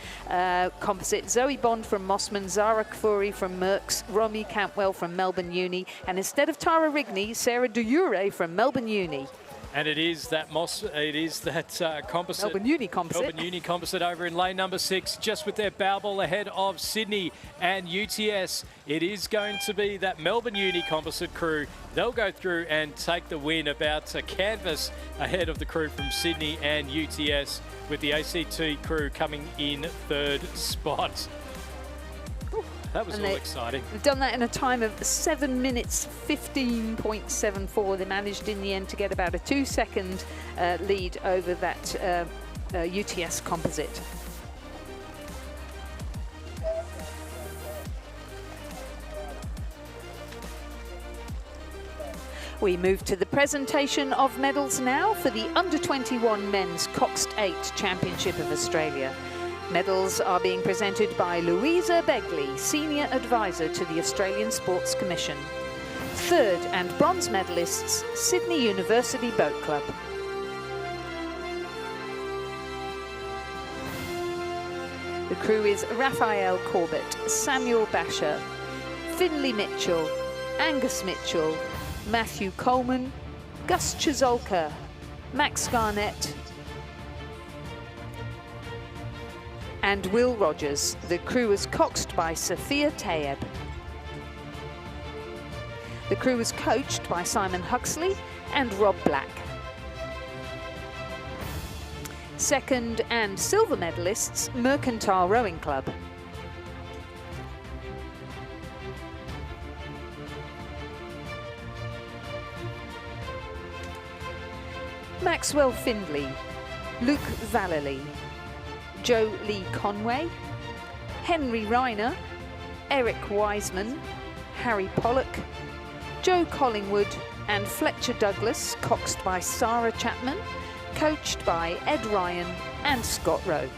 composite, Zoe Bond from Mossman, Zara Kfouri from Merckx, Romy Campwell from Melbourne Uni, and instead of Tara Rigney, Sarah Dujure from Melbourne Uni. And it is that composite. Melbourne Uni composite. Melbourne Uni composite over in lane number 6, just with their bow ball ahead of Sydney and UTS. It is going to be that Melbourne Uni composite crew. They'll go through and take the win, about a canvas ahead of the crew from Sydney and UTS, with the ACT crew coming in 3rd spot. That was And all they- exciting. They've done that in a time of 7 minutes 15.74. They managed in the end to get about a 2-second lead over that UTS composite. We move to the presentation of medals now for the Under-21 Men's Coxed 8 Championship of Australia. Medals are being presented by Louisa Begley, Senior Advisor to the Australian Sports Commission. Third and bronze medalists, Sydney University Boat Club. The crew is Raphael Corbett, Samuel Basher, Finley Mitchell, Angus Mitchell, Matthew Coleman, Gus Chizolka, Max Garnett, and Will Rogers. The crew was coxed by Sophia Tayeb. The crew was coached by Simon Huxley and Rob Black. Second and silver medalists, Mercantile Rowing Club. Maxwell Findley, Luke Vallely, Joe Lee Conway, Henry Reiner, Eric Wiseman, Harry Pollock, Joe Collingwood and Fletcher Douglas, coxed by Sarah Chapman, coached by Ed Ryan and Scott Rowe.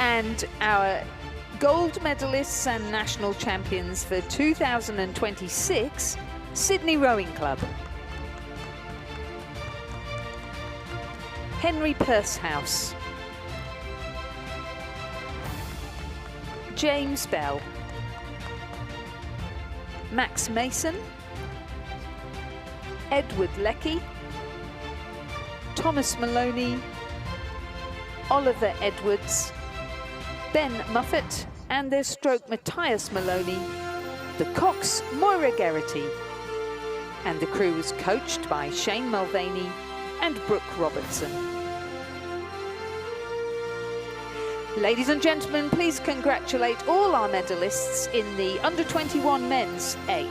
And our gold medalists and national champions for 2026, Sydney Rowing Club. Henry Pursehouse, James Bell, Max Mason, Edward Leckie, Thomas Maloney, Oliver Edwards, Ben Muffet, and their stroke Matthias Maloney, the cox Moira Geraghty, and the crew was coached by Shane Mulvaney and Brooke Robertson. Ladies and gentlemen, please congratulate all our medalists in the Under-21 Men's 8.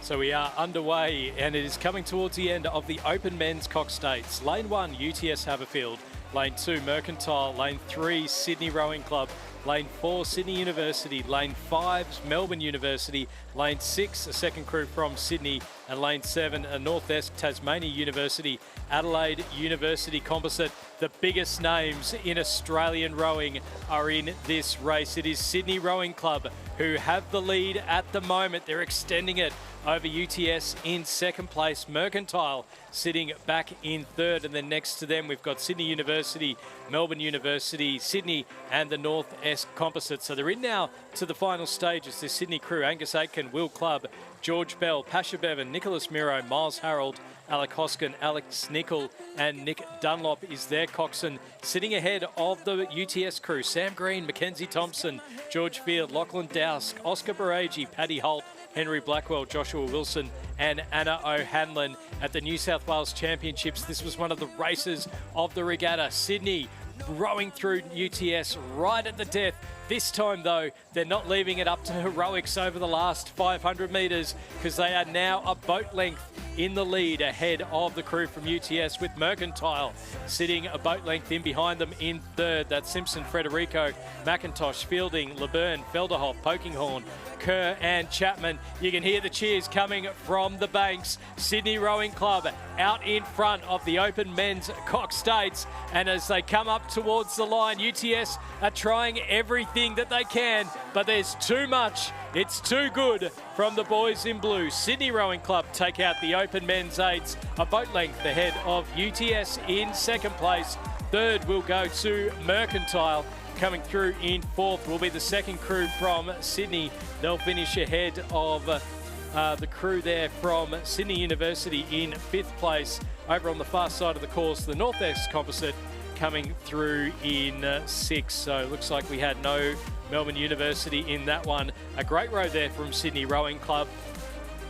So we are underway, and it is coming towards the end of the Open Men's Cox States. Lane 1, UTS Haverfield. Lane 2, Mercantile. Lane 3, Sydney Rowing Club. Lane 4, Sydney University. Lane 5, Melbourne University. Lane 6, a second crew from Sydney. And Lane 7, a Northwest Tasmania University. Adelaide University Composite. The biggest names in Australian rowing are in this race. It is Sydney Rowing Club who have the lead at the moment. They're extending it over UTS in second place. Mercantile sitting back in third, and then next to them we've got Sydney University, Melbourne University, Sydney and the North S Composite. So they're in now to the final stages. The Sydney crew, Angus Aitken, Will Clubb, George Bell, Pasha Bevan, Nicholas Miro, Miles Harold, Alec Hoskin, Alex Nicol and Nick Dunlop is their coxswain. Sitting ahead of the UTS crew, Sam Green, Mackenzie Thompson, George Field, Lachlan Dowsk, Oscar Baragi, Paddy Holt, Henry Blackwell, Joshua Wilson and Anna O'Hanlon at the New South Wales Championships. This was one of the races of the regatta. Sydney rowing through UTS right at the death. This time, though, they're not leaving it up to heroics over the last 500 metres because they are now a boat length in the lead ahead of the crew from UTS, with Mercantile sitting a boat length in behind them in third. That's Simpson, Frederico, McIntosh, Fielding, LeBurn, Felderhoff, Pokinghorn, Kerr and Chapman. You can hear the cheers coming from the banks. Sydney Rowing Club out in front of the Open Men's Cox States, and as they come up towards the line, UTS are trying everything that they can, but there's too much. It's too good from the boys in blue. Sydney Rowing Club take out the Open Men's 8s, a boat length ahead of UTS in second place. Third will go to Mercantile. Coming through in fourth will be the second crew from Sydney. They'll finish ahead of the crew there from Sydney University in fifth place. Over on the far side of the course, the North S Composite coming through in sixth. So it looks like we had no Melbourne University in that one. A great row there from Sydney Rowing Club.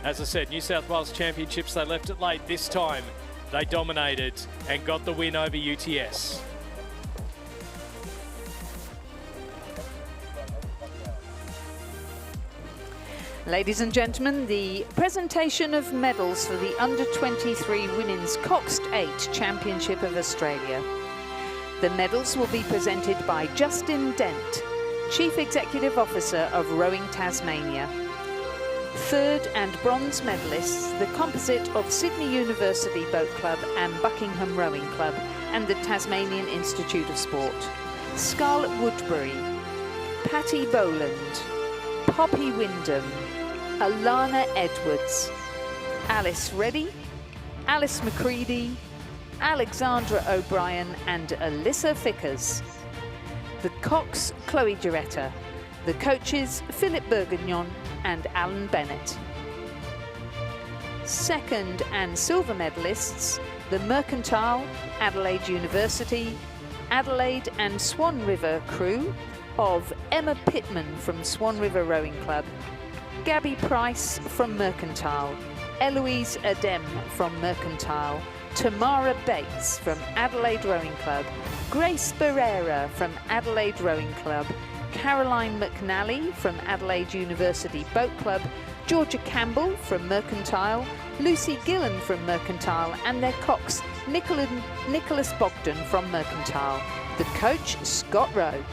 As I said, New South Wales Championships, they left it late. This time, they dominated and got the win over UTS. Ladies and gentlemen, the presentation of medals for the Under-23 Women's Coxed 8 Championship of Australia. The medals will be presented by Justin Dent, Chief Executive Officer of Rowing Tasmania. Third and bronze medalists, the composite of Sydney University Boat Club and Buckingham Rowing Club and the Tasmanian Institute of Sport. Scarlett Woodbury, Patty Boland, Poppy Wyndham, Alana Edwards, Alice Reddy, Alice McCready, Alexandra O'Brien and Alyssa Fickers. The Cox, Chloe Giretta. The coaches, Philip Bourguignon and Alan Bennett. Second and silver medalists, the Mercantile, Adelaide University, Adelaide and Swan River crew of Emma Pittman from Swan River Rowing Club, Gabby Price from Mercantile, Eloise Adem from Mercantile, Tamara Bates from Adelaide Rowing Club, Grace Barrera from Adelaide Rowing Club, Caroline McNally from Adelaide University Boat Club, Georgia Campbell from Mercantile, Lucy Gillen from Mercantile and their cox Nicholas Bogdan from Mercantile. The coach, Scott Rowe.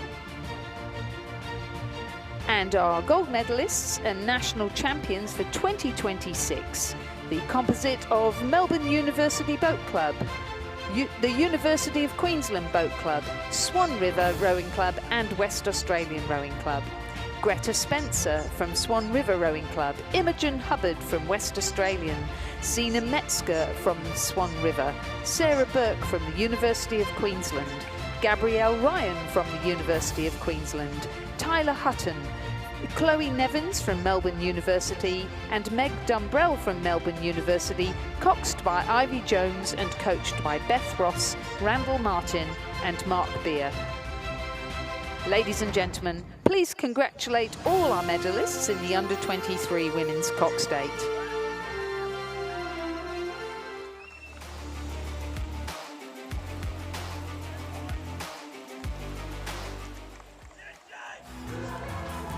And our gold medalists and national champions for 2026. The composite of Melbourne University Boat Club, the University of Queensland Boat Club, Swan River Rowing Club and West Australian Rowing Club. Greta Spencer from Swan River Rowing Club, Imogen Hubbard from West Australian, Sina Metzger from Swan River, Sarah Burke from the University of Queensland, Gabrielle Ryan from the University of Queensland, Tyler Hutton, Chloe Nevins from Melbourne University and Meg Dumbrell from Melbourne University, coxed by Ivy Jones and coached by Beth Ross, Randall Martin and Mark Beer. Ladies and gentlemen, please congratulate all our medalists in the Under-23 Women's Coxed 8.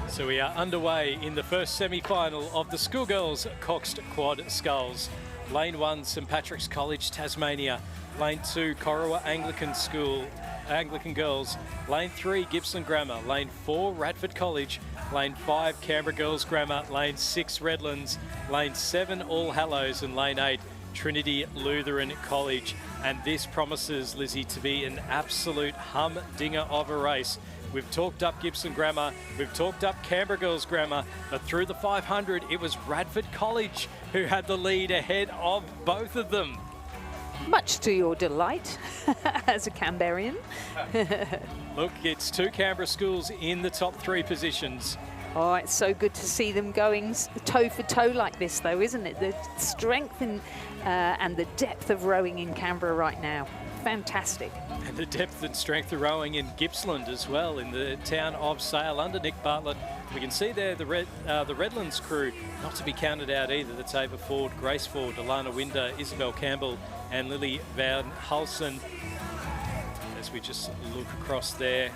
So we are underway in the first semi-final of the Schoolgirls Coxed Quad Sculls. Lane 1, St Patrick's College, Tasmania. Lane 2, Corowa Anglican Girls. Lane 3, Gippsland Grammar. Lane 4, Radford College. Lane 5, Canberra Girls Grammar. Lane 6, Redlands. Lane 7, All Hallows. And Lane 8, Trinity Lutheran College. And this promises, Lizzie, to be an absolute humdinger of a race. We've talked up Gippsland Grammar, we've talked up Canberra Girls Grammar, but through the 500, it was Radford College who had the lead ahead of both of them. Much to your delight as a Canberrian. Look, it's two Canberra schools in the top 3 positions. Oh, it's so good to see them going toe for toe like this, though, isn't it? The strength and the depth of rowing in Canberra right now. Fantastic. And the depth and strength of rowing in Gippsland as well, in the town of Sale under Nick Bartlett. We can see there the Redlands crew, not to be counted out either. That's Ava Ford, Grace Ford, Alana Winder, Isabel Campbell and Lily Van Hulsen. As we just look across there.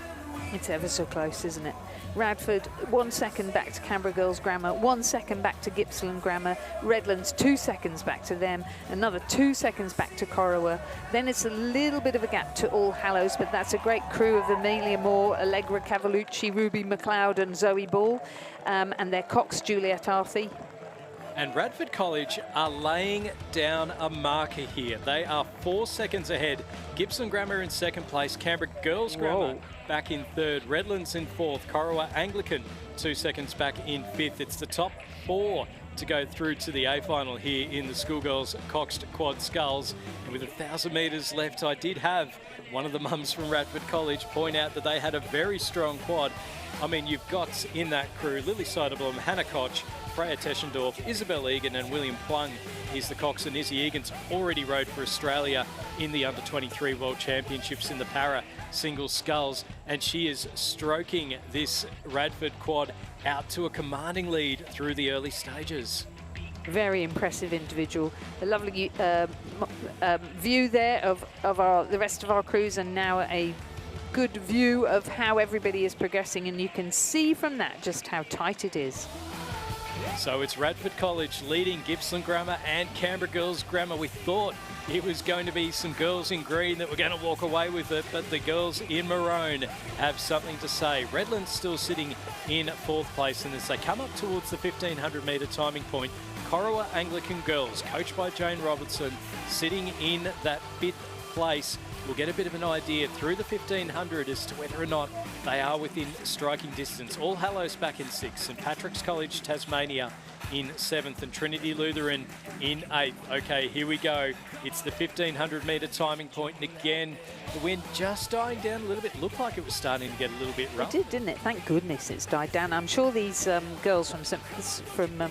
It's ever so close, isn't it? Radford, 1 second back to Canberra Girls Grammar, 1 second back to Gippsland Grammar, Redlands 2 seconds back to them, another 2 seconds back to Corowa. Then it's a little bit of a gap to All Hallows, but that's a great crew of Amelia Moore, Allegra Cavalucci, Ruby McLeod and Zoe Ball, and their cox, Juliet Arthey. And Radford College are laying down a marker here. They are 4 seconds ahead. Gippsland Grammar in second place, Canberra Girls Grammar back in third, Redlands in fourth, Corowa Anglican 2 seconds back in fifth. It's the top 4 to go through to the A final here in the schoolgirls Coxed Quad Sculls. And with 1,000 metres left, I did have one of the mums from Radford College point out that they had a very strong quad. I mean, you've got in that crew Lily Soderblom, Hannah Koch, Freya Teschendorf, Isabel Egan and William Plung is the coxswain. Izzy Egan's already rode for Australia in the Under-23 World Championships in the para single sculls, and she is stroking this Radford quad out to a commanding lead through the early stages. Very impressive individual. A lovely view there of the rest of our crews, and now a good view of how everybody is progressing, and you can see from that just how tight it is. So it's Radford College leading Gippsland Grammar and Canberra Girls Grammar. We thought it was going to be some girls in green that were going to walk away with it, but the girls in maroon have something to say. Redland's still sitting in 4th place, and as they come up towards the 1,500 metre timing point, Corowa Anglican Girls, coached by Jane Robertson, sitting in that 5th place. We'll get a bit of an idea through the 1,500 as to whether or not they are within striking distance. All Hallows back in 6th, St Patrick's College Tasmania in 7th and Trinity Lutheran in 8th. Okay, here we go. It's the 1,500 metre timing point, and again, the wind just dying down a little bit. Looked like it was starting to get a little bit rough. It did, didn't it? Thank goodness it's died down. I'm sure these girls from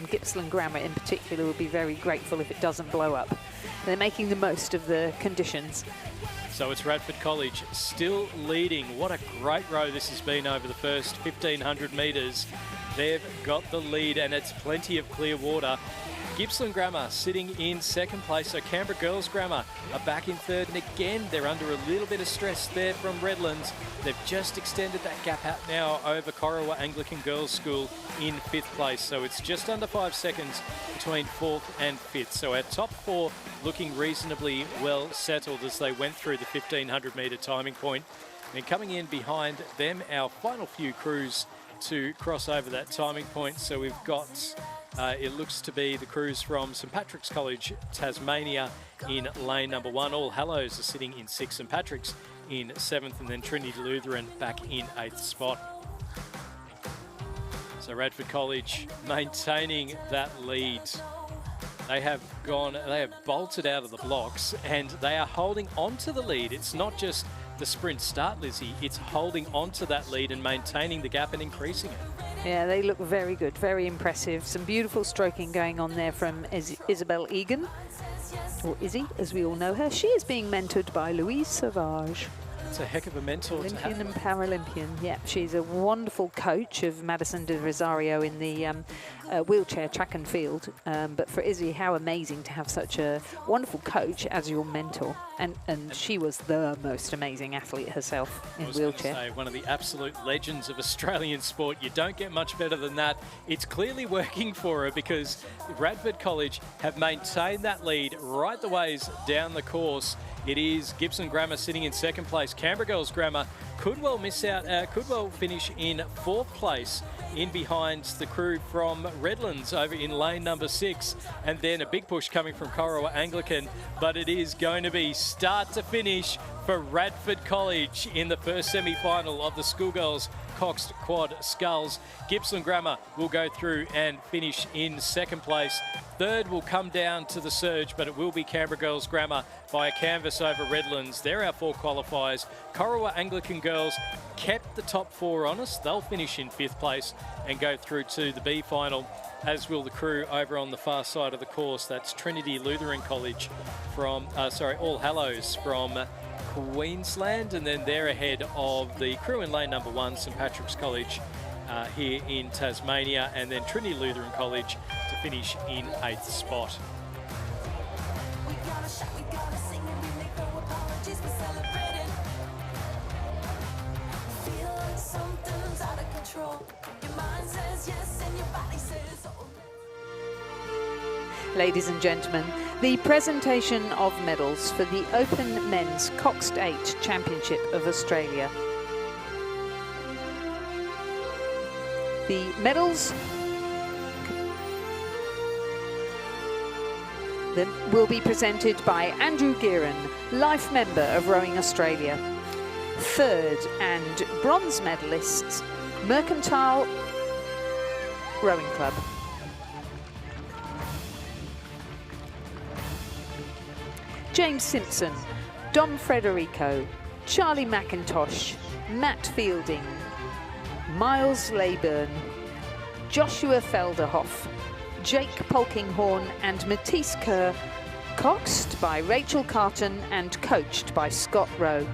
Gippsland Grammar in particular will be very grateful if it doesn't blow up. They're making the most of the conditions. So it's Radford College still leading. What a great row this has been over the first 1,500 metres. They've got the lead, and it's plenty of clear water. Gippsland Grammar sitting in 2nd place, so Canberra Girls Grammar are back in 3rd, and again they're under a little bit of stress there from Redlands. They've just extended that gap out now over Corowa Anglican Girls School in 5th place, so it's just under 5 seconds between 4th and 5th. So our top 4 looking reasonably well settled as they went through the 1,500 metre timing point. And coming in behind them, our final few crews to cross over that timing point. So we've got, it looks to be the crews from St Patrick's College Tasmania in lane number 1. All Hallows are sitting in 6th, St Patrick's in 7th, and then Trinity Lutheran back in 8th spot. So Radford College maintaining that lead. They have bolted out of the blocks, and they are holding on to the lead. It's not just the sprint start, Lizzie, it's holding on to that lead and maintaining the gap and increasing it. Yeah, they look very good, very impressive. Some beautiful stroking going on there from Isabel Egan, or Izzy, as we all know her. She is being mentored by Louise Sauvage. It's a heck of a mentor to have. Olympian and Paralympian, yeah. She's a wonderful coach of Madison de Rosario in the wheelchair track and field. But for Izzy, how amazing to have such a wonderful coach as your mentor. And she was the most amazing athlete herself in wheelchair. Say, one of the absolute legends of Australian sport. You don't get much better than that. It's clearly working for her, because Radford College have maintained that lead right the ways down the course. It is Gippsland Grammar sitting in 2nd place. Canberra Girls Grammar could well miss out, could well finish in 4th place in behind the crew from Redlands over in lane number 6. And then a big push coming from Corowa Anglican, but it is going to be start to finish for Radford College in the first semi-final of the schoolgirls Coxed Quad Sculls. Gippsland Grammar will go through and finish in 2nd place. 3rd will come down to the surge, but it will be Canberra Girls Grammar by a canvas over Redlands. They're our 4 qualifiers. Corowa Anglican Girls kept the top 4 on us. They'll finish in 5th place and go through to the B final, as will the crew over on the far side of the course. That's Trinity Lutheran College from, All Hallows from Queensland, and then they're ahead of the crew in lane number 1, St Patrick's College here in Tasmania, and then Trinity Lutheran College to finish in 8th spot. We gotta shout, we gotta sing, and we make no apologies for celebrating. Feel like something's out of control. Your mind says yes, and your body says oh. Ladies and gentlemen, the presentation of medals for the Open Men's Coxed 8 Championship of Australia. The medals will be presented by Andrew Gearan, life member of Rowing Australia. 3rd and bronze medalists, Mercantile Rowing Club. James Simpson, Dom Frederico, Charlie McIntosh, Matt Fielding, Miles Leyburn, Joshua Felderhoff, Jake Polkinghorn and Matisse Kerr, coxed by Rachel Carton and coached by Scott Rowe.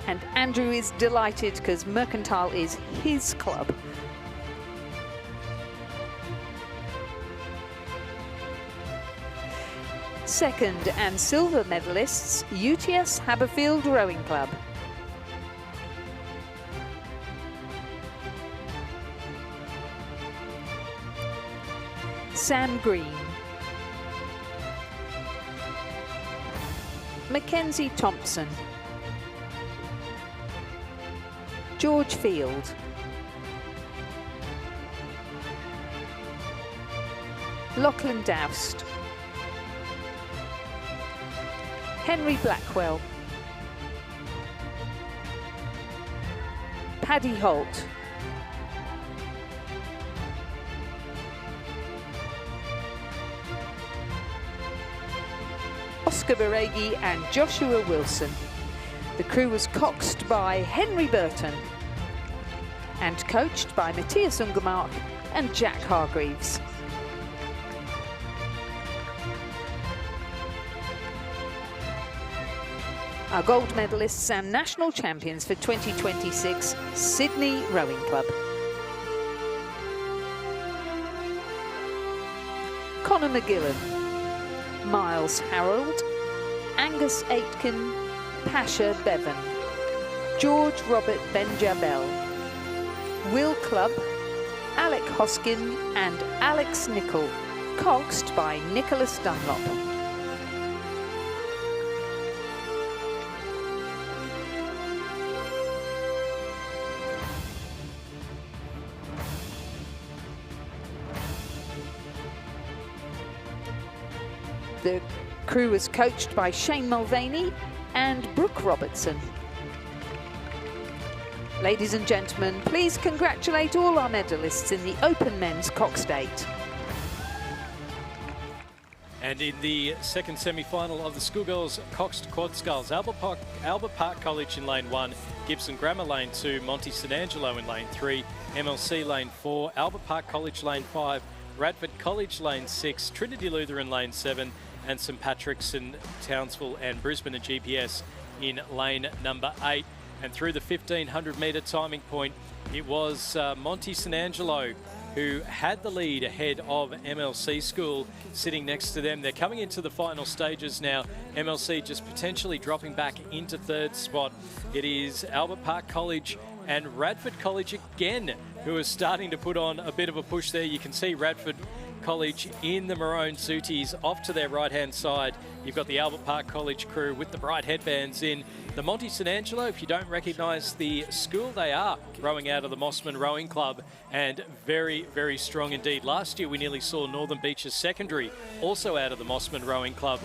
And Andrew is delighted because Mercantile is his club. Second and silver medalists, UTS Haberfield Rowing Club. Sam Green, Mackenzie Thompson, George Field, Lachlan Doust, Henry Blackwell, Paddy Holt, Oscar Baregi and Joshua Wilson. The crew was coxed by Henry Burton and coached by Matthias Ungermark and Jack Hargreaves. Our gold medalists and national champions for 2026, Sydney Rowing Club. Connor McGillan, Miles Harold, Angus Aitken, Pasha Bevan, George Robert Benjabel, Will Clubb, Alec Hoskin and Alex Nichol, coxed by Nicholas Dunlop. The crew was coached by Shane Mulvaney and Brooke Robertson. Ladies and gentlemen, please congratulate all our medalists in the Open Men's Coxed 8. And in the second semi-final of the Schoolgirls Coxed Quad Sculls, Albert Park College in lane 1, Gibson Grammar lane 2, Monty St Angelo in lane 3, MLC lane 4, Albert Park College lane 5, Radford College lane 6, Trinity Lutheran lane 7, and St Patrick's in Townsville and Brisbane and GPS in lane number 8. And through the 1500 metre timing point, it was Monty St Angelo who had the lead ahead of MLC School sitting next to them. They're coming into the final stages now. MLC just potentially dropping back into third spot. It is Albert Park College and Radford College again who are starting to put on a bit of a push there. You can see Radford College in the maroon suities off to their right-hand side. You've got the Albert Park College crew with the bright headbands in. The Monty St Angelo, if you don't recognise the school, they are rowing out of the Mossman Rowing Club and very, very strong indeed. Last year we nearly saw Northern Beaches Secondary also out of the Mossman Rowing Club.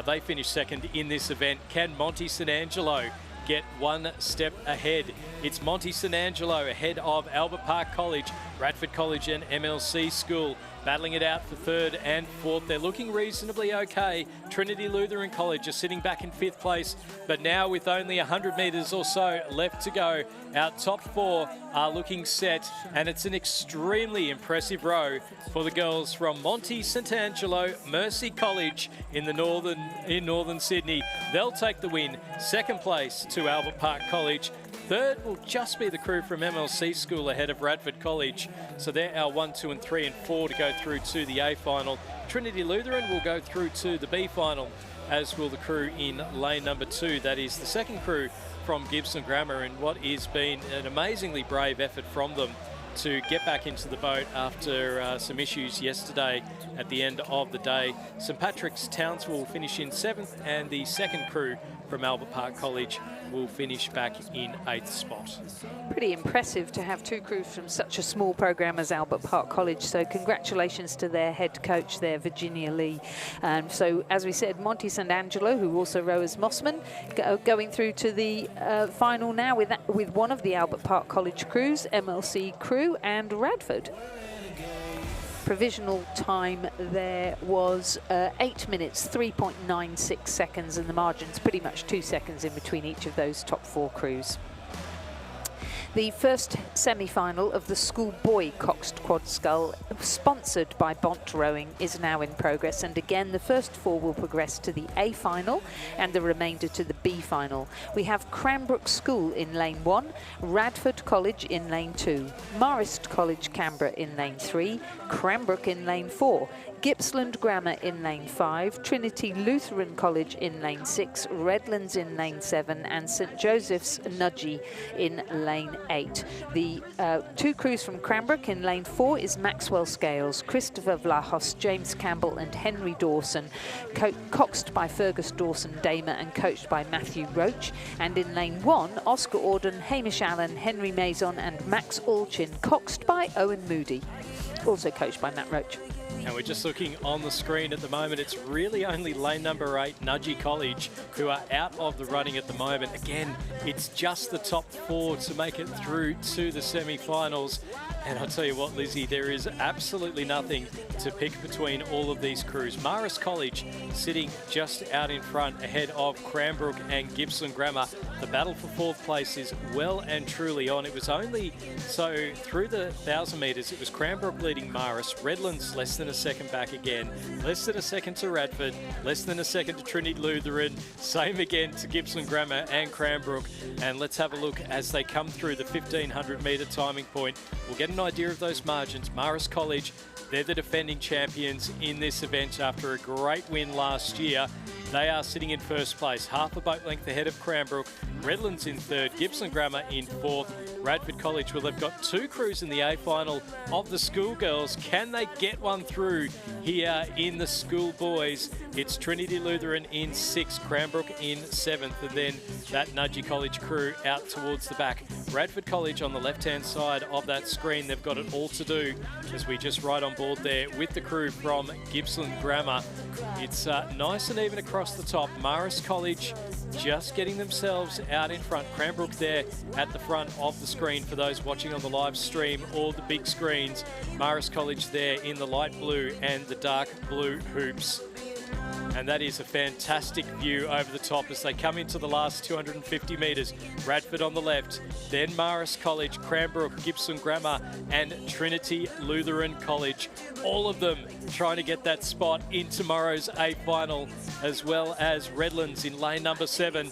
They finished second in this event. Can Monty St Angelo get one step ahead? It's Monty St Angelo ahead of Albert Park College, Radford College and MLC School, battling it out for third and fourth. They're looking reasonably okay. Trinity Lutheran College are sitting back in fifth place, but now with only 100 metres or so left to go, our top four are looking set, and it's an extremely impressive row for the girls from Monty St Angelo Mercy College in northern Sydney. They'll take the win. Second place to Albert Park College. Third will just be the crew from MLC School ahead of Radford College. So they're our 1, 2 and 3 and 4 to go through to the A final. Trinity Lutheran will go through to the B final, as will the crew in lane number 2. That is the second crew from Gibson Grammar, and what has been an amazingly brave effort from them to get back into the boat after some issues yesterday at the end of the day. St Patrick's Townsville will finish in 7th, and the second crew from Albert Park College will finish back in 8th spot. Pretty impressive to have two crews from such a small program as Albert Park College, so congratulations to their head coach there, Virginia Lee. So as we said, Monty St Angelo, who also row as Mossman, going through to the final now with one of the Albert Park College crews, MLC crew and Radford. provisional time there was 8 minutes, 3.96 seconds, and the margin's pretty much 2 seconds in between each of those top 4 crews. The first semi-final of the schoolboy coxed quad scull, sponsored by Bont Rowing, is now in progress, and again the first 4 will progress to the A final and the remainder to the B final. We have Cranbrook School in lane 1, Radford College in lane 2, Marist College Canberra in lane 3, Cranbrook in lane 4, Gippsland Grammar in lane 5, Trinity Lutheran College in lane 6, Redlands in lane 7, and St Joseph's Nudgee in lane 8. The 2 crews from Cranbrook in lane 4 is Maxwell Scales, Christopher Vlahos, James Campbell and Henry Dawson, coxed by Fergus Dawson Damer and coached by Matthew Roach. And in lane 1, Oscar Auden, Hamish Allen, Henry Mason and Max Alchin, coxed by Owen Moody, also coached by Matt Roach. And we're just looking on the screen at the moment. It's really only lane number 8, Nudgee College, who are out of the running at the moment. Again, it's just the top 4 to make it through to the semi-finals. And I'll tell you what, Lizzie, there is absolutely nothing to pick between all of these crews. Marist College sitting just out in front ahead of Cranbrook and Gippsland Grammar. The battle for 4th place is well and truly on. It was only, so through the 1,000 metres, it was Cranbrook leading Marist, Redlands less than a second back again, less than a second to Radford, less than a second to Trinity Lutheran, same again to Gippsland Grammar and Cranbrook. And let's have a look as they come through the 1,500 metre timing point. We'll get an idea of those margins. Marist College, they're the defending champions in this event after a great win last year. They are sitting in 1st place, half a boat length ahead of Cranbrook. Redlands in 3rd, Gippsland Grammar in 4th. Radford College, well, they've got 2 crews in the A final of the schoolgirls. Can they get one through here in the schoolboys? It's Trinity Lutheran in 6th, Cranbrook in 7th, and then that Nudgee College crew out towards the back. Radford College on the left-hand side of that screen, they've got it all to do as we just ride on board there with the crew from Gippsland Grammar. It's nice and even across the top. Marist College just getting themselves out in front. Cranbrook there at the front of the screen for those watching on the live stream or the big screens. Marist College there in the light blue and the dark blue hoops. And that is a fantastic view over the top as they come into the last 250 metres. Radford on the left, then Marist College, Cranbrook, Gippsland Grammar and Trinity Lutheran College. All of them trying to get that spot in tomorrow's A final, as well as Redlands in lane number 7.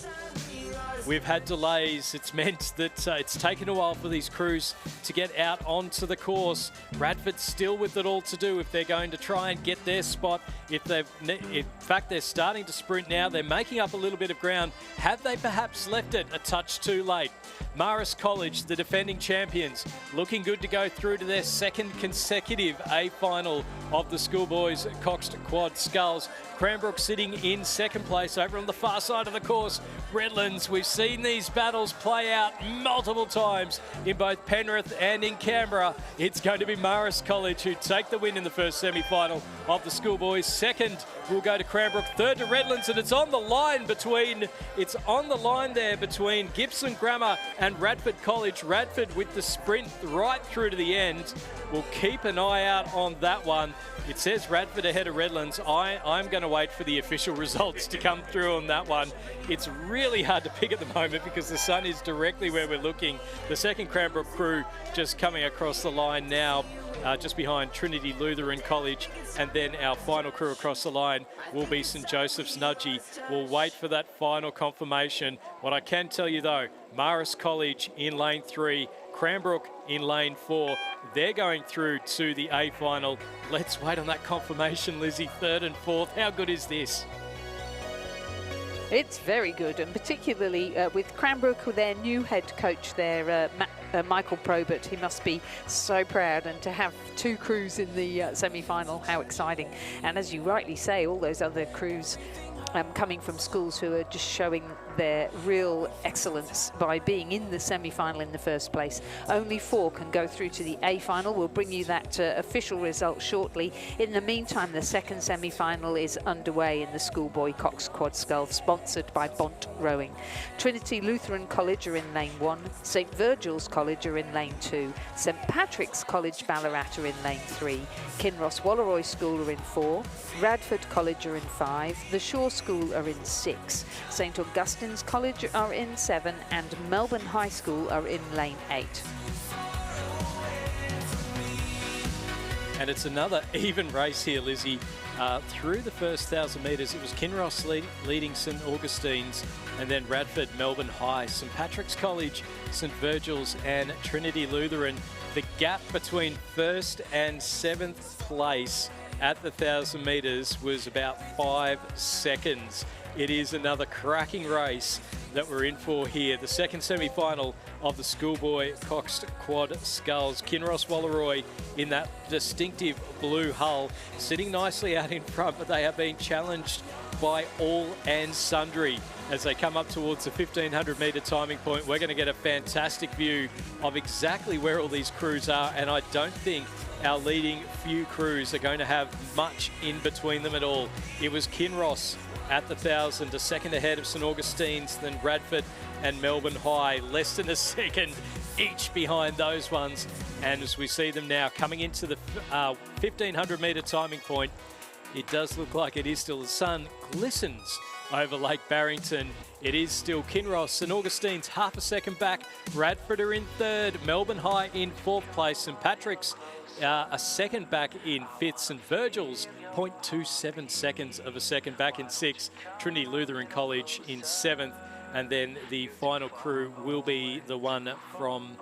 We've had delays. It's meant that it's taken a while for these crews to get out onto the course. Radford still with it all to do if they're going to try and get their spot. In fact, they're starting to sprint now. They're making up a little bit of ground. Have they perhaps left it a touch too late? Marist College, the defending champions, looking good to go through to their 2nd consecutive A final of the schoolboys coxed quad sculls. Cranbrook sitting in 2nd place over on the far side of the course. Redlands, we've seen these battles play out multiple times in both Penrith and in Canberra. It's going to be Marist College who take the win in the first semi-final of the schoolboys. 2nd will go to Cranbrook, 3rd to Redlands, and it's on the line there between Gippsland Grammar and Radford College. Radford with the sprint right through to the end. We'll keep an eye out on that one. It says Radford ahead of Redlands. I'm going to wait for the official results to come through on that one. It's really hard to pick at the moment because the sun is directly where we're looking. The 2nd Cranbrook crew just coming across the line now, just behind Trinity Lutheran College, and then our final crew across the line will be St Joseph's Nudgee. We'll wait for that final confirmation. What I can tell you though, Marist College in lane 3, Cranbrook in lane 4. They're going through to the A final. Let's wait on that confirmation, Lizzie. 3rd and 4th. How good is this? It's very good, and particularly with Cranbrook, with their new head coach there, Michael Probert. He must be so proud, and to have 2 crews in the semi-final, how exciting. And as you rightly say, all those other crews coming from schools who are just showing their real excellence by being in the semi-final in the first place. Only 4 can go through to the A final. We'll bring you that official result shortly. In the meantime, the second semi-final is underway in the Schoolboy Cox Quad Scull, sponsored by Bont Rowing. Trinity Lutheran College are in lane 1, St Virgil's College are in lane 2, St Patrick's College Ballarat are in lane 3, Kinross Walleroy School are in 4, Radford College are in 5, the Shaw School are in 6, St Augustine's College are in 7, and Melbourne High School are in lane 8. And it's another even race here, Lizzie. Through the first 1,000 metres, it was Kinross leading St Augustine's, and then Radford, Melbourne High, St Patrick's College, St Virgil's and Trinity Lutheran. The gap between 1st and 7th place at the 1,000 metres was about 5 seconds. It is another cracking race that we're in for here. The second semi-final of the Schoolboy Cox Quad Sculls. Kinross Walleroy in that distinctive blue hull, sitting nicely out in front, but they are being challenged by all and sundry as they come up towards the 1,500 metre timing point. We're going to get a fantastic view of exactly where all these crews are, and I don't think our leading few crews are going to have much in between them at all. It was Kinross at the 1,000, a second ahead of St Augustine's, then Radford and Melbourne High, less than a second each behind those ones. And as we see them now coming into the 1,500 metre timing point, it does look like it is still, the sun glistens over Lake Barrington. It is still Kinross. St Augustine's half a second back. Radford are in 3rd. Melbourne High in 4th place. St Patrick's a second back in 5th. St Virgil's 0.27 seconds of a second back in 6th. Trinity Lutheran College in 7th. And then the final crew will be the one from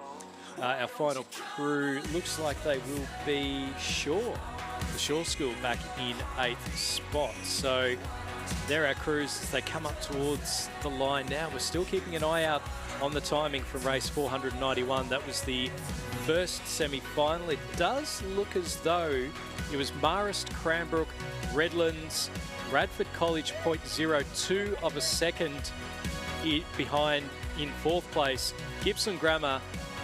our final crew. Looks like they will be Shaw. The Shaw School back in 8th spot. So there are crews as they come up towards the line now. We're still keeping an eye out on the timing from race 491. That was the first semi-final. It does look as though it was Marist, Cranbrook, Redlands, Radford College 0.02 of a second behind in 4th place. Gibson Grammar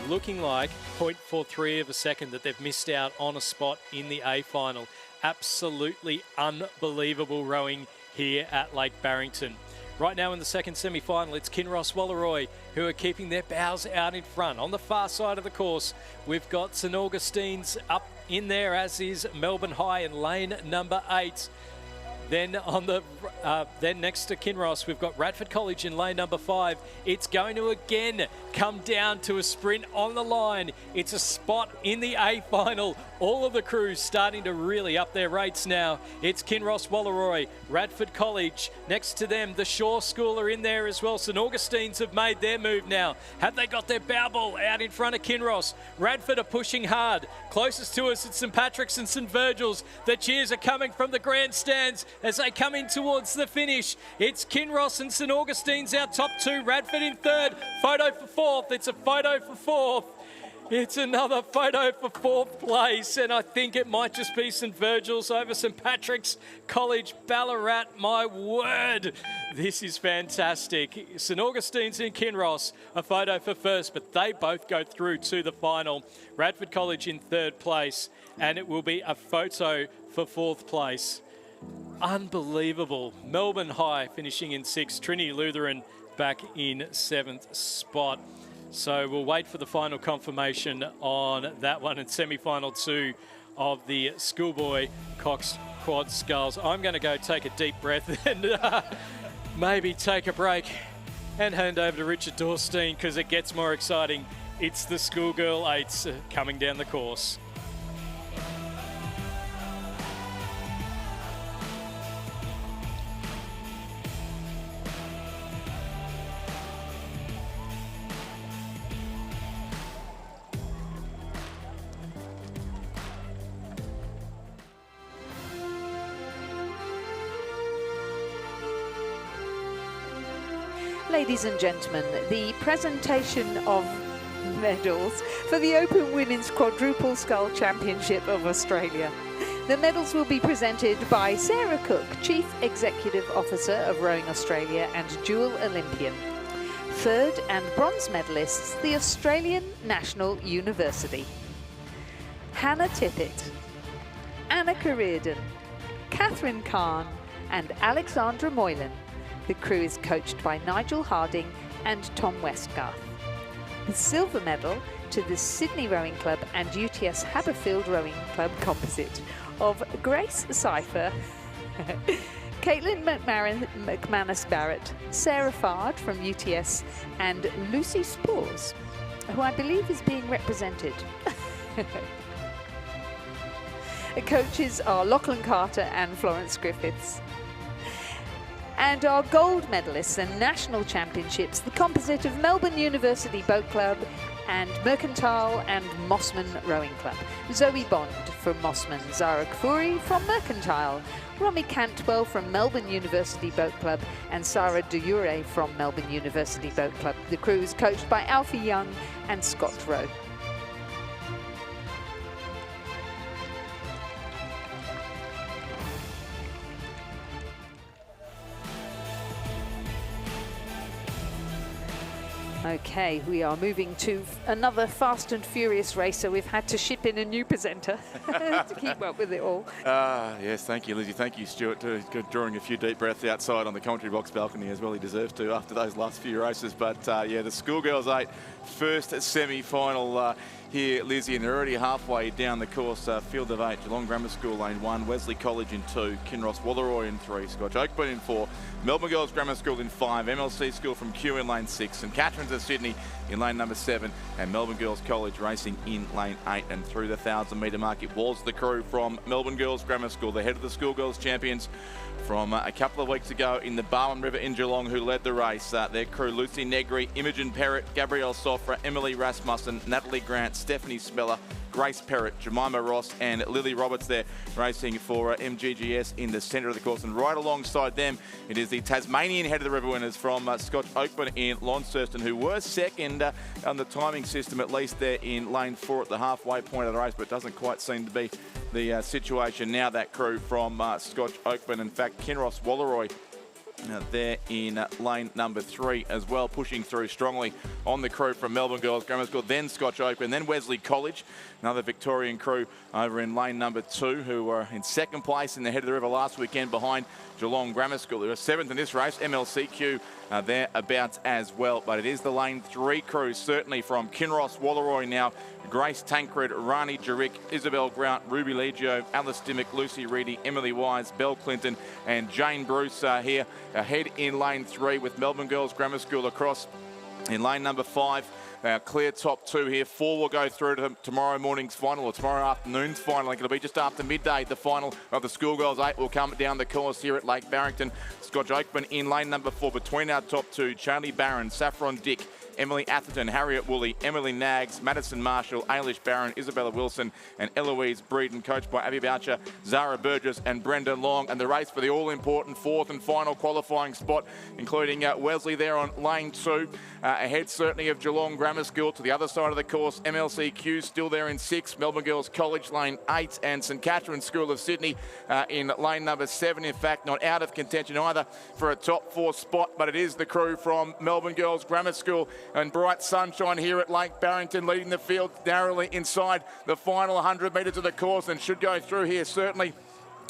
looking like 0.43 of a second that they've missed out on a spot in the A final. Absolutely unbelievable rowing here at Lake Barrington. Right now in the second semi-final, it's Kinross Walleroy who are keeping their bows out in front. On the far side of the course, we've got St Augustine's up in there, as is Melbourne High in lane number 8. Then on the then next to Kinross, we've got Radford College in lane number 5. It's going to again come down to a sprint on the line. It's a spot in the A final. All of the crews starting to really up their rates now. It's Kinross Walleroy, Radford College. Next to them, the Shaw School are in there as well. St Augustine's have made their move now. Have they got their bow ball out in front of Kinross? Radford are pushing hard. Closest to us, it's St Patrick's and St Virgil's. The cheers are coming from the grandstands as they come in towards the finish. It's Kinross and St Augustine's, our top 2. Radford in 3rd. Photo for 4th. It's a photo for 4th. It's another photo for 4th place, and I think it might just be St Virgil's over St Patrick's College Ballarat. My word, this is fantastic. St Augustine's and Kinross, a photo for 1st, but they both go through to the final. Radford College in 3rd place, and it will be a photo for 4th place. Unbelievable. Melbourne High finishing in 6th. Trinity Lutheran back in 7th spot. So we'll wait for the final confirmation on that one in semi-final 2 of the Schoolboy Cox Quad Sculls. I'm going to go take a deep breath and maybe take a break and hand over to Richard Dorstein because it gets more exciting. It's the Schoolgirl 8s coming down the course. Ladies and gentlemen, the presentation of medals for the Open Women's Quadruple Scull Championship of Australia. The medals will be presented by Sarah Cook, Chief Executive Officer of Rowing Australia and dual Olympian. Third and bronze medalists, the Australian National University. Hannah Tippett, Annika Reardon, Catherine Kahn and Alexandra Moylan. The crew is coached by Nigel Harding and Tom Westgarth. The silver medal to the Sydney Rowing Club and UTS Haberfield Rowing Club composite of Grace Cipher, Caitlin McManus Barrett, Sarah Fard from UTS, and Lucy Spores, who I believe is being represented. Coaches are Lachlan Carter and Florence Griffiths. And our gold medalists and national championships, the composite of Melbourne University Boat Club and Mercantile and Mossman Rowing Club. Zoe Bond from Mossman, Zara Kfouri from Mercantile, Romy Cantwell from Melbourne University Boat Club and Sarah Dujure from Melbourne University Boat Club. The crew is coached by Alfie Young and Scott Rowe. Okay, we are moving to another fast and furious race, so we've had to ship in a new presenter to keep up with it all. Yes, thank you, Lizzie. Thank you, Stuart, too. Good drawing a few deep breaths outside on the commentary box balcony as well. He deserves to after those last few races. But yeah, the Schoolgirls 8 first semi-final here, Lizzie, and they're already halfway down the course. Field of 8, Geelong Grammar School lane 1, Wesley College in 2, Kinross Walleroy in 3, Scotch Oakburn in 4, Melbourne Girls Grammar School in 5, MLC School from Kew in lane 6, St Catherine's of Sydney in lane number 7, and Melbourne Girls College racing in lane 8. And through the 1,000-metre mark, it was the crew from Melbourne Girls Grammar School, the head of the Schoolgirls champions from a couple of weeks ago in the Barwon River in Geelong, who led the race. Their crew, Lucy Negri, Imogen Perrott, Gabrielle Sofra, Emily Rasmussen, Natalie Grant, Stephanie Smeller, Grace Perrott, Jemima Ross and Lily Roberts there racing for MGGS in the centre of the course. And right alongside them, it is the Tasmanian head of the river winners from Scotch Oakburn in Launceston, who were second on the timing system, at least there in lane 4 at the halfway point of the race, but doesn't quite seem to be the situation now. That crew from Scotch Oakburn, in fact, Kinross Walleroy there in lane number 3 as well, pushing through strongly on the crew from Melbourne Girls Grammar School, then Scotch Oakburn, then Wesley College, another Victorian crew over in lane number 2, who were in second place in the head of the river last weekend behind Geelong Grammar School. They were 7th in this race. MLCQ thereabouts as well. But it is the lane 3 crew, certainly from Kinross Walleroy now. Grace Tancred, Rani Jurick, Isabel Grant, Ruby Legio, Alice Dimmock, Lucy Reedy, Emily Wise, Belle Clinton and Jane Bruce here ahead in lane 3 with Melbourne Girls Grammar School across in lane number 5. Clear top 2 here. 4 will go through to tomorrow morning's final, or tomorrow afternoon's final. It'll be just after midday. The final of the Schoolgirls 8 will come down the course here at Lake Barrington. Scotch Oakburn in lane number 4 between our top 2. Charlie Barron, Saffron Dick, Emily Atherton, Harriet Woolley, Emily Nags, Madison Marshall, Ailish Barron, Isabella Wilson and Eloise Breeden, coached by Abby Boucher, Zara Burgess and Brendan Long. And the race for the all-important 4th and final qualifying spot, including Wesley there on lane 2. Ahead certainly of Geelong Grammar School. To the other side of the course, MLCQ still there in 6, Melbourne Girls College lane 8 and St Catherine's School of Sydney in lane number 7. In fact, not out of contention either for a top 4 spot, but it is the crew from Melbourne Girls Grammar School and bright sunshine here at Lake Barrington, leading the field narrowly inside the final 100 metres of the course, and should go through here certainly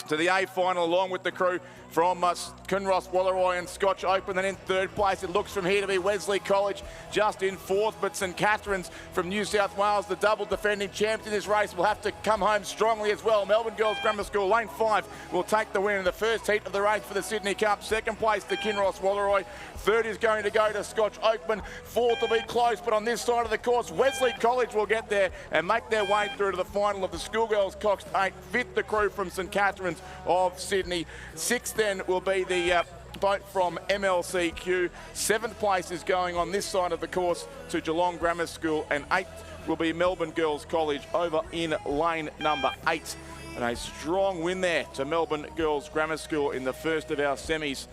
to the A final along with the crew from Kinross Walleroy and Scotch Oakburn. Then in 3rd place, it looks from here to be Wesley College, just in 4th, but St Catherine's from New South Wales, the double defending champion in this race, will have to come home strongly as well. Melbourne Girls Grammar School, lane 5, will take the win in the first heat of the race for the Sydney Cup. 2nd place to Kinross Walleroy. 3rd is going to go to Scotch Oakburn. 4th will be close, but on this side of the course, Wesley College will get there and make their way through to the final of the Schoolgirls Cox 8. 5th, the crew from St Catherine's of Sydney. 6th then will be the boat from MLCQ. 7th place is going on this side of the course to Geelong Grammar School, and 8th will be Melbourne Girls College over in lane number 8. And a strong win there to Melbourne Girls Grammar School in the first of our semis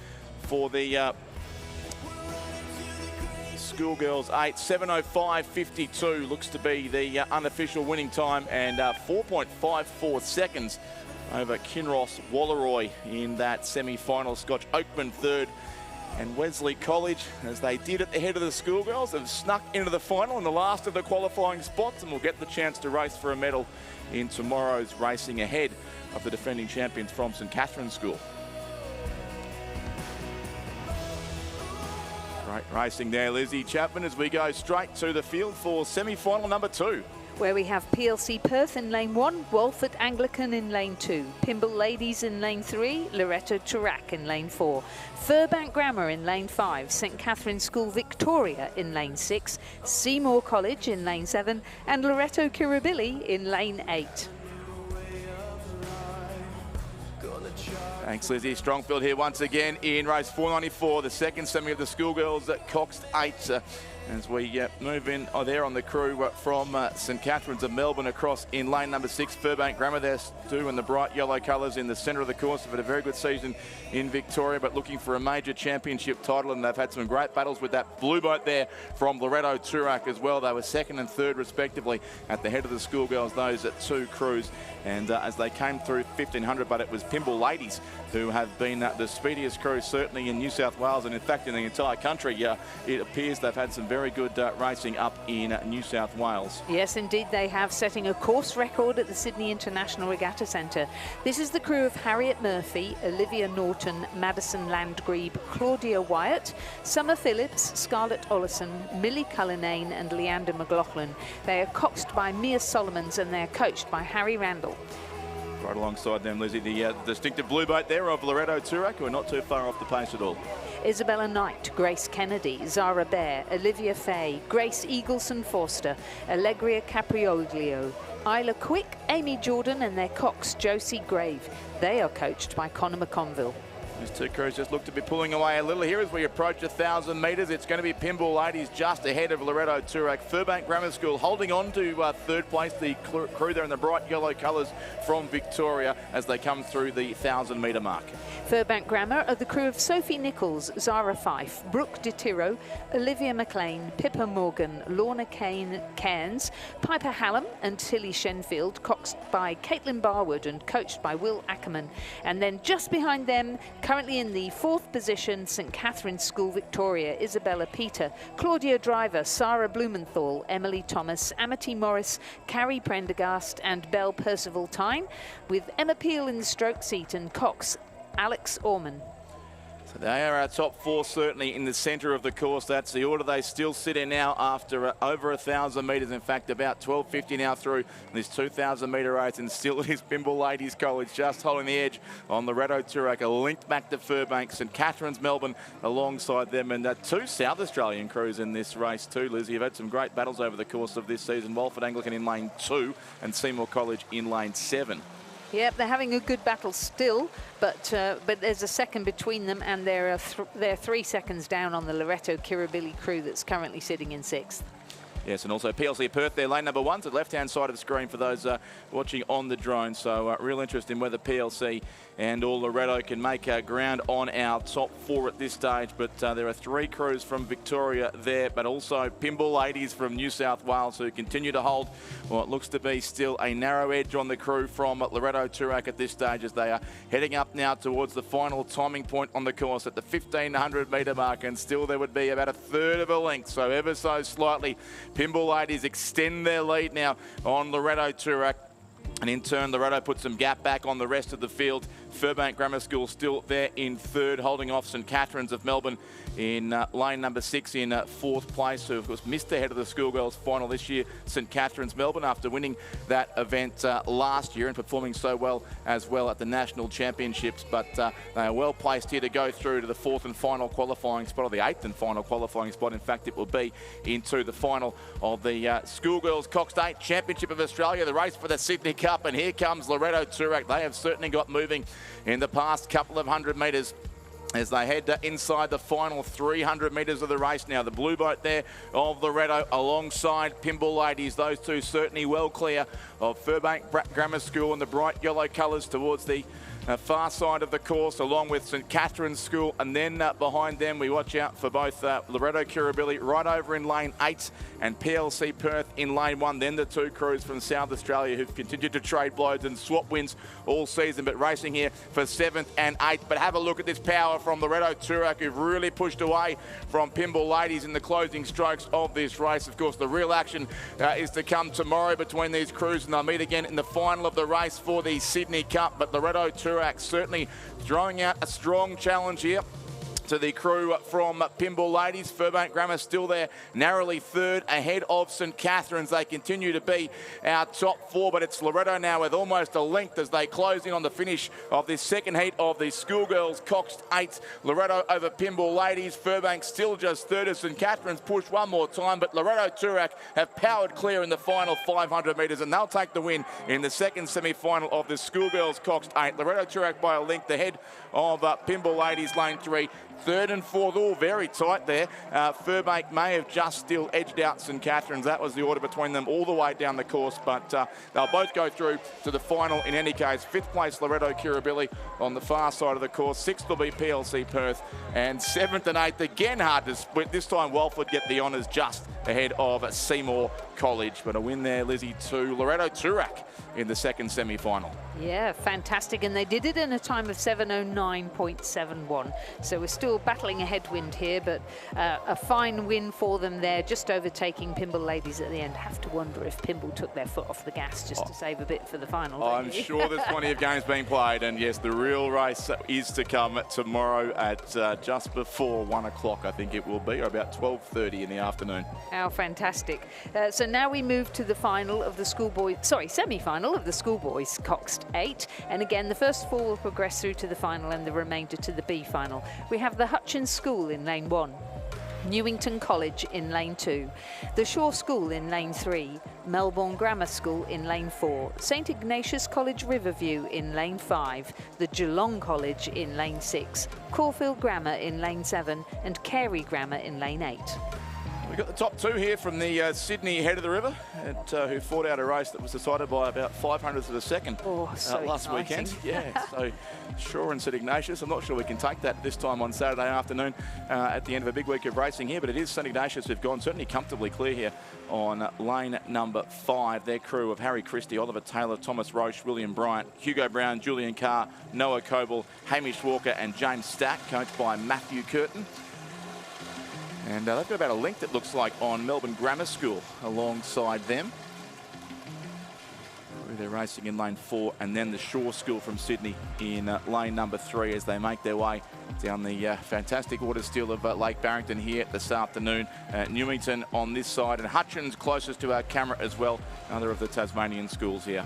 for the Schoolgirls 8. 7:05.52 looks to be the unofficial winning time, and 4.54 seconds over Kinross Walleroy in that semi-final. Scotch Oakman third. And Wesley College, as they did at the head of the schoolgirls, have snuck into the final in the last of the qualifying spots and will get the chance to race for a medal in tomorrow's racing ahead of the defending champions from St Catherine's School. Great racing there, Lizzie Chapman, as we go straight to the field for semi-final number 2. Where we have PLC Perth in lane 1, Walford Anglican in lane 2, Pimble Ladies in lane 3, Loretto Turak in lane 4, Furbank Grammar in lane 5, St Catherine's School Victoria in lane 6, Seymour College in lane 7, and Loretto Kirribilli in lane 8. Thanks, Lizzie. Strong field here once again in race 494, the second semi of the schoolgirls at Cox 8. As we move in there on the crew from St Catherine's of Melbourne across in lane number 6, Furbank Grammar there, Stu, in the bright yellow colours in the centre of the course. They've had a very good season in Victoria, but looking for a major championship title, and they've had some great battles with that blue boat there from Loretto Turak as well. They were second and third respectively at the head of the schoolgirls, those at 2 crews. And as they came through 1500, but it was Pimble Ladies who have been the speediest crew certainly in New South Wales, and in fact in the entire country. It appears they've had some very good racing up in New South Wales. Yes, indeed they have, setting a course record at the Sydney International Regatta Centre. This is the crew of Harriet Murphy, Olivia Norton, Madison Landgrebe, Claudia Wyatt, Summer Phillips, Scarlett Ollison, Millie Cullinane and Leander McLaughlin. They are coxed by Mia Solomons and they're coached by Harry Randall. Right alongside them, Lizzie, the distinctive blue boat there of Loretto Turak, who are not too far off the pace at all. Isabella Knight, Grace Kennedy, Zara Bear, Olivia Fay, Grace Eagleson-Forster, Allegria Caprioglio, Isla Quick, Amy Jordan and their cox, Josie Grave. They are coached by Connor McConville. These 2 crews just look to be pulling away a little here as we approach 1,000 metres. It's going to be Pimble Ladies just ahead of Loretto Turak. Furbank Grammar School holding on to third place. The crew there in the bright yellow colours from Victoria as they come through the 1,000 metre mark. Furbank Grammar are the crew of Sophie Nichols, Zara Fife, Brooke DeTiro, Olivia McLean, Pippa Morgan, Lorna Cairns, Piper Hallam and Tilly Shenfield, coxed by Caitlin Barwood and coached by Will Ackerman. And then just behind them, currently in the 4th position, St Catherine's School Victoria, Isabella Peter, Claudia Driver, Sarah Blumenthal, Emily Thomas, Amity Morris, Carrie Prendergast and Belle Percival Tyne, with Emma Peel in the stroke seat and Cox Alex Orman. So they are our top 4 certainly in the centre of the course. That's the order they still sit in now after over 1,000 metres. In fact, about 12:50 now through this 2,000 metre race, and still it is Pimble Ladies College just holding the edge on Loretto Turak, linked back to Furbank, St Catherine's Melbourne alongside them, and 2 South Australian crews in this race too, Liz. You've had some great battles over the course of this season. Walford Anglican in lane 2 and Seymour College in lane 7. Yep, they're having a good battle still, but there's a second between them, and they're 3 seconds down on the Loretto Kirribilli crew that's currently sitting in 6th. Yes, and also PLC Perth there, lane number 1 to the left-hand side of the screen for those watching on the drone. So real interest in whether PLC and or Loretto can make ground on our top 4 at this stage. But there are 3 crews from Victoria there, but also Pimble Ladies from New South Wales who continue to hold what looks to be still a narrow edge on the crew from Loretto Turak at this stage, as they are heading up now towards the final timing point on the course at the 1,500 metre mark, and still there would be about a third of a length, so ever so slightly. Pimble Ladies extend their lead now on Loretto Turak, and in turn Loretto puts some gap back on the rest of the field. Furbank Grammar School still there in 3rd, holding off St Catherine's of Melbourne in lane number 6 in 4th place, who of course missed the head of the schoolgirls final this year. St Catherine's Melbourne, after winning that event last year and performing so well as well at the national championships, but they are well placed here to go through to the 4th and final qualifying spot, or the 8th and final qualifying spot. In fact, it will be into the final of the schoolgirls Cox 8 Championship of Australia, the race for the Sydney Cup. And here comes Loretto Turak. They have certainly got moving in the past couple of 100 metres as they head inside the final 300 metres of the race now. The blue boat there of Loretto alongside Pimble Ladies. Those 2 certainly well clear of Furbank Grammar School in the bright yellow colours towards the far side of the course, along with St Catherine's School, and then behind them we watch out for both Loretto Kirribilli right over in lane 8 and PLC Perth in lane 1. Then the two crews from South Australia who've continued to trade blows and swap wins all season, but racing here for 7th and 8th. But have a look at this power from Loretto Turak, who've really pushed away from Pymble Ladies in the closing strokes of this race. Of course, the real action is to come tomorrow between these crews, and they'll meet again in the final of the race for the Sydney Cup. But Loretto Turak certainly throwing out a strong challenge here to the crew from Pymble Ladies. Furbank Grammar still there, narrowly third ahead of St Catherine's. They continue to be our top 4, but it's Loretto now with almost a length as they close in on the finish of this second heat of the Schoolgirls Coxed 8. Loretto over Pymble Ladies. Furbank still just third as St Catherine's push one more time, but Loretto Turak have powered clear in the final 500 metres, and they'll take the win in the second semi-final of the Schoolgirls Coxed 8. Loretto Turak by a length ahead of Pymble Ladies lane 3. Third and fourth, all very tight there. Furbank may have just still edged out St Catherine's. That was the order between them all the way down the course, but they'll both go through to the final in any case. 5th place, Loretto Kirribilli on the far side of the course. 6th will be PLC Perth, and 7th and 8th, again hard to split. This time Walford get the honours just ahead of Seymour College. But a win there, Lizzie, to Loretto Turak in the second semi-final. Yeah, fantastic, and they did it in a time of 7:09.71. So we're still battling a headwind here, but a fine win for them there, just overtaking Pymble Ladies at the end. Have to wonder if Pymble took their foot off the gas just to save a bit for the final. I'm sure there's plenty of games being played, and yes, the real race is to come tomorrow at just before 1 o'clock, I think it will be, or about 12:30 in the afternoon. How fantastic. So now we move to the final of the semi-final of the Schoolboys Coxed 8, and again the first 4 will progress through to the final and the remainder to the B final. We have the Hutchins School in lane 1, Newington College in lane 2, the Shaw School in lane 3, Melbourne Grammar School in lane 4, St Ignatius College Riverview in lane 5, the Geelong College in lane 6, Caulfield Grammar in lane 7, and Carey Grammar in lane 8. We've got the top 2 here from the Sydney head of the river, who fought out a race that was decided by about 500ths of a second last weekend. Yeah, so Shaw and St Ignatius. I'm not sure we can take that this time on Saturday afternoon at the end of a big week of racing here, but it is St Ignatius who've gone certainly comfortably clear here on lane number 5. Their crew of Harry Christie, Oliver Taylor, Thomas Roche, William Bryant, Hugo Brown, Julian Carr, Noah Coble, Hamish Walker and James Stack, coached by Matthew Curtin. And they've got about a length, it looks like, on Melbourne Grammar School alongside them. They're racing in lane 4, and then the Shaw School from Sydney in lane number 3 as they make their way down the fantastic water still of Lake Barrington here this afternoon. Newington on this side, and Hutchins closest to our camera as well, another of the Tasmanian schools here.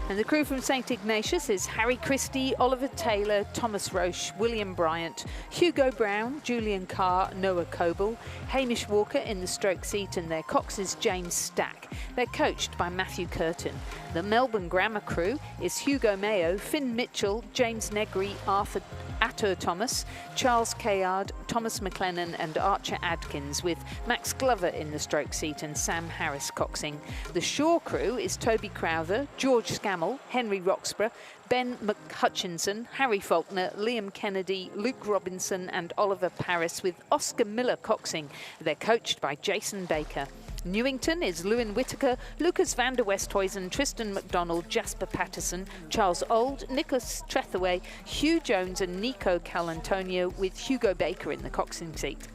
And the crew from St Ignatius is Harry Christie, Oliver Taylor, Thomas Roche, William Bryant, Hugo Brown, Julian Carr, Noah Coble, Hamish Walker in the stroke seat, and their cox is James Stack. They're coached by Matthew Curtin. The Melbourne Grammar crew is Hugo Mayo, Finn Mitchell, James Negri, Arthur Atur Thomas, Charles Kayard, Thomas McLennan and Archer Adkins, with Max Glover in the stroke seat and Sam Harris coxing. The Shaw crew is Toby Crowther, George Scammell, Henry Roxburgh, Ben McHutchinson, Harry Faulkner, Liam Kennedy, Luke Robinson and Oliver Paris, with Oscar Miller coxing. They're coached by Jason Baker. Newington is Lewin Whitaker, Lucas van der Westhuizen, Tristan McDonald, Jasper Patterson, Charles Old, Nicholas Trethaway, Hugh Jones and Nico Calantonio, with Hugo Baker in the coxing seat.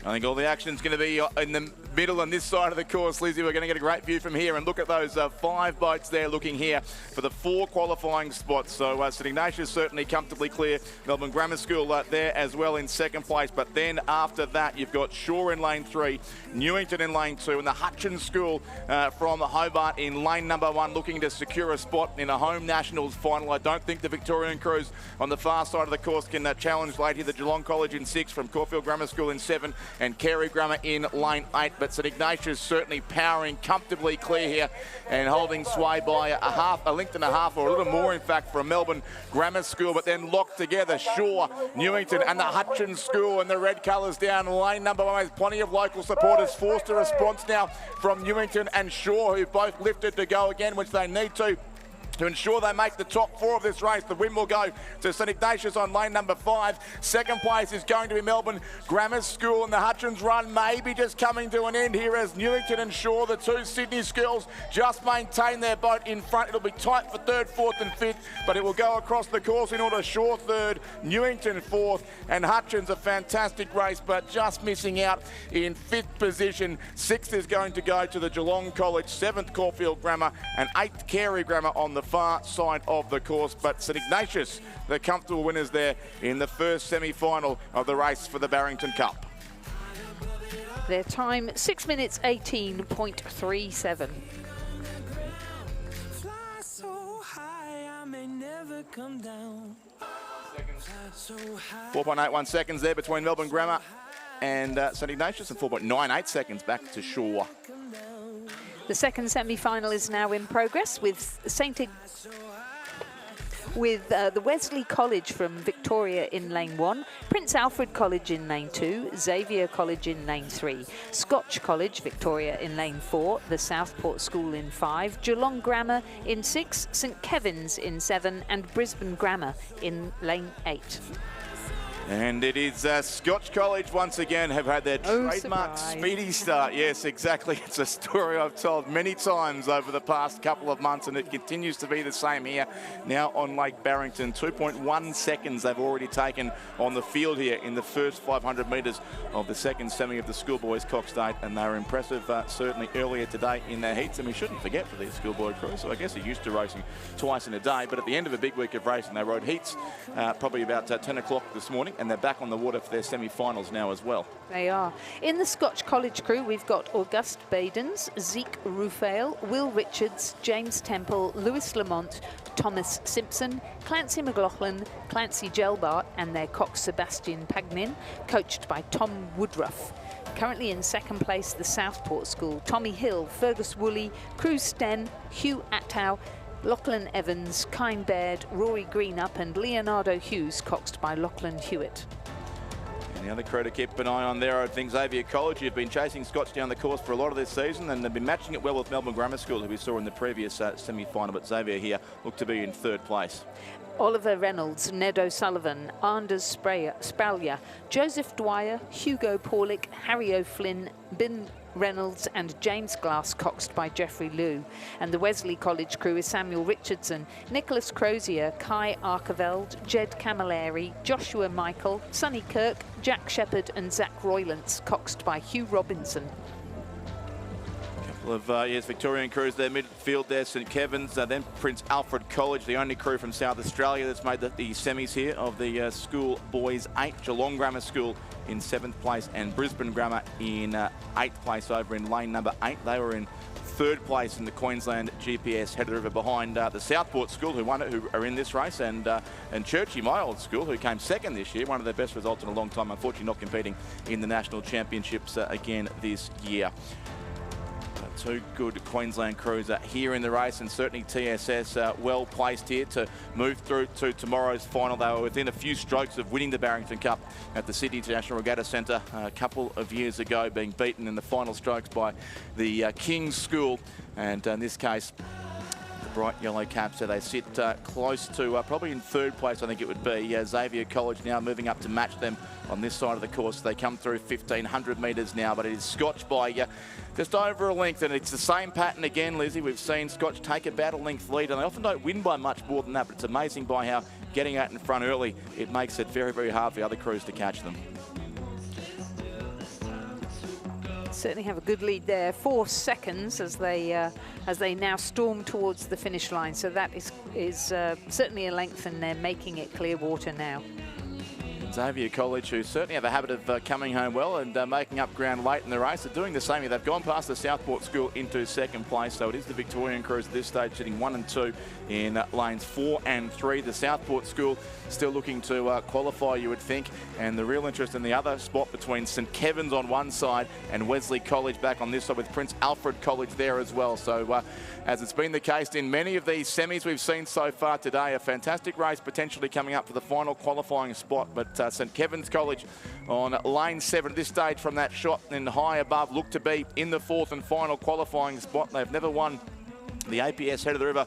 I think all the action's going to be in the middle on this side of the course, Lizzie. We're going to get a great view from here, and look at those 5 boats there looking here for the 4 qualifying spots. So St Ignatius certainly comfortably clear. Melbourne Grammar School there as well in second place, but then after that you've got Shaw in lane 3, Newington in lane 2, and the Hutchins School from Hobart in lane number 1, looking to secure a spot in a home nationals final. I don't think the Victorian crews on the far side of the course can challenge late here. The Geelong College in 6, from Caulfield Grammar School in 7, and Carey Grammar in lane 8. But St Ignatius certainly powering comfortably clear here and holding sway by a length and a half, or a little more in fact, from Melbourne Grammar School, but then locked together Shaw, Newington and the Hutchins School, and the red colours down lane number 1 with plenty of local supporters. Forced a response now from Newington and Shaw, who both lifted to go again, which they need to. To ensure they make the top 4 of this race, the win will go to St Ignatius on lane number 5. Second place is going to be Melbourne Grammar School, and the Hutchins run may be just coming to an end here as Newington and Shaw, the 2 Sydney schools, just maintain their boat in front. It'll be tight for 3rd, 4th and 5th, but it will go across the course in order. Shaw 3rd, Newington 4th, and Hutchins a fantastic race, but just missing out in 5th position. 6th is going to go to the Geelong College, 7th Caulfield Grammar, and 8th Carey Grammar on the far side of the course. But St Ignatius, the comfortable winners there in the first semi-final of the race for the Barrington Cup. Their time, 6 minutes 18.37. Fly so high, I may never come down. Fly so high. 4.81 seconds there between Melbourne Grammar and St Ignatius, and 4.98 seconds back to Shaw. The second semi-final is now in progress with the Wesley College from Victoria in lane 1, Prince Alfred College in lane 2, Xavier College in lane 3, Scotch College, Victoria in lane 4, the Southport School in 5, Geelong Grammar in 6, St Kevin's in 7, and Brisbane Grammar in lane 8. And it is Scotch College once again have had their trademark speedy start. Yes, exactly. It's a story I've told many times over the past couple of months, and it continues to be the same here now on Lake Barrington. 2.1 seconds they've already taken on the field here in the first 500 metres of the second semi of the Schoolboys Cox State, and they were impressive certainly earlier today in their heats. And we shouldn't forget for these schoolboy crews, so I guess they're used to racing twice in a day, but at the end of a big week of racing they rode heats probably about 10 o'clock this morning, and they're back on the water for their semi-finals now as well. They are. In the Scotch College crew, we've got Auguste Badens, Zeke Rufail, Will Richards, James Temple, Lewis Lamont, Thomas Simpson, Clancy McLaughlin, Clancy Gelbart, and their cock Sebastian Pagnin, coached by Tom Woodruff. Currently in second place, the Southport School, Tommy Hill, Fergus Woolley, Cruz Sten, Hugh Attow, Lachlan Evans, Kine Baird, Rory Greenup, and Leonardo Hughes, coxed by Lachlan Hewitt. And the other crew to keep an eye on there, I think Xavier College, who've been chasing Scotch down the course for a lot of this season, and they've been matching it well with Melbourne Grammar School, who we saw in the previous semi-final, but Xavier here looked to be in 3rd place. Oliver Reynolds, Ned O'Sullivan, Anders Spralya, Joseph Dwyer, Hugo Paulick, Harry O'Flynn, Ben Reynolds and James Glass, coxed by Jeffrey Liu. And the Wesley College crew is Samuel Richardson, Nicholas Crozier, Kai Arkeveld, Jed Camilleri, Joshua Michael, Sonny Kirk, Jack Shepherd and Zach Roylance, coxed by Hugh Robinson. Of Victorian crews there, midfield there, St Kevin's, then Prince Alfred College, the only crew from South Australia that's made the semis here of the School Boys 8, Geelong Grammar School in 7th place, and Brisbane Grammar in 8th place over in lane number 8. They were in 3rd place in the Queensland GPS header over behind the Southport School, who won it, who are in this race, and Churchy, my old school, who came 2nd this year, one of their best results in a long time, unfortunately not competing in the National Championships again this year. Two good Queensland crews here in the race, and certainly TSS well placed here to move through to tomorrow's final. They were within a few strokes of winning the Barrington Cup at the Sydney International Regatta Centre a couple of years ago, being beaten in the final strokes by the King's School, and in this case the bright yellow caps, so they sit close to probably in 3rd place, I think it would be. Xavier College now moving up to match them on this side of the course. They come through 1,500 metres now, but it is Scotch by just over a length, and it's the same pattern again, Lizzie. We've seen Scotch take about a length lead, and they often don't win by much more than that, but it's amazing by how getting out in front early, it makes it very, very hard for the other crews to catch them. Certainly have a good lead there, 4 seconds as they now storm towards the finish line. So that is certainly a length, and they're making it clear water now. Xavier College, who certainly have a habit of coming home well and making up ground late in the race, are doing the same here. They've gone past the Southport School into 2nd place, so it is the Victorian crews at this stage sitting 1 and 2 in lanes 4 and 3. The Southport School still looking to qualify, you would think, and the real interest in the other spot between St Kevin's on one side and Wesley College back on this side, with Prince Alfred College there as well. So as it's been the case in many of these semis we've seen so far today, a fantastic race potentially coming up for the final qualifying spot, but St Kevin's College on lane 7 at this stage from that shot and high above look to be in the 4th and final qualifying spot. They've never won the APS head of the river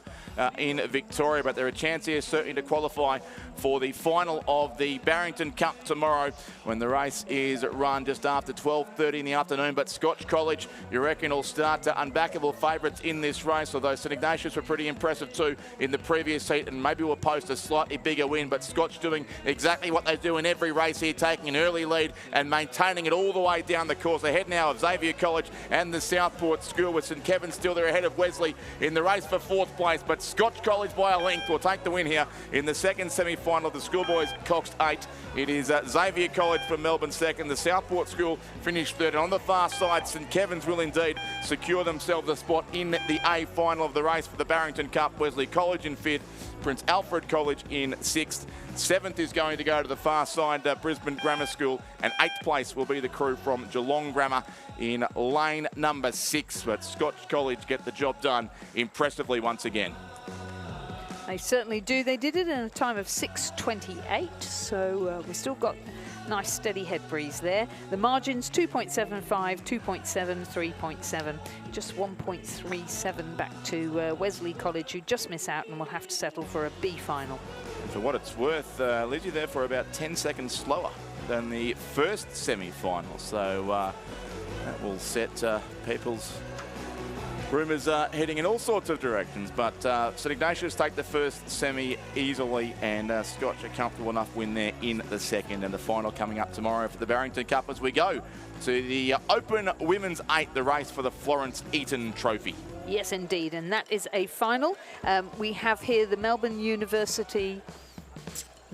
in Victoria, but they're a chance here certainly to qualify for the final of the Barrington Cup tomorrow when the race is run just after 12:30 in the afternoon. But Scotch College, you reckon, will start unbackable favourites in this race, although St Ignatius were pretty impressive too in the previous heat and maybe will post a slightly bigger win. But Scotch doing exactly what they do in every race here, taking an early lead and maintaining it all the way down the course. Ahead now of Xavier College and the Southport School, with St Kevin's still there ahead of Wesley in the race for 4th place. But Scotch College by a length will take the win here in the second semi-final of the schoolboys Coxed 8. It is Xavier College from Melbourne second. The Southport School finished third. And on the far side, St Kevin's will indeed secure themselves a spot in the A final of the race for the Barrington Cup. Wesley College in 5th, Prince Alfred College in 6th. 7th is going to go to the far side, Brisbane Grammar School, and 8th place will be the crew from Geelong Grammar in lane number 6. But Scotch College get the job done impressively once again. They certainly do. They did it in a time of 6:28, so we've still got nice steady head breeze there. The margins 2.75, 2.7, 3.7, just 1.37 back to Wesley College, who just miss out and will have to settle for a B final. For what it's worth, Lizzie there for about 10 seconds slower than the first semi-final, so that will set people's rumours heading in all sorts of directions. But St Ignatius take the first semi easily, and Scotch a comfortable enough win there in the second. And the final coming up tomorrow for the Barrington Cup as we go to the Open Women's 8, the race for the Florence Eaton Trophy. Yes, indeed, and that is a final. We have here the Melbourne University.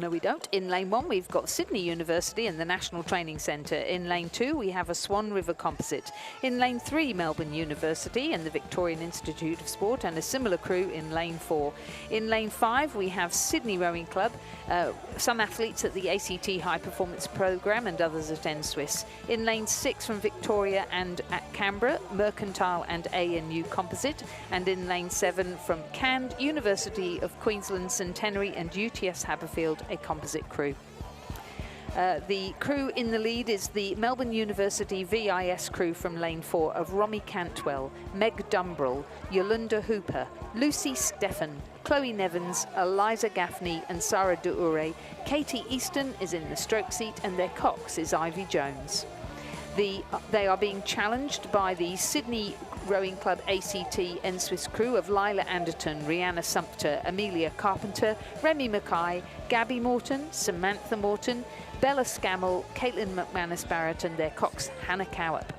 No, we don't. In lane 1, we've got Sydney University and the National Training Centre. In lane 2, we have a Swan River Composite. In lane 3, Melbourne University and the Victorian Institute of Sport, and a similar crew in lane 4. In lane 5, we have Sydney Rowing Club, some athletes at the ACT High Performance Programme and others at N-Swiss. In lane 6 from Victoria and at Canberra, Mercantile and ANU Composite. And in lane 7 from CAND, University of Queensland Centenary and UTS Haberfield, a composite crew. The crew in the lead is the Melbourne University VIS crew from lane 4 of Romy Cantwell, Meg Dumbrell, Yolanda Hooper, Lucy Steffen, Chloe Nevins, Eliza Gaffney and Sarah Duure. Katie Easton is in the stroke seat and their cox is Ivy Jones. They are being challenged by the Sydney Rowing Club ACT N-Swiss crew of Lila Anderton, Rihanna Sumpter, Amelia Carpenter, Remy Mackay, Gabby Morton, Samantha Morton, Bella Scammell, Caitlin McManus Barrett and their cox Hannah Cowap.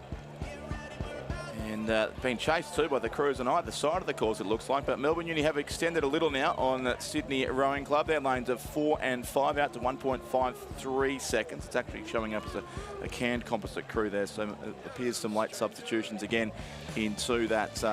And been chased too by the crews on either side of the course, it looks like. But Melbourne Uni have extended a little now on Sydney Rowing Club. Their lanes of 4 and 5 out to 1.53 seconds. It's actually showing up as a canned composite crew there, so it appears some late substitutions again into that.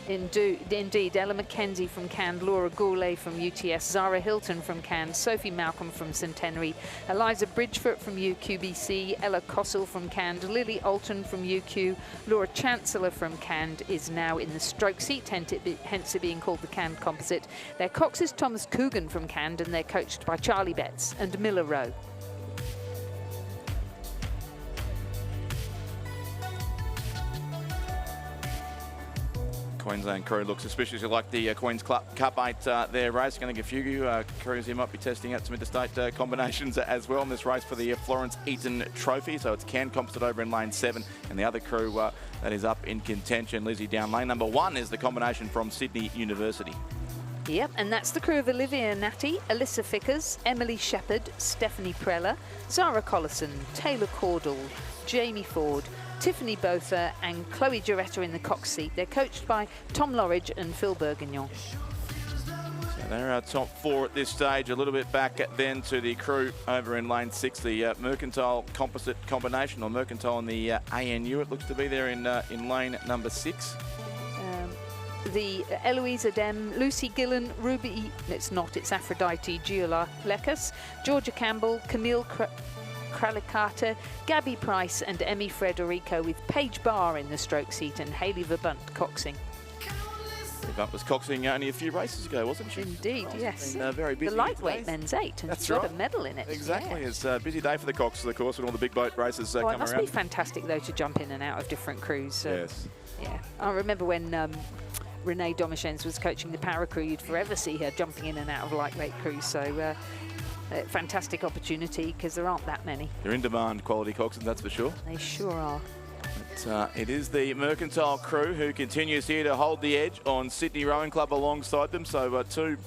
Indeed, Ella McKenzie from CAND, Laura Goulet from UTS, Zara Hilton from CAND, Sophie Malcolm from Centenary, Eliza Bridgefoot from UQBC, Ella Kossel from CAND, Lily Alton from UQ, Laura Chancellor from CAND is now in the stroke seat, hence it being called the CAND Composite. Their cox is Thomas Coogan from CAND and they're coached by Charlie Betts and Miller Rowe. Queensland crew looks suspiciously like the Queen's Cup 8 there racing. I think a few crews here might be testing out some interstate combinations as well in this race for the Florence Eaton Trophy. So it's CAN Composite over in lane 7 and the other crew that is up in contention. Lizzie down lane number 1 is the combination from Sydney University. Yep, and that's the crew of Olivia Natty, Alyssa Fickers, Emily Shepherd, Stephanie Preller, Zara Collison, Taylor Cordell, Jamie Ford, Tiffany Botha and Chloe Gioretta in the cox seat. They're coached by Tom Lorridge and Phil Bourguignon. So they're our top 4 at this stage. A little bit back then to the crew over in lane 6, the Mercantile Composite combination, or Mercantile and the ANU. It looks to be there in lane number 6. The Eloise Adem, Lucy Gillen, Ruby, it's Aphrodite Giolacus, Georgia Campbell, Camille Kralikata, Gabby Price and Emmy Frederico, with Paige Barr in the stroke seat and Hayley Verbunt coxing. Verbunt was coxing only a few races ago, wasn't she? Indeed, yes. Been, very busy the lightweight today. men's 8, and That's she's got right. a medal in it. Exactly, Yeah. it's a busy day for the coxes, of course, with all the big boat races It coming must around. be fantastic though to jump in and out of different crews. Yes. Yeah, I remember when Renee Domishens was coaching the para crew, you'd forever see her jumping in and out of lightweight crews. So fantastic opportunity because there aren't that many. They're in demand, quality coxswains, that's for sure. They sure are. But, it is the Mercantile crew who continues here to hold the edge on Sydney Rowing Club alongside them. So two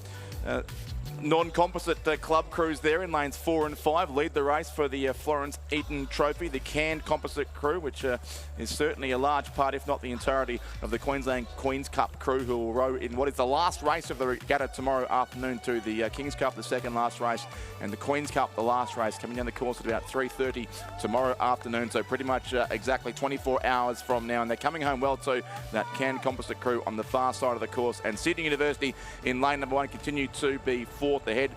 non-composite club crews there in lanes 4 and 5 lead the race for the Florence Eaton Trophy. The canned composite crew, which is certainly a large part, if not the entirety, of the Queensland Queen's Cup crew, who will row in what is the last race of the regatta tomorrow afternoon to the King's Cup, the second last race, and the Queen's Cup, the last race, coming down the course at about 3:30 tomorrow afternoon. So pretty much exactly 24 hours from now, and they're coming home well too, that canned composite crew on the far side of the course. And Sydney University in lane number 1 continue to be fourth ahead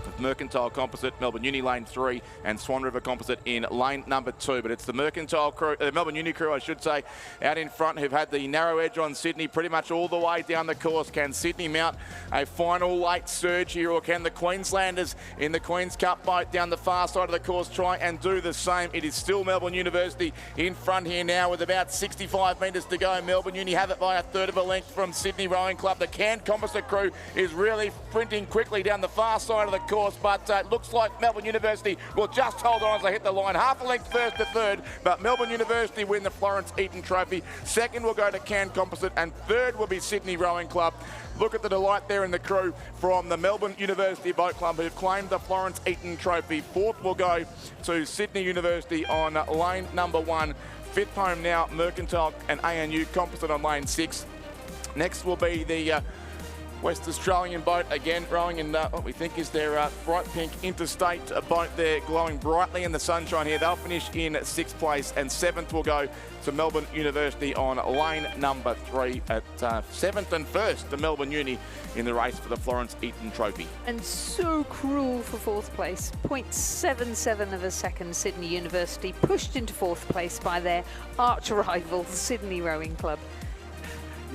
of Mercantile Composite, Melbourne Uni lane 3, and Swan River Composite in lane number 2. But it's the Mercantile crew, Melbourne Uni crew, I should say, out in front, who've had the narrow edge on Sydney pretty much all the way down the course. Can Sydney mount a final late surge here, or can the Queenslanders in the Queen's Cup boat down the far side of the course try and do the same? It is still Melbourne University in front here now with about 65 metres to go. Melbourne Uni have it by a third of a length from Sydney Rowing Club. The canned composite crew is really sprinting quickly down the far side of the course, but it looks like Melbourne University will just hold on as they hit the line. Half a length first to third, but Melbourne University win the Florence Eaton Trophy. Second will go to canned composite, and third will be Sydney Rowing Club. Look at the delight there in the crew from the Melbourne University Boat Club, who've claimed the Florence Eaton Trophy. Fourth will go to Sydney University on lane number 1. Fifth home now, Mercantile and ANU Composite on lane 6. Next will be the West Australian boat, again rowing in what we think is their bright pink interstate boat there, glowing brightly in the sunshine here. They'll finish in 6th place, and 7th will go to Melbourne University on lane number 3 at 7th and 1st to Melbourne Uni in the race for the Florence Eaton Trophy. And so cruel for 4th place. 0.77 of a second, Sydney University pushed into 4th place by their arch rival, Sydney Rowing Club.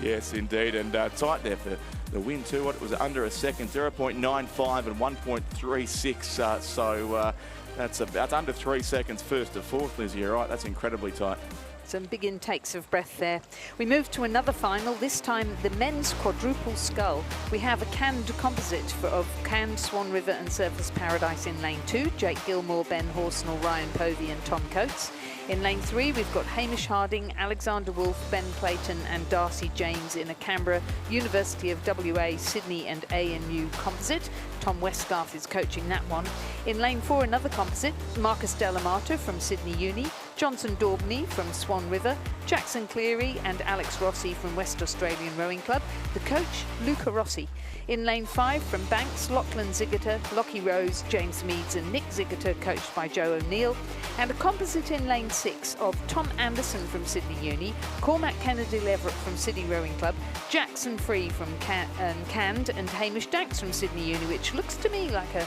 Yes, indeed, and tight there for the win too. What, it was under a second, 0.95 and 1.36. So that's under 3 seconds first to 4th, Lizzie. You're right, that's incredibly tight. Some big intakes of breath there. We move to another final, this time the men's quadruple scull. We have a canned composite of canned Swan River and Surface Paradise in lane 2, Jake Gilmore, Ben Horsnell, Ryan Povey and Tom Coates. In lane 3, we've got Hamish Harding, Alexander Wolfe, Ben Clayton and Darcy James in a Canberra, University of WA, Sydney and ANU composite. Tom Westgarth is coaching that one. In lane 4, another composite, Marcus Delamato from Sydney Uni, Johnson Daubney from Swan River, Jackson Cleary and Alex Rossi from West Australian Rowing Club. The coach, Luca Rossi. In lane 5, from Banks, Lachlan Ziggiter, Lockie Rose, James Meads and Nick Ziggiter, coached by Joe O'Neill. And a composite in lane 6 of Tom Anderson from Sydney Uni, Cormac Kennedy-Leverett from Sydney Rowing Club, Jackson Free from Canned and Hamish Danks from Sydney Uni, which looks to me like a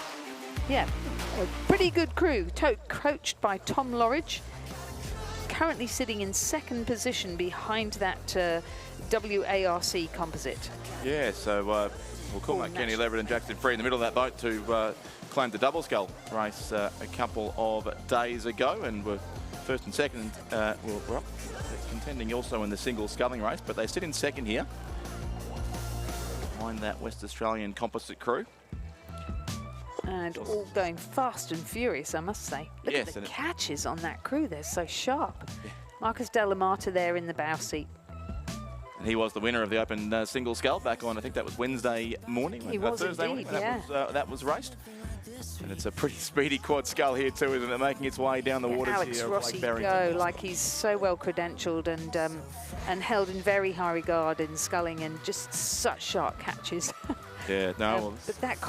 pretty good crew, coached by Tom Lorridge, currently sitting in 2nd position behind that WARC composite. Yeah, so we'll call that Kenny Leverett and Jackson Free in the middle of that boat to claim the double scull race a couple of days ago, and were first and second. We're up contending also in the single sculling race, but they sit in 2nd here behind that West Australian composite crew. And all going fast and furious, I must say. Look at the catches on that crew, they're so sharp. Yeah. Marcus Delamata there in the bow seat. And he was the winner of the Open Single Scull back on, I think that was Wednesday morning. He was Thursday indeed, morning, that was raced. And it's a pretty speedy quad scull here too, isn't it? Making its way down the waters Alex here. Rossi go, like he's so well credentialed and held in very high regard in sculling, and just such sharp catches. Yeah, no. But that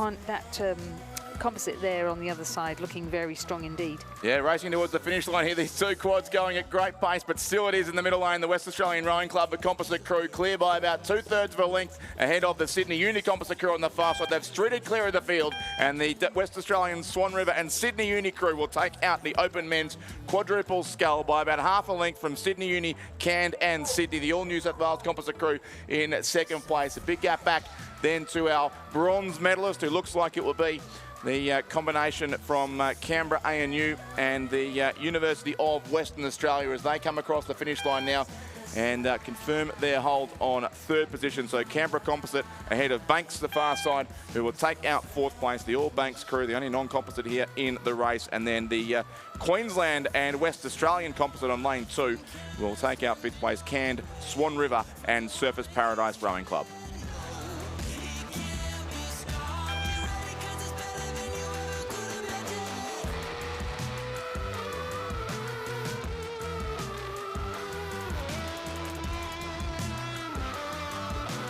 composite there on the other side looking very strong indeed. Yeah, racing towards the finish line here. These two quads going at great pace, but still it is in the middle lane. The West Australian Rowing Club, the composite crew, clear by about 2/3 of a length ahead of the Sydney Uni composite crew on the far side. They've strutted clear of the field, and the West Australian Swan River and Sydney Uni crew will take out the Open men's quadruple scull by about half a length from Sydney Uni, Canned and Sydney. The All New South Wales composite crew in 2nd place. A big gap back then to our bronze medalist, who looks like it will be the combination from Canberra ANU and the University of Western Australia as they come across the finish line now. and confirm their hold on third position. So Canberra Composite ahead of Banks, the far side, who will take out fourth place. The All Banks crew, the only non-composite here in the race. And then the Queensland and West Australian composite on lane 2 will take out fifth place Canned, Swan River and Surfers Paradise Rowing Club.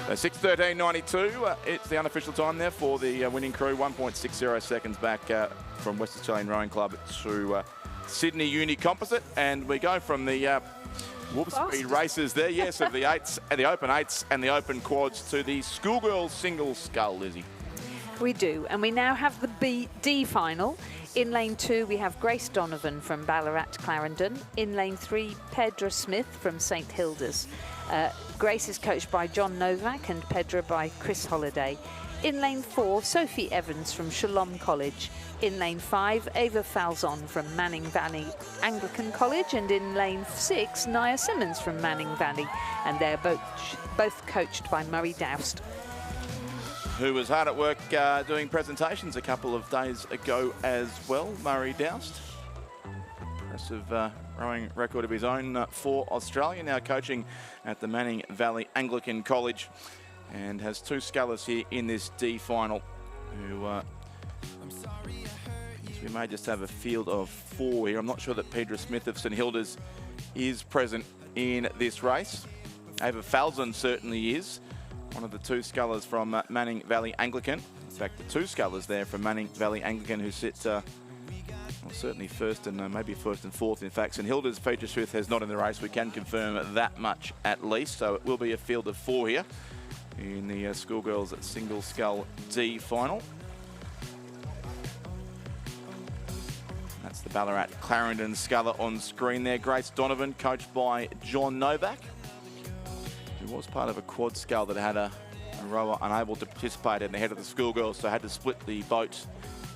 So 6:13.92, it's the unofficial time there for the winning crew, 1.60 seconds back from West Australian Rowing Club to Sydney Uni Composite. And we go from the warp speed races there, yes, of the eights, the open eights and the open quads to the schoolgirls single scull, Lizzie. We do, and we now have the D final. In lane 2, we have Grace Donovan from Ballarat Clarendon. In lane 3, Pedra Smith from St Hilda's. Grace is coached by John Novak and Pedra by Chris Holliday. In lane 4, Sophie Evans from Shalom College. In lane 5, Ava Falzon from Manning Valley Anglican College. And in lane 6, Nia Simmons from Manning Valley. And they're both coached by Murray Doust, who was hard at work doing presentations a couple of days ago as well, Murray Doust. Impressive rowing record of his own for Australia, now coaching at the Manning Valley Anglican College, and has two scullers here in this D final, who we may just have a field of 4 here. I'm not sure that Pedra Smith of St Hilda's is present in this race. Ava Falzon certainly is. One of the two scullers from Manning Valley Anglican. In fact, the two scullers there from Manning Valley Anglican who sit certainly first and maybe first and fourth. In fact, St Hilda's Pedra Smith has not in the race. We can confirm that much at least. So it will be a field of 4 here in the schoolgirls single scull D final. That's the Ballarat Clarendon sculler on screen there. Grace Donovan, coached by John Novak, who was part of a quad scull that had a rower unable to participate in the head of the schoolgirls, so had to split the boat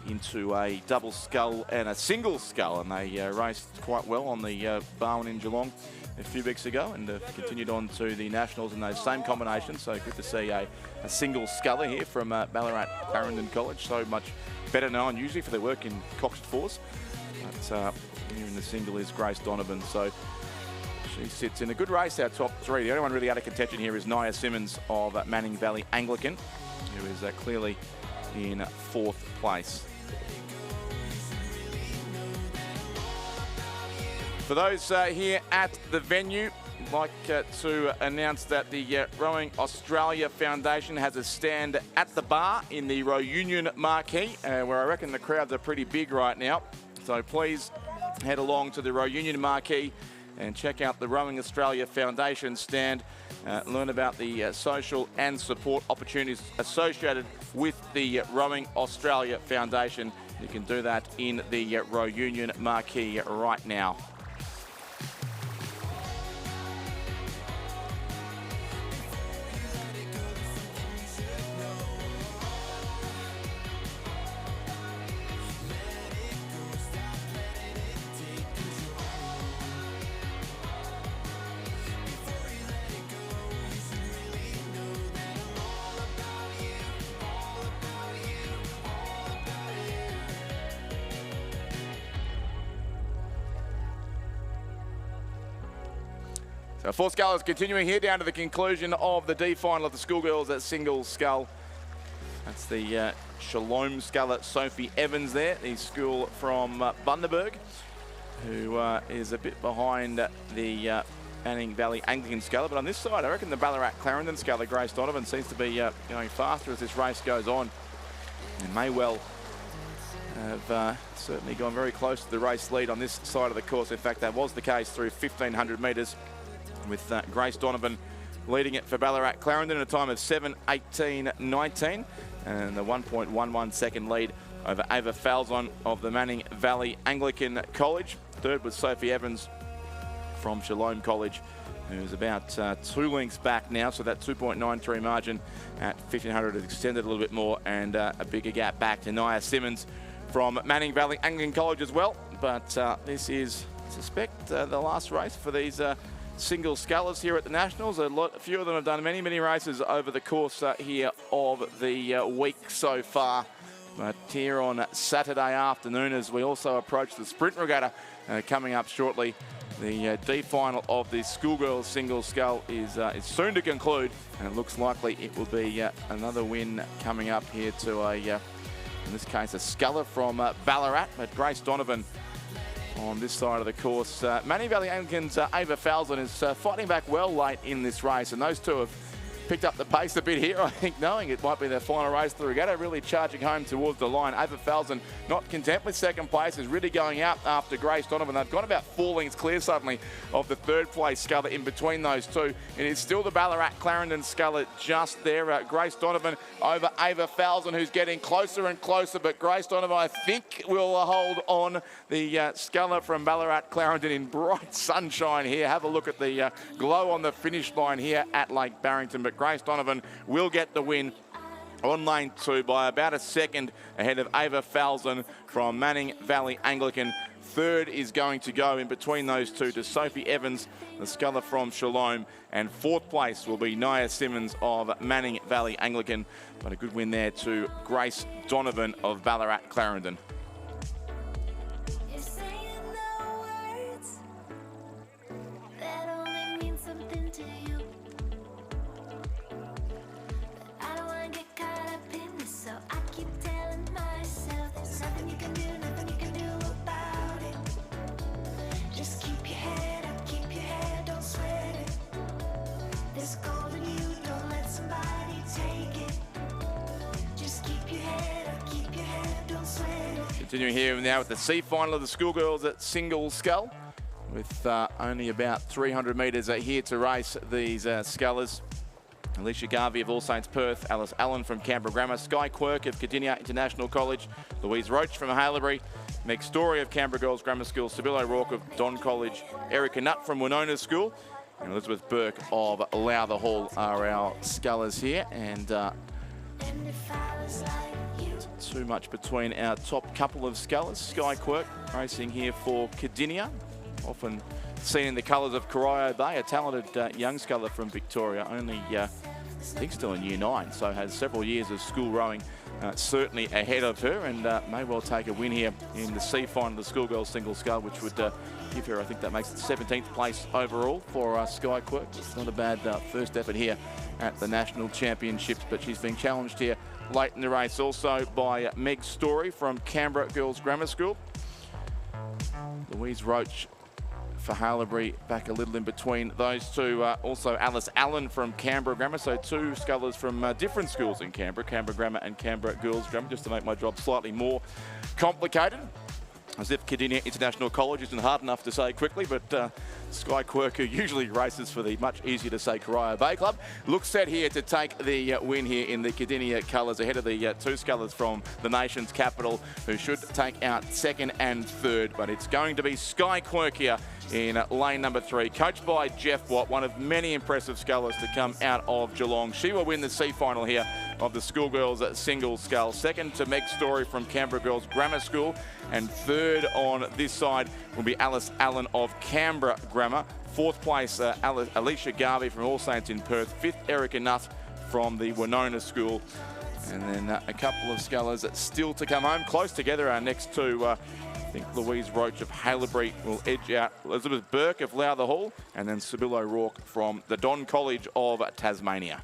into a double scull and a single scull, and they raced quite well on the Barwon in Geelong a few weeks ago, and continued on to the Nationals in those same combinations. So good to see a single sculler here from Ballarat Clarendon College, so much better known usually for their work in Coxed Fours. But here in the single is Grace Donovan, so she sits in a good race, our top 3. The only one really out of contention here is Nia Simmons of Manning Valley Anglican, who is clearly in 4th place. For those here at the venue, I'd like to announce that the Rowing Australia Foundation has a stand at the bar in the Row Union marquee, where I reckon the crowds are pretty big right now. So please head along to the Row Union marquee and check out the Rowing Australia Foundation stand. Learn about the social and support opportunities associated with the Rowing Australia Foundation. You can do that in the Row Union marquee right now. So 4 scullers continuing here down to the conclusion of the D final of the schoolgirls at single scull. That's the Shalom sculler Sophie Evans there, the school from Bundaberg, who is a bit behind the Manning Valley Anglican sculler. But on this side, I reckon the Ballarat Clarendon sculler, Grace Donovan, seems to be going faster as this race goes on, and may well have certainly gone very close to the race lead on this side of the course. In fact, that was the case through 1,500 metres, with Grace Donovan leading it for Ballarat Clarendon at a time of 7:18.19, and the 1.11 second lead over Ava Falzon of the Manning Valley Anglican College. Third was Sophie Evans from Shalom College, who's about 2 lengths back now, so that 2.93 margin at 1,500 has extended a little bit more, and a bigger gap back to Nia Simmons from Manning Valley Anglican College as well. But this is, I suspect, the last race for these single scullers here at the Nationals. A few of them have done many races over the course here of the week so far. But here on Saturday afternoon, as we also approach the sprint regatta coming up shortly, the D final of the schoolgirls single scull is soon to conclude, and it looks likely it will be another win coming up here to in this case, a sculler from Ballarat, but Grace Donovan on this side of the course. Manning Valley Anglican's Ava Falzon is fighting back well late in this race, and those two have picked up the pace a bit here, I think, knowing it might be their final race of the regatta, really charging home towards the line. Ava Falzon, not content with second place, is really going out after Grace Donovan. They've got about 4 lengths clear suddenly of the third place sculler in between those two. It is still the Ballarat Clarendon sculler just there. Grace Donovan over Ava Falzon, who's getting closer and closer, but Grace Donovan, I think, will hold on the sculler from Ballarat Clarendon in bright sunshine here. Have a look at the glow on the finish line here at Lake Barrington, but Grace Donovan will get the win on lane 2 by about a second ahead of Ava Falzon from Manning Valley Anglican. Third is going to go in between those two to Sophie Evans, the sculler from Shalom, and fourth place will be Nia Simmons of Manning Valley Anglican. But a good win there to Grace Donovan of Ballarat Clarendon. You're saying the words that only mean something to you. But I don't wanna get caught up in this, so I keep telling myself there's nothing you can do, nothing you can do about it. Just keep your head up, keep your head, don't sweat it. There's gold in you, don't let somebody take it. Just keep your head up, keep your head, don't sweat it. Continuing here now with the C final of the schoolgirls at single scull, with only about 300 metres here to race these scullers. Alicia Garvey of All Saints Perth, Alice Allen from Canberra Grammar, Sky Quirk of Cardinia International College, Louise Roach from Haileybury, Meg Story of Canberra Girls Grammar School, Sibylle O'Rourke of Don College, Erica Nutt from Winona School, and Elizabeth Burke of Lowther Hall are our scullers here. And And if I was like you, too much between our top couple of scullers. Sky Quirk racing here for Cardinia, often seen in the colours of Corio Bay, a talented young sculler from Victoria, only I think still in year 9, so has several years of school rowing certainly ahead of her, and may well take a win here in the C final of the schoolgirls single scull, which would give her, I think that makes it 17th place overall for Sky Quirk. It's not a bad first effort here at the National Championships, but she's being challenged here late in the race also by Meg Story from Canberra Girls Grammar School. Louise Roach for Haileybury back a little in between those two. Also Alice Allen from Canberra Grammar, so two scullers from different schools in Canberra, Canberra Grammar and Canberra Girls Grammar, just to make my job slightly more complicated. As if Cardinia International College isn't hard enough to say quickly, but Sky Quirk, who usually races for the much easier to say Corio Bay Club, looks set here to take the win here in the Cardinia colours ahead of the two scullers from the nation's capital, who should take out second and third. But it's going to be Sky Quirk here in lane number 3, coached by Jeff Watt, one of many impressive scullers to come out of Geelong. She will win the C final here of the schoolgirls single scull. Second to Meg Story from Canberra Girls Grammar School, and third on this side will be Alice Allen of Canberra Grammar. Fourth place, Alicia Garvey from All Saints in Perth. Fifth, Erica Nutt from the Winona School. And then a couple of scullers still to come home. Close together, our next two. I think Louise Roach of Haileybury will edge out Elizabeth Burke of Lowther Hall, and then Sibylle O'Rourke from the Don College of Tasmania.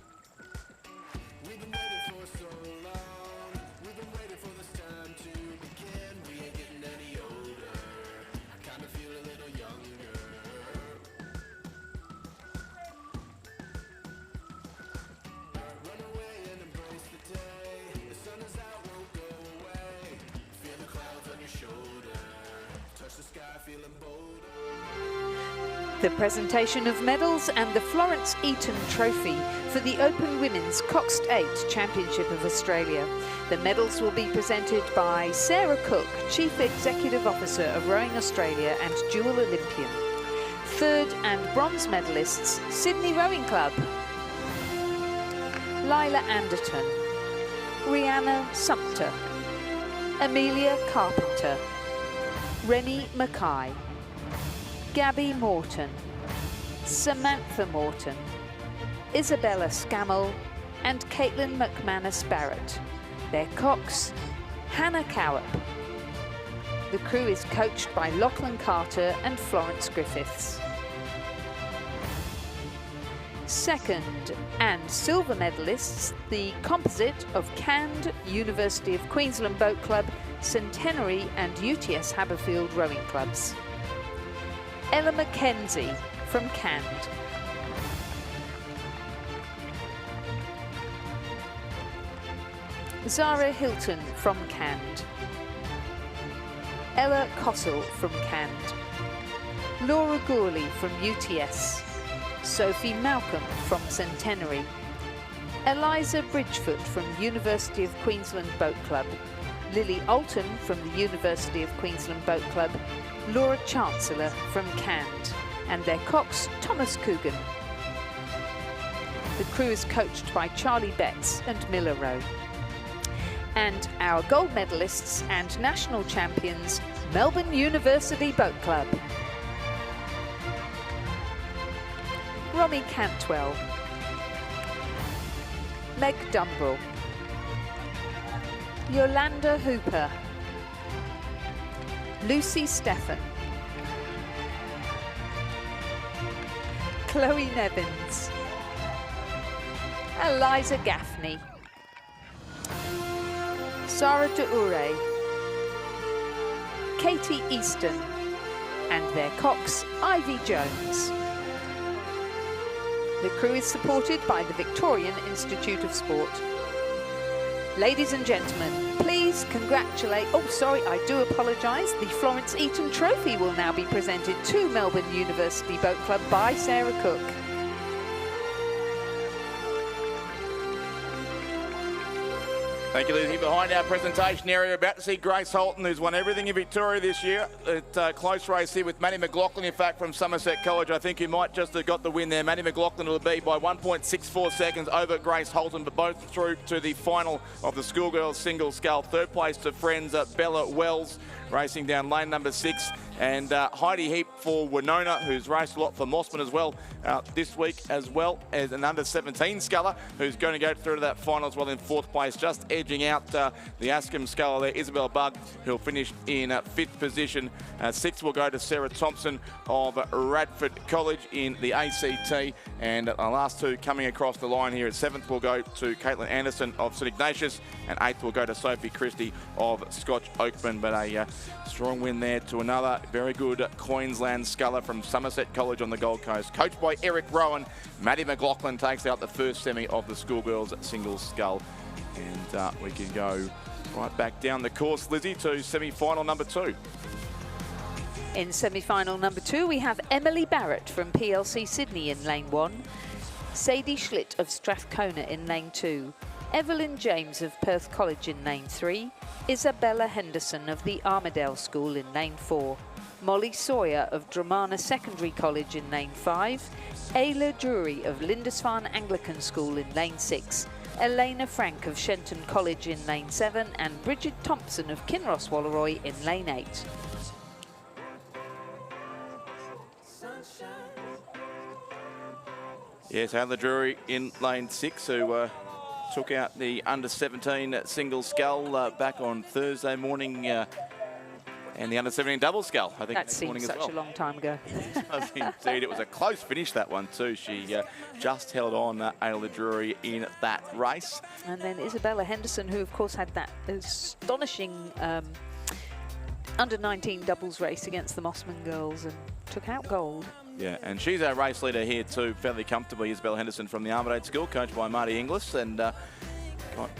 The presentation of medals and the Florence Eaton Trophy for the Open Women's Coxed 8 Championship of Australia. The medals will be presented by Sarah Cook, Chief Executive Officer of Rowing Australia and dual Olympian. Third and bronze medalists, Sydney Rowing Club, Lila Anderton, Rihanna Sumter, Amelia Carpenter, Rennie Mackay, Gabby Morton, Samantha Morton, Isabella Scammell, and Caitlin McManus Barrett. Their cocks, Hannah Cowap. The crew is coached by Lachlan Carter and Florence Griffiths. Second and silver medalists, the composite of Cand, University of Queensland Boat Club, Centenary and UTS Haberfield Rowing Clubs. Ella Mackenzie from Cand. Zara Hilton from Cand. Ella Kossel from Cand. Laura Gourley from UTS. Sophie Malcolm from Centenary. Eliza Bridgefoot from University of Queensland Boat Club. Lily Alton from the University of Queensland Boat Club. Laura Chancellor from Cand. And their cocks, Thomas Coogan. The crew is coached by Charlie Betts and Miller Rowe. And our gold medalists and national champions, Melbourne University Boat Club. Romy Cantwell, Meg Dumbrell, Yolanda Hooper, Lucy Stephan, Chloe Nevins, Eliza Gaffney, Sarah Deure, Katie Easton, and their cocks, Ivy Jones. The crew is supported by the Victorian Institute of Sport. Ladies and gentlemen, please congratulate, I do apologise, the Florence Eaton Trophy will now be presented to Melbourne University Boat Club by Sarah Cook. Thank you, Lizzie. Behind our presentation area, we're about to see Grace Holton, who's won everything in Victoria this year. It's a close race here with Maddie McLaughlin, in fact, from Somerset College. I think he might just have got the win there. Maddie McLaughlin will be by 1.64 seconds over Grace Holton, but both through to the final of the schoolgirls single scull. Third place to friends Bella Wells, racing down lane number 6. And Heidi Heap for Winona, who's raced a lot for Mossman as well this week, as well as an under-17 sculler who's going to go through to that final as well in 4th place, just edging out the Askham sculler there, Isabel Bugg, who'll finish in 5th position. 6th will go to Sarah Thompson of Radford College in the ACT, and the last two coming across the line here at 7th will go to Caitlin Anderson of St Ignatius, and 8th will go to Sophie Christie of Scotch Oakman. But a strong win there to another very good Queensland sculler from Somerset College on the Gold Coast, coached by Eric Rowan. Maddie McLaughlin takes out the first semi of the schoolgirls single scull. And we can go right back down the course, Lizzie, to semi-final number 2. In semi-final number 2, we have Emily Barrett from PLC Sydney in lane 1, Sadie Schlitt of Strathcona in lane 2, Evelyn James of Perth College in lane 3, Isabella Henderson of the Armidale School in lane 4, Molly Sawyer of Dramana Secondary College in lane 5, Ayla Drury of Lindisfarne Anglican School in lane 6, Elena Frank of Shenton College in lane 7, and Bridget Thompson of Kinross Walleroy in lane 8. Yes, Ayla Drury in lane 6, who took out the under-17 single scull back on Thursday morning, and the under-17 double scull, I think, that seems such a long time ago. Indeed, it was a close finish, that one too. She just held on Ayla Drury in that race. And then Isabella Henderson, who of course had that astonishing under-19 doubles race against the Mossman girls and took out gold. Yeah, and she's our race leader here too, fairly comfortably. Isabella Henderson from the Armidale School, coached by Marty Inglis, and got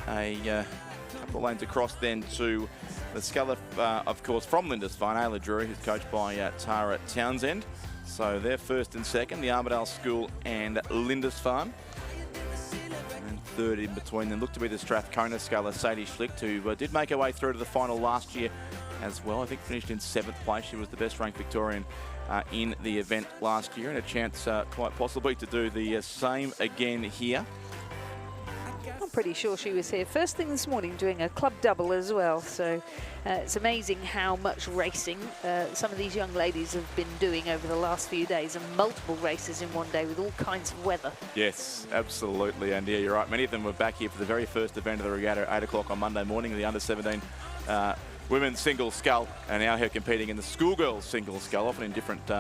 a couple of lanes across then to the sculler, of course, from Lindisfarne, Ayla Drury, who's coached by Tara Townsend. So they're first and second, the Armidale School and Lindisfarne. And third in between them looked to be the Strathcona sculler, Sadie Schlicht, who did make her way through to the final last year as well. I think finished in 7th place. She was the best ranked Victorian in the event last year, and a chance quite possibly to do the same again here. pretty sure she was here first thing this morning doing a club double as well. So it's amazing how much racing some of these young ladies have been doing over the last few days, and multiple races in one day with all kinds of weather. Yes, absolutely. And yeah, you're right. Many of them were back here for the very first event of the regatta at 8 o'clock on Monday morning, the under-17 women's single scull, and now here competing in the schoolgirls single scull, often in different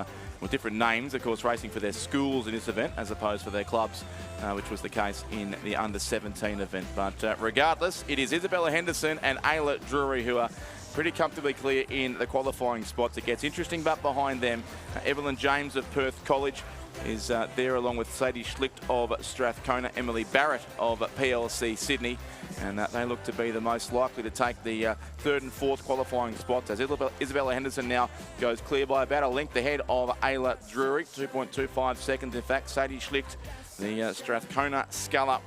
with different names, of course, racing for their schools in this event as opposed to their clubs, which was the case in the under-17 event. But regardless, it is Isabella Henderson and Ayla Drury who are pretty comfortably clear in the qualifying spots. It gets interesting, but behind them, Evelyn James of Perth College is there, along with Sadie Schlicht of Strathcona, Emily Barrett of PLC Sydney, and they look to be the most likely to take the third and fourth qualifying spots, as Isabella Henderson now goes clear by about a length ahead of Ayla Drury, 2.25 seconds. In fact, Sadie Schlicht, the Strathcona sculler,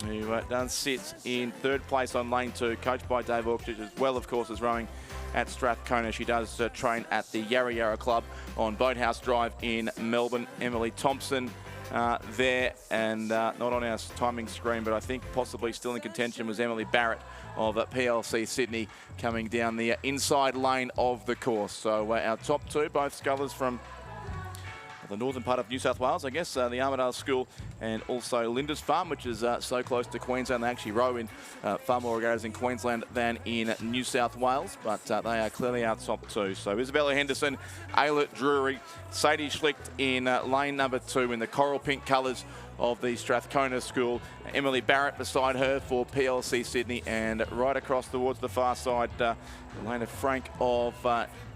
who does sit in third place on lane 2, coached by Dave Orchard, as well, of course, as rowing at Strathcona. She does train at the Yarra Yarra Club on Boathouse Drive in Melbourne. Emily Thompson there, and not on our timing screen, but I think possibly still in contention was Emily Barrett of PLC Sydney, coming down the inside lane of the course. So our top two, both scullers from the northern part of New South Wales, I guess, the Armidale School, and also Lindisfarne, which is so close to Queensland. They actually row in far more regattas in Queensland than in New South Wales, but they are clearly our top two. So Isabella Henderson, Ayla Drury, Sadie Schlicht in lane number 2 in the coral pink colours of the Strathcona School, Emily Barrett beside her for PLC Sydney, and right across towards the far side, Elena Frank of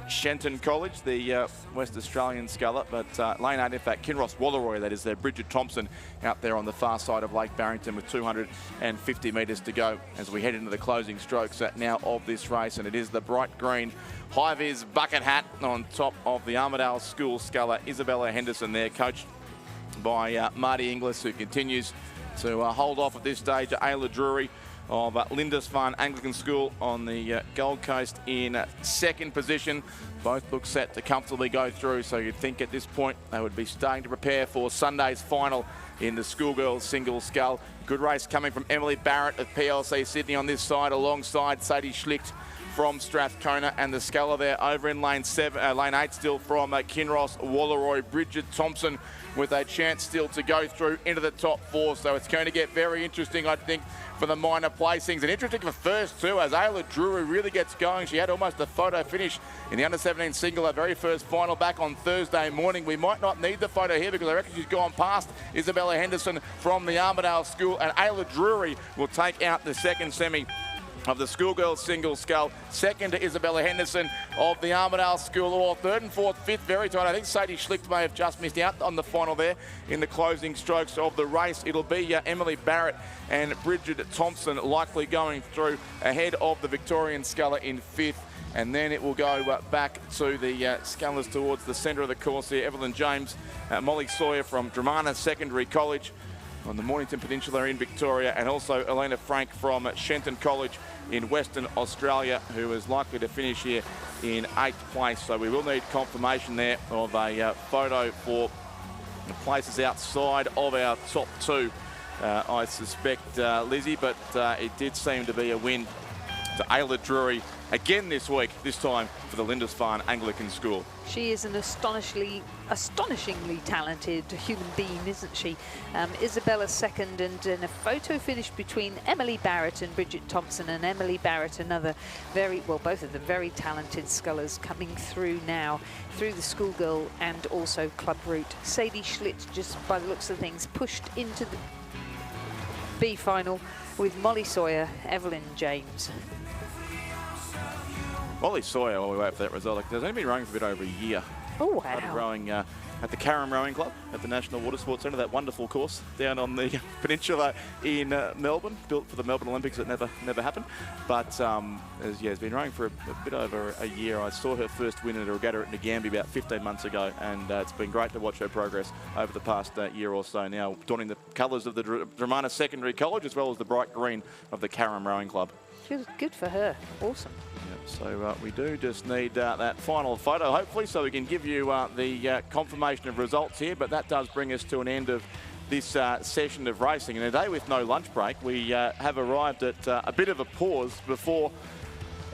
Shenton College, the West Australian sculler, but lane 8, in fact, Kinross Walleroy, that is there, Bridget Thompson out there on the far side of Lake Barrington with 250 metres to go as we head into the closing strokes now of this race, and it is the bright green high-vis bucket hat on top of the Armidale School sculler, Isabella Henderson there, coached by Marty Inglis, who continues to hold off at this stage. Ayla Drury of Lindisfarne Anglican School on the Gold Coast in second position. Both look set to comfortably go through, so you'd think at this point they would be starting to prepare for Sunday's final in the schoolgirls single scull. Good race coming from Emily Barrett of PLC Sydney on this side, alongside Sadie Schlicht from Strathcona, and the sculler there over in lane 8 still from Kinross Walleroy. Bridget Thompson with a chance still to go through into the top 4, so it's going to get very interesting, I think, for the minor placings, and interesting for first too, as Ayla Drury really gets going. She had almost a photo finish in the under-17 single, her very first final back on Thursday morning. We might not need the photo here because I reckon she's gone past Isabella Henderson from the Armidale School, and Ayla Drury will take out the second semi of the schoolgirls single scull. Second to Isabella Henderson of the Armidale School, or third and fourth, fifth very tight. I think Sadie Schlicht may have just missed out on the final there in the closing strokes of the race. It'll be Emily Barrett and Bridget Thompson likely going through ahead of the Victorian sculler in fifth. And then it will go back to the scullers towards the centre of the course here. Evelyn James, Molly Sawyer from Dramana Secondary College on the Mornington Peninsula in Victoria, and also Elena Frank from Shenton College in Western Australia, who is likely to finish here in 8th place. So we will need confirmation there of a photo for the places outside of our top two, I suspect, Lizzie, but it did seem to be a win to Ayla Drury again this week, this time for the Lindisfarne Anglican School. She is an astonishingly talented human being, isn't she? Isabella second, and in a photo finish between Emily Barrett and Bridget Thompson, and Emily Barrett, another both of them very talented scullers coming through now, through the schoolgirl and also club route. Sadie Schlitt, just by the looks of things, pushed into the B final with Molly Sawyer, Evelyn James. Molly Sawyer, while we wait for that result, has only been rowing for a bit over a year. Oh, wow. Started rowing at the Carrum Rowing Club at the National Water Sports Centre, that wonderful course down on the peninsula in Melbourne, built for the Melbourne Olympics. That never happened. But has been rowing for a bit over a year. I saw her first win at a regatta at Ngambia about 15 months ago, and it's been great to watch her progress over the past year or so now, donning the colours of the Dramana Secondary College as well as the bright green of the Carrum Rowing Club. Good for her. Awesome. So we do just need that final photo, hopefully, so we can give you the confirmation of results here. But that does bring us to an end of this session of racing. And a day with no lunch break, we have arrived at a bit of a pause before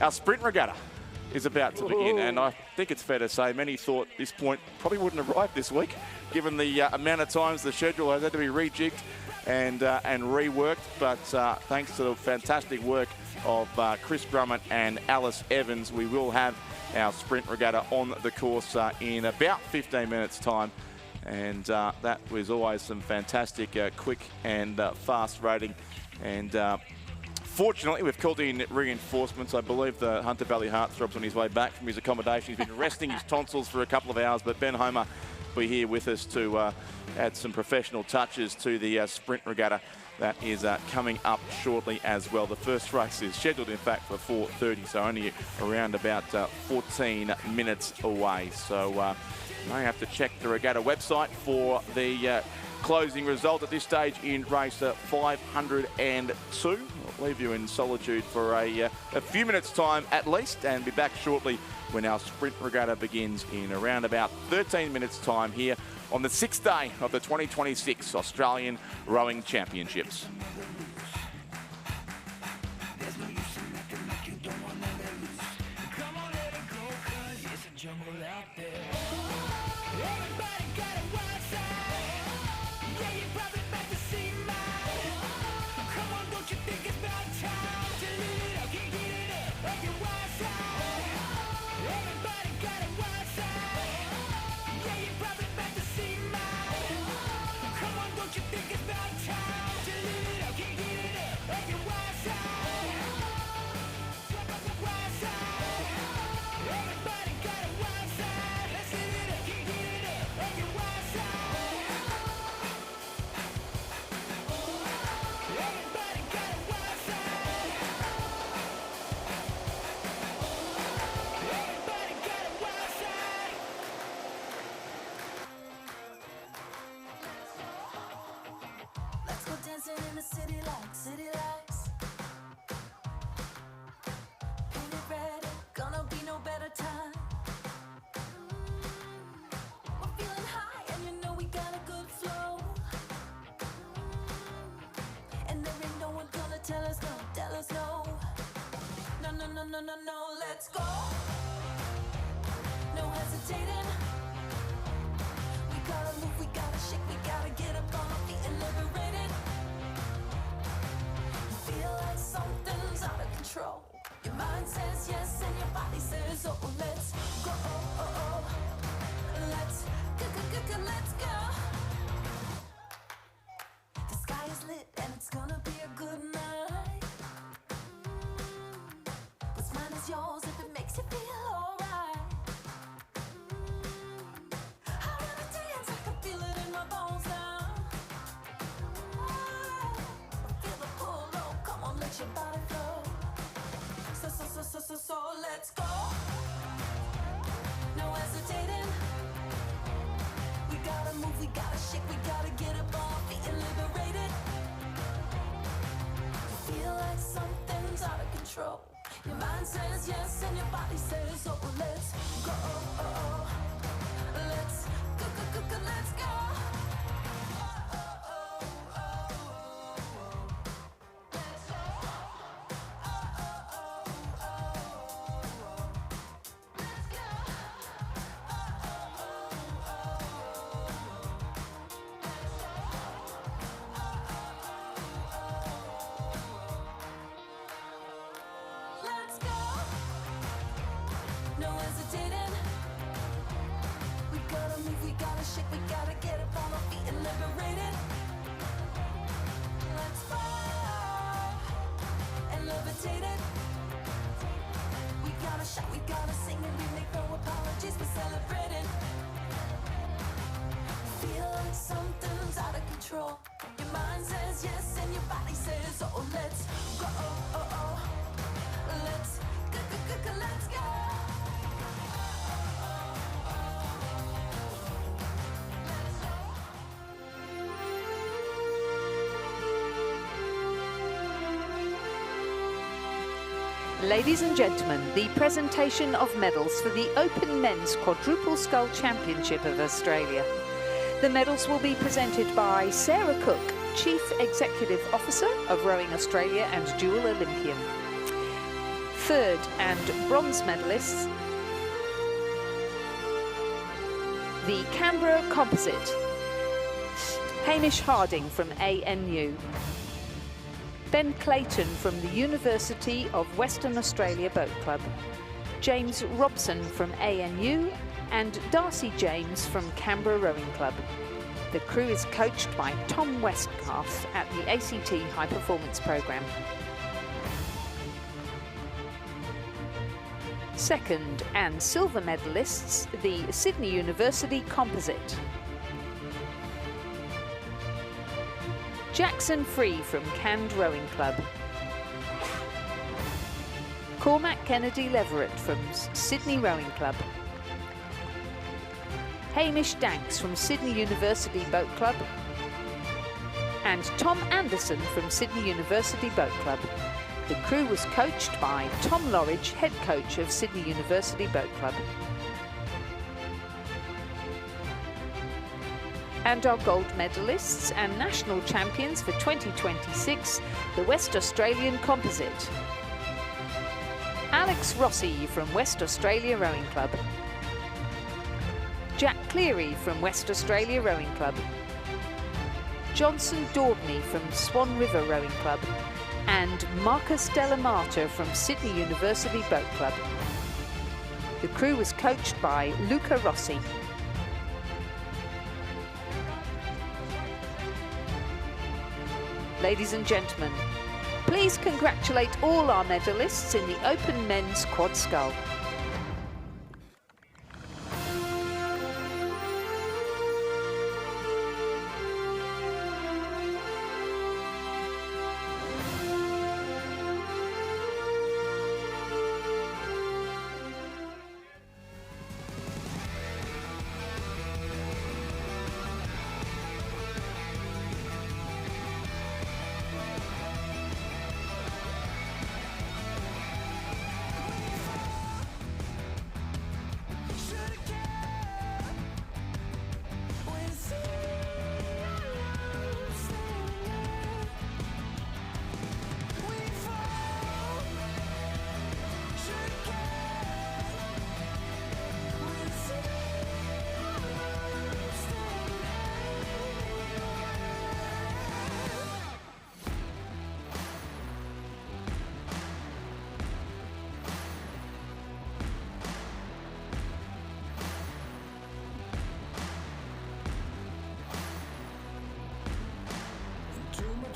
our sprint regatta is about to begin. And I think it's fair to say many thought this point probably wouldn't arrive this week, given the amount of times the schedule has had to be rejigged and reworked. But thanks to the fantastic work of Chris Drummond and Alice Evans, we will have our sprint regatta on the course in about 15 minutes time. And that was always some fantastic quick and fast rating. And fortunately, we've called in reinforcements. I believe the Hunter Valley Heartthrob's on his way back from his accommodation. He's been resting his tonsils for a couple of hours, but Ben Homer will be here with us to add some professional touches to the sprint regatta that is coming up shortly as well. The first race is scheduled, in fact, for 4:30, so only around about 14 minutes away. So you may have to check the regatta website for the closing result at this stage in race 502. I'll leave you in solitude for a few minutes' time at least, and be back shortly when our sprint regatta begins in around about 13 minutes' time here on the 6th day of the 2026 Australian Rowing Championships. In the city lights. Painted red, gonna be no better time. We're feeling high, and you know we got a good flow. And there ain't no one gonna tell us no. No, let's go. No hesitating. We gotta move, we gotta shake, we gotta get up on our feet and liberate it. Feel like something's out of control. Your mind says yes and your body says oh. Let's go. Let's go. Let's go. The sky is lit and it's gonna be a good night. What's mine is yours if it makes you feel alright. I wanna dance, I can feel it in my bones now. Feel the pull, oh, come on, let your body flow. So let's go. No hesitating. We gotta move, we gotta shake, we gotta get up on our feet and liberate it. Feel like something's out of control. Your mind says yes and your body says oh. Let's go. Let's go. Let's go. Let's go. No hesitating. We gotta move, we gotta shake, we gotta get up on our feet and liberate it. Let's fly and levitate it. We gotta shout, we gotta sing, and we make no apologies, we're celebrating. Feel like something's out of control. Your mind says yes and your body says oh. Let's go. Let's go. Let's go. Ladies and gentlemen, the presentation of medals for the Open Men's Quadruple Scull Championship of Australia. The medals will be presented by Sarah Cook, Chief Executive Officer of Rowing Australia and dual Olympian. Third and bronze medalists, the Canberra Composite, Hamish Harding from ANU, Ben Clayton from the University of Western Australia Boat Club, James Robson from ANU, and Darcy James from Canberra Rowing Club. The crew is coached by Tom Westgarth at the ACT High Performance Programme. Second and silver medalists, the Sydney University Composite. Jackson Free from Canned Rowing Club. Cormac Kennedy Leverett from Sydney Rowing Club. Hamish Danks from Sydney University Boat Club. And Tom Anderson from Sydney University Boat Club. The crew was coached by Tom Lorridge, head coach of Sydney University Boat Club. And our gold medalists and national champions for 2026, the West Australian Composite. Alex Rossi from West Australia Rowing Club. Jack Cleary from West Australia Rowing Club. Johnson Daubney from Swan River Rowing Club. And Marcus Delamata from Sydney University Boat Club. The crew was coached by Luca Rossi. Ladies and gentlemen, please congratulate all our medalists in the Open Men's Quad Scull.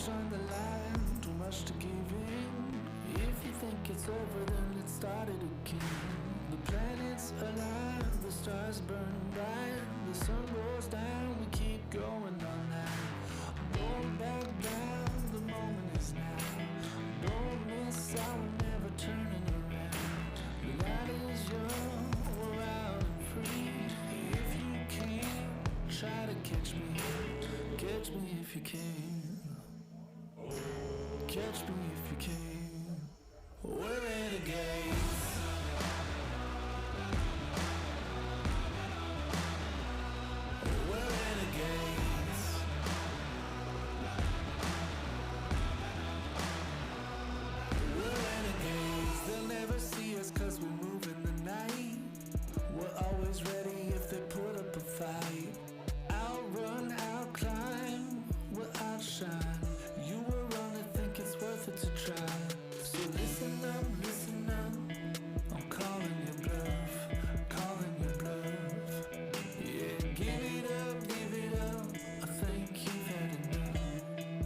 On the line, too much to give in. If you think it's over, then let's start it again. The planets align, the stars burn bright, the sun goes down, we keep going on now. Don't back down, the moment is now. Don't miss out, we're never turning around. The night is young, we're out and free. If you can, try to catch me if you can. Catch me if you can. We're renegades. We're renegades. We're renegades. They'll never see us 'cause we move in the night. We're always ready if they put up a fight. Outrun, outclimb, we'll outshine. You were wrong to think it's worth it to try. So listen up, I'm calling your bluff, calling your bluff. Yeah, give it up, I think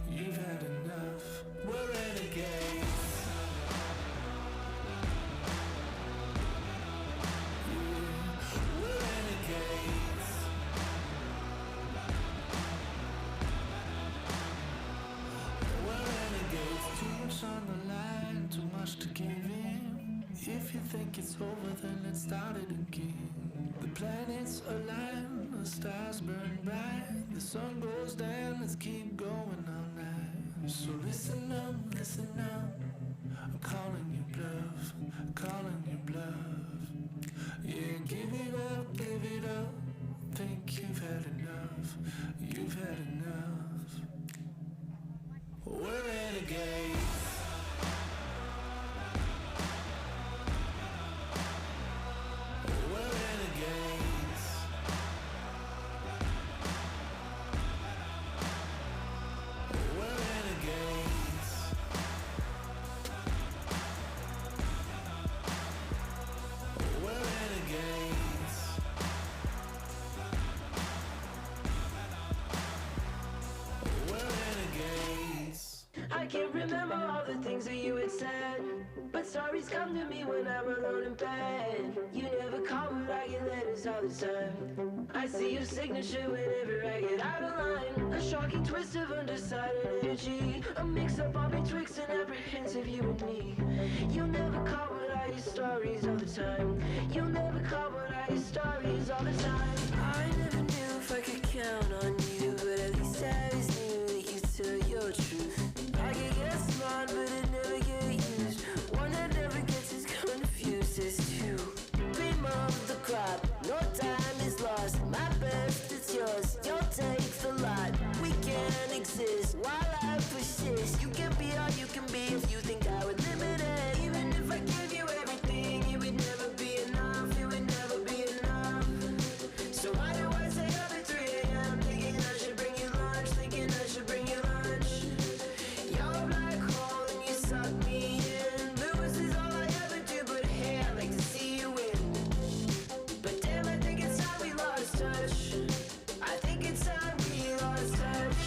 you've had enough. We're renegades. Yeah, we're renegades. We're renegades. Too much on the line, too much to give in. If you think it's over, then let's start it again. The planets align, the stars burn bright, the sun goes down, let's keep going all night. So listen up, I'm calling your bluff, calling your bluff. Yeah, give it up, think you've had enough. stories come to me when I'm alone in bed. You never call, but I get letters all the time. I see your signature whenever I get out of line. A shocking twist of undecided energy, a mix-up all betwixt and apprehensive you and me. You never call, but I hear stories all the time. You never call, but I hear stories all the time. I never knew if I could count on you, but at least I always knew that you tell your truth. I could get smart, but it never get used. One that never gets as confused as two. Cream of the crop, no time is lost. My best, it's yours, you'll take the lot. We can't exist while I persist. You can be all you can be if you think I would limit it. Even if I give you everything, it would never be enough. It would never be enough. So why do I stay up at 3 a.m. thinking I should bring you lunch, thinking I should bring you lunch? You're a black hole and you suck me in. Lose is all I ever do, but hey, I like to see you win. But damn, I think it's time we lost touch. I think it's time we lost touch.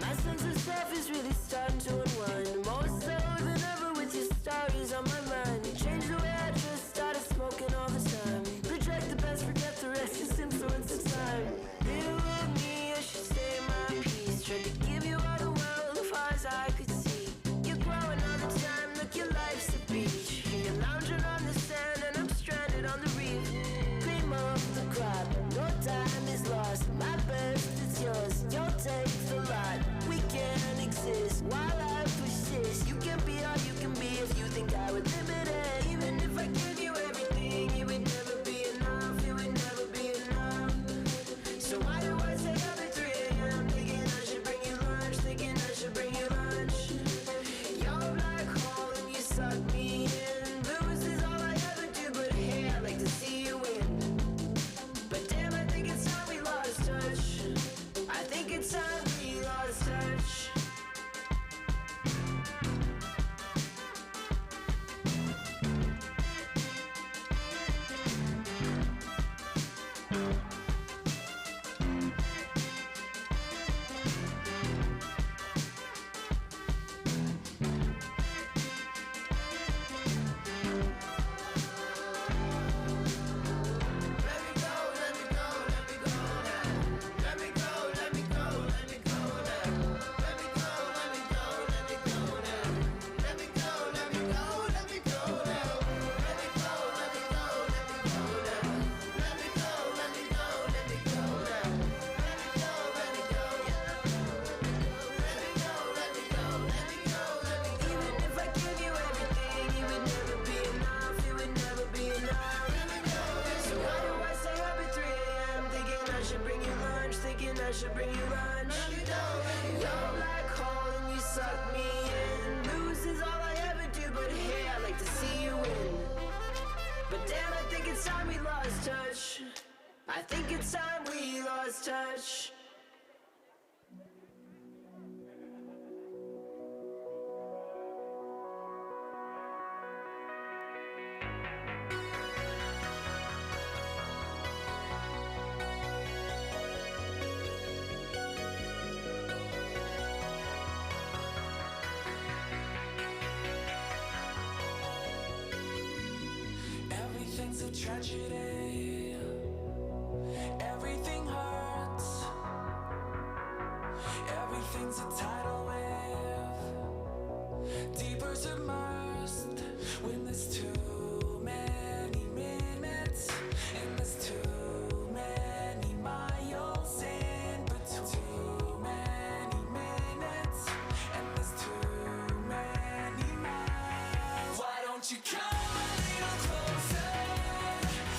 My sense of self is really starting to unwind. More so than ever with your stories on my mind. Change the way I just started smoking all the time. Project the best, forget the rest, just influence the time. Little old me, I should say my piece. Tried to give you all the world as far as I could see. You're growing all the time, look, your life's a beach. You're lounging on the sand and I'm stranded on the reef. Cream of the crop, no time is lost. My best, it's yours, you'll take the lot. We can't exist while I persist. You can be all you can be if you think I would limit it. Even if I give you everything, it would never be enough. It would never be enough. So why do I stay up at 3 a.m. thinking I should bring you lunch, thinking I should bring you lunch? You're a black hole and you suck me in. Lose is all I ever do, but hey, I like to see you win. But damn, I think it's time we lost touch. I think it's time we lost touch. Even if I give you everything, it would never be enough. It would never be enough. So why do I stay up at 3 a.m. thinking I should bring you lunch, thinking I should bring you lunch? You're a black hole and you suck me in. Lose is all I ever do, but hey, I like to see you win. But damn, I think it's time we lost touch. I think it's time we lost touch. Everything's a tragedy. Everything hurts. Everything's a tidal wave. Deeper submersed when there's too many minutes and there's too many miles in between. Too many minutes and there's too many miles. Why don't you come a little closer?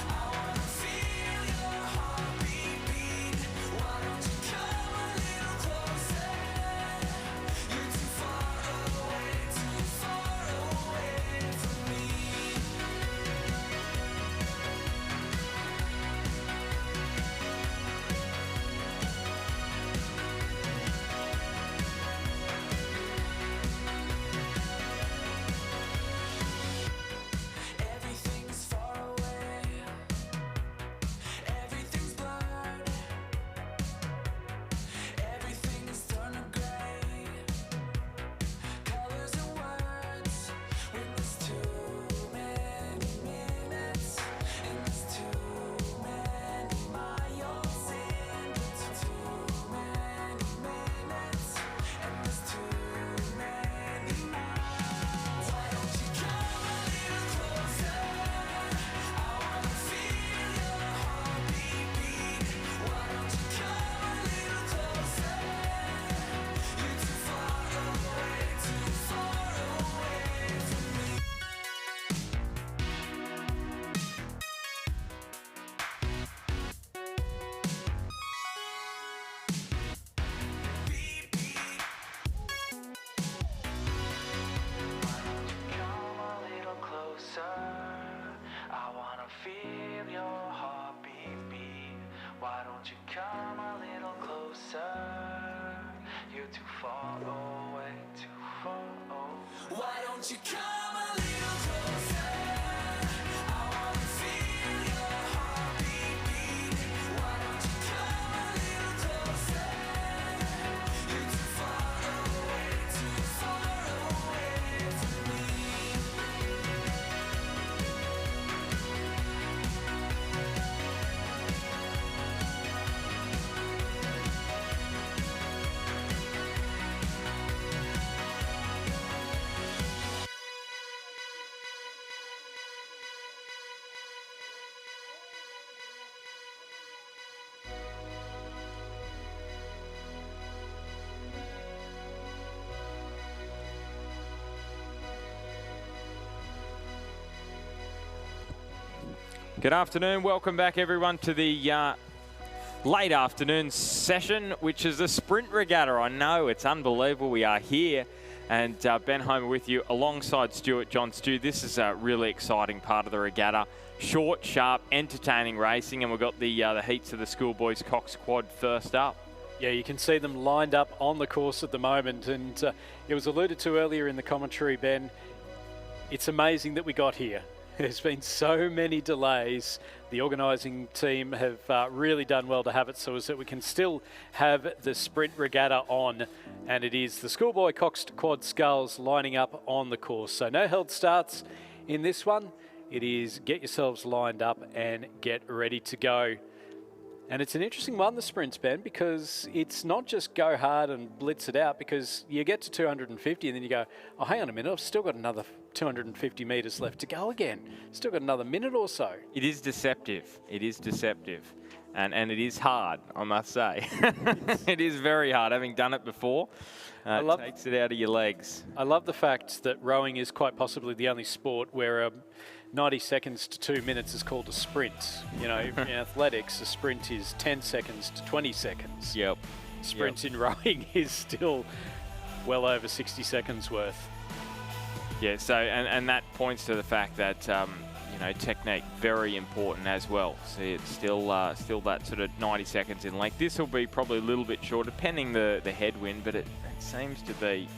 I wanna feel your heartbeat beat. Why don't you come a little closer? You're too far away from me. won't you come a little closer? I wanna feel your heartbeat beating. Why don't you come a little closer? You're too far away from me. Good afternoon. Welcome back, everyone, to the late afternoon session, which is the sprint regatta. I know, it's unbelievable. We are here, and Ben Homer with you alongside Stuart John. Stu, this is a really exciting part of the regatta. Short, sharp, entertaining racing, and we've got the heats of the Schoolboys Cox Quad first up. Yeah, you can see them lined up on the course at the moment, and it was alluded to earlier in the commentary, Ben. It's amazing that we got here. There's been so many delays. The organising team have really done well to have it so as that we can still have the sprint regatta on, and it is the Schoolboy Cox Quad Skulls lining up on the course. So no held starts in this one. It is get yourselves lined up and get ready to go. And it's an interesting one, the sprints, Ben, because it's not just go hard and blitz it out, because you get to 250 and then you go, oh, hang on a minute, I've still got another 250 metres left to go again. Still got another minute or so. It is deceptive. It is deceptive. And it is hard, I must say. It is very hard. Having done it before, it takes it out of your legs. I love the fact that rowing is quite possibly the only sport where 90 seconds to 2 minutes is called a sprint. You know, in athletics, a sprint is 10 seconds to 20 seconds. Yep. Sprint in rowing is still well over 60 seconds worth. Yeah, so, and that points to the fact that, you know, technique, very important as well. See, it's still that sort of 90 seconds in length. This will be probably a little bit shorter, depending the headwind, but it seems to be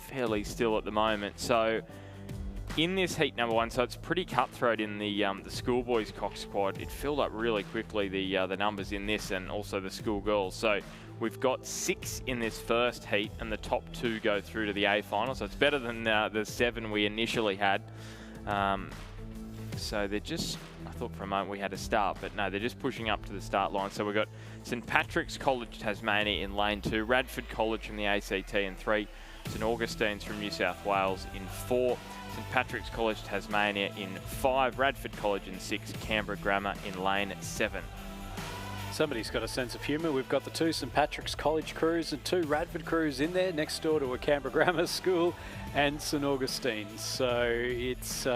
fairly still at the moment. So, in this heat number one, so it's pretty cutthroat in the Schoolboys Cox Quad. It filled up really quickly, the numbers in this, and also the schoolgirls. So we've got 6 in this first heat, and the top 2 go through to the A final. So it's better than the 7 we initially had. So they're just, I thought for a moment we had a start, but no, they're just pushing up to the start line. So we've got St Patrick's College Tasmania in lane 2, Radford College from the ACT in 3, St Augustine's from New South Wales in 4, St Patrick's College Tasmania in 5, Radford College in 6, Canberra Grammar in lane 7. Somebody's got a sense of humour. We've got the 2 St Patrick's College crews and 2 Radford crews in there next door to a Canberra Grammar School and St Augustine's. So it's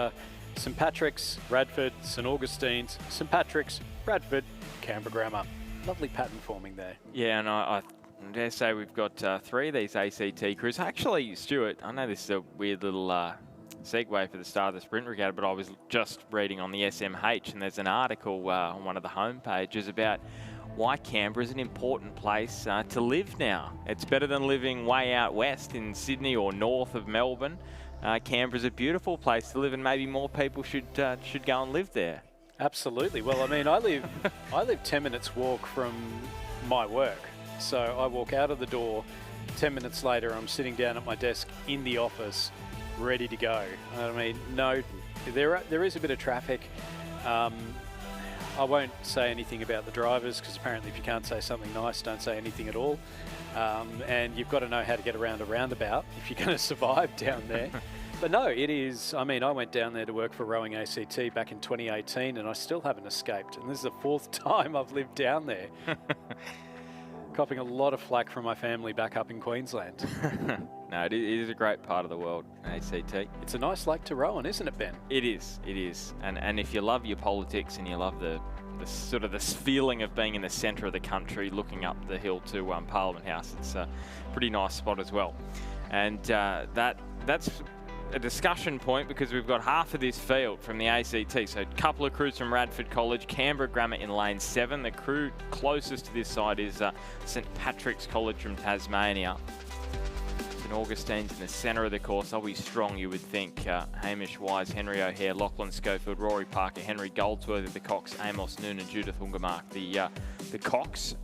St Patrick's, Radford, St Augustine's, St Patrick's, Radford, Canberra Grammar. Lovely pattern forming there. Yeah, and I dare say we've got 3 of these ACT crews. Actually, Stuart, I know this is a weird little segue for the start of the sprint regatta, but I was just reading on the SMH, and there's an article on one of the home pages about why Canberra is an important place to live now. It's better than living way out west in Sydney or north of Melbourne. Canberra's a beautiful place to live, and maybe more people should go and live there. Absolutely. Well, I mean, I live 10 minutes walk from my work. So I walk out of the door, 10 minutes later I'm sitting down at my desk in the office, ready to go. I mean, no, there is a bit of traffic. I won't say anything about the drivers, because apparently if you can't say something nice, don't say anything at all. And you've got to know how to get around a roundabout if you're going to survive down there. But no, it is, I mean, I went down there to work for Rowing ACT back in 2018 and I still haven't escaped. And this is the 4th time I've lived down there. Copping a lot of flack from my family back up in Queensland. No, it is a great part of the world, ACT. It's a nice lake to row on, isn't it, Ben? It is, it is. And if you love your politics and you love the sort of this feeling of being in the centre of the country, looking up the hill to Parliament House, it's a pretty nice spot as well. And that's a discussion point, because we've got half of this field from the ACT. So a couple of crews from Radford College, Canberra Grammar in lane 7. The crew closest to this side is St Patrick's College from Tasmania. St Augustine's in the centre of the course. They'll be strong, you would think. Hamish Wise, Henry O'Hare, Lachlan Schofield, Rory Parker, Henry Goldsworthy, the Cox, Amos Noonan, Judith Ungermark. The Cox,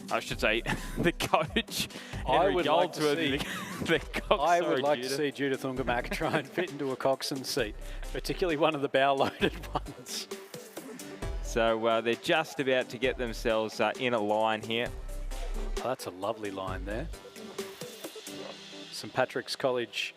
I should say, the coach. Henry Goldsworthy, the Cox. I would like to see Judith Ungermark try and fit into a Coxswain seat, particularly one of the bow-loaded ones. So they're just about to get themselves in a line here. Oh, that's a lovely line there. St Patrick's College,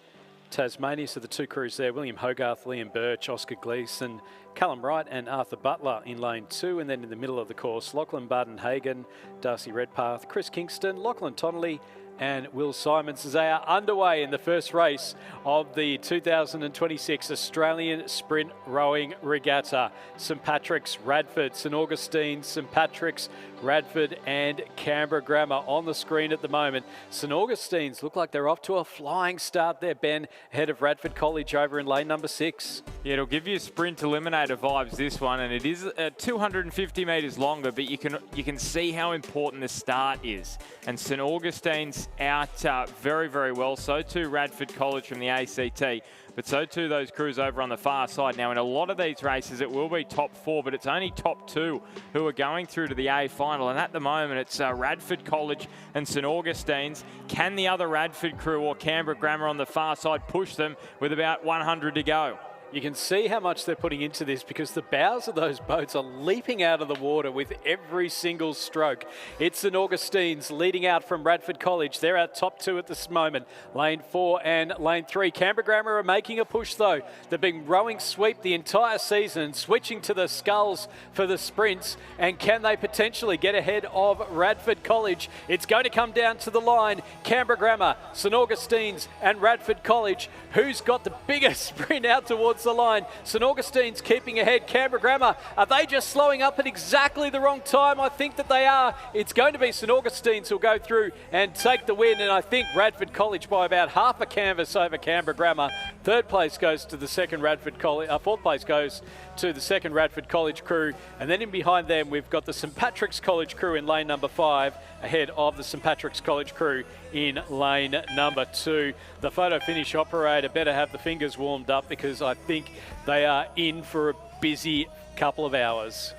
Tasmania. So the two crews there, William Hogarth, Liam Birch, Oscar Gleeson, Callum Wright and Arthur Butler in lane 2. And then in the middle of the course, Lachlan Barden-Hagen, Darcy Redpath, Chris Kingston, Lachlan Tonnelly and Will Simons as they are underway in the first race of the 2026 Australian Sprint Rowing Regatta. St Patrick's, Radford, St Augustine's, St Patrick's, Radford and Canberra Grammar on the screen at the moment. St Augustine's look like they're off to a flying start there, Ben, ahead of Radford College over in lane number 6. Yeah, it'll give you sprint eliminator vibes, this one, and it is 250 metres longer, but you can see how important the start is. And St Augustine's out very, very well. So too Radford College from the ACT, but so too those crews over on the far side. Now, in a lot of these races, it will be top 4, but it's only top 2 who are going through to the A final. And at the moment, it's Radford College and St Augustine's. Can the other Radford crew or Canberra Grammar on the far side push them with about 100 to go? You can see how much they're putting into this because the bows of those boats are leaping out of the water with every single stroke. It's St Augustine's leading out from Radford College. They're our top 2 at this moment. Lane 4 and lane 3. Canberra Grammar are making a push though. They've been rowing sweep the entire season, switching to the sculls for the sprints. And can they potentially get ahead of Radford College? It's going to come down to the line. Canberra Grammar, St Augustine's and Radford College. Who's got the biggest sprint out towards the line? St Augustine's keeping ahead. Canberra Grammar, are they just slowing up at exactly the wrong time? I think that they are. It's going to be St Augustine's who'll go through and take the win, and I think Radford College by about half a canvas over Canberra Grammar. Third place goes to the second Radford College, fourth place goes to the second Radford College crew, and then in behind them we've got the St Patrick's College crew in lane number 5 ahead of the St Patrick's College crew in lane number 2. The photo finish operator better have the fingers warmed up because I think they are in for a busy couple of hours.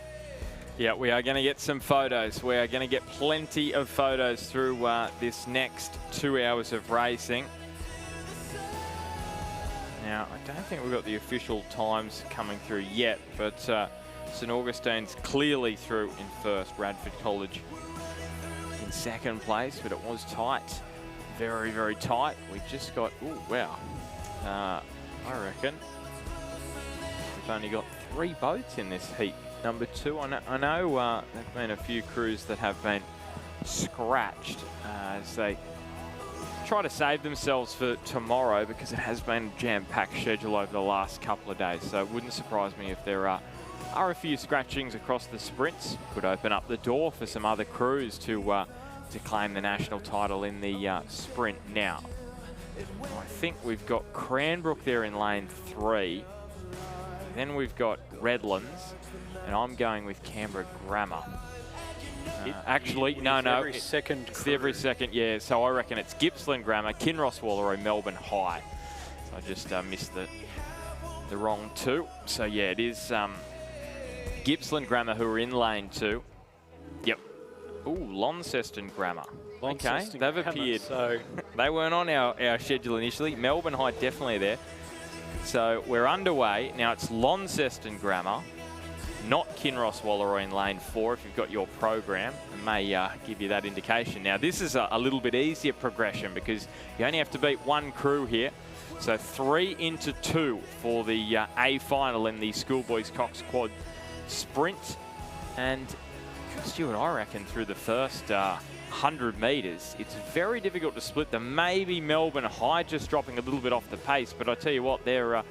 Yeah, we are going to get some photos. We are going to get plenty of photos through this next 2 hours of racing. Now, I don't think we've got the official times coming through yet, but St Augustine's clearly through in first. Radford College in second place, but it was tight. Very, very tight. We just got, oh, wow. I reckon we've only got 3 boats in this heat. Number 2, I know there've been a few crews that have been scratched as they try to save themselves for tomorrow because it has been a jam-packed schedule over the last couple of days. So it wouldn't surprise me if there are a few scratchings across the sprints. Could open up the door for some other crews to claim the national title in the sprint. Now, I think we've got Cranbrook there in lane 3. Then we've got Redlands, and I'm going with Canberra Grammar. Actually, no, it's every second, yeah. So I reckon it's Gippsland Grammar, Kinross Wallaroo, Melbourne High. So I just missed the wrong 2. So yeah, it is Gippsland Grammar who are in lane 2. Yep. Ooh, Launceston Grammar. Okay, they've appeared. So they weren't on our schedule initially. Melbourne High definitely there. So we're underway. Now it's Launceston Grammar, not Kinross Wallaroo in lane 4 if you've got your program. It may give you that indication. Now this is a little bit easier progression because you only have to beat 1 crew here. So 3 into 2 for the A final in the Schoolboys Cox Quad Sprint. And Stuart, I reckon through the first 100 metres, it's very difficult to split them. Maybe Melbourne High just dropping a little bit off the pace, but I tell you what, they're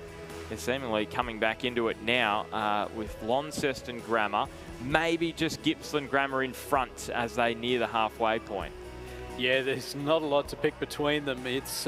seemingly coming back into it now with Launceston Grammar. Maybe just Gippsland Grammar in front as they near the halfway point. Yeah, there's not a lot to pick between them. It's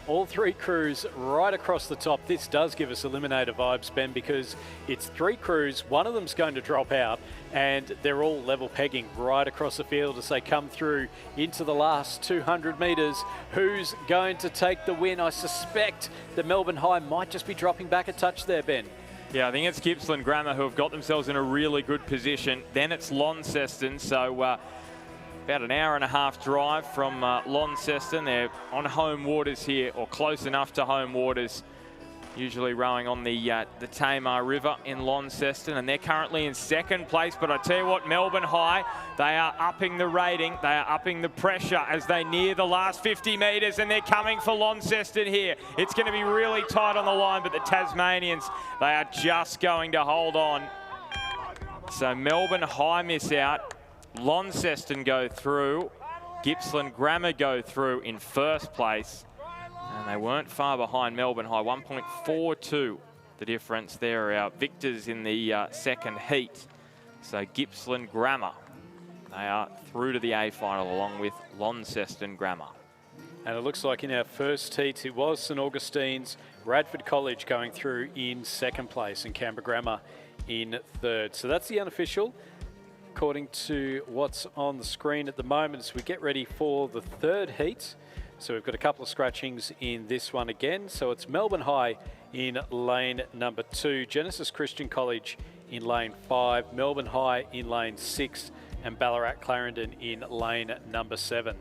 all three crews right across the top. This does give us eliminator vibes, Ben, because it's three crews. One of them's going to drop out, and they're all level pegging right across the field as they come through into the last 200 metres. Who's going to take the win? I suspect that Melbourne High might just be dropping back a touch there, Ben. Yeah, I think it's Gippsland Grammar who have got themselves in a really good position. Then it's Launceston, so about an hour and a half drive from Launceston. They're on home waters here, or close enough to home waters, usually rowing on the Tamar River in Launceston, and they're currently in second place. But I tell you what, Melbourne High, they are upping the rating, they are upping the pressure as they near the last 50 metres, and they're coming for Launceston here. It's going to be really tight on the line, but the Tasmanians, they are just going to hold on. So Melbourne High miss out. Launceston go through, Gippsland Grammar go through in first place, and they weren't far behind Melbourne High. 1.42 the difference there, our victors in the second heat. So Gippsland Grammar, they are through to the A final along with Launceston Grammar. And it looks like in our first heat it was St Augustine's, Radford College going through in second place and Canberra Grammar in third. So that's the unofficial, according to what's on the screen at the moment, as we get ready for the third heat. So we've got a couple of scratchings in this one again. So it's Melbourne High in lane number 2, Genesis Christian College in lane 5, Melbourne High in lane 6, and Ballarat Clarendon in lane number 7.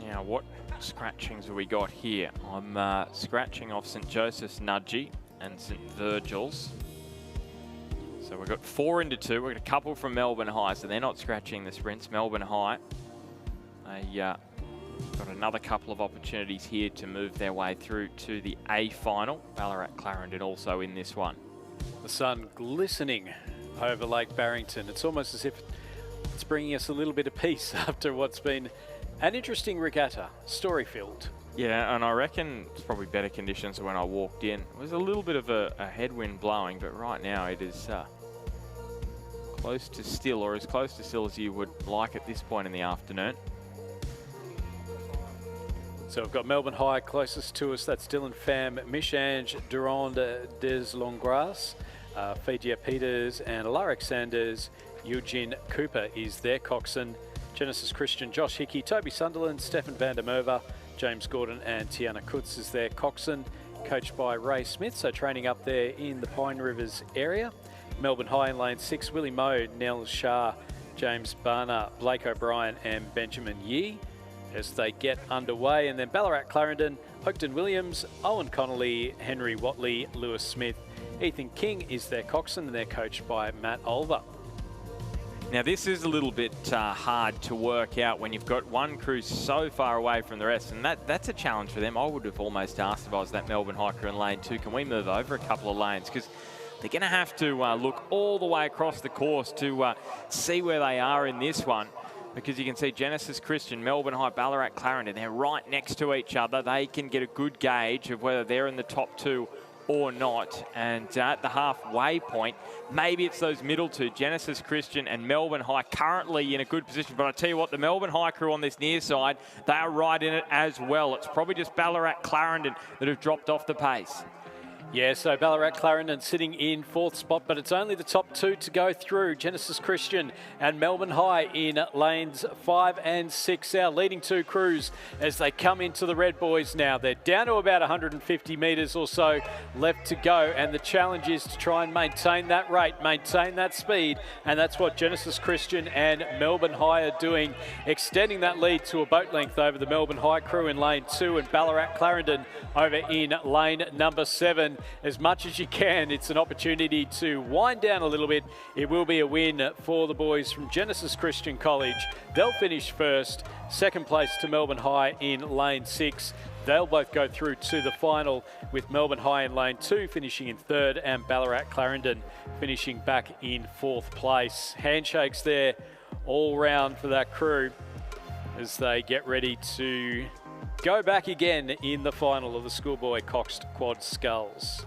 Now, what scratchings have we got here? I'm scratching off St Joseph's Nudgee and St Virgil's. So we've got 4 into 2. We've got a couple from Melbourne High, so they're not scratching the sprints. Melbourne High, they got another couple of opportunities here to move their way through to the A final. Ballarat Clarendon also in this one. The sun glistening over Lake Barrington. It's almost as if it's bringing us a little bit of peace after what's been an interesting regatta, story-filled. Yeah, and I reckon it's probably better conditions than when I walked in. It was a little bit of a headwind blowing, but right now it is close to still, or as close to still as you would like at this point in the afternoon. So we've got Melbourne High closest to us. That's Dylan Pham, Mish-Ange Durand des Longras, Fajia Peters and Alaric Sanders. Eugene Cooper is their coxswain. Genesis Christian, Josh Hickey, Toby Sunderland, Stefan van der Merwe, James Gordon and Tiana Kutz is their coxswain, coached by Ray Smith, so training up there in the Pine Rivers area. Melbourne High in lane 6, Willie Moe, Nell Shah, James Barner, Blake O'Brien and Benjamin Yee as they get underway. And then Ballarat Clarendon, Oakton Williams, Owen Connolly, Henry Watley, Lewis Smith, Ethan King is their coxswain, and they're coached by Matt Olver. Now this is a little bit hard to work out when you've got one crew so far away from the rest, and that's a challenge for them. I would have almost asked if I was that Melbourne High crew in lane 2, can we move over a couple of lanes? Because they're going to have to look all the way across the course to see where they are in this one, because you can see Genesis Christian, Melbourne High, Ballarat Clarendon, they're right next to each other. They can get a good gauge of whether they're in the top 2 or not. And at the halfway point, maybe it's those middle two, Genesis Christian and Melbourne High, currently in a good position. But I tell you what, the Melbourne High crew on this near side, they are right in it as well. It's probably just Ballarat Clarendon that have dropped off the pace. Yeah, so Ballarat Clarendon sitting in 4th spot, but it's only the top 2 to go through. Genesis Christian and Melbourne High in lanes 5 and 6. Our leading 2 crews as they come into the Red Boys now. They're down to about 150 metres or so left to go, and the challenge is to try and maintain that rate, maintain that speed, and that's what Genesis Christian and Melbourne High are doing, extending that lead to a boat length over the Melbourne High crew in lane 2 and Ballarat Clarendon over in lane number 7. As much as you can, it's an opportunity to wind down a little bit. It will be a win for the boys from Genesis Christian College. They'll finish first. Second place to Melbourne High in lane 6. They'll both go through to the final, with Melbourne High in lane 2 finishing in 3rd and Ballarat Clarendon finishing back in 4th place. Handshakes there all round for that crew as they get ready to go back again in the final of the Schoolboy Coxed Quad Sculls.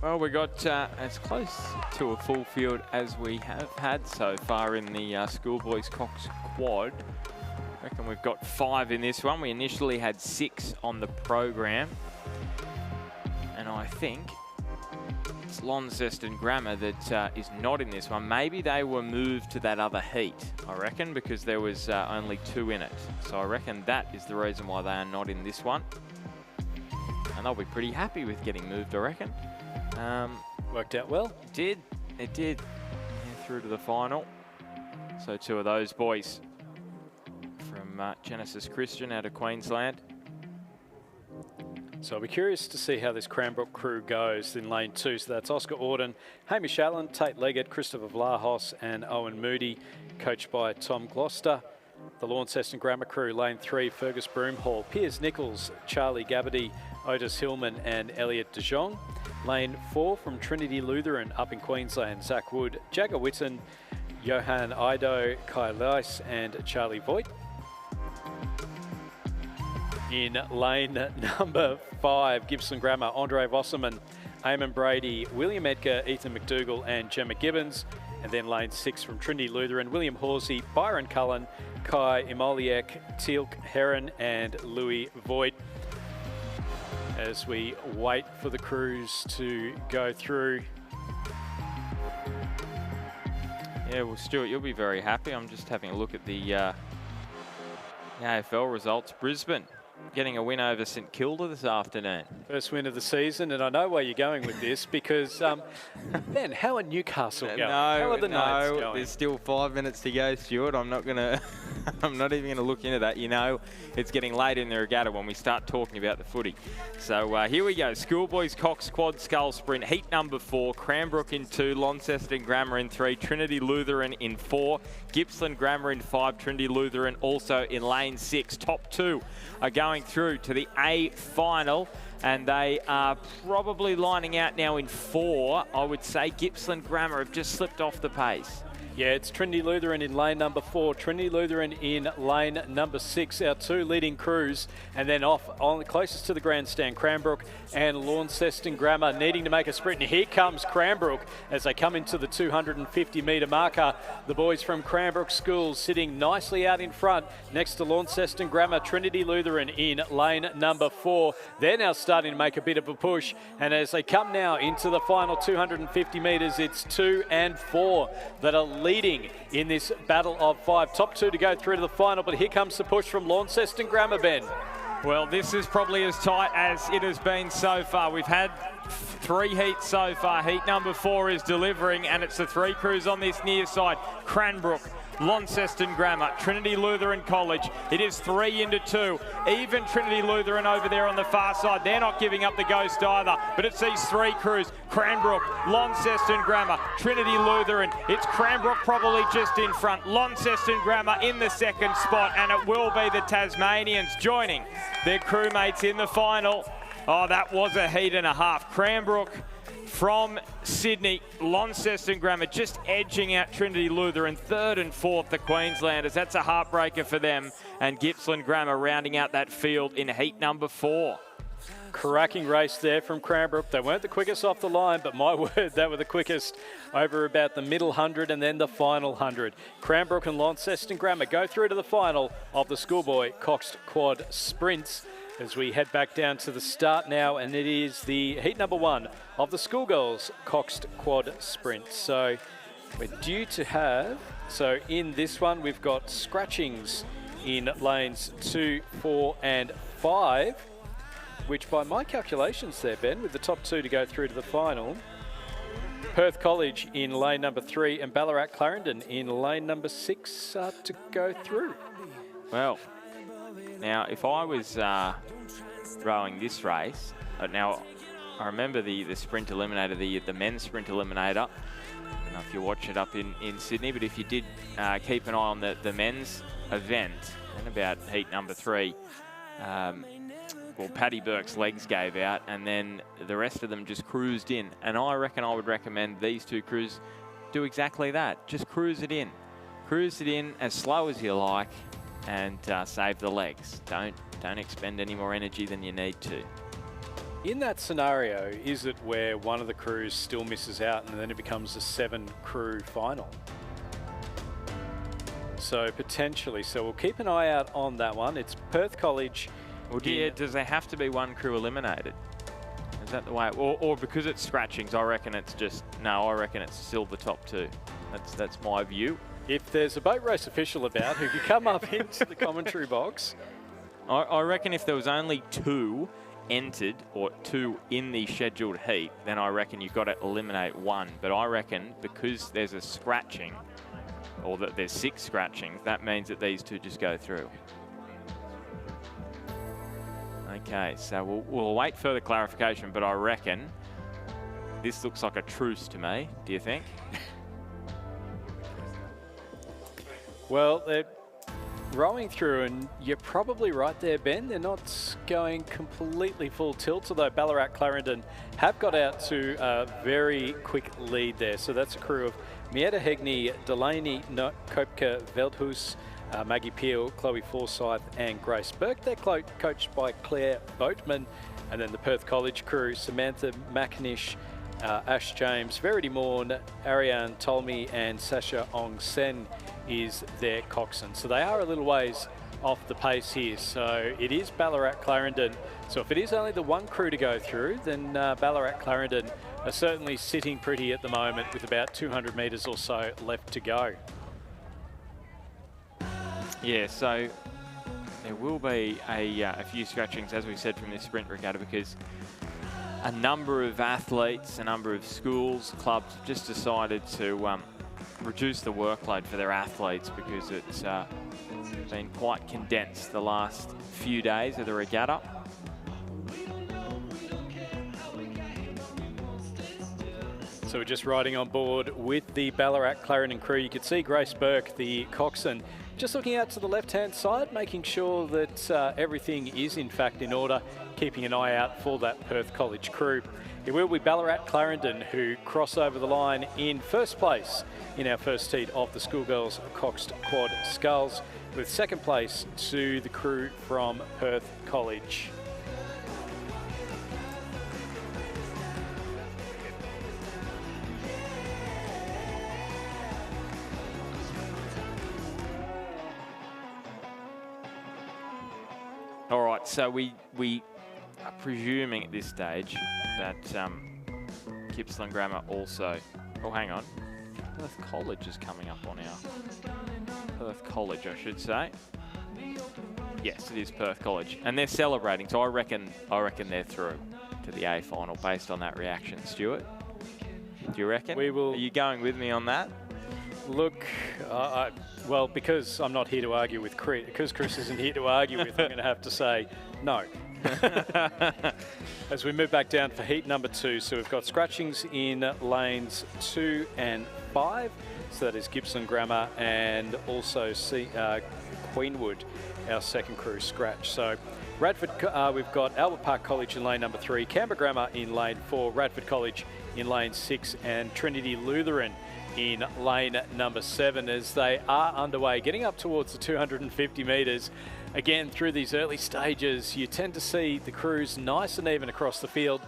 Well, we got as close to a full field as we have had so far in the Schoolboys Cox Quad. I reckon we've got 5 in this one. We initially had 6 on the program. And I think it's Launceston Grammar that is not in this one. Maybe they were moved to that other heat, I reckon, because there was only 2 in it. So I reckon that is the reason why they are not in this one. And they'll be pretty happy with getting moved, I reckon. Worked out well. It did. Yeah, through to the final. So 2 of those boys from Genesis Christian out of Queensland. So I'll be curious to see how this Cranbrook crew goes in lane 2. So that's Oscar Auden, Hamish Allen, Tate Leggett, Christopher Vlahos and Owen Moody, coached by Tom Gloucester. The Launceston Grammar crew, lane 3, Fergus Broomhall, Piers Nichols, Charlie Gabbardy, Otis Hillman and Elliot De Jong. Lane 4 from Trinity Lutheran up in Queensland, Zach Wood, Jagger Whitten, Johan Ido, Kai Leiss and Charlie Voigt. In lane number 5, Gibson Grammar, Andre Vosserman, Eamon Brady, William Edgar, Ethan McDougall and Gemma Gibbons. And then lane 6 from Trinity Lutheran, William Horsey, Byron Cullen, Kai Imoliek, Teal'c Heron and Louis Voigt. As we wait for the crews to go through. Yeah, well, Stuart, you'll be very happy. I'm just having a look at the AFL results. Brisbane getting a win over St Kilda this afternoon. First win of the season, and I know where you're going with this because, Ben, how are Newcastle going? How are the Knights going? There's still 5 minutes to go, Stuart. I'm not gonna, I'm not even gonna look into that. You know, it's getting late in the regatta when we start talking about the footy. So here we go. Schoolboys Cox Quad Skull Sprint, heat number 4. Cranbrook in 2, Launceston Grammar in 3, Trinity Lutheran in 4, Gippsland Grammar in 5, Trinity Lutheran also in lane 6. Top 2 are going through to the A final, and they are probably lining out now in 4. I would say Gippsland Grammar have just slipped off the pace. Yeah, it's Trinity Lutheran in lane number 4, Trinity Lutheran in lane number 6, our 2 leading crews, and then off on closest to the grandstand, Cranbrook and Launceston Grammar needing to make a sprint. And here comes Cranbrook as they come into the 250-metre marker. The boys from Cranbrook Schools sitting nicely out in front next to Launceston Grammar, Trinity Lutheran in lane number 4. They're now starting to make a bit of a push, and as they come now into the final 250 metres, it's 2 and 4 that are leading in this battle of 5. Top 2 to go through to the final, but here comes the push from Launceston Grammar, Ben. Well, this is probably as tight as it has been so far. We've had 3 heats so far. Heat number 4 is delivering, and it's the 3 crews on this near side. Cranbrook, Launceston Grammar, Trinity Lutheran College. It is 3 into 2. Even Trinity Lutheran over there on the far side. They're not giving up the ghost either. But it's these 3 crews. Cranbrook, Launceston Grammar, Trinity Lutheran. It's Cranbrook probably just in front. Launceston Grammar in the 2nd spot. And it will be the Tasmanians joining their crewmates in the final. Oh, that was a heat and a half. Cranbrook from Sydney, Launceston Grammar just edging out Trinity Lutheran, 3rd and 4th, the Queenslanders. That's a heartbreaker for them. And Gippsland Grammar rounding out that field in heat number 4. Cracking race there from Cranbrook. They weren't the quickest off the line, but my word, they were the quickest over about the middle 100 and then the final 100. Cranbrook and Launceston Grammar go through to the final of the Schoolboy Cox Quad Sprints. As we head back down to the start now, and it is the heat number 1 of the Schoolgirls Coxed Quad Sprint. So we're due to have, so in this one we've got scratchings in lanes 2, 4 and 5, which by my calculations there, Ben, with the top 2 to go through to the final. Perth College in lane number 3 and Ballarat Clarendon in lane number 6 to go through. Well, now if I was rowing this race, now I remember the sprint eliminator, the men's sprint eliminator. I don't know if you watch it up in Sydney, but if you did keep an eye on the men's event and about heat number 3, well, Paddy Burke's legs gave out and then the rest of them just cruised in. And I reckon I would recommend these 2 crews do exactly that. Just cruise it in. Cruise it in as slow as you like and save the legs. Don't expend any more energy than you need to. In that scenario, is it where one of the crews still misses out and then it becomes a 7-crew final? So potentially, so we'll keep an eye out on that one. It's Perth College. Well, does there have to be one crew eliminated? Is that the way? Or because it's scratchings, I reckon it's just, no, I reckon it's still the top 2. That's my view. If there's a boat race official about who could come up into the commentary box. I reckon if there was only 2 entered or 2 in the scheduled heat, then I reckon you've got to eliminate 1. But I reckon because there's a scratching, or that there's 6 scratchings, that means that these 2 just go through. Okay, so we'll await further clarification, but I reckon this looks like a truce to me. Do you think? Well, they're rowing through, and you're probably right there, Ben. They're not going completely full tilt, although Ballarat Clarendon have got out to a very quick lead there. So that's a crew of Mietta Hegney, Delaney Kopka Veldhuis, Maggie Peel, Chloe Forsyth and Grace Burke. They're coached by Claire Boatman. And then the Perth College crew, Samantha McInish, Ash James, Verity Morn, Ariane Tolmi and Sasha Ong Sen is their coxswain. So they are a little ways off the pace here. So it is Ballarat Clarendon. So if it is only the 1 crew to go through, then Ballarat Clarendon are certainly sitting pretty at the moment with about 200 metres or so left to go. Yeah, so there will be a few scratchings, as we said, from this sprint regatta, because a number of athletes, a number of schools, clubs have just decided to reduce the workload for their athletes because it's been quite condensed the last few days of the regatta. So we're just riding on board with the Ballarat Clarendon crew. You can see Grace Burke, the coxswain, just looking out to the left-hand side, making sure that everything is in fact in order, keeping an eye out for that Perth College crew. It will be Ballarat Clarendon who cross over the line in first place in our first heat of the Schoolgirls Coxed Quad Sculls, with second place to the crew from Perth College. All right, so we are presuming at this stage that Gippsland Grammar also... Oh, hang on. Perth College is coming up on our... Perth College, I should say. Yes, it is Perth College. And they're celebrating, so I reckon they're through to the A final based on that reaction. Stuart, do you reckon? We will... Are you going with me on that? Look, well, because I'm not here to argue with Chris, because Chris isn't here to argue with, I'm going to have to say no. As we move back down for heat number 2, so we've got scratchings in lanes 2 and 5. So that is Gippsland Grammar and also Queenwood, our second crew scratch. So Radford, we've got Albert Park College in lane number 3, Canberra Grammar in lane 4, Radford College in lane 6 and Trinity Lutheran in lane number 7 as they are underway, getting up towards the 250 metres. Again, through these early stages, you tend to see the crews nice and even across the field.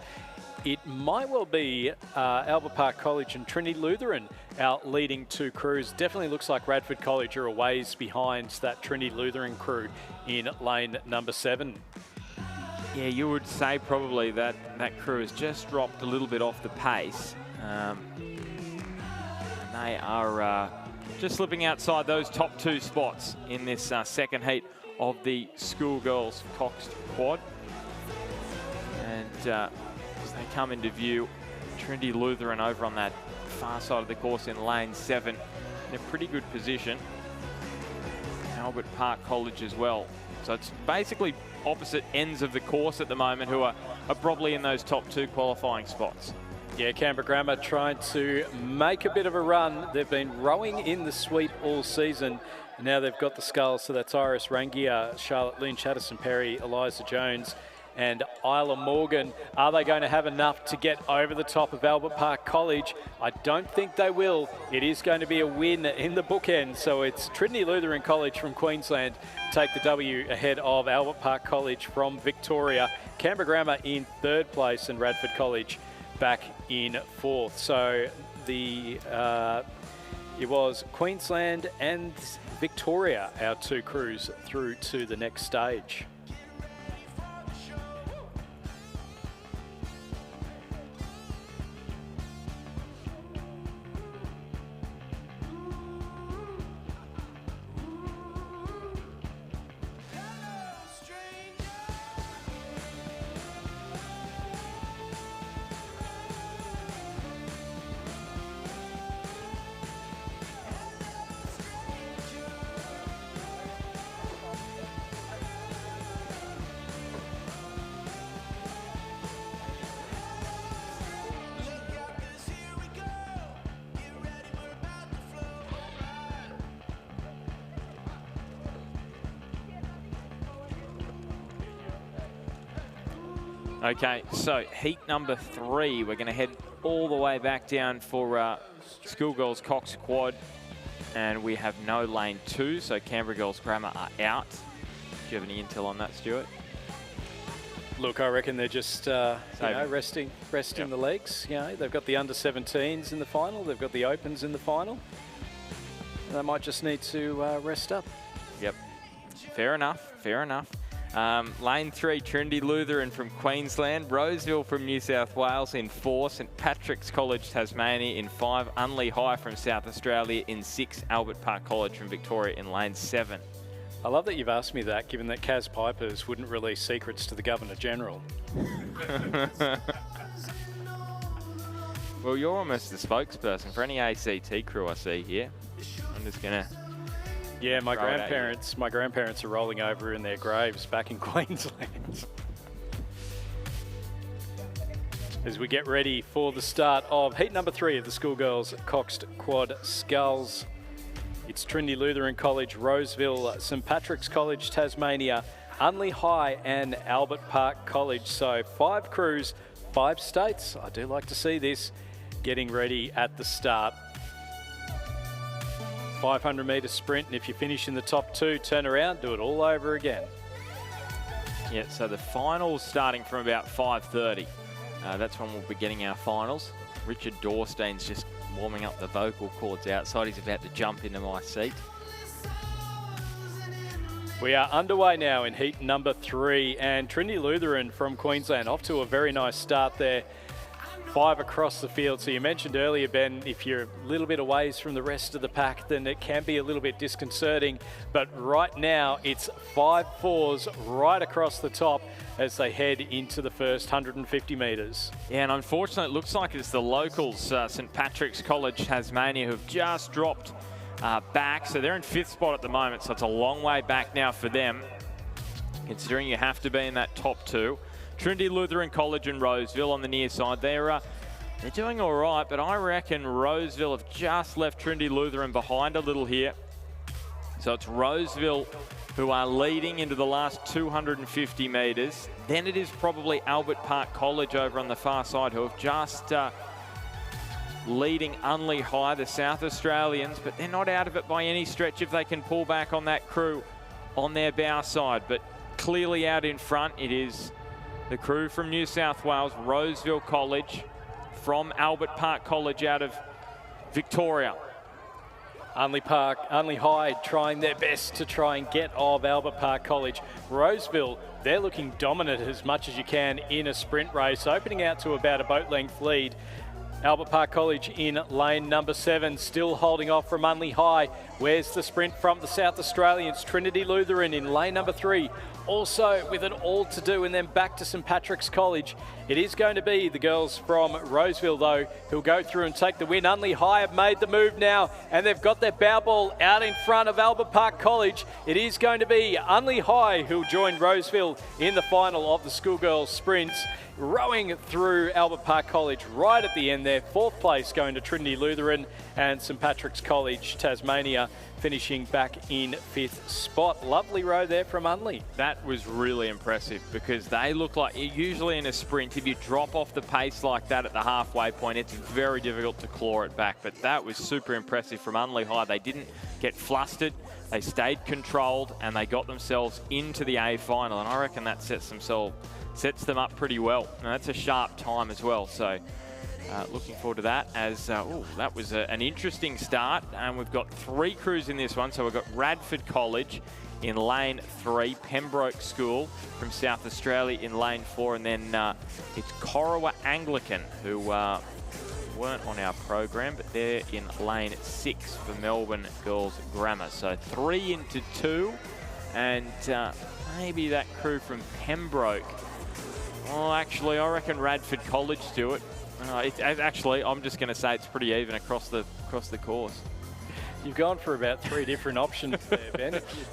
It might well be Albert Park College and Trinity Lutheran our leading 2 crews. Definitely looks like Radford College are a ways behind that Trinity Lutheran crew in lane number 7. Yeah, you would say probably that crew has just dropped a little bit off the pace. They are just slipping outside those top 2 spots in this second heat of the Schoolgirls Coxed Quad. And as they come into view, Trinity Lutheran over on that far side of the course in lane 7 in a pretty good position. Albert Park College as well. So it's basically opposite ends of the course at the moment who are probably in those top 2 qualifying spots. Yeah, Canberra Grammar trying to make a bit of a run. They've been rowing in the sweep all season. Now they've got the sculls, so that's Iris Rangia, Charlotte Lynch, Addison Perry, Eliza Jones, and Isla Morgan. Are they going to have enough to get over the top of Albert Park College? I don't think they will. It is going to be a win in the bookend. So it's Trinity Lutheran College from Queensland take the W ahead of Albert Park College from Victoria. Canberra Grammar in 3rd place and Radford College back in 4th. So it was Queensland and Victoria, our 2 crews, through to the next stage. Okay, so heat number 3, we're going to head all the way back down for Schoolgirls Cox Quad, and we have no lane 2, so Canberra Girls Grammar are out. Do you have any intel on that, Stuart? Look, I reckon they're just resting the legs. You know, they've got the under-17s in the final, they've got the opens in the final. They might just need to rest up. Yep, fair enough, fair enough. Lane 3, Trinity Lutheran from Queensland, Roseville from New South Wales in 4, St Patrick's College Tasmania in 5, Unley High from South Australia in 6, Albert Park College from Victoria in lane 7. I love that you've asked me that, given that Kaz Pipers wouldn't release secrets to the Governor-General. Well, you're almost the spokesperson for any ACT crew I see here. I'm just going to... Yeah, my grandparents are rolling over in their graves back in Queensland. As we get ready for the start of heat number 3 of the Schoolgirls Coxed Quad Sculls. It's Trinity Lutheran College, Roseville, St Patrick's College, Tasmania, Unley High and Albert Park College. So 5 crews, 5 states. I do like to see this getting ready at the start. 500 metre sprint, and if you finish in the top 2, turn around, do it all over again. Yeah, so the finals starting from about 5:30. That's when we'll be getting our finals. Richard Dorstein's just warming up the vocal cords outside. He's about to jump into my seat. We are underway now in heat number 3, and Trinity Lutheran from Queensland off to a very nice start there. 5 across the field. So you mentioned earlier, Ben, if you're a little bit away from the rest of the pack, then it can be a little bit disconcerting. But right now, it's 5 4s right across the top as they head into the first 150 metres. Yeah, and unfortunately, it looks like it's the locals, St Patrick's College, Tasmania, who've just dropped back. So they're in 5th spot at the moment, so it's a long way back now for them, considering you have to be in that top 2. Trinity Lutheran College and Roseville on the near side. They're doing all right, but I reckon Roseville have just left Trinity Lutheran behind a little here. So it's Roseville who are leading into the last 250 metres. Then it is probably Albert Park College over on the far side who have just leading Unley High, the South Australians, but they're not out of it by any stretch if they can pull back on that crew on their bow side. But clearly out in front, it is the crew from New South Wales, Roseville College, from Albert Park College out of Victoria. Unley High trying their best to try and get of Albert Park College. Roseville, they're looking dominant as much as you can in a sprint race, opening out to about a boat length lead. Albert Park College in lane number 7, still holding off from Unley High. Where's the sprint from the South Australians? Trinity Lutheran in lane number 3, also with it all to do, and then back to St Patrick's College. It is going to be the girls from Roseville, though, who'll go through and take the win. Unley High have made the move now, and they've got their bow ball out in front of Albert Park College. It is going to be Unley High who'll join Roseville in the final of the schoolgirls sprints. rowing through Albert Park College right at the end there. 4th place going to Trinity Lutheran, and St Patrick's College, Tasmania, finishing back in 5th spot. Lovely row there from Unley. That was really impressive because they look like, usually in a sprint, if you drop off the pace like that at the halfway point, it's very difficult to claw it back. But that was super impressive from Unley High. They didn't get flustered. They stayed controlled and they got themselves into the A final. And I reckon that sets them up pretty well. And that's a sharp time as well. So looking forward to that as, that was an interesting start. And we've got 3 crews in this one. So we've got Radford College in lane 3, Pembroke School from South Australia in lane 4, and then it's Corowa Anglican who weren't on our program, but they're in lane 6 for Melbourne Girls Grammar. So 3 into 2, and maybe that crew from Pembroke. Well, actually, I reckon Radford College do it. Actually, I'm just going to say it's pretty even across the course. You've gone for about 3 different options there, Ben. If you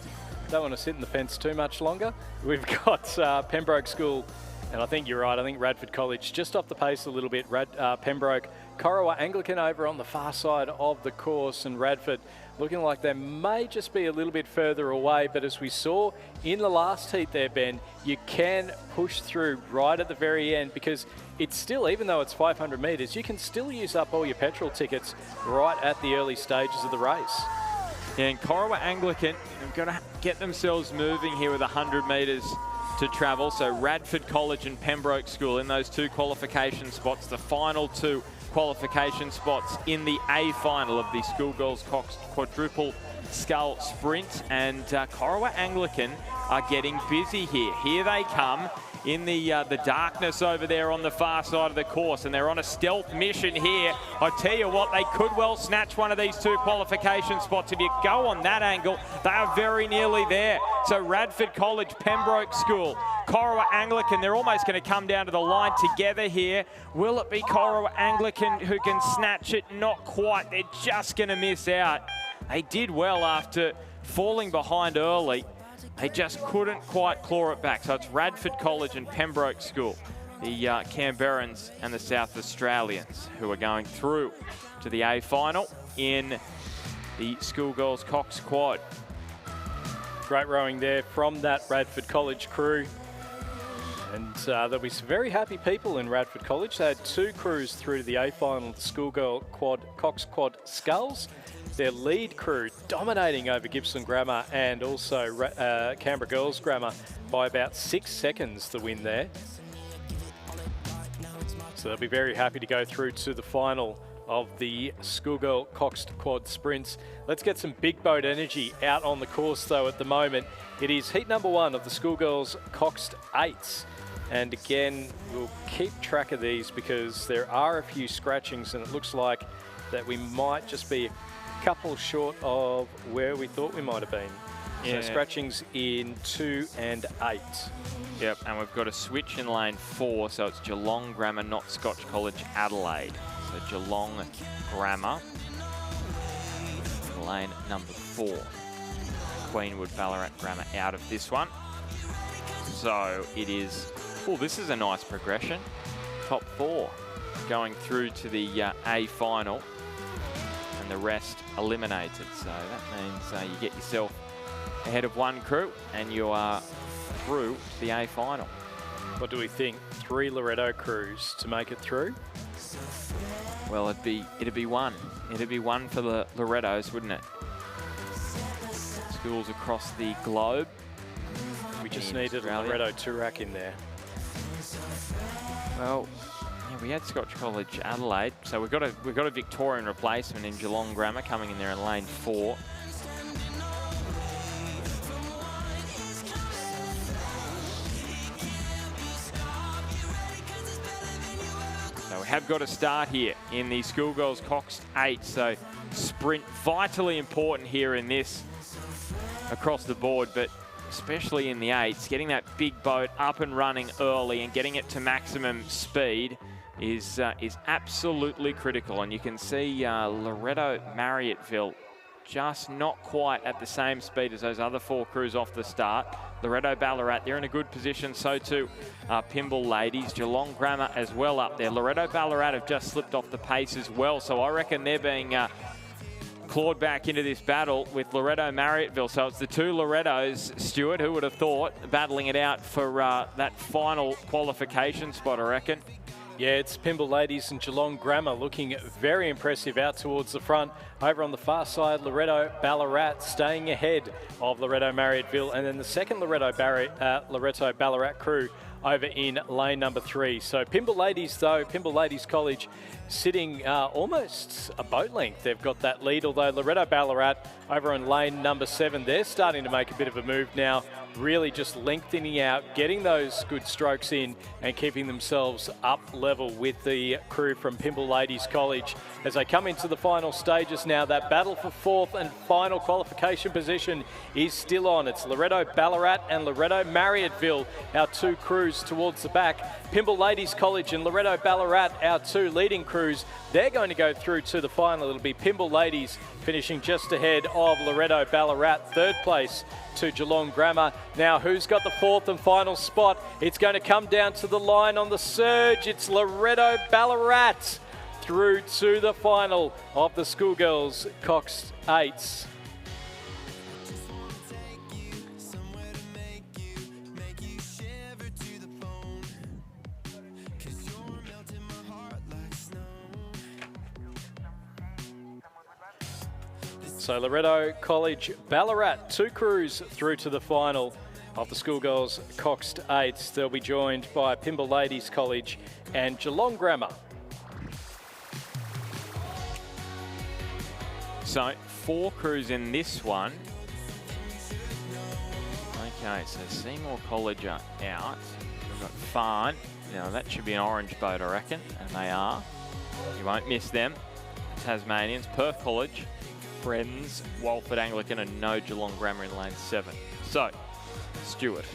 don't want to sit in the fence too much longer, we've got Pembroke School, and I think you're right. I think Radford College just off the pace a little bit. Pembroke, Corowa Anglican over on the far side of the course, and Radford looking like they may just be a little bit further away. But as we saw in the last heat there, Ben, you can push through right at the very end, because it's still, even though it's 500 metres, you can still use up all your petrol tickets right at the early stages of the race. Yeah, and Corowa Anglican have got to get themselves moving here with 100 metres to travel. So Radford College and Pembroke School in those 2 qualification spots, the final 2 qualification spots in the A final of the Schoolgirls Cox quadruple scull sprint. And Corowa Anglican are getting busy here. Here they come in the darkness over there on the far side of the course, and they're on a stealth mission here. I tell you what, they could well snatch one of these 2 qualification spots. If you go on that angle, they are very nearly there. So Radford College, Pembroke School, Corowa Anglican, they're almost going to come down to the line together here. Will it be Corowa Anglican who can snatch it? Not quite. They're just going to miss out. They did well after falling behind early. They just couldn't quite claw it back. So it's Radford College and Pembroke School, the Canberrans and the South Australians, who are going through to the A final in the Schoolgirls Cox quad. Great rowing there from that Radford College crew. And there'll be some very happy people in Radford College. They had 2 crews through to the A final of the Schoolgirl Cox Quad Sculls. Their lead crew dominating over Gibson Grammar and also Canberra Girls Grammar by about 6 seconds to win there. So they'll be very happy to go through to the final of the Schoolgirl Cox Quad Sprints. Let's get some big boat energy out on the course though at the moment. It is heat number 1 of the Schoolgirls Cox 8s. And again, we'll keep track of these because there are a few scratchings, and it looks like that we might just be a couple short of where we thought we might have been. Yeah. So scratchings in 2 and 8. Yep, and we've got a switch in lane 4, so it's Geelong Grammar, not Scotch College Adelaide. So Geelong Grammar, lane number 4. Queenwood Ballarat Grammar out of this one. So it is, this is a nice progression. Top 4 going through to the A final, and the rest eliminated. So that means you get yourself ahead of 1 crew and you are through to the A final. What do we think? 3 Loretto crews to make it through? Well, it'd be 1. It'd be 1 for the Lorettos, wouldn't it? Schools across the globe. We just needed a Loretto Turak in there. Well, yeah, we had Scotch College Adelaide, so we've got a Victorian replacement in Geelong Grammar coming in there in lane 4. So we have got a start here in the Schoolgirls Cox 8. So sprint vitally important here in this across the board, but especially in the 8s, getting that big boat up and running early and getting it to maximum speed is absolutely critical. And you can see Loretto Marriotteville just not quite at the same speed as those other 4 crews off the start. Loretto Ballarat, they're in a good position, so too Pymble Ladies. Geelong Grammar as well up there. Loretto Ballarat have just slipped off the pace as well, so I reckon they're being clawed back into this battle with Loretto Marriotteville. So it's the 2 Lorettos, Stuart, who would have thought, battling it out for that final qualification spot, I reckon. Yeah, it's Pymble Ladies and Geelong Grammar looking very impressive out towards the front. Over on the far side, Loretto Ballarat staying ahead of Loretto Marriotteville. And then the second Loretto Ballarat crew over in lane number 3. So Pymble Ladies, though, Pymble Ladies College sitting almost a boat length. They've got that lead, although Loretto Ballarat over on lane number 7, they're starting to make a bit of a move now, really just lengthening out, getting those good strokes in and keeping themselves up level with the crew from Pymble Ladies College. As they come into the final stages now, that battle for 4th and final qualification position is still on. It's Loretto Ballarat and Loretto Marriotteville, our 2 crews towards the back. Pymble Ladies College and Loretto Ballarat, our 2 leading crews, they're going to go through to the final. It'll be Pymble Ladies finishing just ahead of Loretto Ballarat, 3rd place to Geelong Grammar. Now, who's got the 4th and final spot? It's going to come down to the line on the surge. It's Loretto Ballarat through to the final of the Schoolgirls Cox 8s. So Loretto College Ballarat, 2 crews through to the final of the Schoolgirls Cox 8s. They'll be joined by Pymble Ladies College and Geelong Grammar. So 4 crews in this one. Okay, so Seymour College are out. We've got Farn. Now that should be an orange boat, I reckon, and they are. You won't miss them. Tasmanians, Perth College, Friends, Walford Anglican, and no Geelong Grammar in lane 7. So, Stuart,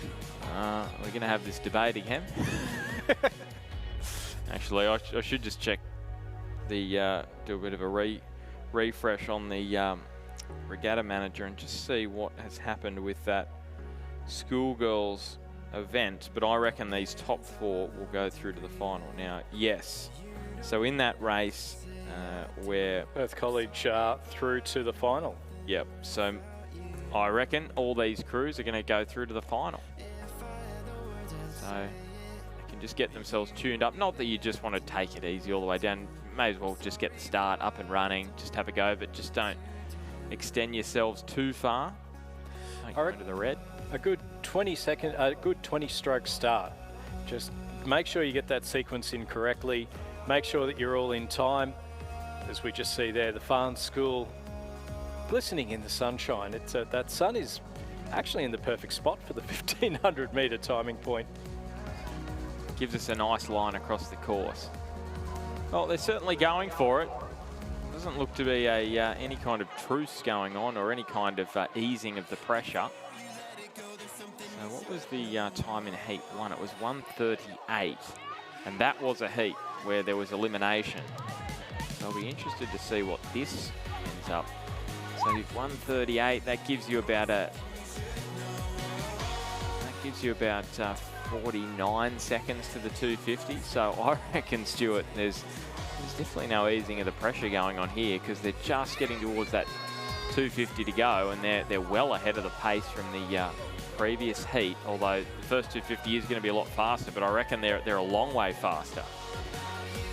we're going to have this debate again. Actually, I should just check the do a bit of a refresh on the regatta manager and just see what has happened with that schoolgirls event. But I reckon these top 4 will go through to the final. Now, yes. So in that race, where Perth College through to the final. Yep. So I reckon all these crews are going to go through to the final. So they can just get themselves tuned up. Not that you just want to take it easy all the way down. May as well just get the start up and running. Just have a go, but just don't extend yourselves too far. Don't go into the red. A good 20 stroke start. Just make sure you get that sequence in correctly. Make sure that you're all in time. As we just see there, the Farn School glistening in the sunshine. It's that sun is actually in the perfect spot for the 1500 metre timing point. Gives us a nice line across the course. Well, they're certainly going for it. Doesn't look to be any kind of truce going on or any kind of easing of the pressure. So what was the time in heat 1? It was 1:38, and that was a heat where there was elimination. So I'll be interested to see what this ends up. So if 1:38, that gives you about 49 seconds to the 250. So I reckon, Stuart, there's definitely no easing of the pressure going on here because they're just getting towards that 250 to go, and they're well ahead of the pace from the previous heat. Although the first 250 is going to be a lot faster, but I reckon they're a long way faster.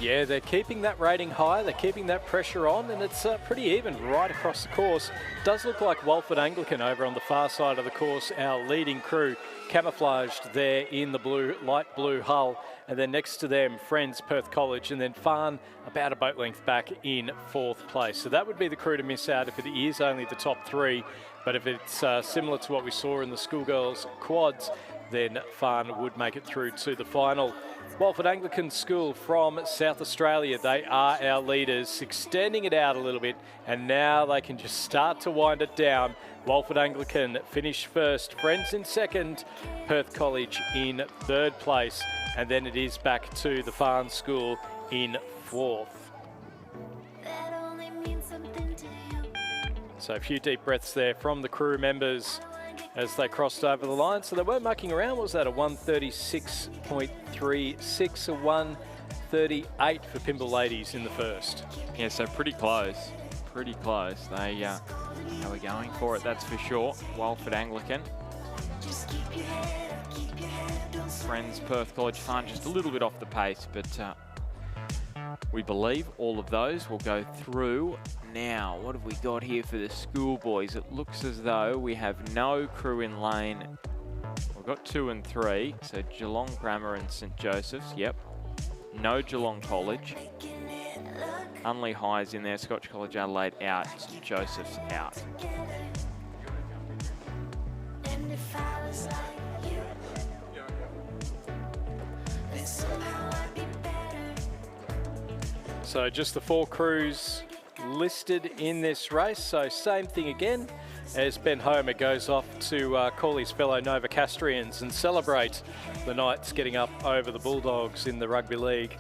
Yeah, they're keeping that rating high, they're keeping that pressure on, and it's pretty even right across the course. Does look like Walford Anglican over on the far side of the course, our leading crew, camouflaged there in the light blue hull, and then next to them, Friends, Perth College, and then Farn about a boat length back in 4th place. So that would be the crew to miss out if it is only the top 3, but if it's similar to what we saw in the schoolgirls quads, then Farn would make it through to the final. Walford Anglican School from South Australia, they are our leaders, extending it out a little bit, and now they can just start to wind it down. Walford Anglican finish first, Friends in 2nd, Perth College in 3rd place, and then it is back to the Farn School in 4th. So a few deep breaths there from the crew members as they crossed over the line. So they weren't mucking around. What was that, a 136.36, a 138 for Pimble Ladies in the first? Yeah, so pretty close. Pretty close. They were going for it, that's for sure. Walford Anglican. Friends Perth College Fund just a little bit off the pace, but we believe all of those will go through. Now, what have we got here for the schoolboys? It looks as though we have no crew in lane. We've got 2 and 3, so Geelong Grammar and St Joseph's, yep. No Geelong College. Unley High's in there, Scotch College Adelaide out, St Joseph's out. So just the 4 crews listed in this race. So same thing again as Ben Homer goes off to call his fellow Novocastrians and celebrate the Knights getting up over the Bulldogs in the Rugby League.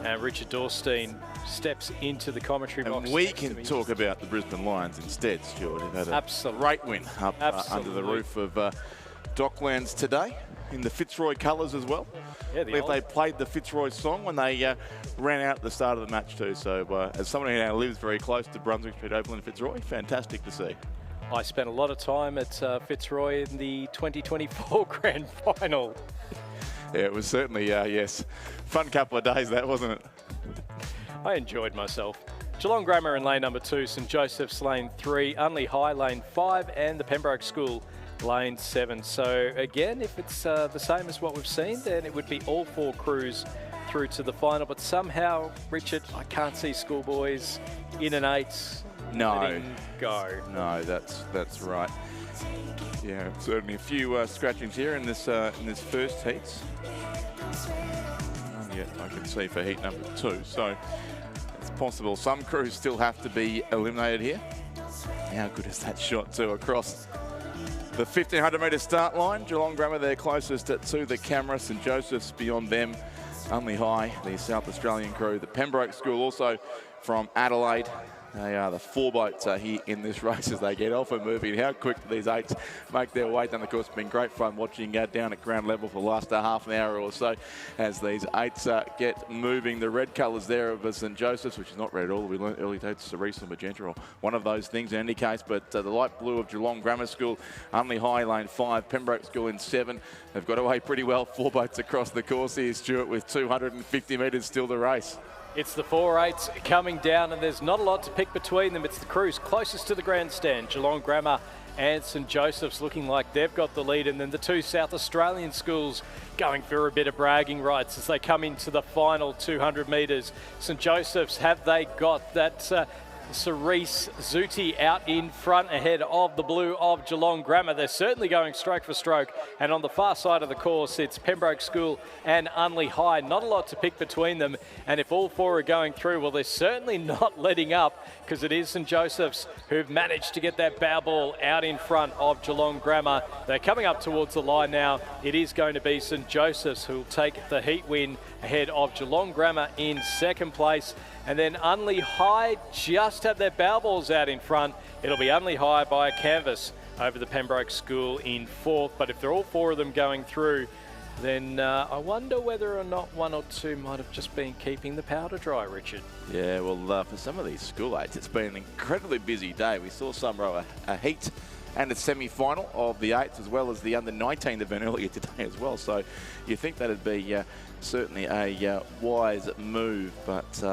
And Richard Dorstein steps into the commentary box. And we can talk about the Brisbane Lions instead, Stuart. They've had a great win up under the roof of Docklands today in the Fitzroy colours as well. Yeah, They played the Fitzroy song when they ran out at the start of the match too. So as someone who now lives very close to Brunswick Street Oval in Fitzroy, fantastic to see. I spent a lot of time at Fitzroy in the 2024 Grand Final. Yeah, it was certainly, yes, fun couple of days that, wasn't it? I enjoyed myself. Geelong Grammar in lane number 2, St Joseph's lane 3, Unley High lane 5, and the Pembroke School lane 7. So again, if it's the same as what we've seen, then it would be all 4 crews through to the final. But somehow, Richard, I can't see schoolboys in an 8. No. Go. No, that's right. Yeah, certainly a few scratchings here in this first heats. And yet I can see for heat number 2. So it's possible some crews still have to be eliminated here. How good is that shot too across the 1500 metre start line? Geelong Grammar, they're closest to the camera. St Joseph's beyond them. Unley High, the South Australian crew. The Pembroke School also from Adelaide. They are the 4 boats here in this race as they get off and moving. How quick do these 8s make their way down the course? It's been great fun watching down at ground level for the last half an hour or so as these 8s get moving. The red colours there of St Joseph's, which is not red at all. We learned early days cerise and magenta or one of those things in any case. But the light blue of Geelong Grammar School, Unley High lane 5, Pembroke School in 7. They've got away pretty well. 4 boats across the course here, Stuart, with 250 metres still to race. It's the 4-8s coming down, and there's not a lot to pick between them. It's the crews closest to the grandstand, Geelong Grammar and St Joseph's, looking like they've got the lead, and then the 2 South Australian schools going for a bit of bragging rights as they come into the final 200 metres. St Joseph's, have they got that Cerise Zuti out in front ahead of the blue of Geelong Grammar? They're certainly going stroke for stroke, and on the far side of the course it's Pembroke School and Unley High. Not a lot to pick between them, and if all 4 are going through, well, they're certainly not letting up, because it is St Joseph's who've managed to get that bow ball out in front of Geelong Grammar. They're coming up towards the line now. It is going to be St Joseph's who'll take the heat win ahead of Geelong Grammar in second place. And then Unley High just have their bow balls out in front. It'll be Unley High by a canvas over the Pembroke School in 4th. But if they're all 4 of them going through, then I wonder whether or not 1 or 2 might have just been keeping the powder dry, Richard. Yeah, well, for some of these school 8s, it's been an incredibly busy day. We saw some row a heat and a semi-final of the 8s, as well as the under-19 event earlier today as well. So you think that'd be certainly a wise move, but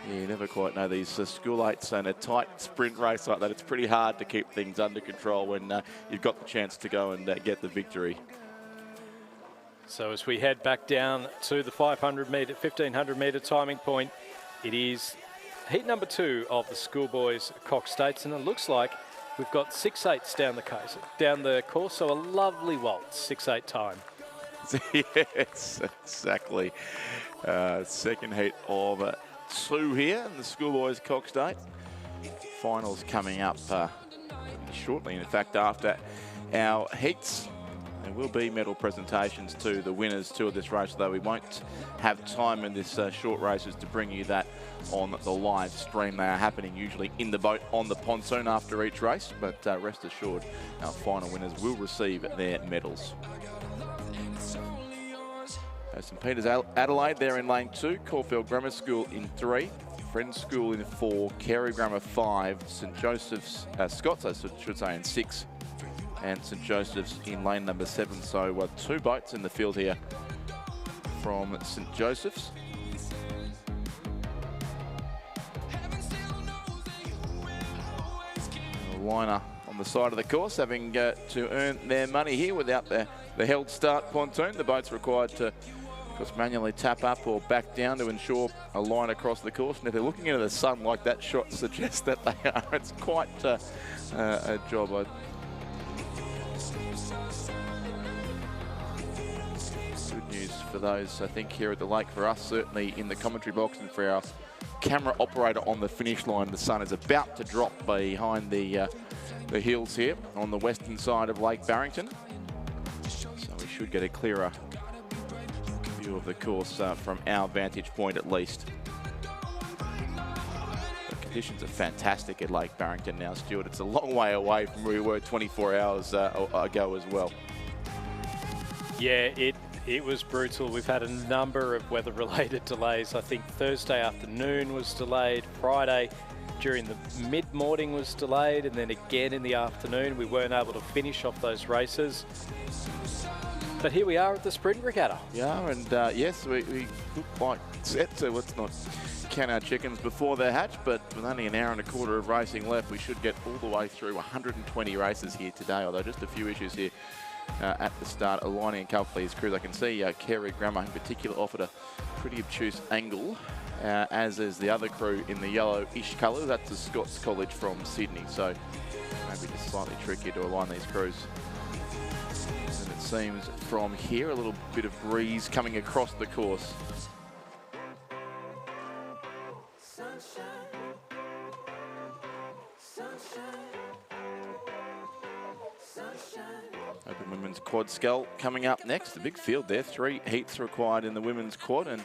you never quite know these school 8s and a tight sprint race like that. It's pretty hard to keep things under control when you've got the chance to go and get the victory. So as we head back down to the 1500 metre timing point, it is heat number 2 of the schoolboys Cox States, and it looks like we've got 6-8s down the course, so a lovely waltz, 6-8 time. Yes, exactly. Second heat of 2 here in the schoolboys Cox State. Finals coming up shortly, in fact, after our heats. There will be medal presentations to the winners too of this race, though we won't have time in this short races to bring you that on the live stream. They are happening usually in the boat on the pontoon after each race, but rest assured our final winners will receive their medals. St Peter's Adelaide there in lane 2, Caulfield Grammar School in 3, Friends School in 4, Carey Grammar 5, St Joseph's, Scots I should say in 6, and St Joseph's in lane number 7. So 2 boats in the field here from St Joseph's. A liner on the side of the course, having to earn their money here without the held start pontoon. The boat's required to manually tap up or back down to ensure a line across the course. And if they're looking into the sun like that shot suggests that they are, it's quite a job. Good news for those, I think, here at the lake, for us, certainly in the commentary box, and for our camera operator on the finish line. The sun is about to drop behind the hills here on the western side of Lake Barrington. So we should get a clearer view of the course from our vantage point at least. The conditions are fantastic at Lake Barrington now, Stuart. It's a long way away from where we were 24 hours ago as well. Yeah, it was brutal. We've had a number of weather-related delays. I think Thursday afternoon was delayed, Friday during the mid-morning was delayed, and then again in the afternoon. We weren't able to finish off those races. But here we are at the sprint regatta. Yeah, and yes, we look quite set, so let's not count our chickens before they're hatched, but with only an hour and a quarter of racing left, we should get all the way through 120 races here today, although just a few issues here at the start, aligning a couple of these crews. I can see Carey Grammar in particular offered a pretty obtuse angle, as is the other crew in the yellowish colours. That's the Scots College from Sydney, so maybe just slightly trickier to align these crews. And it seems from here, a little bit of breeze coming across the course. Open women's quad scull coming up next. The big field there, 3 heats required in the women's quad, and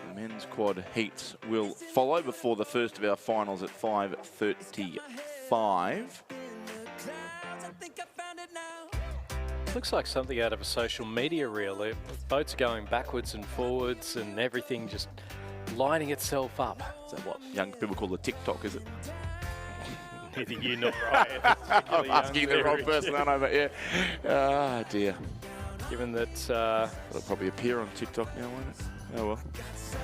the men's quad heats will follow before the first of our finals at 5:35. Looks like something out of a social media reel. The boats are going backwards and forwards and everything just lining itself up. Is that what young people call the TikTok, is it? Neither you nor Ryan. I'm asking the wrong person, aren't I? But yeah. Ah, dear. Given that... It'll probably appear on TikTok now, won't it? Oh, well.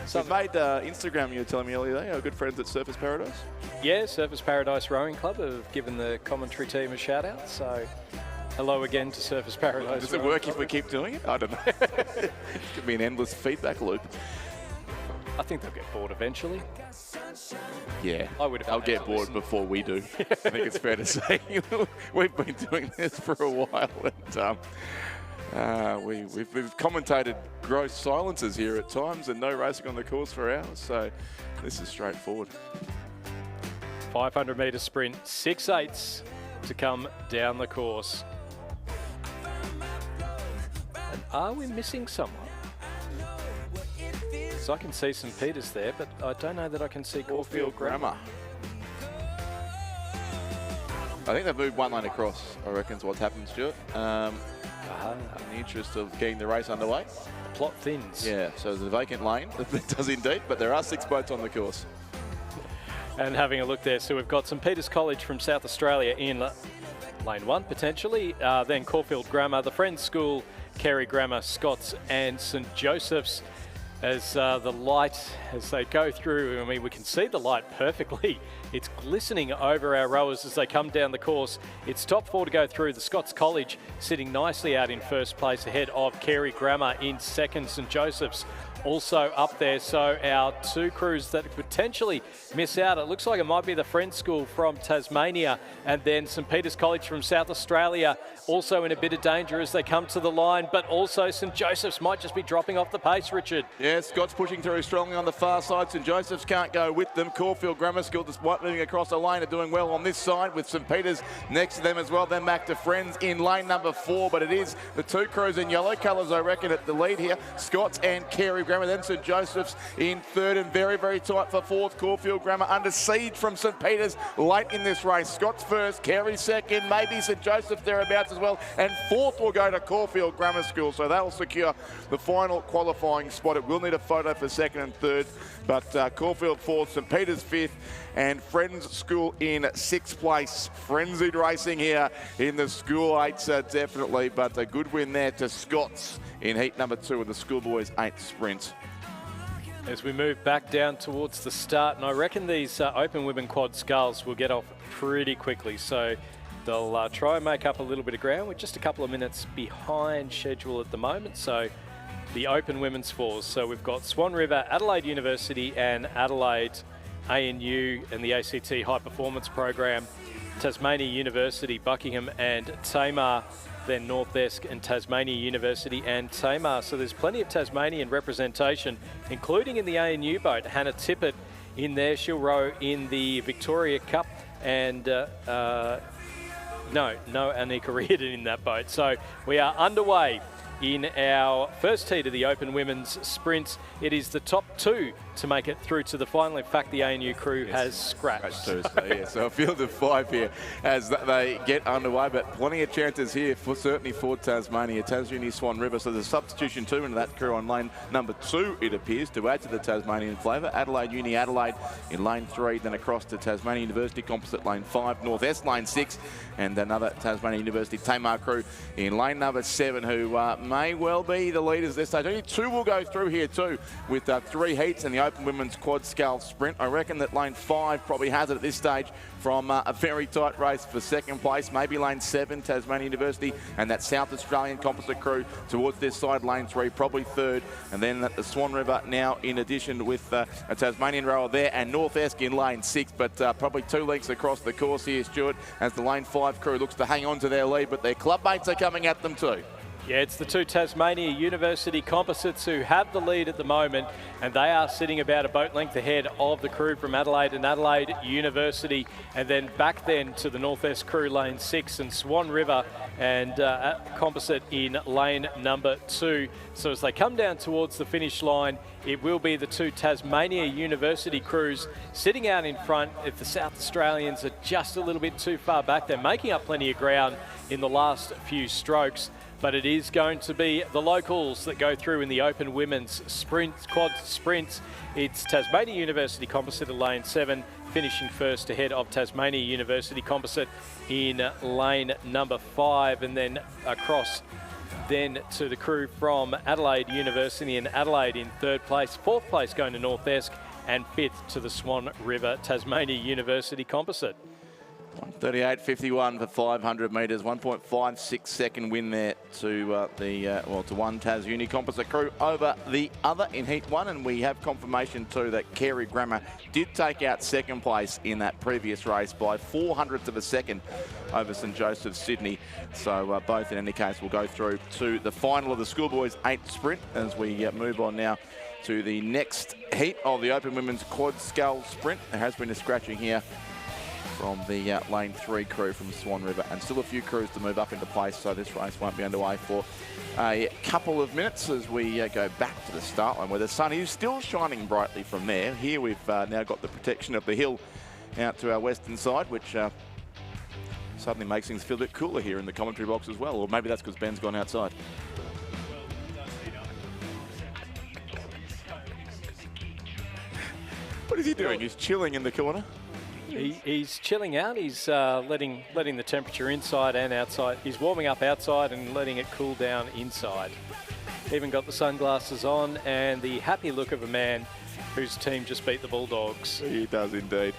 So you've made Instagram, you were telling me earlier, our good friends at Surface Paradise? Yeah, Surface Paradise Rowing Club have given the commentary team a shout out, so hello again to Surface Paradise. Does it work if we keep doing it? I don't know. It could be an endless feedback loop. I think they'll get bored eventually. Yeah, I would. I'll get bored before we do. I think it's fair to say. We've been doing this for a while, and we've commentated gross silences here at times, and no racing on the course for hours. So this is straightforward. 500 metre sprint, 6/8 to come down the course. And are we missing someone? So I can see St Peter's there, but I don't know that I can see Caulfield Grammar. I think they've moved one lane across, I reckon is what's happened, Stuart. In the interest of getting the race underway. The plot thins. Yeah, so there's a vacant lane. It does indeed, but there are 6 boats on the course. And having a look there, so we've got St Peter's College from South Australia in lane 1, potentially. Then Caulfield Grammar, the Friends School, Carey Grammar, Scots and St Joseph's. As the light, as they go through, I mean, we can see the light perfectly. It's glistening over our rowers as they come down the course. It's top 4 to go through. The Scots College sitting nicely out in first place ahead of Carey Grammar in second. St Joseph's also up there. So our two crews that potentially miss out, it looks like it might be the Friends School from Tasmania and then St Peter's College from South Australia also in a bit of danger as they come to the line, but also St Joseph's might just be dropping off the pace, Richard. Yeah, Scott's pushing through strongly on the far side. St Joseph's can't go with them. Caulfield Grammar School, despite moving across the lane, are doing well on this side with St Peter's next to them as well. Then back to Friends in lane number 4, but it is the two crews in yellow colours, I reckon, at the lead here. Scott's and Carey Grammar, then St Joseph's in third and very, very tight for fourth. Caulfield Grammar under siege from St Peter's late in this race. Scott's first, Carey second, maybe St Joseph's thereabouts as well. And fourth will go to Caulfield Grammar School, so that will secure the final qualifying spot. It will need a photo for second and third, but Caulfield fourth, St Peter's fifth, and Friends School in sixth place. Frenzied racing here in the School 8s, definitely, but a good win there to Scott's in heat number 2 of the Schoolboys 8 sprint. As we move back down towards the start, and I reckon these open women quad sculls will get off pretty quickly, so they'll try and make up a little bit of ground. We're just a couple of minutes behind schedule at the moment, so the open women's fours. So we've got Swan River, Adelaide University and Adelaide ANU and the ACT High Performance Program, Tasmania University, Buckingham and Tamar, then North Esk and Tasmania University and Tamar. So there's plenty of Tasmanian representation, including in the ANU boat. Hannah Tippett in there, she'll row in the Victoria Cup, and no Anika Reardon in that boat. So we are underway in our first heat of the Open Women's Sprints. It is the top 2 to make it through to the final. In fact, the ANU crew has scratched. So a field of 5 here as they get underway, but plenty of chances here, certainly for Tasmania. Tasmania Swan River, so there's a substitution too into that crew on lane number 2, it appears, to add to the Tasmanian flavour. Adelaide Uni Adelaide in lane 3, then across to Tasmania University Composite lane 5, North East lane 6, and another Tasmania University Tamar crew in lane number 7, who may well be the leaders this stage. Only 2 will go through here too, with 3 heats and the Open Women's Quad Scull Sprint. I reckon that lane 5 probably has it at this stage from a very tight race for second place. Maybe lane 7, Tasmania University, and that South Australian composite crew towards this side, lane 3, probably third. And then at the Swan River now, in addition with a Tasmanian rower there, and North Esk in lane 6, but probably 2 lengths across the course here, Stuart, as the lane 5 crew looks to hang on to their lead, but their club mates are coming at them too. Yeah, it's the 2 Tasmania University composites who have the lead at the moment, and they are sitting about a boat length ahead of the crew from Adelaide and Adelaide University, and then back then to the North East crew, lane 6, and Swan River and composite in lane number 2. So as they come down towards the finish line, it will be the 2 Tasmania University crews sitting out in front. If the South Australians are just a little bit too far back, they're making up plenty of ground in the last few strokes. But it is going to be the locals that go through in the Open Women's Quad Sprints. It's Tasmania University Composite in lane 7, finishing first ahead of Tasmania University Composite in lane number 5, and then across then to the crew from Adelaide University and Adelaide in 3rd place. 4th place going to North Esk, and 5th to the Swan River Tasmania University Composite. 1:38.51 for 500 metres, 1.56 second win there to to one Tas Uni composite crew over the other in heat 1, and we have confirmation too that Carey Grammar did take out second place in that previous race by 400ths of a second over St Joseph's Sydney. So both in any case will go through to the final of the Schoolboys 8 sprint as we move on now to the next heat of the Open Women's Quad Scull Sprint. There has been a scratching here from the lane 3 crew from Swan River, and still a few crews to move up into place, so this race won't be underway for a couple of minutes as we go back to the start line where the sun is still shining brightly from there. Here we've now got the protection of the hill out to our western side, which suddenly makes things feel a bit cooler here in the commentary box as well, or maybe that's because Ben's gone outside. What is he doing? He's chilling in the corner. He's chilling out. He's letting the temperature inside and outside. He's warming up outside and letting it cool down inside. Even got the sunglasses on and the happy look of a man whose team just beat the Bulldogs. He does indeed.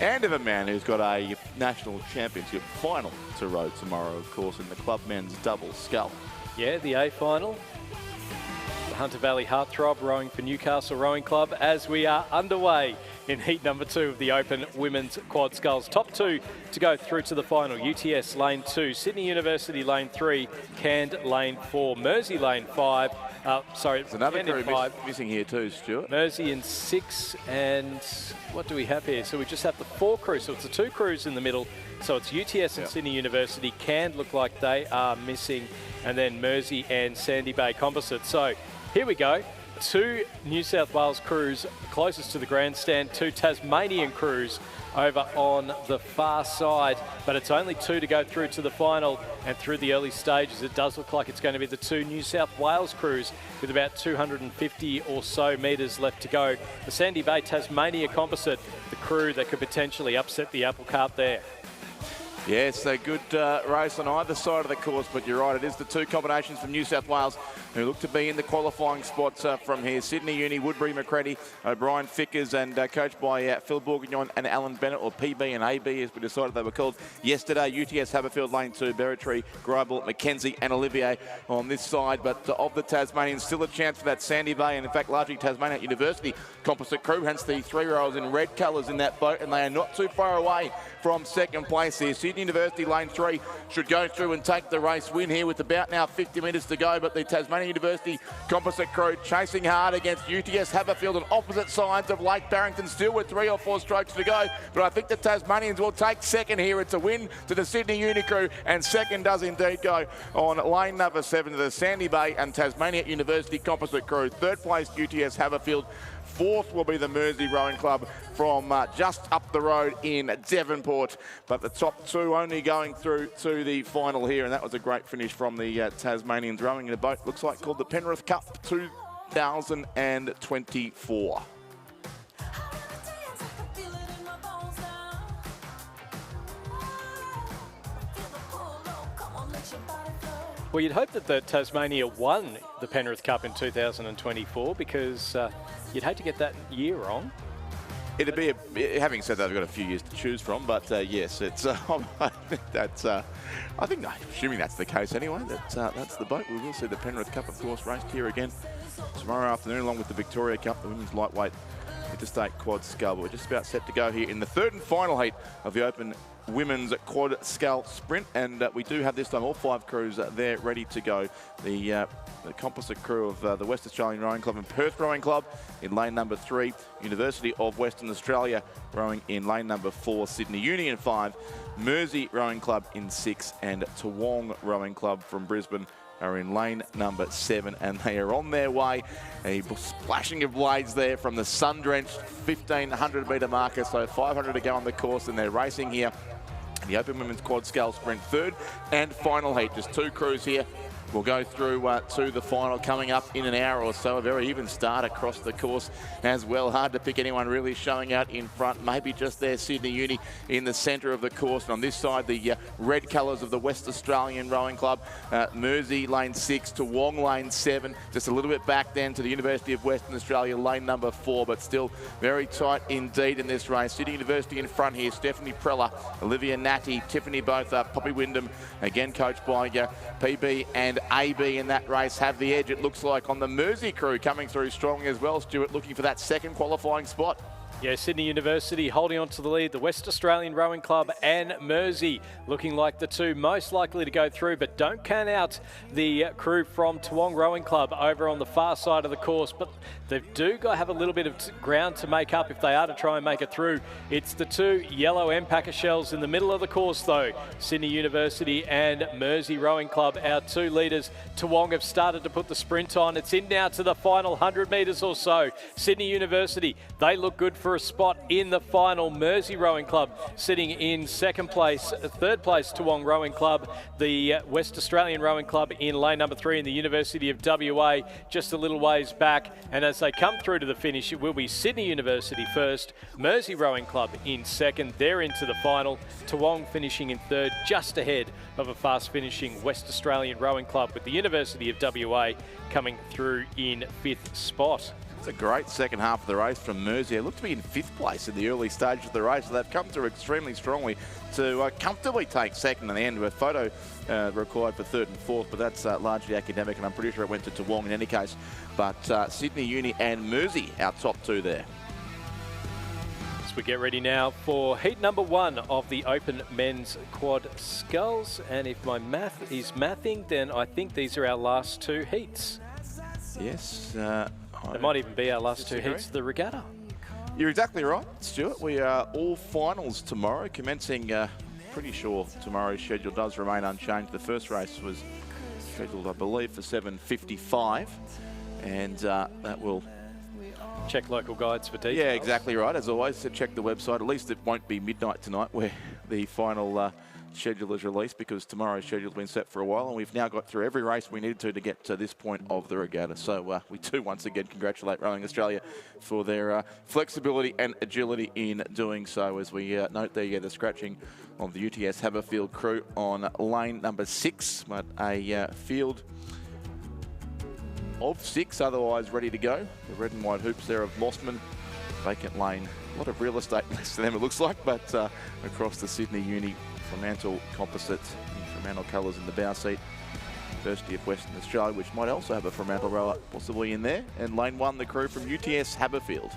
And of a man who's got a national championship final to row tomorrow, of course, in the club men's double scull. Yeah, the A final. Hunter Valley Heartthrob rowing for Newcastle Rowing Club as we are underway in heat number 2 of the Open Women's Quad Sculls. Top 2 to go through to the final. UTS Lane 2, Sydney University Lane 3, Cand Lane 4, Mersey Lane 5. There's another Cand in crew 5. missing here too, Stuart. Mersey in 6, and what do we have here? So we just have the 4 crews, so it's the 2 crews in the middle. So it's UTS and Sydney University. Cand look like they are missing, and then Mersey and Sandy Bay Composite. So here we go. 2 New South Wales crews closest to the grandstand, 2 Tasmanian crews over on the far side, but it's only 2 to go through to the final. And through the early stages, it does look like it's going to be the 2 New South Wales crews with about 250 or so metres left to go. The Sandy Bay Tasmania Composite, the crew that could potentially upset the apple cart there. Yes, a good race on either side of the course, but you're right, it is the 2 combinations from New South Wales who look to be in the qualifying spots from here. Sydney Uni, Woodbury, McCready, O'Brien, Fickers, and coached by Phil Bourguignon and Alan Bennett, or PB and AB as we decided they were called yesterday. UTS Haberfield Lane 2, Berritree, Greibel, Mackenzie and Olivier on this side, but of the Tasmanians, still a chance for that Sandy Bay, and in fact largely Tasmania University composite crew, hence the 3 rows in red colours in that boat, and they are not too far away from second place here. Sydney University Lane 3 should go through and take the race win here with about now 50 metres to go, but the Tasmania University composite crew chasing hard against UTS Haberfield on opposite sides of Lake Barrington, still with 3 or 4 strokes to go, but I think the Tasmanians will take second here. It's a win to the Sydney Uni crew, and second does indeed go on lane number 7 to the Sandy Bay and Tasmania University composite crew. Third place UTS Haberfield. 4th will be the Mersey Rowing Club from just up the road in Devonport. But the top 2 only going through to the final here, and that was a great finish from the Tasmanians rowing in a boat, looks like called the Penrith Cup 2024. Well, you'd hope that Tasmania won the Penrith Cup in 2024 because you'd hate to get that year wrong. It'd be, having said that, I've got a few years to choose from, but yes, it's. I think, assuming that's the case anyway, that's the boat. We will see the Penrith Cup, of course, raced here again tomorrow afternoon, along with the Victoria Cup, the women's lightweight interstate quad scull. But we're just about set to go here in the 3rd and final heat of the Open Women's Quad Scull Sprint, and we do have this time all 5 crews there ready to go. The composite crew of the West Australian Rowing Club and Perth Rowing Club in lane number 3, University of Western Australia rowing in lane number 4, Sydney Uni in 5, Mersey Rowing Club in 6, and Toowong Rowing Club from Brisbane are in lane number 7, and they are on their way. A splashing of blades there from the sun-drenched 1,500 metre marker, so 500 to go on the course, and they're racing here in the Open Women's Quad Scull Sprint 3rd and final heat. Just 2 crews here. We'll go through to the final coming up in an hour or so. A very even start across the course as well. Hard to pick anyone really showing out in front. Maybe just there, Sydney Uni in the centre of the course. And on this side, the red colours of the West Australian Rowing Club. Mersey lane 6 to Wong lane 7. Just a little bit back then to the University of Western Australia lane number 4, but still very tight indeed in this race. Sydney University in front here. Stephanie Preller, Olivia Natty, Tiffany both Poppy Wyndham, again coached by PB and AB in that race, have the edge, it looks like, on the Mersey crew coming through strongly as well. Stuart looking for that second qualifying spot. Yeah, Sydney University holding on to the lead. The West Australian Rowing Club and Mersey looking like the 2 most likely to go through, but don't count out the crew from Toowong Rowing Club over on the far side of the course. But they do have a little bit of ground to make up if they are to try and make it through. It's the 2 yellow Empacker shells in the middle of the course, though. Sydney University and Mersey Rowing Club, our 2 leaders. Toowong have started to put the sprint on. It's in now to the final 100 metres or so. Sydney University, they look good for a spot in the final. Mersey Rowing Club sitting in 2nd place. 3rd place Toowong Rowing Club. The West Australian Rowing Club in lane number 3 in the University of WA just a little ways back. And as they come through to the finish, it will be Sydney University first, Mersey Rowing Club in 2nd. They're into the final. Toowong finishing in 3rd, just ahead of a fast finishing West Australian Rowing Club, with the University of WA coming through in 5th spot. It's a great second half of the race from Mersey. It looked to be in 5th place in the early stages of the race. So they've come through extremely strongly to comfortably take second in the end, with photo required for 3rd and 4th, but that's largely academic, and I'm pretty sure it went to Toowong in any case. But Sydney Uni and Mersey, our top 2 there. As we get ready now for heat number 1 of the Open Men's Quad Sculls. And if my math is mathing, then I think these are our last 2 heats. Yes. It might even be our last 2 heats of the regatta. You're exactly right, Stuart. We are all finals tomorrow, commencing, pretty sure tomorrow's schedule does remain unchanged. The first race was scheduled, I believe, for 7:55, and that will... Check local guides for details. Yeah, exactly right. As always, so check the website. At least it won't be midnight tonight where the final schedule is released, because tomorrow's schedule's been set for a while, and we've now got through every race we needed to get to this point of the regatta. So we do once again congratulate Rowing Australia for their flexibility and agility in doing so. As we note there, the scratching of the UTS Haberfield crew on lane number 6, but a field of 6 otherwise ready to go. The red and white hoops there of Mossman, vacant lane. A lot of real estate next to them, it looks like, but across the Sydney Uni Fremantle composite, Fremantle colours in the bow seat. University of Western Australia, which might also have a Fremantle rower possibly in there. And lane 1, the crew from UTS Haberfield.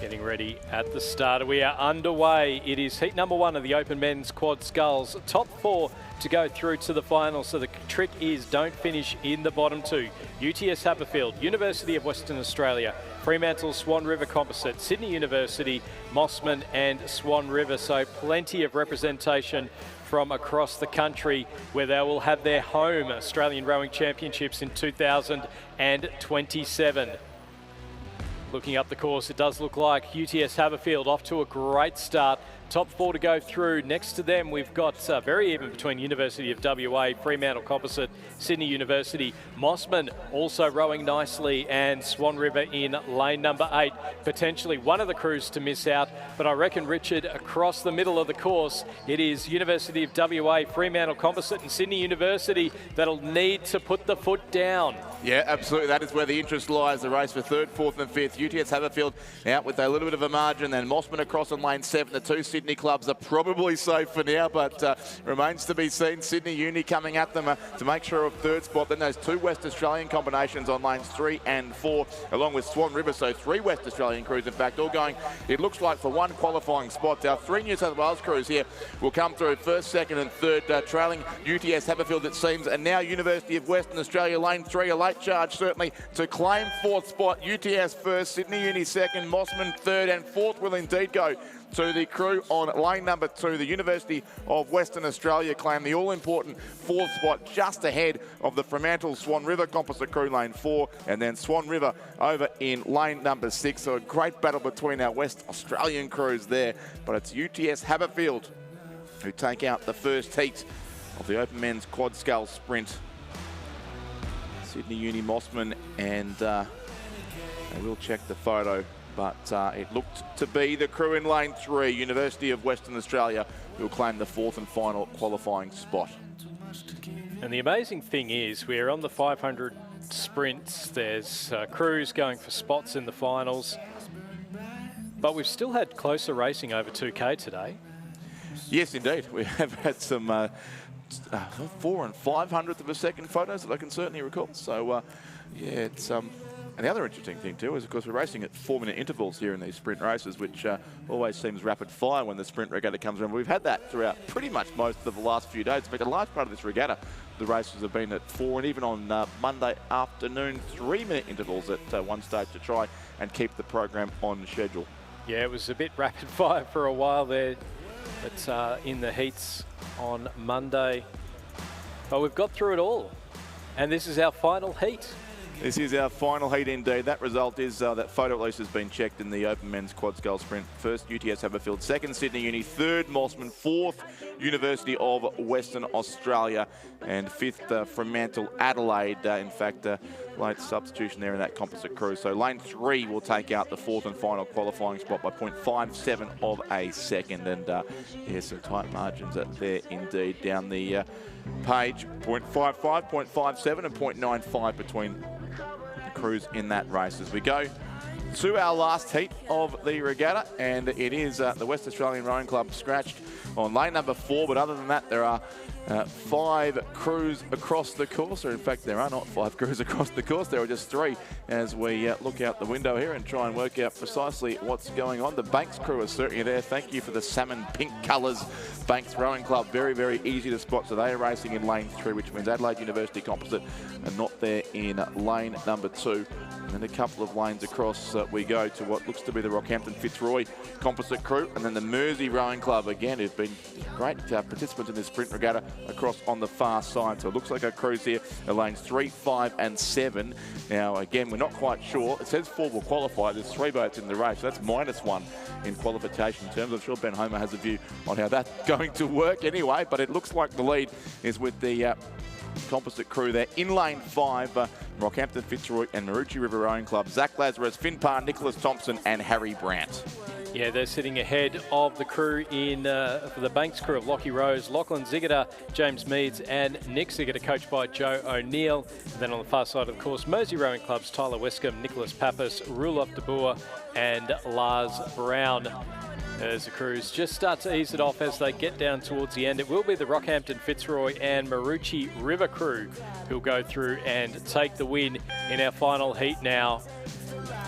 Getting ready at the start. We are underway. It is heat number 1 of the Open Men's Quad Sculls. Top 4 to go through to the final. So the trick is don't finish in the bottom 2. UTS Haberfield, University of Western Australia, Fremantle, Swan River Composite, Sydney University, Mossman and Swan River. So plenty of representation from across the country, where they will have their home Australian Rowing Championships in 2027. Looking up the course, it does look like UTS Haberfield off to a great start. Top 4 to go through. Next to them, we've got very even between University of WA, Fremantle Composite, Sydney University. Mossman also rowing nicely, and Swan River in lane number 8. Potentially one of the crews to miss out, but I reckon, Richard, across the middle of the course, it is University of WA, Fremantle Composite and Sydney University that'll need to put the foot down. Yeah, absolutely. That is where the interest lies. The race for 3rd, 4th and 5th. UTS Haberfield out with a little bit of a margin. Then Mossman across on lane 7. The 2 Sydney clubs are probably safe for now, but remains to be seen. Sydney Uni coming at them to make sure of 3rd spot. Then those 2 West Australian combinations on lanes 3 and 4, along with Swan River. So 3 West Australian crews, in fact, all going, it looks like, for 1 qualifying spot. Our 3 New South Wales crews here will come through 1st, 2nd and 3rd, trailing UTS Haberfield, it seems. And now University of Western Australia, lane 3, a late charge certainly to claim 4th spot. UTS 1st, Sydney Uni 2nd, Mossman 3rd and 4th will indeed go to the crew on lane number 2. The University of Western Australia claim the all-important 4th spot, just ahead of the Fremantle Swan River composite crew, lane 4, and then Swan River over in lane number 6. So a great battle between our West Australian crews there, but it's UTS Haberfield who take out the first heat of the Open Men's Quad Scull Sprint. Sydney Uni Mossman, and they will check the photo, but it looked to be the crew in lane 3, University of Western Australia, who will claim the 4th and final qualifying spot. And the amazing thing is, we're on the 500 sprints. There's crews going for spots in the finals, but we've still had closer racing over 2K today. Yes, indeed. We have had some 4 and 500th of a second photos that I can certainly recall. So, yeah, it's... And the other interesting thing too is, of course, we're racing at 4-minute intervals here in these sprint races, which always seems rapid fire when the sprint regatta comes around. We've had that throughout pretty much most of the last few days. In fact, a large part of this regatta, the races have been at 4, and even on Monday afternoon, 3-minute intervals at one stage to try and keep the program on schedule. Yeah, it was a bit rapid fire for a while there, but in the heats on Monday. But we've got through it all, and this is our final heat. This is our final heat indeed. That result is that photo release has been checked in the Open Men's Quad Scull Sprint. 1st, UTS Haberfield. 2nd, Sydney Uni. 3rd, Mossman. 4th, University of Western Australia. And 5th, Fremantle Adelaide. In fact, late substitution there in that composite crew. So lane 3 will take out the 4th and final qualifying spot by 0.57 of a second. And yeah, some tight margins there indeed down the page. 0.55, 0.57 and 0.95 between crews in that race as we go to our last heat of the regatta, and it is the West Australian Rowing Club scratched on lane number 4, but other than that there are 5 crews across the course, or in fact there are not 5 crews across the course, there are just 3 as we look out the window here and try and work out precisely what's going on. The Banks crew are certainly there. Thank you for the salmon pink colours. Banks Rowing Club, very, very easy to spot. So they are racing in lane 3, which means Adelaide University Composite are not there in lane number 2. And then a couple of lanes across we go to what looks to be the Rockhampton Fitzroy Composite crew, and then the Mersey Rowing Club again, who've been great participants in this sprint regatta across on the far side. So it looks like our crews here are lanes 3, 5 and 7. Now again, we're not quite sure. It says 4 will qualify. There's 3 boats in the race, so that's -1 in qualification terms. I'm sure Ben Homer has a view on how that's going to work anyway, but it looks like the lead is with the Composite crew there in lane 5, Rockhampton Fitzroy and Maroochy River Rowing Club. Zach Lazarus, Finn Parr, Nicholas Thompson and Harry Brandt. Yeah, they're sitting ahead of the crew in for the Banks crew of Lockie Rose, Lachlan Ziggiter, James Meads and Nick Ziggiter, coached by Joe O'Neill. And then on the far side, of course, Mersey Rowing Club's Tyler Wescombe, Nicholas Pappas, Rulof de Boer and Lars Brown. As the crews just start to ease it off as they get down towards the end. It will be the Rockhampton Fitzroy and Maroochy River crew who'll go through and take the win in our final heat now.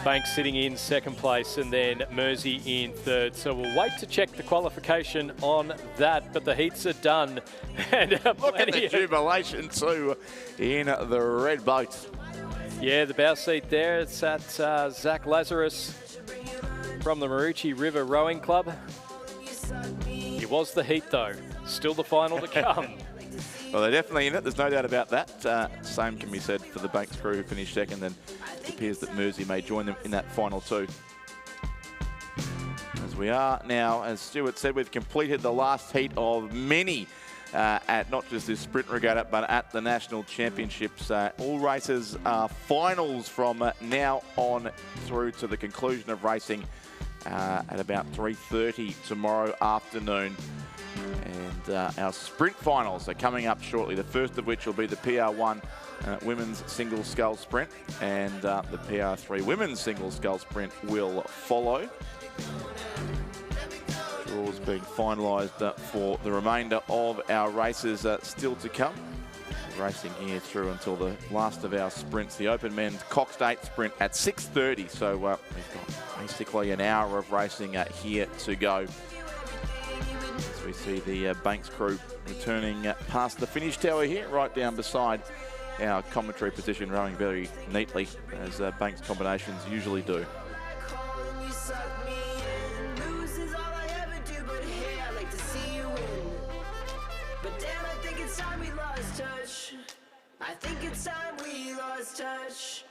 Banks sitting in second place and then Mersey in third. So we'll wait to check the qualification on that, but the heats are done. And look at the jubilation too in the red boat. Yeah, the bow seat there. It's at Zach Lazarus from the Maroochy River Rowing Club. It was the heat though. Still the final to come. Well, they're definitely in it. There's no doubt about that. Same can be said for the Banks crew who finished second, and it appears that Mersey may join them in that final too. As we are now, as Stuart said, we've completed the last heat of many at not just this sprint regatta, but at the National Championships. All races are finals from now on through to the conclusion of racing at about 3:30 tomorrow afternoon. And our sprint finals are coming up shortly, the first of which will be the PR1 women's single scull sprint, and the PR3 women's single scull sprint will follow. Draws being finalised for the remainder of our races still to come. Racing here through until the last of our sprints, the open men's Cox State sprint at 6:30. So we've got basically an hour of racing here to go. As we see the Banks crew returning past the finish tower here, right down beside our commentary position, rowing very neatly, as Banks combinations usually do. I think it's time we lost touch.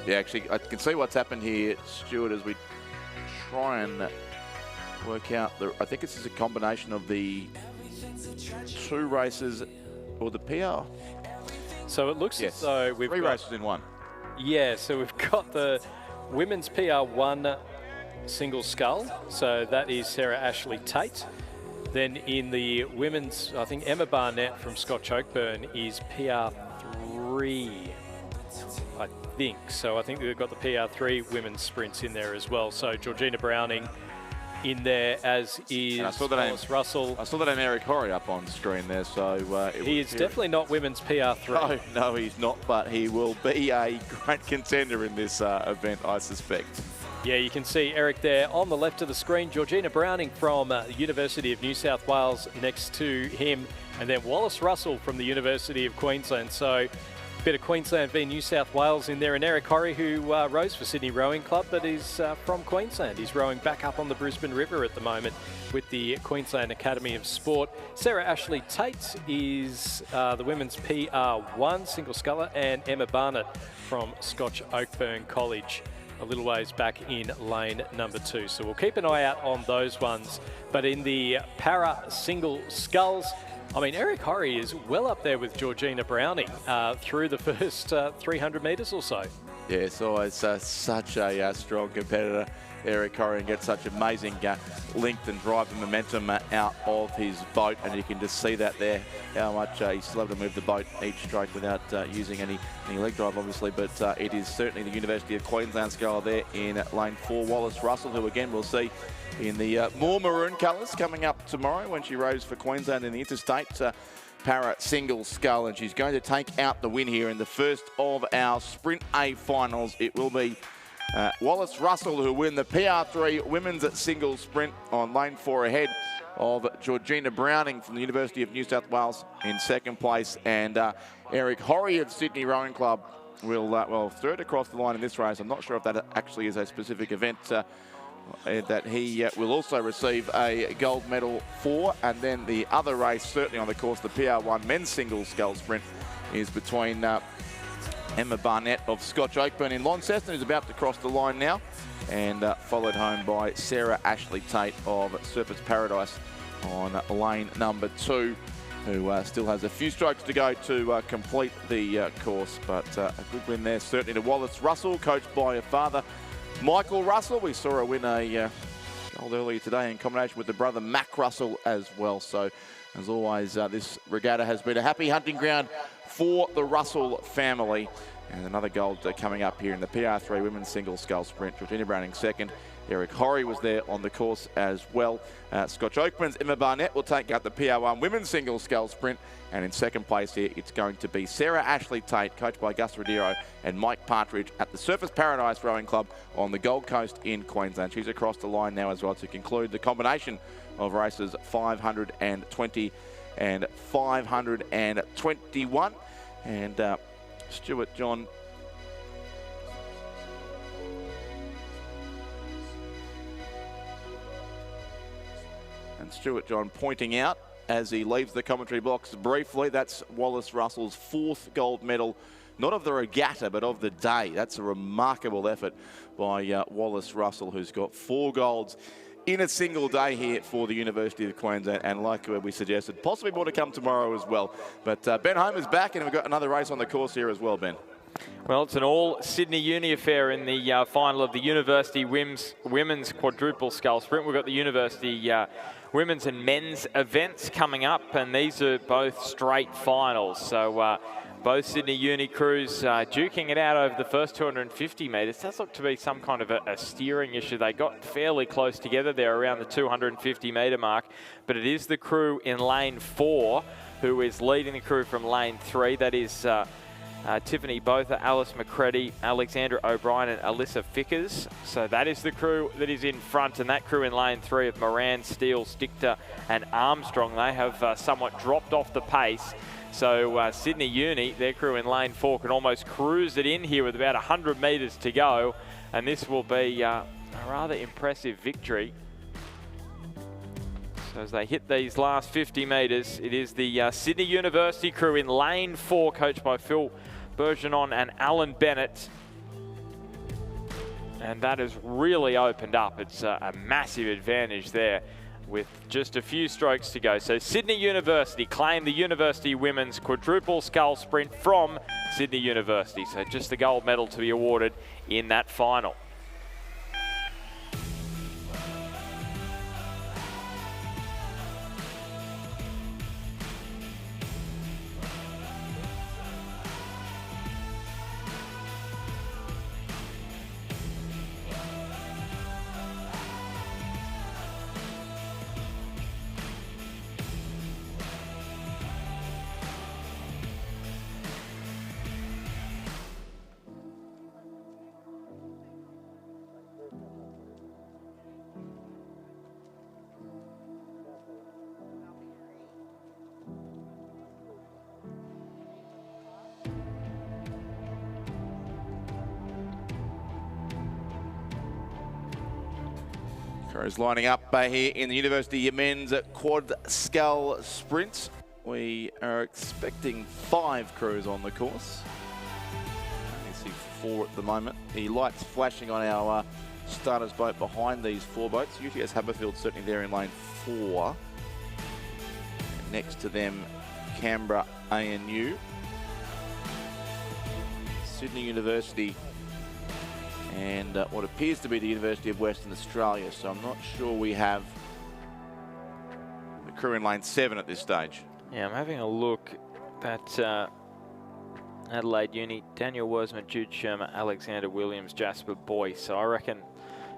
Yeah, actually, I can see what's happened here, Stuart, as we try and work out the. I think this is a combination of the 2 races. Or the PR? So it looks as though we've 3 got, races in 1. Yeah, so we've got the women's PR1 single scull. So that is Sarah Ashley Tate. Then in the women's, I think Emma Barnett from Scotch Oakburn is PR3, I think. So I think we've got the PR3 women's sprints in there as well. So Georgina Browning in there, as is Wallace Russell. I saw that name Eric Horry up on screen there, so he is definitely not women's PR3. No, he's not, but he will be a great contender in this event, I suspect. Yeah, you can see Eric there on the left of the screen. Georgina Browning from the University of New South Wales next to him, and then Wallace Russell from the University of Queensland. So a bit of Queensland v New South Wales in there, and Eric Horry, who rows for Sydney Rowing Club but is from Queensland. He's rowing back up on the Brisbane River at the moment with the Queensland Academy of Sport. Sarah Ashley Tate is the women's PR1 single sculler, and Emma Barnett from Scotch Oakburn College a little ways back in lane number 2. So we'll keep an eye out on those ones. But in the para single sculls, I mean, Eric Horry is well up there with Georgina Browning through the first 300 metres or so. Yeah, so it's such a strong competitor, Eric Horry, and gets such amazing length and drive and momentum out of his boat. And you can just see that there, how much he's still able to move the boat each stroke without using any leg drive, obviously. But it is certainly the University of Queensland scholar there in lane 4, Wallace Russell, who again we'll see in the more maroon colours coming up tomorrow when she rows for Queensland in the interstate para single scull, and she's going to take out the win here in the first of our Sprint A finals. It will be Wallace Russell who win the PR3 women's single sprint on lane 4 ahead of Georgina Browning from the University of New South Wales in second place, and Eric Horry of Sydney Rowing Club will, well, third across the line in this race. I'm not sure if that actually is a specific event that he will also receive a gold medal for. And then the other race, certainly on the course, the PR1 men's single scull sprint, is between Emma Barnett of Scotch Oakburn in Launceston, who's about to cross the line now, and followed home by Sarah Ashley Tate of Surfers Paradise on lane number 2, who still has a few strokes to go to complete the course. But a good win there, certainly to Wallace Russell, coached by her father, Michael Russell. We saw her win a gold earlier today in combination with the brother Mac Russell as well. So, as always, this regatta has been a happy hunting ground for the Russell family. And another gold coming up here in the PR3 women's single scull sprint. Georgina Browning second. Eric Horry was there on the course as well. Scotch Oakman's Emma Barnett will take out the PR1 women's single scull sprint. And in second place here, it's going to be Sarah Ashley Tate, coached by Gus Rodero and Mike Partridge at the Surfers Paradise Rowing Club on the Gold Coast in Queensland. She's across the line now as well to conclude the combination of races 520 and 521. And Stuart John pointing out as he leaves the commentary box briefly, that's Wallace Russell's 4th gold medal, not of the regatta, but of the day. That's a remarkable effort by Wallace Russell, who's got 4 golds in a single day here for the University of Queensland, and like we suggested, possibly more to come tomorrow as well. But Ben Homer's back, and we've got another race on the course here as well, Ben. Well, it's an all-Sydney Uni affair in the final of the University Women's Quadruple Scull Sprint. We've got the University Women's and Men's events coming up, and these are both straight finals. So both Sydney Uni crews duking it out over the first 250 metres. Does look to be some kind of a steering issue. They got fairly close together there around the 250 metre mark, but it is the crew in lane 4 who is leading the crew from lane 3. That is Tiffany Botha, Alice McCready, Alexandra O'Brien and Alyssa Fickers. So that is the crew that is in front, and that crew in lane 3 of Moran, Steele, Stickter and Armstrong, they have somewhat dropped off the pace. So Sydney Uni, their crew in lane 4, can almost cruise it in here with about 100 metres to go, and this will be a rather impressive victory. So as they hit these last 50 metres, it is the Sydney University crew in lane 4, coached by Phil Bergeron and Alan Bennett. And that has really opened up. It's a massive advantage there with just a few strokes to go. So Sydney University claim the University Women's Quadruple Scull Sprint from Sydney University. So just the gold medal to be awarded in that final. Crews lining up here in the University Men's Quad Scull Sprint. We are expecting 5 crews on the course. You see 4 at the moment. The lights flashing on our starters boat behind these 4 boats. UTS Haberfield certainly there in lane 4. Next to them, Canberra ANU. Sydney University and what appears to be the University of Western Australia. So I'm not sure we have the crew in lane 7 at this stage. Yeah, I'm having a look at Adelaide Uni, Daniel Worsman, Jude Shermer, Alexander Williams, Jasper Boyce. So I reckon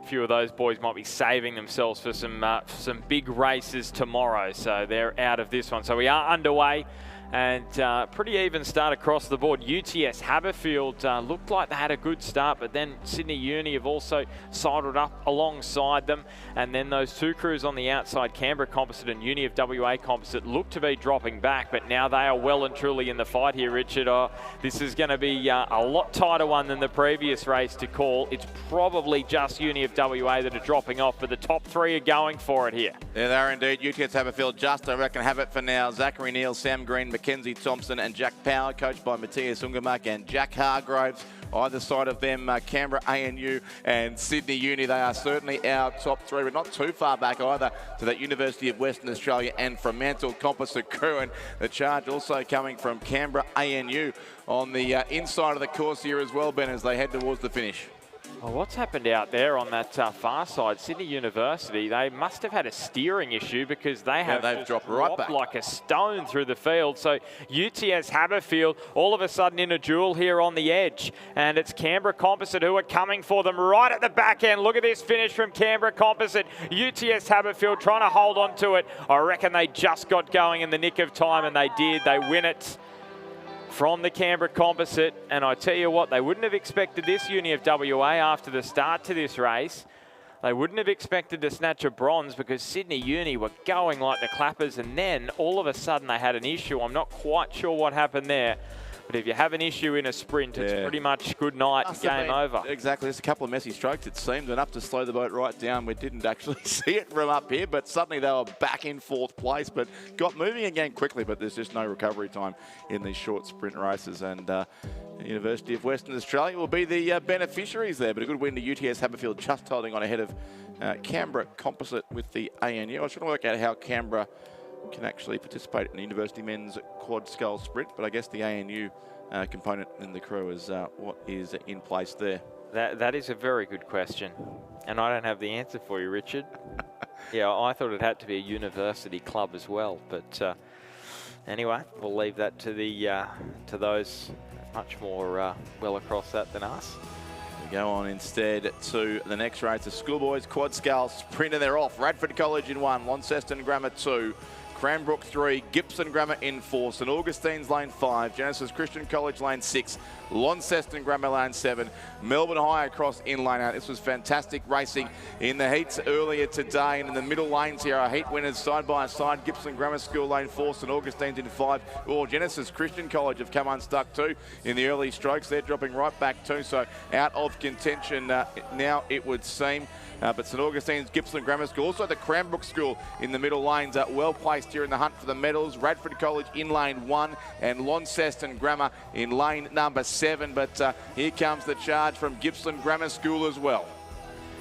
a few of those boys might be saving themselves for some big races tomorrow. So they're out of this one. So we are underway. And pretty even start across the board. UTS Haberfield looked like they had a good start, but then Sydney Uni have also sidled up alongside them. And then those 2 crews on the outside, Canberra Composite and Uni of WA Composite, look to be dropping back, but now they are well and truly in the fight here, Richard. This is going to be a lot tighter one than the previous race to call. It's probably just Uni of WA that are dropping off, but the top 3 are going for it here. Yeah, they are indeed. UTS Haberfield just, I reckon, have it for now. Zachary Neal, Sam Green, Mackenzie Thompson and Jack Power, coached by Matthias Ungemark and Jack Hargroves. Either side of them, Canberra ANU and Sydney Uni. They are certainly our top 3, but not too far back either to that University of Western Australia and Fremantle Composite crew. And the charge also coming from Canberra ANU on the inside of the course here as well, Ben, as they head towards the finish. Well, what's happened out there on that far side, Sydney University, they must have had a steering issue because they have they've dropped right back like a stone through the field. So UTS Haberfield all of a sudden in a duel here on the edge. And it's Canberra Composite who are coming for them right at the back end. Look at this finish from Canberra Composite. UTS Haberfield trying to hold on to it. I reckon they just got going in the nick of time, and they did. They win it from the Canberra Composite, and I tell you what, they wouldn't have expected this Uni of WA after the start to this race. They wouldn't have expected to snatch a bronze because Sydney Uni were going like the clappers, and then all of a sudden they had an issue. I'm not quite sure what happened there. But if you have an issue in a sprint, it's pretty much good night, game over. Exactly. There's a couple of messy strokes, it seemed, enough to slow the boat right down. We didn't actually see it from up here, but suddenly they were back in 4th place, but got moving again quickly. But there's just no recovery time in these short sprint races. And University of Western Australia will be the beneficiaries there. But a good win to UTS Haberfield, just holding on ahead of Canberra Composite with the ANU. I was trying to work out how Canberra can actually participate in the University Men's Quad Scull Sprint, but I guess the ANU component in the crew is what is in place there. That is a very good question, and I don't have the answer for you, Richard. Yeah, I thought it had to be a university club as well, but anyway, we'll leave that to the to those much more well across that than us. We go on instead to the next race, the Schoolboys Quad Scull Sprint, and they're off. Radford College in 1, Launceston Grammar 2, Cranbrook 3, Gippsland Grammar in 4, St Augustine's lane 5, Genesis Christian College lane 6, Launceston Grammar lane 7, Melbourne High across in lane 8. This was fantastic racing in the heats earlier today, and in the middle lanes here are heat winners side by side. Gippsland Grammar School lane 4, St Augustine's in 5, or Genesis Christian College have come unstuck too in the early strokes. They're dropping right back too, so out of contention now it would seem. But St Augustine's Gippsland Grammar School, also the Cranbrook School in the middle lanes, well placed here in the hunt for the medals. Radford College in lane 1 and Launceston Grammar in lane number 7. But here comes the charge from Gippsland Grammar School as well.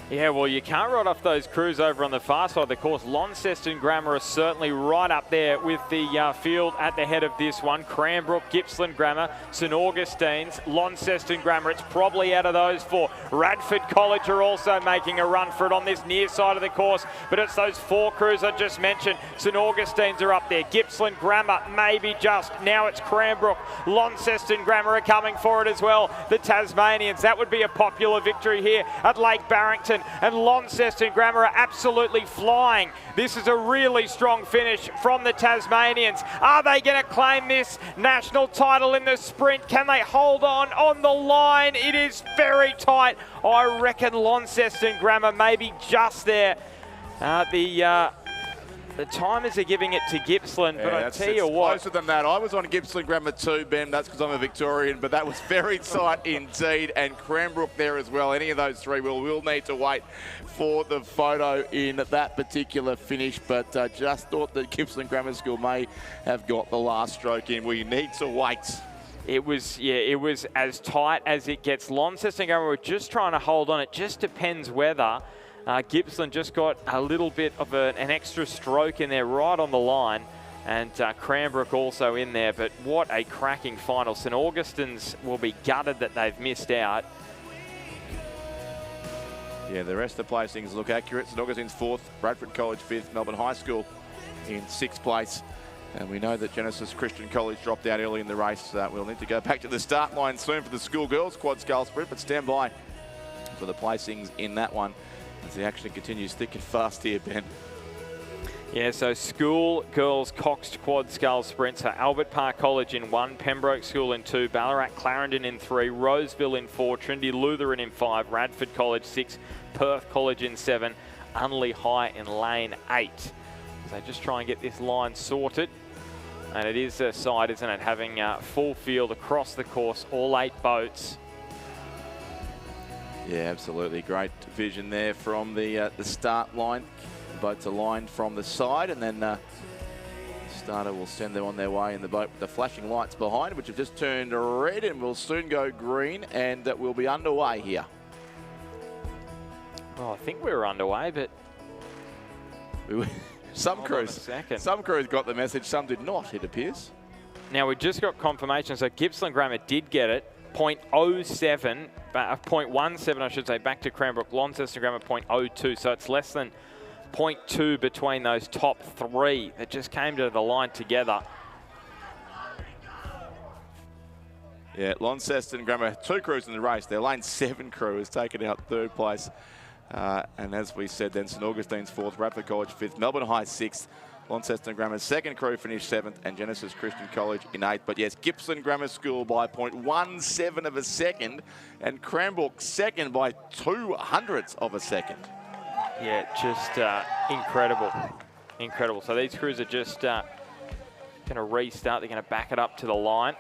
Yeah, well, you can't write off those crews over on the far side of the course. Launceston Grammar is certainly right up there with the field at the head of this one. Cranbrook, Gippsland Grammar, St Augustine's, Launceston Grammar. It's probably out of those 4. Radford College are also making a run for it on this near side of the course, but it's those 4 crews I just mentioned. St Augustine's are up there. Gippsland Grammar, maybe just. Now it's Cranbrook. Launceston Grammar are coming for it as well. The Tasmanians, that would be a popular victory here at Lake Barrington. And Launceston Grammar are absolutely flying. This is a really strong finish from the Tasmanians. Are they going to claim this national title in the sprint? Can they hold on the line? It is very tight. I reckon Launceston Grammar maybe just there. The timers are giving it to Gippsland, but I tell you what. Closer than that. I was on Gippsland Grammar too, Ben. That's because I'm a Victorian, but that was very tight indeed. And Cranbrook there as well. Any of those 3 will need to wait for the photo in that particular finish, but just thought that Gippsland Grammar School may have got the last stroke in. We need to wait It was as tight as it gets. Launceston Grammar were just trying to hold on. It just depends whether Gippsland just got a little bit of an extra stroke in there right on the line. And Cranbrook also in there. But what a cracking final. St Augustine's will be gutted that they've missed out. Yeah, the rest of the placings look accurate. St Augustine's 4th, Bradford College 5th, Melbourne High School in 6th place. And we know that Genesis Christian College dropped out early in the race. We'll need to go back to the start line soon for the schoolgirls quad sculls sprint, but stand by for the placings in that one as the action continues thick and fast here, Ben. Yeah, so school girls coxed quad scull sprint. So Albert Park College in 1, Pembroke School in 2, Ballarat Clarendon in 3, Roseville in 4, Trinity Lutheran in 5, Radford College 6, Perth College in 7, Unley High in lane 8. So just try and get this line sorted. And it is a side, isn't it, having full field across the course, all 8 boats. Yeah, absolutely. Great vision there from the start line. Boats aligned from the side, and then starter will send them on their way in the boat with the flashing lights behind, which have just turned red and will soon go green, and we'll be underway here. Well, I think we were underway, but some crews got the message, some did not, it appears. Now we just got confirmation, so Gippsland Grammar did get it. 0.07, 0.17 I should say, back to Cranbrook. Launceston Grammar 0.02, so it's less than 0.2 between those top 3 that just came to the line together. Yeah, Launceston Grammar, 2 crews in the race. Their lane 7 crew has taken out 3rd place. And as we said then, St Augustine's 4th, Radford College 5th, Melbourne High 6th, Launceston Grammar's 2nd crew finished 7th, and Genesis Christian College in 8th. But yes, Gippsland Grammar School by 0.17 of a second, and Cranbrook 2nd by 0.02 of a second. Yeah, just incredible. Incredible. So these crews are just going to restart. They're going to back it up to the line.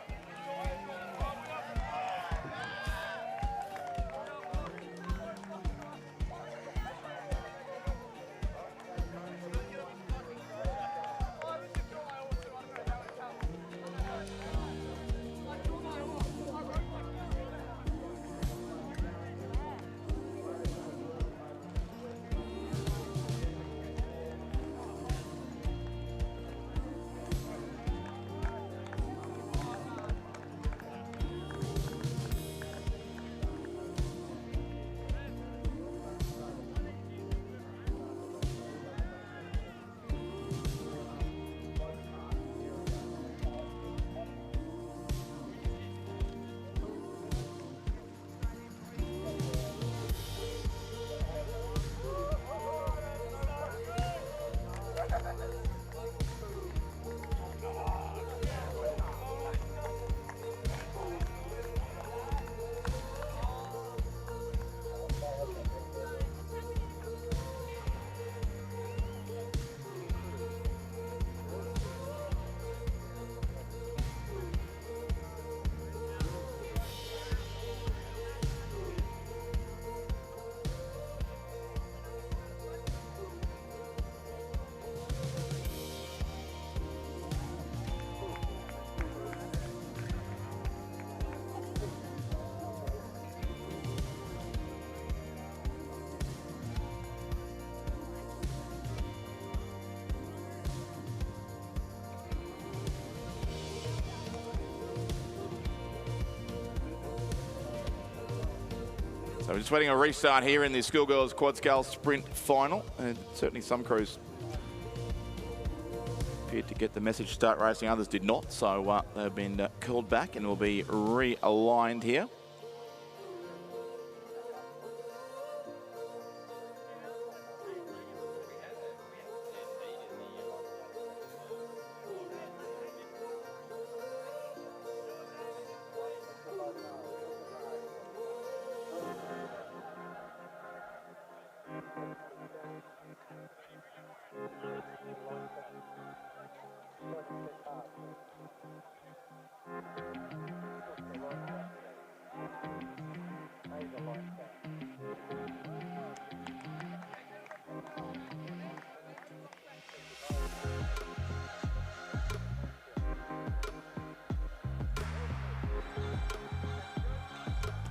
So we're just waiting a restart here in the schoolgirls quad sculls sprint final, and certainly some crews appeared to get the message to start racing, others did not, so they've been called back and will be realigned here.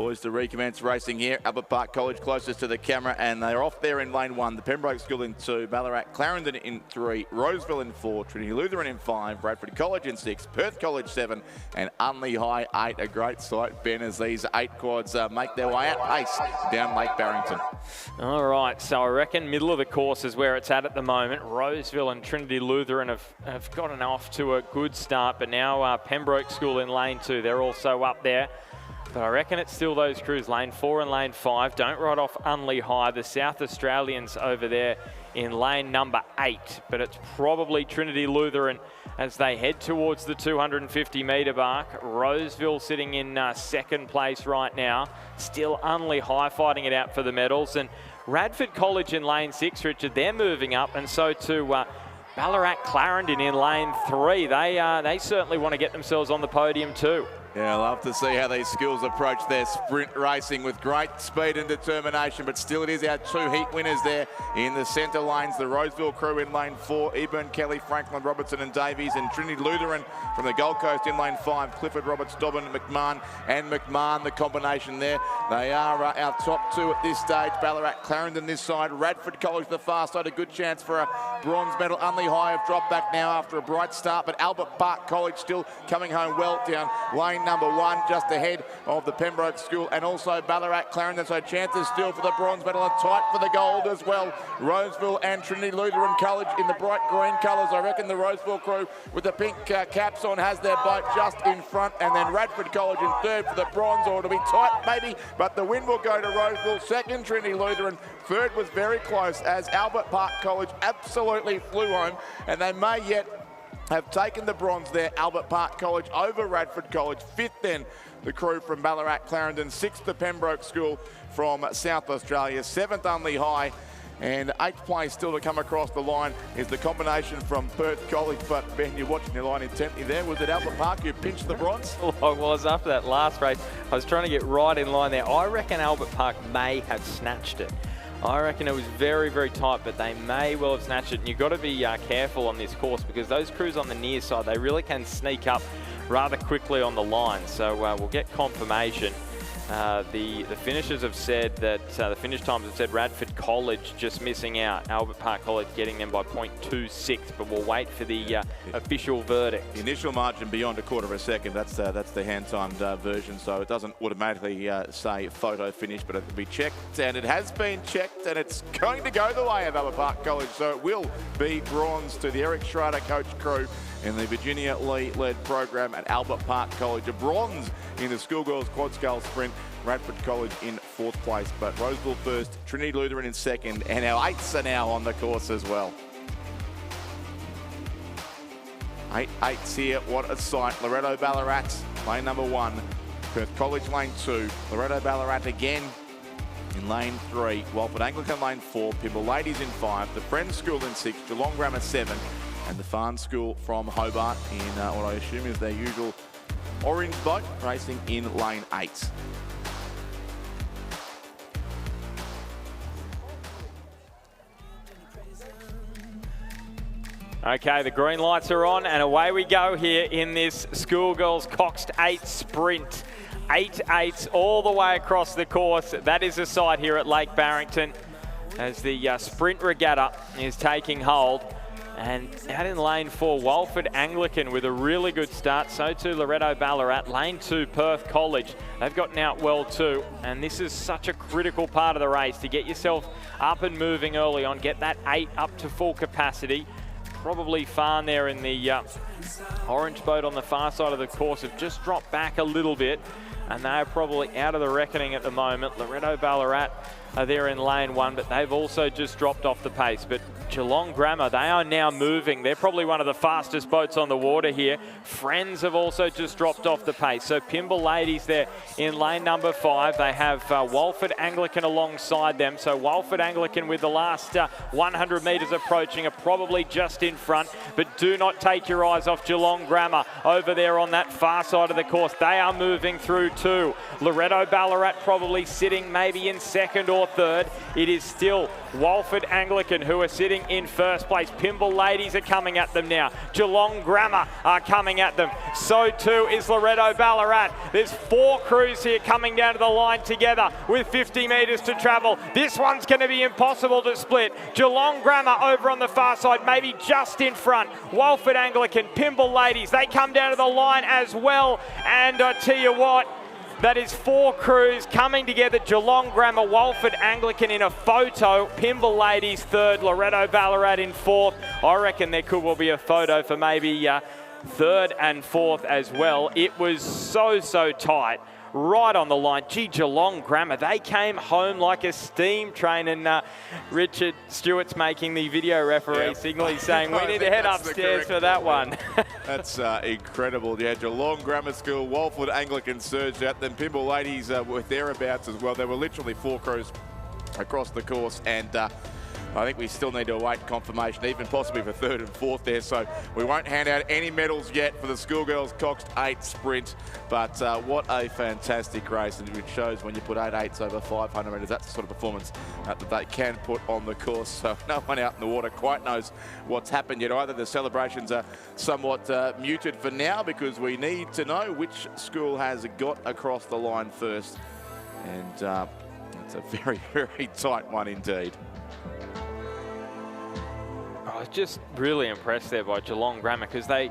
Poised to recommence racing here. Albert Park College closest to the camera, and they're off there in lane 1. The Pembroke School in 2, Ballarat Clarendon in 3, Roseville in 4, Trinity Lutheran in 5, Bradford College in 6, Perth College 7, and Unley High 8. A great sight, Ben, as these 8 quads make their way at pace down Lake Barrington. All right, so I reckon middle of the course is where it's at the moment. Roseville and Trinity Lutheran have gotten off to a good start, but now Pembroke School in lane 2, they're also up there. But I reckon it's still those crews, lane 4 and lane 5. Don't write off Unley High, the South Australians over there in lane number 8. But it's probably Trinity Lutheran as they head towards the 250 metre mark. Roseville sitting in second place right now. Still Unley High fighting it out for the medals. And Radford College in lane 6, Richard, they're moving up. And so too Ballarat Clarendon in lane 3. They certainly want to get themselves on the podium too. Yeah, I love to see how these schools approach their sprint racing with great speed and determination, but still it is our 2 heat winners there in the centre lanes. The Roseville crew in lane 4, Eburn, Kelly, Franklin, Robertson and Davies, and Trinity Lutheran from the Gold Coast in lane 5, Clifford, Roberts, Dobbin, McMahon, and McMahon, the combination there. They are our top 2 at this stage. Ballarat Clarendon this side, Radford College the far side, a good chance for a bronze medal. Unley High have dropped back now after a bright start, but Albert Park College still coming home well down lane number 1, just ahead of the Pembroke School, and also Ballarat Clarendon, so chances still for the bronze medal and tight for the gold as well. Roseville and Trinity Lutheran College in the bright green colours. I reckon the Roseville crew with the pink caps on has their boat just in front, and then Radford College in third for the bronze, or it'll be tight maybe, but the win will go to Roseville. Second, Trinity Lutheran. Third was very close as Albert Park College absolutely flew home, and they may yet have taken the bronze there. Albert Park College over Radford College. 5th then, the crew from Ballarat Clarendon. 6th, the Pembroke School from South Australia. 7th, Unley High. And 8th place still to come across the line is the combination from Perth College. But Ben, you're watching your line intently there. Was it Albert Park who pinched the bronze? Well, I was after that last race. I was trying to get right in line there. I reckon Albert Park may have snatched it. I reckon it was very, very tight, but they may well have snatched it. And you've got to be careful on this course because those crews on the near side, they really can sneak up rather quickly on the line. So we'll get confirmation. The finishers have said that, the finish times have said Radford College just missing out. Albert Park College getting them by 0.26, but we'll wait for the official verdict. The initial margin beyond a quarter of a second, that's the hand-timed version, so it doesn't automatically say photo finish, but it will be checked, and it has been checked, and it's going to go the way of Albert Park College, so it will be bronze to the Eric Schrader coach crew in the Virginia Lee-led program at Albert Park College. A bronze in the schoolgirls quad scale sprint. Radford College in 4th place, but Roseville first, Trinity Lutheran in 2nd, and our 8s are now on the course as well. 8 8s here, what a sight. Loretto Ballarat, lane number 1. Perth College lane 2. Loretto Ballarat again in lane 3. Walford Anglican lane 4. Pymble Ladies in 5. The Friends School in 6. Geelong Grammar 7. And the Farn School from Hobart in what I assume is their usual orange boat, racing in lane 8. Okay, the green lights are on and away we go here in this Schoolgirls Coxed 8 sprint. 8 8s all the way across the course. That is the sight here at Lake Barrington as the sprint regatta is taking hold. And out in lane 4, Walford Anglican with a really good start. So too Loretto Ballarat. Lane 2, Perth College. They've gotten out well too. And this is such a critical part of the race to get yourself up and moving early on. Get that 8 up to full capacity. Probably Farn there in the orange boat on the far side of the course have just dropped back a little bit. And they're probably out of the reckoning at the moment. Loretto Ballarat are there in lane 1, but they've also just dropped off the pace. But Geelong Grammar, they are now moving. They're probably one of the fastest boats on the water here. Friends have also just dropped off the pace. So Pymble Ladies there in lane number 5. They have Walford Anglican alongside them. So Walford Anglican with the last 100 metres approaching are probably just in front. But do not take your eyes off Geelong Grammar over there on that far side of the course. They are moving through too. Loretto Ballarat probably sitting maybe in 2nd or 3rd. It is still Walford Anglican who are sitting sitting in first place. Pymble Ladies are coming at them now. Geelong Grammar are coming at them. So too is Loretto Ballarat. There's 4 crews here coming down to the line together with 50 metres to travel. This one's going to be impossible to split. Geelong Grammar over on the far side, maybe just in front. Walford Anglican, Pymble Ladies, they come down to the line as well. And I tell you what, that is 4 crews coming together. Geelong Grammar, Walford Anglican in a photo. Pymble Ladies third, Loretto Ballarat in fourth. I reckon there could well be a photo for maybe third and fourth as well. It was so tight. Right on the line. Gee, Geelong Grammar, they came home like a steam train, and Richard Stewart's making the video referee signal. He's saying, we need to head upstairs for that one. That's incredible. Yeah, Geelong Grammar School, Walford Anglican surged out, then Pymble Ladies were thereabouts as well. There were literally 4 crews across the course, and I think we still need to await confirmation, even possibly for third and fourth there. So we won't hand out any medals yet for the schoolgirls Coxed 8 sprint. But what a fantastic race, and it shows when you put 8 8s over 500 metres, that's the sort of performance that they can put on the course. So no one out in the water quite knows what's happened yet either. The celebrations are somewhat muted for now because we need to know which school has got across the line first. And it's a very, very tight one indeed. I was just really impressed there by Geelong Grammar because they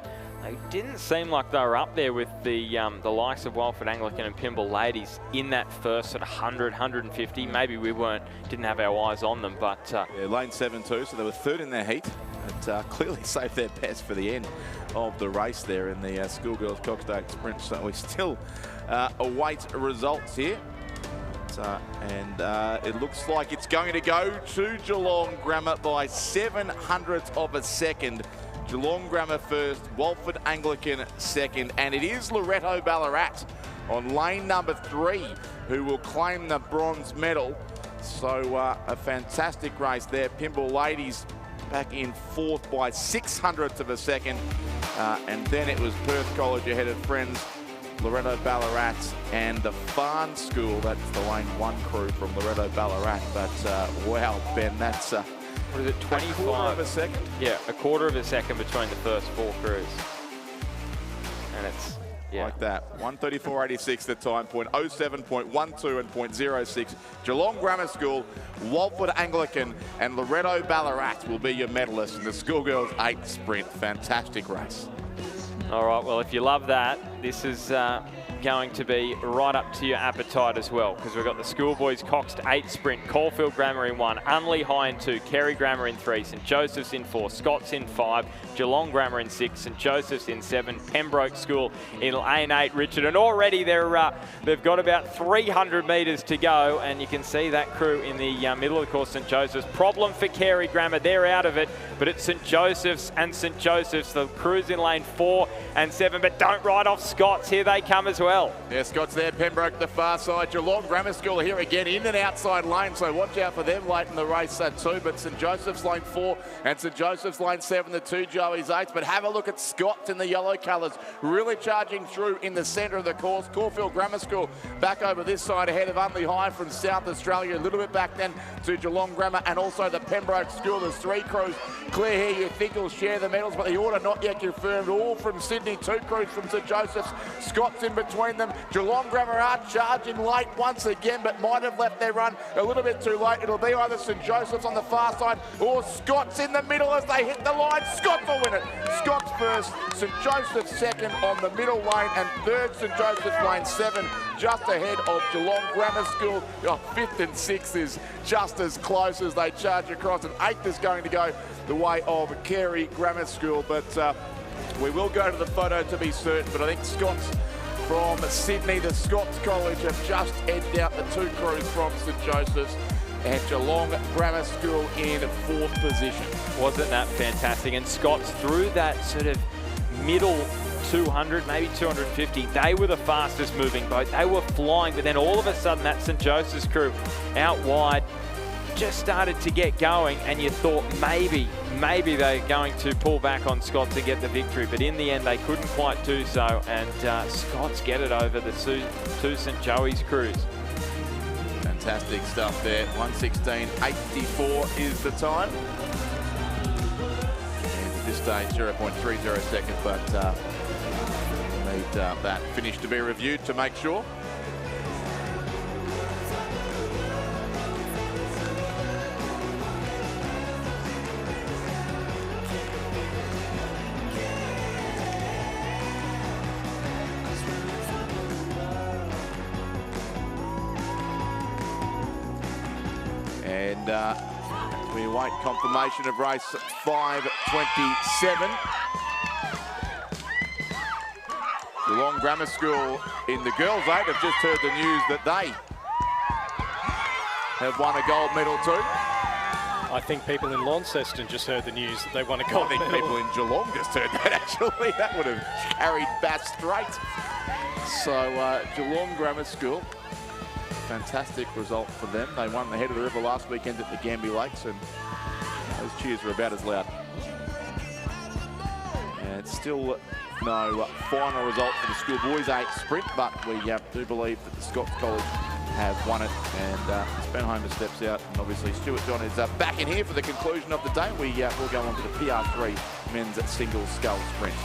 didn't seem like they were up there with the likes of Walford Anglican and Pymble Ladies in that first sort of 100, 150. Maybe we didn't have our eyes on them, but yeah, lane 7 too, so they were third in their heat. It clearly saved their best for the end of the race there in the schoolgirls Coxed 8 sprint. So we still await results here. And it looks like it's going to go to Geelong Grammar by 7/100ths of a second. Geelong Grammar first, Walford Anglican second, and it is Loretto Ballarat on lane number 3 who will claim the bronze medal. So a fantastic race there. Pymble Ladies back in fourth by 6/100ths of a second, and then it was Perth College ahead of friends Loretto Ballarat and the Farn School. That's the lane 1 crew from Loretto Ballarat. But wow, Ben, that's what is it, 25? A quarter of a second? Yeah, a quarter of a second between the first 4 crews. And it's, yeah. Like that. 1:34.86 the time point, 07.12 and 0.06. Geelong Grammar School, Walford Anglican and Loretto Ballarat will be your medalists in the schoolgirls 8 sprint. Fantastic race. All right, well, if you love that, this is going to be right up to your appetite as well, because we've got the schoolboys Coxed 8 sprint, Caulfield Grammar in 1, Unley High in 2, Kerry Grammar in 3, St Joseph's in 4, Scots in 5, Geelong Grammar in 6, St Joseph's in 7, Pembroke School in lane 8, Richard, and already they've got about 300 metres to go, and you can see that crew in the middle of the course, St Joseph's. Problem for Kerry Grammar, they're out of it, but it's St Joseph's and St Joseph's, the crews in lane 4 and 7, but don't write off Scots, here they come as well. Yeah, Scott's there, Pembroke the far side. Geelong Grammar School here again in an outside lane, so watch out for them late in the race too. But St Joseph's lane 4 and St Joseph's lane 7, the 2 Joey's 8s. But have a look at Scott's in the yellow colours, really charging through in the centre of the course. Caulfield Grammar School back over this side ahead of Unley High from South Australia. A little bit back then to Geelong Grammar and also the Pembroke School. There's 3 crews clear here you think will share the medals, but the order not yet confirmed. All from Sydney, 2 crews from St Joseph's. Scott's in between them. Geelong Grammar are charging late once again, but might have left their run a little bit too late. It'll be either St Joseph's on the far side or Scott's in the middle as they hit the line. Scott's will win it. Scott's first, St Joseph's second on the middle lane, and third St Joseph's lane 7, just ahead of Geelong Grammar School. 5th and 6th is just as close as they charge across, and 8th is going to go the way of Kerry Grammar School. But we will go to the photo to be certain, but I think Scott's from Sydney, the Scots College have just edged out the 2 crews from St Joseph's, and Geelong Grammar School in 4th position. Wasn't that fantastic? And Scots through that sort of middle 200, maybe 250, they were the fastest moving boat. They were flying, but then all of a sudden that St Joseph's crew out wide just started to get going, and you thought maybe they're going to pull back on Scots and get the victory, but in the end they couldn't quite do so, and Scots get it over the 2 St Joey's crews. Fantastic stuff there. 1:16.84 is the time. this stage, 0.30 seconds, but need that finish to be reviewed to make sure. And we await confirmation of race 5:27. Geelong Grammar School in the girls' 8 have just heard the news that they have won a gold medal too. I think people in Launceston just heard the news that they won a gold I think medal. people in Geelong just heard that actually. That would have carried Bass straight. So Geelong Grammar School, fantastic result for them. They won the head of the river last weekend at the Gambie Lakes, and those cheers were about as loud. And still no final result for the schoolboys 8 sprint, but we do believe that the Scots College have won it, and Spenheimer steps out, and obviously Stuart John is back in here for the conclusion of the day. We will go on to the PR3 men's single scull sprint.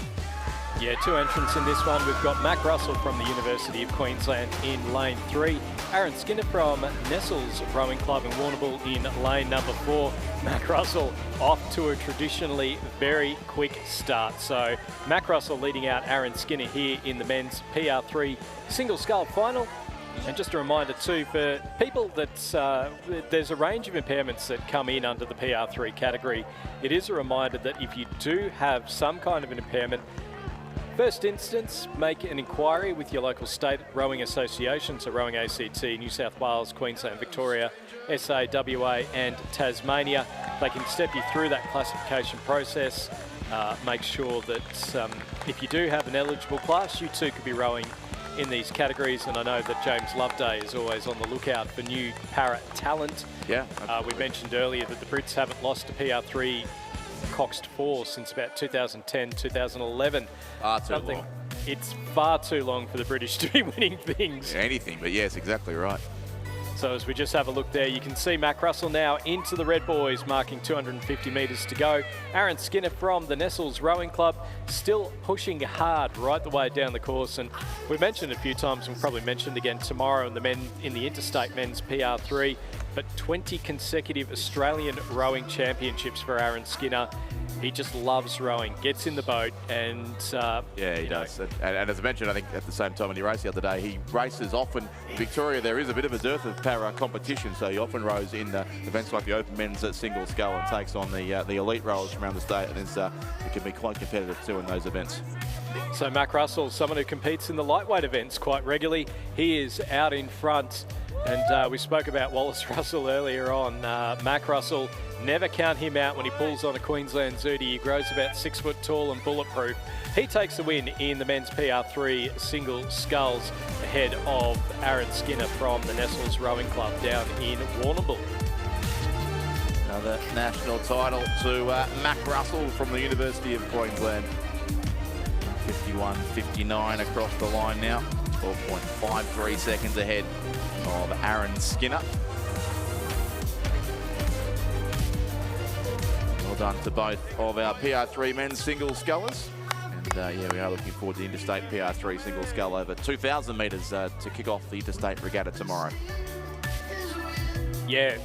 Yeah, 2 entrants in this one. We've got Mac Russell from the University of Queensland in lane 3. Aaron Skinner from Nestles Rowing Club in Warrnambool in lane number 4. Mac Russell off to a traditionally very quick start. So Mac Russell leading out Aaron Skinner here in the men's PR3 single scull final. And just a reminder too, for people that there's a range of impairments that come in under the PR3 category. It is a reminder that if you do have some kind of an impairment, first instance, make an inquiry with your local state rowing association, so Rowing ACT, New South Wales, Queensland, Victoria, SA, WA and Tasmania. They can step you through that classification process. Make sure that if you do have an eligible class, you too could be rowing in these categories. And I know that James Loveday is always on the lookout for new para talent. Yeah. We mentioned earlier that the Brits haven't lost a PR3 Coxed 4 since about 2010, 2011. Too long. It's far too long for the British to be winning things. Yeah, anything, but yes, exactly right. So as we just have a look there, you can see Mac Russell now into the Red Boys, marking 250 metres to go. Aaron Skinner from the Nestles Rowing Club still pushing hard right the way down the course. And we mentioned a few times, we'll probably mention again tomorrow in the interstate men's PR3, but 20 consecutive Australian rowing championships for Aaron Skinner. He just loves rowing, gets in the boat, and yeah, he does. And as I mentioned, I think at the same time when he raced the other day, he races often. In Victoria, there is a bit of a dearth of para competition, so he often rows in events like the Open Men's Single Scull and takes on the elite rowers from around the state, and it can be quite competitive too in those events. So Mac Russell, someone who competes in the lightweight events quite regularly, he is out in front. And we spoke about Wallace Russell earlier on. Mac Russell, never count him out when he pulls on a Queensland Zooty. He grows about 6 foot tall and bulletproof. He takes the win in the men's PR3 single sculls ahead of Aaron Skinner from the Nestles Rowing Club down in Warrnambool. Another national title to Mac Russell from the University of Queensland. 51.59 across the line now. 4.53 seconds ahead of Aaron Skinner. Well done to both of our PR3 men's single scullers. And yeah, we are looking forward to the interstate PR3 single scull over 2,000 metres to kick off the interstate regatta tomorrow. Yeah,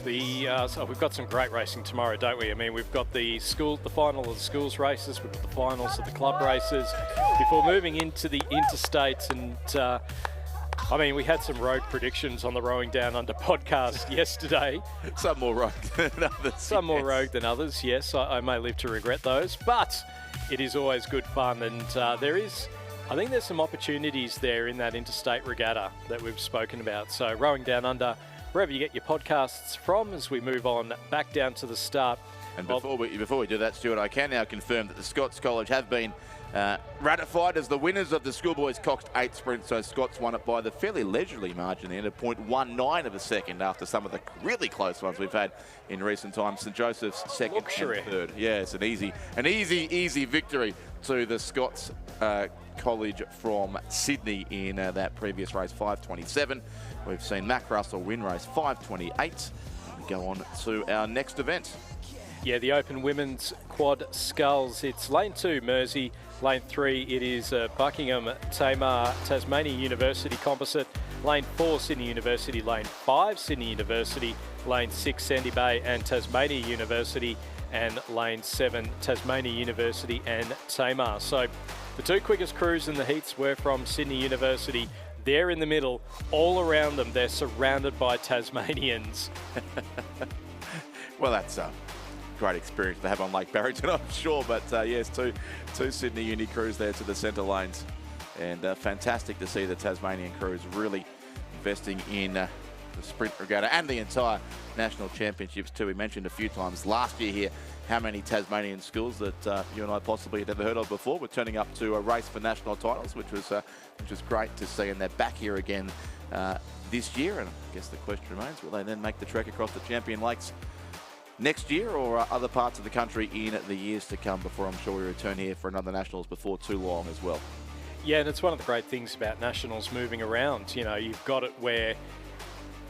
so we've got some great racing tomorrow, don't we? I mean, we've got the final of the schools races, we've got the finals of the club races, before moving into the interstates. And I mean, we had some rogue predictions on the Rowing Down Under podcast yesterday. Some more rogue than others. Some more rogue than others, yes. I may live to regret those, but it is always good fun. And I think there's some opportunities there in that interstate regatta that we've spoken about. So Rowing Down Under, wherever you get your podcasts from, as we move on back down to the start. And before we do that, Stuart, I can now confirm that the Scots College have been ratified as the winners of the Schoolboys Coxed 8 sprint. So Scots won it by the fairly leisurely margin there, at 0.19 of a second after some of the really close ones we've had in recent times. St Joseph's second Luxury. and third. Yeah, it's an easy victory to the Scots College from Sydney in that previous race, 5:27. We've seen Mac Russell win race 5:28. We go on to our next event. Yeah, the Open Women's Quad Sculls. It's lane 2, Mersey. Lane 3, it is Buckingham, Tamar, Tasmania University Composite. Lane 4, Sydney University. Lane 5, Sydney University. Lane 6, Sandy Bay and Tasmania University. And lane 7, Tasmania University and Tamar. So the 2 quickest crews in the heats were from Sydney University. They're in the middle. All around them, they're surrounded by Tasmanians. Well, that's a great experience to have on Lake Barrington, I'm sure. But yes, two Sydney Uni crews there to the centre lanes. And fantastic to see the Tasmanian crews really investing in the sprint regatta and the entire national championships too. We mentioned a few times last year here how many Tasmanian schools that you and I possibly had never heard of before were turning up to a race for national titles, which was great to see. And they're back here again this year. And I guess the question remains, will they then make the trek across the Champion Lakes next year or other parts of the country in the years to come, before I'm sure we return here for another Nationals before too long as well. Yeah, and it's one of the great things about Nationals moving around. You know, you've got it where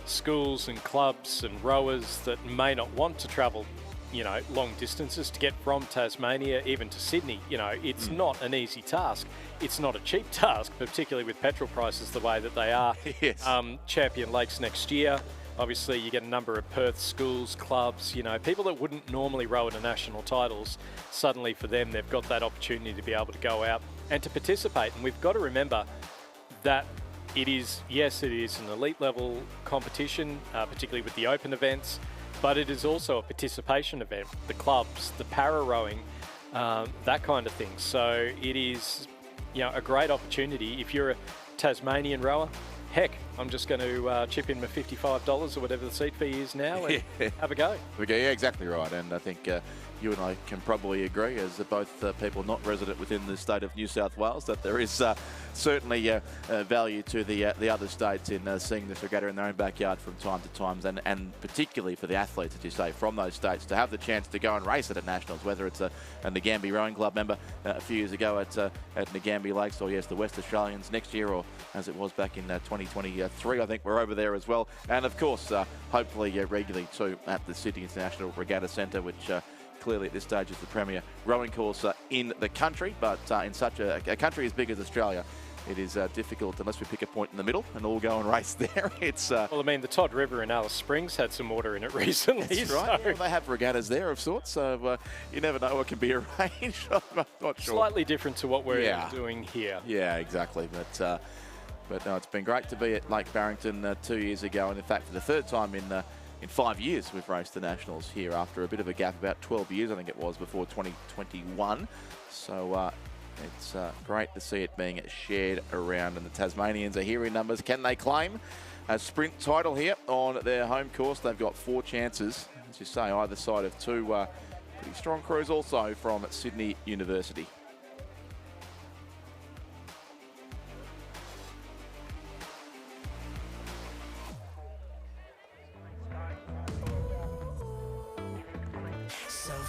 schools and clubs and rowers that may not want to travel, you know, long distances to get from Tasmania even to Sydney, you know, it's not an easy task. It's not a cheap task, particularly with petrol prices the way that they are. Yes. Champion Lakes next year. Obviously, you get a number of Perth schools, clubs, you know, people that wouldn't normally row at national titles. Suddenly for them, they've got that opportunity to be able to go out and to participate. And we've got to remember that it is, yes, it is an elite level competition, particularly with the open events, but it is also a participation event, the clubs, the para rowing, that kind of thing. So it is, you know, a great opportunity. If you're a Tasmanian rower, heck, I'm just going to chip in my $55 or whatever the seat fee is now and have a go. Okay, yeah, exactly right. And I think you and I can probably agree, as both people not resident within the state of New South Wales, that there is certainly value to the other states in seeing this regatta in their own backyard from time to time, and particularly for the athletes, as you say, from those states to have the chance to go and race it at Nationals, whether it's a Ngambie Rowing Club member a few years ago at Ngambie Lakes, or yes, the West Australians next year, or as it was back in 2023, I think we're over there as well. And of course, hopefully regularly too at the Sydney International Regatta Centre, which clearly at this stage is the premier rowing course in the country, but in such a country as big as Australia, it is difficult unless we pick a point in the middle and all go and race there. It's well, I mean, the Todd River in Alice Springs had some water in it recently. That's right. Yeah, they have regattas there of sorts, so you never know what can be arranged. I'm not sure. Slightly different to what we're doing here. Yeah, exactly. But no, it's been great to be at Lake Barrington 2 years ago, and in fact for the third time in 5 years we've raced the Nationals here after a bit of a gap, about 12 years I think it was, before 2021. So it's great to see it being shared around, and the Tasmanians are here in numbers. Can they claim a sprint title here on their home course? They've got 4 chances, as you say, either side of 2 pretty strong crews also from Sydney University.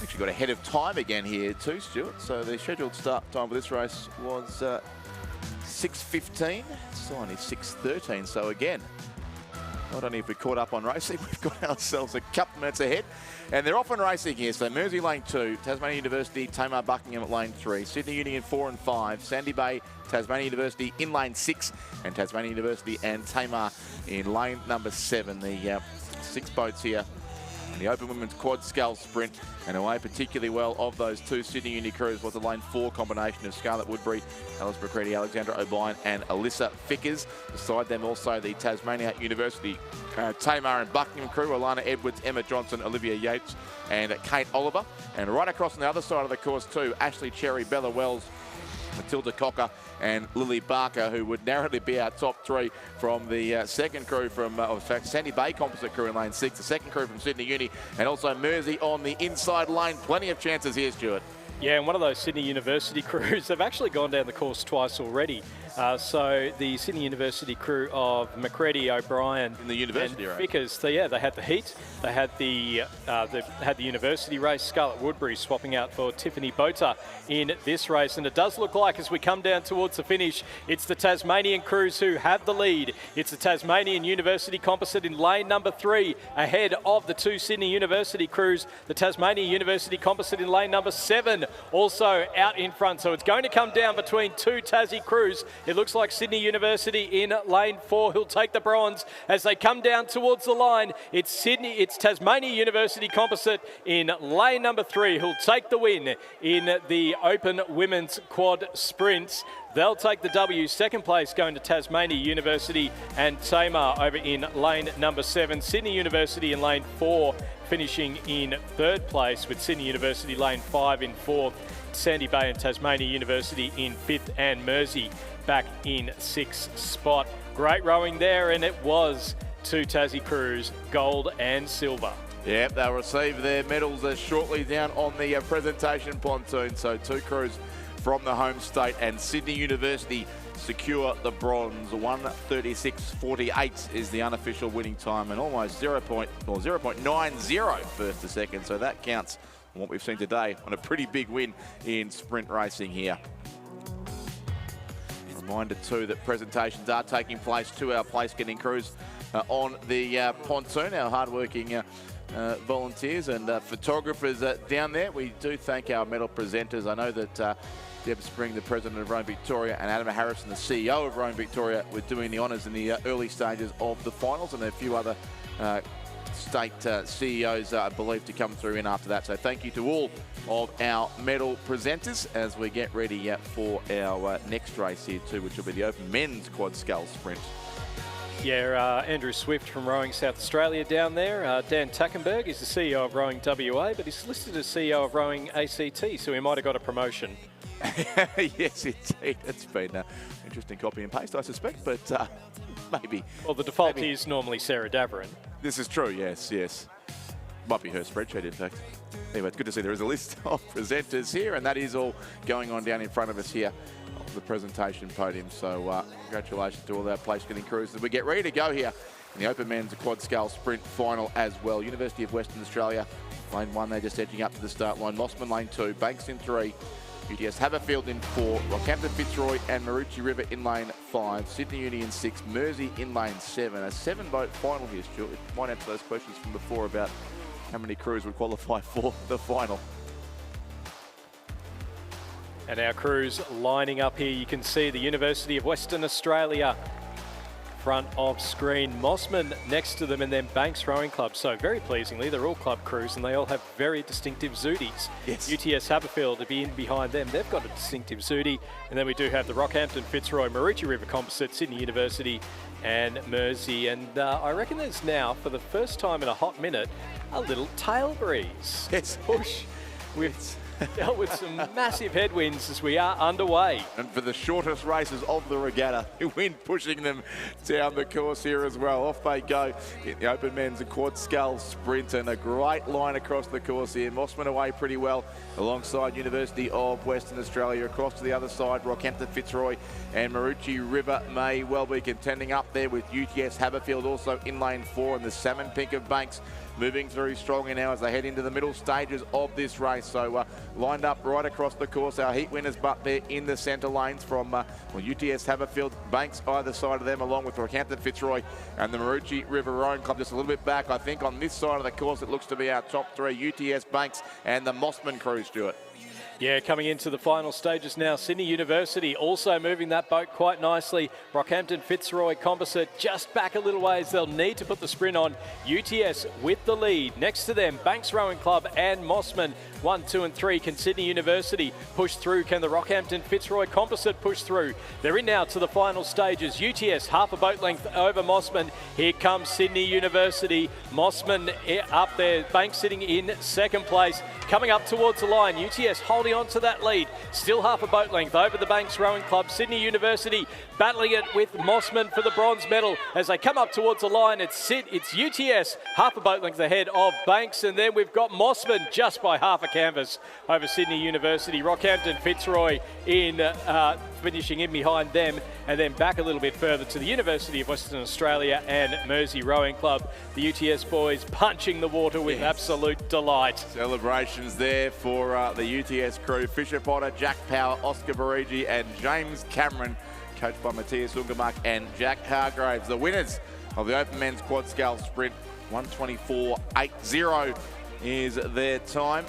Actually got ahead of time again here too, Stuart. So the scheduled start time for this race was 6:15. It's only 6:13. So again, not only have we caught up on racing, we've got ourselves a couple minutes ahead. And they're off and racing here. So Mersey lane 2, Tasmania University, Tamar Buckingham at lane 3, Sydney Uni in 4 and 5, Sandy Bay, Tasmania University in lane 6, and Tasmania University and Tamar in lane number 7. The 6 boats here. The Open Women's Quad Scull Sprint, and away particularly well of those 2 Sydney Uni crews was the lane 4 combination of Scarlett Woodbury, Alice Bracretti, Alexandra O'Brien and Alyssa Fickers. Beside them also the Tasmania University Tamar and Buckingham crew, Alana Edwards, Emma Johnson, Olivia Yates and Kate Oliver. And right across on the other side of the course too, Ashley Cherry, Bella Wells, Matilda Cocker and Lily Barker, who would narrowly be our top 3 from the second crew from Sandy Bay Composite crew in lane 6, the second crew from Sydney Uni, and also Mersey on the inside lane. Plenty of chances here, Stuart. Yeah, and one of those Sydney University crews, they've actually gone down the course twice already. So the Sydney University crew of McCready, O'Brien, In the university and race. Vickers, they had the heat, they had the university race. Scarlett Woodbury swapping out for Tiffany Bota in this race, and it does look like as we come down towards the finish, it's the Tasmanian crews who have the lead. It's the Tasmanian University Composite in lane number 3, ahead of the 2 Sydney University crews. The Tasmanian University Composite in lane number 7, also out in front. So it's going to come down between 2 Tassie crews. It looks like Sydney University in lane 4 who'll take the bronze as they come down towards the line. It's Tasmania University Composite in lane number 3 who'll take the win in the Open Women's Quad Sprints. They'll take the W. Second place going to Tasmania University and Tamar over in lane number 7. Sydney University in lane 4 finishing in 3rd place, with Sydney University lane 5 in 4th. Sandy Bay and Tasmania University in 5th, and Mersey back in 6th spot. Great rowing there, and it was 2 Tassie crews, gold and silver. Yep, they'll receive their medals shortly down on the presentation pontoon. So 2 crews from the home state, and Sydney University secure the bronze. 1:36.48 is the unofficial winning time, and almost 0.90 first to second. So that counts on what we've seen today on a pretty big win in sprint racing here. Reminder too that presentations are taking place to our place getting crews on the pontoon, our hardworking volunteers and photographers down there. We do thank our medal presenters. I know that Deb Spring, the president of Rowing Victoria, and Adam Harrison, the CEO of Rowing Victoria, were doing the honours in the early stages of the finals, and a few other state CEOs, I believe, to come through in after that. So thank you to all of our medal presenters as we get ready for our next race here too, which will be the Open Men's Quad Scull Sprint. Yeah, Andrew Swift from Rowing South Australia down there. Dan Tackenberg is the CEO of Rowing WA, but he's listed as CEO of Rowing ACT, so he might have got a promotion. Yes, indeed. It's been an interesting copy and paste, I suspect, but maybe. Well, the default is normally Sarah Davorin. This is true, yes. Might be her spreadsheet, in fact. Anyway, it's good to see there is a list of presenters here, and that is all going on down in front of us here on the presentation podium. So congratulations to all our place-getting crews as we get ready to go here in the Open Men's Quad Scull Sprint Final as well. University of Western Australia, lane 1, they're just edging up to the start line. Mossman lane 2, Banks in 3, UTS Haberfield in 4, Rockhampton Fitzroy and Maroochy River in lane 5, Sydney Uni in 6, Mersey in lane 7. A 7-boat final here, Stuart. Might answer those questions from before about how many crews would qualify for the final. And our crews lining up here. You can see the University of Western Australia front of screen, Mossman next to them, and then Banks Rowing Club. So very pleasingly, they're all club crews and they all have very distinctive zooties. Yes. UTS Haberfield to be in behind them. They've got a distinctive zootie. And then we do have the Rockhampton Fitzroy, Maroochy River Composite, Sydney University and Mersey. And I reckon there's now, for the first time in a hot minute, a little tail breeze. Yes. Push. We've dealt with some massive headwinds as we are underway. And for the shortest races of the regatta, wind pushing them down the course here as well. Off they go in the Open Men's Quad Scull Sprint, and a great line across the course here. Mossman away pretty well alongside University of Western Australia. Across to the other side, Rockhampton Fitzroy and Maroochy River may well be contending up there, with UTS Haberfield also in lane 4, and the Salmon Pink of Banks moving through strongly now as they head into the middle stages of this race. So lined up right across the course, our heat winners, but they're in the centre lanes from UTS Haberfield, Banks either side of them, along with Rockhampton Fitzroy and the Maroochy River Rowing Club just a little bit back. I think on this side of the course it looks to be our top 3, UTS, Banks and the Mossman crew, Stuart. Yeah, coming into the final stages now, Sydney University also moving that boat quite nicely. Rockhampton Fitzroy Composite just back a little ways. They'll need to put the sprint on. UTS with the lead. Next to them, Banks Rowing Club and Mossman. 1, 2 and 3. Can Sydney University push through? Can the Rockhampton Fitzroy Composite push through? They're in now to the final stages. UTS half a boat length over Mossman. Here comes Sydney University. Mossman up there. Banks sitting in second place. coming up towards the line. UTS holding on to that lead. Still half a boat length over the Banks Rowing Club. Sydney University battling it with Mossman for the bronze medal. As they come up towards the line, it's UTS half a boat length ahead of Banks. And then we've got Mossman just by half a canvas over Sydney University. Rockhampton Fitzroy finishing in behind them, and then back a little bit further to the University of Western Australia and Mersey Rowing Club. The UTS boys punching the water with absolute delight. Celebrations there for the UTS crew. Fisher Potter, Jack Power, Oscar Barigi and James Cameron, coached by Matthias Ungermark and Jack Hargraves. The winners of the Open Men's Quad Scale Sprint, 1:24.80 is their time.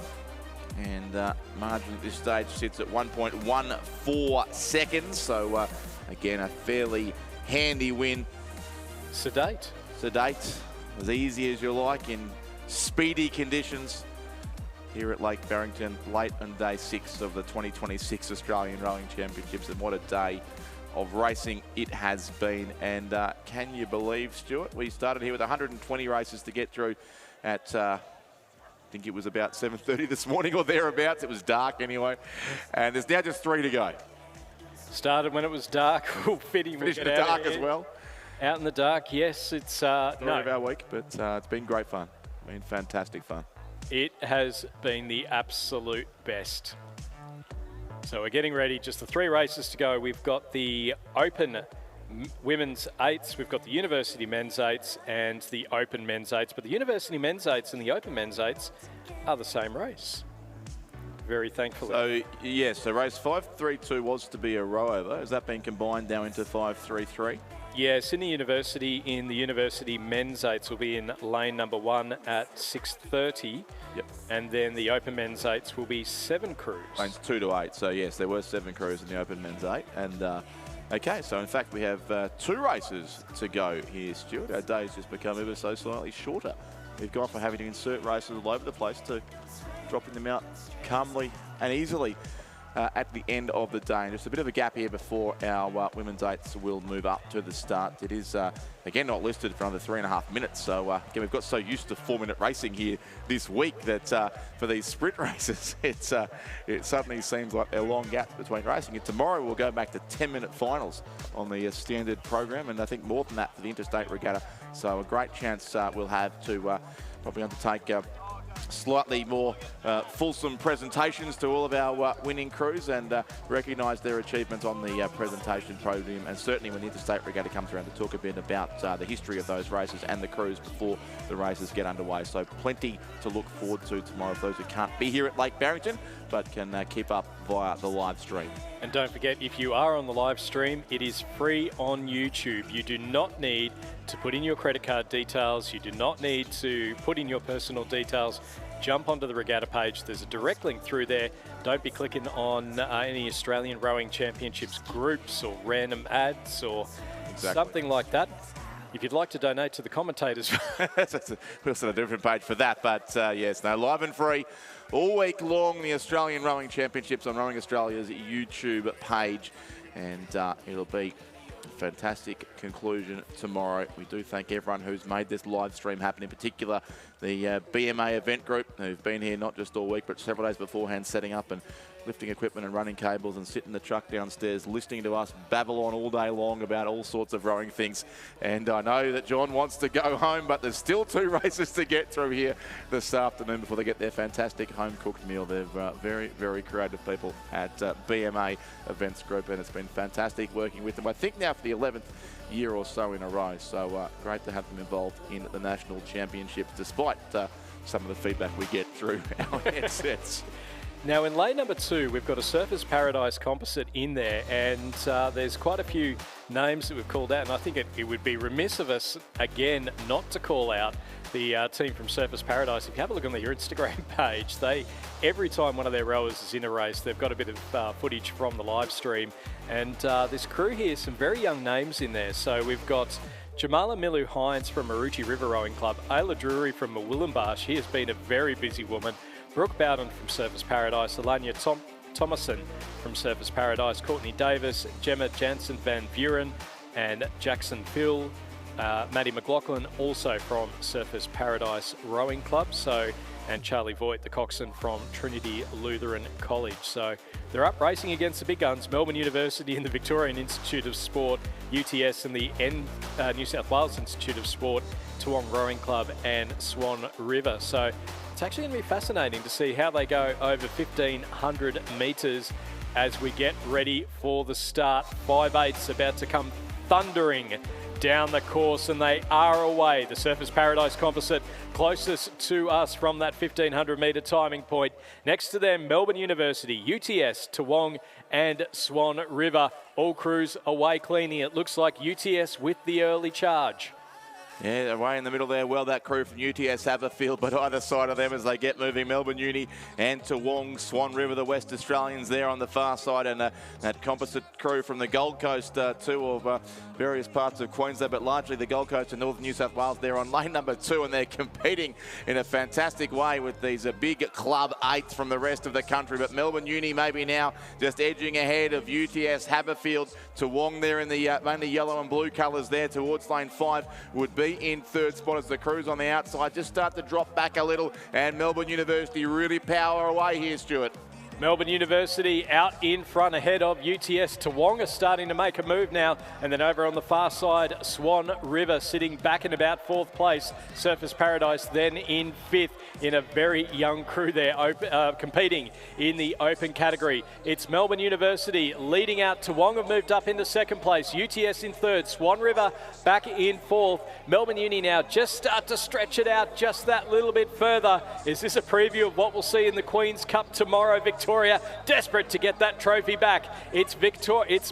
And margin at this stage sits at 1.14 seconds. So, again, a fairly handy win. Sedate, as easy as you like in speedy conditions here at Lake Barrington, late on day 6 of the 2026 Australian Rowing Championships. And what a day of racing it has been. And can you believe, Stuart, we started here with 120 races to get through at... I think it was about 7:30 this morning or thereabouts. It was dark anyway. And there's now just 3 to go. Started when it was dark. We'll finish in the dark as well. Out in the dark, yes. It's Story of our week, but it's been great fun. Been fantastic fun. It has been the absolute best. So we're getting ready. Just the 3 races to go. We've got the Open Women's 8s, we've got the University Men's 8s and the Open Men's 8s. But the University Men's 8s and the Open Men's 8s are the same race. Very thankfully. So race 532 was to be a rowover. Has that been combined now into 533? Yeah, Sydney University in the University Men's 8s will be in lane number 1 at 6:30. Yep. And then the Open Men's 8s will be 7 crews. Lanes 2 to 8. So yes, there were 7 crews in the Open Men's 8. And okay, so in fact we have 2 races to go here, Stuart. Our day's just become ever so slightly shorter. We've gone from having to insert races all over the place to dropping them out calmly and easily at the end of the day. And just a bit of a gap here before our women's 8s will move up to the start. It is, again, not listed for another 3.5 minutes. So, again, we've got so used to 4-minute racing here this week that for these sprint races, it suddenly seems like a long gap between racing. And tomorrow we'll go back to 10-minute finals on the standard program, and I think more than that for the interstate regatta. So a great chance we'll have to probably undertake slightly more fulsome presentations to all of our winning crews and recognise their achievements on the presentation podium, and certainly when the interstate regatta comes around to talk a bit about the history of those races and the crews before the races get underway. So plenty to look forward to tomorrow for those who can't be here at Lake Barrington but can keep up via the live stream. And don't forget, if you are on the live stream, it is free on YouTube. You do not need to put in your credit card details. You do not need to put in your personal details. Jump onto the regatta page. There's a direct link through there. Don't be clicking on any Australian Rowing Championships groups or random ads or something like that. If you'd like to donate to the commentators. We'll set a different page for that. But yes, no, live and free all week long, the Australian Rowing Championships on Rowing Australia's YouTube page. And it'll be a fantastic conclusion tomorrow. We do thank everyone who's made this live stream happen, in particular the BMA event group, who've been here not just all week but several days beforehand, setting up and lifting equipment and running cables and sitting in the truck downstairs listening to us babble on all day long about all sorts of rowing things. And I know that John wants to go home, but there's still 2 races to get through here this afternoon before they get their fantastic home-cooked meal. They're very, very creative people at BMA Events Group, and it's been fantastic working with them, I think now for the 11th year or so in a row. So great to have them involved in the National Championships, despite some of the feedback we get through our headsets. Now in lane number 2, we've got a Surfers Paradise composite in there, and there's quite a few names that we've called out, and I think it would be remiss of us, again, not to call out the team from Surfers Paradise. If you have a look on their Instagram page, every time one of their rowers is in a race, they've got a bit of footage from the live stream, and this crew here, some very young names in there. So we've got Jamala Milu-Hines from Maruti River Rowing Club, Ayla Drury from Mawilumbar. She has been a very busy woman. Brooke Bowden from Surfers Paradise, Alanya Thomason from Surfers Paradise, Courtney Davis, Gemma Jansen Van Buren, and Jackson Phil. Maddie McLaughlin also from Surfers Paradise Rowing Club. So and Charlie Voigt, the coxswain from Trinity Lutheran College. So they're up racing against the big guns, Melbourne University and the Victorian Institute of Sport, UTS and the New South Wales Institute of Sport, Toowong Rowing Club and Swan River. So it's actually going to be fascinating to see how they go over 1,500 metres as we get ready for the start. 5/8's about to come thundering down the course, and they are away. The Surfers Paradise Composite closest to us from that 1,500 metre timing point. Next to them, Melbourne University, UTS, Toowong and Swan River. All crews away cleaning. It looks like UTS with the early charge. Yeah, they're way in the middle there. Well, that crew from UTS have a field, but either side of them as they get moving, Melbourne Uni and Toowong, Swan River, the West Australians there on the far side, and that composite crew from the Gold Coast, too, of various parts of Queensland, but largely the Gold Coast and Northern New South Wales. They're on lane number 2, and they're competing in a fantastic way with these big club 8s from the rest of the country. But Melbourne Uni maybe now just edging ahead of UTS, Haberfield, Toowong there in the mainly yellow and blue colours there towards lane 5 would be in third spot as the crews on the outside just start to drop back a little, and Melbourne University really power away here, Stuart. Melbourne University out in front ahead of UTS. Toowong are starting to make a move now. And then over on the far side, Swan River sitting back in about 4th place. Surfers Paradise then in 5th in a very young crew there competing in the open category. It's Melbourne University leading out. Toowong have moved up into 2nd place. UTS in 3rd. Swan River back in 4th. Melbourne Uni now just start to stretch it out just that little bit further. Is this a preview of what we'll see in the Queen's Cup tomorrow? Victoria desperate to get that trophy back. It's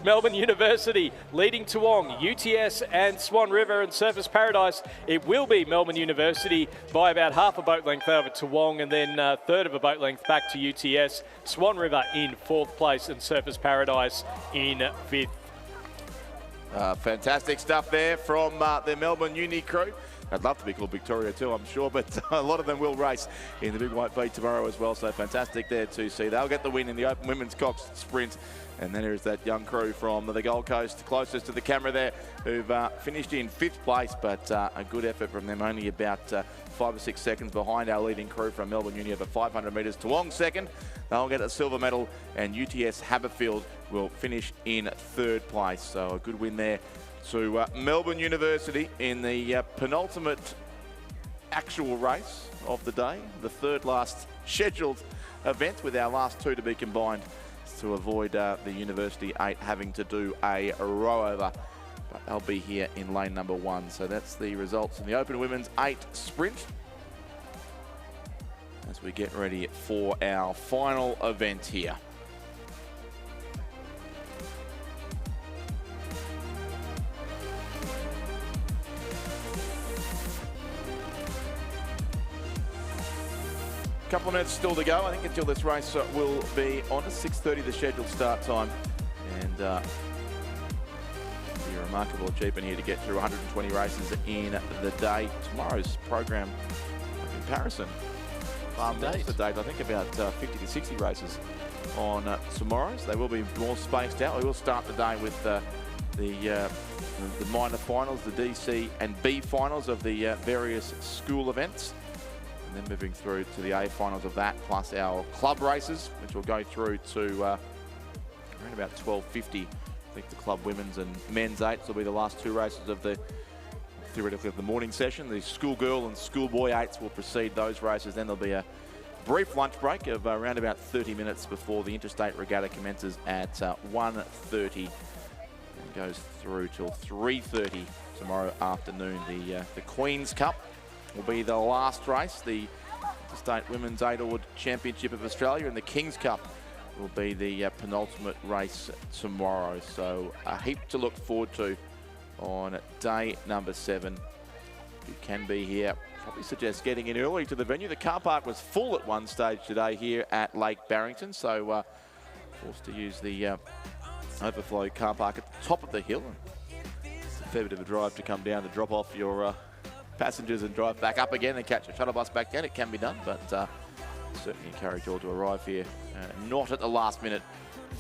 Melbourne University leading Toowong, UTS and Swan River and Surfers Paradise. It will be Melbourne University by about half a boat length over Toowong, and then 1/3 of a boat length back to UTS. Swan River in 4th place and Surfers Paradise in 5th. Fantastic stuff there from the Melbourne Uni crew. I'd love to be called Victoria too, I'm sure, but a lot of them will race in the Big White Feed tomorrow as well, so fantastic there to see. They'll get the win in the Open Women's Cox Sprint. And then there's that young crew from the Gold Coast, closest to the camera there, who've finished in 5th place, but a good effort from them, only about 5 or 6 seconds behind our leading crew from Melbourne Uni over 500 metres. Toowong 2nd, they'll get a silver medal, and UTS Haberfield will finish in 3rd place. So a good win there to Melbourne University in the penultimate actual race of the day, the 3rd last scheduled event, with our last 2 to be combined to avoid the University 8 having to do a row over. But they'll be here in lane number 1. So that's the results in the Open Women's 8 Sprint as we get ready for our final event here. Couple of minutes still to go, I think, until this race will be on to 6:30, the scheduled start time. And be a remarkable achievement here to get through 120 races in the day. Tomorrow's program, by comparison, far more sedate. I think about 50 to 60 races on tomorrow's. They will be more spaced out. We will start the day with the minor finals, the DC and B finals of the various school events. And then moving through to the A finals of that, plus our club races, which will go through to around about 12:50. I think the club women's and men's 8s will be the last 2 races of the, theoretically, of the morning session. The schoolgirl and schoolboy 8s will precede those races. Then there'll be a brief lunch break of around about 30 minutes before the interstate regatta commences at 1:30 and goes through till 3:30 tomorrow afternoon. The Queen's Cup will be the last race, the State Women's 8 Award Championship of Australia, and the King's Cup will be the penultimate race tomorrow. So a heap to look forward to on day number 7. If you can be here, probably suggest getting in early to the venue. The car park was full at one stage today here at Lake Barrington, so forced to use the overflow car park at the top of the hill. It's a fair bit of a drive to come down to drop off your passengers and drive back up again and catch a shuttle bus back down. It can be done, but certainly encourage you all to arrive here, not at the last minute,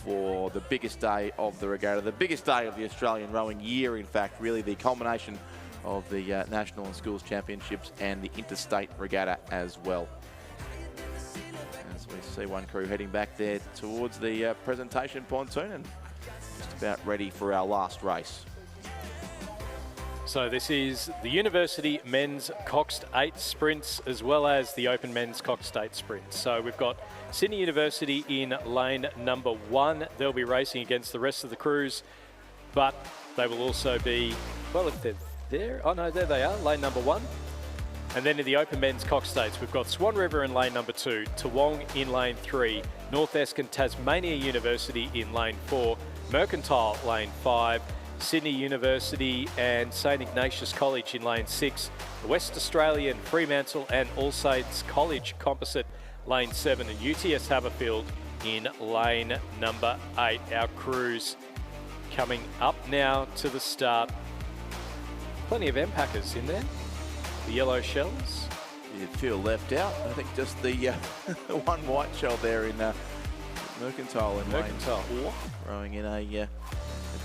for the biggest day of the regatta, the biggest day of the Australian rowing year, in fact, really the culmination of the National and Schools Championships and the Interstate Regatta as well. As we see one crew heading back there towards the presentation pontoon and just about ready for our last race. So this is the University Men's Coxed 8 Sprints as well as the Open Men's Coxed 8 Sprints. So we've got Sydney University in lane number 1. They'll be racing against the rest of the crews, but they will also be, well, if they're there, oh no, there they are, lane number 1. And then in the Open Men's Coxed 8s, we've got Swan River in lane number 2, Toowong in lane 3, North Esk and Tasmania University in lane 4, Mercantile lane 5, Sydney University and St Ignatius College in lane 6, the West Australian Fremantle and All Saints College Composite lane 7, and UTS Haberfield in lane number 8. Our crews coming up now to the start. Plenty of M-Packers in there. The yellow shells. You'd feel left out. I think just the one white shell there in Mercantile in lane 4, rowing in a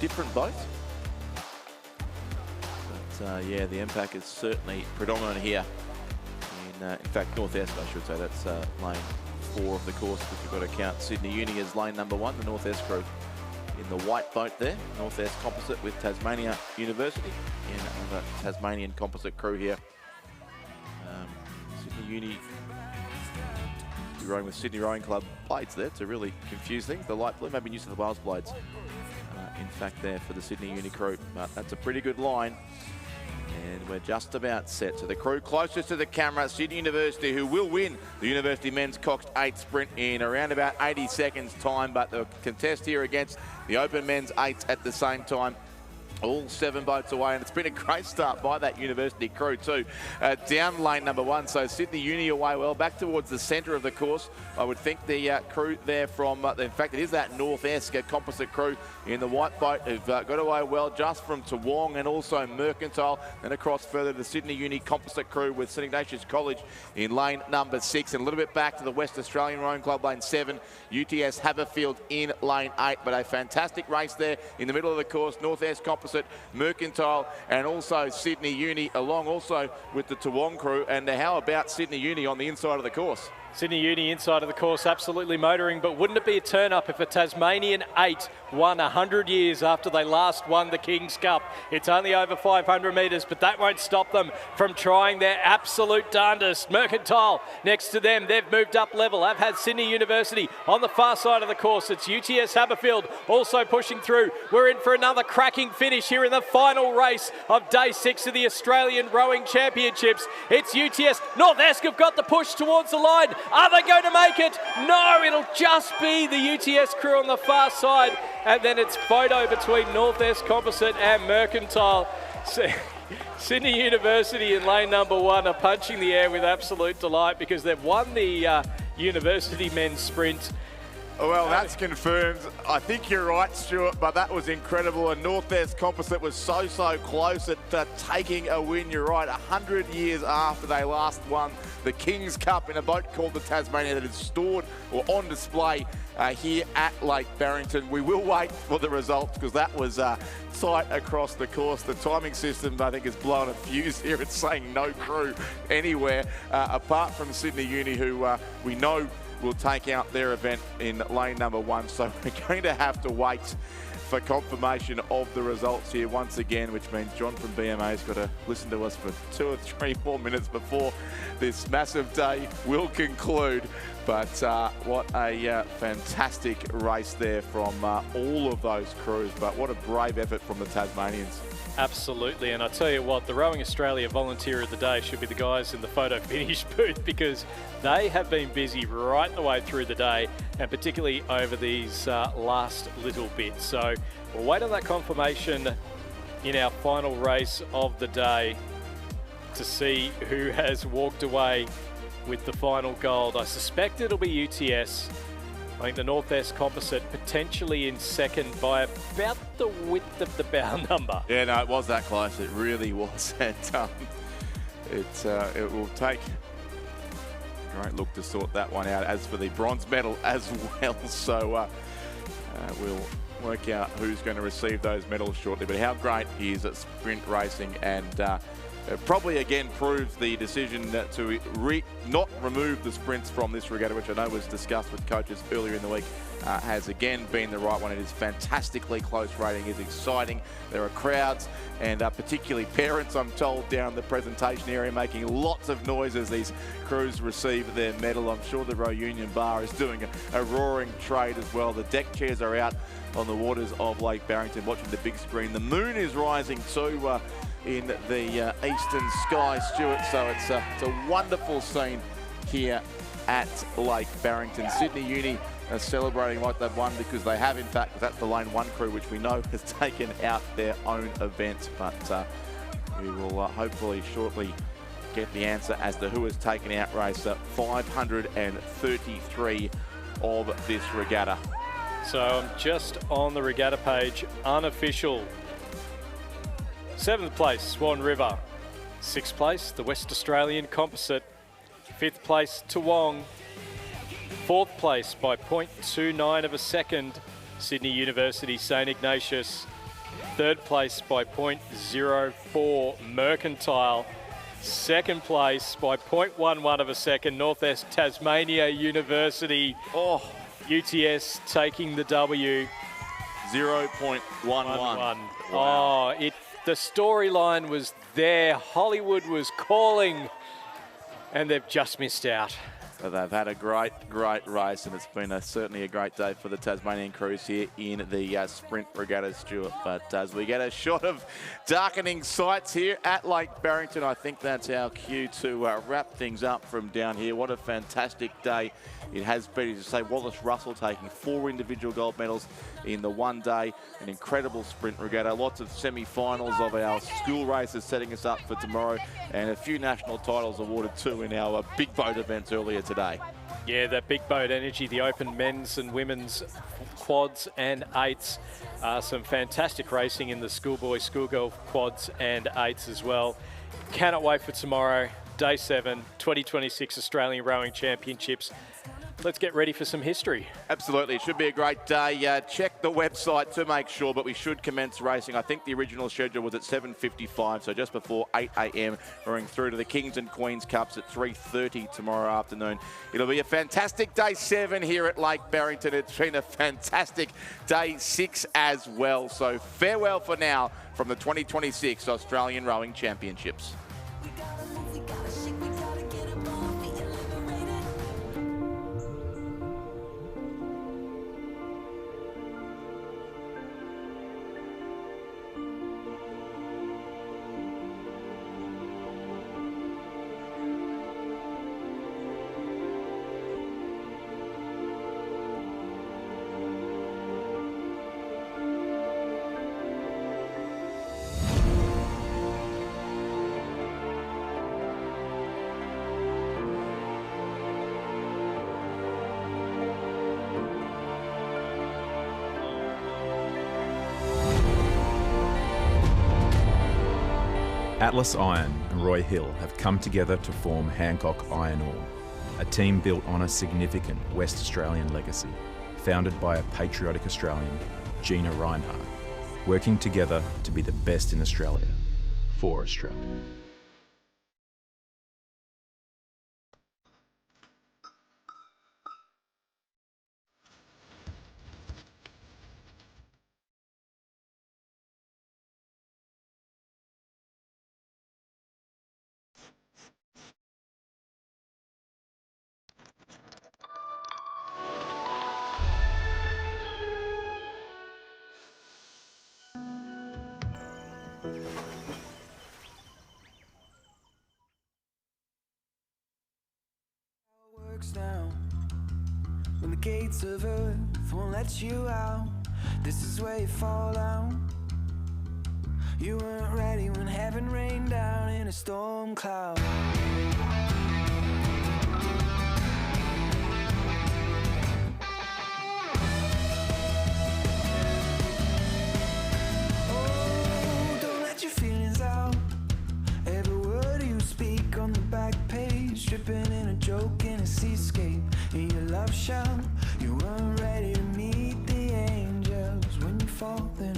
different boat. But yeah, the impact is certainly predominant here. In fact, North Esk, I should say, that's lane 4 of the course, because you've got to count Sydney Uni as lane number 1, the North Esk crew in the white boat there. North Esk composite with Tasmania University in another Tasmanian composite crew here. Sydney Uni rowing with Sydney Rowing Club blades there to really confuse things. The light blue, maybe New South Wales blades. In fact, there for the Sydney Uni crew, but that's a pretty good line. And we're just about set. So the crew closest to the camera, Sydney University, who will win the University Men's Coxed 8 Sprint in around about 80 seconds time, but they'll contest here against the Open Men's 8s at the same time. All 7 boats away, and it's been a great start by that University crew too. Down lane number 1, so Sydney Uni away well, back towards the centre of the course. I would think the crew there from, in fact it is that North Esk composite crew in the white boat who've got away well just from Toowong and also Mercantile. Then across further to the Sydney Uni composite crew with St Ignatius College in lane number 6, and a little bit back to the West Australian Rowing Club lane 7, UTS Haberfield in lane 8, but a fantastic race there in the middle of the course. North Esk composite, Mercantile and also Sydney Uni along also with the Toowong crew. And how about Sydney Uni on the inside of the course? Sydney Uni inside of the course, absolutely motoring, but wouldn't it be a turn-up if a Tasmanian 8 won 100 years after they last won the King's Cup? It's only over 500 metres, but that won't stop them from trying their absolute darndest. Mercantile next to them, they've moved up level. They've had Sydney University on the far side of the course. It's UTS Haberfield also pushing through. We're in for another cracking finish here in the final race of day 6 of the Australian Rowing Championships. It's UTS. North Esk have got the push towards the line. Are they going to make it? No, it'll just be the UTS crew on the far side. And then it's photo between North Esk Composite and Mercantile. Sydney University in lane number 1 are punching the air with absolute delight because they've won the University Men's Sprint. Well, that's confirmed. I think you're right, Stuart, but that was incredible. And North Esk Composite was so close at taking a win. You're right, 100 years after they last won the King's Cup in a boat called the Tasmania that is stored or on display here at Lake Barrington. We will wait for the results because that was tight across the course. The timing system, I think, is blowing a fuse here. It's saying no crew anywhere apart from Sydney Uni, who we know will take out their event in lane number 1. So we're going to have to wait for confirmation of the results here once again, which means John from BMA's got to listen to us for 2 or 3 more minutes before this massive day will conclude. But what a fantastic race there from all of those crews. But what a brave effort from the Tasmanians. Absolutely, and I tell you what, the Rowing Australia Volunteer of the Day should be the guys in the photo finish booth because they have been busy right the way through the day and particularly over these last little bits. So we'll wait on that confirmation in our final race of the day to see who has walked away with the final gold. I suspect it'll be UTS. I think the North Esk Composite potentially in second by about the width of the bow number. Yeah, no, it was that close. It really was. And it will take a great look to sort that one out. As for the bronze medal as well, so we'll work out who's going to receive those medals shortly. But how great is it sprint racing, and probably again proves the decision to not remove the sprints from this regatta, which I know was discussed with coaches earlier in the week, has again been the right one. It is fantastically close rating. It's exciting. There are crowds and particularly parents, I'm told, down the presentation area making lots of noise as these crews receive their medal. I'm sure the Row Union Bar is doing a roaring trade as well. The deck chairs are out on the waters of Lake Barrington watching the big screen. The moon is rising too in the eastern sky, Stuart, so it's a wonderful scene here at Lake Barrington. Sydney Uni are celebrating like they've won because they have, in fact, because that's the Lane 1 crew, which we know has taken out their own event. But we will hopefully shortly get the answer as to who has taken out race 533 of this regatta. So I'm just on the regatta page, unofficial. 7th place, Swan River. 6th place, the West Australian Composite. 5th place, Toowong. 4th place by 0.29 of a second, Sydney University St Ignatius. 3rd place by 0.04, Mercantile. 2nd place by 0.11 of a second, Northwest Tasmania University. Oh, UTS taking the W. 0.11. Wow. Wow. Oh, the storyline was there. Hollywood was calling, and they've just missed out. But they've had a great race, and it's been certainly a great day for the Tasmanian crews here in the sprint regatta, Stuart. But as we get a shot of darkening sights here at Lake Barrington, I think that's our cue to wrap things up from down here. What a fantastic day it has been. As you say, Wallace Russell taking 4 individual gold medals in the one day, an incredible sprint regatta, lots of semi-finals of our school races setting us up for tomorrow, and a few national titles awarded too in our big boat events earlier today. Yeah, that big boat energy, the open men's and women's quads and eights. Some fantastic racing in the schoolboy, schoolgirl quads and eights as well. Cannot wait for tomorrow, day 7, 2026 Australian Rowing Championships. Let's get ready for some history. Absolutely, it should be a great day. Check the website to make sure, but we should commence racing. I think the original schedule was at 7:55, so just before 8 a.m. Running through to the Kings and Queens Cups at 3:30 tomorrow afternoon. It'll be a fantastic day 7 here at Lake Barrington. It's been a fantastic day 6 as well. So farewell for now from the 2026 Australian Rowing Championships. We gotta move, we gotta shake, we gotta get up on our feet and liberate it. Atlas Iron and Roy Hill have come together to form Hancock Iron Ore, a team built on a significant West Australian legacy, founded by a patriotic Australian, Gina Reinhardt, working together to be the best in Australia, for Australia. Works now when the gates of earth won't let you out. This is where you fall down. You weren't ready when heaven rained down in a storm cloud. Oh, don't let your feelings out. Every word you speak on the back page, dripping in a joke in a seascape. And your love shall